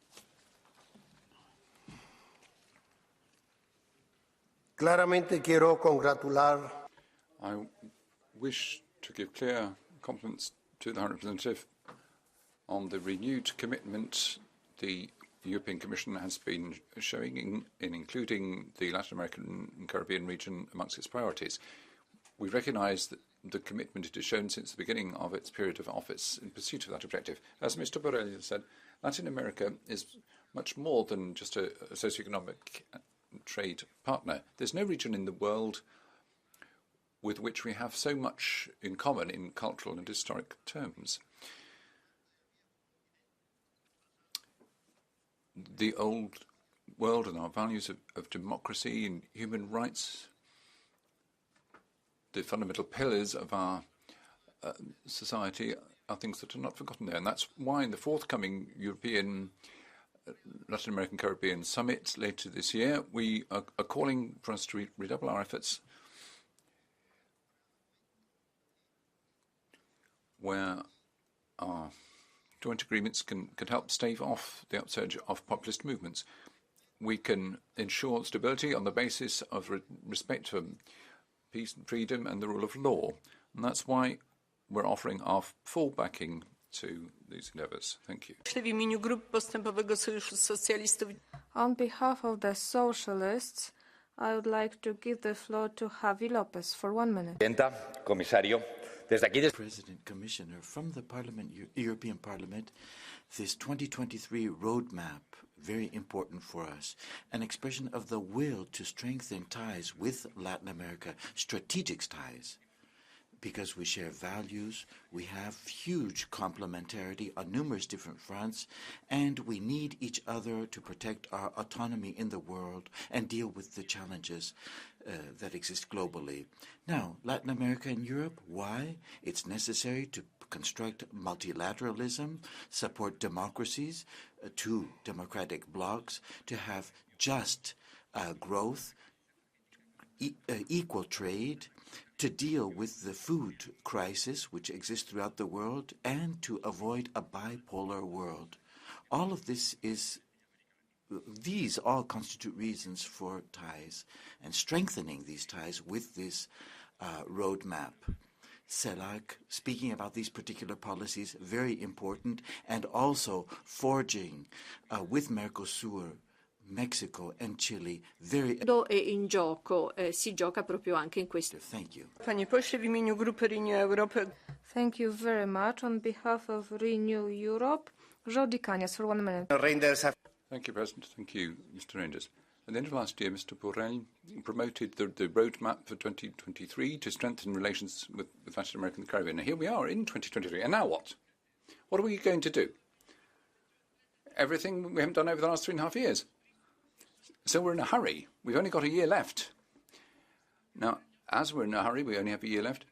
Claramente quiero congratular. I wish to give clear compliments to the High Representative on the renewed commitment the European Commission has been showing in including the Latin American and Caribbean region amongst its priorities. We recognise that the commitment it has shown since the beginning of its period of office in pursuit of that objective. As Mr. Borrell said, Latin America is much more than just a socioeconomic trade partner. There's no region in the world with which we have so much in common in cultural and historic terms. The old world and our values of democracy and human rights, the fundamental pillars of our society, are things that are not forgotten there. And that's why in the forthcoming European Latin American Caribbean Summit later this year, we are calling for us to redouble our efforts where our joint agreements can help stave off the upsurge of populist movements. We can ensure stability on the basis of respect for peace and freedom and the rule of law. And that's why we're offering our full backing to these endeavours. Thank you. On behalf of the Socialists, I would like to give the floor to Javi Lopez for 1 minute. President, Commissioner, from the Parliament, European Parliament, this 2023 roadmap, very important for us, an expression of the will to strengthen ties with Latin America, strategic ties. Because we share values, we have huge complementarity on numerous different fronts, and we need each other to protect our autonomy in the world and deal with the challenges that exist globally. Now, Latin America and Europe, why? It's necessary to construct multilateralism, support democracies, two democratic blocs, to have just growth, equal trade, to deal with the food crisis which exists throughout the world, and to avoid a bipolar world. All of this is, these all constitute reasons for ties and strengthening these ties with this roadmap. CELAC, speaking about these particular policies, very important, and also forging with Mercosur, Mexico and Chile, very... E in gioco si gioca proprio anche in questo. Thank you. Panie pośle, w imieniu Grupy Renew Europe. Thank you very much. On behalf of Renew Europe, Jordi Cañas for 1 minute. Thank you, President. Thank you, Mr. Reinders. At the end of last year, Mr. Borrell promoted the roadmap for 2023 to strengthen relations with Latin America and the Caribbean. Now, here we are in 2023. And now what? What are we going to do? Everything we haven't done over the last 3.5 years. So we're in a hurry. We've only got a year left. Now, as we're in a hurry, we only have a year left.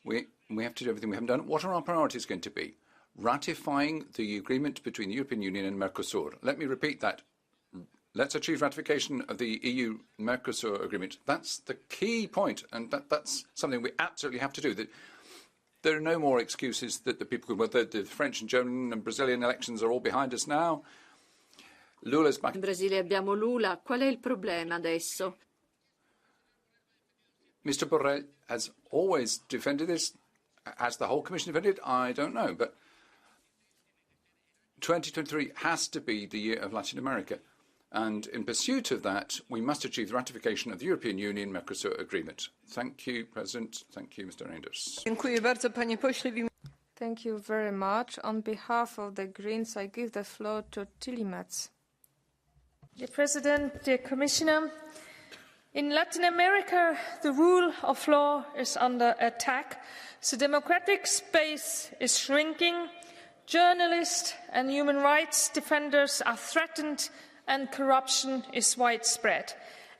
We have to do everything we haven't done. What are our priorities going to be? Ratifying the agreement between the European Union and Mercosur. Let me repeat that. Let's achieve ratification of the EU-Mercosur agreement. That's the key point, and that's something we absolutely have to do. That there are no more excuses that the people could... Well, the French and German and Brazilian elections are all behind us now. Lula's back. In Brasile abbiamo Lula. Qual è il problema adesso? Mr. Borrell has always defended this. Has the whole Commission defended it? I don't know, but 2023 has to be the year of Latin America. And in pursuit of that, we must achieve the ratification of the European Union-Mercosur agreement. Thank you, President. Thank you, Mr. Reinders. Thank you very much. On behalf of the Greens, I give the floor to Tilly Metz. Dear President, dear Commissioner, in Latin America, the rule of law is under attack. The democratic space is shrinking. Journalists and human rights defenders are threatened, and corruption is widespread.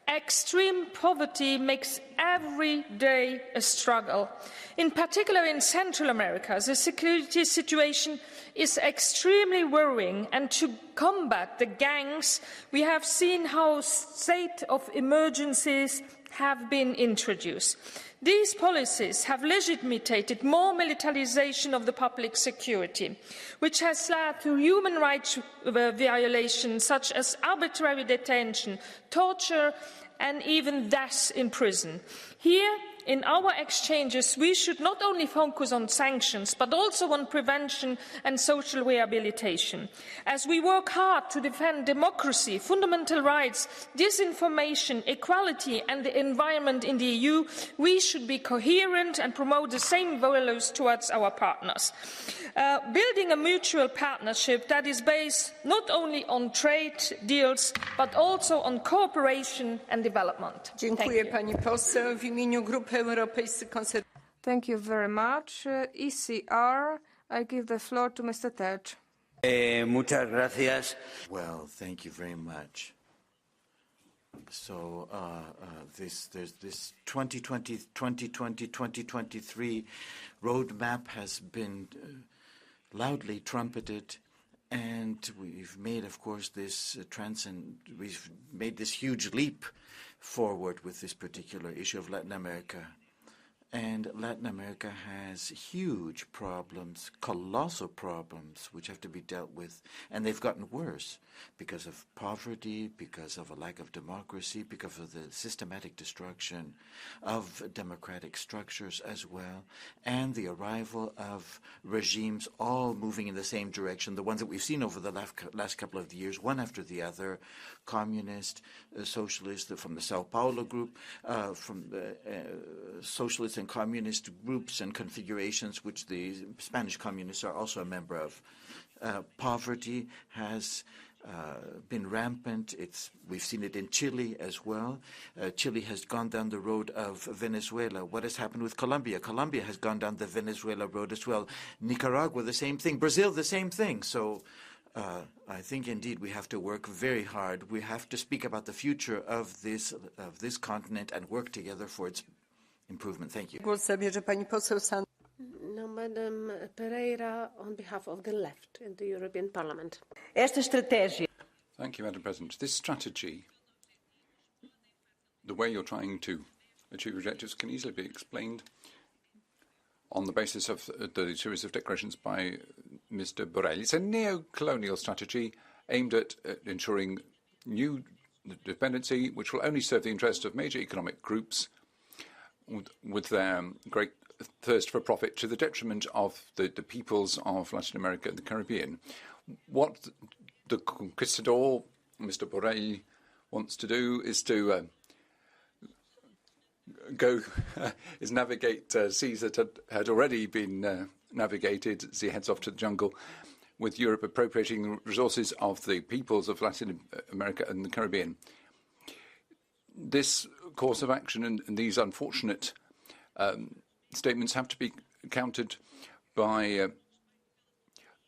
Extreme poverty makes every day a struggle. In particular in Central America, the security situation is extremely worrying, and to combat the gangs, we have seen how state of emergencies have been introduced. These policies have legitimated more militarization of the public security, which has led to human rights violations such as arbitrary detention, torture, and even death in prison. Here, in our exchanges, we should not only focus on sanctions, but also on prevention and social rehabilitation. As we work hard to defend democracy, fundamental rights, disinformation, equality and the environment in the EU, we should be coherent and promote the same values towards our partners. Building a mutual partnership that is based not only on trade deals, but also on cooperation and development. Dziękuję pani poseł. W imieniu Grupy Europejskich Konserwatystów. Thank you very much. ECR, I give the floor to Mr. Terch. Muchas gracias. Well, thank you very much. So there's this 2020-2023 roadmap has been loudly trumpeted, and we've made, of course, this we've made this huge leap forward with this particular issue of Latin America. And Latin America has huge problems, colossal problems, which have to be dealt with. And they've gotten worse because of poverty, because of a lack of democracy, because of the systematic destruction of democratic structures as well, and the arrival of regimes all moving in the same direction, the ones that we've seen over the last couple of years, one after the other, communist, socialist, from the Sao Paulo group, from the socialist and communist groups and configurations, which the Spanish communists are also a member of. Poverty has been rampant. We've seen it in Chile as well. Chile has gone down the road of Venezuela. What has happened with Colombia? Colombia has gone down the Venezuela road as well. Nicaragua, the same thing. Brazil, the same thing. So I think indeed we have to work very hard. We have to speak about the future of this continent and work together for its improvement. Thank you. Głos zabierze pani poseł Now, Madam Pereira, on behalf of the left in the European Parliament. Thank you, Madam President. This strategy, the way you're trying to achieve objectives, can easily be explained on the basis of the series of declarations by Mr. Borrell. It's a neo-colonial strategy aimed at ensuring new dependency, which will only serve the interests of major economic groups with their great thirst for profit to the detriment of the peoples of Latin America and the Caribbean. What the conquistador, Mr. Borrell, wants to do is to navigate seas that had already been navigated as he heads off to the jungle, with Europe appropriating the resources of the peoples of Latin America and the Caribbean. This course of action and these unfortunate statements have to be countered by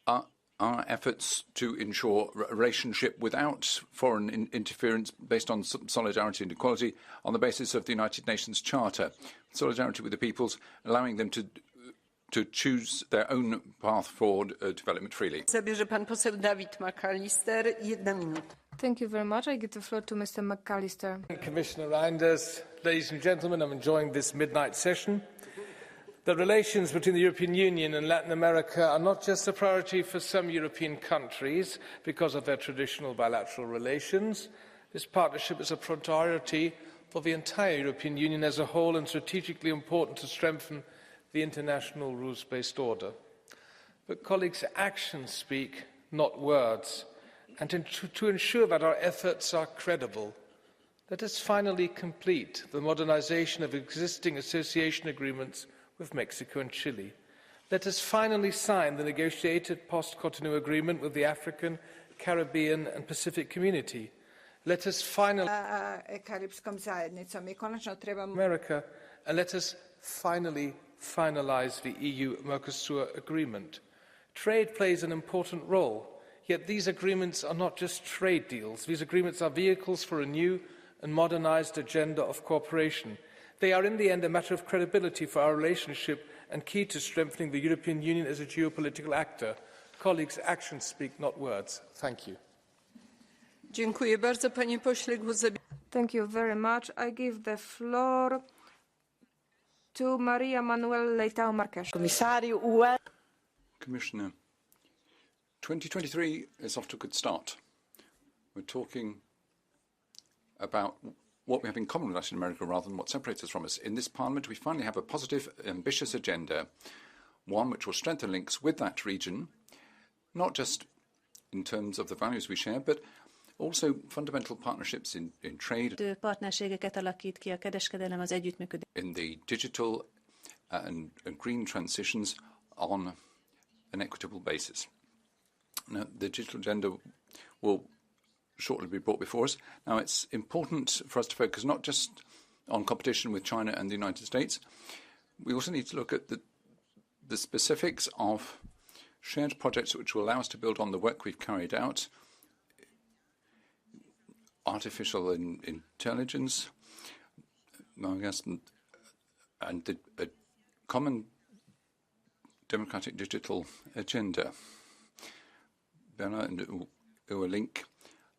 our efforts to ensure a relationship without foreign interference based on solidarity and equality on the basis of the United Nations Charter. Solidarity with the peoples, allowing them to choose their own path forward development freely. Zabierze pan poseł David McAllister, 1 minuta. Thank you very much. I give the floor to Mr. McAllister. Commissioner Reinders, ladies and gentlemen, I'm enjoying this midnight session. The relations between the European Union and Latin America are not just a priority for some European countries because of their traditional bilateral relations. This partnership is a priority for the entire European Union as a whole and strategically important to strengthen the international rules-based order. But colleagues, actions speak, not words. And to ensure that our efforts are credible, let us finally complete the modernization of existing association agreements with Mexico and Chile. Let us finally sign the negotiated post-Cotonou agreement with the African, Caribbean and Pacific community. Let us finally America, and let us finally finalize the EU-Mercosur agreement. Trade plays an important role, yet these agreements are not just trade deals. These agreements are vehicles for a new and modernized agenda of cooperation. They are in the end a matter of credibility for our relationship and key to strengthening the European Union as a geopolitical actor. Colleagues, actions speak, not words. Thank you. Dziękuję bardzo, panie pośle. Thank you very much. I give the floor to Maria Manuel Leitão Marques. Commissioner, 2023 is off to a good start. We're talking about what we have in common with Latin America rather than what separates us from us. In this Parliament, we finally have a positive, ambitious agenda, one which will strengthen links with that region, not just in terms of the values we share, but also fundamental partnerships in trade, Partnerségeket alakít ki a kereskedelem, az együttműködés. in the digital and green transitions on an equitable basis. Now, the digital agenda will shortly be brought before us. Now, it's important for us to focus not just on competition with China and the United States. We also need to look at the specifics of shared projects which will allow us to build on the work we've carried out. Artificial intelligence, and the common democratic digital agenda. Bella and Link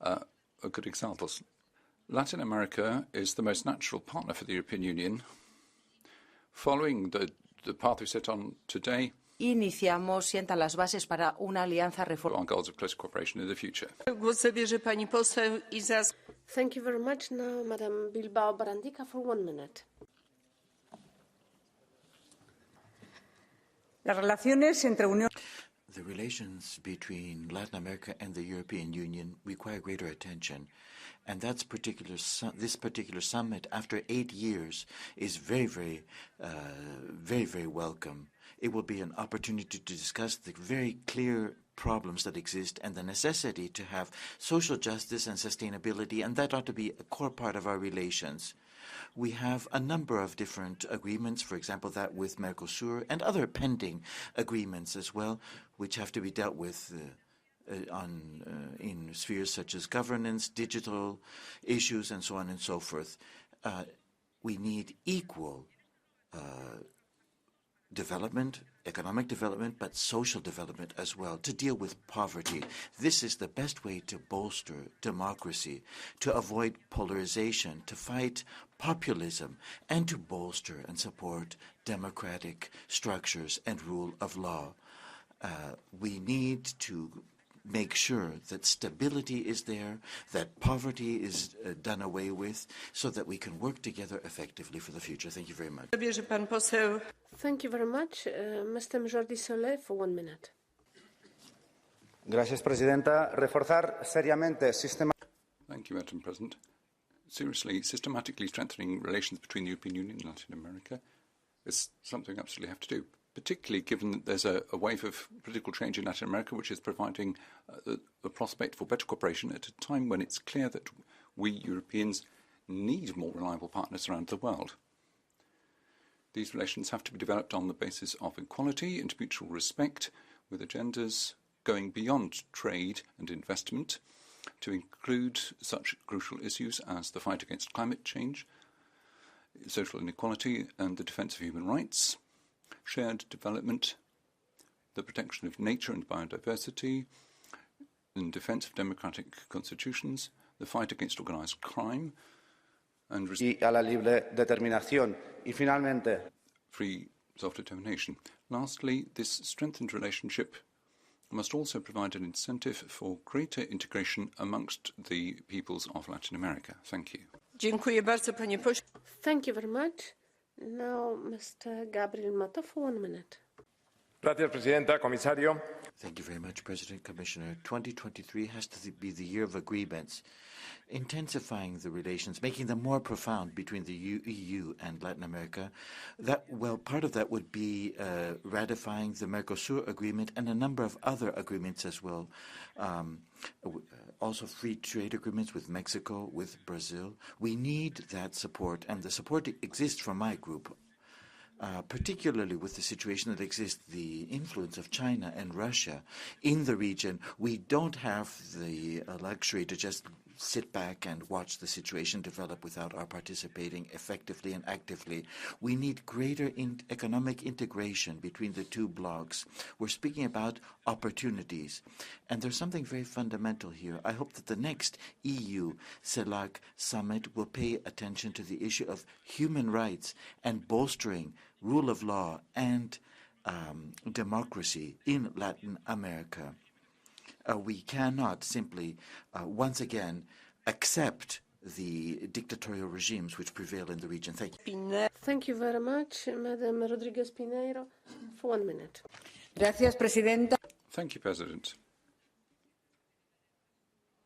are good examples. Latin America is the most natural partner for the European Union. Following the path we set on today, Iniciamos, sienta las bases para una alianza on goals of close cooperation in the future. Głos zabierze pani poseł Izas. Thank you very much. Now, Madam Bilbao Barandica for 1 minute. The relations between Latin America and the European Union require greater attention. And this particular summit, after 8 years, is very welcome. It will be an opportunity to discuss the very clear problems that exist and the necessity to have social justice and sustainability, and that ought to be a core part of our relations. We have a number of different agreements, for example, that with Mercosur and other pending agreements as well, which have to be dealt with in spheres such as governance, digital issues, and so on and so forth. We need equal development, economic development, but social development as well, to deal with poverty. This is the best way to bolster democracy, to avoid polarization, to fight populism, and to bolster and support democratic structures and rule of law. We need to make sure that stability is there, that poverty is done away with, so that we can work together effectively for the future. Thank you very much. Thank you very much. Mr. Jordi Soler for 1 minute. Gracias, Presidenta. Reforzar seriamente Thank you, Madam President. Seriously, systematically strengthening relations between the European Union and Latin America is something we absolutely have to do, particularly given that there's a wave of political change in Latin America which is providing the prospect for better cooperation at a time when it's clear that we Europeans need more reliable partners around the world. These relations have to be developed on the basis of equality and mutual respect, with agendas going beyond trade and investment to include such crucial issues as the fight against climate change, social inequality and the defence of human rights, shared development, the protection of nature and biodiversity, in defence of democratic constitutions, the fight against organised crime, and a la libre determinación. Y finalmente, free self-determination. Lastly, this strengthened relationship must also provide an incentive for greater integration amongst the peoples of Latin America. Thank you. Thank you very much. Now, Mr. Gabriel Mato for 1 minute. Gracias, Presidenta, Comisario. Thank you very much, President, Commissioner. 2023 has to be the year of agreements, intensifying the relations, making them more profound between the EU and Latin America. Part of that would be ratifying the Mercosur agreement and a number of other agreements as well. Also free trade agreements with Mexico, with Brazil. We need that support, and the support exists from my group. Particularly with the situation that exists, the influence of China and Russia in the region, we don't have the luxury to just sit back and watch the situation develop without our participating effectively and actively. We need greater economic integration between the two blocs. We're speaking about opportunities, and there's something very fundamental here. I hope that the next EU-CELAC summit will pay attention to the issue of human rights and bolstering rule of law and democracy in Latin America. We cannot simply, once again, accept the dictatorial regimes which prevail in the region. Thank you. Thank you very much, Madam Rodriguez Pinheiro, for 1 minute. Gracias, Presidenta. Thank you, President.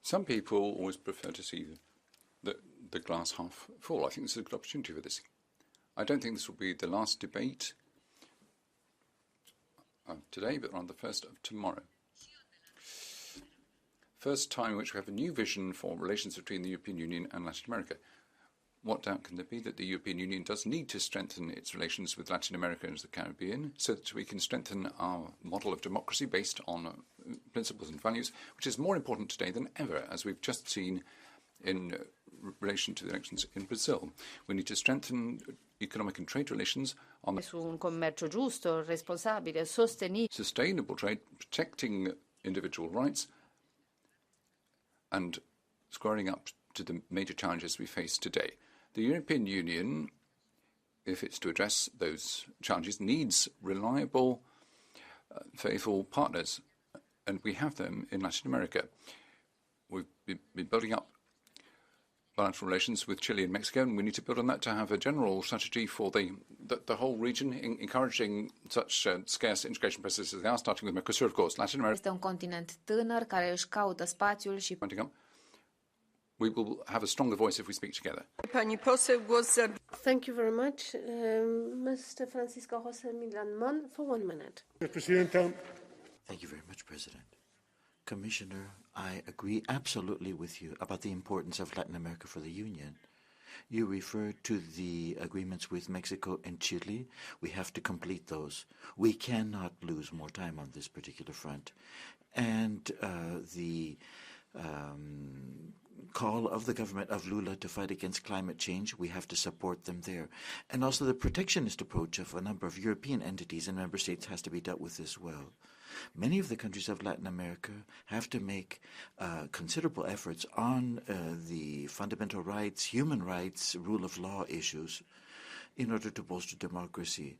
Some people always prefer to see the glass half full. I think this is a good opportunity for this. I don't think this will be the last debate today, but on the first of tomorrow. First time in which we have a new vision for relations between the European Union and Latin America. What doubt can there be that the European Union does need to strengthen its relations with Latin America and the Caribbean so that we can strengthen our model of democracy based on principles and values, which is more important today than ever, as we've just seen in relation to the elections in Brazil. We need to strengthen economic and trade relations on su un commercio giusto, responsabile, sostenibile, sustainable trade, protecting individual rights, and squaring up to the major challenges we face today. The European Union, if it's to address those challenges, needs reliable, faithful partners, and we have them in Latin America. We've been building up bilateral relations with Chile and Mexico, and we need to build on that to have a general strategy for the whole region, encouraging such scarce integration processes as they are, starting with Mercosur, of course. Latin America. Este un continent tânăr care își caută spațiul și we will have a stronger voice if we speak together. Thank you very much. Mr. Francisco José Milán Mon for 1 minute. Thank you very much, President. Commissioner, I agree absolutely with you about the importance of Latin America for the Union. You referred to the agreements with Mexico and Chile. We have to complete those. We cannot lose more time on this particular front. And the call of the government of Lula to fight against climate change, we have to support them there. And also the protectionist approach of a number of European entities and member states has to be dealt with as well. Many of the countries of Latin America have to make considerable efforts on the fundamental rights, human rights, rule of law issues in order to bolster democracy.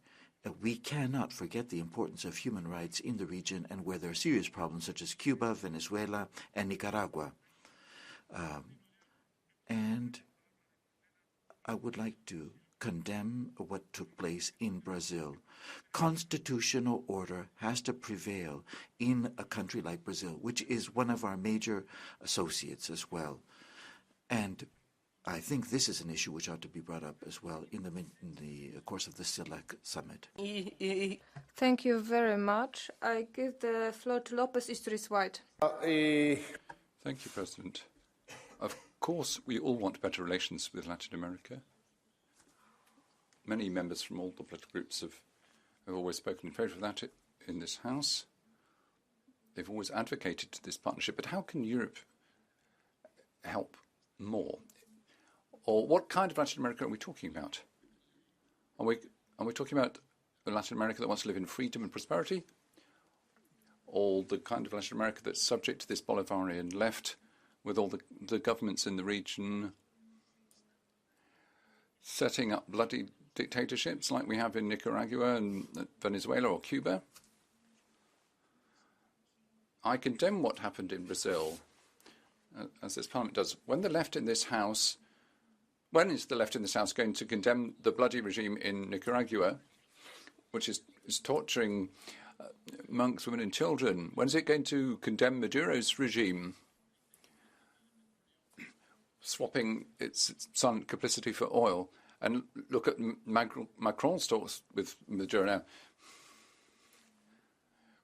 we cannot forget the importance of human rights in the region and where there are serious problems such as Cuba, Venezuela, and Nicaragua. And I would like to condemn what took place in Brazil. Constitutional order has to prevail in a country like Brazil, which is one of our major associates as well. And I think this is an issue which ought to be brought up as well in the course of the SILAC summit. Thank you very much. I give the floor to Lopez Isturiz White. Thank you, President. Of course, we all want better relations with Latin America. Many members from all the political groups have always spoken in favour of that in this House. They've always advocated this partnership. But how can Europe help more? Or what kind of Latin America are we talking about? Are we talking about a Latin America that wants to live in freedom and prosperity? Or the kind of Latin America that's subject to this Bolivarian left, with all the governments in the region setting up bloody dictatorships like we have in Nicaragua and Venezuela or Cuba? I condemn what happened in Brazil, as this Parliament does. When is the left in this House going to condemn the bloody regime in Nicaragua, which is torturing monks, women and children? When is it going to condemn Maduro's regime, swapping its silent complicity for oil? And look at Macron's talks with Maduro now.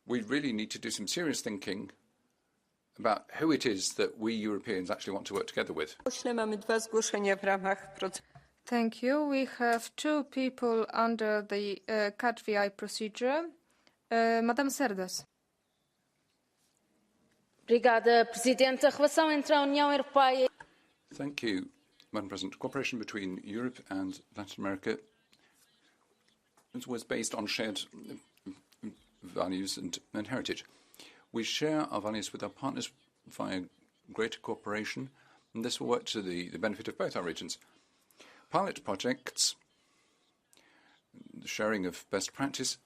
We really need to do some serious thinking about who it is that we Europeans actually want to work together with. Thank you. We have two people under the Catch the Eye procedure. Madame Cerdas. Obrigada, Presidente. A relação entre a União Europeia. Thank you, Madam President. Cooperation between Europe and Latin America was based on shared values and heritage. We share our values with our partners via greater cooperation, and this will work to the benefit of both our regions. Pilot projects, the sharing of best practice,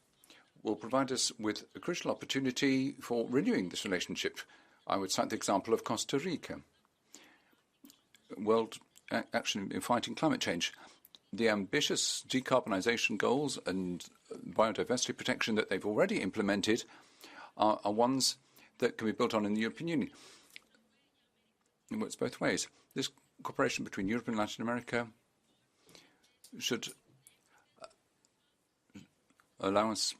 will provide us with a crucial opportunity for renewing this relationship. I would cite the example of Costa Rica. World action in fighting climate change. The ambitious decarbonisation goals and biodiversity protection that they've already implemented are ones that can be built on in the European Union. It works both ways. This cooperation between Europe and Latin America should allow us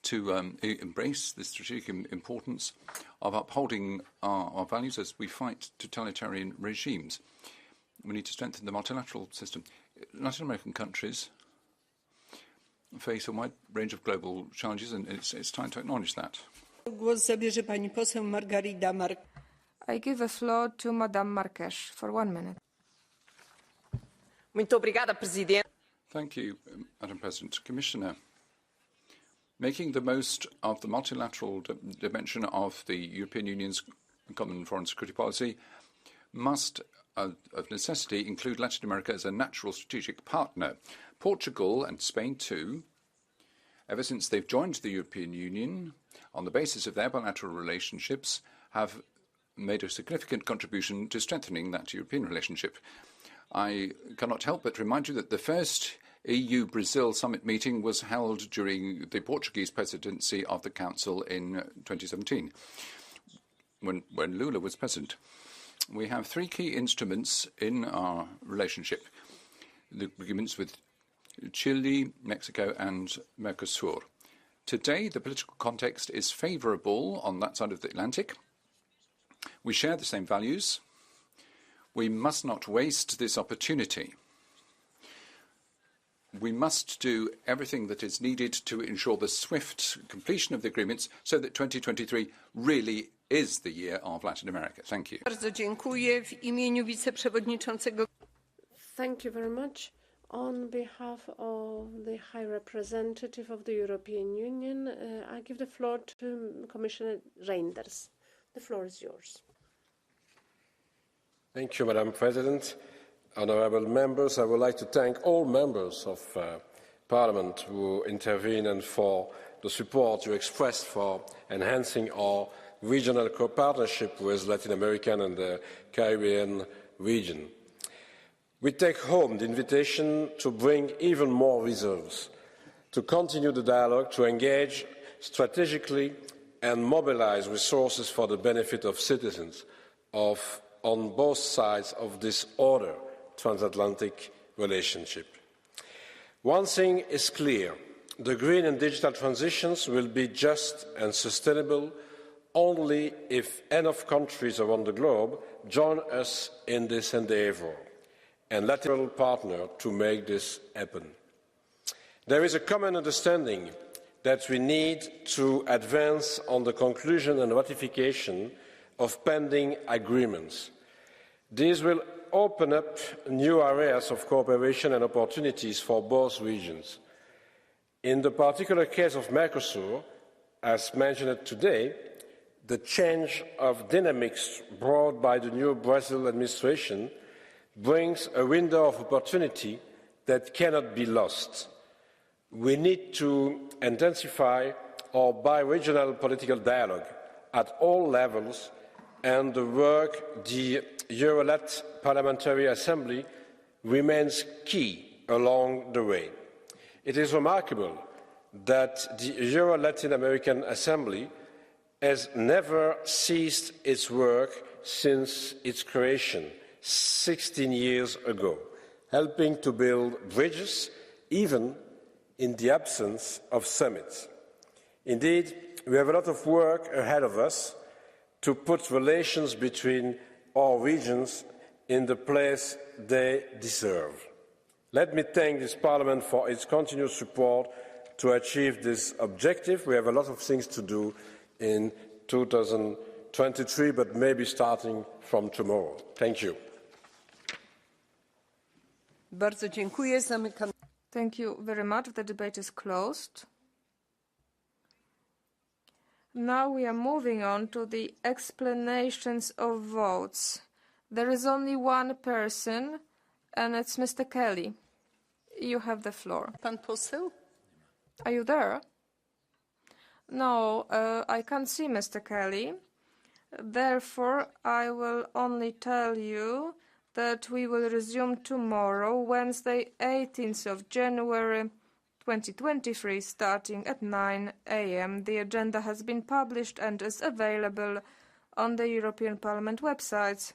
to embrace the strategic importance of upholding our values as we fight totalitarian regimes. We need to strengthen the multilateral system. Latin American countries face a wide range of global challenges, and it's time to acknowledge that. I give the floor to Madame Marques for 1 minute. Thank you, Madam President. Commissioner, making the most of the multilateral dimension of the European Union's common foreign security policy must, of necessity, include Latin America as a natural strategic partner. Portugal and Spain, too, ever since they've joined the European Union, on the basis of their bilateral relationships, have made a significant contribution to strengthening that European relationship. I cannot help but remind you that the first EU-Brazil summit meeting was held during the Portuguese presidency of the Council in 2017, when Lula was president. We have three key instruments in our relationship: the agreements with Chile, Mexico and Mercosur. Today, the political context is favourable on that side of the Atlantic. We share the same values. We must not waste this opportunity. We must do everything that is needed to ensure the swift completion of the agreements so that 2023 really is the year of Latin America. Thank you. Thank you very much. On behalf of the High Representative of the European Union, I give the floor to Commissioner Reinders. The floor is yours. Thank you, Madam President. Honourable members, I would like to thank all members of Parliament who intervened and for the support you expressed for enhancing our regional partnership with Latin American and the Caribbean region. We take home the invitation to bring even more reserves, to continue the dialogue, to engage strategically and mobilise resources for the benefit of citizens on both sides of this other transatlantic relationship. One thing is clear. The green and digital transitions will be just and sustainable only if enough countries around the globe join us in this endeavour and lateral partner to make this happen. There is a common understanding that we need to advance on the conclusion and ratification of pending agreements. These will open up new areas of cooperation and opportunities for both regions. In the particular case of Mercosur, as mentioned today, the change of dynamics brought by the new Brazil administration brings a window of opportunity that cannot be lost. We need to intensify our bi-regional political dialogue at all levels, and the work the Eurolat Parliamentary Assembly remains key along the way. It is remarkable that the Euro-Latin American Assembly has never ceased its work since its creation 16 years ago, helping to build bridges even in the absence of summits. Indeed, we have a lot of work ahead of us to put relations between our regions in the place they deserve. Let me thank this Parliament for its continued support to achieve this objective. We have a lot of things to do in 2023, but maybe starting from tomorrow. Thank you. Bardzo dziękuję. Zamykam. Thank you very much. The debate is closed. Now we are moving on to the explanations of votes. There is only one person, and it's Mr. Kelly. You have the floor. Pan poseł? Are you there? No, I can't see Mr. Kelly. Therefore, I will only tell you that we will resume tomorrow, Wednesday, 18th of January, 2023, starting at 9 a.m. The agenda has been published and is available on the European Parliament website.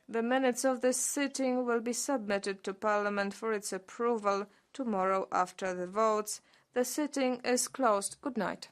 The minutes of this sitting will be submitted to Parliament for its approval tomorrow after the votes. The sitting is closed. Good night.